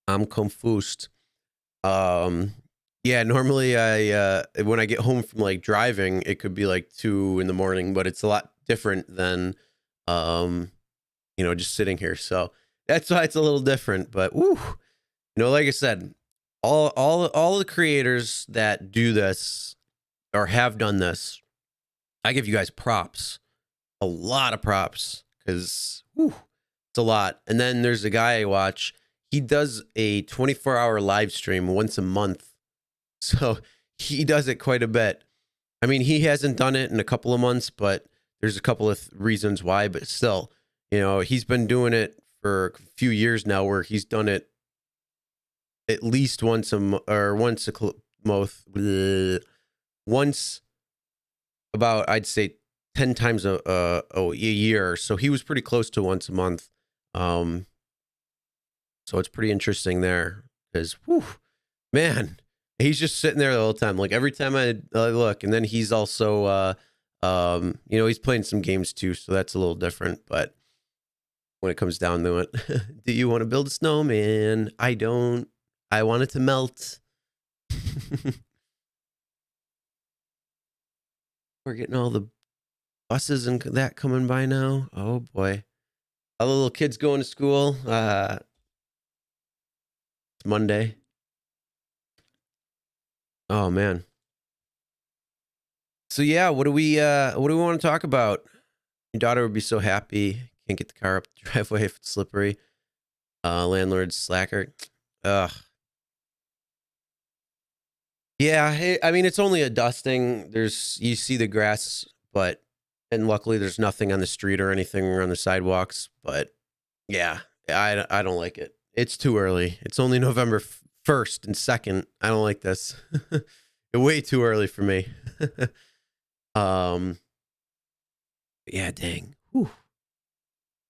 I'm confused. Yeah, normally I when I get home from driving, it could be 2 in the morning, but it's a lot different than just sitting here. So that's why it's a little different. But woo, like I said, all the creators that do this or have done this, I give you guys props, a lot of props, because it's a lot. And then there's a guy I watch. He does a 24-hour live stream once a month. So he does it quite a bit. I mean, he hasn't done it in a couple of months, but there's a couple of reasons why. But still, he's been doing it for a few years now, where he's done it at least once about, I'd say 10 times a year. So he was pretty close to once a month. So it's pretty interesting there, because, man, he's just sitting there the whole time. Every time I look, and then he's also, he's playing some games too. So that's a little different. But when it comes down to it, do you want to build a snowman? I don't. I want it to melt. We're getting all the buses and that coming by now. Oh boy. All the little kids going to school. It's Monday. Oh man. So yeah, what do we want to talk about? Your daughter would be so happy. Can't get the car up the driveway if it's slippery. Landlord slacker. Ugh. Yeah, I mean, it's only a dusting. You see the grass, and luckily there's nothing on the street or anything around the sidewalks. But yeah, I don't like it. It's too early. It's only November 1st and 2nd. I don't like this. Way too early for me. Yeah, dang. Whew.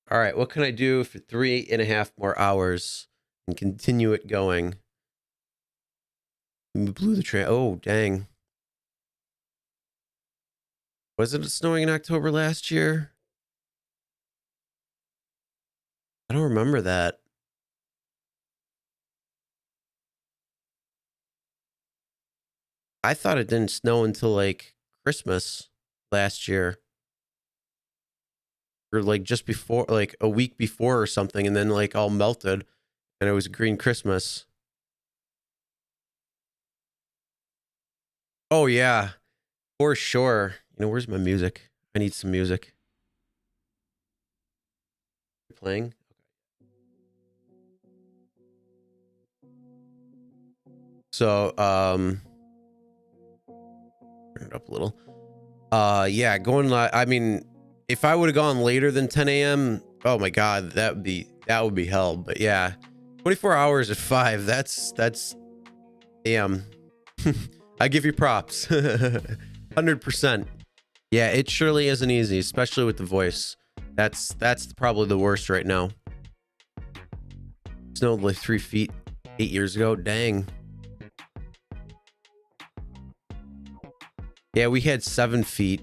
All right, what can I do for 3.5 more hours and continue it going? We blew the train. Oh, dang. Wasn't it snowing in October last year? I don't remember that. I thought it didn't snow until like Christmas last year. Or like just before, like a week before or something, and then like all melted and it was green Christmas. Oh yeah, for sure. You know, where's my music? I need some music. Playing. So, turn it up a little. Yeah, going live. I mean, if I would have gone later than 10 a.m., oh my God, that would be hell. But yeah, 24 hours at 5. That's damn. I give you props. 100%. Yeah, it surely isn't easy, especially with the voice. That's probably the worst right now. Snowed like 3 feet 8 years ago. Dang. Yeah, we had 7 feet.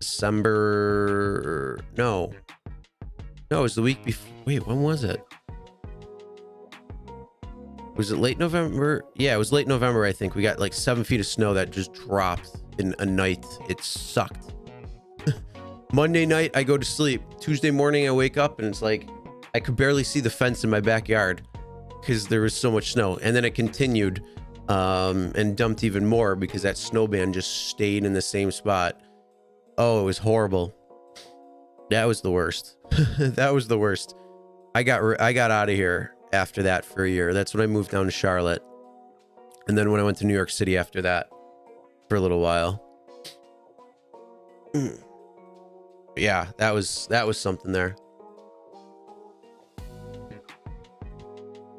December. No, it was the week before. Wait, when was it? Was it late November? Yeah, it was late November, I think. We got like 7 feet of snow that just dropped in a night. It sucked. Monday night, I go to sleep. Tuesday morning, I wake up and it's like I could barely see the fence in my backyard because there was so much snow. And then it continued and dumped even more because that snow band just stayed in the same spot. Oh, it was horrible. That was the worst. That was the worst. I got out of here after that for a year. That's when I moved down to Charlotte. And then when I went to New York City after that for a little while. Yeah, that was something there.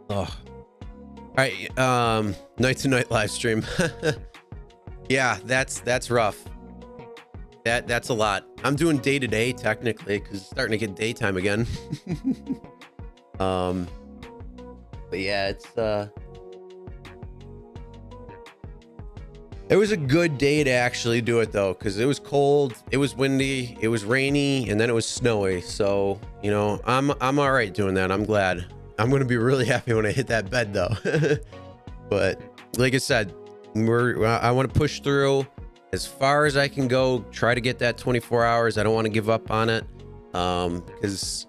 Oh. All right, night to night live stream. Yeah, that's rough. That's a lot. I'm doing day to day technically because it's starting to get daytime again. But yeah, it was a good day to actually do it though, because it was cold, it was windy, it was rainy, and then it was snowy. So, you know, I'm all right doing that. I'm glad. I'm going to be really happy when I hit that bed though. But like I said, I want to push through as far as I can go, try to get that 24 hours. I don't want to give up on it because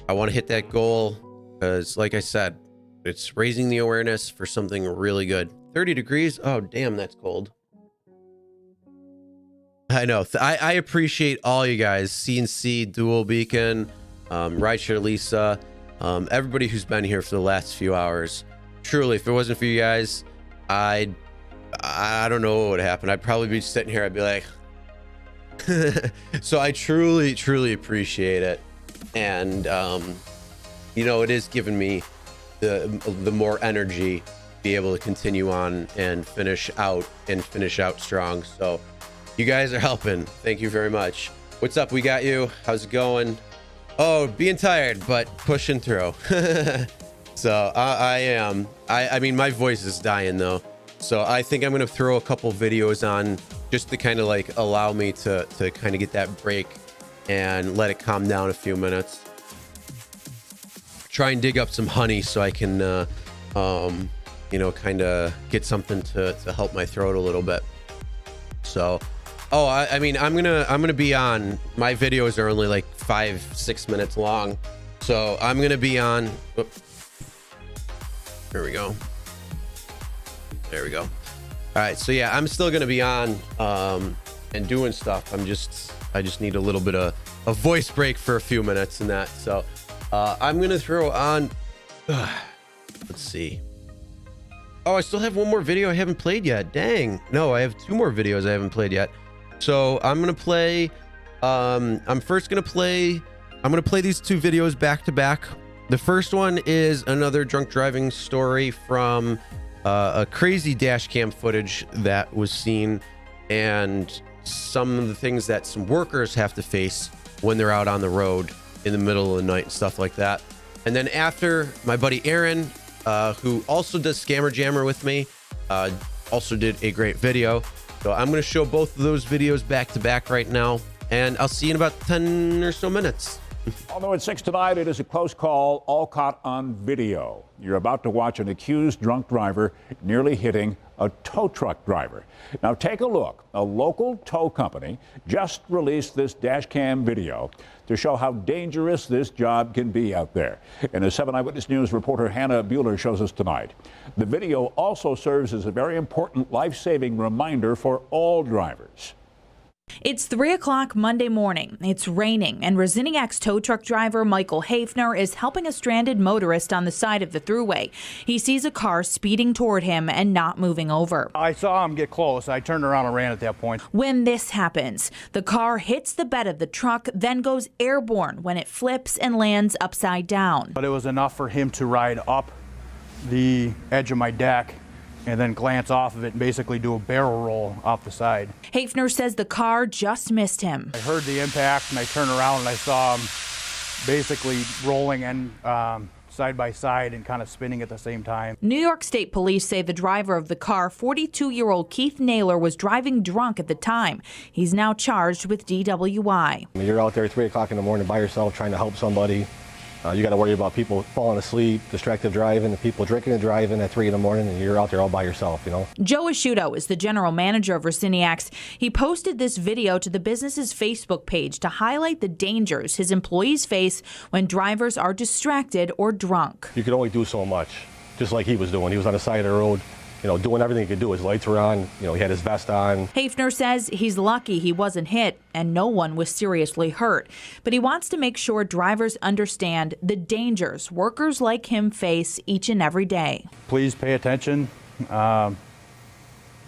I want to hit that goal because like I said, it's raising the awareness for something really good. 30 degrees. Oh, damn, that's cold. I know. I appreciate all you guys. CNC, Dual Beacon, Rideshare Lisa, everybody who's been here for the last few hours. Truly, if it wasn't for you guys, I don't know what would happen. I'd probably be sitting here. I'd be like, so I truly appreciate it. And, you know, it is giving me the more energy to be able to continue on and finish out strong. So you guys are helping. Thank you very much. What's up? We got you. How's it going? Oh, being tired, but pushing through. So I am. I mean, my voice is dying though. So I think I'm going to throw a couple videos on just to kind of like allow me to kind of get that break and let it calm down a few minutes. Try and dig up some honey so I can, you know, kind of get something to help my throat a little bit. So, oh, I mean, I'm gonna be on. My videos are only like 5-6 minutes long, so I'm gonna be on. Whoop. There we go. There we go. All right, so yeah, I'm still gonna be on and doing stuff. I just need a little bit of a voice break for a few minutes and that. So I'm gonna throw on. Let's see. Oh, I still have one more video I haven't played yet. Dang. No, I have 2 more videos I haven't played yet. So I'm gonna play. I'm gonna play these 2 videos back to back. The first one is another drunk driving story from a crazy dash cam footage that was seen, and some of the things that some workers have to face when they're out on the road in the middle of the night and stuff like that. And then after, my buddy Aaron, who also does Scammer Jammer with me, also did a great video. So I'm going to show both of those videos back to back right now, and I'll see you in about 10 or so minutes. Although at 6 tonight, it is a close call, all caught on video. You're about to watch an accused drunk driver nearly hitting a tow truck driver. Now take a look. A local tow company just released this dash cam video to show how dangerous this job can be out there. And as 7 Eyewitness News reporter Hannah Bueller shows us tonight, the video also serves as a very important life-saving reminder for all drivers. It's 3 o'clock Monday morning. It's raining, and Rosiniak's tow truck driver Michael Hafner is helping a stranded motorist on the side of the thruway. He sees a car speeding toward him and not moving over. I saw him get close. I turned around and ran at that point. When this happens, the car hits the bed of the truck, then goes airborne when it flips and lands upside down. But it was enough for him to ride up the edge of my deck and then glance off of it and basically do a barrel roll off the side. Hafner says the car just missed him. I heard the impact and I turned around and I saw him basically rolling and side by side and kind of spinning at the same time. New York State Police say the driver of the car, 42-year-old Keith Naylor, was driving drunk at the time. He's now charged with DWI. You're out there at 3 o'clock in the morning by yourself trying to help somebody. You got to worry about people falling asleep, distracted driving, and people drinking and driving at 3 in the morning, and you're out there all by yourself, you know. Joe Asciutto is the general manager of Rosiniak's. He posted this video to the business's Facebook page to highlight the dangers his employees face when drivers are distracted or drunk. You can only do so much, just like he was doing. He was on the side of the road, you know, doing everything he could do. His lights were on, you know, he had his vest on. Hafner says he's lucky he wasn't hit and no one was seriously hurt. But he wants to make sure drivers understand the dangers workers like him face each and every day. Please pay attention, you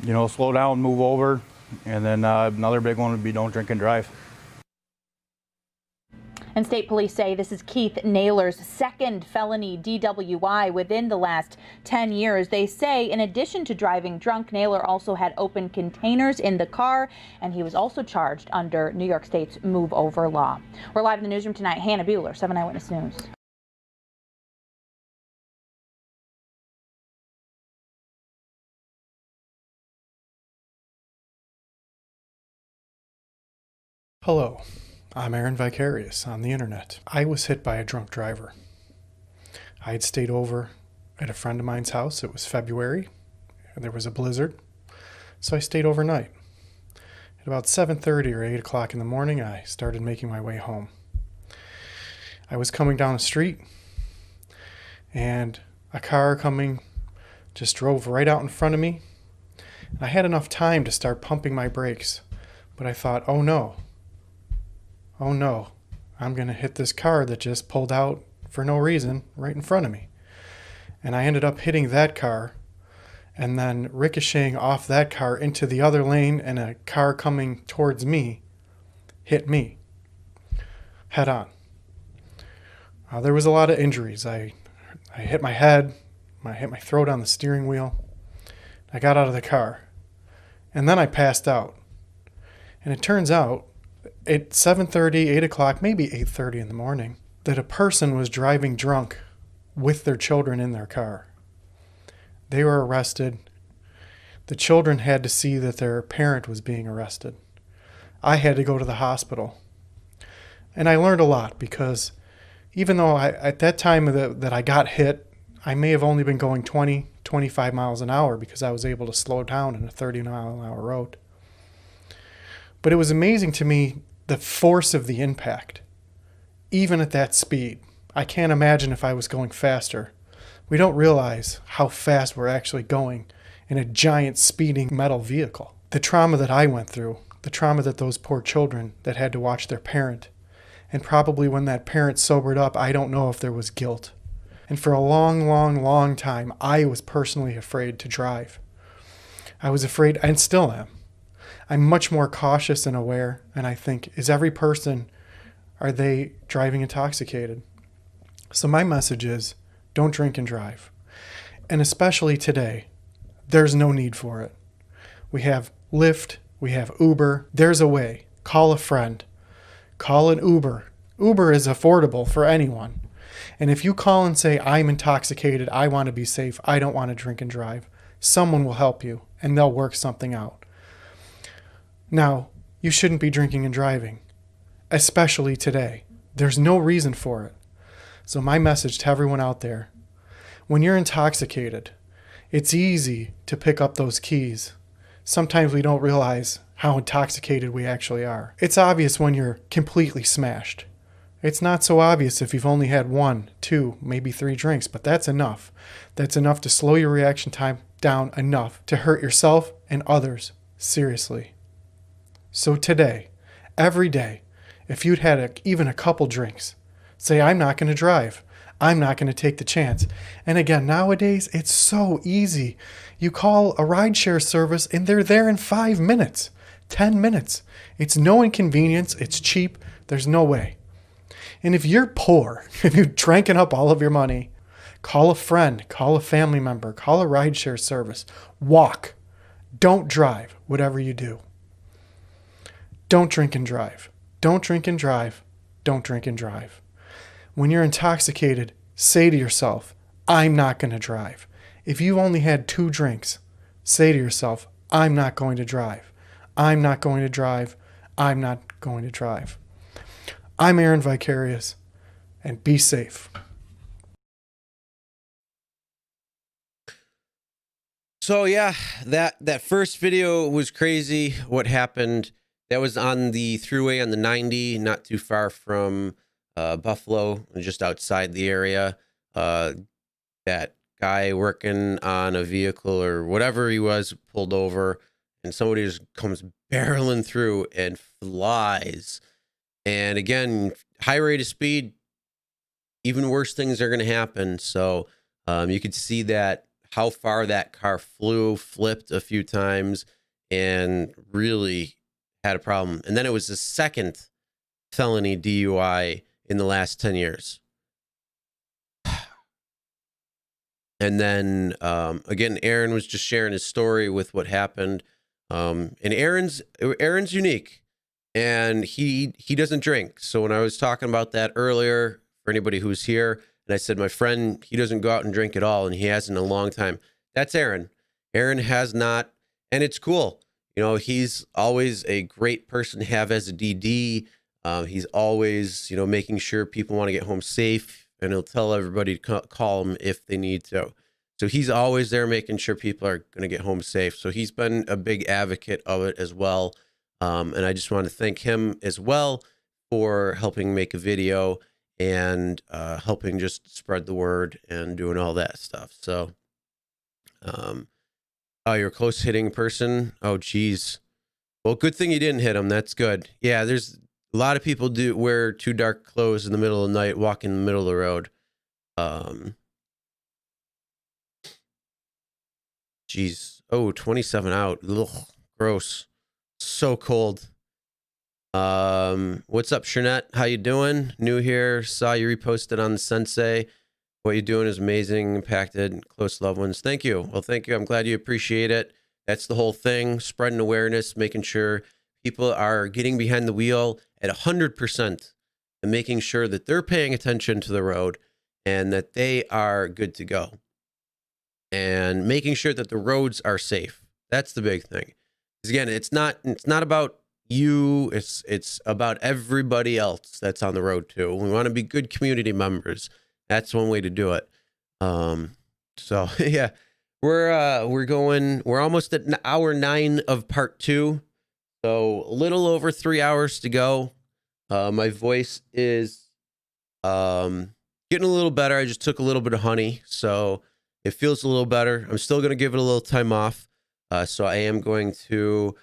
know, slow down, move over. And then another big one would be don't drink and drive. And state police say this is Keith Naylor's second felony DWI within the last 10 years. They say in addition to driving drunk, Naylor also had open containers in the car, and he was also charged under New York State's move over law. We're live in the newsroom tonight. Hannah Bueller, 7 Eyewitness News. Hello. I'm Aaron Vicarious on the internet. I was hit by a drunk driver. I had stayed over at a friend of mine's house. It was February. There was a blizzard, so I stayed overnight. At about 7:30 or 8 o'clock in the morning, I started making my way home. I was coming down the street, and a car coming just drove right out in front of me. I had enough time to start pumping my brakes, but I thought, oh no, I'm going to hit this car that just pulled out for no reason right in front of me. And I ended up hitting that car and then ricocheting off that car into the other lane, and a car coming towards me hit me head on. There was a lot of injuries. I hit my head, I hit my throat on the steering wheel. I got out of the car, and then I passed out. And it turns out at 7:30, 8 o'clock, maybe 8:30 in the morning, that a person was driving drunk with their children in their car. They were arrested. The children had to see that their parent was being arrested. I had to go to the hospital. And I learned a lot, because even though at that time that I got hit, I may have only been going 20, 25 miles an hour because I was able to slow down in a 30-mile-an-hour road. But it was amazing to me the force of the impact, even at that speed. I can't imagine if I was going faster. We don't realize how fast we're actually going in a giant speeding metal vehicle. The trauma that I went through, the trauma that those poor children that had to watch their parent, and probably when that parent sobered up, I don't know if there was guilt. And for a long, long, long time, I was personally afraid to drive. I was afraid, and still am. I'm much more cautious and aware, and I think, is every person, are they driving intoxicated? So my message is, don't drink and drive. And especially today, there's no need for it. We have Lyft, we have Uber. There's a way. Call a friend. Call an Uber. Uber is affordable for anyone. And if you call and say, I'm intoxicated, I want to be safe, I don't want to drink and drive, someone will help you, and they'll work something out. Now, you shouldn't be drinking and driving, especially today. There's no reason for it. So my message to everyone out there, when you're intoxicated, it's easy to pick up those keys. Sometimes we don't realize how intoxicated we actually are. It's obvious when you're completely smashed. It's not so obvious if you've only had 1, 2, maybe 3 drinks, but that's enough. That's enough to slow your reaction time down enough to hurt yourself and others seriously. So today, every day, if you'd had even a couple drinks, say, I'm not going to drive. I'm not going to take the chance. And again, nowadays, it's so easy. You call a rideshare service and they're there in 5 minutes, 10 minutes. It's no inconvenience. It's cheap. There's no way. And if you're poor, if you've drank up all of your money, call a friend, call a family member, call a rideshare service. Walk. Don't drive, whatever you do. Don't drink and drive. Don't drink and drive. Don't drink and drive. When you're intoxicated, say to yourself, I'm not going to drive. If you've only had 2 drinks, say to yourself, I'm not going to drive. I'm not going to drive. I'm not going to drive. I'm Aaron Vicarious, and be safe. So yeah, that first video was crazy. What happened? That was on the thruway on the 90, not too far from Buffalo, just outside the area. That guy working on a vehicle or whatever he was pulled over, and somebody just comes barreling through and flies. And again, high rate of speed, even worse things are going to happen. So you could see that how far that car flew, flipped a few times, and really had a problem. And then it was the second felony DUI in the last 10 years. And then again, Aaron was just sharing his story with what happened. And Aaron's unique, and he doesn't drink. So when I was talking about that earlier, for anybody who's here, and I said my friend, he doesn't go out and drink at all, and he hasn't in a long time. That's Aaron. Aaron has not, and it's cool. You know, he's always a great person to have as a DD. He's always, making sure people want to get home safe, and he'll tell everybody to call him if they need to. So he's always there making sure people are going to get home safe. So he's been a big advocate of it as well. And I just want to thank him as well for helping make a video and helping just spread the word and doing all that stuff. So, oh, you're a close hitting person. Oh, geez. Well, good thing you didn't hit him. That's good. Yeah, there's a lot of people do wear too dark clothes in the middle of the night, walk in the middle of the road. Geez. Oh, 27 out. Ugh, gross. So cold. What's up, Shernette? How you doing? New here. Saw you reposted on the Sensei. What you're doing is amazing. Impacted close loved ones. Thank you. Well, thank you. I'm glad you appreciate it. That's the whole thing. Spreading awareness, making sure people are getting behind the wheel at 100% and making sure that they're paying attention to the road and that they are good to go. And making sure that the roads are safe. That's the big thing. Because again, it's not about you, it's about everybody else that's on the road too. We want to be good community members. That's one way to do it. So yeah, we're almost at hour 9 of part 2. So a little over 3 hours to go. My voice is getting a little better. I just took a little bit of honey, so it feels a little better. I'm still going to give it a little time off. So I am going to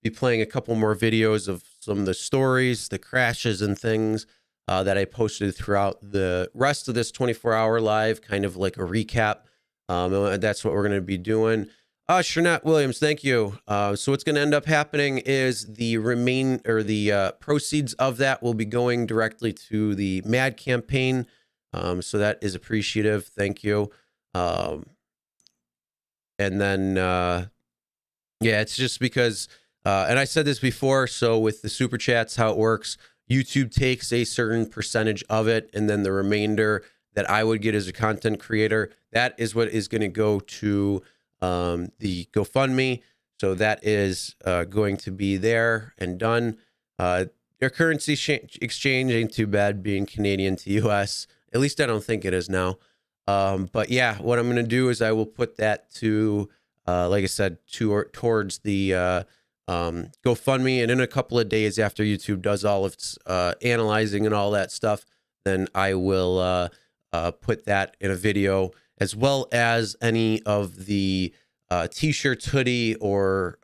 be playing a couple more videos of some of the stories, the crashes and things that I posted throughout the rest of this 24-hour live, kind of like a recap. That's what we're going to be doing. Shernette Williams, thank you. So what's going to end up happening is the proceeds of that will be going directly to the MAD campaign. So that is appreciative. Thank you. And then, yeah, it's just because, and I said this before, so with the super chats, how it works, YouTube takes a certain percentage of it, and then the remainder that I would get as a content creator, that is what is going to go to the GoFundMe. So that is going to be there and done. Your currency exchange ain't too bad being Canadian to US. At least I don't think it is now. But yeah, what I'm going to do is I will put that to, like I said, towards the GoFundMe. And in a couple of days after YouTube does all of its analyzing and all that stuff, then I will put that in a video, as well as any of the t-shirts, hoodie, or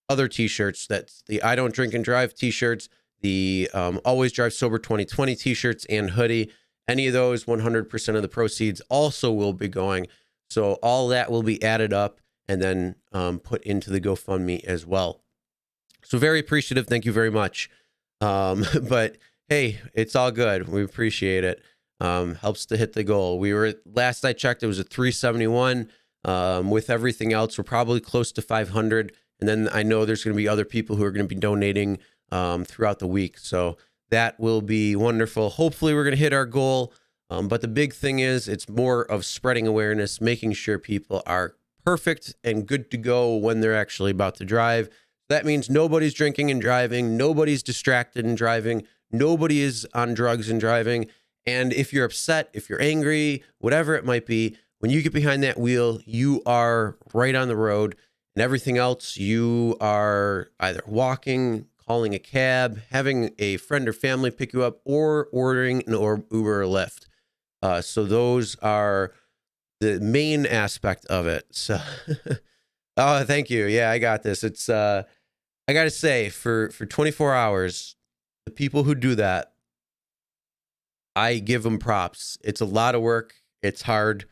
other t-shirts. That's the I Don't Drink and Drive t-shirts, the Always Drive Sober 2020 t-shirts and hoodie. Any of those, 100% of the proceeds also will be going. So all that will be added up and then put into the GoFundMe as well. So very appreciative. Thank you very much. But hey, it's all good. We appreciate it. Helps to hit the goal. We were, last I checked, it was a 371. With everything else, we're probably close to 500. And then I know there's going to be other people who are going to be donating throughout the week. So that will be wonderful. Hopefully we're going to hit our goal. But the big thing is it's more of spreading awareness, making sure people are perfect and good to go when they're actually about to drive. That means nobody's drinking and driving. Nobody's distracted and driving. Nobody is on drugs and driving. And if you're upset, if you're angry, whatever it might be, when you get behind that wheel, you are right on the road, and everything else, you are either walking, calling a cab, having a friend or family pick you up, or ordering an Uber or Lyft. So those are the main aspect of it. So, oh, thank you. Yeah, I got this. It's, I got to say, for 24 hours, the people who do that, I give them props. It's a lot of work. It's hard,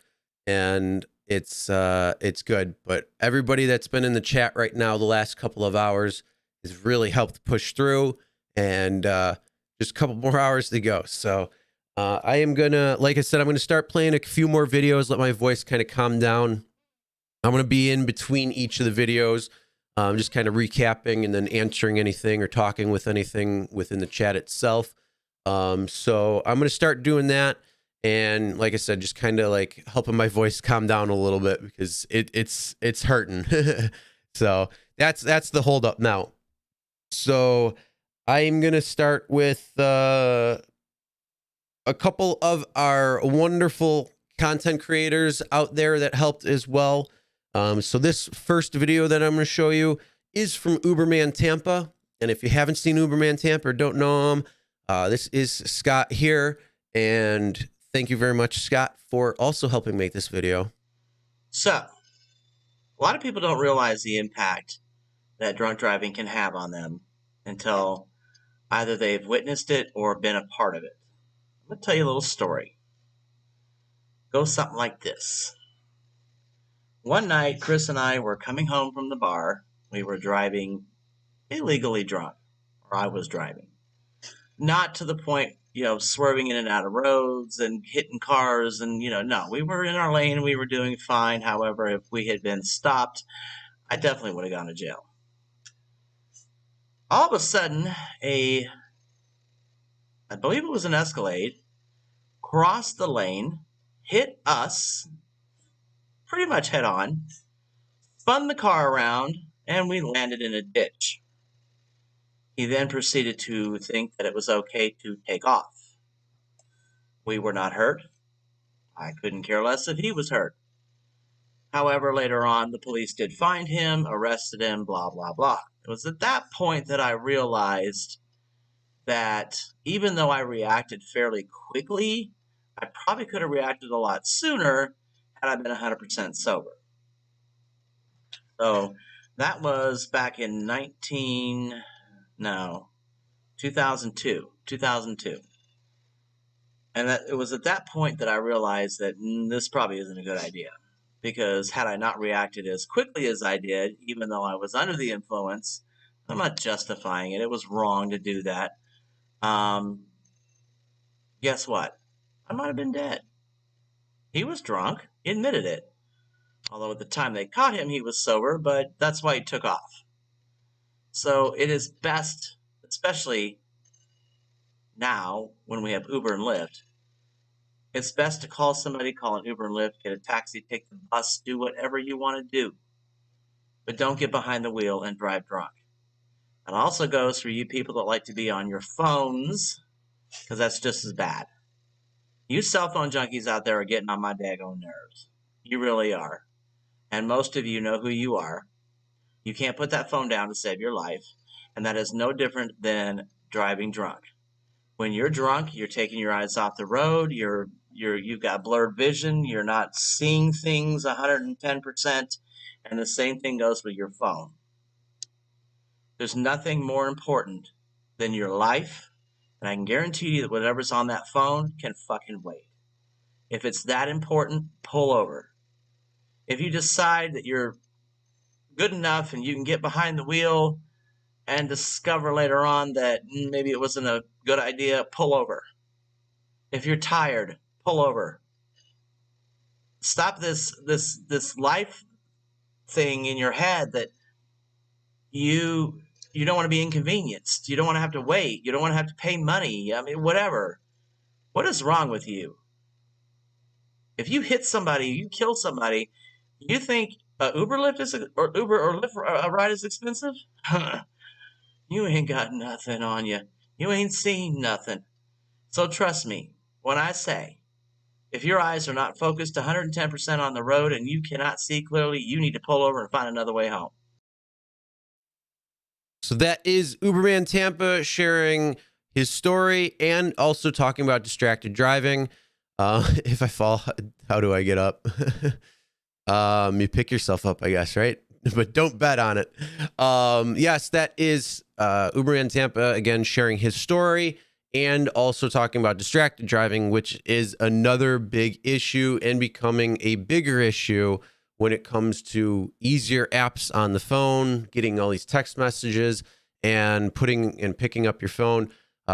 and it's good. But everybody that's been in the chat right now, the last couple of hours, has really helped push through, and just a couple more hours to go. So I am gonna, like I said, I'm gonna start playing a few more videos, let my voice kind of calm down. I'm gonna be in between each of the videos, just kind of recapping and then answering anything or talking with anything within the chat itself. So I'm gonna start doing that, and like I said, just kind of like helping my voice calm down a little bit, because it's hurting. So that's the hold up now. So I'm gonna start with a couple of our wonderful content creators out there that helped as well. So this first video that I'm going to show you is from Uberman Tampa. And if you haven't seen Uberman Tampa or don't know him, this is Scott here. And thank you very much, Scott, for also helping make this video. So, a lot of people don't realize the impact that drunk driving can have on them until either they've witnessed it or been a part of it. I'm going to tell you a little story. It goes something like this. One night, Chris and I were coming home from the bar. We were driving illegally drunk, or I was driving. Not to the point, swerving in and out of roads and hitting cars and, no. We were in our lane. We were doing fine. However, if we had been stopped, I definitely would have gone to jail. All of a sudden, I believe it was an Escalade, crossed the lane, hit us pretty much head on, spun the car around, and we landed in a ditch. He then proceeded to think that it was okay to take off. We were not hurt. I couldn't care less if he was hurt. However, later on, the police did find him, arrested him, blah, blah, blah. It was at that point that I realized that even though I reacted fairly quickly, I probably could have reacted a lot sooner had I been 100% sober. So that was back in 2002. And it was at that point that I realized that this probably isn't a good idea. Because had I not reacted as quickly as I did, even though I was under the influence, I'm not justifying it. It was wrong to do that. Guess what? I might have been dead. He was drunk. He admitted it. Although at the time they caught him, he was sober, but that's why he took off. So it is best, especially now when we have Uber and Lyft, it's best to call somebody, call an Uber and Lyft, get a taxi, take the bus, do whatever you want to do. But don't get behind the wheel and drive drunk. It also goes for you people that like to be on your phones, because that's just as bad. You cell phone junkies out there are getting on my daggone nerves. You really are. And most of you know who you are. You can't put that phone down to save your life, and that is no different than driving drunk. When you're drunk, you're taking your eyes off the road, you've got blurred vision, you're not seeing things 110%, and the same thing goes with your phone. There's nothing more important than your life, and I can guarantee you that whatever's on that phone can fucking wait. If it's that important, pull over. If you decide that you're good enough and you can get behind the wheel and discover later on that maybe it wasn't a good idea, pull over. If you're tired, pull over. Stop this life thing in your head that you don't want to be inconvenienced. You don't want to have to wait. You don't want to have to pay money. I mean, whatever. What is wrong with you? If you hit somebody, you kill somebody, you think Uber or Lyft a ride is expensive? You ain't got nothing on you. You ain't seen nothing. So trust me when I say, if your eyes are not focused 110% on the road and you cannot see clearly, you need to pull over and find another way home. So that is Uberman Tampa sharing his story and also talking about distracted driving. If I fall, how do I get up? You pick yourself up, I guess, right? But don't bet on it. Yes, that is Uberman Tampa, again, sharing his story and also talking about distracted driving, which is another big issue and becoming a bigger issue when it comes to easier apps on the phone, getting all these text messages and picking up your phone.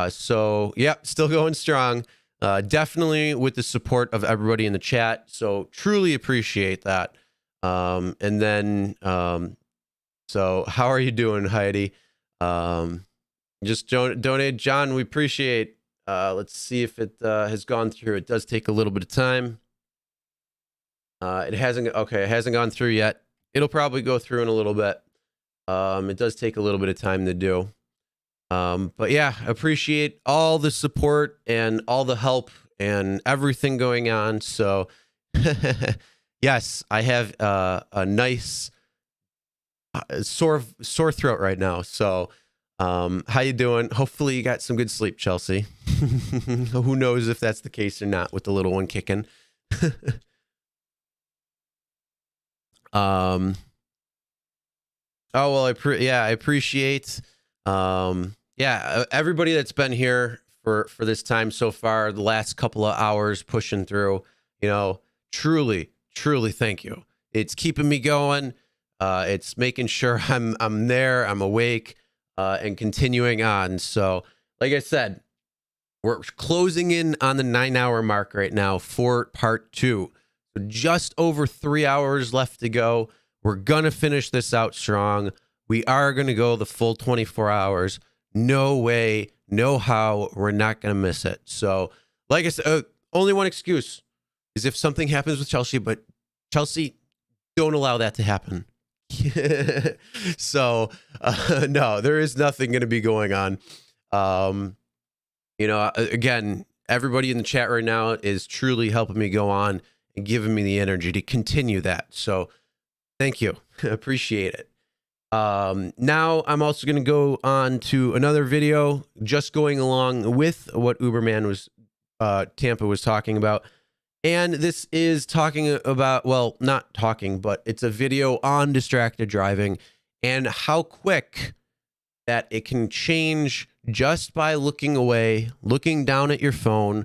So, yeah, still going strong. Definitely with the support of everybody in the chat. So truly appreciate that. And then, so how are you doing, Heidi? Just donate, John. We appreciate. Let's see if it has gone through. It does take a little bit of time. It hasn't gone through yet. It'll probably go through in a little bit. It does take a little bit of time to do. But yeah, appreciate all the support and all the help and everything going on. So yes, I have a nice sore throat right now. So how you doing? Hopefully you got some good sleep, Chelsea. Who knows if that's the case or not with the little one kicking. Oh well, I appreciate everybody that's been here for this time so far, the last couple of hours pushing through, truly thank you. It's keeping me going. It's making sure I'm there, I'm awake, and continuing on. So like I said, we're closing in on the 9-hour mark right now for part 2. So just over 3 hours left to go. We're going to finish this out strong. We are going to go the full 24 hours. No way, no how, we're not going to miss it. So, like I said, only one excuse is if something happens with Chelsea, but Chelsea, don't allow that to happen. So, no, there is nothing going to be going on. Again, everybody in the chat right now is truly helping me go on and giving me the energy to continue that. So thank you. Appreciate it. Now I'm also going to go on to another video just going along with what Tampa was talking about. And this is talking about, well, not talking, but it's a video on distracted driving and how quick that it can change just by looking away, looking down at your phone,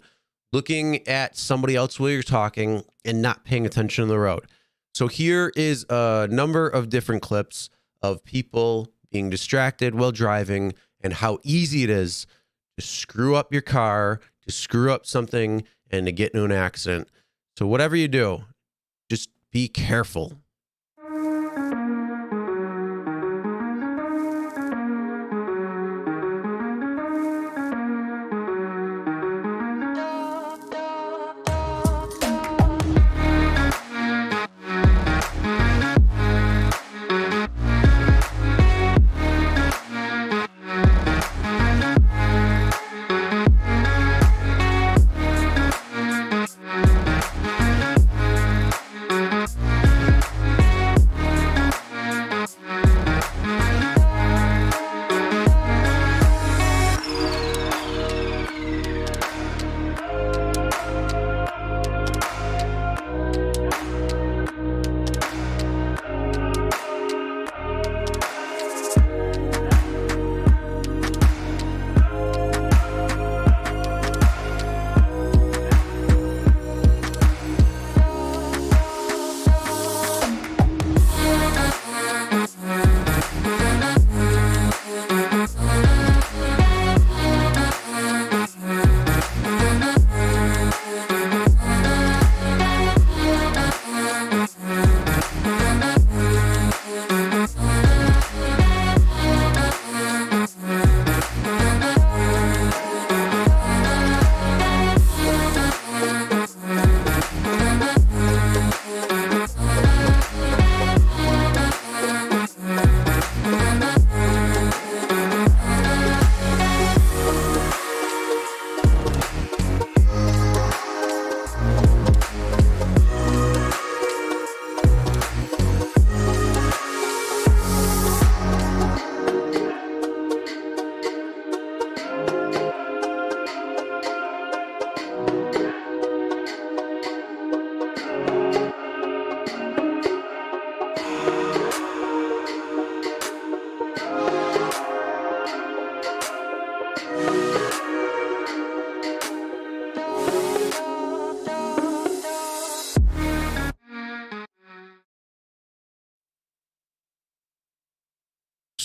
looking at somebody else while you're talking and not paying attention to the road. So here is a number of different clips of people being distracted while driving and how easy it is to screw up your car, to screw up something, and to get into an accident. So whatever you do, just be careful.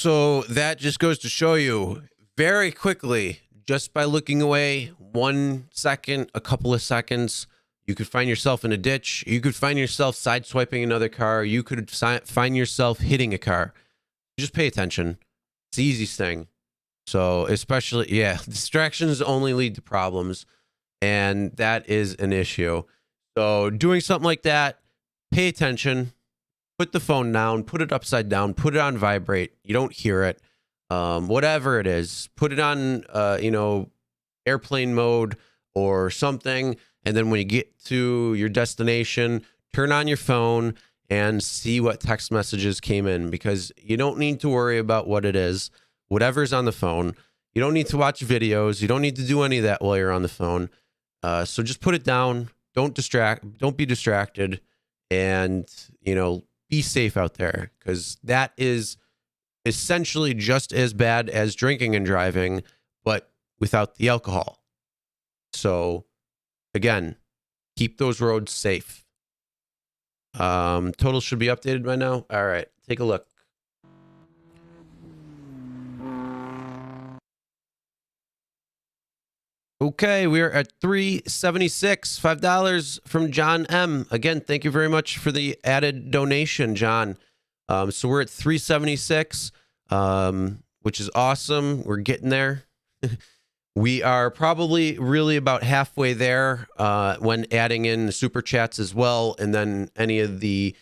So that just goes to show you very quickly, just by looking away 1 second, a couple of seconds, you could find yourself in a ditch. You could find yourself sideswiping another car. You could find yourself hitting a car. Just pay attention. It's the easiest thing. So especially, yeah, distractions only lead to problems, and that is an issue. So doing something like that, pay attention, put the phone down, put it upside down, put it on vibrate. You don't hear it. Whatever it is, put it on, airplane mode or something. And then when you get to your destination, turn on your phone and see what text messages came in, because you don't need to worry about what it is. Whatever's on the phone, you don't need to watch videos. You don't need to do any of that while you're on the phone. So just put it down. Don't be distracted, and, be safe out there, because that is essentially just as bad as drinking and driving, but without the alcohol. So again, keep those roads safe. Total should be updated by now. All right, take a look. Okay, we're at 376, $5 from John M. Again, thank you very much for the added donation, John. So we're at 376, which is awesome. We're getting there. We are probably really about halfway there when adding in the super chats as well, and then any of the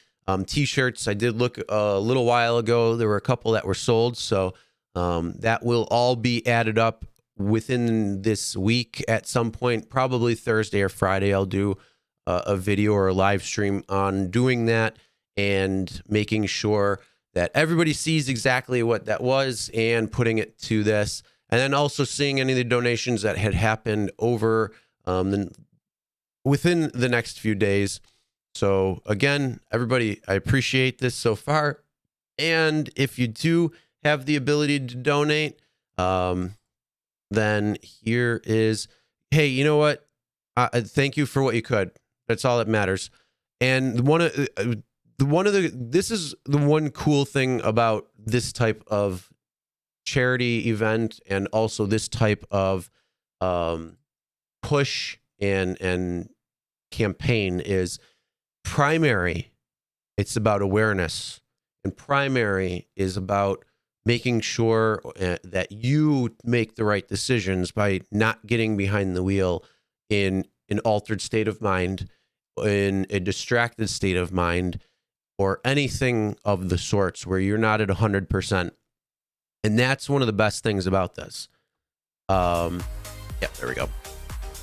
t-shirts. I did look a little while ago. There were a couple that were sold, so that will all be added up within this week at some point, probably Thursday or Friday. I'll do a video or a live stream on doing that and making sure that everybody sees exactly what that was and putting it to this. And then also seeing any of the donations that had happened over within the next few days. So again, everybody, I appreciate this so far. And if you do have the ability to donate, then here is, hey, you know what? Thank you for what you could. That's all that matters. And this is the one cool thing about this type of charity event, and also this type of push and campaign, is primary. It's about awareness, and primary is about making sure that you make the right decisions by not getting behind the wheel in an altered state of mind, in a distracted state of mind, or anything of the sorts where you're not at 100%. And that's one of the best things about this. Yeah, there we go.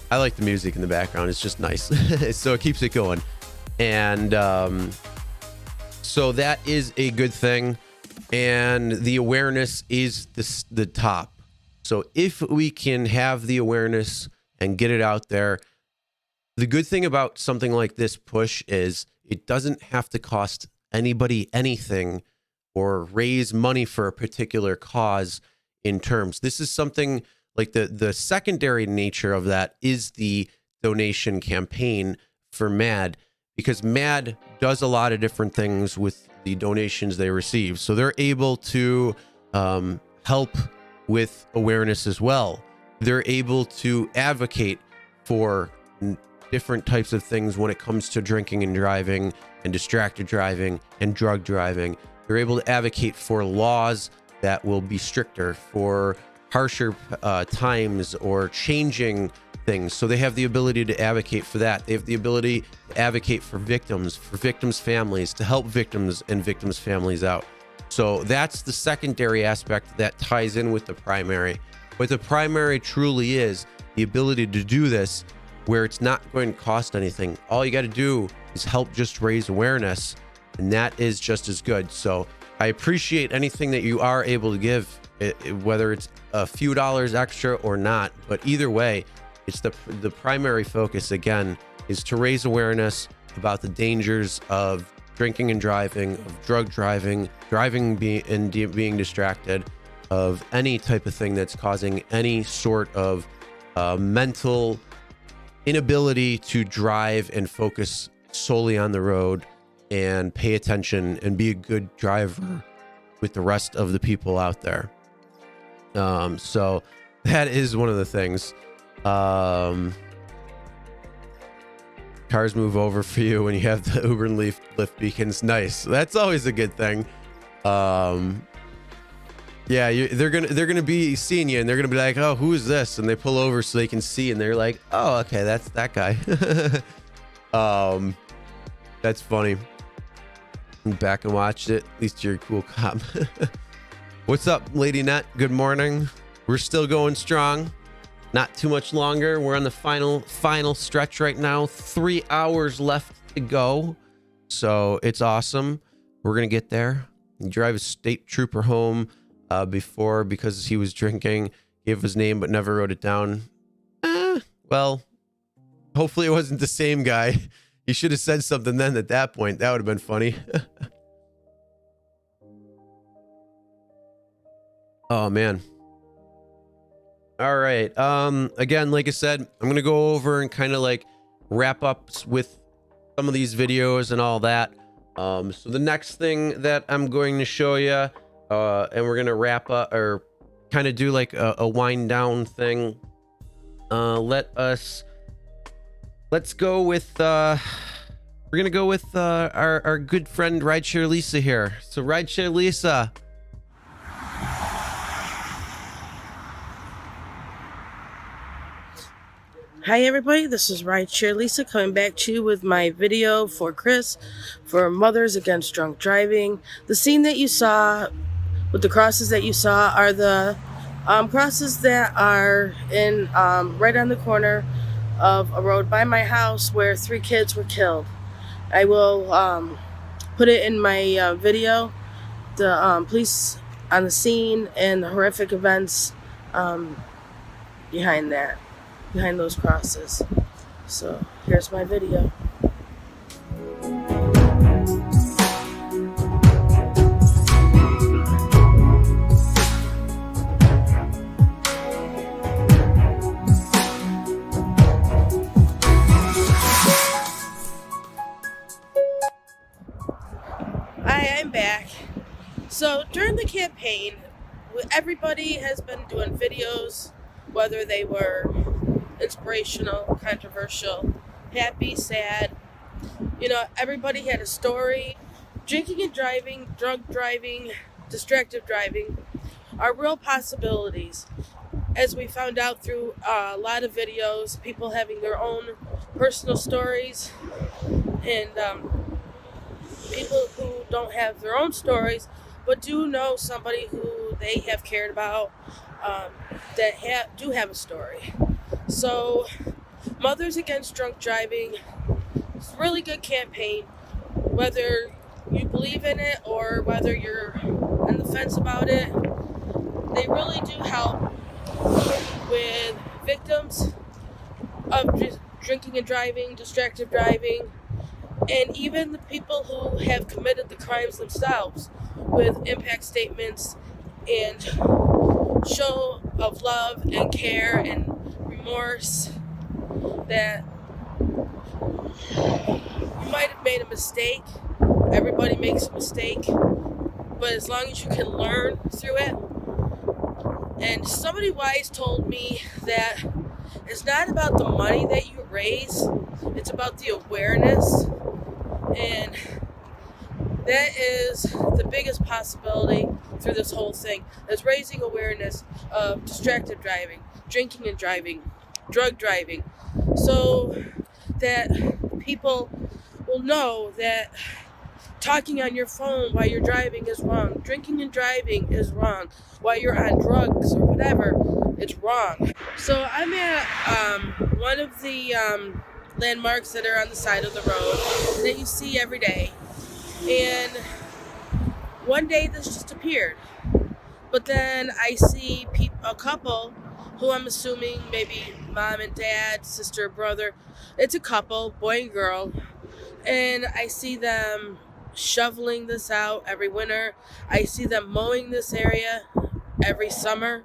I like the music in the background. It's just nice. So it keeps it going. And so that is a good thing. And the awareness is the top. So if we can have the awareness and get it out there, the good thing about something like this push is it doesn't have to cost anybody anything or raise money for a particular cause in terms. This is something like the secondary nature of that is the donation campaign for MAD, because MAD does a lot of different things with the donations they receive. So they're able to help with awareness as well. They're able to advocate for different types of things when it comes to drinking and driving and distracted driving and drug driving. They're able to advocate for laws that will be stricter, for harsher times, or changing things. So they have the ability to advocate for that. They have the ability to advocate for victims' families, to help victims and victims' families out. So that's the secondary aspect that ties in with the primary. But the primary truly is the ability to do this where it's not going to cost anything. All you got to do is help just raise awareness, and that is just as good. So I appreciate anything that you are able to give, whether it's a few dollars extra or not. But either way, it's the primary focus, again, is to raise awareness about the dangers of drinking and driving, of drug driving, being distracted, of any type of thing that's causing any sort of mental inability to drive and focus solely on the road and pay attention and be a good driver with the rest of the people out there. So that is one of the things. Cars move over for you when you have the Uber and Lyft beacons. Nice. That's always a good thing. Yeah, they're gonna be seeing you, and they're gonna be like, "Oh, who is this?" And they pull over so they can see, and they're like, "Oh, okay, that's that guy." That's funny. Back and watched it. At least you're a cool cop. What's up, Lady Nut? Good morning. We're still going strong. Not too much longer. We're on the final stretch right now. 3 hours left to go. So it's awesome. We're gonna get there. You drive a state trooper home before because he was drinking. Gave his name but never wrote it down. Well, hopefully it wasn't the same guy. You should have said something then at that point. That would have been funny. Oh, man. All right. Again, like I said, I'm going to go over and kind of like wrap up with some of these videos and all that. So the next thing that I'm going to show you, and we're going to wrap up or kind of do like a wind down thing. Let's go with, we're going to go with our good friend Rideshare Lisa here. So Rideshare Lisa. Hi everybody, this is Rideshare Lisa coming back to you with my video for Chris for Mothers Against Drunk Driving. The scene that you saw with the crosses that you saw are the crosses that are in right on the corner of a road by my house where 3 kids were killed. I will put it in my video, the police on the scene and the horrific events behind those crosses. So here's my video. Hi, I'm back. So during the campaign, everybody has been doing videos, whether they were inspirational, controversial, happy, sad. You know, everybody had a story. Drinking and driving, drunk driving, distracted driving are real possibilities. As we found out through a lot of videos, people having their own personal stories, and people who don't have their own stories but do know somebody who they have cared about that do have a story. So, Mothers Against Drunk Driving is a really good campaign, whether you believe in it or whether you're on the fence about it. They really do help with victims of drinking and driving, distracted driving, and even the people who have committed the crimes themselves with impact statements and show of love and care and remorse that you might have made a mistake. Everybody makes a mistake, but as long as you can learn through it. And somebody wise told me that it's not about the money that you raise, it's about the awareness. And that is the biggest possibility through this whole thing, is raising awareness of distracted driving, drinking and driving, drug driving, so that people will know that talking on your phone while you're driving is wrong, drinking and driving is wrong, while you're on drugs or whatever, it's wrong. So I'm at one of the landmarks that are on the side of the road that you see every day. And one day this just appeared. But then I see a couple who I'm assuming maybe mom and dad, sister, brother. It's a couple, boy and girl. And I see them shoveling this out every winter. I see them mowing this area every summer.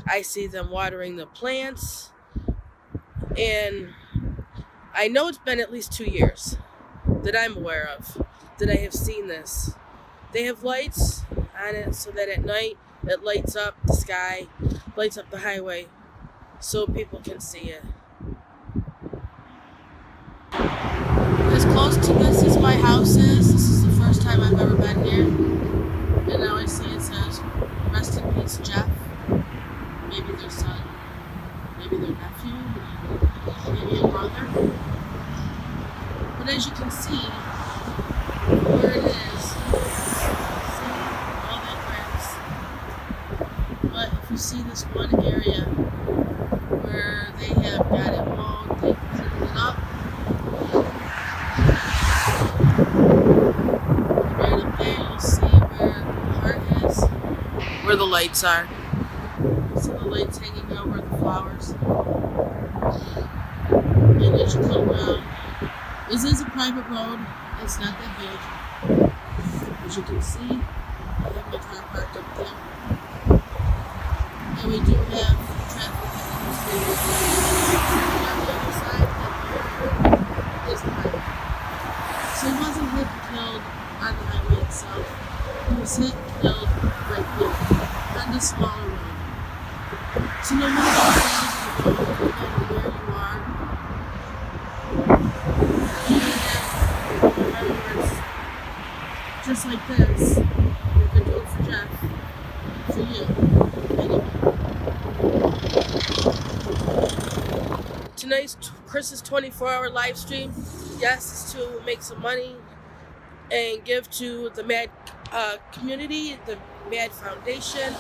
I see them watering the plants. And I know it's been at least 2 years that I'm aware of that I have seen this. They have lights on it so that at night it lights up the sky, lights up the highway, so people can see it. As close to this as my house is, this is the first time I've ever been here. And now I see it says, "Rest in peace, Jeff." Maybe their son, maybe their nephew, maybe a brother. But as you can see, where it is, see all that grass. But if you see this one area where they have got it mowed, they've cleaned it up. Right up there, you'll see where the heart is, where the lights are. See the lights hanging over the flowers. And as you come around, this is a private road. It's not that big. As you can see, I have my car parked up there. And we do have traffic on the other side. That is the highway. So he wasn't hit and killed on the highway itself. He was hit and killed right here, on the smaller road. So no matter what side of the road, no matter where you are, just like this, you can do it for Jeff, for you, anyway. Tonight's Chris's 24-hour live stream, yes, is to make some money and give to the MAD community, the MAD Foundation.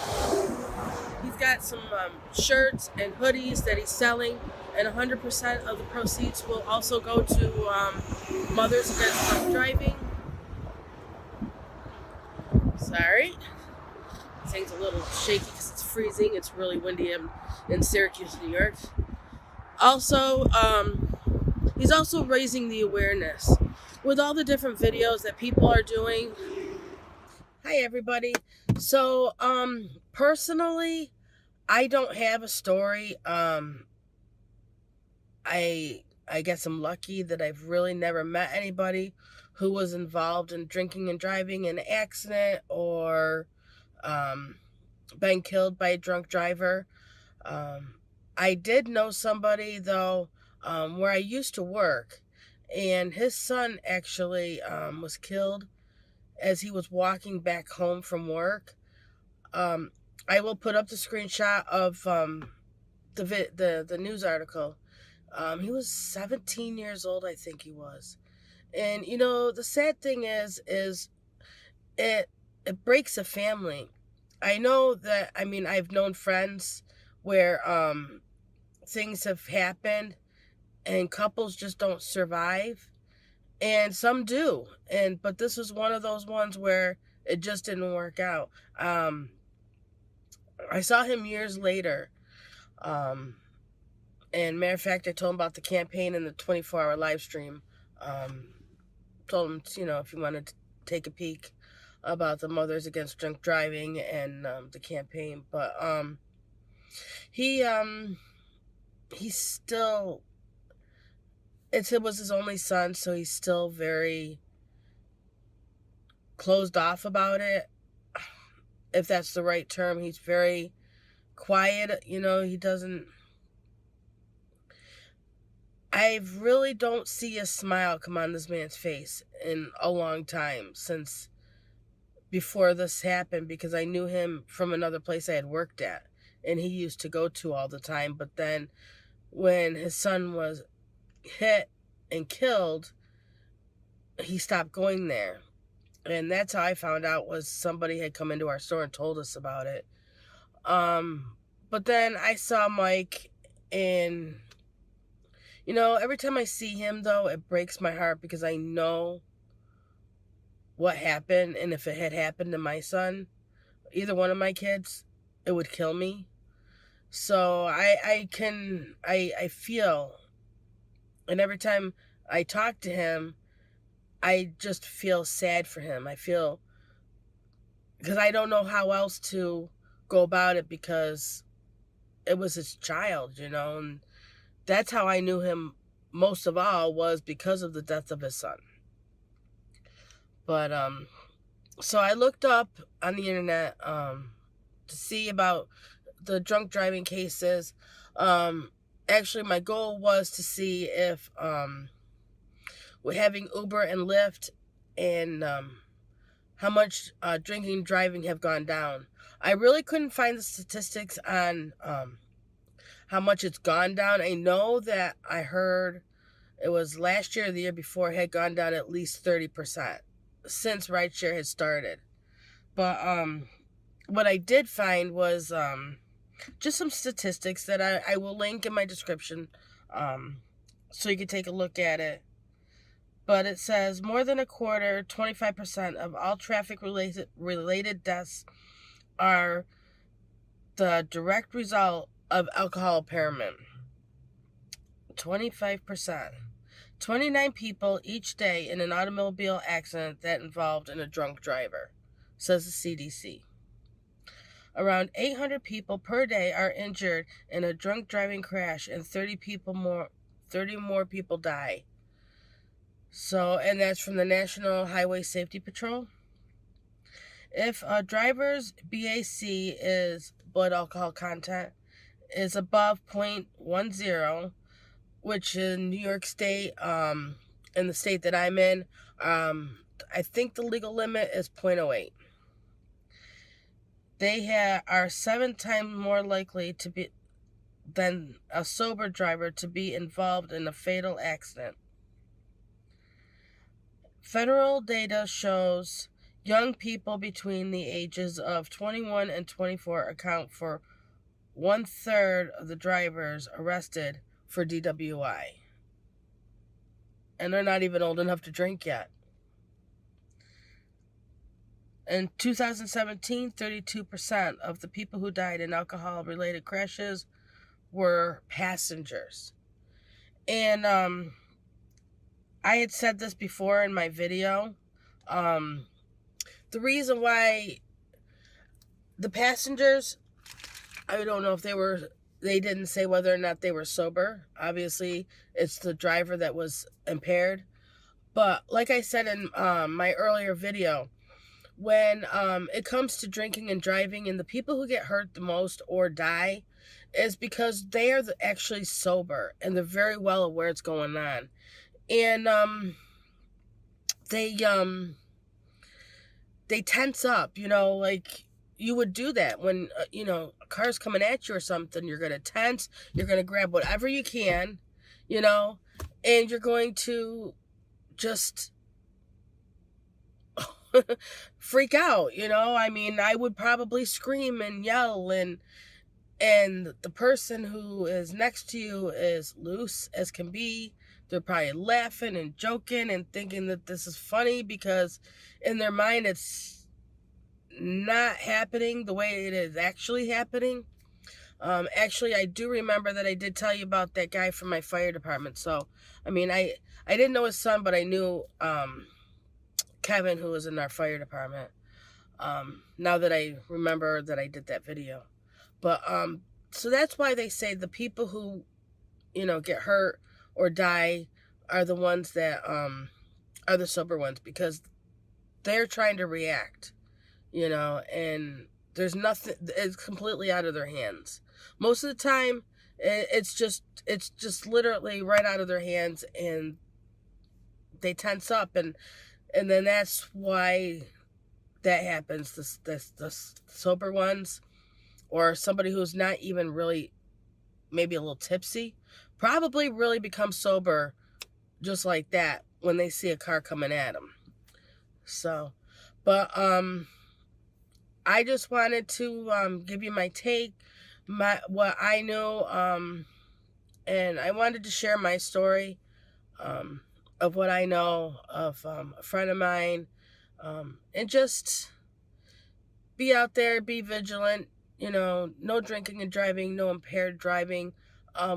He's got some shirts and hoodies that he's selling, and 100% of the proceeds will also go to Mothers Against Drunk Driving. Sorry. This thing's a little shaky because it's freezing. It's really windy in Syracuse, New York. Also, he's also raising the awareness with all the different videos that people are doing. Hi, everybody. So, personally, I don't have a story. I guess I'm lucky that I've really never met anybody who was involved in drinking and driving in an accident or been killed by a drunk driver. I did know somebody, though, where I used to work, and his son actually was killed as he was walking back home from work. I will put up the screenshot of the news article. He was 17 years old, I think he was. And, you know, the sad thing is it breaks a family. I know that, I mean, I've known friends where things have happened and couples just don't survive, and some do. But this was one of those ones where it just didn't work out. I saw him years later. And matter of fact, I told him about the campaign and the 24-hour live stream. Told him, you know, if he wanted to take a peek about the Mothers Against Drunk Driving and the campaign. But he's still, it was his only son, so he's still very closed off about it, if that's the right term. He's very quiet, you know, he doesn't, I really don't see a smile come on this man's face in a long time since before this happened, because I knew him from another place I had worked at and he used to go to all the time. But then when his son was hit and killed, he stopped going there. And that's how I found out, was somebody had come into our store and told us about it. But then I saw Mike, and you know, every time I see him, though, it breaks my heart because I know what happened. And if it had happened to my son, either one of my kids, it would kill me. So I feel, and every time I talk to him, I just feel sad for him. I feel, because I don't know how else to go about it, because it was his child, you know, and that's how I knew him most of all, was because of the death of his son. But So I looked up on the internet to see about the drunk driving cases. Actually, my goal was to see if with having Uber and Lyft and how much drinking and driving have gone down. I really couldn't find the statistics on how much it's gone down. I know that I heard it was last year or the year before it had gone down at least 30% since rideshare had started. But what I did find was just some statistics that I will link in my description so you can take a look at it. But it says more than a quarter, 25% of all traffic related deaths are the direct result of alcohol impairment. 25%. 29 people each day in an automobile accident that involved a drunk driver, says the CDC. Around 800 people per day are injured in a drunk driving crash, and 30 more people die. So, and that's from the National Highway Safety Patrol. If a driver's BAC is blood alcohol content is above 0.10, which in New York State, in the state that I'm in, I think the legal limit is 0.08. They are 7 times more likely to be than a sober driver to be involved in a fatal accident. Federal data shows young people between the ages of 21 and 24 account for 1/3 of the drivers arrested for DWI. And they're not even old enough to drink yet. In 2017, 32% of the people who died in alcohol-related crashes were passengers. And I had said this before in my video. The reason why the passengers, I don't know if they didn't say whether or not they were sober. Obviously, it's the driver that was impaired. But like I said in my earlier video, when it comes to drinking and driving, and the people who get hurt the most or die is because they are actually sober and they're very well aware what's going on. And they tense up, like you would do that when, a car's coming at you or something. You're going to tense, you're going to grab whatever you can, and you're going to just freak out, I mean, I would probably scream and yell, and the person who is next to you is loose as can be. They're probably laughing and joking and thinking that this is funny because in their mind it's not happening the way it is actually happening. Actually, I do remember that I did tell you about that guy from my fire department. So, I mean, I didn't know his son, but I knew Kevin, who was in our fire department. Now that I remember that I did that video. But so that's why they say the people who, get hurt or die are the ones that are the sober ones, because they're trying to react, and there's nothing, it's completely out of their hands. Most of the time, it's just literally right out of their hands, and they tense up, and then that's why that happens. The sober ones, or somebody who's not even really, maybe a little tipsy, probably really become sober just like that when they see a car coming at them. So, but I just wanted to give you my take, what I know, and I wanted to share my story of what I know of a friend of mine, and just be out there, be vigilant, no drinking and driving, no impaired driving,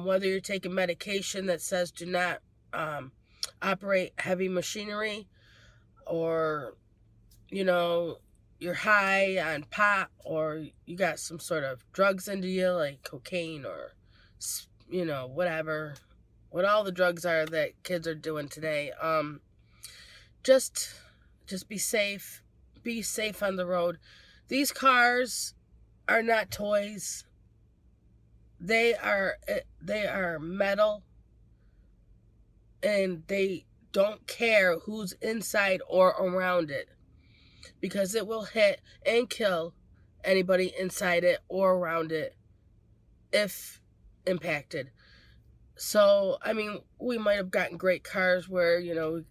whether you're taking medication that says do not operate heavy machinery, or, you're high on pot, or you got some sort of drugs into you, like cocaine, or, whatever, what all the drugs are that kids are doing today. Just be safe, be safe on the road. These cars are not toys. They are metal, and they don't care who's inside or around it, because it will hit and kill anybody inside it or around it if impacted. So, I mean, we might have gotten great cars where, the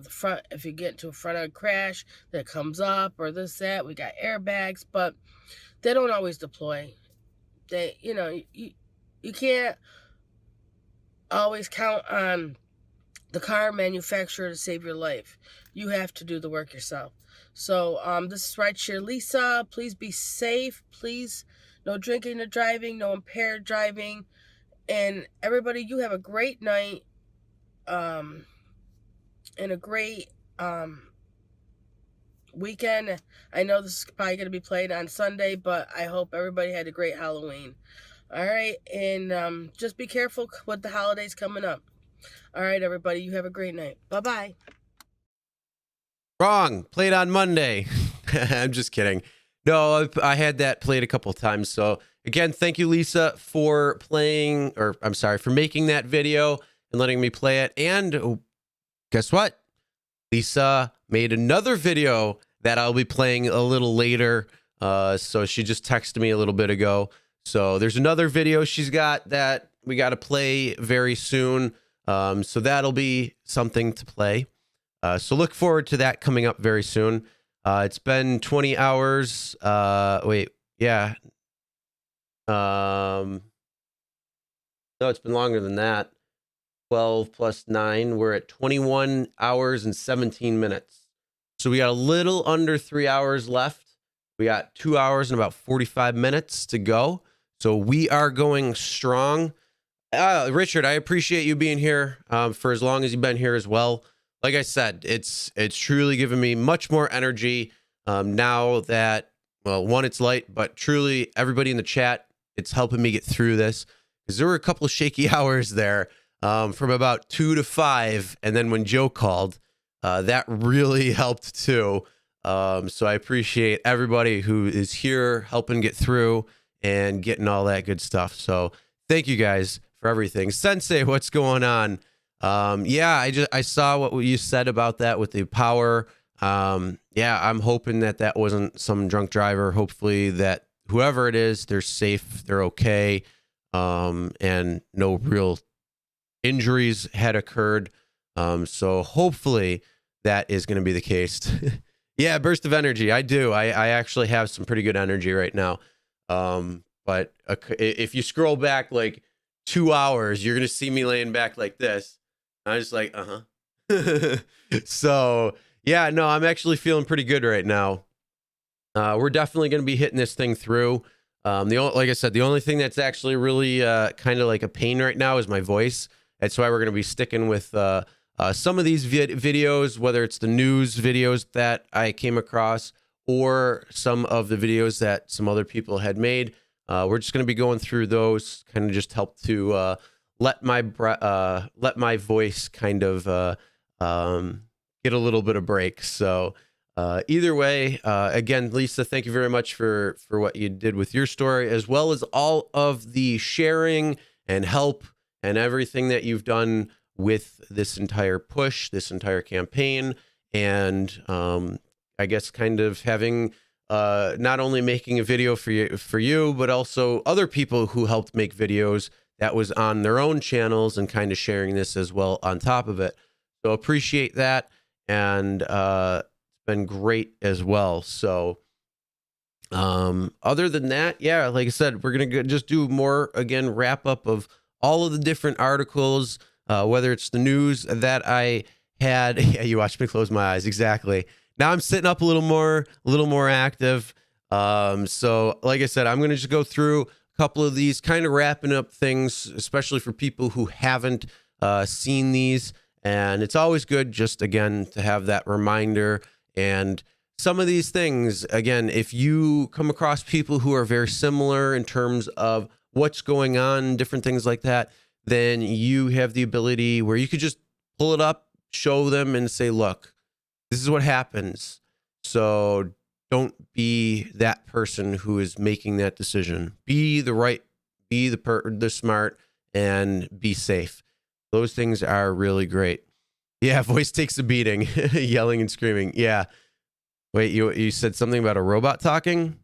front, if you get into a front end crash, that comes up, or this, that, we got airbags, but they don't always deploy. They, you can't always count on the car manufacturer to save your life. You have to do the work yourself. So, this is Rideshare Lisa. Please be safe. Please, no drinking or driving, no impaired driving. And everybody, you have a great night, and a great weekend. I know this is probably going to be played on Sunday, but I hope everybody had a great Halloween. All right, and just be careful with the holidays coming up. All right, everybody, you have a great night. Bye-bye. Wrong. Played on Monday. I'm just kidding. No, I had that played a couple of times. So again, thank you, Lisa, for playing, or I'm sorry, for making that video and letting me play it. And guess what? Lisa made another video that I'll be playing a little later. So she just texted me a little bit ago. So there's another video she's got that we got to play very soon. So that'll be something to play. So look forward to that coming up very soon. It's been 20 hours. Wait, yeah. No, it's been longer than that. 12 plus 9. We're at 21 hours and 17 minutes. So we got a little under 3 hours left. We got 2 hours and about 45 minutes to go. So we are going strong. Richard, I appreciate you being here for as long as you've been here as well. Like I said, it's truly given me much more energy now that, well, one, it's light, but truly everybody in the chat, it's helping me get through this, because there were a couple of shaky hours there from about 2 to 5. And then when Joe called, that really helped too. So I appreciate everybody who is here helping get through and getting all that good stuff. So thank you guys for everything. Sensei, what's going on? Yeah, I saw what you said about that with the power. Yeah, I'm hoping that wasn't some drunk driver. Hopefully that whoever it is, they're safe, they're okay, and no real injuries had occurred. So hopefully that is going to be the case. Yeah, burst of energy. I do. I actually have some pretty good energy right now. But if you scroll back like 2 hours, you're going to see me laying back like this. I was like, So yeah, no, I'm actually feeling pretty good right now. We're definitely going to be hitting this thing through. Like I said, the only thing that's actually really kind of like a pain right now is my voice. That's why we're going to be sticking with some of these videos, whether it's the news videos that I came across or some of the videos that some other people had made. We're just going to be going through those, kind of just help to let my voice kind of get a little bit of break. So either way, again, Lisa, thank you very much for what you did with your story, as well as all of the sharing and help and everything that you've done with this entire push, this entire campaign, and I guess kind of having not only making a video for you, but also other people who helped make videos that was on their own channels and kind of sharing this as well on top of it. So appreciate that. And it's been great as well. So other than that, yeah, like I said, we're going to just do more, again, wrap up of all of the different articles, whether it's the news that I had. Yeah, you watched me close my eyes. Exactly. Now I'm sitting up a little more active. So like I said, I'm going to just go through a couple of these, kind of wrapping up things, especially for people who haven't seen these. And it's always good just, again, to have that reminder. And some of these things, again, if you come across people who are very similar in terms of what's going on, different things like that, then you have the ability where you could just pull it up, show them and say, look, this is what happens. So don't be that person who is making that decision. Be the smart, and be safe. Those things are really great. Yeah, voice takes a beating, yelling and screaming. Yeah. Wait, you said something about a robot talking?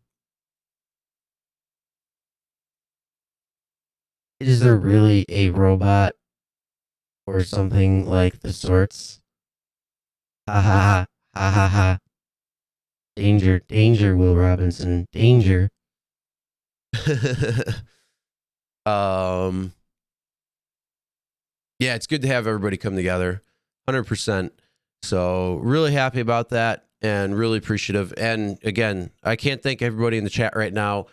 Is there really a robot or something like the sorts? Ha ha ha ha ha ha. Danger, danger, Will Robinson, danger. Yeah, it's good to have everybody come together, 100%. So really happy about that and really appreciative. And again, I can't thank everybody in the chat right now,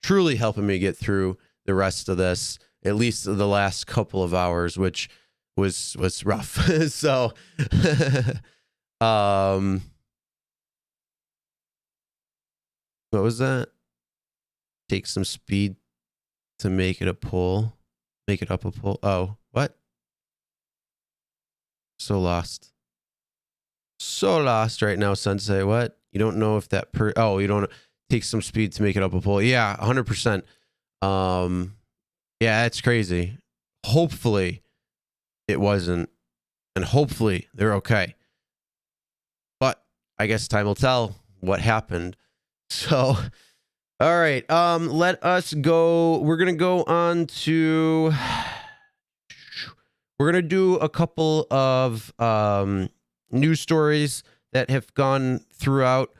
truly helping me get through the rest of this, at least the last couple of hours, which was rough. So, what was that? Take some speed to make it a pull. Make it up a pull. Oh, what? So lost. So lost right now, Sensei. What? You don't know if that you don't take some speed to make it up a pull. Yeah, 100%. Yeah, it's crazy. Hopefully it wasn't, and hopefully they're okay. But I guess time will tell what happened. So, all right, let us go. We're going to go on to, we're going to do a couple of news stories that have gone throughout.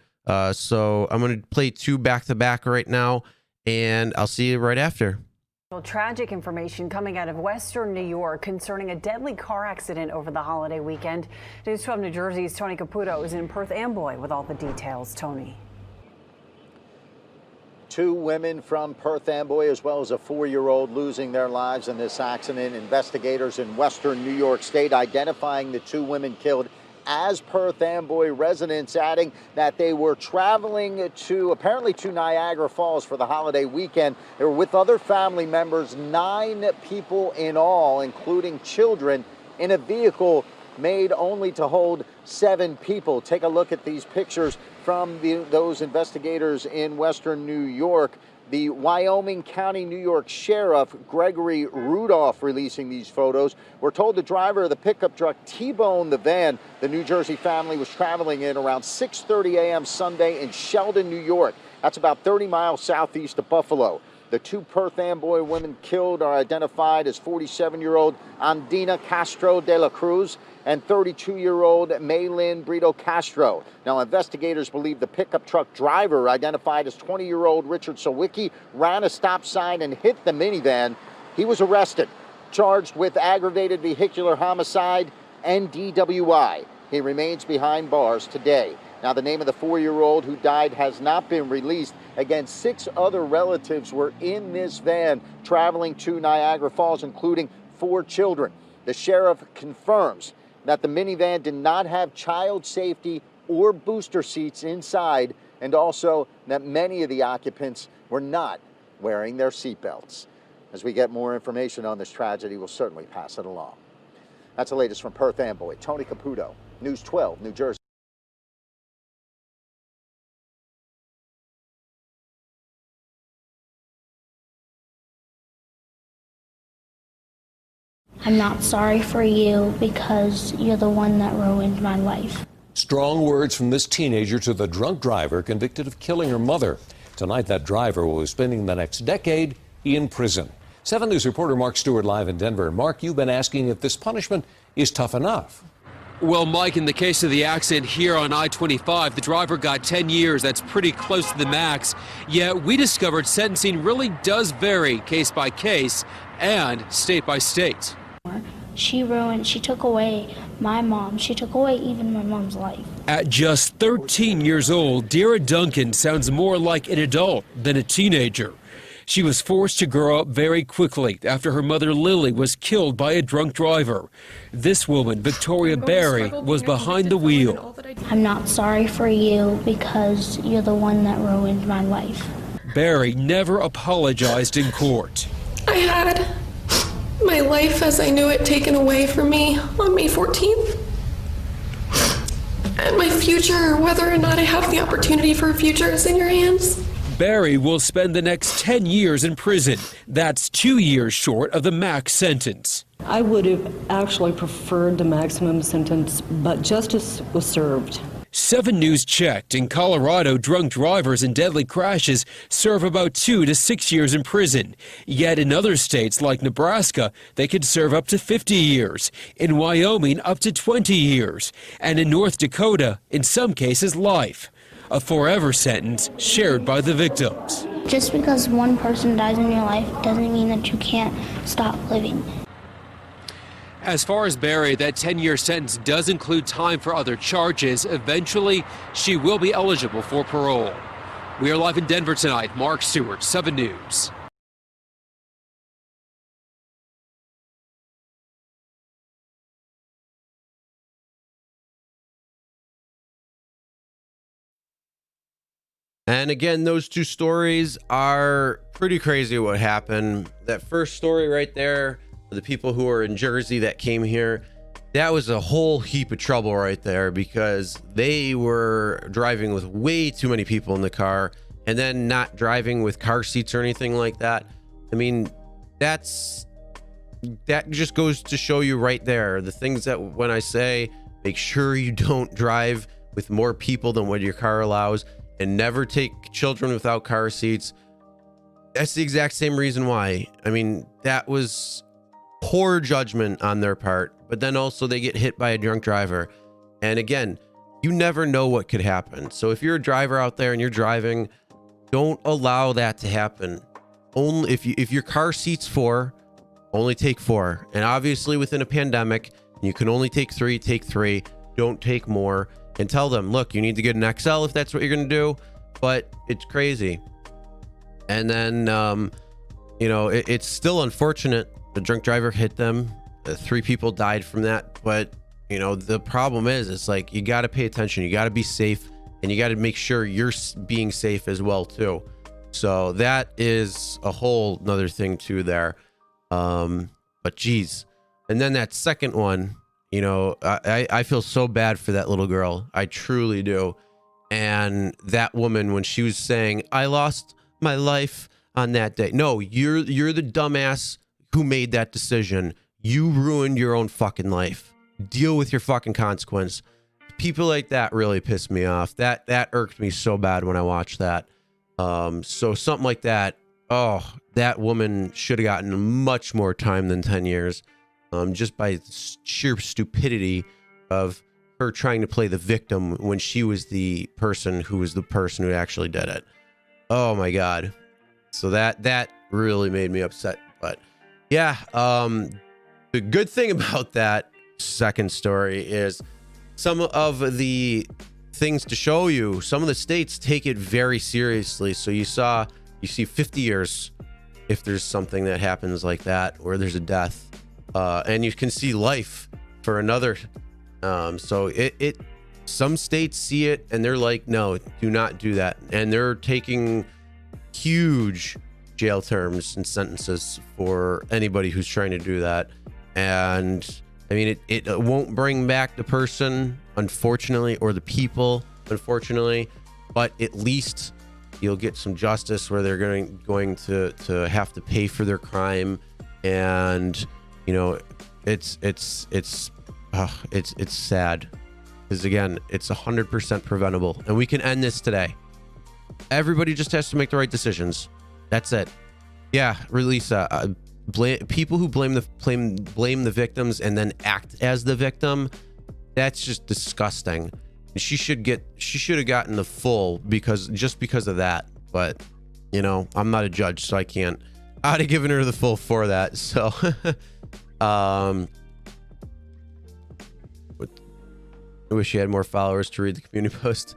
So I'm going to play two back to back right now, and I'll see you right after. Well, tragic information coming out of Western New York concerning a deadly car accident over the holiday weekend. News 12 New Jersey's Tony Caputo is in Perth Amboy with all the details. Tony. Two women from Perth Amboy, as well as a 4-year-old, losing their lives in this accident. Investigators in Western New York State identifying the two women killed as Perth Amboy residents, adding that they were traveling apparently to Niagara Falls for the holiday weekend. They were with other family members, 9 people in all, including children, in a vehicle made only to hold 7 people. Take a look at these pictures from those investigators in Western New York. The Wyoming County, New York Sheriff Gregory Rudolph releasing these photos. We're told the driver of the pickup truck T-boned the van the New Jersey family was traveling in around 6:30 a.m. Sunday in Sheldon, New York. That's about 30 miles southeast of Buffalo. The two Perth Amboy women killed are identified as 47-year-old Andina Castro de la Cruz and 32-year-old Maylin Brito Castro. Now, investigators believe the pickup truck driver, identified as 20-year-old Richard Sawicki, ran a stop sign and hit the minivan. He was arrested, charged with aggravated vehicular homicide and DWI. He remains behind bars today. Now, the name of the 4-year-old who died has not been released. Again, 6 other relatives were in this van traveling to Niagara Falls, including 4 children. The sheriff confirms that the minivan did not have child safety or booster seats inside, and also that many of the occupants were not wearing their seatbelts. As we get more information on this tragedy, we'll certainly pass it along. That's the latest from Perth Amboy. Tony Caputo, News 12, New Jersey. I'm not sorry for you because you're the one that ruined my life. Strong words from this teenager to the drunk driver convicted of killing her mother. Tonight, that driver will be spending the next decade in prison. 7 News reporter Mark Stewart live in Denver. Mark, you've been asking if this punishment is tough enough. Well, Mike, in the case of the accident here on I-25, the driver got 10 years. That's pretty close to the max. Yet we discovered sentencing really does vary case by case and state by state. She took away my mom. She took away even my mom's life. At just 13 years old, Dira Duncan sounds more like an adult than a teenager. She was forced to grow up very quickly after her mother Lily was killed by a drunk driver. This woman, Victoria Barry, was behind the wheel. I'm not sorry for you because you're the one that ruined my life. Barry never apologized in court. I had my life as I knew it taken away from me on May 14th. and my future, whether or not I have the opportunity for a future, is in your hands. Barry will spend the next 10 years in prison. That's 2 years short of the max sentence. I would have actually preferred the maximum sentence, but justice was served. 7 News checked. In Colorado, drunk drivers in deadly crashes serve about 2 to 6 years in prison. Yet in other states like Nebraska, they could serve up to 50 years. In Wyoming, up to 20 years. And in North Dakota, in some cases, life. A forever sentence shared by the victims. Just because one person dies in your life doesn't mean that you can't stop living. As far as Barry, that 10-year sentence does include time for other charges. Eventually, she will be eligible for parole. We are live in Denver tonight. Mark Stewart, 7 News. And again, those two stories are pretty crazy what happened. That first story right there, the people who are in Jersey that came here, that was a whole heap of trouble right there because they were driving with way too many people in the car and then not driving with car seats or anything like that. I mean, that just goes to show you right there the things that when I say make sure you don't drive with more people than what your car allows, and never take children without car seats. That's the exact same reason why. I mean, that was poor judgment on their part, but then also they get hit by a drunk driver. And again, you never know what could happen. So if you're a driver out there and you're driving, don't allow that to happen. Only if your car seats 4, only take 4. And obviously within a pandemic, you can only take 3, take 3, don't take more. And tell them, look, you need to get an XL if that's what you're going to do, but it's crazy. And then, you know, it's still unfortunate. The drunk driver hit them. 3 people died from that. But, you know, the problem is, it's like, you got to pay attention. You got to be safe, and you got to make sure you're being safe as well, too. So that is a whole nother thing, too, there. But geez. And then that second one, you know, I feel so bad for that little girl. I truly do. And that woman, when she was saying, I lost my life on that day. No, you're the dumbass who made that decision. You ruined your own fucking life. Deal with your fucking consequence. People like that really piss me off. That irked me so bad when I watched that. So something like that. Oh, that woman should have gotten much more time than 10 years. Just by sheer stupidity of her trying to play the victim when she was the person who actually did it. Oh my God. So that really made me upset. But yeah, the good thing about that second story is some of the things to show you, some of the states take it very seriously. So you see 50 years if there's something that happens like that, or there's a death. And you can see life for another. So some states see it and they're like, no, do not do that. And they're taking huge jail terms and sentences for anybody who's trying to do that. And I mean, it won't bring back the person, unfortunately, or the people, unfortunately, but at least you'll get some justice where they're going to have to pay for their crime. And you know, it's sad because again, it's 100% preventable, and we can end this today. Everybody just has to make the right decisions. That's it. Yeah, Relisa, people who blame the victims and then act as the victim, that's just disgusting. She should have gotten the full because of that. But you know, I'm not a judge, so I'd have given her the full for that. So I wish you had more followers to read the community post.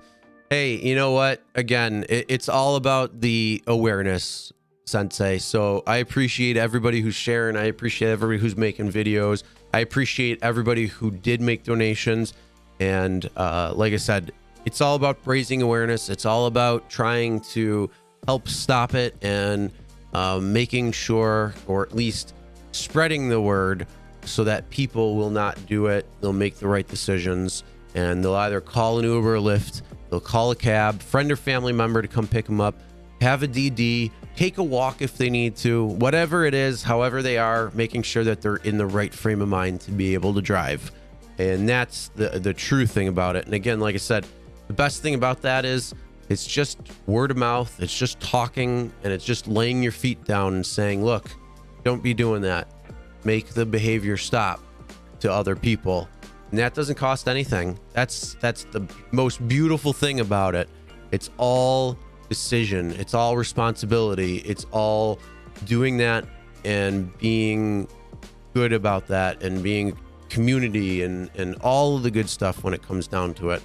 Hey, you know what? Again, it's all about the awareness, Sensei. So I appreciate everybody who's sharing. I appreciate everybody who's making videos. I appreciate everybody who did make donations. And like I said, it's all about raising awareness. It's all about trying to help stop it and making sure, or at least spreading the word so that people will not do it. They'll make the right decisions. and they'll either call an Uber or Lyft, they'll call a cab, friend or family member to come pick them up, have a DD, take a walk if they need to, whatever it is, however they are, making sure that they're in the right frame of mind to be able to drive. And that's the true thing about it. And again, like I said, the best thing about that is it's just word of mouth. It's just talking, and it's just laying your feet down and saying, look, don't be doing that. Make the behavior stop to other people. And that doesn't cost anything. That's the most beautiful thing about it. It's all decision. It's all responsibility. It's all doing that and being good about that and being community and all of the good stuff when it comes down to it.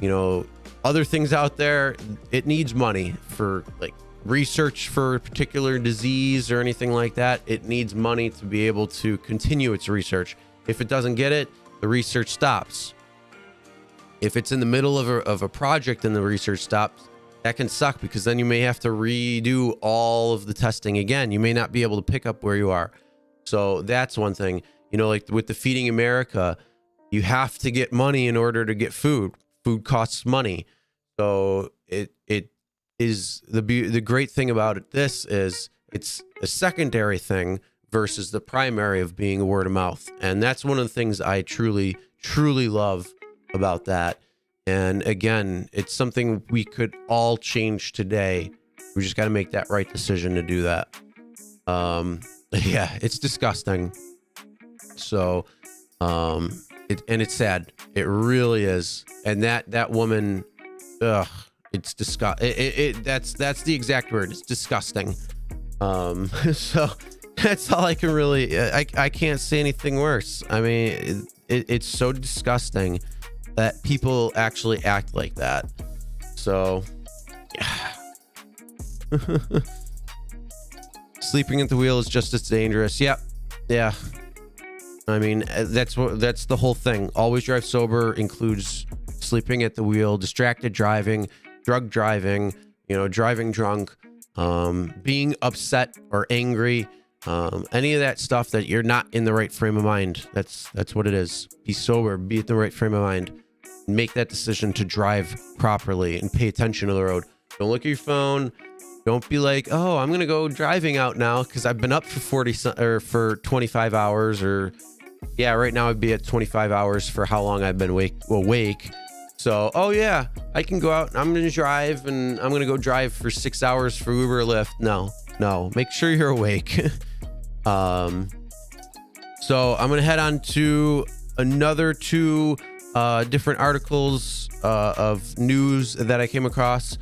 You know, other things out there, it needs money for like research for a particular disease or anything like that. It needs money to be able to continue its research. If it doesn't get it, the research stops. If it's in the middle of a project and the research stops, that can suck, because then you may have to redo all of the testing again. You may not be able to pick up where you are. So that's one thing. You know, like with the Feeding America, you have to get money in order to get food. Food costs money. So it is the great thing about it. This is it's a secondary thing versus the primary of being a word of mouth. And that's one of the things I truly, truly love about that. And again, it's something we could all change today. We just got to make that right decision to do that. Yeah, it's disgusting. So, it's sad. It really is. And that woman, it's disgusting. That's the exact word. It's disgusting. So that's all I can really, I can't say anything worse. I mean, it's so disgusting that people actually act like that. So, yeah. Sleeping at the wheel is just as dangerous. Yep. Yeah. I mean, that's the whole thing. Always drive sober includes sleeping at the wheel, distracted driving, drug driving, you know, driving drunk, being upset or angry, any of that stuff that you're not in the right frame of mind. That's what it is. Be sober, be in the right frame of mind. Make that decision to drive properly and pay attention to the road. Don't look at your phone. Don't be like, oh, I'm going to go driving out now because I've been up for 25 hours, or yeah, right now I'd be at 25 hours for how long I've been awake. So, oh yeah, I can go out and I'm going to drive, and I'm going to go drive for 6 hours for Uber or Lyft. No, make sure you're awake. So I'm going to head on to another two different articles of news that I came across.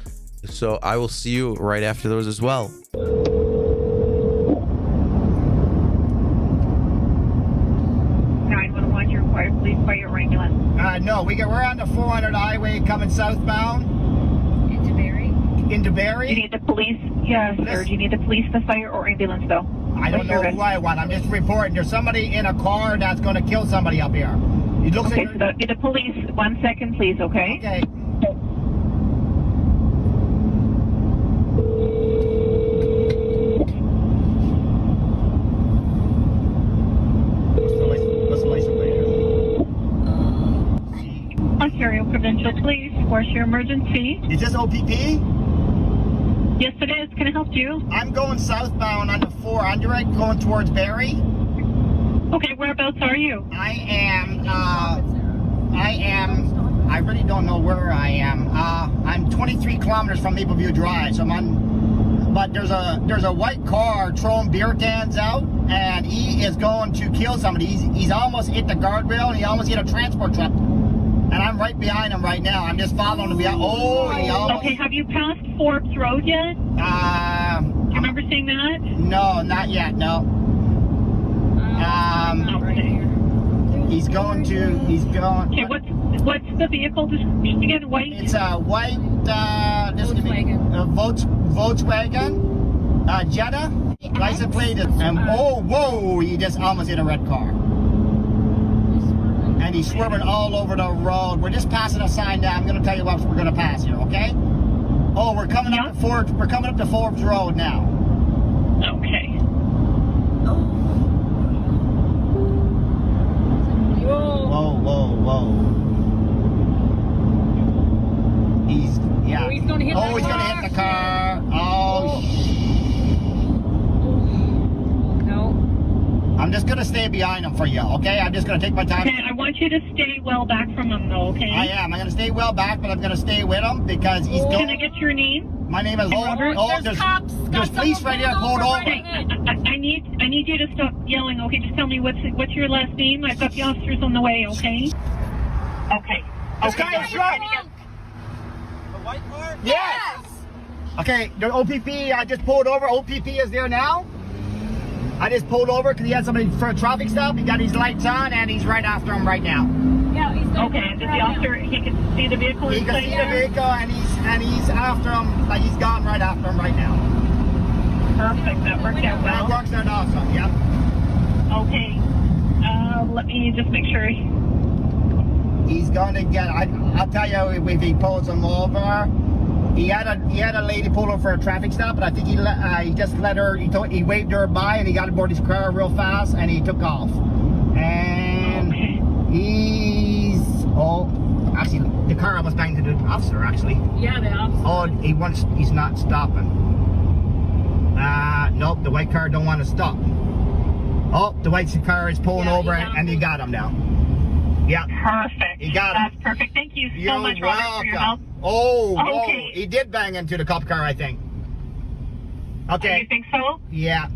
So I will see you right after those as well. 911, you're required police by your ambulance. No, we're on the 400 highway coming southbound. Into Barry? Into Barry? Do you need the police? Yes, sir. Do you need the police, the fire, or ambulance, though? I don't know who I want. I'm just reporting. There's somebody in a car that's going to kill somebody up here. It looks okay, like so the police, 1 second, please, okay? Okay. Ontario Provincial Police, what's your emergency? Is this OPP? Yes, it is. Can I help you? I'm going southbound on the 400 going towards Barry. Okay, whereabouts are you? I really don't know where I am. I'm 23 kilometers from Mapleview Drive, so I'm on, but there's a white car throwing beer cans out, and he is going to kill somebody. He's almost hit the guardrail, and he almost hit a transport truck. And I'm right behind him right now. I'm just following him behind. Oh, he almost... Okay, have you passed Forbes Road yet? Do you remember seeing that? No, not yet, no. He's going... Okay, what's the vehicle description again? White? It's a white... Volkswagen. Jetta. License plate. And whoa, he just almost hit a red car. And he's swerving all over the road. We're just passing a sign now. I'm going to tell you what we're going to pass here, okay? Oh, we're coming up to Forbes. We're coming up to Forbes Road now. Okay. Whoa. gonna hit he's gonna hit the car. No. I'm just gonna stay behind him for you, okay? I'm just gonna take my time. Okay, I want you to stay well back from him, though, okay? I am. I'm gonna stay well back, but I'm gonna stay with him because he's going. Can I get your name? My name is Robert. There's police right here. Hold over. Okay, I need you to stop yelling, okay? Just tell me what's your last name. I've got the officers on the way, okay? Okay. This guy is drunk. The white car? Yes. Okay, the OPP, I just pulled over. OPP is there now. I just pulled over because he had somebody for a traffic stop. He got his lights on and he's right after him right now. Yeah, he's okay. Does the officer, he can see the vehicle? He can see the vehicle and he's after him, like he's gone right after him right now. Perfect, that worked out well. That works out awesome, yep. Okay, let me just make sure. He's gonna get, I'll tell you if he pulls him over. He had a lady pull over for a traffic stop, but I think he just let her, he waved her by and he got aboard his car real fast and he took off. And he's, actually the car almost banged into the officer actually. Yeah, the officer. He's not stopping. Nope, the white car don't want to stop. Oh, the white car is pulling over and he got him now. Yeah. Perfect. You got it. That's perfect. Thank you You're so much, Robert, for your help. Oh, he did bang into the cop car, I think. Okay. You think so? Yeah.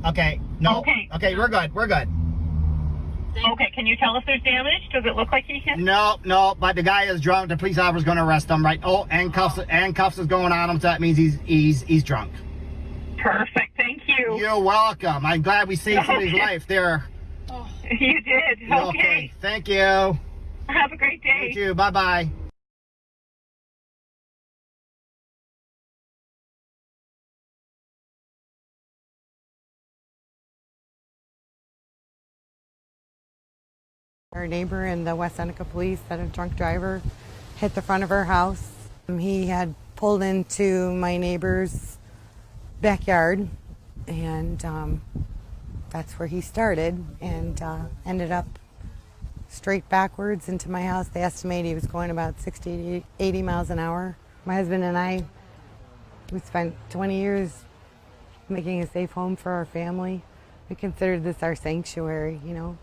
Okay. No. Okay, we're good. We're good. Okay, can you tell if there's damage? Does it look like he hit? No, but the guy is drunk. The police officer's going to arrest him, right? Oh, and cuffs is going on him, so that means he's drunk. Perfect. Thank you. You're welcome. I'm glad we saved somebody's life there. You did. Okay. Thank you. Have a great day. You too. Bye-bye. Our neighbor and the West Seneca police said a drunk driver hit the front of her house. He had pulled into my neighbor's backyard, and that's where he started, and ended up straight backwards into my house. They estimate he was going about 60 to 80 miles an hour. My husband and I, we spent 20 years making a safe home for our family. We considered this our sanctuary, you know.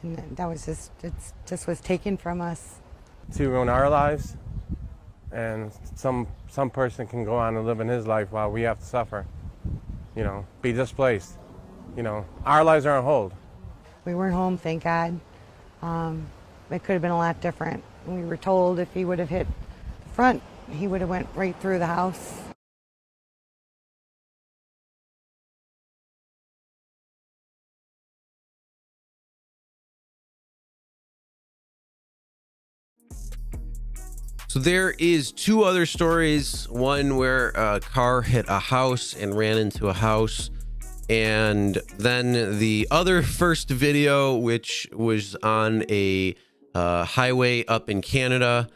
And that was it just was taken from us. To ruin our lives, and some person can go on and live in his life while we have to suffer, you know, be displaced. You know, our lives are on hold. We weren't home, thank God. It could have been a lot different. We were told if he would have hit the front, he would have went right through the house. So there is two other stories, one where a car hit a house and ran into a house, and then the other first video, which was on a highway up in Canada,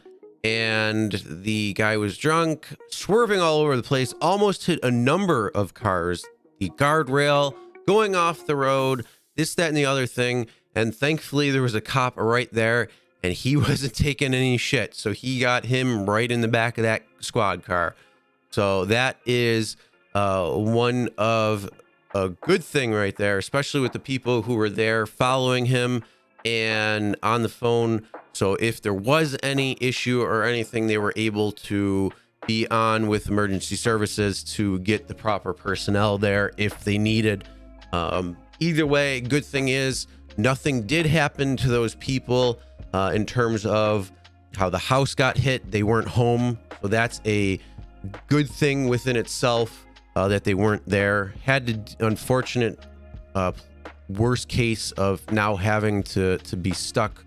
and the guy was drunk, swerving all over the place, almost hit a number of cars, the guardrail, going off the road, this, that, and the other thing, and thankfully there was a cop right there, and he wasn't taking any shit. So he got him right in the back of that squad car. So that is one of a good thing right there, especially with the people who were there following him and on the phone. So if there was any issue or anything, they were able to be on with emergency services to get the proper personnel there if they needed. Either way, good thing is nothing did happen to those people. In terms of how the house got hit, they weren't home, so that's a good thing within itself, that they weren't there. Had the unfortunate worst case of now having to be stuck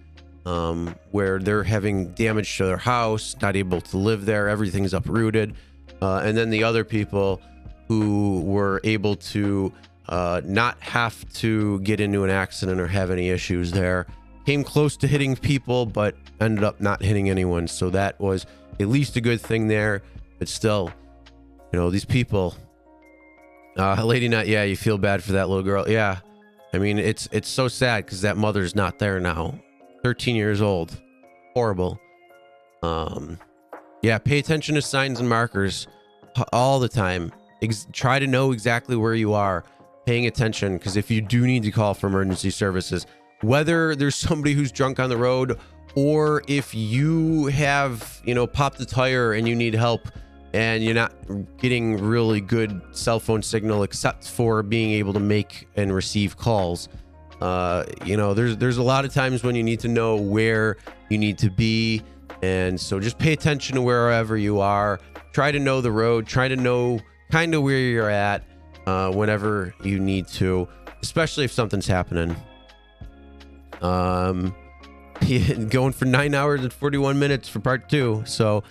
where they're having damage to their house, not able to live there, everything's uprooted, and then the other people who were able to not have to get into an accident or have any issues there. Came close to hitting people, but ended up not hitting anyone. So that was at least a good thing there. But still, you know, these people, Lady Nut, yeah, you feel bad for that little girl. Yeah. I mean, it's so sad because that mother's not there now. 13 years old. Horrible. Yeah, pay attention to signs and markers all the time. Try to know exactly where you are, paying attention, because if you do need to call for emergency services, whether there's somebody who's drunk on the road or if you have, you know, popped a tire and you need help and you're not getting really good cell phone signal except for being able to make and receive calls. You know, there's a lot of times when you need to know where you need to be. And so just pay attention to wherever you are. Try to know the road. Try to know kind of where you're at whenever you need to, especially if something's happening. Going for 9 hours and 41 minutes for part 2. So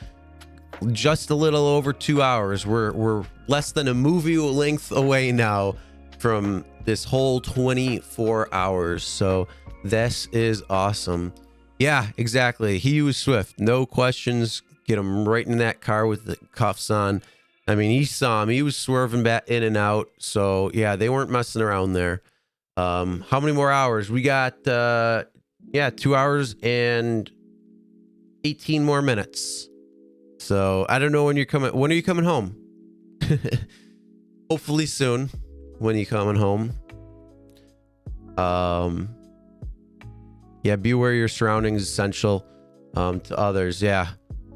just a little over 2 hours. We're less than a movie length away now from this whole 24 hours. So this is awesome. Yeah, exactly. He was swift. No questions. Get him right in that car with the cuffs on. I mean, he saw him. He was swerving back in and out. So yeah, they weren't messing around there. How many more hours? We got 2 hours and 18 more minutes. So I don't know when you're coming. When are you coming home? Hopefully soon. When are you coming home? Yeah, be aware your surroundings is essential to others. Yeah,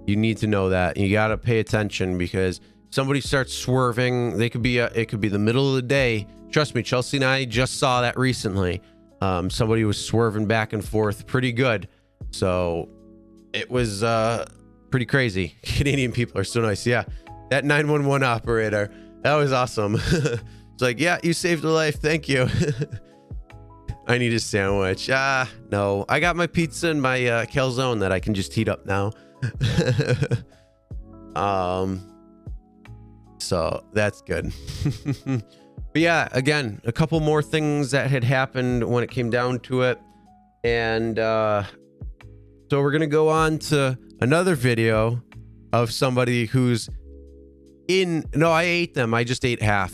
you need to know that. You got to pay attention because somebody starts swerving. It could be the middle of the day. Trust me, Chelsea and I just saw that recently. Somebody was swerving back and forth pretty good. So it was pretty crazy. Canadian people are so nice. Yeah, that 911 operator, that was awesome. It's like, yeah, you saved a life. Thank you. I need a sandwich. No, I got my pizza and my calzone that I can just heat up now. So that's good. But yeah, again, a couple more things that had happened when it came down to it. And so we're going to go on to another video of somebody who's no, I ate them. I just ate half.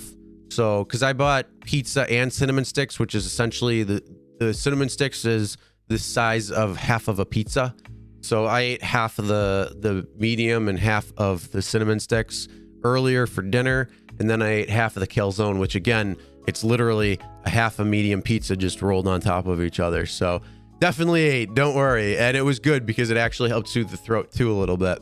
So, because I bought pizza and cinnamon sticks, which is essentially the cinnamon sticks is the size of half of a pizza. So I ate half of the medium and half of the cinnamon sticks earlier for dinner. And then I ate half of the calzone, which again, it's literally a half a medium pizza just rolled on top of each other. So definitely ate, don't worry. And it was good because it actually helped soothe the throat too a little bit.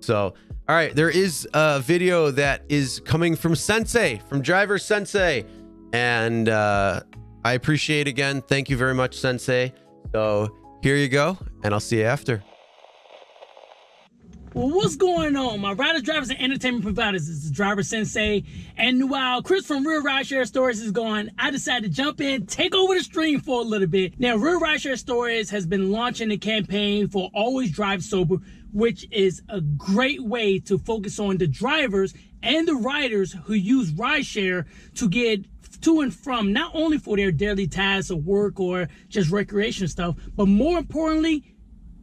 So, all right, there is a video that is coming from Sensei, from Driver Sensei. And I appreciate again. Thank you very much, Sensei. So here you go, and I'll see you after. Well, what's going on? My riders, drivers, and entertainment providers. This is Driver Sensei. And while Chris from Real Rideshare Stories is gone, I decided to jump in, take over the stream for a little bit. Now, Real Rideshare Stories has been launching a campaign for Always Drive Sober, which is a great way to focus on the drivers and the riders who use rideshare to get to and from, not only for their daily tasks of work or just recreation stuff, but more importantly,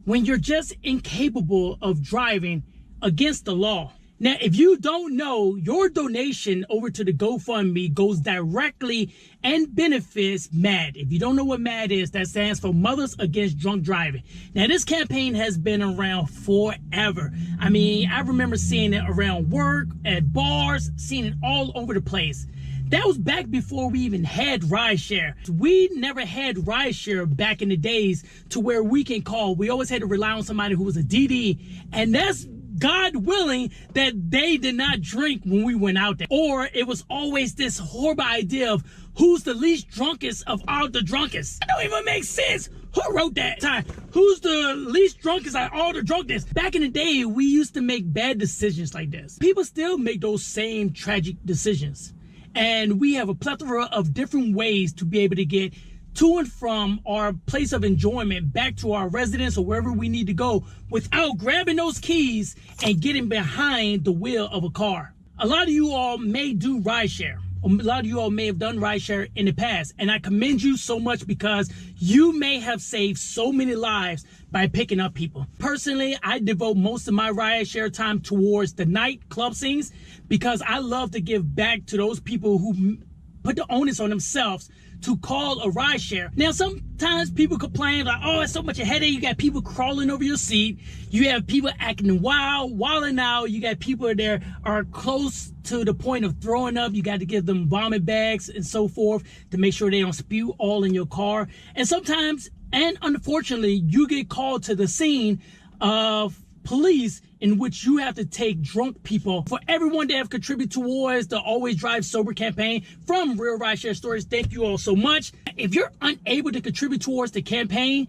when you're just incapable of driving against the law. Now, if you don't know, your donation over to the GoFundMe goes directly and benefits MAD. If you don't know what MAD is, that stands for Mothers Against Drunk Driving. Now, this campaign has been around forever. I mean, I remember seeing it around work, at bars, seeing it all over the place. That was back before we even had rideshare. We never had rideshare back in the days to where we can call. We always had to rely on somebody who was a DD, and that's God willing that they did not drink when we went out there. Or it was always this horrible idea of who's the least drunkest of all the drunkest. That don't even make sense. Who wrote that time? Who's the least drunkest of all the drunkest? Back in the day, we used to make bad decisions like this. People still make those same tragic decisions. And we have a plethora of different ways to be able to get to and from our place of enjoyment back to our residence or wherever we need to go without grabbing those keys and getting behind the wheel of a car. A lot of you all may do rideshare. A lot of you all may have done rideshare in the past, and I commend you so much because you may have saved so many lives by picking up people. Personally, I devote most of my rideshare time towards the nightclub scenes because I love to give back to those people who put the onus on themselves to call a ride share. Now, sometimes people complain like, oh, it's so much a headache. You got people crawling over your seat. You have people acting wild, wilding out. You got people there are close to the point of throwing up. You got to give them vomit bags and so forth to make sure they don't spew all in your car. And sometimes, and unfortunately, you get called to the scene of police in which you have to take drunk people. For everyone that have contributed towards the Always Drive Sober campaign from Real Rideshare Stories, thank you all so much. If you're unable to contribute towards the campaign,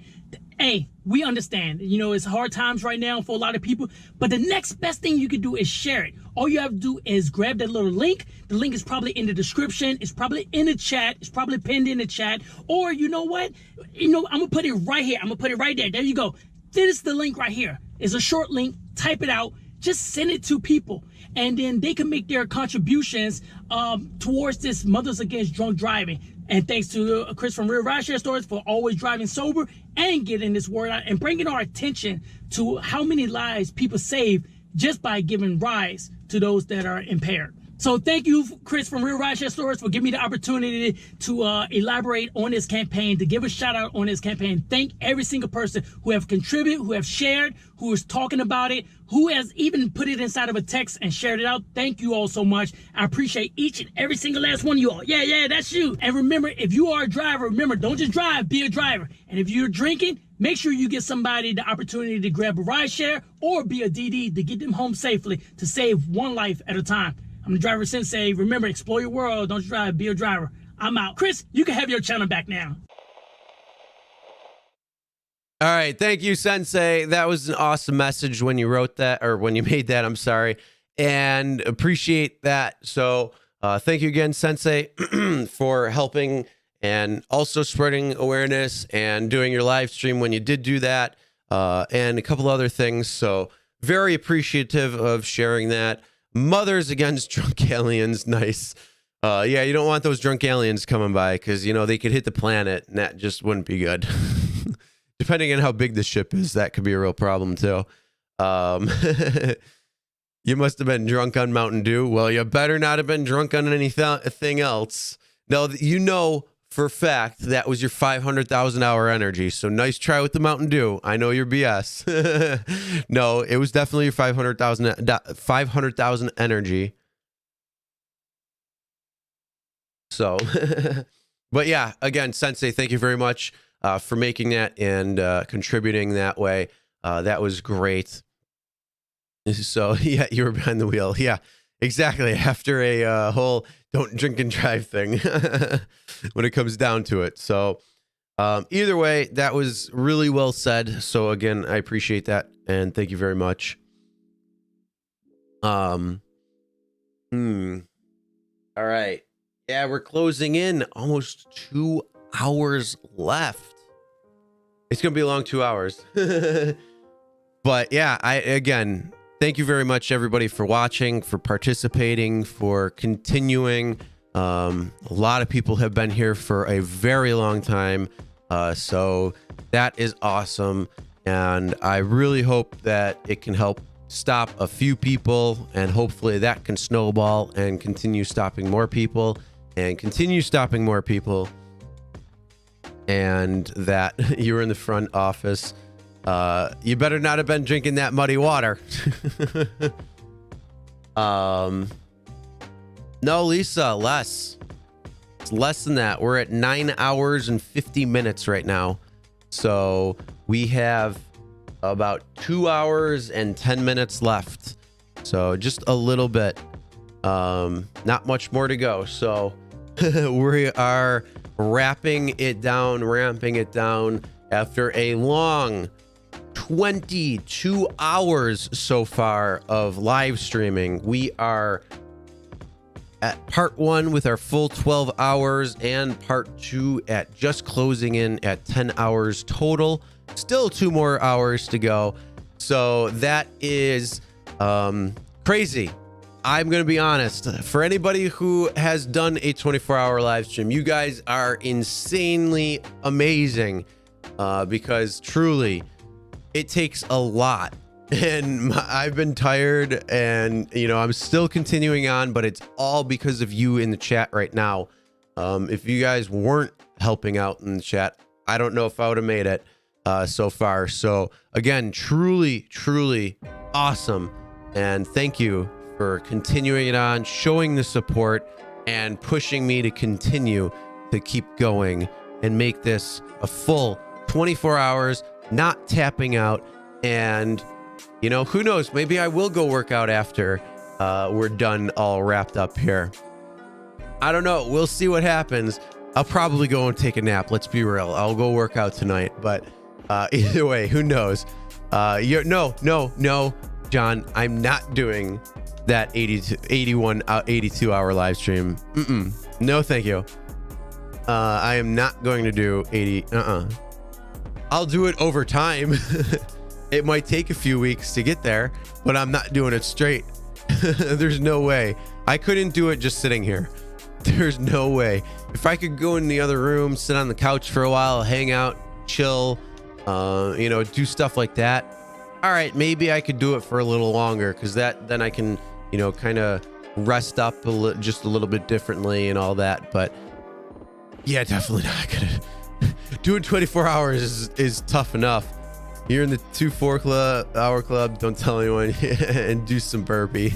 hey, we understand. You know, it's hard times right now for a lot of people, but the next best thing you can do is share it. All you have to do is grab that little link. The link is probably in the description. It's probably in the chat. It's probably pinned in the chat. Or you know what? You know, I'm gonna put it right here. I'm gonna put it right there. There you go. This is the link right here. It's a short link. Type it out. Just send it to people, and then they can make their contributions towards this Mothers Against Drunk Driving. And thanks to Chris from Real Rideshare Stories for always driving sober and getting this word out and bringing our attention to how many lives people save just by giving rides to those that are impaired. So thank you, Chris from Real Rideshare Stories, for giving me the opportunity to elaborate on this campaign, to give a shout out on this campaign. Thank every single person who have contributed, who have shared, who is talking about it, who has even put it inside of a text and shared it out. Thank you all so much. I appreciate each and every single last one of you all. Yeah, that's you. And remember, if you are a driver, remember, don't just drive, be a driver. And if you're drinking, make sure you get somebody the opportunity to grab a ride share or be a DD to get them home safely to save one life at a time. I'm the driver sensei. Remember, explore your world. Don't drive, be a driver. I'm out. Chris, you can have your channel back now. All right. Thank you, Sensei. That was an awesome message when you wrote that, or when you made that, I'm sorry. And appreciate that. So thank you again, Sensei, for helping and also spreading awareness and doing your live stream when you did do that, and a couple other things. So very appreciative of sharing that. Mothers Against Drunk Aliens. Nice. Yeah, you don't want those drunk aliens coming by because, you know, they could hit the planet and that just wouldn't be good. Depending on how big the ship is, that could be a real problem too. You must have been drunk on Mountain Dew. Well, you better not have been drunk on anything else. No, you know for a fact that was your 500,000 hour energy. So nice try with the Mountain Dew. I know your BS. No, it was definitely your 500,000 energy. So, but yeah, again, Sensei, thank you very much for making that and contributing that way. That was great. So yeah, you were behind the wheel. Yeah, exactly. After a whole don't drink and drive thing when it comes down to it. So either way, that was really well said. So again, I appreciate that. And thank you very much. All right. Yeah, we're closing in almost 2 hours left. It's going to be a long 2 hours. But yeah, again, thank you very much, everybody, for watching, for participating, for continuing. A lot of people have been here for a very long time. So that is awesome. And I really hope that it can help stop a few people, and hopefully that can snowball and continue stopping more people and continue stopping more people. And that you're in the front office. You better not have been drinking that muddy water. No, Lisa, less. It's less than that. We're at 9 hours and 50 minutes right now. So we have about 2 hours and 10 minutes left. So just a little bit. Not much more to go. So we are ramping it down after a long 22 hours so far of live streaming. We are at part 1 with our full 12 hours and part 2 at just closing in at 10 hours total. Still 2 more hours to go. So that is crazy. I'm going to be honest. For anybody who has done a 24-hour live stream, you guys are insanely amazing, because truly it takes a lot. And I've been tired, and, you know, I'm still continuing on, but it's all because of you in the chat right now. If you guys weren't helping out in the chat, I don't know if I would have made it so far. So again, truly, truly awesome. And thank you for continuing it on, showing the support, and pushing me to continue to keep going and make this a full 24 hours, not tapping out. And, you know, who knows? Maybe I will go work out after we're done all wrapped up here. I don't know. We'll see what happens. I'll probably go and take a nap. Let's be real. I'll go work out tonight. But either way, who knows? No, John, I'm not doing that 82 hour live stream. No, thank you. I am not going to do 80. I'll do it over time. It might take a few weeks to get there, but I'm not doing it straight. There's no way. I couldn't do it just sitting here. There's no way. If I could go in the other room, sit on the couch for a while, hang out, chill, you know, do stuff like that. All right, maybe I could do it for a little longer, because then I can, you know, kind of rest up just a little bit differently and all that. But yeah, definitely not gonna. Doing 24 hours is tough enough. You're in the 2-4 hour club. Don't tell anyone. And do some burpee.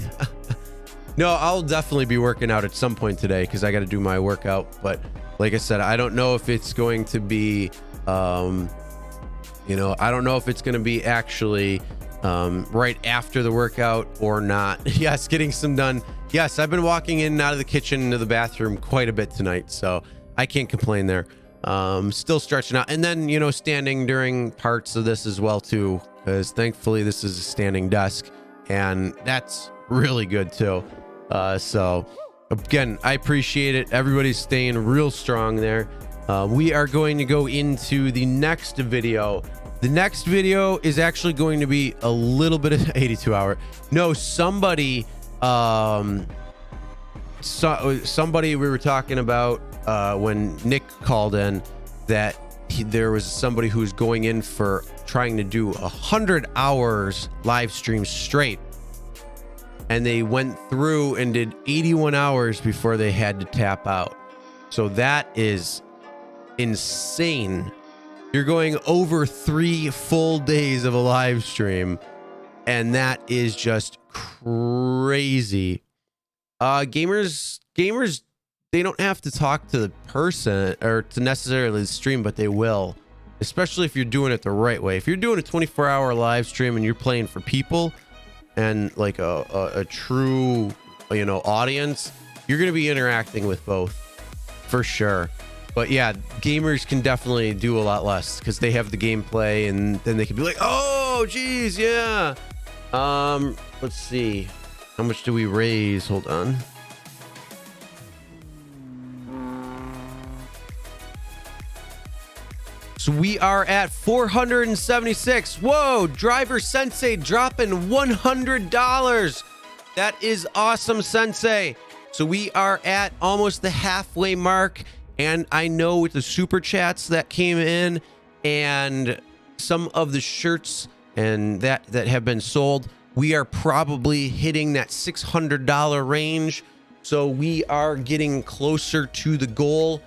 No, I'll definitely be working out at some point today, because I got to do my workout. But like I said, I don't know if it's going to be, you know, I don't know if it's going to be actually right after the workout or not. Yes, getting some done. Yes, I've been walking in and out of the kitchen into the bathroom quite a bit tonight, so I can't complain there. Still stretching out, and then, you know, standing during parts of this as well too, because thankfully this is a standing desk, and that's really good too. So again, I appreciate it. Everybody's staying real strong there. We are going to go into the next video. The next video is actually going to be a little bit of 82 hour. No, somebody we were talking about when Nick called in, that there was somebody who was going in for trying to do 100 hours live stream straight, and they went through and did 81 hours before they had to tap out. So that is insane. You're going over 3 full days of a live stream, and that is just crazy. Gamers, they don't have to talk to the person or to necessarily the stream, but they will, especially if you're doing it the right way. If you're doing a 24-hour live stream and you're playing for people and like a true, you know, audience, you're going to be interacting with both for sure. But yeah, gamers can definitely do a lot less because they have the gameplay, and then they can be like, oh geez, yeah. Let's see, how much do we raise? Hold on. So we are at 476. Whoa, Driver Sensei dropping $100. That is awesome, Sensei. So we are at almost the halfway mark. And I know with the super chats that came in and some of the shirts and that have been sold, we are probably hitting that $600 range. So we are getting closer to the goal.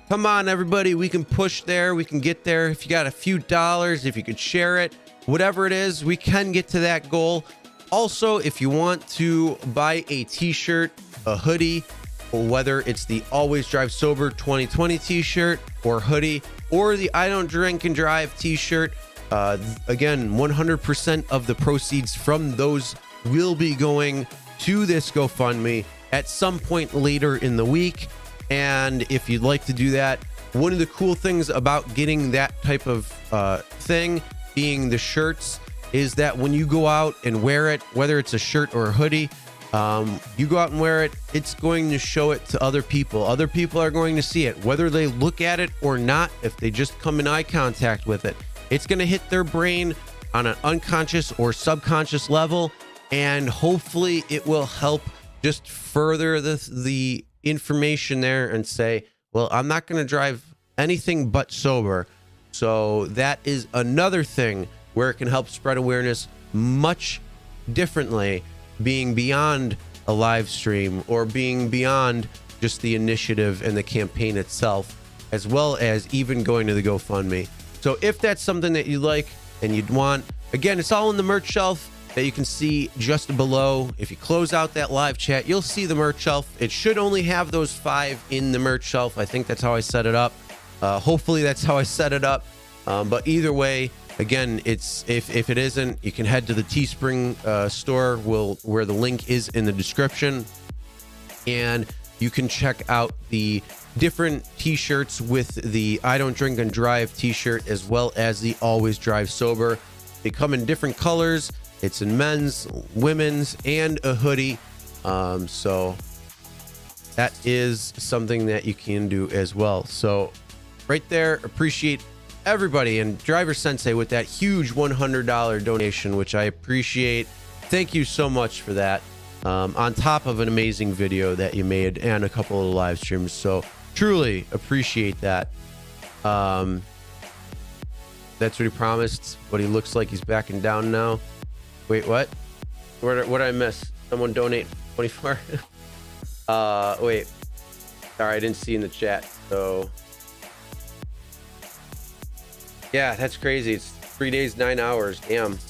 Come on, everybody. We can push there. We can get there. If you got a few dollars, if you could share it, whatever it is, we can get to that goal. Also, if you want to buy a t-shirt, a hoodie, or whether it's the Always Drive Sober 2020 t-shirt or hoodie, or the I Don't Drink and Drive t-shirt, again, 100% of the proceeds from those will be going to this GoFundMe at some point later in the week. And if you'd like to do that, one of the cool things about getting that type of thing, being the shirts, is that when you go out and wear it, whether it's a shirt or a hoodie, you go out and wear it, it's going to show it to other people. Other people are going to see it, whether they look at it or not. If they just come in eye contact with it, it's going to hit their brain on an unconscious or subconscious level, and hopefully it will help just further the information there and say, well, I'm not going to drive anything but sober. So that is another thing where it can help spread awareness much differently, being beyond a live stream or being beyond just the initiative and the campaign itself, as well as even going to the GoFundMe. So if that's something that you like and you'd want, again, it's all in the merch shelf that you can see just below. If you close out that live chat, you'll see the merch shelf. It should only have those 5 in the merch shelf. I think that's how I set it up. Hopefully that's how I set it up. But either way, again, it's if it isn't, you can head to the Teespring store where the link is in the description, and you can check out the different t-shirts with the I Don't Drink and Drive t-shirt, as well as the Always Drive Sober. They come in different colors. It's in men's, women's, and a hoodie. So that is something that you can do as well. So right there, appreciate everybody, and Driver Sensei with that huge $100 donation, which I appreciate. Thank you so much for that. On top of an amazing video that you made and a couple of live streams. So truly appreciate that. That's what he promised, but he looks like he's backing down now. Wait, what? What did I miss? Someone donate 24? Wait. Sorry, I didn't see in the chat. So yeah, that's crazy. It's 3 days, 9 hours. Damn.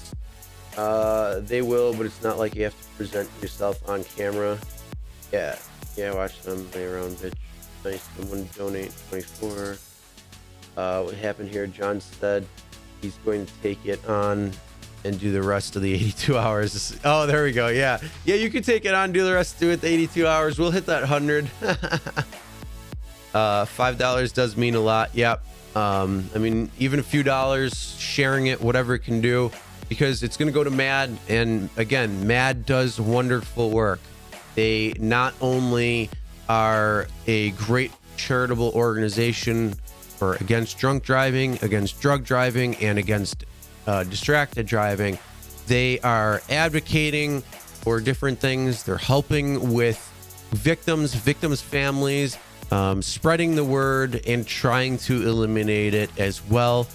They will, but it's not like you have to present yourself on camera. Yeah, watch them play around, bitch. Nice. Someone donate 24. What happened here? John said he's going to take it on and do the rest of the 82 hours. Oh, there we go. Yeah, you can take it on, do the rest, do it the 82 hours. We'll hit that 100. $5 does mean a lot. Yep. I mean, even a few dollars, sharing it, whatever it can do, because it's going to go to MAD. And again, MAD does wonderful work. They not only are a great charitable organization for against drunk driving, against drug driving, and against distracted driving, they are advocating for different things. They're helping with victims' families, spreading the word and trying to eliminate it as well.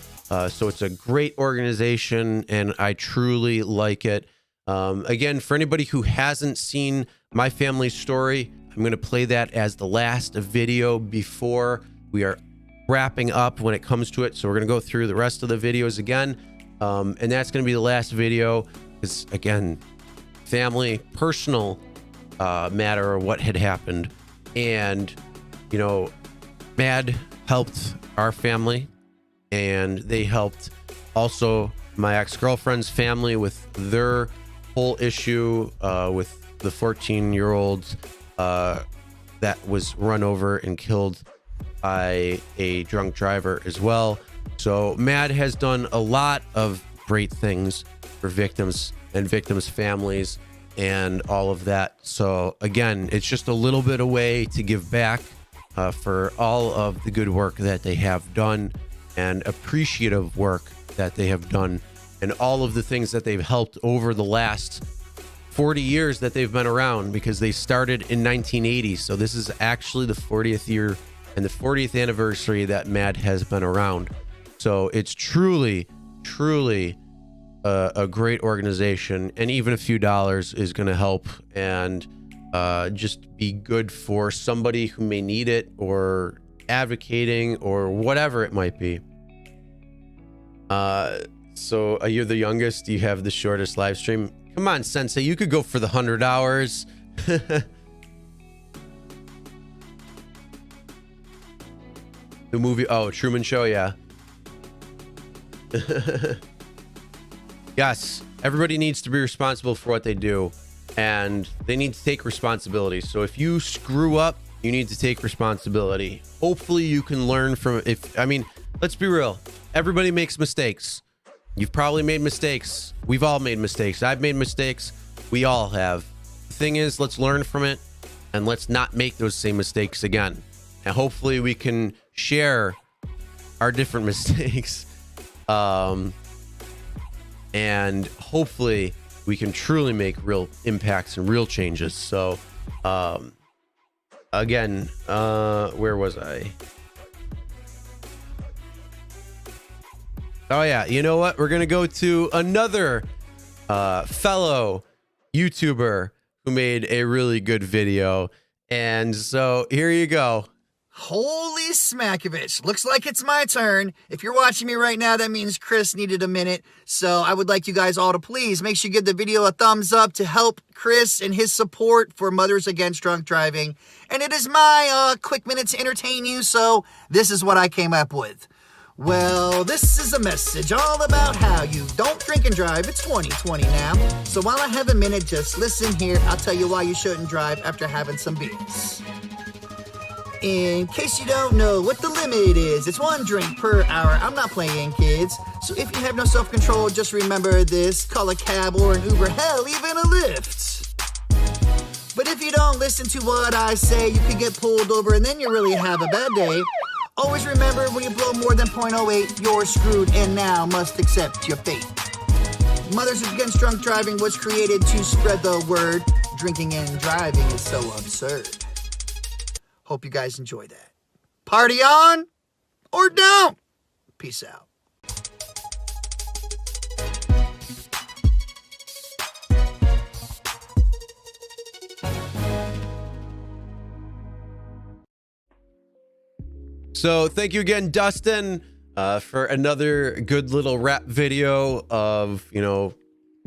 So it's a great organization, and I truly like it. Again, for anybody who hasn't seen my family's story, I'm going to play that as the last video before we are wrapping up when it comes to it. So we're going to go through the rest of the videos again. And that's going to be the last video, because again, family, personal matter of what had happened. And, you know, MAD helped our family, and they helped also my ex-girlfriend's family with their whole issue with the 14-year-old that was run over and killed by a drunk driver as well. So MAD has done a lot of great things for victims and victims' families and all of that. So again, it's just a little bit of way to give back for all of the good work that they have done, and appreciative work that they have done, and all of the things that they've helped over the last 40 years that they've been around, because they started in 1980. So this is actually the 40th year and the 40th anniversary that MAD has been around. So it's truly a great organization, and even a few dollars is going to help and just be good for somebody who may need it, or advocating, or whatever it might be. So you're the youngest, you have the shortest live stream. Come on, Sensei, you could go for the 100 hours. The movie, Truman Show, yeah. Yes, everybody needs to be responsible for what they do, and they need to take responsibility. So if you screw up, you need to take responsibility. Hopefully you can learn from it. Let's be real. Everybody makes mistakes. You've probably made mistakes. We've all made mistakes. I've made mistakes. We all have. The thing is, let's learn from it, and let's not make those same mistakes again. And hopefully we can share our different mistakes. And hopefully we can truly make real impacts and real changes. So, again, where was I? Oh yeah, you know what? We're gonna go to another fellow YouTuber who made a really good video, And so here you go. Holy smackovich. Looks like it's my turn. If you're watching me right now, that means Chris needed a minute. So I would like you guys all to please make sure you give the video a thumbs up to help Chris and his support for Mothers Against Drunk Driving. And it is my quick minute to entertain you, so this is what I came up with. Well, this is a message all about how you don't drink and drive. It's 2020 now. So while I have a minute, just listen here. I'll tell you why you shouldn't drive after having some beers. In case you don't know what the limit is, it's 1 drink per hour. I'm not playing, kids. So if you have no self-control, just remember this. Call a cab or an Uber, hell, even a Lyft. But if you don't listen to what I say, you could get pulled over and then you really have a bad day. Always remember, when you blow more than .08, you're screwed and now must accept your fate. Mothers Against Drunk Driving was created to spread the word. Drinking and driving is so absurd. Hope you guys enjoy that. Party on or don't. Peace out. So thank you again, Dustin, for another good little rap video of,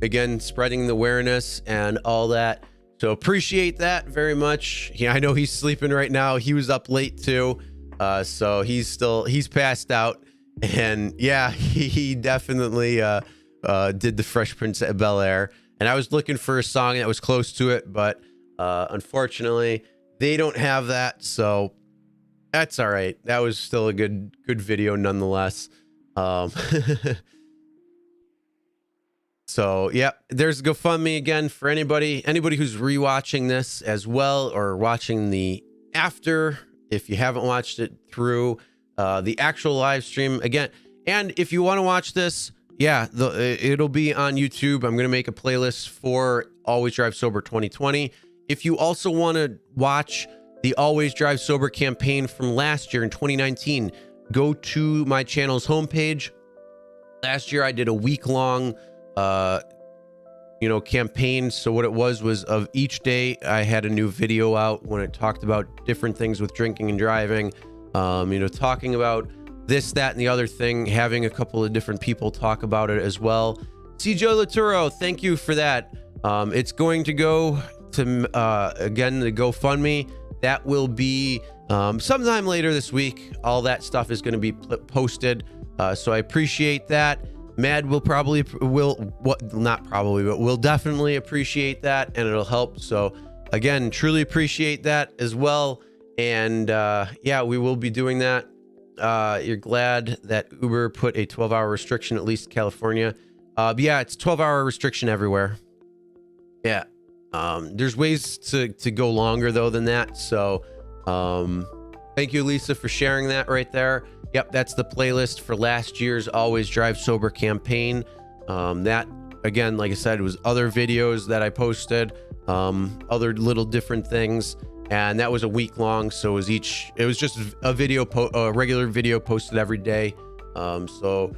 again, spreading the awareness and all that. So appreciate that very much. Yeah, I know he's sleeping right now. He was up late too. So he's passed out. And yeah, he definitely did the Fresh Prince of Bel-Air. And I was looking for a song that was close to it, but unfortunately they don't have that. So that's all right. That was still a good video nonetheless. So yeah, there's GoFundMe again for anybody who's rewatching this as well, or watching the after, if you haven't watched it through the actual live stream again. And if you want to watch this, yeah, it'll be on YouTube. I'm going to make a playlist for Always Drive Sober 2020. If you also want to watch the Always Drive Sober campaign from last year in 2019, go to my channel's homepage. Last year I did a week-long campaign. So what it was of each day I had a new video out when it talked about different things with drinking and driving, talking about this, that, and the other thing, having a couple of different people talk about it as well. CJ Laturo, thank you for that. It's going to go to, again, the GoFundMe. That will be sometime later this week. All that stuff is going to be posted. So I appreciate that. Mad will definitely appreciate that, and it'll help. So again, truly appreciate that as well. And yeah, we will be doing that. You're glad that Uber put a 12-hour restriction, at least in California. But yeah, it's 12-hour restriction everywhere. Yeah. There's ways to go longer though than that. So thank you, Lisa, for sharing that right there. Yep, that's the playlist for last year's Always Drive Sober campaign. That, again, like I said, was other videos that I posted, other little different things, and that was a week long. So it was just a regular video posted every day. So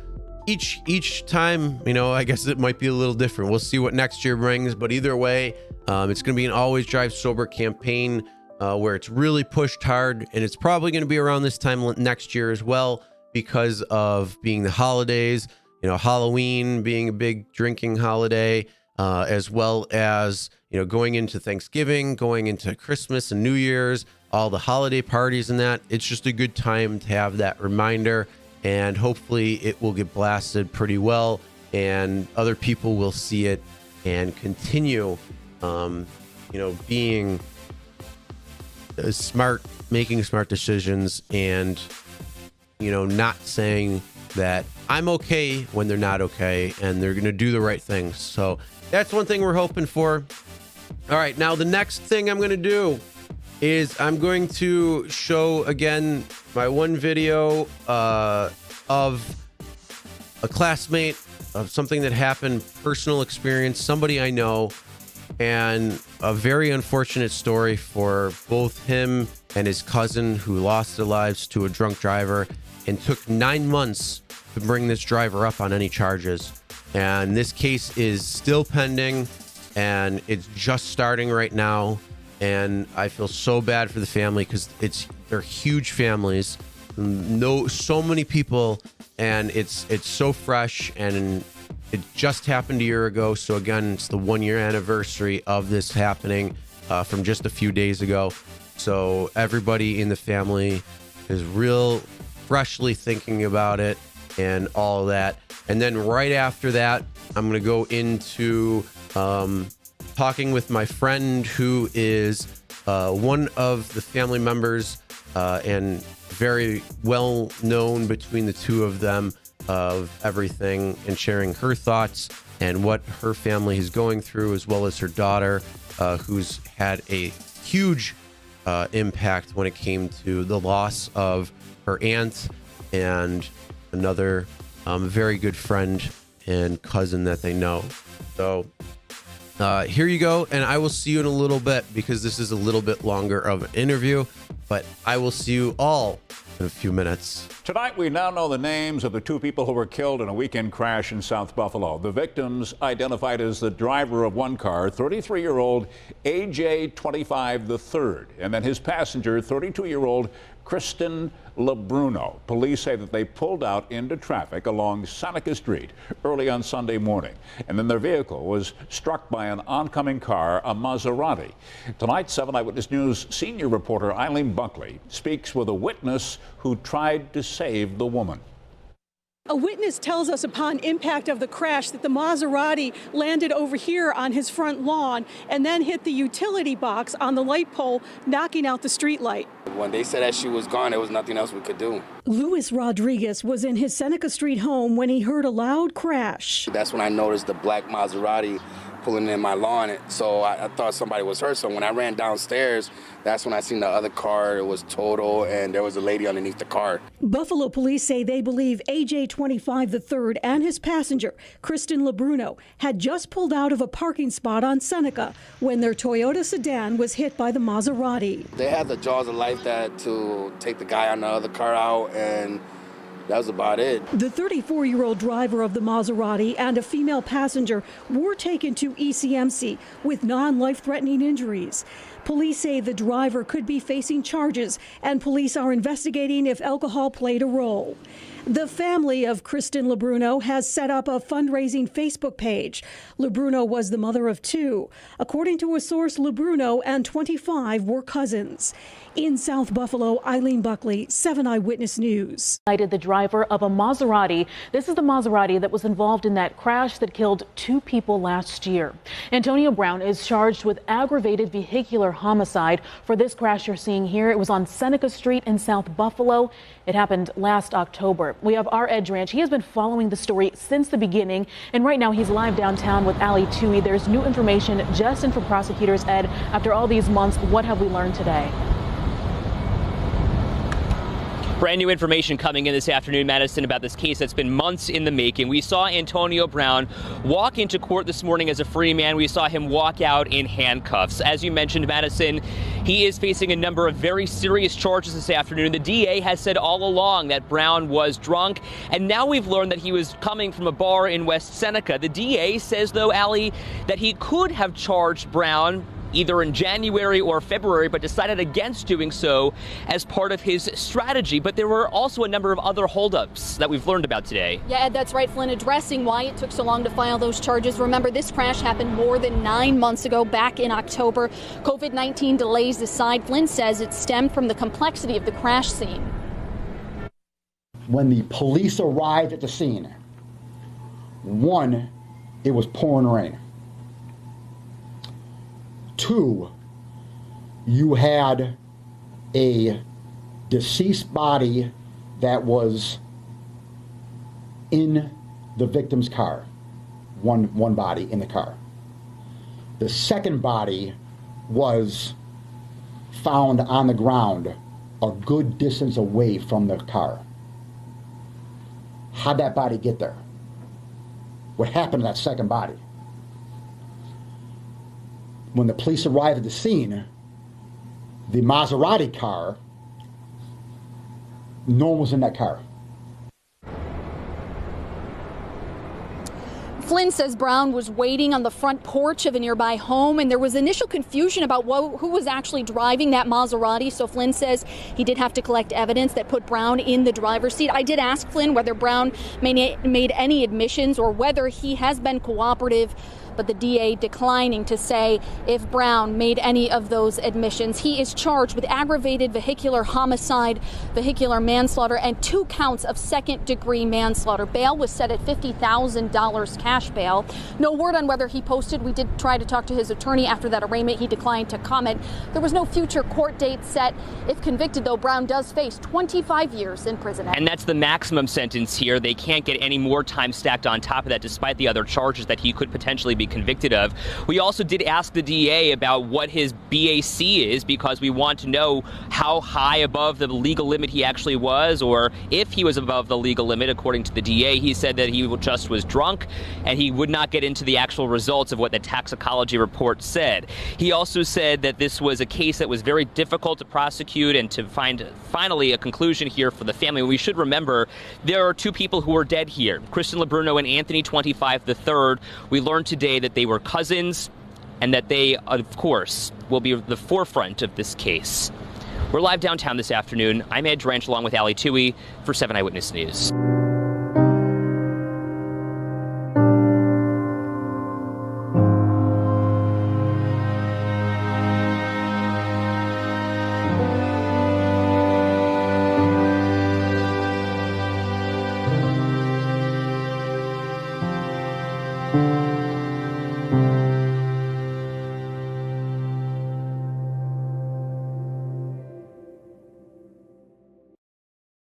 each time, I guess it might be a little different. We'll see what next year brings, but either way, it's going to be an Always Drive Sober campaign. Where it's really pushed hard, and it's probably going to be around this time next year as well, because of being the holidays, Halloween being a big drinking holiday, as well as, going into Thanksgiving, going into Christmas and New Year's, all the holiday parties and that. It's just a good time to have that reminder, and hopefully it will get blasted pretty well, and other people will see it and continue, being making smart decisions, and not saying that I'm okay when they're not okay, and they're gonna do the right things. So that's one thing we're hoping for. All right, now the next thing I'm gonna do is I'm going to show again my one video of a classmate, of something that happened, personal experience, somebody I know, and a very unfortunate story for both him and his cousin, who lost their lives to a drunk driver, and took 9 months to bring this driver up on any charges. And this case is still pending, and it's just starting right now. and I feel so bad for the family because they're huge families, so many people, and it's so fresh, and it just happened a year ago. So again, it's the 1-year anniversary of this happening from just a few days ago. So everybody in the family is real freshly thinking about it and all that. And then right after that, I'm going to go into talking with my friend who is one of the family members and very well known between the two of them of everything, and sharing her thoughts and what her family is going through, as well as her daughter, who's had a huge impact when it came to the loss of her aunt and another very good friend and cousin that they know. So here you go, and I will see you in a little bit because this is a little bit longer of an interview, but I will see you all in a few minutes. Tonight, we now know the names of the 2 people who were killed in a weekend crash in South Buffalo. The victims identified as the driver of one car, 33-year-old AJ 25 III, and then his passenger, 32-year-old Kristen LeBruno. Police say that they pulled out into traffic along Seneca Street early on Sunday morning, and then their vehicle was struck by an oncoming car, a Maserati. Tonight, 7 Eyewitness News senior reporter Eileen Buckley speaks with a witness who tried to save the woman. A witness tells us upon impact of the crash that the Maserati landed over here on his front lawn and then hit the utility box on the light pole, knocking out the street light. When they said that she was gone, there was nothing else we could do. Luis Rodriguez was in his Seneca Street home when he heard a loud crash. That's when I noticed the black Maserati pulling in my lawn, so I thought somebody was hurt. So when I ran downstairs, that's when I seen the other car. It was total, and there was a lady underneath the car. Buffalo police say they believe AJ 25 III and his passenger, Kristen LeBruno, had just pulled out of a parking spot on Seneca when their Toyota sedan was hit by the Maserati. They had the jaws of life to take the guy on the other car out, and that was about it. The 34-year-old driver of the Maserati and a female passenger were taken to ECMC with non-life-threatening injuries. Police say the driver could be facing charges, and police are investigating if alcohol played a role. The family of Kristen LeBruno has set up a fundraising Facebook page. LeBruno was the mother of 2. According to a source, LeBruno and 25 were cousins. In South Buffalo, Eileen Buckley, 7 Eyewitness News. The driver of a Maserati. This is the Maserati that was involved in that crash that killed 2 people last year. Antonio Brown is charged with aggravated vehicular homicide for this crash you're seeing here. It was on Seneca Street in South Buffalo. It happened last October. We have our Ed Ranch. He has been following the story since the beginning, and right now he's live downtown with Ali Tui. There's new information just in for prosecutors. Ed, after all these months, what have we learned today? Brand new information coming in this afternoon, Madison, about this case that's been months in the making. We saw Antonio Brown walk into court this morning as a free man. We saw him walk out in handcuffs. As you mentioned, Madison, he is facing a number of very serious charges this afternoon. The DA has said all along that Brown was drunk, and now we've learned that he was coming from a bar in West Seneca. The DA says, though, Ali, that he could have charged Brown either in January or February, but decided against doing so as part of his strategy. But there were also a number of other holdups that we've learned about today. Yeah, Ed, that's right, Flynn. Addressing why it took so long to file those charges. Remember, this crash happened more than 9 months ago, back in October. COVID-19 delays aside, Flynn says it stemmed from the complexity of the crash scene. When the police arrived at the scene, 1, it was pouring rain. 2, you had a deceased body that was in the victim's car. One body in the car. The second body was found on the ground a good distance away from the car. How'd that body get there? What happened to that second body? When the police arrived at the scene, the Maserati car, no one was in that car. Flynn says Brown was waiting on the front porch of a nearby home, and there was initial confusion about who was actually driving that Maserati. So Flynn says he did have to collect evidence that put Brown in the driver's seat. I did ask Flynn whether Brown made any admissions or whether he has been cooperative, but the DA declining to say if Brown made any of those admissions. He is charged with aggravated vehicular homicide, vehicular manslaughter, and 2 counts of second-degree manslaughter. Bail was set at $50,000 cash bail. No word on whether he posted. We did try to talk to his attorney after that arraignment. He declined to comment. There was no future court date set. If convicted, though, Brown does face 25 years in prison. And that's the maximum sentence here. They can't get any more time stacked on top of that, despite the other charges that he could potentially be convicted of. We also did ask the DA about what his BAC is, because we want to know how high above the legal limit he actually was, or if he was above the legal limit. According to the DA, he said that he just was drunk, and he would not get into the actual results of what the toxicology report said. He also said that this was a case that was very difficult to prosecute and to find finally a conclusion here for the family. We should remember there are 2 people who are dead here, Kristen LeBruno and Anthony 25 III. We learned today that they were cousins and that they, of course, will be the forefront of this case. We're live downtown this afternoon. I'm Ed Dranch along with Ali Tui for 7 Eyewitness News.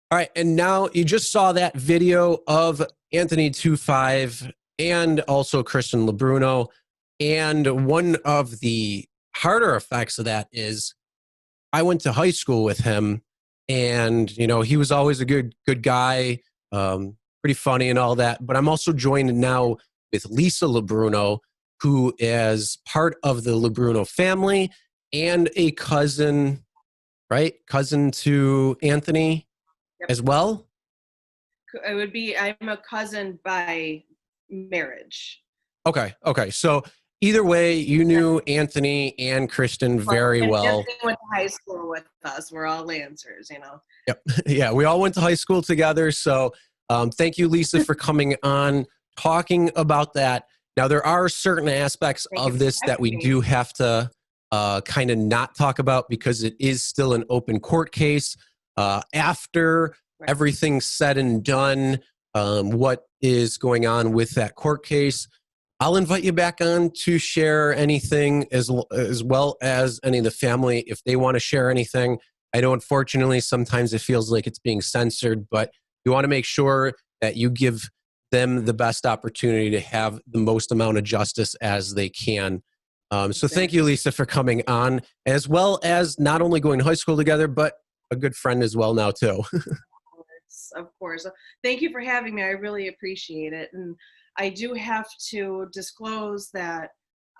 All right, and now you just saw that video of Anthony 25 and also Kristen LeBruno, and one of the harder effects of that is I went to high school with him, and you know he was always a good guy, pretty funny and all that. But I'm also joined now with Lisa LeBruno, who is part of the LeBruno family and a cousin, right? Cousin to Anthony. Yep. As well? It would be, I'm a cousin by marriage. Okay. So either way, you knew Anthony and Kristen very well. They went to high school with us. We're all Lancers, you know. Yep. Yeah, we all went to high school together. So thank you, Lisa, for coming on, talking about that. Now, there are certain aspects of this that we do have to kind of not talk about because it is still an open court case. After everything's said and done, what is going on with that court case, I'll invite you back on to share anything as well as any of the family if they want to share anything. I know, unfortunately, sometimes it feels like it's being censored, but you want to make sure that you give them the best opportunity to have the most amount of justice as they can. So thank you, Lisa, for coming on, as well as not only going to high school together, but a good friend as well now too. Of course. Thank you for having me. I really appreciate it. And I do have to disclose that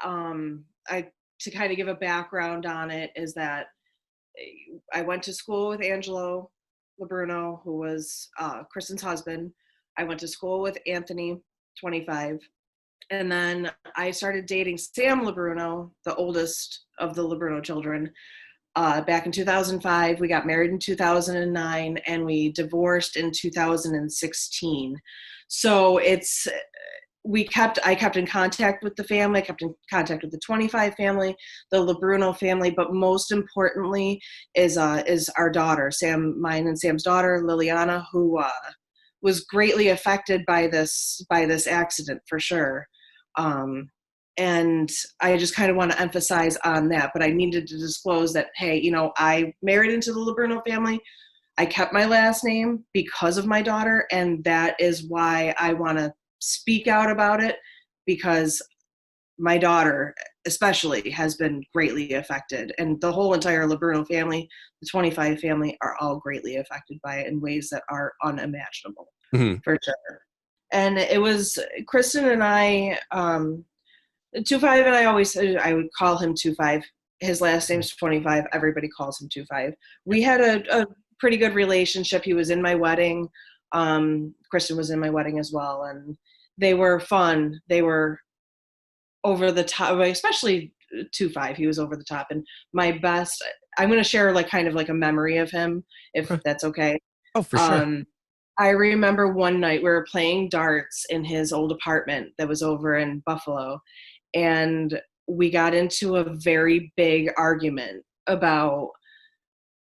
to kind of give a background on it is that I went to school with Angelo LeBruno, who was Kristen's husband. I went to school with Anthony, 25. And then I started dating Sam LeBruno, the oldest of the LeBruno children, back in 2005. We got married in 2009, and we divorced in 2016. So I kept in contact with the family. I kept in contact with the 25 family, the LeBruno family, but most importantly is our daughter, mine and Sam's daughter, Liliana, who was greatly affected by this accident for sure. And I just kind of want to emphasize on that, but I needed to disclose that, hey, you know, I married into the LeBruno family. I kept my last name because of my daughter, and that is why I want to speak out about it, because my daughter especially has been greatly affected, and the whole entire LeBruno family, the 25 family, are all greatly affected by it in ways that are unimaginable, for sure. And it was Kristen and I, 25, and I would call him 25. His last name's 25. Everybody calls him 25. We had a pretty good relationship. He was in my wedding. Kristen was in my wedding as well. And they were fun. They were over the top, especially 2-5. He was over the top. And my best, I'm going to share like kind of like a memory of him, if that's okay. Oh, for sure. I remember one night we were playing darts in his old apartment that was over in Buffalo, and we got into a very big argument about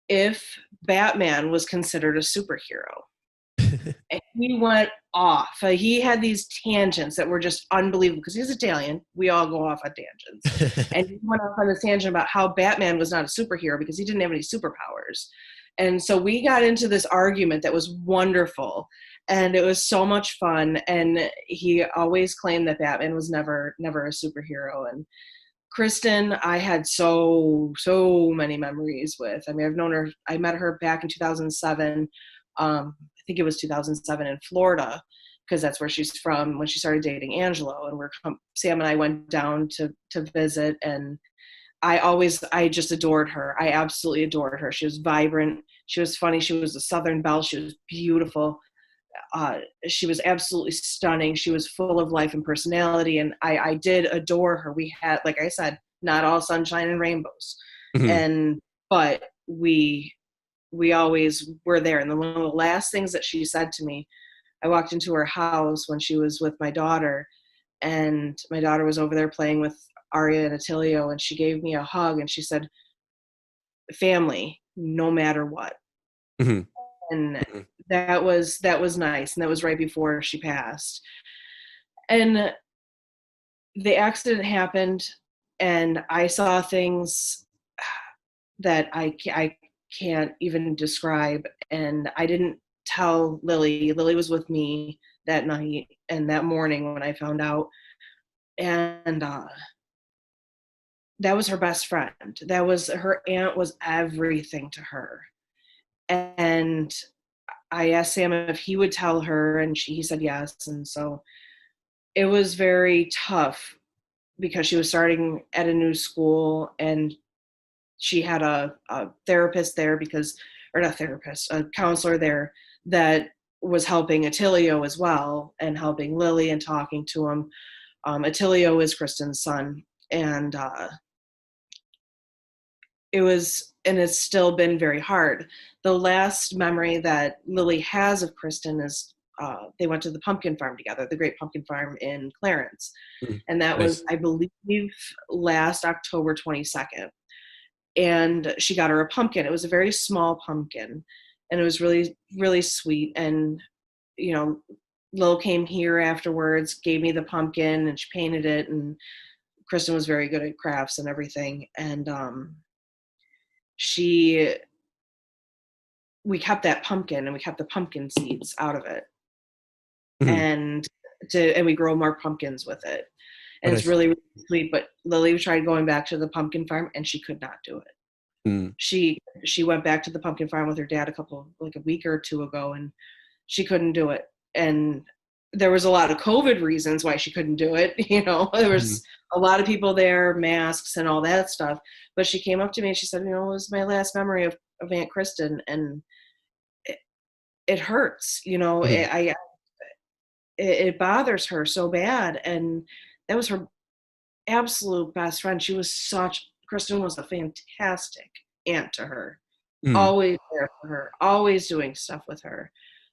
if Batman was considered a superhero. And he went off. He had these tangents that were just unbelievable because he's Italian. We all go off on tangents. And he went off on this tangent about how Batman was not a superhero because he didn't have any superpowers. And so we got into this argument that was wonderful, and it was so much fun. And he always claimed that Batman was never a superhero. And Kristen, I had so many memories with. I mean, I've known her. I met her back in 2007. I think it was 2007 in Florida, because that's where she's from, when she started dating Angelo. And Sam and I went down to visit, and I just adored her. I absolutely adored her. She was vibrant. She was funny. She was a Southern belle. She was beautiful. She was absolutely stunning. She was full of life and personality. And I did adore her. We had, like I said, not all sunshine and rainbows. But we always were there. And one of the last things that she said to me, I walked into her house when she was with my daughter, and my daughter was over there playing with Aria and Attilio, and she gave me a hug, and she said, family, no matter what. And that was nice. And that was right before she passed. And the accident happened, and I saw things that I can't even describe. And I didn't tell Lily. Lily was with me that night and that morning when I found out. And that was her best friend. That was her aunt, was everything to her. And I asked Sam if he would tell her, and he said yes. And so it was very tough because she was starting at a new school, and she had a therapist there a counselor there that was helping Attilio as well, and helping Lily and talking to him. Attilio is Kristen's son, and it's still been very hard. The last memory that Lily has of Kristen is they went to the pumpkin farm together, the Great Pumpkin Farm in Clarence. And that was, I believe, last October 22nd. And she got her a pumpkin. It was a very small pumpkin, and it was really, really sweet. And, Lil came here afterwards, gave me the pumpkin, and she painted it. And Kristen was very good at crafts and everything. And we kept that pumpkin, and we kept the pumpkin seeds out of it. And we grow more pumpkins with it. And it's really, really sweet. But Lily tried going back to the pumpkin farm, and she could not do it. She went back to the pumpkin farm with her dad a week or two ago, and she couldn't do it. And there was a lot of COVID reasons why she couldn't do it. There was a lot of people there, masks and all that stuff. But she came up to me and she said, it was my last memory of Aunt Kristen, and it hurts. It bothers her so bad. And that was her absolute best friend. Kristen was a fantastic aunt to her. Always there for her, always doing stuff with her.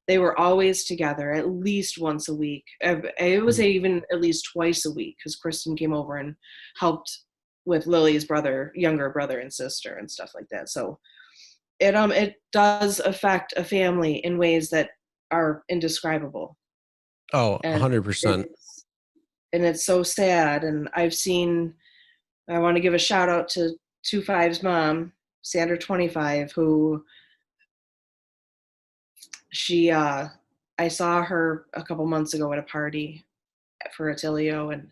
They were always together at least once a week. It was even at least twice a week, because Kristen came over and helped with Lily's younger brother and sister and stuff like that. So it does affect a family in ways that are indescribable. Oh, 100%. And it's so sad. And I want to give a shout out to 2-5's mom, Sandra 25, who I saw her a couple months ago at a party for Attilio, and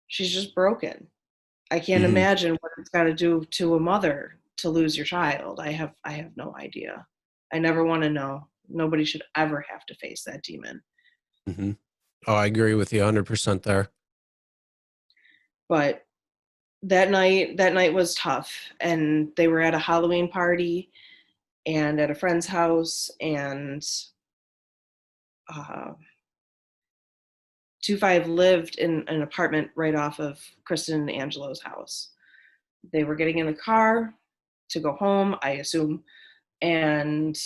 she's just broken. I can't imagine what it's got to do to a mother to lose your child. I have no idea. I never want to know. Nobody should ever have to face that demon. Oh, I agree with you 100% there. But that night was tough, and they were at a Halloween party and at a friend's house, and 25 lived in an apartment right off of Kristen and Angelo's house. They were getting in the car to go home, I assume. And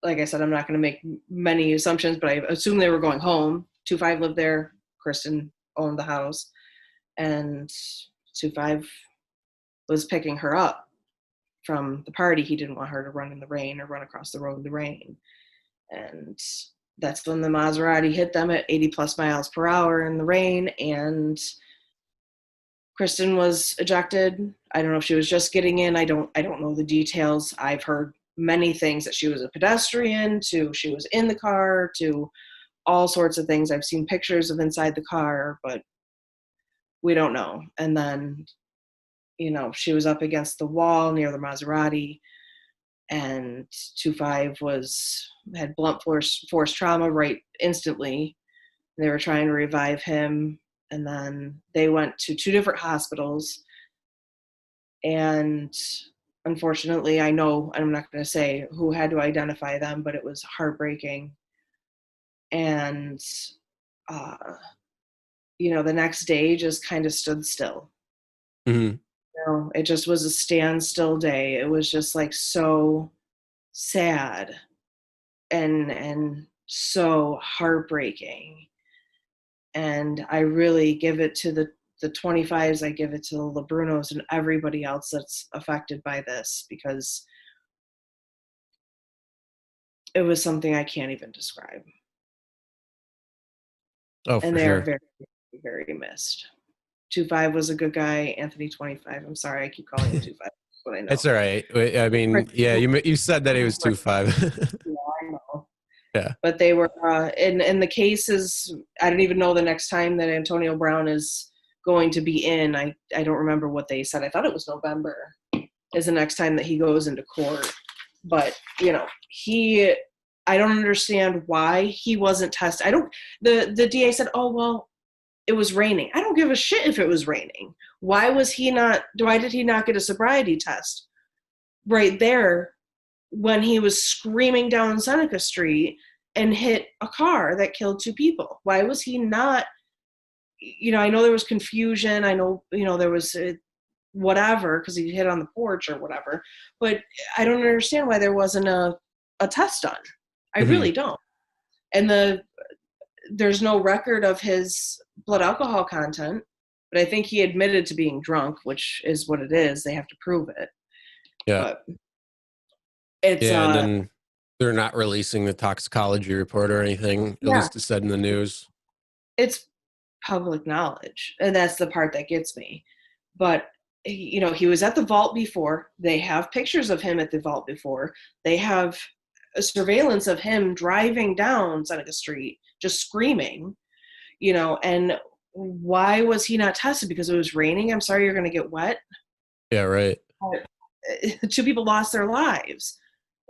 like I said, I'm not going to make many assumptions, but I assume they were going home. 25 lived there. Kristen owned the house. And 25 was picking her up from the party. He didn't want her to run in the rain or run across the road in the rain. And that's when the Maserati hit them at 80 plus miles per hour in the rain. And Kristen was ejected. I don't know if she was just getting in. I don't know the details. I've heard many things, that she was a pedestrian, to she was in the car, to all sorts of things. I've seen pictures of inside the car, but we don't know. And then, you know, she was up against the wall near the Maserati, and 25 had blunt force trauma right instantly. They were trying to revive him, and then they went to 2 different hospitals. And unfortunately, I know, I'm not going to say who had to identify them, but it was heartbreaking. And, you know, the next day just kind of stood still. Mm-hmm. You know, it just was a standstill day. It was just like so sad and so heartbreaking. And I really give it to the 25s. I give it to the LeBrunos and everybody else that's affected by this, because it was something I can't even describe. Oh, and for they are sure. very, very missed. 25 was a good guy. Anthony 25. I'm sorry, I keep calling him 25. But I know. It's all right. I mean, yeah, you said that he was 2'5". Yeah, I know. Yeah. But they were in the cases. I don't even know the next time that Antonio Brown is going to be in. I don't remember what they said. I thought it was November is the next time that he goes into court. But you know, I don't understand why he wasn't tested. The DA said, oh well, it was raining. I don't give a shit if it was raining. Why did he not get a sobriety test right there when he was screaming down Seneca Street and hit a car that killed 2 people? Why was he not, you know, I know there was confusion. I know, you know, there was whatever, because he hit on the porch or whatever, but I don't understand why there wasn't a test done. I really don't. And there's no record of his blood alcohol content, but I think he admitted to being drunk, which is what it is. They have to prove it. Yeah. But it's and then they're not releasing the toxicology report or anything. At least it's said in the news. It's public knowledge, and that's the part that gets me. But you know, he was at the vault before. They have pictures of him at the vault before. They have a surveillance of him driving down Seneca Street, just screaming, you know. And why was he not tested? Because it was raining? I'm sorry, you're going to get wet. Yeah, right. 2 people lost their lives,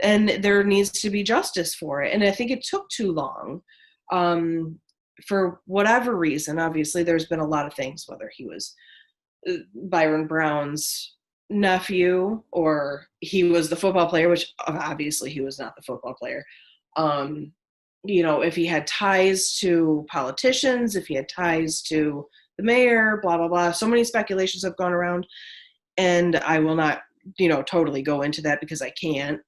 and there needs to be justice for it. And I think it took too long, for whatever reason. Obviously, there's been a lot of things, whether he was Byron Brown's nephew or he was the football player, which obviously he was not the football player. You know, if he had ties to politicians, if he had ties to the mayor, blah, blah, blah. So many speculations have gone around, and I will not, you know, totally go into that because I can't.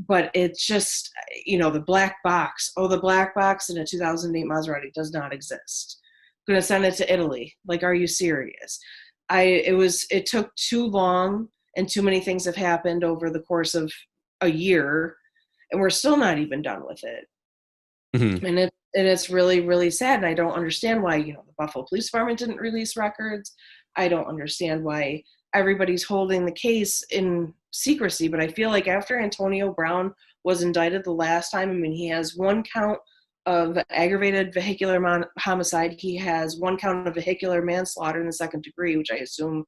But it's just, you know, the black box. Oh, the black box in a 2008 Maserati does not exist. I'm going to send it to Italy. Like, are you serious? It took too long, and too many things have happened over the course of a year, and we're still not even done with it. And it's really, really sad. And I don't understand why, you know, the Buffalo Police Department didn't release records. I don't understand why everybody's holding the case in secrecy. But I feel like after Antonio Brown was indicted the last time, I mean, he has 1 count of aggravated vehicular homicide. He has 1 count of vehicular manslaughter in the 2nd degree, which I assume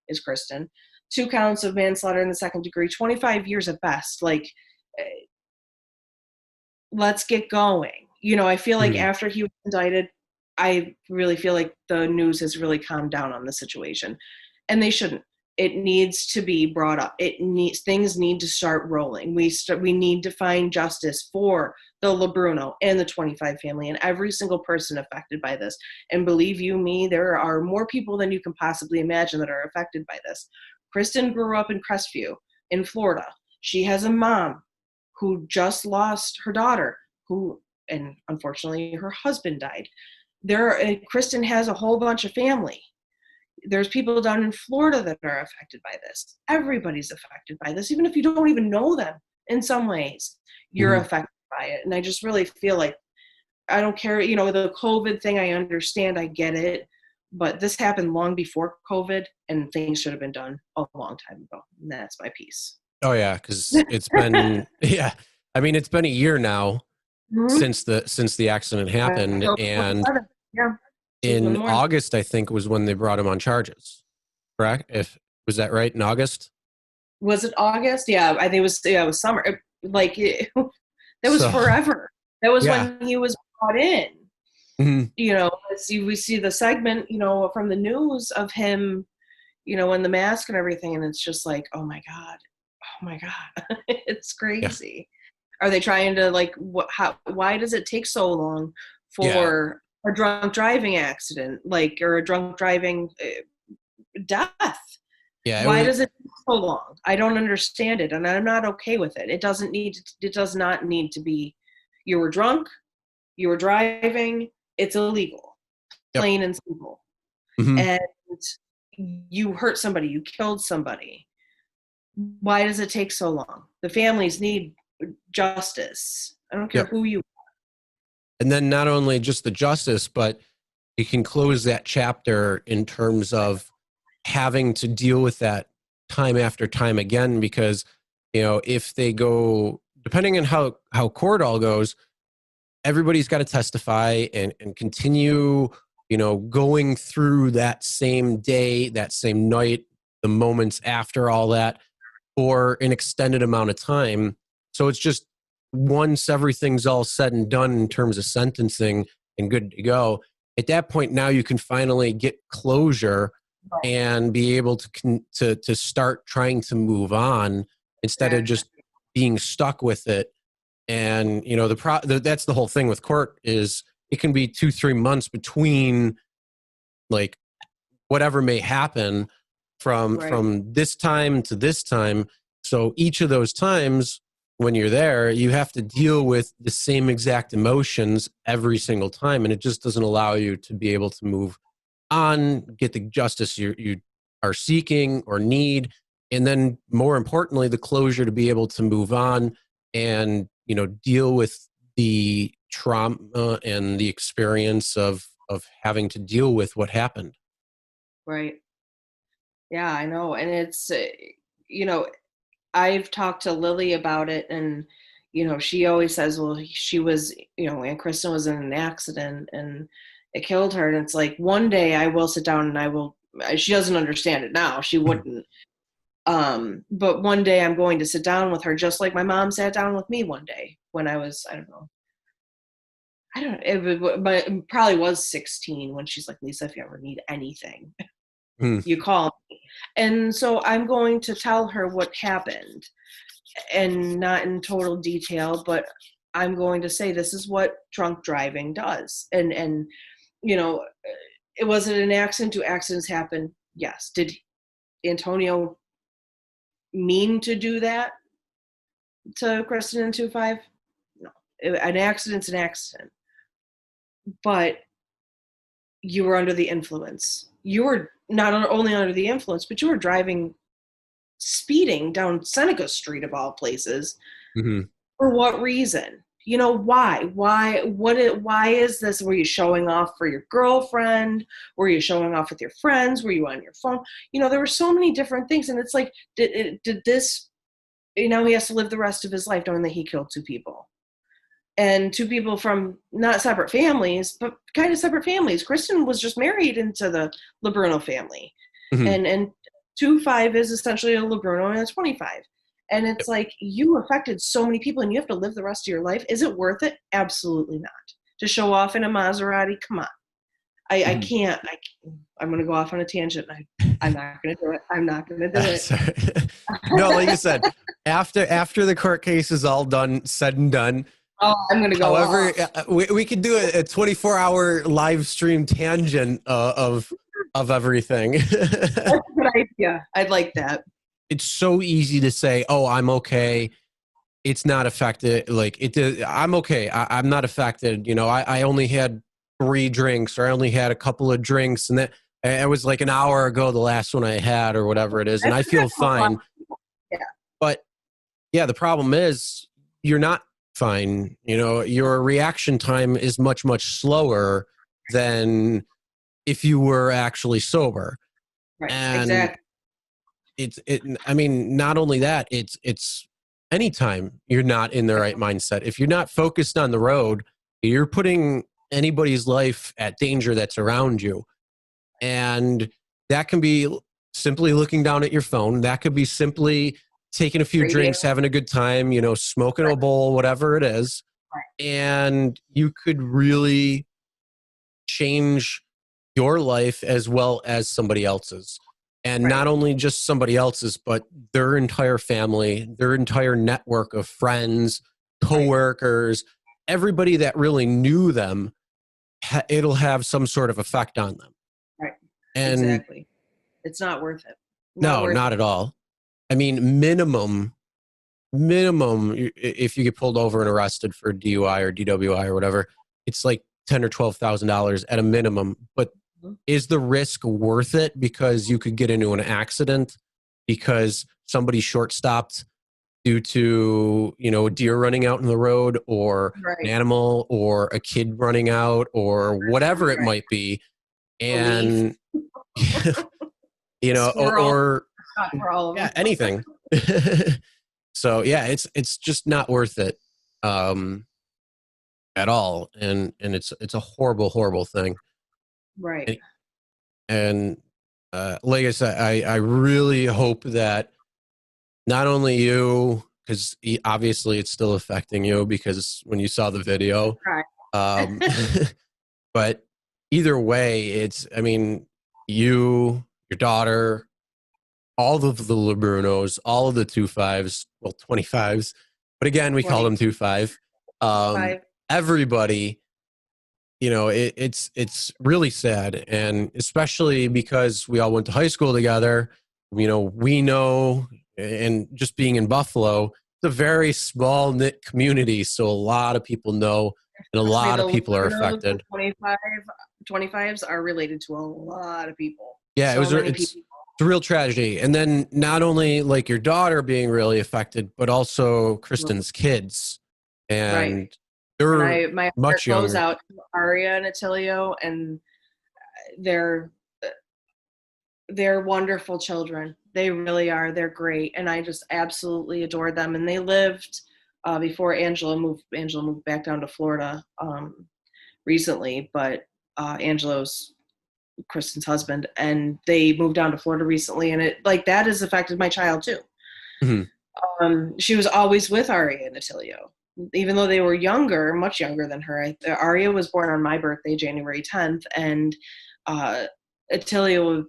is Kristen. 2 counts of manslaughter in the 2nd degree, 25 years at best. Like, let's get going. You know, I feel like after he was indicted, I really feel like the news has really calmed down on the situation, and they shouldn't. It needs to be brought up. Things need to start rolling. We need to find justice for the LeBruno and the 25 family and every single person affected by this. And believe you me, there are more people than you can possibly imagine that are affected by this. Kristen grew up in Crestview in Florida. She has a mom who just lost her daughter, and unfortunately her husband died. Kristen has a whole bunch of family. There's people down in Florida that are affected by this. Everybody's affected by this, even if you don't even know them. In some ways, you're affected by it. And I just really feel like, I don't care, the COVID thing, I understand, I get it, but this happened long before COVID, and things should have been done a long time ago. And that's my piece. Oh yeah, because it's been it's been a year now since the accident happened, and in August I think was when they brought him on charges. Correct? Was that right? In August? Was it August? Yeah, I think it was summer. That was forever. That was when he was brought in. We see the segment, from the news of him, in the mask and everything, and it's just like, oh my God, it's crazy. Yeah. Are they trying to why does it take so long for a drunk driving accident, or a drunk driving death? Yeah. Why does it take so long? I don't understand it, and I'm not okay with it. It does not need to be, you were drunk, you were driving, it's illegal. Plain and simple. And you hurt somebody, you killed somebody. Why does it take so long? The families need justice. I don't care who you are. And then not only just the justice, but you can close that chapter in terms of having to deal with that time after time again, because, if they go, depending on how court all goes, everybody's got to testify and continue, going through that same day, that same night, the moments after all that, for an extended amount of time. So it's just once everything's all said and done in terms of sentencing and good to go, at that point now you can finally get closure and be able to start trying to move on instead of just being stuck with it. And that's the whole thing with court, is it can be 2-3 months between whatever may happen from this time to this time. So each of those times when you're there, you have to deal with the same exact emotions every single time, and it just doesn't allow you to be able to move on, get the justice you are seeking or need, and then more importantly, the closure to be able to move on and deal with the trauma and the experience of having to deal with what happened. Right. Yeah, I know. And it's, I've talked to Lily about it, and, she always says, well, she was, Aunt Kristen was in an accident and it killed her. And it's like, one day I will sit down and she doesn't understand it now. She wouldn't. But one day I'm going to sit down with her, just like my mom sat down with me one day when I was, it probably was 16, when she's like, Lisa, if you ever need anything, you call me. And so I'm going to tell her what happened, and not in total detail, but I'm going to say, this is what drunk driving does. And was it an accident? Do accidents happen? Yes. Did Antonio mean to do that to Kristen and 25? No. An accident's an accident. But you were under the influence. You were not only under the influence, but you were speeding down Seneca Street of all places. For what reason? Why? Why is this? Were you showing off for your girlfriend? Were you showing off with your friends? Were you on your phone? There were so many different things. And it's like, did this, he has to live the rest of his life knowing that he killed 2 people. And 2 people from not separate families, but kind of separate families. Kristen was just married into the LeBruno family. And 25 is essentially a LeBruno and a 25. And it's like, you affected so many people and you have to live the rest of your life. Is it worth it? Absolutely not. To show off in a Maserati? Come on. I can't. I'm going to go off on a tangent. I'm not going to do it. I'm not going to do it. No, like you said, after the court case is all done, said and done, Oh, I'm gonna go However, off. we could do a 24-hour live stream tangent of everything. That's a good idea. I'd like that. It's so easy to say, "Oh, I'm okay. It's not affected." Like I'm okay. I'm not affected. You know, I only had 3 drinks, or I only had a couple of drinks, and that it was like an hour ago, the last one I had, or whatever it is, and I feel fine. Yeah. But yeah, the problem is you're not fine. You know, your reaction time is much, much slower than if you were actually sober. Right. And Exactly. I mean, not only that, it's anytime you're not in the right mindset. If you're not focused on the road, you're putting anybody's life at danger that's around you. And that can be simply looking down at your phone. That could be simply taking a few Radio. drinks, having a good time, you know, smoking a bowl, whatever it is. Right. And you could really change your life as well as somebody else's. And not only just somebody else's, but their entire family, their entire network of friends, coworkers, everybody that really knew them, it'll have some sort of effect on them. Right. And Exactly. It's not worth it. no, not at all. I mean, minimum, if you get pulled over and arrested for DUI or DWI or whatever, it's like $10,000 or $12,000 at a minimum. But is the risk worth it? Because you could get into an accident because somebody short-stopped due to, you know, a deer running out in the road, or an animal, or a kid running out, or whatever it might be. And you know, or yeah, anything. So yeah, it's just not worth it at all. And it's a horrible thing. Right. And like I said, I really hope that not only you, because obviously it's still affecting you because when you saw the video, but either way, I mean, you, your daughter, all of the LeBrunos, all of the 25s, well, 25s, but again, we call them 25. Everybody, you know, it's really sad. And especially because we all went to high school together, you know, we know, and just being in Buffalo, it's a very small knit community. So a lot of people know, and a lot of people are affected. 25s are related to a lot of people. Yeah, it's a real tragedy. And then not only like your daughter being really affected, but also Kristen's kids. And they're my much heart goes younger. out to Aria and Attilio, and they're wonderful children. They really are. They're great, and I just absolutely adore them. And they lived before Angela moved back down to Florida recently, but Angelo's Kristen's husband, and they moved down to Florida recently, and it like that has affected my child too. She was always with Aria and Attilio, even though they were younger, much younger than her. Aria was born on my birthday, January 10th, and Attilio,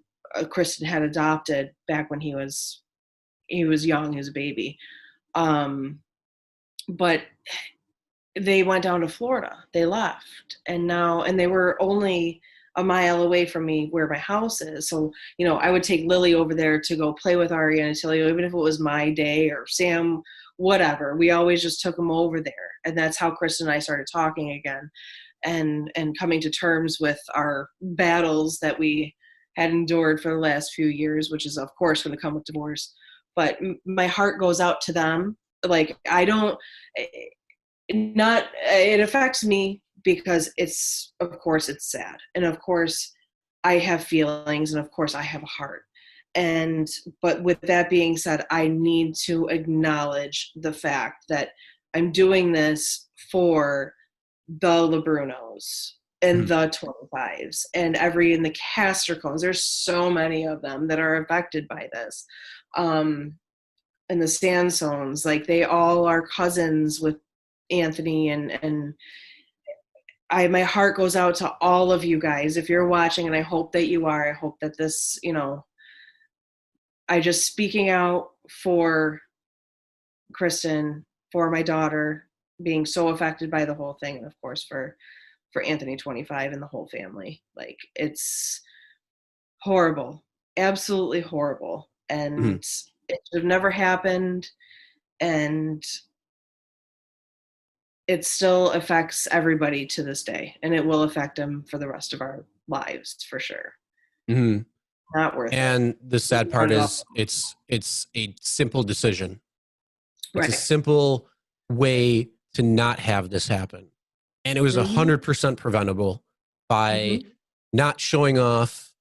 Kristen had adopted back when he was young, he was a baby. But they went down to Florida. They left, and they were only a mile away from me where my house is. So, you know, I would take Lily over there to go play with Aria and Attilio, even if it was my day or Sam, whatever. We always just took them over there. And that's how Kristen and I started talking again and coming to terms with our battles that we had endured for the last few years, which is of course going to come with divorce. But my heart goes out to them. Like, it affects me because of course it's sad. And of course I have feelings, and of course I have a heart. But with that being said, I need to acknowledge the fact that I'm doing this for the LeBrunos and the 25s and in the Castercones. There's so many of them that are affected by this. And the Sansones, like they all are cousins with Anthony, and my heart goes out to all of you guys if you're watching, and I hope that you are. I hope that this, you know, I just speaking out for Kristen, for my daughter, being so affected by the whole thing. And of course for Anthony 25 and the whole family. Like, it's horrible, absolutely horrible. And it should have never happened. And it still affects everybody to this day, and it will affect them for the rest of our lives for sure. Not worth it. And the sad part is it's a simple decision. It's a simple way to not have this happen. And it was 100% preventable by not showing off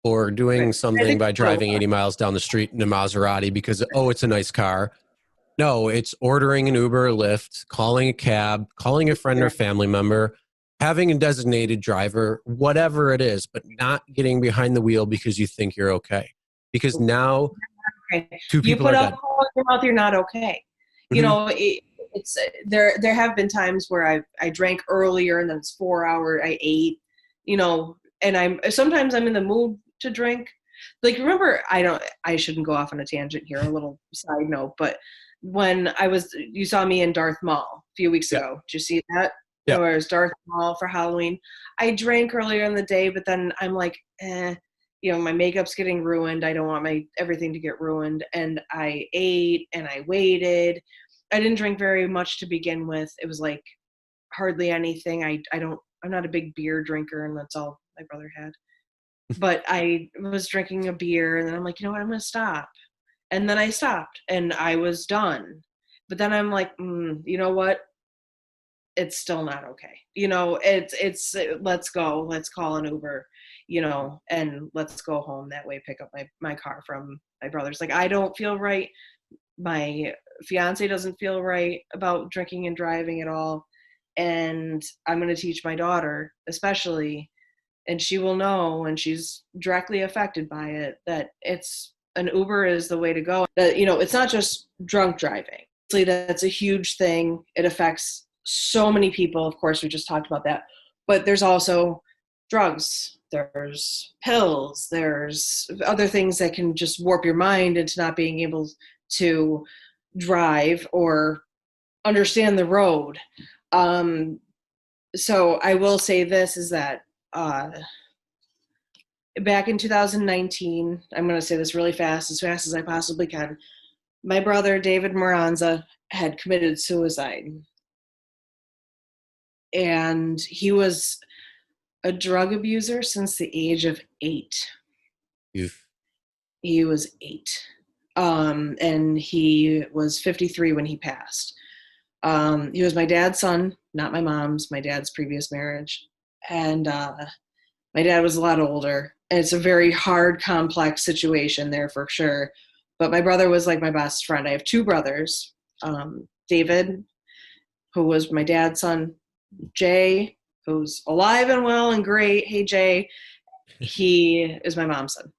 or doing something by driving 80 miles down the street in a Maserati because, oh, it's a nice car. No, it's ordering an Uber or Lyft, calling a cab, calling a friend or family member, having a designated driver, whatever it is, but not getting behind the wheel because you think you're okay. Because now two people are dead. You put alcohol in your mouth, you're not okay. You know, it's there have been times where I drank earlier and then it's 4 hours, I ate, you know, and sometimes I'm in the mood to drink. Like, remember, I shouldn't go off on a tangent here, a little side note, but when you saw me in Darth Maul a few weeks ago. Did you see that? Yeah. Or it was Darth Maul for Halloween. I drank earlier in the day, but then I'm like, you know, my makeup's getting ruined. I don't want everything to get ruined. And I ate and I waited. I didn't drink very much to begin with. It was like hardly anything. I'm not a big beer drinker, and that's all my brother had. But I was drinking a beer, and then I'm like, you know what, I'm going to stop. And then I stopped and I was done. But then I'm like, you know what? It's still not okay. You know, it's let's go. Let's call an Uber, you know, and let's go home that way, pick up my car from my brother's. Like, I don't feel right. My fiance doesn't feel right about drinking and driving at all. And I'm going to teach my daughter, especially, and she will know when she's directly affected by it, that an Uber is the way to go. That, you know, it's not just drunk driving. That's a huge thing. It affects so many people. Of course, we just talked about that. But there's also drugs. There's pills. There's other things that can just warp your mind into not being able to drive or understand the road. So I will say this is that back in 2019, I'm going to say this really fast, as fast as I possibly can. My brother, David Moranza, had committed suicide. And he was a drug abuser since the age of 8. He was 8. And he was 53 when he passed. He was my dad's son, not my mom's, my dad's previous marriage. And my dad was a lot older. And it's a very hard, complex situation there for sure. But my brother was like my best friend. I have 2 brothers, David, who was my dad's son, Jay, who's alive and well and great. Hey, Jay. He is my mom's son.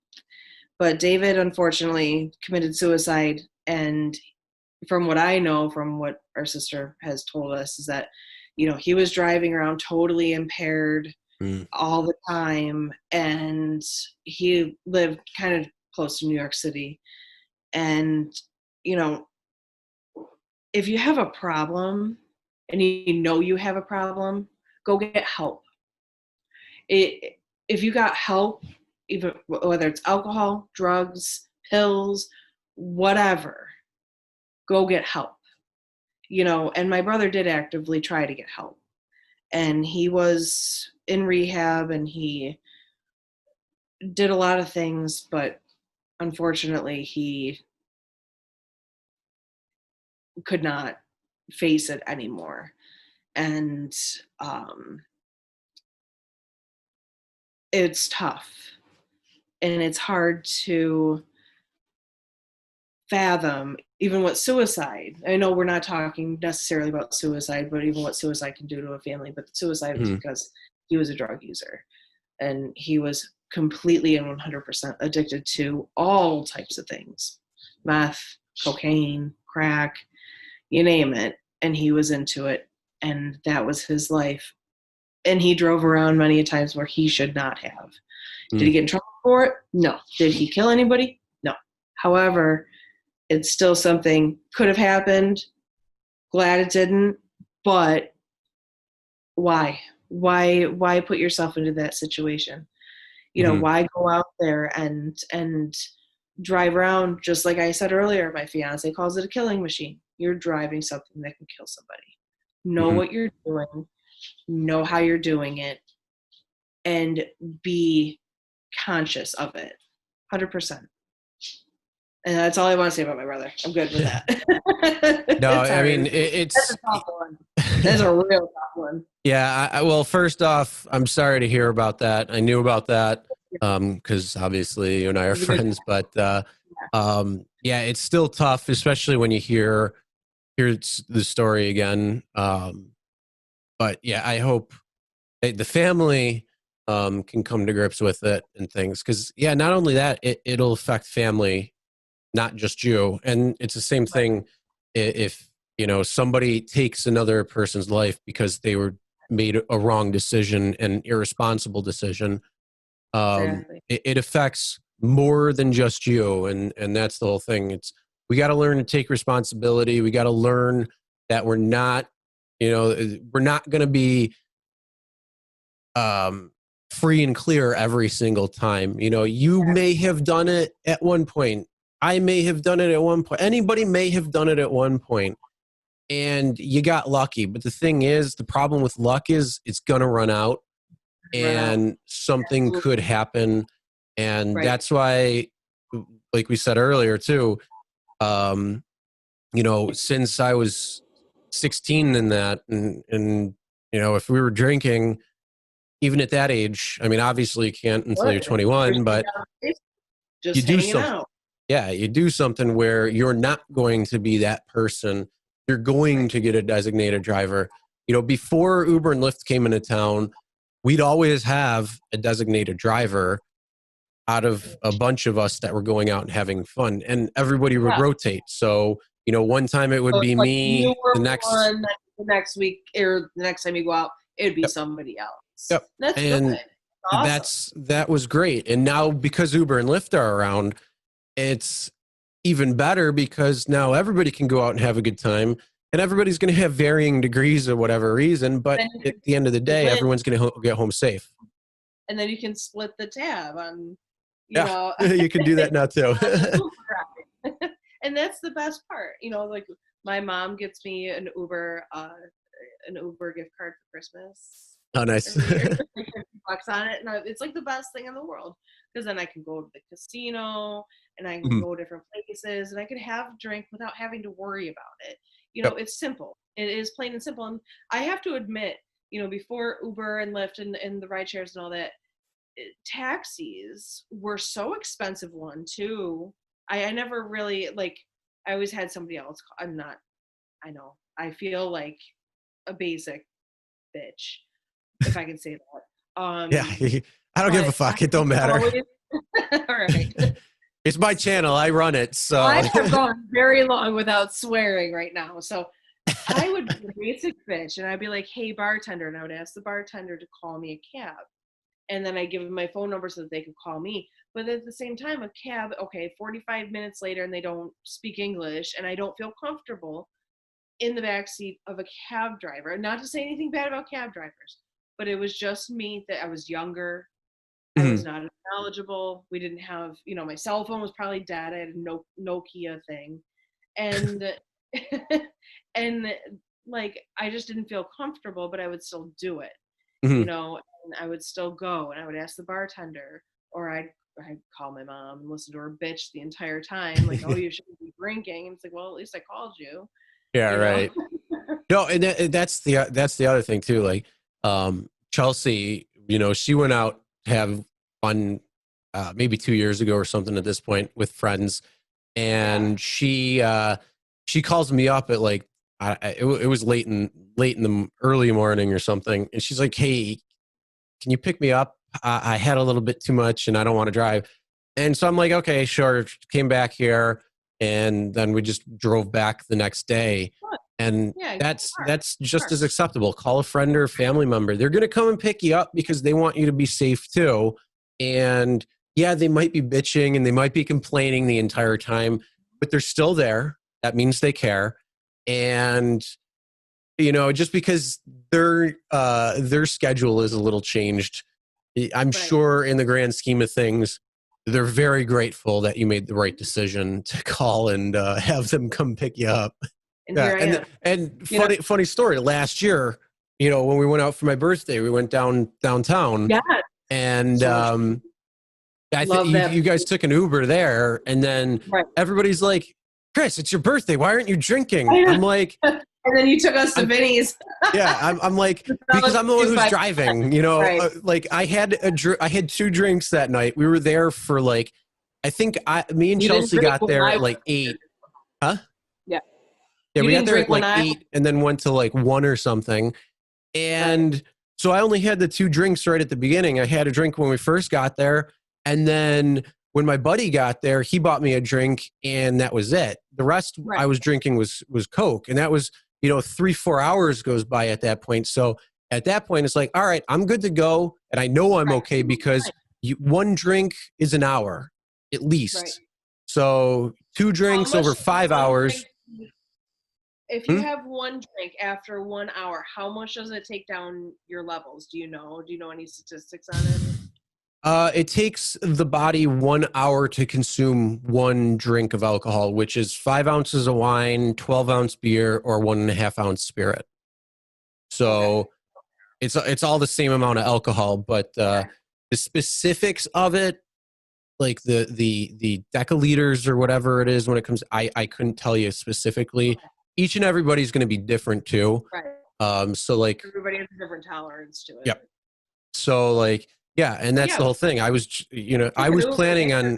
But David, unfortunately, committed suicide. And from what I know, from what our sister has told us, is that, you know, he was driving around totally impaired all the time. And he lived kind of close to New York City. And, you know, if you have a problem and you know you have a problem, go get help. If you got help, even whether it's alcohol, drugs, pills, whatever, go get help. You know, and my brother did actively try to get help. And he was in rehab and he did a lot of things, but unfortunately he could not face it anymore. And it's tough and it's hard to fathom even what suicide, I know we're not talking necessarily about suicide, but even what suicide can do to a family. But suicide was because he was a drug user and he was completely and 100% addicted to all types of things, meth, cocaine, crack, you name it. And he was into it. And that was his life. And he drove around many times where he should not have. Did he get in trouble for it? No. Did he kill anybody? No. However, it's still something could have happened. Glad it didn't. but why put yourself into that situation? You know, why go out there and drive around? Just like I said earlier, my fiance calls it a killing machine. You're driving something that can kill somebody. Know what you're doing, know how you're doing it, and be conscious of it. 100%. And that's all I want to say about my brother. I'm good with that. No, I mean, it's that's a tough one. That's a real tough one. Yeah. Well, first off, I'm sorry to hear about that. I knew about that because obviously you and I are friends. But yeah, it's still tough, especially when you hear the story again. But yeah, I hope the family can come to grips with it and things. Because yeah, not only that, it'll affect family, not just you. And it's the same thing if you know somebody takes another person's life because they were made a wrong decision, an irresponsible decision. It affects more than just you, and that's the whole thing. We got to learn to take responsibility. We got to learn that we're not going to be free and clear every single time. You know, you may have done it at one point. I may have done it at one point. Anybody may have done it at one point, and you got lucky. But the thing is, the problem with luck is it's going to run out, and something could happen. And that's why, like we said earlier too, you know, since I was 16 and you know, if we were drinking, even at that age, I mean, obviously you can't until you're 21, but just you do hanging something. out. Yeah, you do something where you're not going to be that person. You're going to get a designated driver. You know, before Uber and Lyft came into town, we'd always have a designated driver out of a bunch of us that were going out and having fun, and everybody would rotate. So, you know, one time it would be like me, you were the next week, or the next time you go out, it'd be somebody else. Yep. That's And good. Awesome. that was great. And now because Uber and Lyft are around, it's even better because now everybody can go out and have a good time, and everybody's going to have varying degrees of whatever reason. But at the end of the day, everyone's going to get home safe. And then you can split the tab on, you know. You can do that now too. And that's the best part. You know, like my mom gets me an Uber gift card for Christmas. Oh, nice. $50 on it, and it's like the best thing in the world, because then I can go to the casino and I can go different places, and I can have a drink without having to worry about it. You know, it's simple. It is plain and simple. And I have to admit, you know, before Uber and Lyft and the ride shares and all that, taxis were so expensive too. I never really, like, I always had somebody else. I know. I feel like a basic bitch, if I can say that. Yeah, I don't give a fuck. It don't matter. All right. It's my channel. I run it. So I have gone very long without swearing right now. So I would be a basic bitch, and I'd be like, hey, bartender. And I would ask the bartender to call me a cab. And then I give them my phone number so that they could call me. But at the same time, a cab, okay, 45 minutes later, and they don't speak English, and I don't feel comfortable in the backseat of a cab driver. Not to say anything bad about cab drivers, but it was just me that I was younger. I was not as knowledgeable. We didn't have, you know, my cell phone was probably dead. I had a Nokia thing. And, and like, I just didn't feel comfortable, but I would still do it, you know, and I would still go, and I would ask the bartender, or I'd call my mom and listen to her bitch the entire time. Like, oh, you shouldn't be drinking. And it's like, well, at least I called you. Yeah, you know? right. No, and that's the other thing too. Like, Chelsea, you know, she went out to have fun maybe 2 years ago or something at this point with friends, and she calls me up at like it was late in the early morning or something, and she's like, hey, can you pick me up? I had a little bit too much and I don't want to drive. And so I'm like, okay, sure. Came back here, and then we just drove back the next day. And that's just as acceptable. Call a friend or a family member. They're going to come and pick you up because they want you to be safe too. And yeah, they might be bitching and they might be complaining the entire time, but they're still there. That means they care. And you know, just because their schedule is a little changed. I'm sure in the grand scheme of things, they're very grateful that you made the right decision to call and have them come pick you up. And here I am. And funny story. Last year, you know, when we went out for my birthday, we went downtown. Yeah. And I think you guys took an Uber there, and then everybody's like, "Chris, it's your birthday. Why aren't you drinking?" I'm like, and then you took us to Vinny's. Yeah, I'm like, because I'm the one who's driving, you know, like I had 2 drinks that night. We were there for like, I think me and Chelsea got there at like 8. Huh? Yeah. Yeah, we got there at like 8 and then went to like 1 or something. And so I only had the 2 drinks right at the beginning. I had a drink when we first got there. And then when my buddy got there, he bought me a drink and that was it. The rest I was drinking was Coke. And that was, you know, 3-4 hours goes by at that point. So at that point, it's like, all right, I'm good to go. And I know I'm okay because 1 drink is an hour at least. So 2 drinks over 5 hours. If you have 1 drink after 1 hour, how much does it take down your levels? Do you know? Do you know any statistics on it? It takes the body 1 hour to consume 1 drink of alcohol, which is 5 ounces of wine, 12-ounce beer, or 1.5-ounce spirit. So it's all the same amount of alcohol, but the specifics of it, like the deciliters or whatever it is when it comes, I couldn't tell you specifically. Each and everybody's going to be different too. So like everybody has a different tolerance to it. Yep. So like, yeah, and that's the whole thing. I was, you know, I was planning on.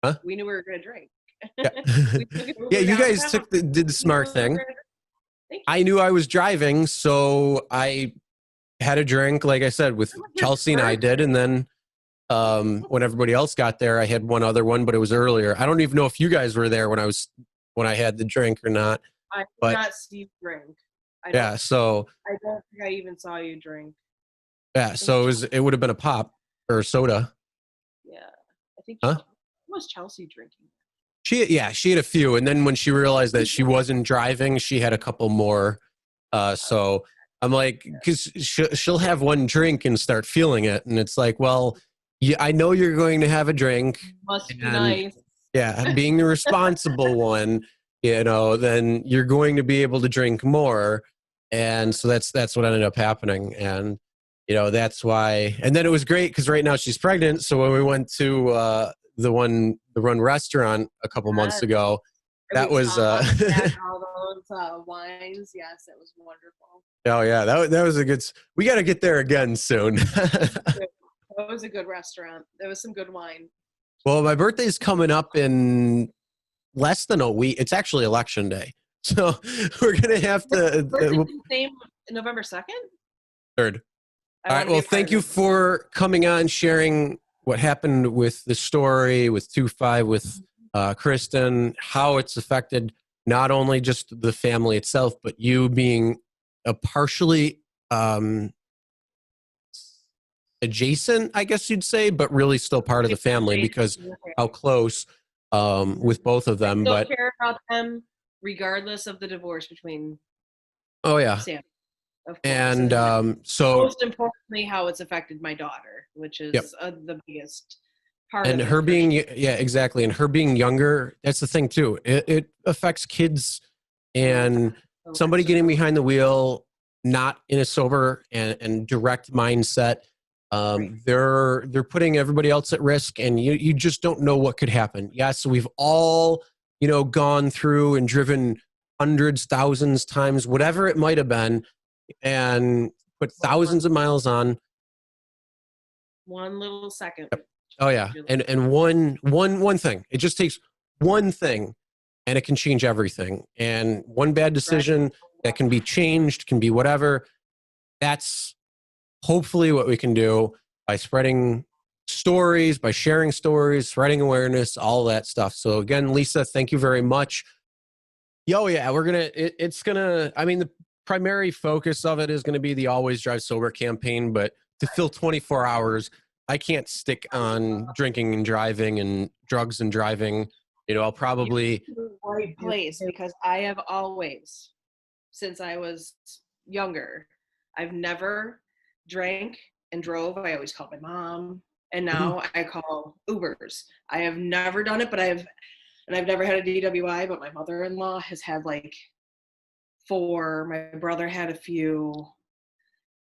Huh? We knew we were going to drink. Yeah, you guys did the smart thing. I knew I was driving, so I had a drink, like I said, with Chelsea and I did, and then when everybody else got there, I had 1 other one, but it was earlier. I don't even know if you guys were there when I had the drink or not. I did not see you drink. So I don't think I even saw you drink. Yeah, so it would have been a pop or a soda. Yeah, I think. Huh? Was Chelsea drinking? She had a few, and then when she realized that she wasn't driving, she had a couple more. So I'm like, because she'll have 1 drink and start feeling it, and it's like, well, yeah, I know you're going to have a drink. Must be nice. Yeah, being the responsible one, you know, then you're going to be able to drink more, and so that's what ended up happening, and you know that's why. And then it was great because right now she's pregnant. So when we went to the Run restaurant a couple months ago, that was all those wines. Yes, it was wonderful. Oh yeah, that was a good. We got to get there again soon. That was a good restaurant. There was some good wine. Well, my birthday's coming up in less than a week. It's actually election day, so we're gonna have to. Same November 2nd. 3rd. All right. Well, thank you for coming on, sharing what happened with the story with 2-5 with Kristen, how it's affected not only just the family itself, but you being a partially adjacent, I guess you'd say, but really still part of the family because how close with both of them. Still care about them regardless of the divorce between. Oh yeah. Sam. And so most importantly, how it's affected my daughter, which is the biggest part. And of her being, exactly. And her being younger, that's the thing too. It affects kids, and somebody getting behind the wheel, not in a sober and direct mindset. They're putting everybody else at risk, and you just don't know what could happen. Yes, we've all, you know, gone through and driven hundreds, thousands times, whatever it might have been, and put thousands of miles on. 1 little second. Oh yeah, and one thing. It just takes one thing, and it can change everything. And one bad decision that can be changed, can be whatever. That's hopefully what we can do by spreading stories, by sharing stories, spreading awareness, all that stuff. So again, Lisa, thank you very much. Yeah, I mean, the primary focus of it is going to be the Always Drive Sober campaign, but to fill 24 hours, I can't stick on drinking and driving and drugs and driving. You know, I'll probably the right place because I have always since I was younger. I've never drank and drove. I always called my mom, and now I call Ubers. I have never done it, I've never had a DWI, but my mother-in-law has had like 4. My brother had a few,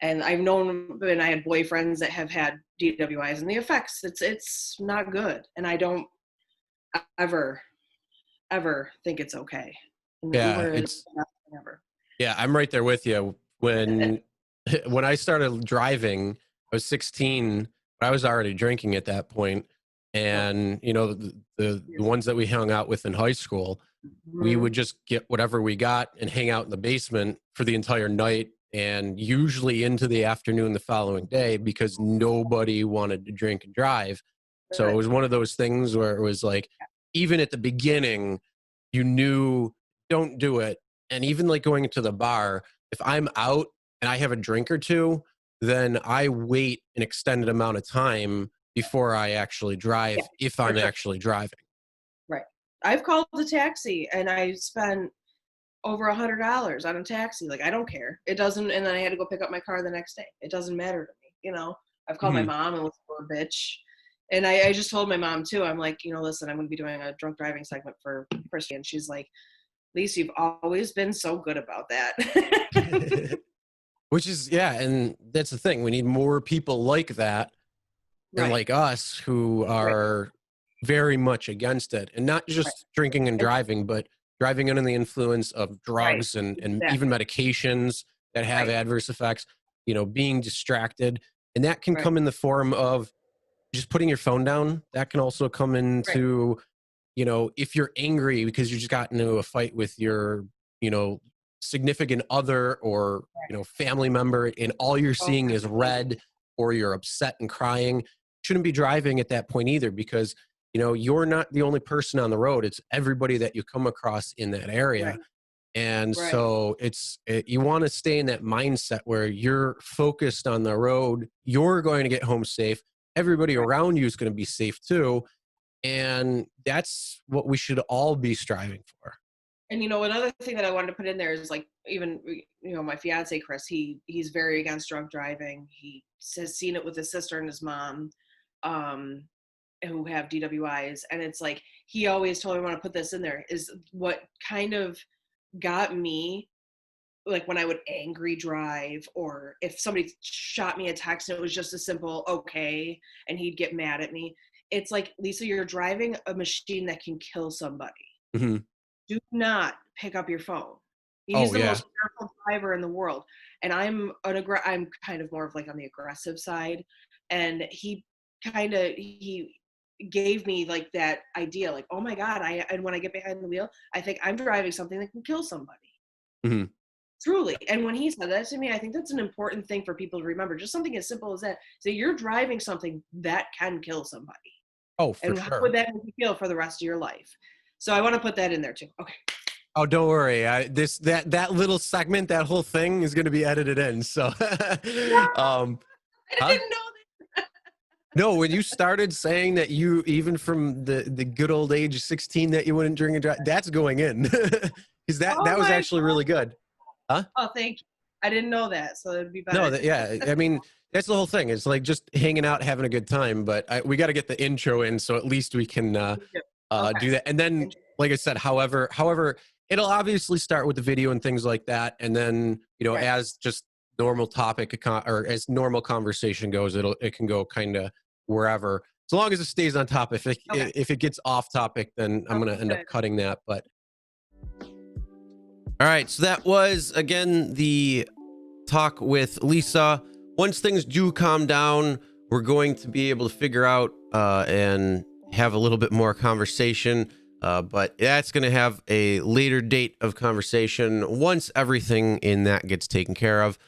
and I've known, and I had boyfriends that have had DWIs, and the effects, it's not good. And I don't ever think it's okay. And Yeah, Uber is never. Yeah, I'm right there with you. When I started driving, I was 16, but I was already drinking at that point. And you know, the ones that we hung out with in high school, we would just get whatever we got and hang out in the basement for the entire night, and usually into the afternoon the following day, because nobody wanted to drink and drive. So it was one of those things where it was like, even at the beginning, you knew, don't do it. And even like going to the bar, if I'm out and I have a drink or two, then I wait an extended amount of time before I actually drive, if I'm actually driving. Right. I've called a taxi and I spent over $100 on a taxi. Like, I don't care. It doesn't, and then I had to go pick up my car the next day. It doesn't matter to me. You know, I've called my mom and was a bitch. And I just told my mom too, I'm like, you know, listen, I'm going to be doing a drunk driving segment for Christy. And she's like, Lisa, you've always been so good about that. Which is, yeah, and that's the thing. We need more people like that, and like us, who are very much against it. And not just drinking and driving, but driving under the influence of drugs and even medications that have adverse effects, you know, being distracted. And that can come in the form of just putting your phone down. That can also come into, you know, if you're angry because you just got into a fight with your, you know, significant other or, you know, family member, and all you're seeing is red, or you're upset and crying, shouldn't be driving at that point either, because, you know, you're not the only person on the road. It's everybody that you come across in that area. And so you want to stay in that mindset where you're focused on the road. You're going to get home safe. Everybody around you is going to be safe too. And that's what we should all be striving for. And, you know, another thing that I wanted to put in there is, like, even, you know, my fiance, Chris, he's very against drunk driving. He has seen it with his sister and his mom, who have DWIs. And it's like, he always told me, I want to put this in there, is what kind of got me, like, when I would angry drive, or if somebody shot me a text and it was just a simple, okay, and he'd get mad at me. It's like, Lisa, you're driving a machine that can kill somebody. Mm-hmm. Do not pick up your phone. He's the most careful driver in the world. And I'm kind of more of like on the aggressive side. And he gave me like that idea, like, oh my God, and when I get behind the wheel, I think I'm driving something that can kill somebody. Mm-hmm. Truly. And when he said that to me, I think that's an important thing for people to remember. Just something as simple as that. So you're driving something that can kill somebody. Oh, for and sure. How would that make you feel for the rest of your life? So I want to put that in there too. Okay. Oh, don't worry. That little segment, that whole thing is going to be edited in. So, I didn't know that. No, when you started saying that you, even from the good old age of 16, that you wouldn't drink and drive, that's going in, because that was actually really good. Huh? Oh, thank you. I didn't know that, so it'd be better. No, I mean, that's the whole thing. It's like just hanging out, having a good time. But we got to get the intro in, so at least we can do that. And then, like I said, however, it'll obviously start with the video and things like that. And then, you know, as just normal topic or as normal conversation goes, it can go kind of wherever, as long as it stays on top. If it gets off topic, then I'm going to end up cutting that. But all right, so that was, again, the talk with Lisa. Once things do calm down, we're going to be able to figure out and have a little bit more conversation. But that's going to have a later date of conversation once everything in that gets taken care of.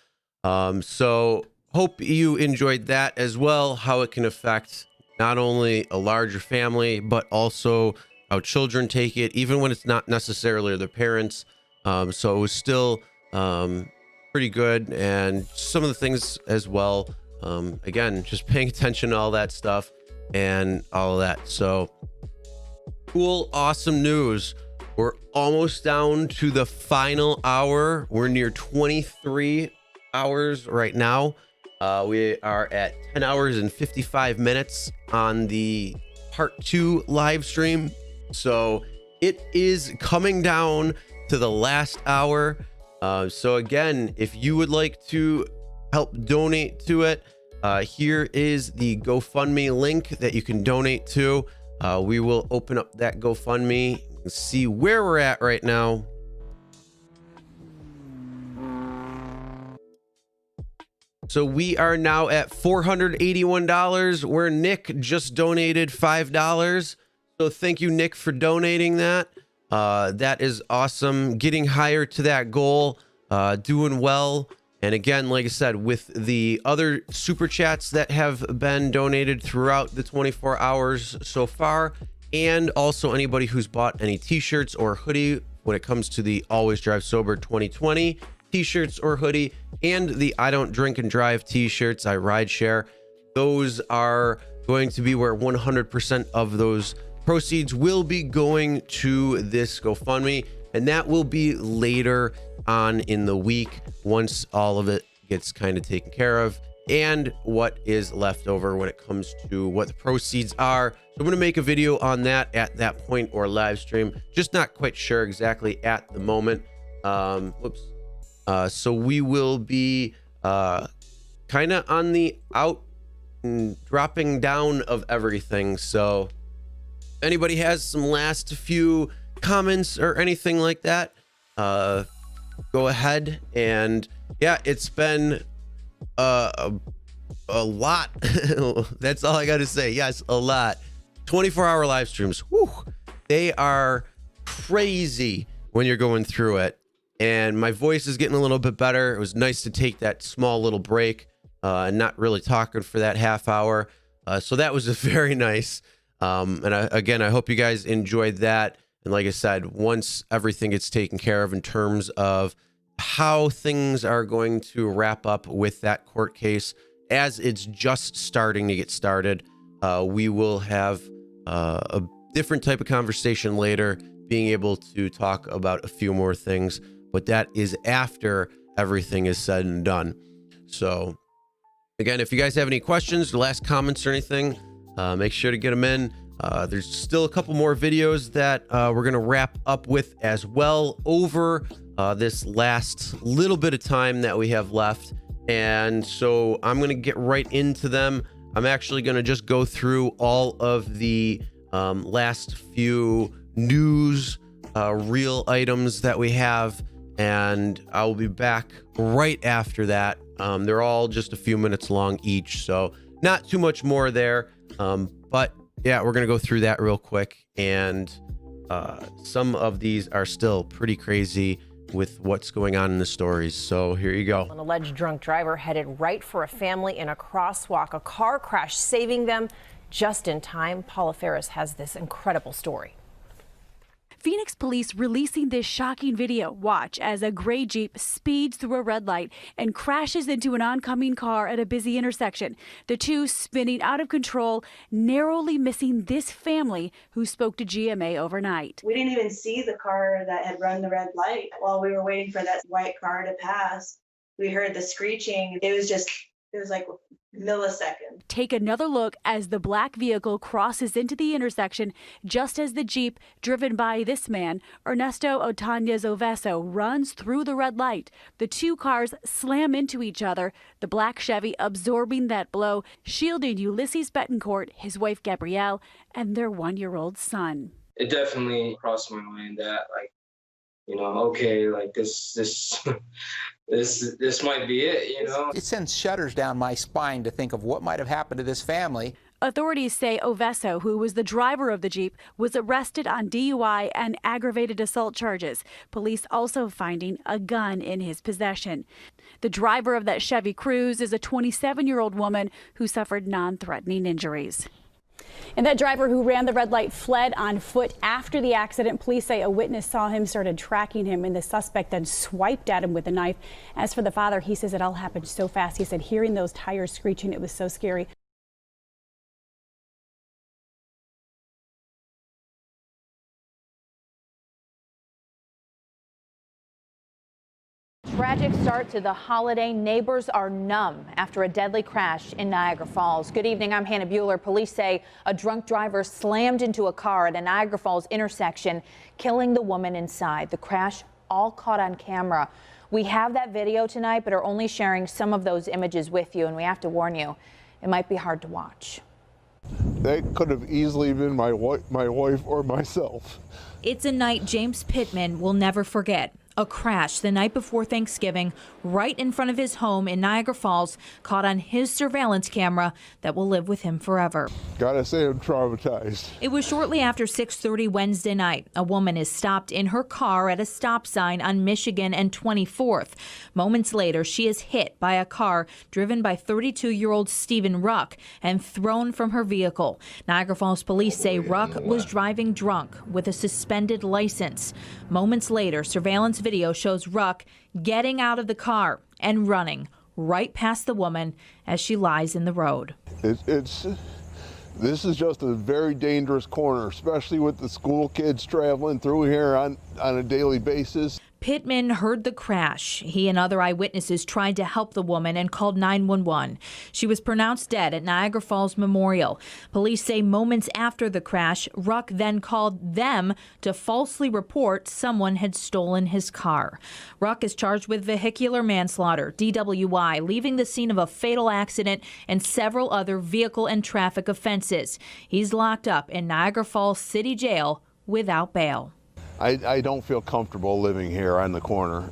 So hope you enjoyed that as well, how it can affect not only a larger family, but also how children take it, even when it's not necessarily their parents. So it was still pretty good. And some of the things as well, again, just paying attention to all that stuff and all of that. So cool, awesome news. We're almost down to the final hour. We're near 23 hours right now. We are at 10 hours and 55 minutes on the part 2 live stream. So it is coming down to the last hour. So again, if you would like to help donate to it, here is the GoFundMe link that you can donate to. We will open up that GoFundMe and see where we're at right now. So we are now at $481, where Nick just donated $5. So thank you, Nick, for donating that. That is awesome. Getting higher to that goal, doing well. And again, like I said, with the other super chats that have been donated throughout the 24 hours so far, and also anybody who's bought any t-shirts or hoodie when it comes to the Always Drive Sober 2020 t-shirts or hoodie, and the I Don't Drink and Drive t-shirts, I ride share, those are going to be where 100% of those proceeds will be going to this GoFundMe, and that will be later on in the week once all of it gets kind of taken care of and what is left over when it comes to what the proceeds are. So I'm going to make a video on that at that point, or live stream, just not quite sure exactly at the moment. So we will be kind of on the out and dropping down of everything. So anybody has some last few comments or anything like that, go ahead. And yeah, it's been a lot. That's all I got to say. Yes, a lot. 24-hour live streams. Whew, they are crazy when you're going through it. And my voice is getting a little bit better. It was nice to take that small little break and not really talking for that half hour. So that was very nice. Again, I hope you guys enjoyed that. And like I said, once everything gets taken care of in terms of how things are going to wrap up with that court case, as it's just starting to get started, we will have a different type of conversation later, being able to talk about a few more things. But that is after everything is said and done. So again, if you guys have any questions or last comments or anything, make sure to get them in. There's still a couple more videos that we're going to wrap up with as well over this last little bit of time that we have left. And so I'm going to get right into them. I'm actually going to just go through all of the last few news real items that we have, and I'll be back right after that. They're all just a few minutes long each, so not too much more there. But yeah, we're going to go through that real quick. And some of these are still pretty crazy with what's going on in the stories. So here you go. An alleged drunk driver headed right for a family in a crosswalk. A car crash saving them just in time. Paula Ferris has this incredible story. Phoenix police releasing this shocking video. Watch as a gray Jeep speeds through a red light and crashes into an oncoming car at a busy intersection. The two spinning out of control, narrowly missing this family who spoke to GMA overnight. We didn't even see the car that had run the red light. While we were waiting for that white car to pass, we heard the screeching. It was like millisecond. Take another look as the black vehicle crosses into the intersection just as the Jeep driven by this man, Ernesto Otañez Oveso, runs through the red light. The two cars slam into each other, the black Chevy absorbing that blow, shielding Ulysses Betancourt, his wife Gabrielle, and their 1-year-old son. It definitely crossed my mind that, okay, this might be it, It sends shudders down my spine to think of what might have happened to this family. Authorities say Oveso, who was the driver of the Jeep, was arrested on DUI and aggravated assault charges. Police also finding a gun in his possession. The driver of that Chevy Cruze is a 27-year-old woman who suffered non-threatening injuries. And that driver who ran the red light fled on foot after the accident. Police say a witness saw him, started tracking him, and the suspect then swiped at him with a knife. As for the father, he says it all happened so fast. He said hearing those tires screeching, it was so scary. Tragic start to the holiday. Neighbors are numb after a deadly crash in Niagara Falls. Good evening, I'm Hannah Bueller. Police say a drunk driver slammed into a car at a Niagara Falls intersection, killing the woman inside. The crash all caught on camera. We have that video tonight, but are only sharing some of those images with you, and we have to warn you, it might be hard to watch. That could have easily been my wife or myself. It's a night James Pittman will never forget. A crash the night before Thanksgiving right in front of his home in Niagara Falls caught on his surveillance camera that will live with him forever. Gotta say I'm traumatized. It was shortly after 6:30 Wednesday night. A woman is stopped in her car at a stop sign on Michigan and 24th. Moments later, she is hit by a car driven by 32-year-old Stephen Ruck and thrown from her vehicle. Niagara Falls police say Ruck was driving drunk with a suspended license. Moments later, surveillance video shows Ruck getting out of the car and running right past the woman as she lies in the road. This is just a very dangerous corner, especially with the school kids traveling through here on a daily basis. Pittman heard the crash. He and other eyewitnesses tried to help the woman and called 911. She was pronounced dead at Niagara Falls Memorial. Police say moments after the crash, Ruck then called them to falsely report someone had stolen his car. Ruck is charged with vehicular manslaughter, DWI, leaving the scene of a fatal accident, and several other vehicle and traffic offenses. He's locked up in Niagara Falls City Jail without bail. I don't feel comfortable living here on the corner.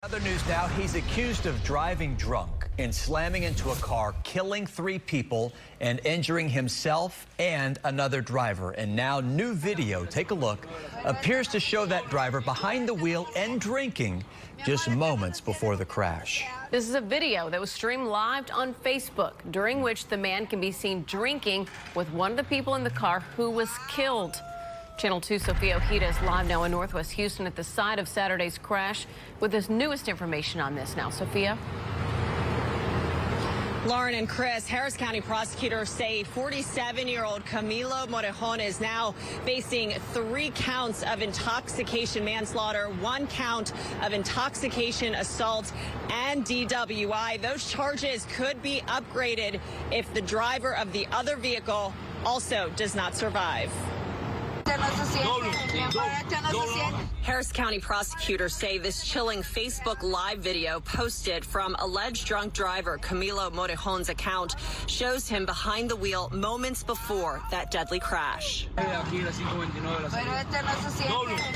Other news now, he's accused of driving drunk and slamming into a car, killing 3 people and injuring himself and another driver. And now new video, take a look, appears to show that driver behind the wheel and drinking just moments before the crash. This is a video that was streamed live on Facebook, during which the man can be seen drinking with one of the people in the car who was killed. Channel 2 Sophia Ojeda is live now in Northwest Houston at the site of Saturday's crash with this newest information on this now. Sophia? Lauren and Chris, Harris County prosecutors say 47-year-old Camilo Morejon is now facing 3 counts of intoxication manslaughter, 1 count of intoxication assault, and DWI. Those charges could be upgraded if the driver of the other vehicle also does not survive. Harris County prosecutors say this chilling Facebook Live video posted from alleged drunk driver Camilo Morejon's account shows him behind the wheel moments before that deadly crash.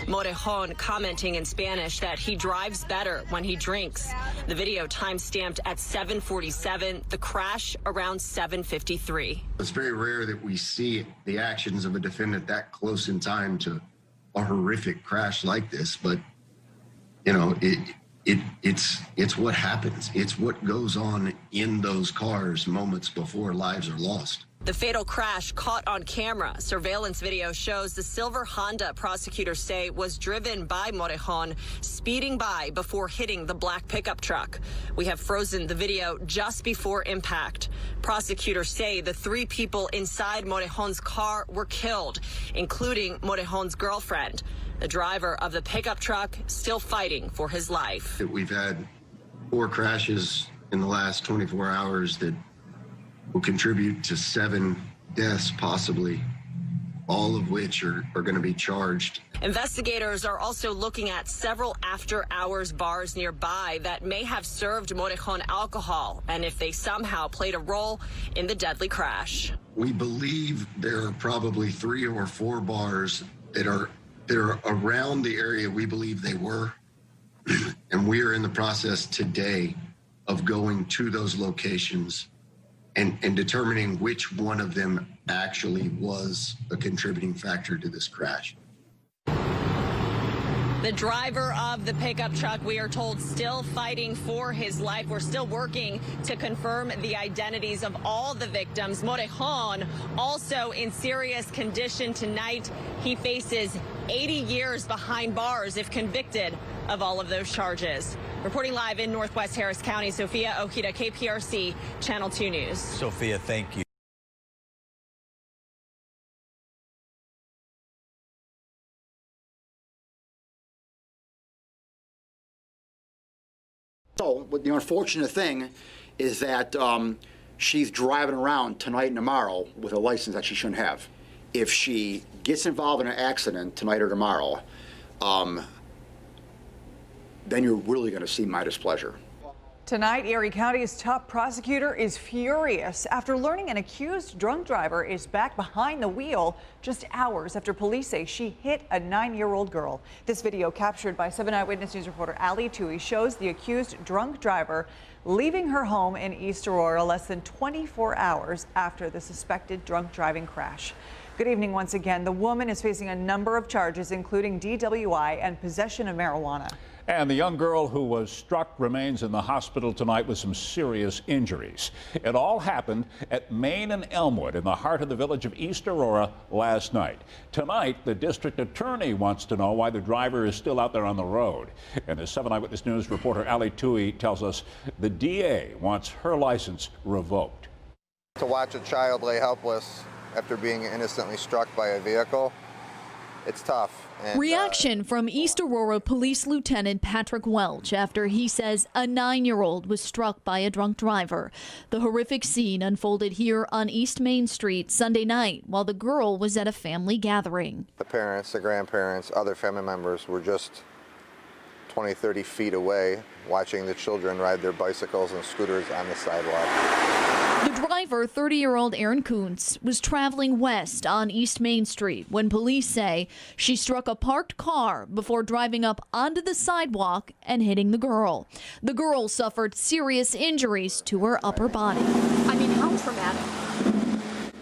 Morejon commenting in Spanish that he drives better when he drinks. The video time-stamped at 7:47, the crash around 7:53. It's very rare that we see the actions of a defendant that close in time to a horrific crash like this, but you know, it's what happens. It's what goes on in those cars moments before lives are lost. The fatal crash caught on camera. Surveillance video shows the silver Honda prosecutors say was driven by Morejon, speeding by before hitting the black pickup truck. We have frozen the video just before impact. Prosecutors say the 3 people inside Morejon's car were killed, including Morejon's girlfriend. The driver of the pickup truck still fighting for his life. We've had 4 crashes in the last 24 hours that will contribute to 7 deaths possibly, all of which are going to be charged. Investigators are also looking at several after-hours bars nearby that may have served Morejon alcohol, and if they somehow played a role in the deadly crash. We believe there are probably 3 or 4 bars that are around the area we believe they were, and we are in the process today of going to those locations and determining which one of them actually was a contributing factor to this crash. The driver of the pickup truck, we are told, still fighting for his life. We're still working to confirm the identities of all the victims. Morejon also in serious condition tonight. He faces 80 years behind bars if convicted of all of those charges. Reporting live in Northwest Harris County, Sophia Ojeda, KPRC, Channel 2 News. Sophia, thank you. So the unfortunate thing is that she's driving around tonight and tomorrow with a license that she shouldn't have. If she gets involved in an accident tonight or tomorrow, then you're really going to see my displeasure. Tonight, Erie County's top prosecutor is furious after learning an accused drunk driver is back behind the wheel just hours after police say she hit a 9-year-old girl. This video, captured by 7 Eyewitness News reporter Ali Tui, shows the accused drunk driver leaving her home in East Aurora less than 24 hours after the suspected drunk driving crash. Good evening once again. The woman is facing a number of charges, including DWI and possession of marijuana. And the young girl who was struck remains in the hospital tonight with some serious injuries. It all happened at Main and Elmwood in the heart of the village of East Aurora last night. Tonight, the district attorney wants to know why the driver is still out there on the road. And as 7 Eyewitness News reporter Ali Tui tells us, the DA wants her license revoked. To watch a child lay helpless after being innocently struck by a vehicle, it's tough. And, reaction from East Aurora Police Lieutenant Patrick Welch after he says a 9-year-old was struck by a drunk driver. The horrific scene unfolded here on East Main Street Sunday night while the girl was at a family gathering. the parents, the grandparents, other family members were just 20, 30 feet away watching the children ride their bicycles and scooters on the sidewalk. The driver, 30-year-old Erin Kuntz, was traveling west on East Main Street when police say she struck a parked car before driving up onto the sidewalk and hitting the girl. The girl suffered serious injuries to her upper body. I mean, how traumatic?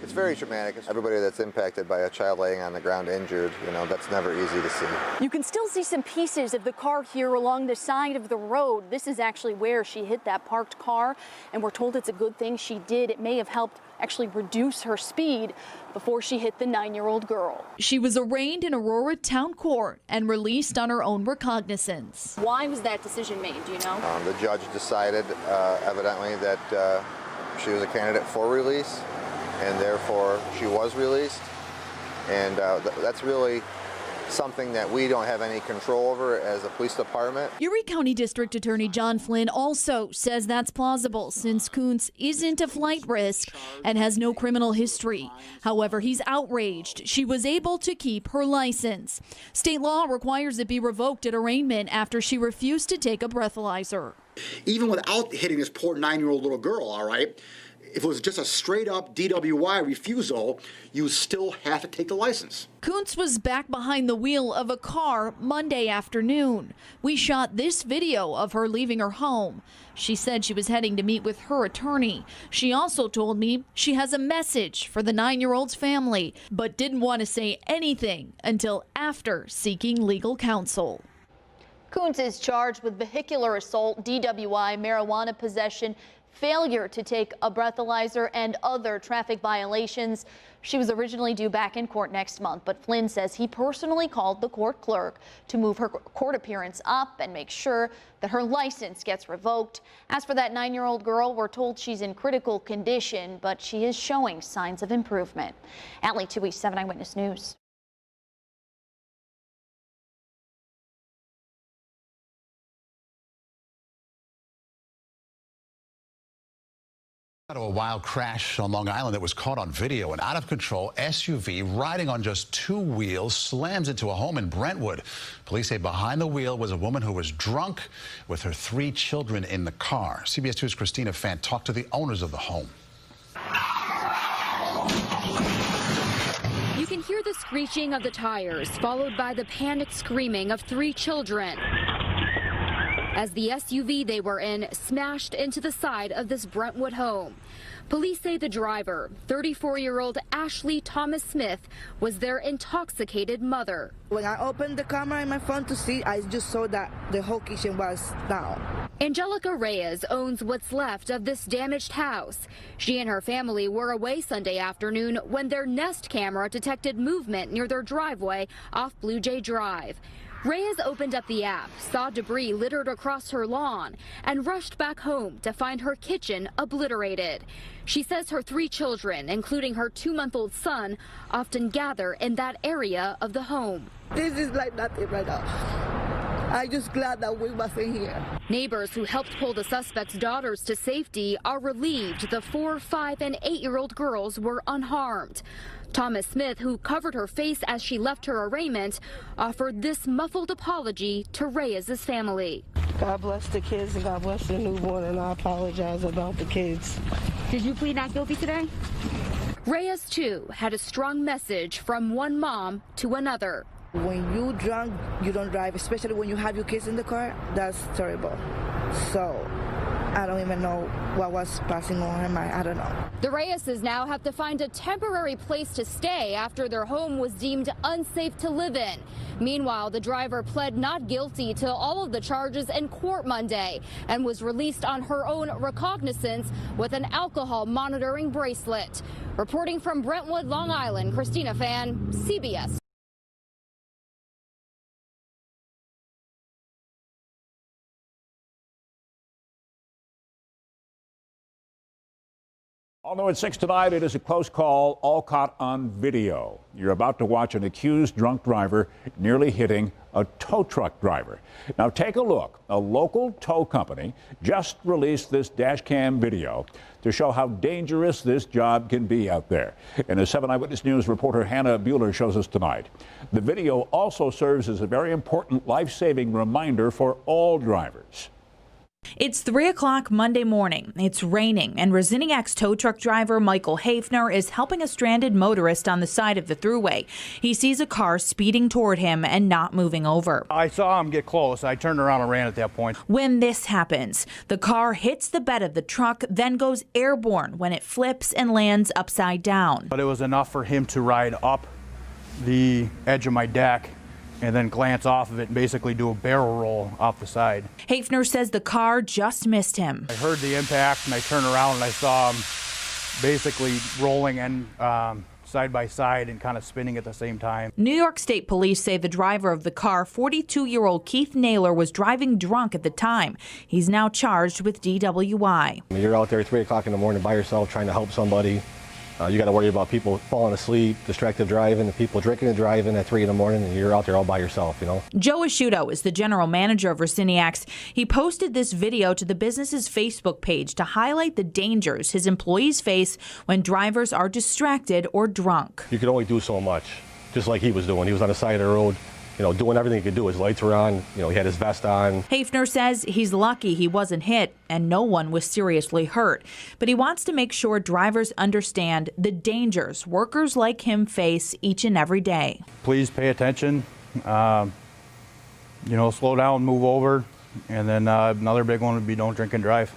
It's very traumatic. Everybody that's impacted by a child laying on the ground injured, that's never easy to see. You can still see some pieces of the car here along the side of the road. This is actually where she hit that parked car, and we're told it's a good thing she did. It may have helped actually reduce her speed before she hit the 9-year-old girl. She was arraigned in Aurora Town Court and released on her own recognizance. Why was that decision made, do you know? The judge decided, evidently, that she was a candidate for release, and therefore she was released. And that's really something that we don't have any control over as a police department. Erie County District Attorney John Flynn also says that's plausible since Kuntz isn't a flight risk and has no criminal history. However, he's outraged she was able to keep her license. State law requires it be revoked at arraignment after she refused to take a breathalyzer. Even without hitting this poor 9-year-old little girl, all right, if it was just a straight-up DWI refusal, you still have to take the license. Kuntz was back behind the wheel of a car Monday afternoon. We shot this video of her leaving her home. She said she was heading to meet with her attorney. She also told me she has a message for the 9-year-old's family, but didn't want to say anything until after seeking legal counsel. Kuntz is charged with vehicular assault, DWI, marijuana possession, failure to take a breathalyzer, and other traffic violations. She was originally due back in court next month, but Flynn says he personally called the court clerk to move her court appearance up and make sure that her license gets revoked. As for that 9-year-old girl, we're told she's in critical condition, but she is showing signs of improvement. Ali Tui, 7 Eyewitness News. To a wild crash on Long Island that was caught on video. An out-of-control SUV riding on just 2 wheels slams into a home in Brentwood. Police say behind the wheel was a woman who was drunk with her 3 children in the car. CBS 2's Christina Fant talked to the owners of the home. You can hear the screeching of the tires, followed by the panicked screaming of 3 children as the SUV they were in smashed into the side of this Brentwood home. Police say the driver, 34-year-old Ashley Thomas Smith, was their intoxicated mother. When I opened the camera in my phone to see, I just saw that the whole kitchen was down. Angelica Reyes owns what's left of this damaged house. She and her family were away Sunday afternoon when their Nest camera detected movement near their driveway off Blue Jay Drive. Reyes opened up the app, saw debris littered across her lawn, and rushed back home to find her kitchen obliterated. She says her 3 children, including her 2-month-old son, often gather in that area of the home. This is like nothing right now. I'm just glad that we wasn't here. Neighbors who helped pull the suspect's daughters to safety are relieved the 4-, 5-, and 8-year-old girls were unharmed. Thomas Smith, who covered her face as she left her arraignment, offered this muffled apology to Reyes's family. God bless the kids and God bless the newborn, and I apologize about the kids. Did you plead not guilty today? Reyes, too, had a strong message from one mom to another. When you drunk, you don't drive, especially when you have your kids in the car. That's terrible. So I don't even know what was passing on her mind. I don't know. The Reyeses now have to find a temporary place to stay after their home was deemed unsafe to live in. Meanwhile, the driver pled not guilty to all of the charges in court Monday and was released on her own recognizance with an alcohol monitoring bracelet. Reporting from Brentwood, Long Island, Christina Fan, CBS. All new at 6 tonight, it is a close call, all caught on video. You're about to watch an accused drunk driver nearly hitting a tow truck driver. Now take a look. A local tow company just released this dash cam video to show how dangerous this job can be out there. And as 7 Eyewitness News reporter Hannah Bueller shows us tonight, the video also serves as a very important life-saving reminder for all drivers. It's 3 o'clock Monday morning. It's raining, and Resiniak's tow truck driver Michael Hafner is helping a stranded motorist on the side of the thruway. He sees a car speeding toward him and not moving over. I saw him get close. I turned around and ran at that point. When this happens, the car hits the bed of the truck, then goes airborne when it flips and lands upside down. But it was enough for him to ride up the edge of my deck and then glance off of it and basically do a barrel roll off the side. Hafner says the car just missed him. I heard the impact and I turned around and I saw him basically rolling and side by side and kind of spinning at the same time. New York State Police say the driver of the car, 42-year-old Keith Naylor, was driving drunk at the time. He's now charged with DWI. You're out there at 3 o'clock in the morning by yourself trying to help somebody. You got to worry about people falling asleep, distracted driving, and people drinking and driving at 3 in the morning, and you're out there all by yourself, you know. Joe Asciutto is the general manager of Resiniak's. He posted this video to the business's Facebook page to highlight the dangers his employees face when drivers are distracted or drunk. You can only do so much, just like he was doing. He was on the side of the road, you know, doing everything he could do. His lights were on, you know, he had his vest on. Hafner says he's lucky he wasn't hit and no one was seriously hurt. But he wants to make sure drivers understand the dangers workers like him face each and every day. Please pay attention, you know, slow down, move over. And then another big one would be don't drink and drive.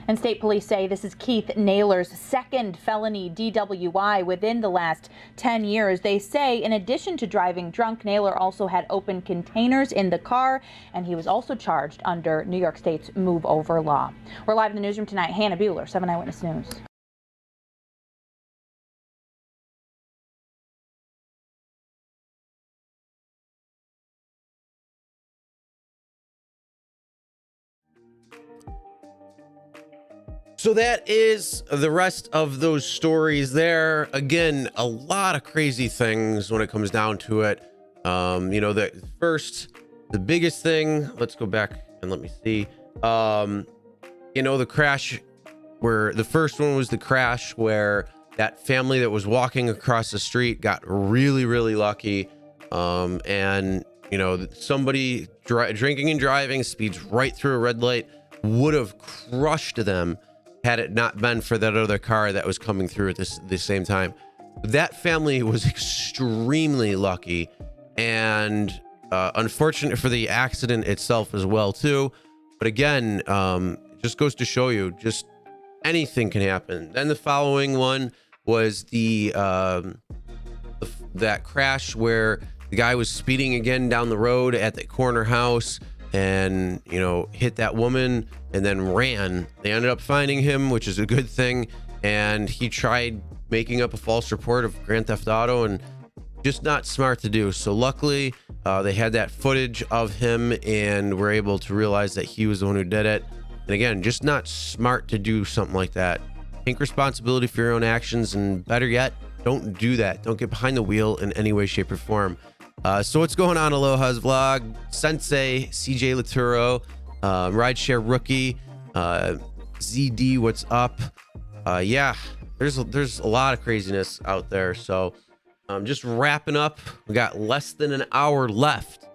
And state police say this is Keith Naylor's second felony DWI within the last 10 years. They say in addition to driving drunk, Naylor also had open containers in the car, and he was also charged under New York State's move over law. We're live in the newsroom tonight. Hannah Bueller, 7 Eyewitness News. So that is the rest of those stories there. Again, a lot of crazy things when it comes down to it. You know, the biggest thing, let's go back and let me see. You know, the crash where the first one was the crash where that family that was walking across the street got really, really lucky. And, you know, somebody drinking and driving speeds right through a red light would have crushed them had it not been for that other car that was coming through at the same time. That family was extremely lucky and unfortunate for the accident itself as well too. But again, just goes to show you just anything can happen. Then the following one was that crash where the guy was speeding again down the road at the corner house and, you know, hit that woman and then ran. They ended up finding him, which is a good thing. And he tried making up a false report of Grand Theft Auto and just not smart to do. So luckily, they had that footage of him and were able to realize that he was the one who did it. And again, just not smart to do something like that. Take responsibility for your own actions, and better yet, don't do that. Don't get behind the wheel in any way, shape, or form. So what's going on, Aloha's vlog? Sensei, CJ Laturo, Rideshare Rookie, ZD, what's up? Yeah, there's a lot of craziness out there. So just wrapping up. We got less than an hour left.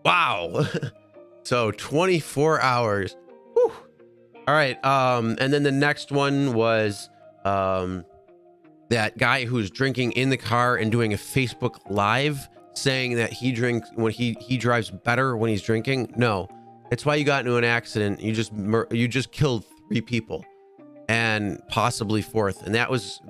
Wow. So 24 hours. Whew. All right. And then the next one was that guy who's drinking in the car and doing a Facebook Live saying that he drinks when he drives better when he's drinking. No, it's why you got into an accident. You just killed 3 people and possibly 4th. And that was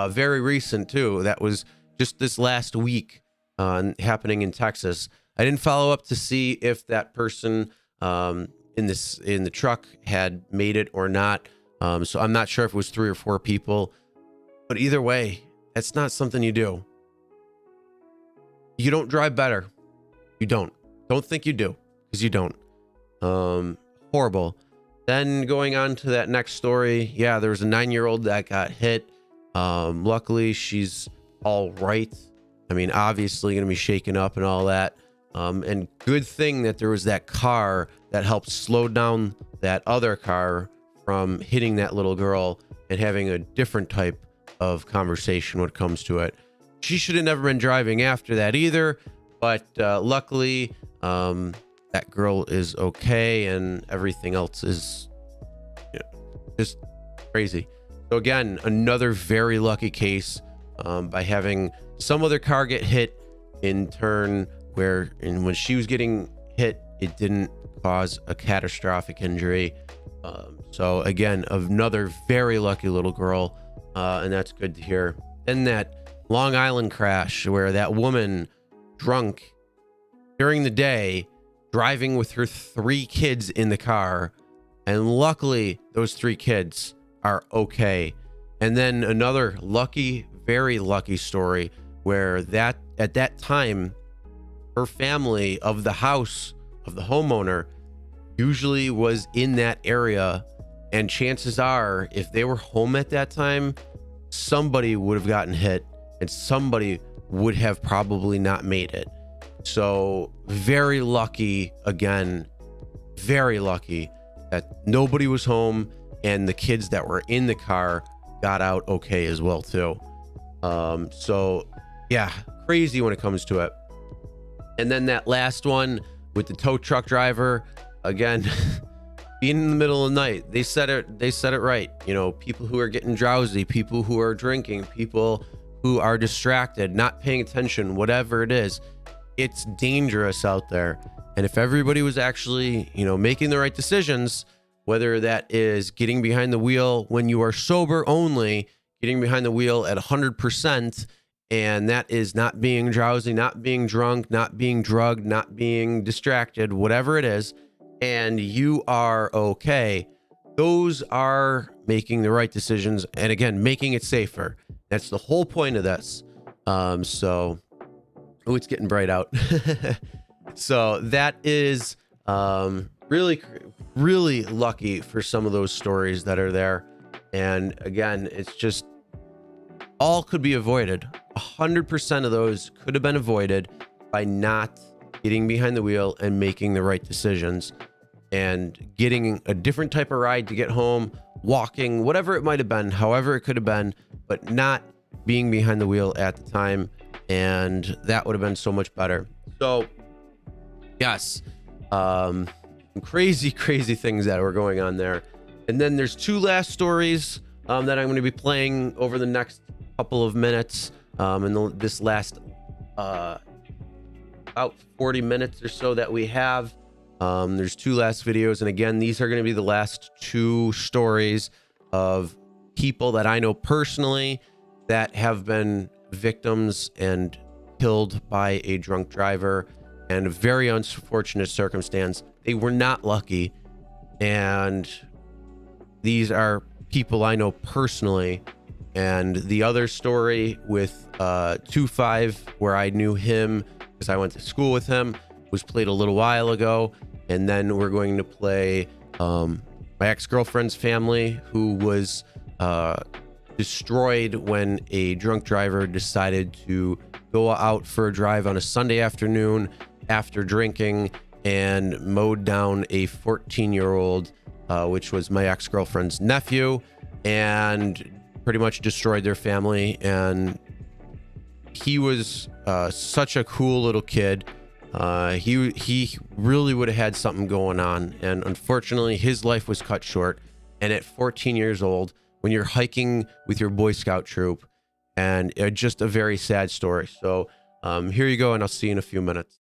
very recent too. That was just this last week happening in Texas. I didn't follow up to see if that person in the truck had made it or not. So I'm not sure if it was 3 or 4 people, but either way, that's not something you do. You don't drive better. You don't. Don't think you do, because you don't. Horrible. Then going on to that next story. Yeah, there was a 9-year-old that got hit. Luckily, she's all right. I mean, obviously going to be shaken up and all that. And good thing that there was that car that helped slow down that other car from hitting that little girl and having a different type of conversation when it comes to it. She should have never been driving after that either, but luckily that girl is okay and everything else is just crazy. So again, another very lucky case by having some other car get hit in turn and when she was getting hit, it didn't cause a catastrophic injury. So again, another very lucky little girl, and that's good to hear. Then that Long Island crash where that woman drunk during the day, driving with her 3 kids in the car, and luckily those 3 kids are okay. And then another lucky, very lucky story where that at that time, her family of the house of the homeowner usually was in that area, and chances are if they were home at that time, somebody would have gotten hit and somebody would have probably not made it. So very lucky, again, very lucky that nobody was home and the kids that were in the car got out okay as well too. So yeah, crazy when it comes to it. And then that last one with the tow truck driver, again, being in the middle of the night, they said it right. You know, people who are getting drowsy, people who are drinking, people who are distracted, not paying attention, whatever it is, it's dangerous out there. And if everybody was actually, making the right decisions, whether that is getting behind the wheel when you are sober only, getting behind the wheel at 100%, and that is not being drowsy, not being drunk, not being drugged, not being distracted, whatever it is, and you are okay, those are making the right decisions. And again, making it safer. That's the whole point of this. So, it's getting bright out. So that is really, really lucky for some of those stories that are there. And again, it's just all could be avoided. 100% of those could have been avoided by not getting behind the wheel and making the right decisions and getting a different type of ride to get home, walking, whatever it might have been, however it could have been, but not being behind the wheel at the time. And that would have been so much better. So yes, crazy things that were going on there. And then there's 2 last stories that I'm going to be playing over the next couple of minutes. In this last about 40 minutes or so that we have. There's 2 last videos. And again, these are going to be the last 2 stories of people that I know personally that have been victims and killed by a drunk driver, and a very unfortunate circumstance. They were not lucky, and these are people I know personally. And the other story with 2-5, where I knew him because I went to school with him, was played a little while ago. And then we're going to play my ex-girlfriend's family, who was destroyed when a drunk driver decided to go out for a drive on a Sunday afternoon after drinking and mowed down a 14-year-old, which was my ex-girlfriend's nephew, and pretty much destroyed their family. And he was such a cool little kid. He really would have had something going on, and unfortunately his life was cut short. And at 14 years old, when you're hiking with your Boy Scout troop, and just a very sad story. So here you go, and I'll see you in a few minutes.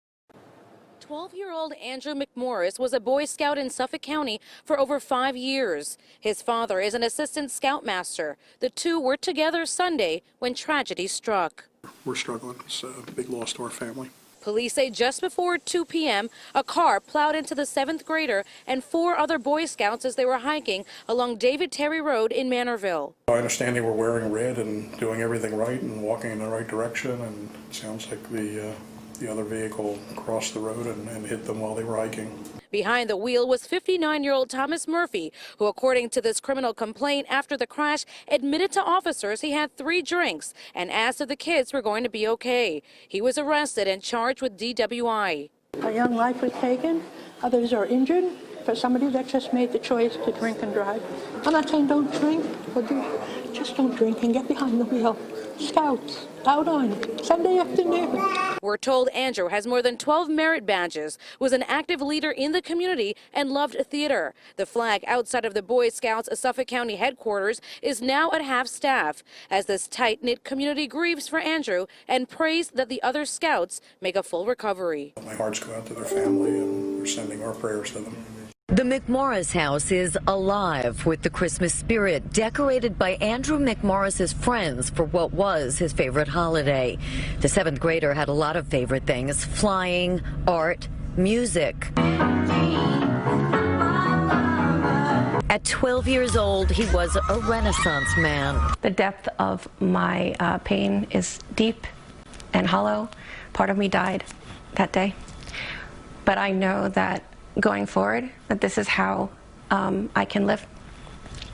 12-year-old Andrew McMorris was a Boy Scout in Suffolk County for over 5 years. His father is an assistant scoutmaster. The two were together Sunday when tragedy struck. We're struggling. It's a big loss to our family. Police say just before 2 p.m., a car plowed into the 7th grader and 4 other Boy Scouts as they were hiking along David Terry Road in Manorville. I understand they were wearing red and doing everything right and walking in the right direction, and it sounds like the other vehicle crossed the road and hit them while they were hiking. Behind the wheel was 59-year-old Thomas Murphy, who, according to this criminal complaint after the crash, admitted to officers he had 3 drinks and asked if the kids were going to be okay. He was arrested and charged with DWI. A young life was taken. Others are injured for somebody that just made the choice to drink and drive. I'm not saying don't drink, but just don't drink and get behind the wheel. Scouts, out on Sunday afternoon. We're told Andrew has more than 12 merit badges, was an active leader in the community, and loved theater. The flag outside of the Boy Scouts Suffolk County headquarters is now at half staff, as this tight-knit community grieves for Andrew and prays that the other Scouts make a full recovery. My hearts go out to their family, and we're sending our prayers to them. The McMorris house is alive with the Christmas spirit, decorated by Andrew McMorris's friends for what was his favorite holiday. The 7th grader had a lot of favorite things: flying, art, music. At 12 years old, he was a Renaissance man. The depth of my pain is deep and hollow. Part of me died that day. But I know that going forward, that this is how I can live,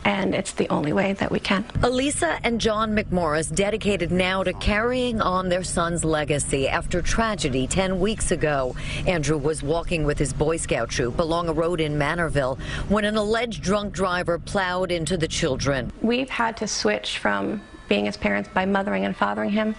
and it's the only way that we can. Elisa and John McMorris dedicated now to carrying on their son's legacy after tragedy 10 weeks ago. Andrew was walking with his Boy Scout troop along a road in Manorville when an alleged drunk driver plowed into the children. We've had to switch from being his parents by mothering and fathering him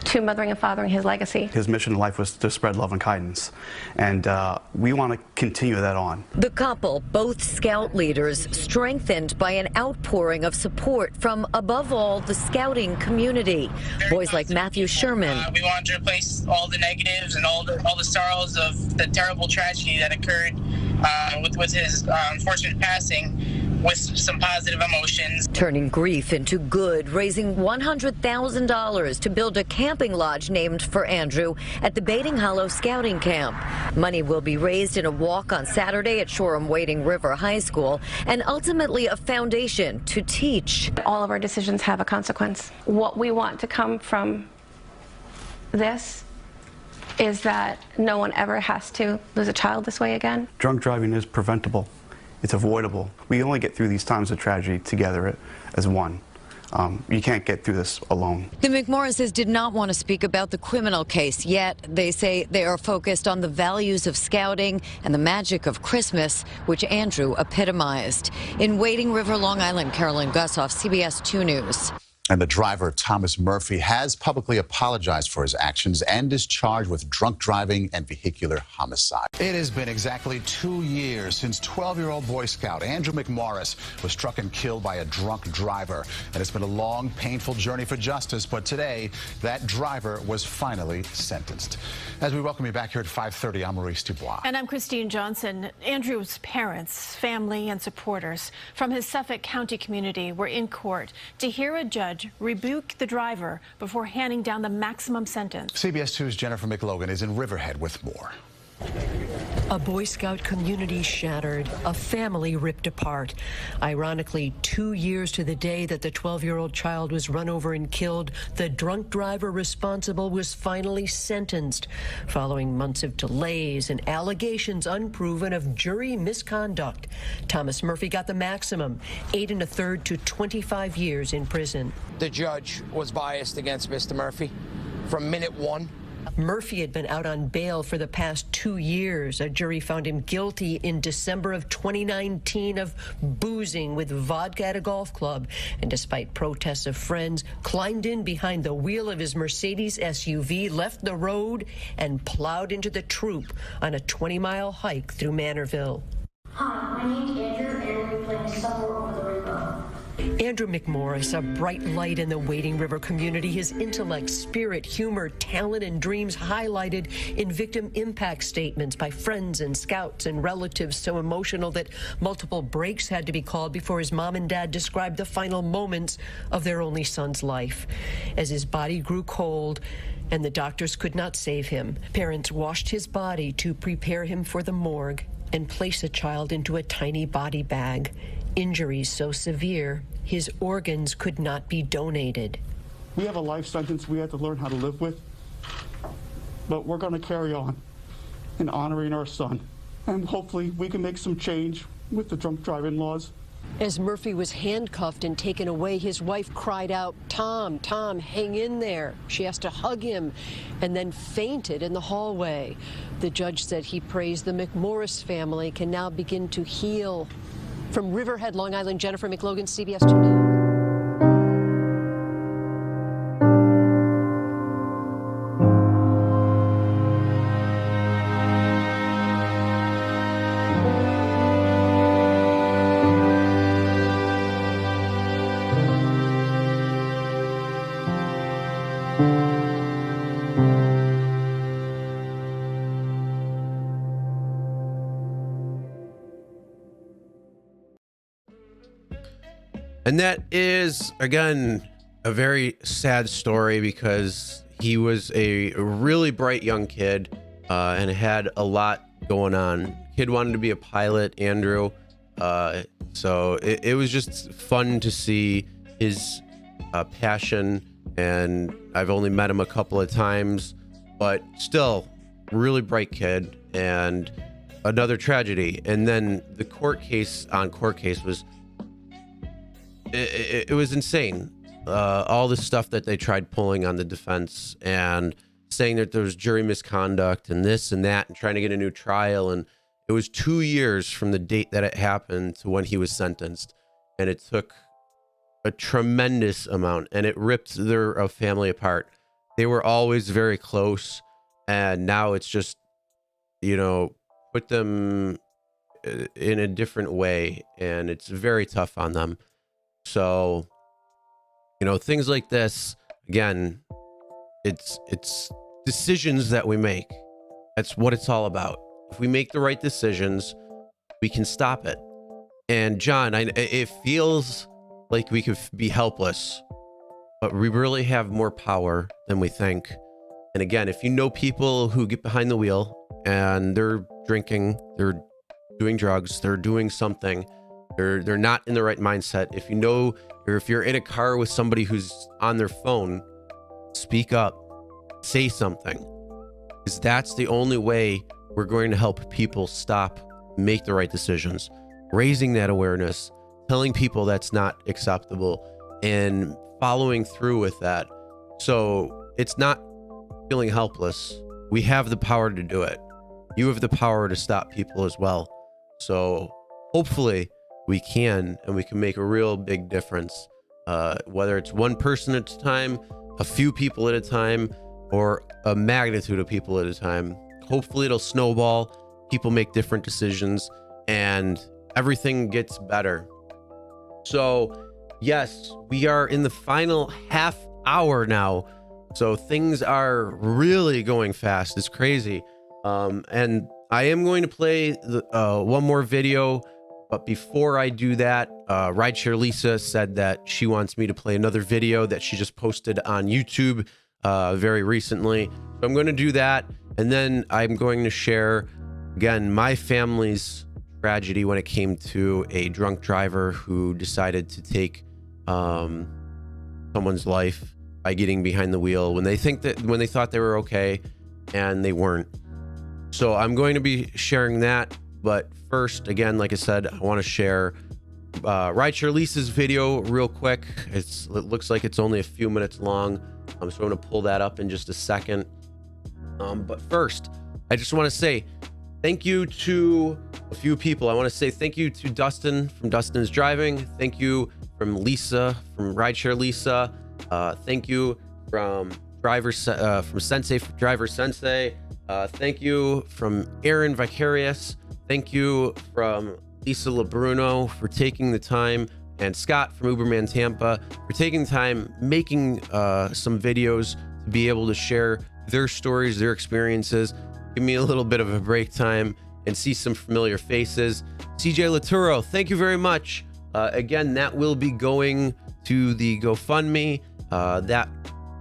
to mothering and fathering his legacy. His mission in life was to spread love and kindness, and we want to continue that on. The couple, both Scout leaders, strengthened by an outpouring of support from, above all, the Scouting community. Boys like Matthew Sherman. We wanted to replace all the negatives and all the sorrows of the terrible tragedy that occurred with his unfortunate passing, with some positive emotions. Turning grief into good, raising $100,000 to build a camping lodge named for Andrew at the Baiting Hollow Scouting Camp. Money will be raised in a walk on Saturday at Shoreham-Wading River High School, and ultimately a foundation to teach. All of our decisions have a consequence. What we want to come from this is that no one ever has to lose a child this way again. Drunk driving is preventable. It's avoidable. We only get through these times of tragedy together as one. You can't get through this alone. The McMorrises did not want to speak about the criminal case, yet they say they are focused on the values of Scouting and the magic of Christmas, which Andrew epitomized. In Wading River, Long Island, Carolyn Gussoff, CBS 2 News. And the driver, Thomas Murphy, has publicly apologized for his actions and is charged with drunk driving and vehicular homicide. It has been exactly 2 years since 12-year-old Boy Scout Andrew McMorris was struck and killed by a drunk driver. And it's been a long, painful journey for justice, but today, that driver was finally sentenced. As we welcome you back here at 5:30, I'm Maurice Dubois. And I'm Christine Johnson. Andrew's parents, family, and supporters from his Suffolk County community were in court to hear a judge rebuke the driver before handing down the maximum sentence. CBS 2's Jennifer McLogan is in Riverhead with more. A Boy Scout community shattered, a family ripped apart. Ironically, 2 years to the day that the 12-year-old child was run over and killed, the drunk driver responsible was finally sentenced, following months of delays and allegations unproven of jury misconduct. Thomas Murphy got the maximum, 8 1/3 to 25 years in prison. The judge was biased against Mr. Murphy. from minute one. Murphy had been out on bail for the past 2 years. A jury found him guilty in December of 2019 of boozing with vodka at a golf club, and despite protests of friends, climbed in behind the wheel of his Mercedes SUV, left the road, and plowed into the troop on a 20-mile hike through Manorville. Hi, my name's Andrew, and we're playing Summer Over the Rainbow. Andrew McMorris, a bright light in the Wading River community, his intellect, spirit, humor, talent, and dreams highlighted in victim impact statements by friends and scouts and relatives, so emotional that multiple breaks had to be called before his mom and dad described the final moments of their only son's life. As his body grew cold and the doctors could not save him, parents washed his body to prepare him for the morgue and place a child into a tiny body bag. Injuries so severe, his organs could not be donated. We have a life sentence we have to learn how to live with, but we're going to carry on in honoring our son. And hopefully we can make some change with the drunk driving laws. As Murphy was handcuffed and taken away, his wife cried out, "Tom, Tom, hang in there." She asked to hug him and then fainted in the hallway. The judge said he prays the McMorris family can now begin to heal. From Riverhead, Long Island, Jennifer McLogan, CBS 2 News. And that is, again, a very sad story because he was a really bright young kid and had a lot going on. Kid wanted to be a pilot, Andrew. So it was just fun to see his passion, and I've only met him a couple of times, but still, really bright kid, and another tragedy. And then the court case was it was insane. All the stuff that they tried pulling on the defense and saying that there was jury misconduct and this and that and trying to get a new trial. And it was 2 years from the date that it happened to when he was sentenced. And it took a tremendous amount, and it ripped their family apart. They were always very close. And now it's just, put them in a different way. And it's very tough on them. So, things like this, again, it's decisions that we make. That's what it's all about. If we make the right decisions, we can stop it. And John, it feels like we could be helpless, but we really have more power than we think. And again, if you know people who get behind the wheel and they're drinking, they're doing drugs, they're doing something, they're not in the right mindset. If you know, or if you're in a car with somebody who's on their phone, speak up, say something, because that's the only way we're going to help people stop, make the right decisions, raising that awareness, telling people that's not acceptable, and following through with that. So it's not feeling helpless. We have the power to do it. You have the power to stop people as well. So hopefully we can, and we can make a real big difference, whether it's one person at a time, a few people at a time, or a magnitude of people at a time. Hopefully it'll snowball, people make different decisions, and everything gets better. So yes, we are in the final half hour now, so things are really going fast. It's crazy. And I am going to play one more video. But before I do that, Rideshare Lisa said that she wants me to play another video that she just posted on YouTube very recently. So I'm going to do that. And then I'm going to share, again, my family's tragedy when it came to a drunk driver who decided to take someone's life by getting behind the wheel when they thought they were okay and they weren't. So I'm going to be sharing that. But first, again, like I said, I want to share Rideshare Lisa's video real quick. It looks like it's only a few minutes long, So I'm going to pull that up in just a second. But first, I just want to say thank you to a few people. I want to say thank you to Dustin from Dustin's Driving. Thank you from Lisa from Rideshare Lisa. Thank you from Sensei for Driver Sensei. Thank you from Aaron Vicarious. Thank you from Lisa LeBruno for taking the time, and Scott from Uberman Tampa for taking the time making some videos to be able to share their stories, their experiences. Give me a little bit of a break time and see some familiar faces. CJ Laturo, thank you very much. Again, that will be going to the GoFundMe.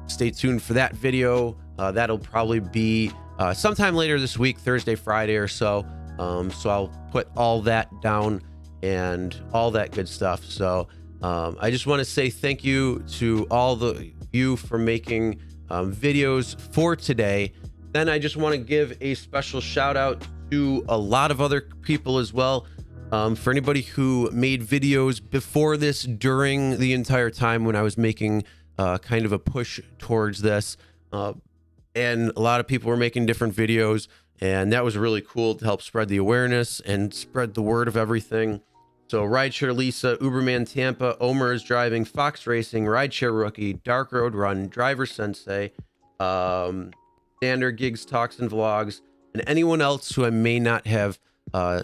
Stay tuned for that video. That'll probably be sometime later this week, Thursday, Friday or so. So I'll put all that down and all that good stuff. So I just want to say thank you to all the you for making videos for today. Then I just want to give a special shout out to a lot of other people as well. For anybody who made videos before this, during the entire time when I was making kind of a push towards this, and a lot of people were making different videos, and that was really cool to help spread the awareness and spread the word of everything. So Rideshare Lisa, Uberman Tampa, Omer is Driving, Fox Racing, Rideshare Rookie, Dark Road Run, Driver Sensei, Standard Gigs, Talks and Vlogs, and anyone else who I may not have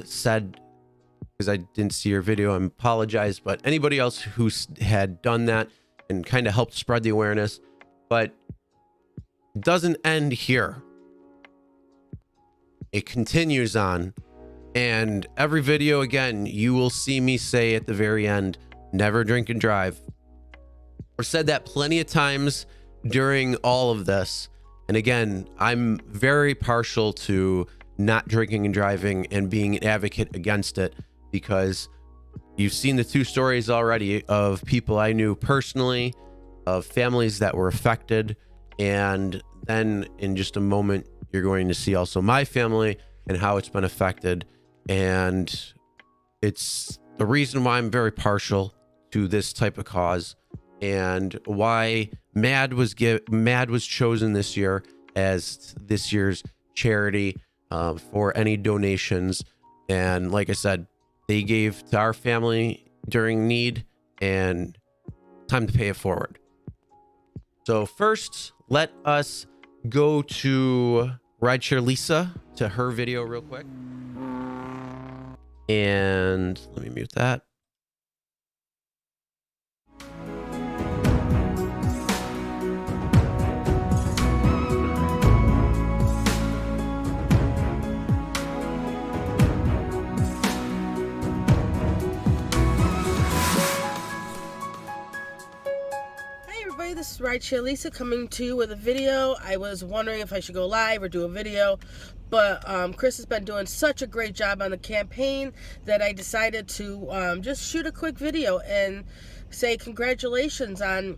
said because I didn't see your video, I apologize, but anybody else who had done that and kind of helped spread the awareness. But it doesn't end here. It continues on. And every video, again, you will see me say at the very end, never drink and drive. I've said that plenty of times during all of this. And again, I'm very partial to not drinking and driving and being an advocate against it, because you've seen the two stories already of people I knew personally, of families that were affected. And then in just a moment, you're going to see also my family and how it's been affected. And it's the reason why I'm very partial to this type of cause, and why MAD was chosen this year as this year's charity for any donations. And like I said, they gave to our family during need, and time to pay it forward. So first, let us go to Rideshare Lisa, to her video real quick. And let me mute that. This is Rideshare Lisa coming to you with a video. I was wondering if I should go live or do a video, but Chris has been doing such a great job on the campaign that I decided to just shoot a quick video and say congratulations on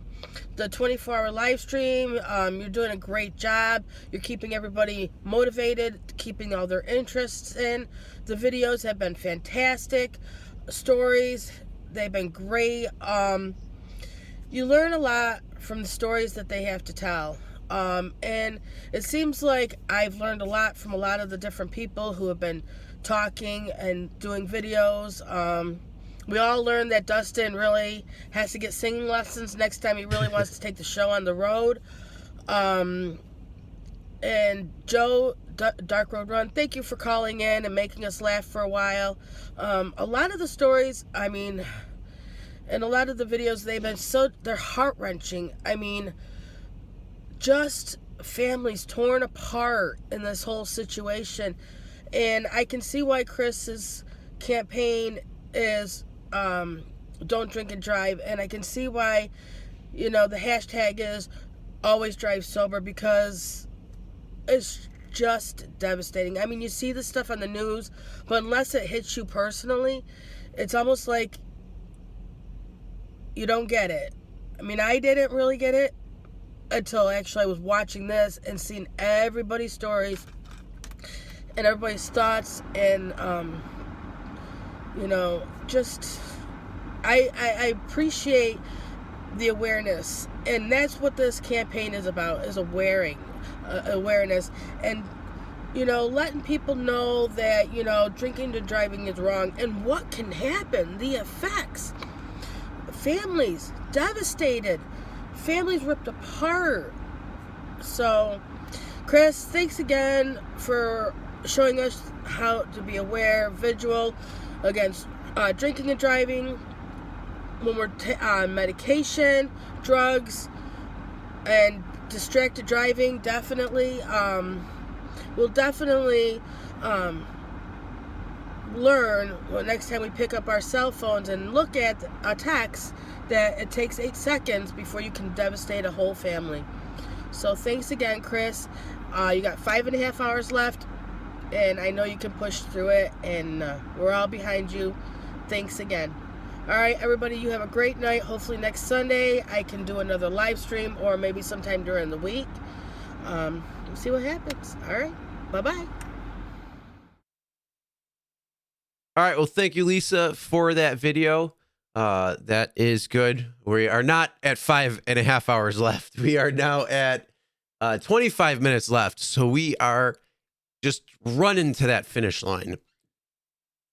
the 24-hour live stream. You're doing a great job. You're keeping everybody motivated, keeping all their interests in. The videos have been fantastic. Stories, they've been great. You learn a lot from the stories that they have to tell. And it seems like I've learned a lot from a lot of the different people who have been talking and doing videos. We all learned that Dustin really has to get singing lessons next time he really wants to take the show on the road. And Joe, Dark Road Run, thank you for calling in and making us laugh for a while. A lot of the stories, I mean, and a lot of the videos, they're heart-wrenching. I mean, just families torn apart in this whole situation. And I can see why Chris's campaign is don't drink and drive. And I can see why, you know, the hashtag is always drive sober, because it's just devastating. I mean, you see this stuff on the news, but unless it hits you personally, it's almost like you don't get it. I mean, I didn't really get it until actually I was watching this and seeing everybody's stories and everybody's thoughts, and you know, just I appreciate the awareness And that's what this campaign is about, is awareness, and letting people know that drinking and driving is wrong and what can happen, the effects. Families devastated, families ripped apart. So Chris, thanks again for showing us how to be aware, vigilant against drinking and driving when we're on medication, drugs, and distracted driving. Definitely, we'll definitely learn next time we pick up our cell phones and look at a text that it takes 8 seconds before you can devastate a whole family. So thanks again, Chris. You got 5.5 hours left, and I know you can push through it, and we're all behind you. Thanks again. All right, everybody, you have a great night. Hopefully next Sunday I can do another live stream, or maybe sometime during the week. We'll see what happens. All right, bye-bye. All right, well, thank you, Lisa, for that video. That is good. We are not at 5.5 hours left. We are now at 25 minutes left. So we are just running to that finish line.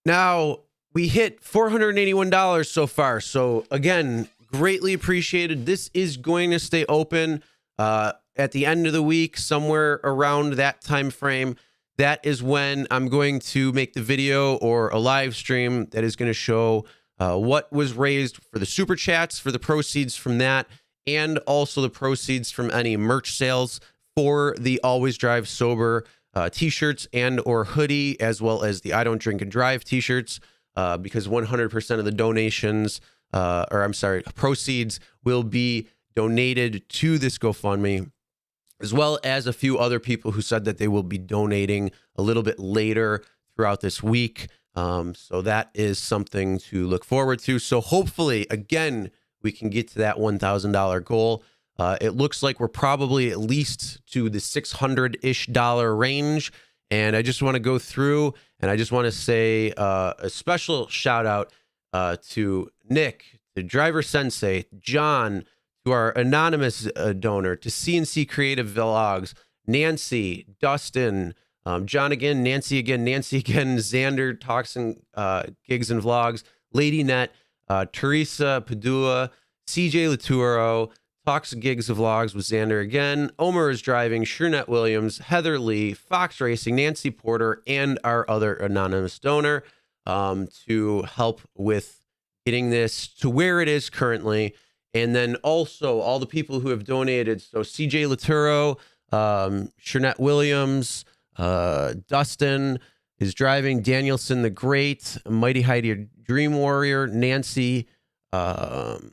Now, we hit $481 so far. So again, greatly appreciated. This is going to stay open at the end of the week, somewhere around that time frame. That is when I'm going to make the video or a live stream that is going to show what was raised for the super chats, for the proceeds from that, and also the proceeds from any merch sales for the Always Drive Sober t-shirts and or hoodie, as well as the I Don't Drink and Drive t-shirts, because 100% of the donations, proceeds will be donated to this GoFundMe, as well as a few other people who said that they will be donating a little bit later throughout this week. So that is something to look forward to. So hopefully, again, we can get to that $1,000 goal. It looks like we're probably at least to the $600-ish range. And I just want to go through, and I just want to say a special shout out to Nick, to Driver Sensei, John, to our anonymous donor, to CNC Creative Vlogs, Nancy, Dustin, John again, Nancy again, Xander Talks and Gigs and Vlogs, Lady Net, Teresa Padua, CJ Laturo, Talks and Gigs and Vlogs with Xander again, Omer is Driving, Shernette Williams, Heather Lee, Fox Racing, Nancy Porter, and our other anonymous donor to help with getting this to where it is currently. And then also all the people who have donated. So CJ Laturo, Shernette Williams, Dustin is Driving, Danielson the Great, Mighty Heidi Dream Warrior, Nancy, CJ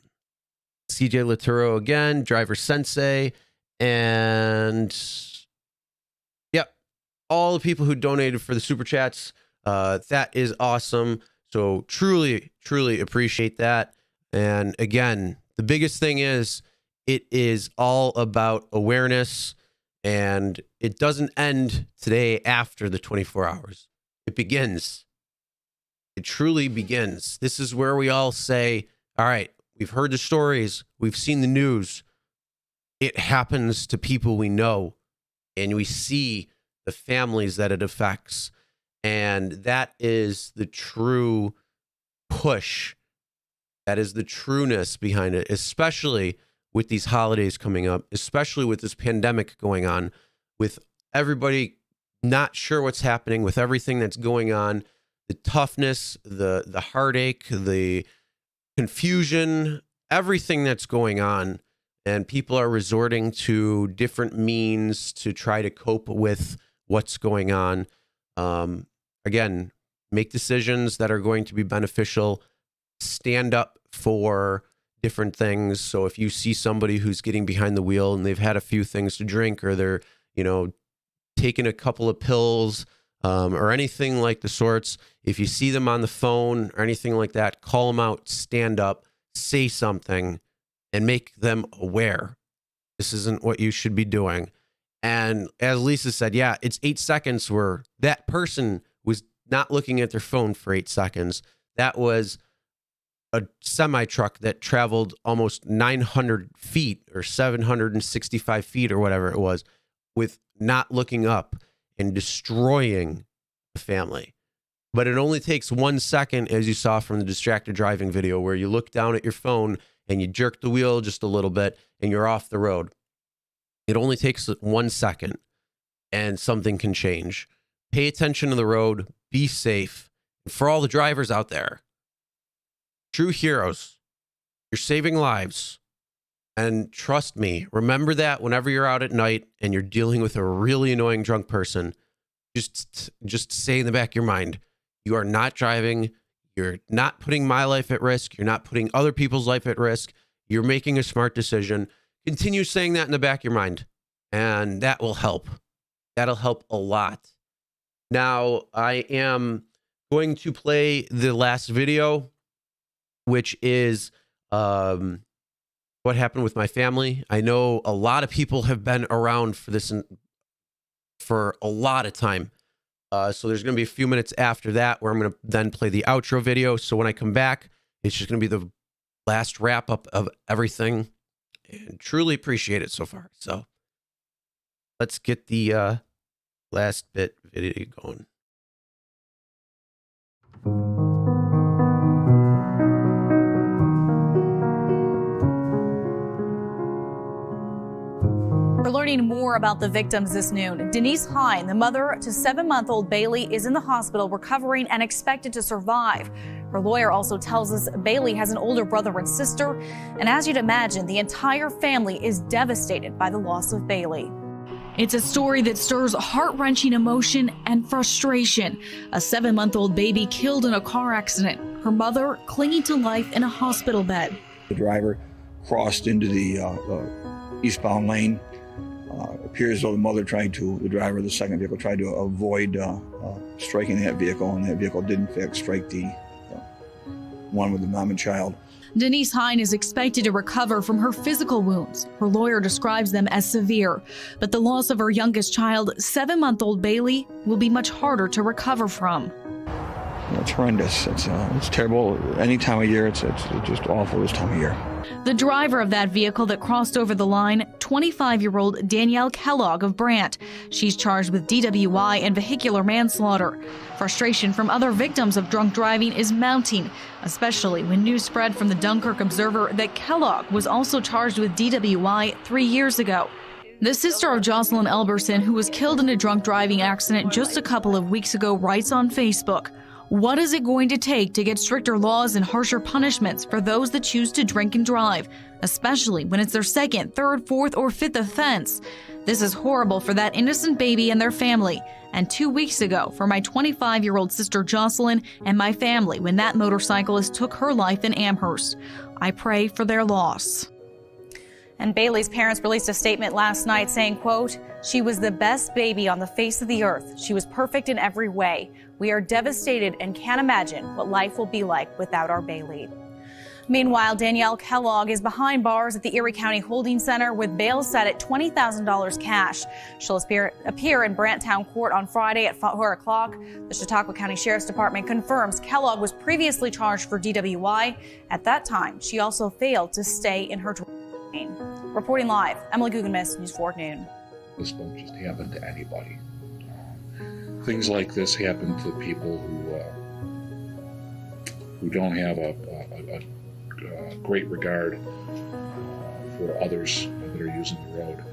Laturo again, Driver Sensei, and yep, all the people who donated for the super chats. That is awesome. So truly, truly appreciate that. And again, the biggest thing is it is all about awareness. And it doesn't end today after the 24 hours. It begins. It truly begins. This is where we all say, all right, we've heard the stories. We've seen the news. It happens to people we know. And we see the families that it affects. And that is the true push. That is the trueness behind it, especially with these holidays coming up, especially with this pandemic going on, with everybody not sure what's happening, with everything that's going on, the toughness, the heartache, the confusion, everything that's going on. And people are resorting to different means to try to cope with what's going on. Again, make decisions that are going to be beneficial. Stand up for different things. So if you see somebody who's getting behind the wheel and they've had a few things to drink, or they're, taking a couple of pills, or anything like the sorts, if you see them on the phone or anything like that, call them out, stand up, say something, and make them aware. This isn't what you should be doing. And as Lisa said, yeah, it's 8 seconds where that person was not looking at their phone for 8 seconds. That was a semi truck that traveled almost 900 feet or 765 feet or whatever it was, with not looking up and destroying the family. But it only takes 1 second, as you saw from the distracted driving video, where you look down at your phone and you jerk the wheel just a little bit and you're off the road. It only takes 1 second and something can change. Pay attention to the road, be safe. And for all the drivers out there, true heroes, you're saving lives. And trust me, remember that whenever you're out at night and you're dealing with a really annoying drunk person, just say in the back of your mind, you are not driving. You're not putting my life at risk. You're not putting other people's life at risk. You're making a smart decision. Continue saying that in the back of your mind, and that will help. That'll help a lot. Now, I am going to play the last video, which is what happened with my family. I know a lot of people have been around for this for a lot of time. So there's going to be a few minutes after that where I'm going to then play the outro video. So when I come back, it's just going to be the last wrap up of everything. And truly appreciate it so far. So let's get the last bit video going. We're learning more about the victims this noon. Denise Hine, the mother to 7-month-old Bailey, is in the hospital recovering and expected to survive. Her lawyer also tells us Bailey has an older brother and sister. And as you'd imagine, the entire family is devastated by the loss of Bailey. It's a story that stirs heart-wrenching emotion and frustration. A 7-month-old baby killed in a car accident. Her mother clinging to life in a hospital bed. The driver crossed into the eastbound lane. Appears as though the driver of the second vehicle tried to avoid striking that vehicle, and that vehicle did in fact strike the one with the mom and child. Denise Hine is expected to recover from her physical wounds. Her lawyer describes them as severe, but the loss of her youngest child, 7-month-old Bailey, will be much harder to recover from. It's horrendous. It's terrible. Any time of year, it's just awful this time of year. The driver of that vehicle that crossed over the line, 25-year-old Danielle Kellogg of Brant. She's charged with DWI and vehicular manslaughter. Frustration from other victims of drunk driving is mounting, especially when news spread from the Dunkirk Observer that Kellogg was also charged with DWI 3 years ago. The sister of Jocelyn Elberson, who was killed in a drunk driving accident just a couple of weeks ago, writes on Facebook, "What is it going to take to get stricter laws and harsher punishments for those that choose to drink and drive, especially when it's their second, third, fourth, or fifth offense? This is horrible for that innocent baby and their family. And 2 weeks ago, for my 25-year-old sister Jocelyn and my family when that motorcyclist took her life in Amherst. I pray for their loss." And Bailey's parents released a statement last night saying, quote, "She was the best baby on the face of the earth. She was perfect in every way. We are devastated and can't imagine what life will be like without our Bailey." Meanwhile, Danielle Kellogg is behind bars at the Erie County Holding Center with bail set at $20,000 cash. She'll appear in Branttown Court on Friday at 4 o'clock. The Chautauqua County Sheriff's Department confirms Kellogg was previously charged for DWI. At that time, she also failed to stay in her lane. Reporting live, Emily Guggenmiss, News 4 Noon. This won't just happen to anybody. Things like this happen to people who don't have a great regard for others that are using the road.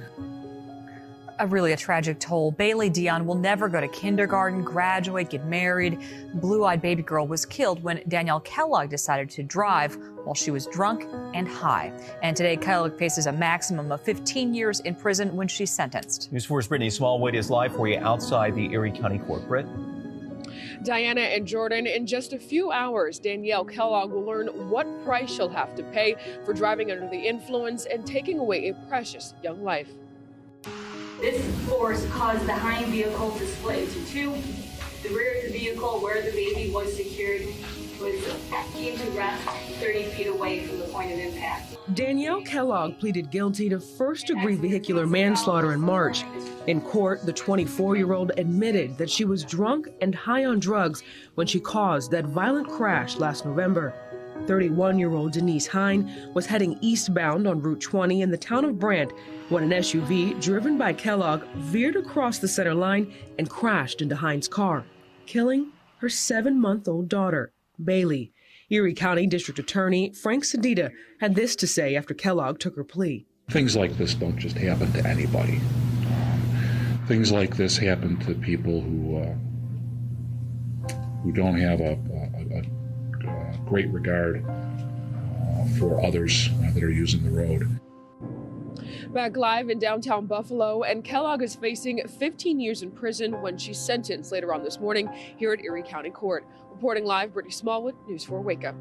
A tragic toll. Bailey Dion will never go to kindergarten, graduate, get married. Blue-eyed baby girl was killed when Danielle Kellogg decided to drive while she was drunk and high. And today, Kellogg faces a maximum of 15 years in prison when she's sentenced. News 4's Brittany Smallwood is live for you outside the Erie County Court. Britt? Diana and Jordan, in just a few hours, Danielle Kellogg will learn what price she'll have to pay for driving under the influence and taking away a precious young life. This force caused the Hine vehicle to split into two. The rear of the vehicle, where the baby was secured, came to rest 30 feet away from the point of impact. Danielle Kellogg pleaded guilty to first-degree vehicular manslaughter in March. In court, the 24-year-old admitted that she was drunk and high on drugs when she caused that violent crash last November. 31-year-old Denise Hine was heading eastbound on Route 20 in the town of Brant when an SUV driven by Kellogg veered across the center line and crashed into Hine's car, killing her 7-month-old daughter, Bailey. Erie County District Attorney Frank Sedita had this to say after Kellogg took her plea. Things like this don't just happen to anybody. Things like this happen to people who don't have a great regard for others that are using the road. Back live in downtown Buffalo, and Kellogg is facing 15 years in prison when she's sentenced later on this morning here at Erie County Court. Reporting live, Brittany Smallwood, News 4 Wake Up.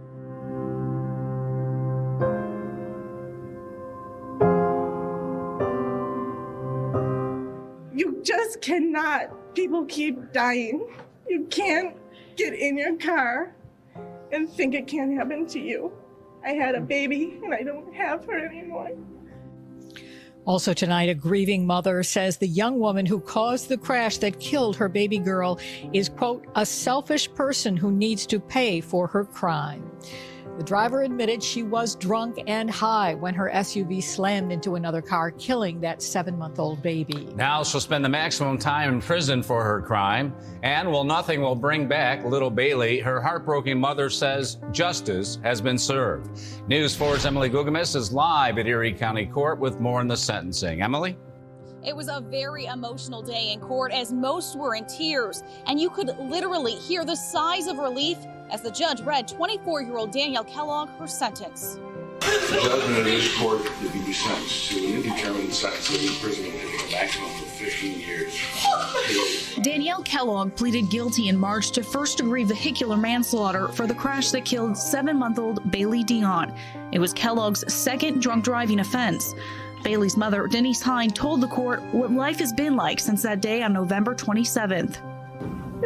You just cannot. People keep dying. You can't get in your car and think it can't happen to you. I had a baby and I don't have her anymore. Also tonight, a grieving mother says the young woman who caused the crash that killed her baby girl is, quote, a selfish person who needs to pay for her crime. The driver admitted she was drunk and high when her SUV slammed into another car, killing that 7-month-old baby. Now she'll spend the maximum time in prison for her crime. And while nothing will bring back little Bailey, her heartbroken mother says justice has been served. News 4's Emily Gugamis is live at Erie County Court with more on the sentencing. Emily? It was a very emotional day in court as most were in tears, and you could literally hear the sighs of relief as the judge read 24-year-old Danielle Kellogg her sentence. The judgment of this court that you be sentenced to an indeterminate sentence of imprisonment of a maximum of 15 years. Danielle Kellogg pleaded guilty in March to first-degree vehicular manslaughter for the crash that killed 7-month-old Bailey Dion. It was Kellogg's second drunk driving offense. Bailey's mother, Denise Hine, told the court what life has been like since that day on November 27th.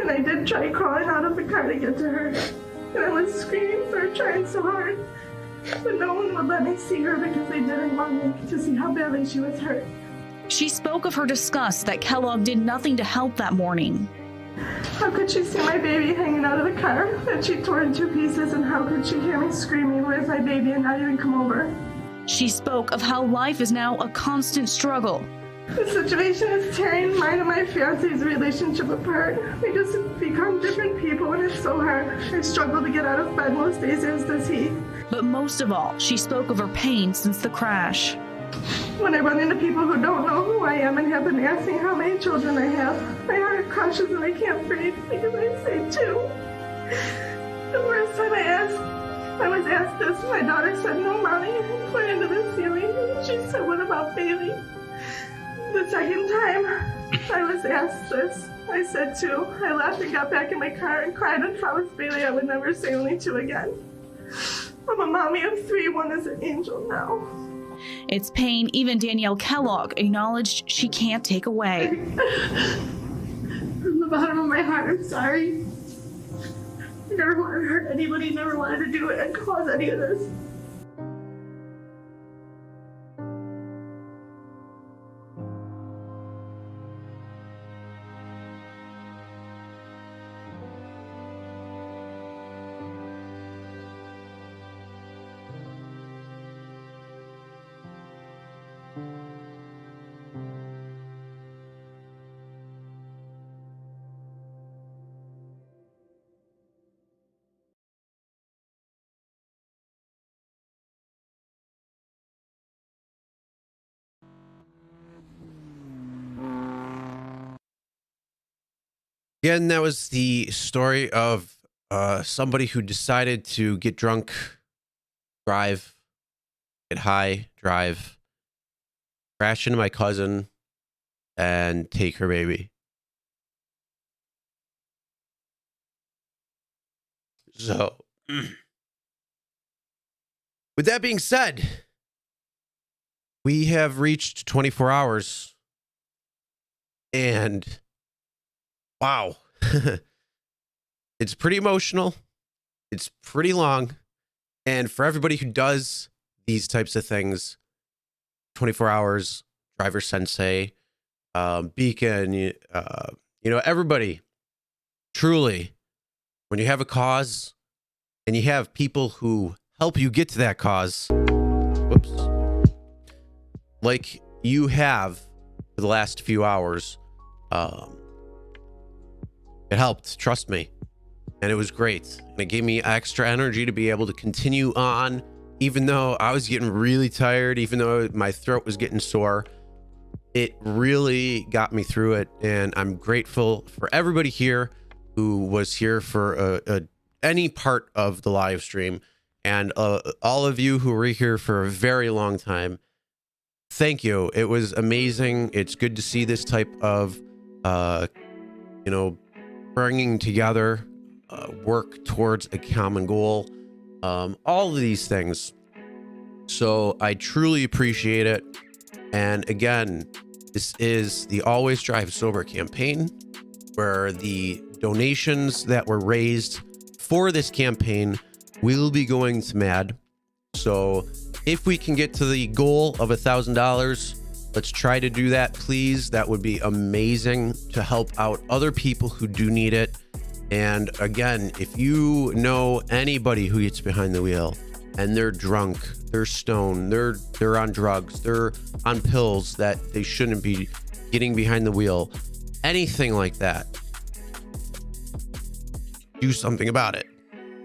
And I did try crawling out of the car to get to her. And I was screaming for her, trying so hard. But no one would let me see her because they didn't want me to see how badly she was hurt. She spoke of her disgust that Kellogg did nothing to help that morning. How could she see my baby hanging out of the car that she tore in 2 pieces? And how could she hear me screaming, "Where's my baby?" and not even come over? She spoke of how life is now a constant struggle. The situation is tearing mine and my fiance's relationship apart. We just become different people and it's so hard. I struggle to get out of bed most days, as does he. But most of all, she spoke of her pain since the crash. When I run into people who don't know who I am and have been asking how many children I have, my heart crushes and I can't breathe because I say 2. The first time I was asked this, my daughter said, "No, Mommy," and pointed to the ceiling. And she said, "What about Bailey?" The second time I was asked this, I said 2. I laughed and got back in my car and cried and promised Bailey I would never say only 2 again. I'm a mommy of 3. One is an angel now. It's pain even Danielle Kellogg acknowledged she can't take away. From the bottom of my heart, I'm sorry. I never wanted to hurt anybody, never wanted to do it and cause any of this. Again, that was the story of somebody who decided to get drunk, drive, get high, drive, crash into my cousin, and take her baby. So, with that being said, we have reached 24 hours, and wow. It's pretty emotional. It's pretty long. And for everybody who does these types of things, 24 hours, Driver Sensei, Beacon, everybody, truly, when you have a cause and you have people who help you get to that cause. Whoops. Like you have for the last few hours. It helped, trust me. And it was great. And it gave me extra energy to be able to continue on, even though I was getting really tired, even though my throat was getting sore. It really got me through it. And I'm grateful for everybody here who was here for any part of the live stream. And all of you who were here for a very long time. Thank you. It was amazing. It's good to see this type of, bringing together, work towards a common goal, all of these things. So I truly appreciate it. And again, this is the Always Drive Sober campaign, where the donations that were raised for this campaign will be going to MAD. So if we can get to the goal of $1,000, let's try to do that, please. That would be amazing to help out other people who do need it. And again, if you know anybody who gets behind the wheel and they're drunk, they're stoned, they're on drugs, they're on pills that they shouldn't be getting behind the wheel, anything like that, do something about it.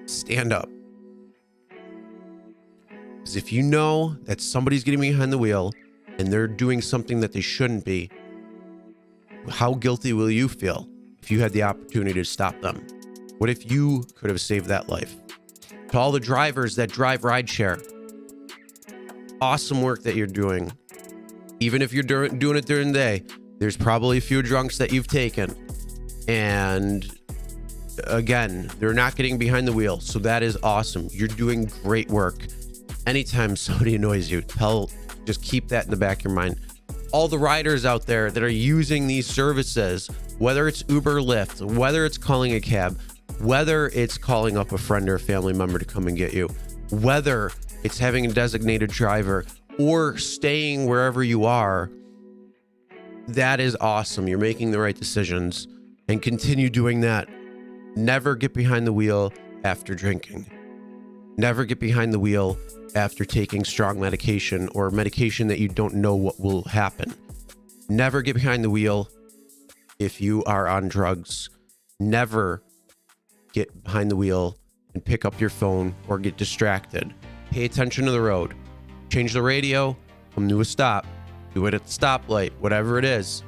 Stand up. Because if you know that somebody's getting behind the wheel and they're doing something that they shouldn't be, how guilty will you feel if you had the opportunity to stop them? What if you could have saved that life? To all the drivers that drive rideshare, awesome work that you're doing. Even if you're doing it during the day, there's probably a few drunks that you've taken. And again, they're not getting behind the wheel. So that is awesome. You're doing great work. Anytime somebody annoys you, just keep that in the back of your mind. All the riders out there that are using these services, whether it's Uber, Lyft, whether it's calling a cab, whether it's calling up a friend or a family member to come and get you, whether it's having a designated driver or staying wherever you are, that is awesome. You're making the right decisions, and continue doing that. Never get behind the wheel after drinking. Never get behind the wheel after taking strong medication or medication that you don't know what will happen. Never get behind the wheel if you are on drugs. Never get behind the wheel and pick up your phone or get distracted. Pay attention to the road. Change the radio, come to a stop, do it at the stoplight, whatever it is.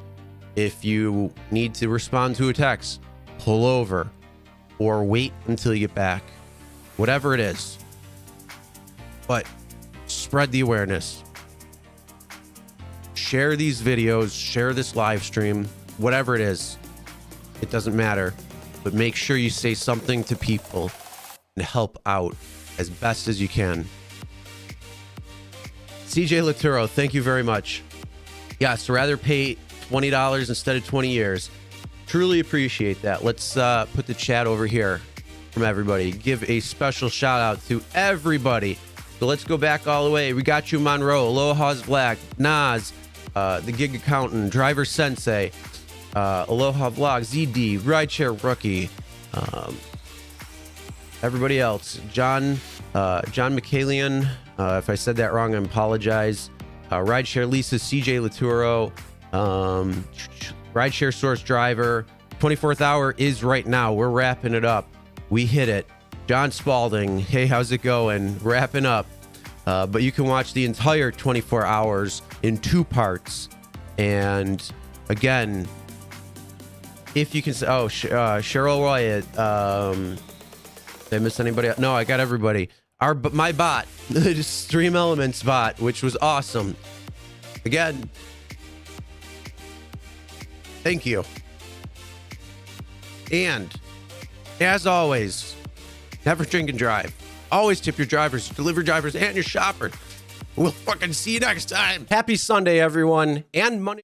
If you need to respond to a text, pull over or wait until you get back. Whatever it is. But spread the awareness. Share these videos, share this live stream, whatever it is. It doesn't matter. But make sure you say something to people and help out as best as you can. CJ Laturo, thank you very much. Yes, rather pay $20 instead of 20 years. Truly appreciate that. Let's put the chat over here from everybody. Give a special shout out to everybody. So let's go back all the way. We got you, Monroe, Aloha's Black, Nas, the Gig Accountant, Driver Sensei, Aloha Vlog, ZD, Rideshare Rookie, everybody else, John McCallion. If I said that wrong, I apologize. Rideshare Lisa, CJ Laturo, Rideshare Source Driver. 24th hour is right now. We're wrapping it up. We hit it. John Spalding, hey, how's it going? Wrapping up. But you can watch the entire 24 hours in 2 parts. And again, if you can say, Cheryl Roy, did I miss anybody? No, I got everybody. My bot, the Stream Elements bot, which was awesome. Again, thank you. And as always, never drink and drive. Always tip your drivers, delivery drivers, and your shoppers. We'll fucking see you next time. Happy Sunday, everyone. And Monday.